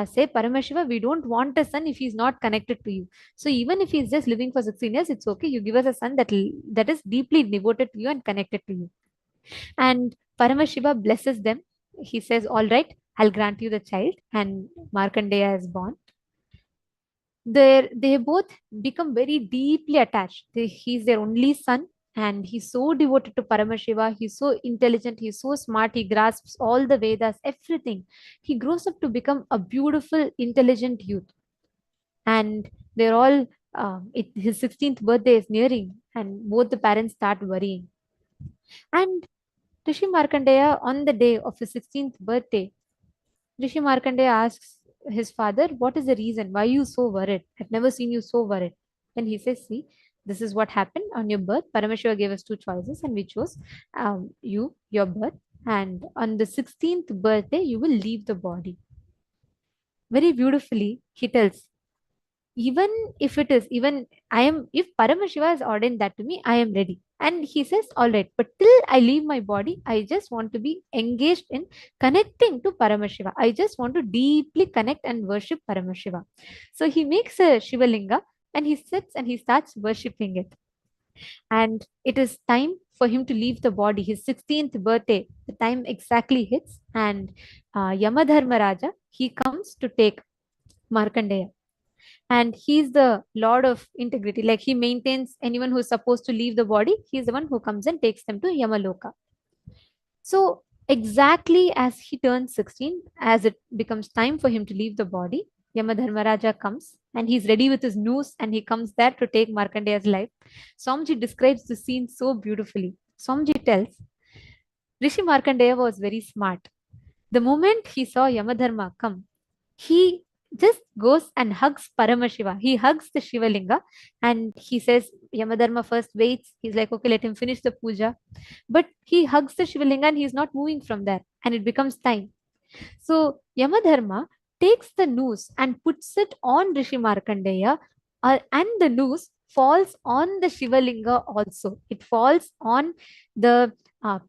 say, Paramashiva, we don't want a son if he's not connected to you. So even if he's just living for 16 years, it's okay. You give us a son that is deeply devoted to you and connected to you. And Paramashiva blesses them. He says, all right, I'll grant you the child. And Markandeya is born. They both become very deeply attached. He's their only son and he's so devoted to Paramashiva. He's so intelligent, he's so smart, he grasps all the Vedas, everything. He grows up to become a beautiful, intelligent youth. And they're all, his 16th birthday is nearing and both the parents start worrying. And Rishi Markandeya, on the day of his 16th birthday, Rishi Markandeya asks his father, what is the reason? Why are you so worried? I've never seen you so worried. Then he says, see, this is what happened on your birth. Paramashiva gave us two choices and we chose your birth. And on the 16th birthday, you will leave the body. Very beautifully, he tells, even if Paramashiva has ordained that to me, I am ready. And he says, all right, but till I leave my body, I just want to be engaged in connecting to Paramashiva. I just want to deeply connect and worship Paramashiva. So he makes a Shivalinga and he sits and he starts worshipping it. And it is time for him to leave the body. His 16th birthday, the time exactly hits, and Yamadharmaraja, he comes to take Markandeya. And he's the lord of integrity. Like, he maintains anyone who's supposed to leave the body. He's the one who comes and takes them to Yamaloka. So exactly as he turns 16, as it becomes time for him to leave the body, Yamadharmaraja comes and he's ready with his noose and he comes there to take Markandeya's life. Swamiji describes the scene so beautifully. Swamiji tells, Rishi Markandeya was very smart. The moment he saw Yamadharma come, he just goes and hugs Paramashiva. He hugs the Shivalinga and he says, Yamadharma first waits. He's like, okay, let him finish the puja. But he hugs the Shivalinga and he's not moving from there. And it becomes time. So Yamadharma takes the noose and puts it on Rishi Markandeya, and the noose falls on the Shivalinga also. It falls on the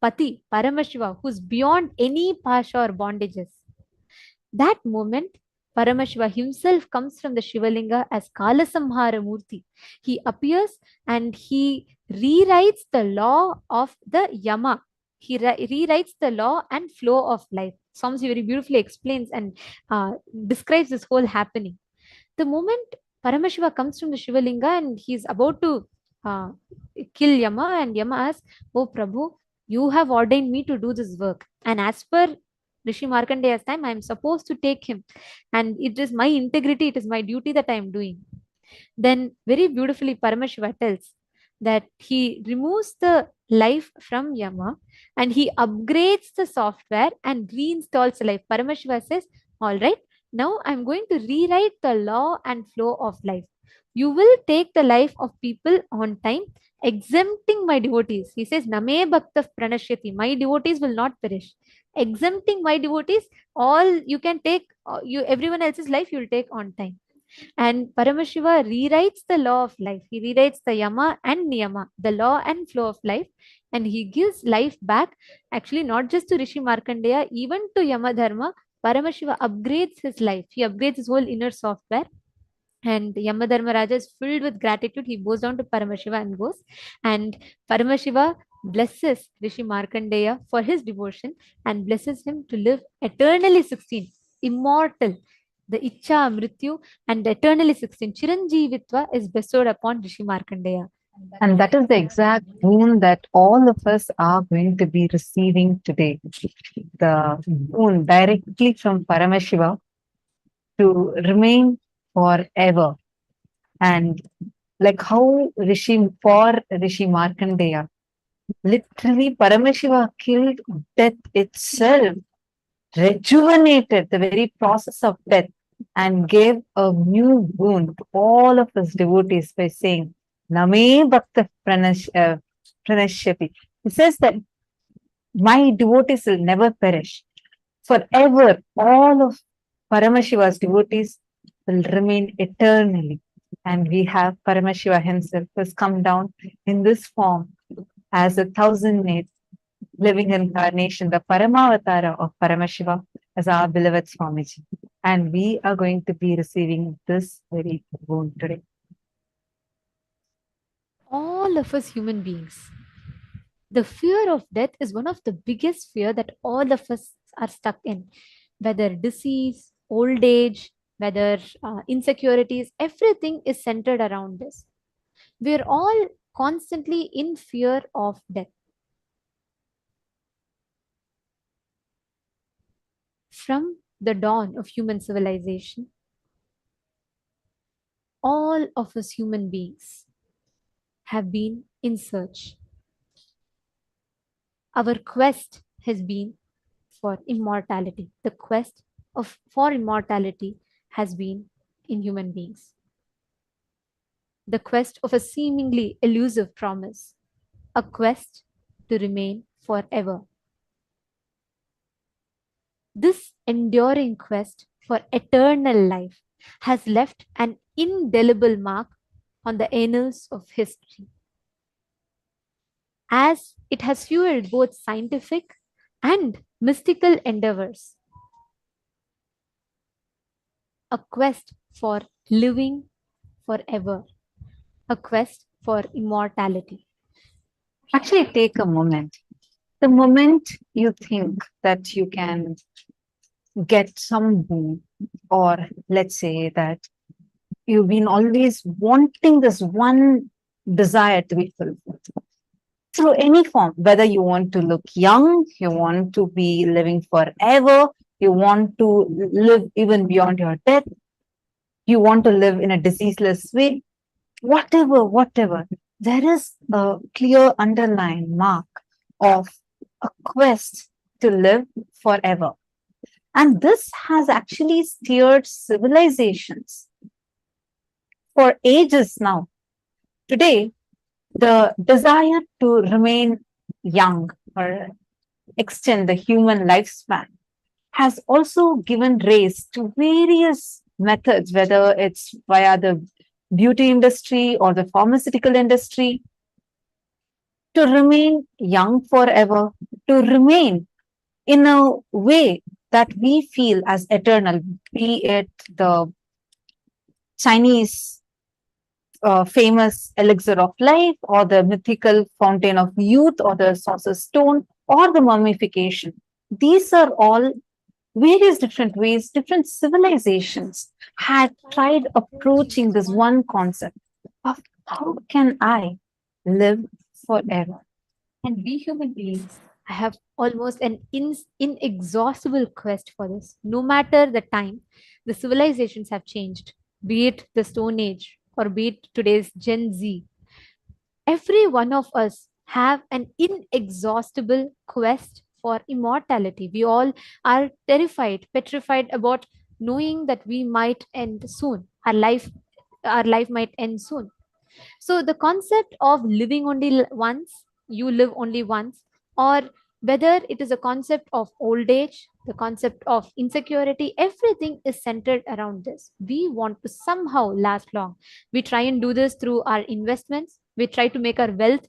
Pati, Paramashiva, who's beyond any pasha or bondages. That moment, Paramashiva himself comes from the Shivalinga as Kalasamhara Moorthy. He appears and he rewrites the law of the Yama. He rewrites the law and flow of life. Swamiji very beautifully explains and describes this whole happening. The moment Paramashiva comes from the Shivalinga and he's about to kill Yama, and Yama asks, Oh Prabhu, you have ordained me to do this work. And as per Rishi Markandeya's time, I am supposed to take him. And it is my integrity, it is my duty that I am doing. Then very beautifully Paramashiva tells that he removes the life from Yama and he upgrades the software and reinstalls the life. Paramashiva says, all right, now I'm going to rewrite the law and flow of life. You will take the life of people on time, exempting my devotees. He says, Name Bhakta Pranashyati. My devotees will not perish. Exempting my devotees, all you can take, everyone else's life you will take on time. And Paramashiva rewrites the law of life. He rewrites the Yama and Niyama, the law and flow of life, and he gives life back. Actually, not just to Rishi Markandeya, even to Yamadharma. Paramashiva upgrades his life. He upgrades his whole inner software. And Yamadharma Raja is filled with gratitude. He goes down to Paramashiva and goes. And Paramashiva blesses Rishi Markandeya for his devotion and blesses him to live eternally 16, immortal. The Icha, Mrityu, and eternally 16, Chiranjeevitva, is bestowed upon Rishi Markandeya. And that is the exact boon that all of us are going to be receiving today. The boon directly from Paramashiva to remain forever. And like how Rishi Markandeya, literally Paramashiva killed death itself, rejuvenated the very process of death, and gave a new boon to all of us devotees by saying, Name Bhakta Pranashyati. It says that my devotees will never perish. Forever, all of Paramashiva's devotees will remain eternally. And we have Paramashiva himself who has come down in this form as a 1,000-year living incarnation, the Paramavatara of Paramashiva, as our beloved Swamiji. And we are going to be receiving this very boon today. All of us human beings, the fear of death is one of the biggest fear that all of us are stuck in. Whether disease, old age, whether insecurities, everything is centered around this. We're all constantly in fear of death. From the dawn of human civilization, all of us human beings have been in search. Our quest has been for immortality. The quest for immortality has been in human beings. The quest of a seemingly elusive promise, a quest to remain forever. This enduring quest for eternal life has left an indelible mark on the annals of history, as it has fueled both scientific and mystical endeavors. A quest for living forever, a quest for immortality? Actually, take a moment. The moment you think that you can get some boon, or let's say that you've been always wanting this one desire to be fulfilled through any form, whether you want to look young, you want to be living forever, you want to live even beyond your death, you want to live in a diseaseless way, whatever, there is a clear underlying mark of a quest to live forever. And this has actually steered civilizations for ages now. Today, the desire to remain young or extend the human lifespan has also given rise to various methods, whether it's via the beauty industry or the pharmaceutical industry, to remain young forever, to remain in a way that we feel as eternal, be it the Chinese famous elixir of life, or the mythical fountain of youth, or the sorcerer's stone, or the mummification. These are all various different ways different civilizations had tried approaching this one concept of how can I live forever. And we human beings have almost an inexhaustible quest for this. No matter the time, the civilizations have changed, be it the Stone Age or be it today's Gen Z. Every one of us have an inexhaustible quest for immortality. We all are terrified, petrified about knowing that we might end soon. Our life might end soon. So the concept of living only once, you live only once, or whether it is a concept of old age, the concept of insecurity, everything is centered around this. We want to somehow last long. We try and do this through our investments. We try to make our wealth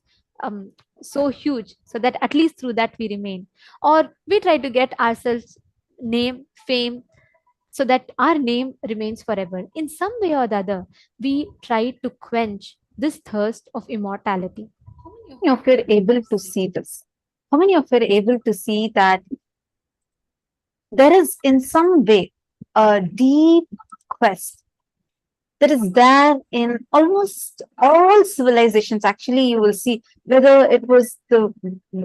so huge so that at least through that we remain. Or we try to get ourselves name, fame, so that our name remains forever. In some way or the other, we try to quench this thirst of immortality. How many of you are able to see this? How many of you are able to see that there is in some way a deep quest that is there in almost all civilizations? Actually, you will see whether it was the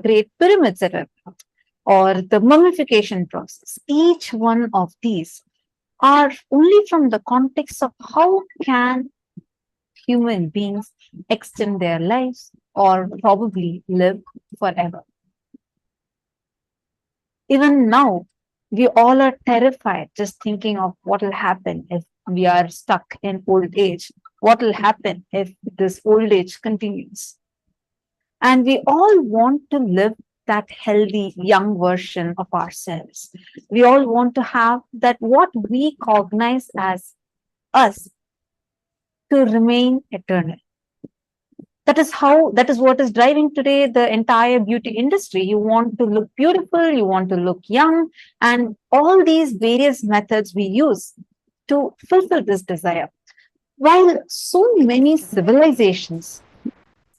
great pyramids that were built or the mummification process. Each one of these are only from the context of how can human beings extend their lives or probably live forever. Even now, we all are terrified just thinking of what will happen if we are stuck in old age. What will happen if this old age continues? And we all want to live that healthy young version of ourselves. We all want to have that what we cognize as us to remain eternal. That is what is driving today the entire beauty industry. You want to look beautiful, you want to look young, and all these various methods we use to fulfill this desire. While so many civilizations,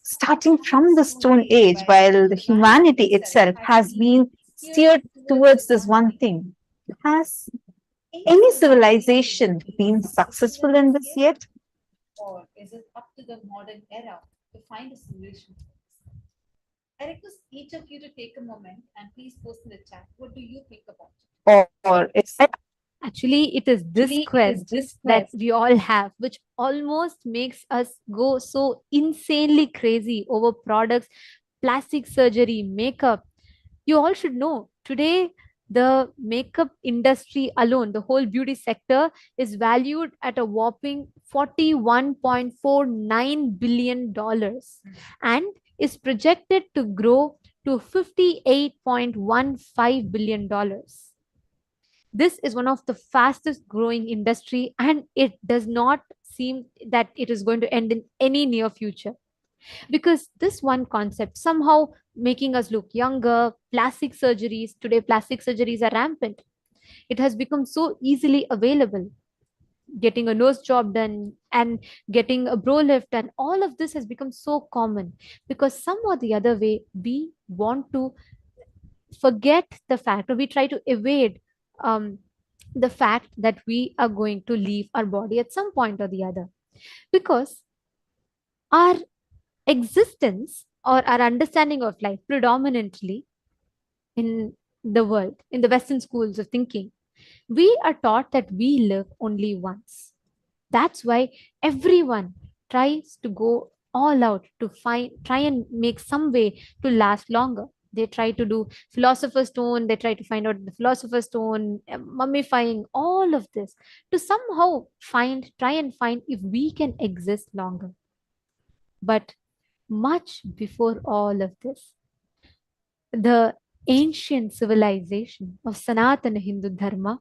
starting from the Stone Age, while the humanity itself has been steered towards this one thing, has any civilization been successful in this yet? Or is it up to the modern era to find a solution for this? I request each of you to take a moment and please post in the chat. What do you think about it? Or it's Actually, it is this quest that we all have, which almost makes us go so insanely crazy over products, plastic surgery, makeup. You all should know today the makeup industry alone, the whole beauty sector, is valued at a whopping $41.49 billion and is projected to grow to $58.15 billion. This is one of the fastest growing industry, and it does not seem that it is going to end in any near future, because this one concept somehow making us look younger, plastic surgeries, today plastic surgeries are rampant. It has become so easily available. getting a nose job done and getting a bro lift, and all of this has become so common because some or the other way we want to forget the fact, or we try to evade the fact that we are going to leave our body at some point or the other, because our existence or our understanding of life predominantly in the world, in the Western schools of thinking, we are taught that we live only once. That's why everyone tries to go all out to try and make some way to last longer. They try to do philosopher's stone, they try to find out the philosopher's stone, mummifying, all of this to somehow try and find if we can exist longer. But much before all of this, the ancient civilization of Sanatana Hindu Dharma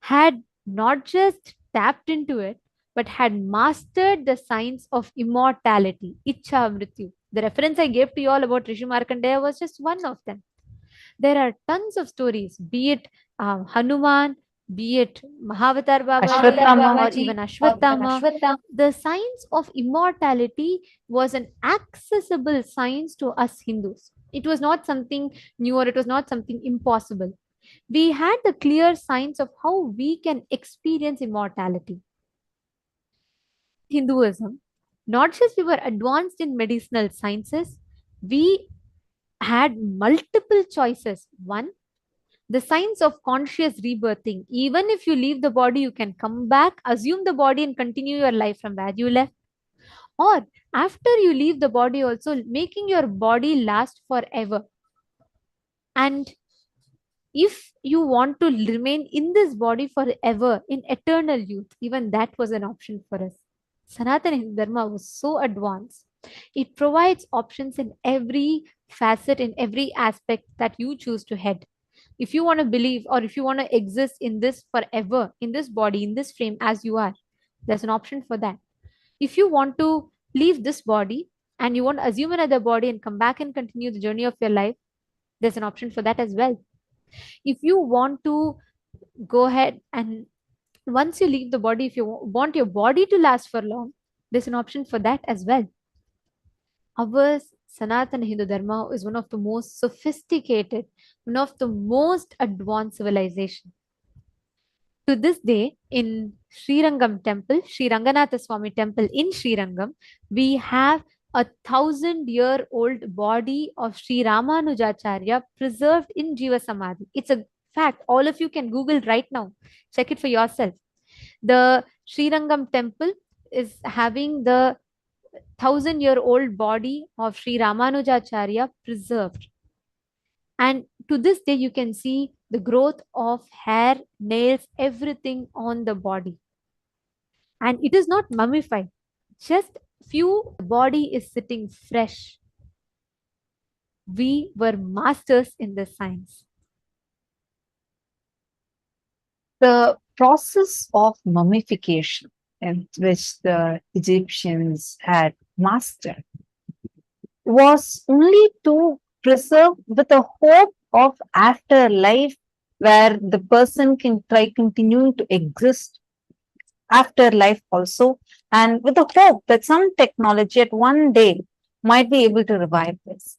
had not just tapped into it, but had mastered the science of immortality, Ichha Mrityu. The reference I gave to you all about Rishi Markandeya was just one of them. There are tons of stories, be it Hanuman, be it Mahavatar Babaji, or even Ashwatthama. The science of immortality was an accessible science to us Hindus. It was not something new, or it was not something impossible. We had the clear signs of how we can experience immortality. Hinduism, not just we were advanced in medicinal sciences, we had multiple choices. One, the science of conscious rebirthing. Even if you leave the body, you can come back, assume the body, and continue your life from where you left. Or after you leave the body, also making your body last forever. And if you want to remain in this body forever, in eternal youth, even that was an option for us. Sanatana Hindu Dharma was so advanced. It provides options in every facet, in every aspect that you choose to head. If you want to believe, or if you want to exist in this forever, in this body, in this frame as you are, there's an option for that. If you want to leave this body and you want to assume another body and come back and continue the journey of your life, there's an option for that as well. If you want to go ahead and once you leave the body, if you want your body to last for long, there's an option for that as well. Ours, Sanatana Hindu Dharma, is one of the most sophisticated, one of the most advanced civilization. To this day, in Srirangam temple, Sri Ranganatha Swami temple in Srirangam, we have a 1,000-year-old body of Sri Ramanujacharya preserved in Jiva Samadhi. It's a fact. All of you can Google right now. Check it for yourself. The Srirangam temple is having the 1,000-year-old body of Sri Ramanujacharya preserved. And to this day, you can see the growth of hair, nails, everything on the body. And it is not mummified. Just few, the body is sitting fresh. We were masters in this science. The process of mummification, which the Egyptians had mastered, was only to preserve with a hope of afterlife, where the person can try continuing to exist after life also, and with the hope that some technology at one day might be able to revive this.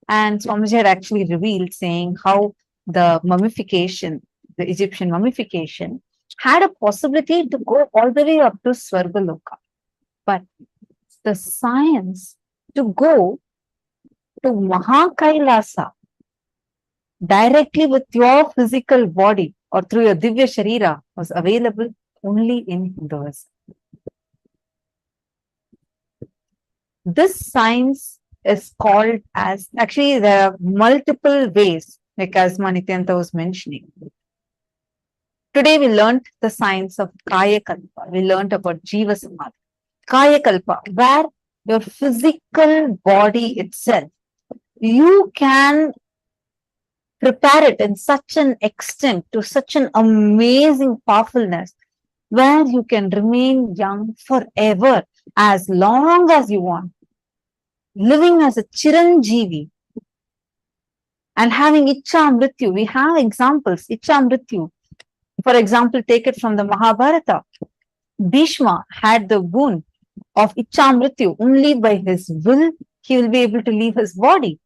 And Swamiji had actually revealed, saying how the mummification, the Egyptian mummification, had a possibility to go all the way up to Swargaloka. But the science to go to Mahakailasa directly with your physical body or through your Divya Sharira was available only in Hinduism. This science is called as, actually there are multiple ways, like as Nithyananda was mentioning. Today we learned the science of Kaya Kalpa. We learned about Jiva Samadhi. Kaya Kalpa, where your physical body itself, you can prepare it in such an extent, to such an amazing powerfulness, where you can remain young forever, as long as you want, living as a Chiranjeevi and having Ichha Mrityu. We have examples, Ichha Mrityu. For example, take it from the Mahabharata. Bhishma had the boon of Ichamrityu. Only by his will he will be able to leave his body.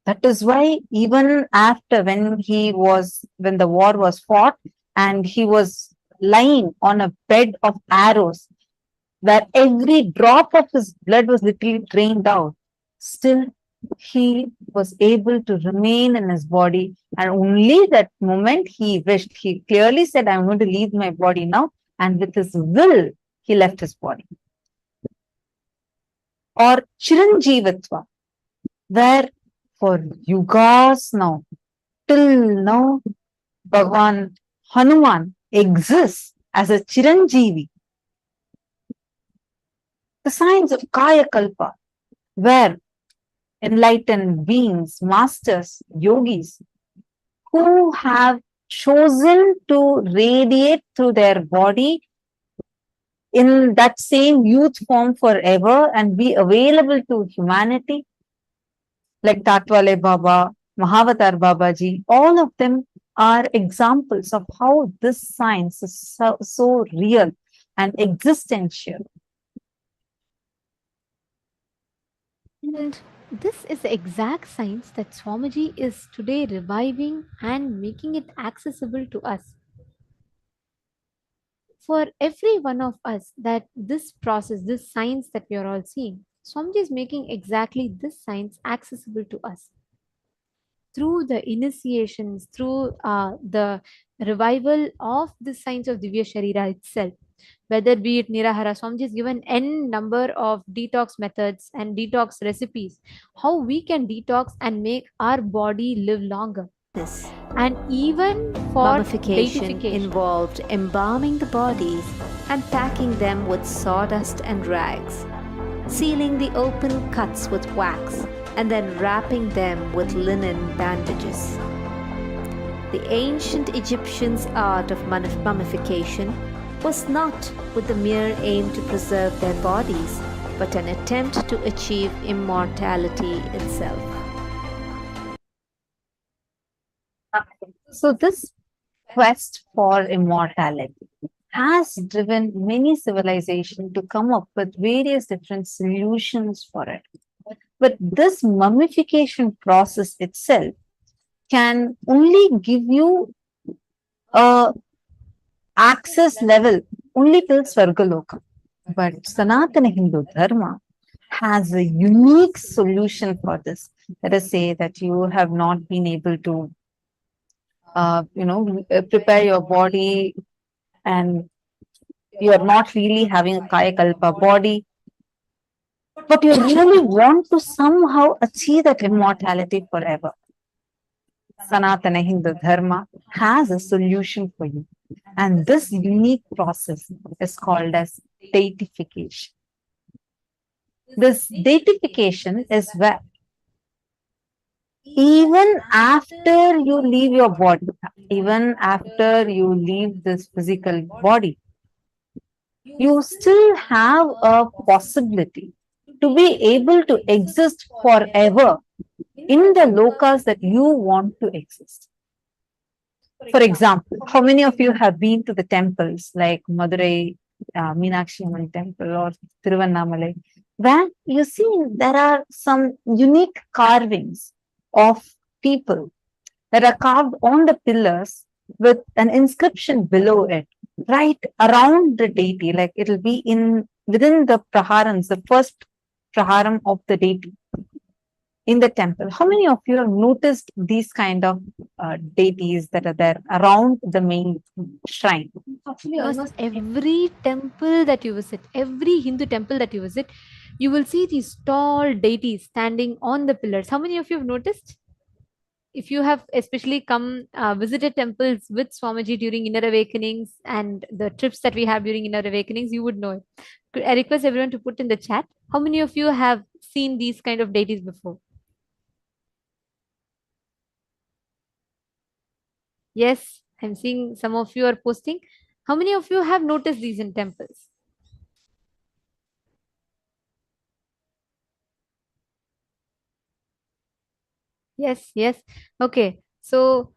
That is why even after when the war was fought and he was lying on a bed of arrows, where every drop of his blood was literally drained out, still he was able to remain in his body. And only that moment he wished, he clearly said, I'm going to leave my body now. And with his will, he left his body. Or Chiranjeevatva, where for yugas now, till now, Bhagavan Hanuman exists as a Chiranjeevi. The science of Kaya Kalpa, where enlightened beings, masters, yogis, who have chosen to radiate through their body in that same youth form forever and be available to humanity, like Tatwale Baba, Mahavatar Babaji, all of them are examples of how this science is so real and existential. And this is the exact science that Swamiji is today reviving and making it accessible to us. For every one of us, that this process, this science that we are all seeing, Swamiji is making exactly this science accessible to us. Through the initiations, through the revival of the science of Divya Sharira itself, whether be it Nirahara, Swamiji has given n number of detox methods and detox recipes, how we can detox and make our body live longer. And even for Mummification deification, involved embalming the bodies and packing them with sawdust and rags, sealing the open cuts with wax, and then wrapping them with linen bandages. The ancient Egyptians' art of mummification was not with the mere aim to preserve their bodies, but an attempt to achieve immortality itself. So this quest for immortality has driven many civilizations to come up with various different solutions for it. But this mummification process itself can only give you a access level only till Svargaloka. But Sanatana Hindu Dharma has a unique solution for this. Let us say that you have not been able to prepare your body and you are not really having a Kaya Kalpa body, but you really want to somehow achieve that immortality forever. Sanatana Hindu Dharma has a solution for you. And this unique process is called as deification. This deification is where even after you leave your body, even after you leave this physical body, you still have a possibility to be able to exist forever in the lokas that you want to exist. For example, how many of you have been to the temples like Madurai Meenakshi Amman temple or Tiruvannamalai, where you see there are some unique carvings of people that are carved on the pillars with an inscription below it, right around the deity, like it'll be within the praharams, the first praharam of the deity in the temple. How many of you have noticed these kind of deities that are there around the main shrine? Actually, almost every temple that you visit, every Hindu temple that you visit, you will see these tall deities standing on the pillars. How many of you have noticed? If you have especially come visited temples with Swamiji during inner awakenings and the trips that we have during inner awakenings, you would know it. I request everyone to put in the chat, how many of you have seen these kind of deities before? Yes, I'm seeing some of you are posting. How many of you have noticed these in temples? Yes, yes. Okay. So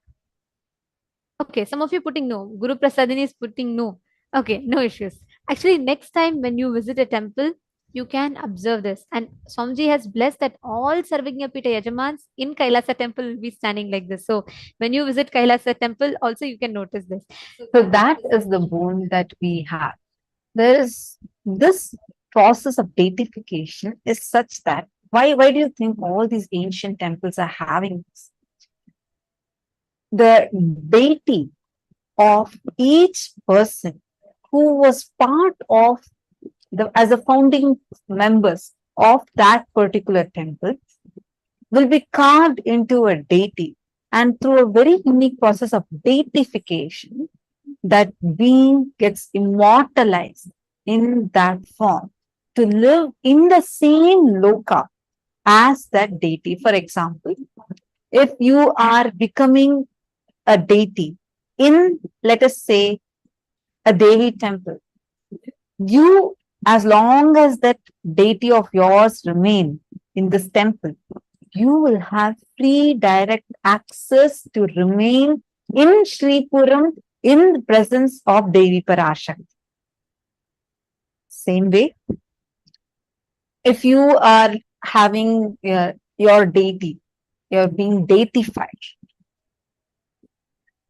Okay, some of you putting no. Guru Prasadini is putting no. Okay, no issues. Actually, next time when you visit a temple, you can observe this. And Swamiji has blessed that all Sarvagnyapita Yajamans in Kailasa temple will be standing like this. So when you visit Kailasa temple, also you can notice this. So that is the boon that we have. There is this process of deification is such that why do you think all these ancient temples are having this? The deity of each person who was part of the as a founding members of that particular temple will be carved into a deity, and through a very unique process of deification, that being gets immortalized in that form to live in the same loka as that deity. For example, if you are becoming a deity in, let us say, a Devi temple, you, as long as that deity of yours remain in this temple, you will have free direct access to remain in Sripuram in the presence of Devi Parashakti. Same way, if you are having your deity, you're being deified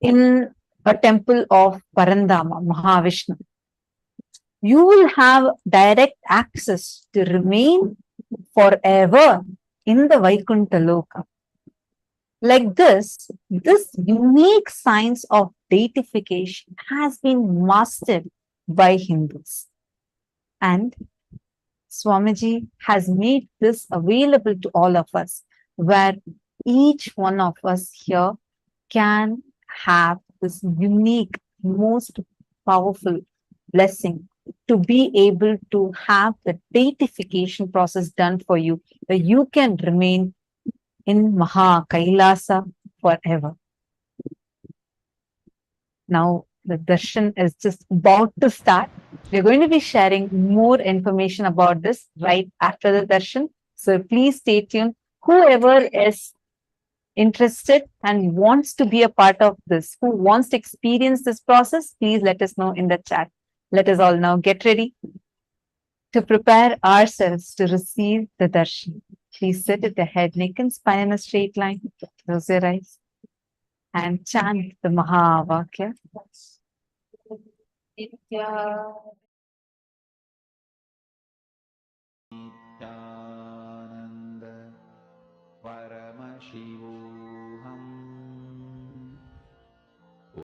in a temple of Parandama, Mahavishnu, you will have direct access to remain forever in the Vaikuntha Loka. Like this unique science of deification has been mastered by Hindus. And Swamiji has made this available to all of us, where each one of us here can have this unique, most powerful blessing to be able to have the deification process done for you, where you can remain in Maha Kailasa forever. Now, the darshan is just about to start. We're going to be sharing more information about this right after the darshan. So please stay tuned. Whoever is interested and wants to be a part of this, who wants to experience this process, please let us know in the chat. Let us all now get ready to prepare ourselves to receive the darshan. Please sit at the head, neck and spine in a straight line. Close your eyes and chant the Mahavakya. Nithyananda Paramashivam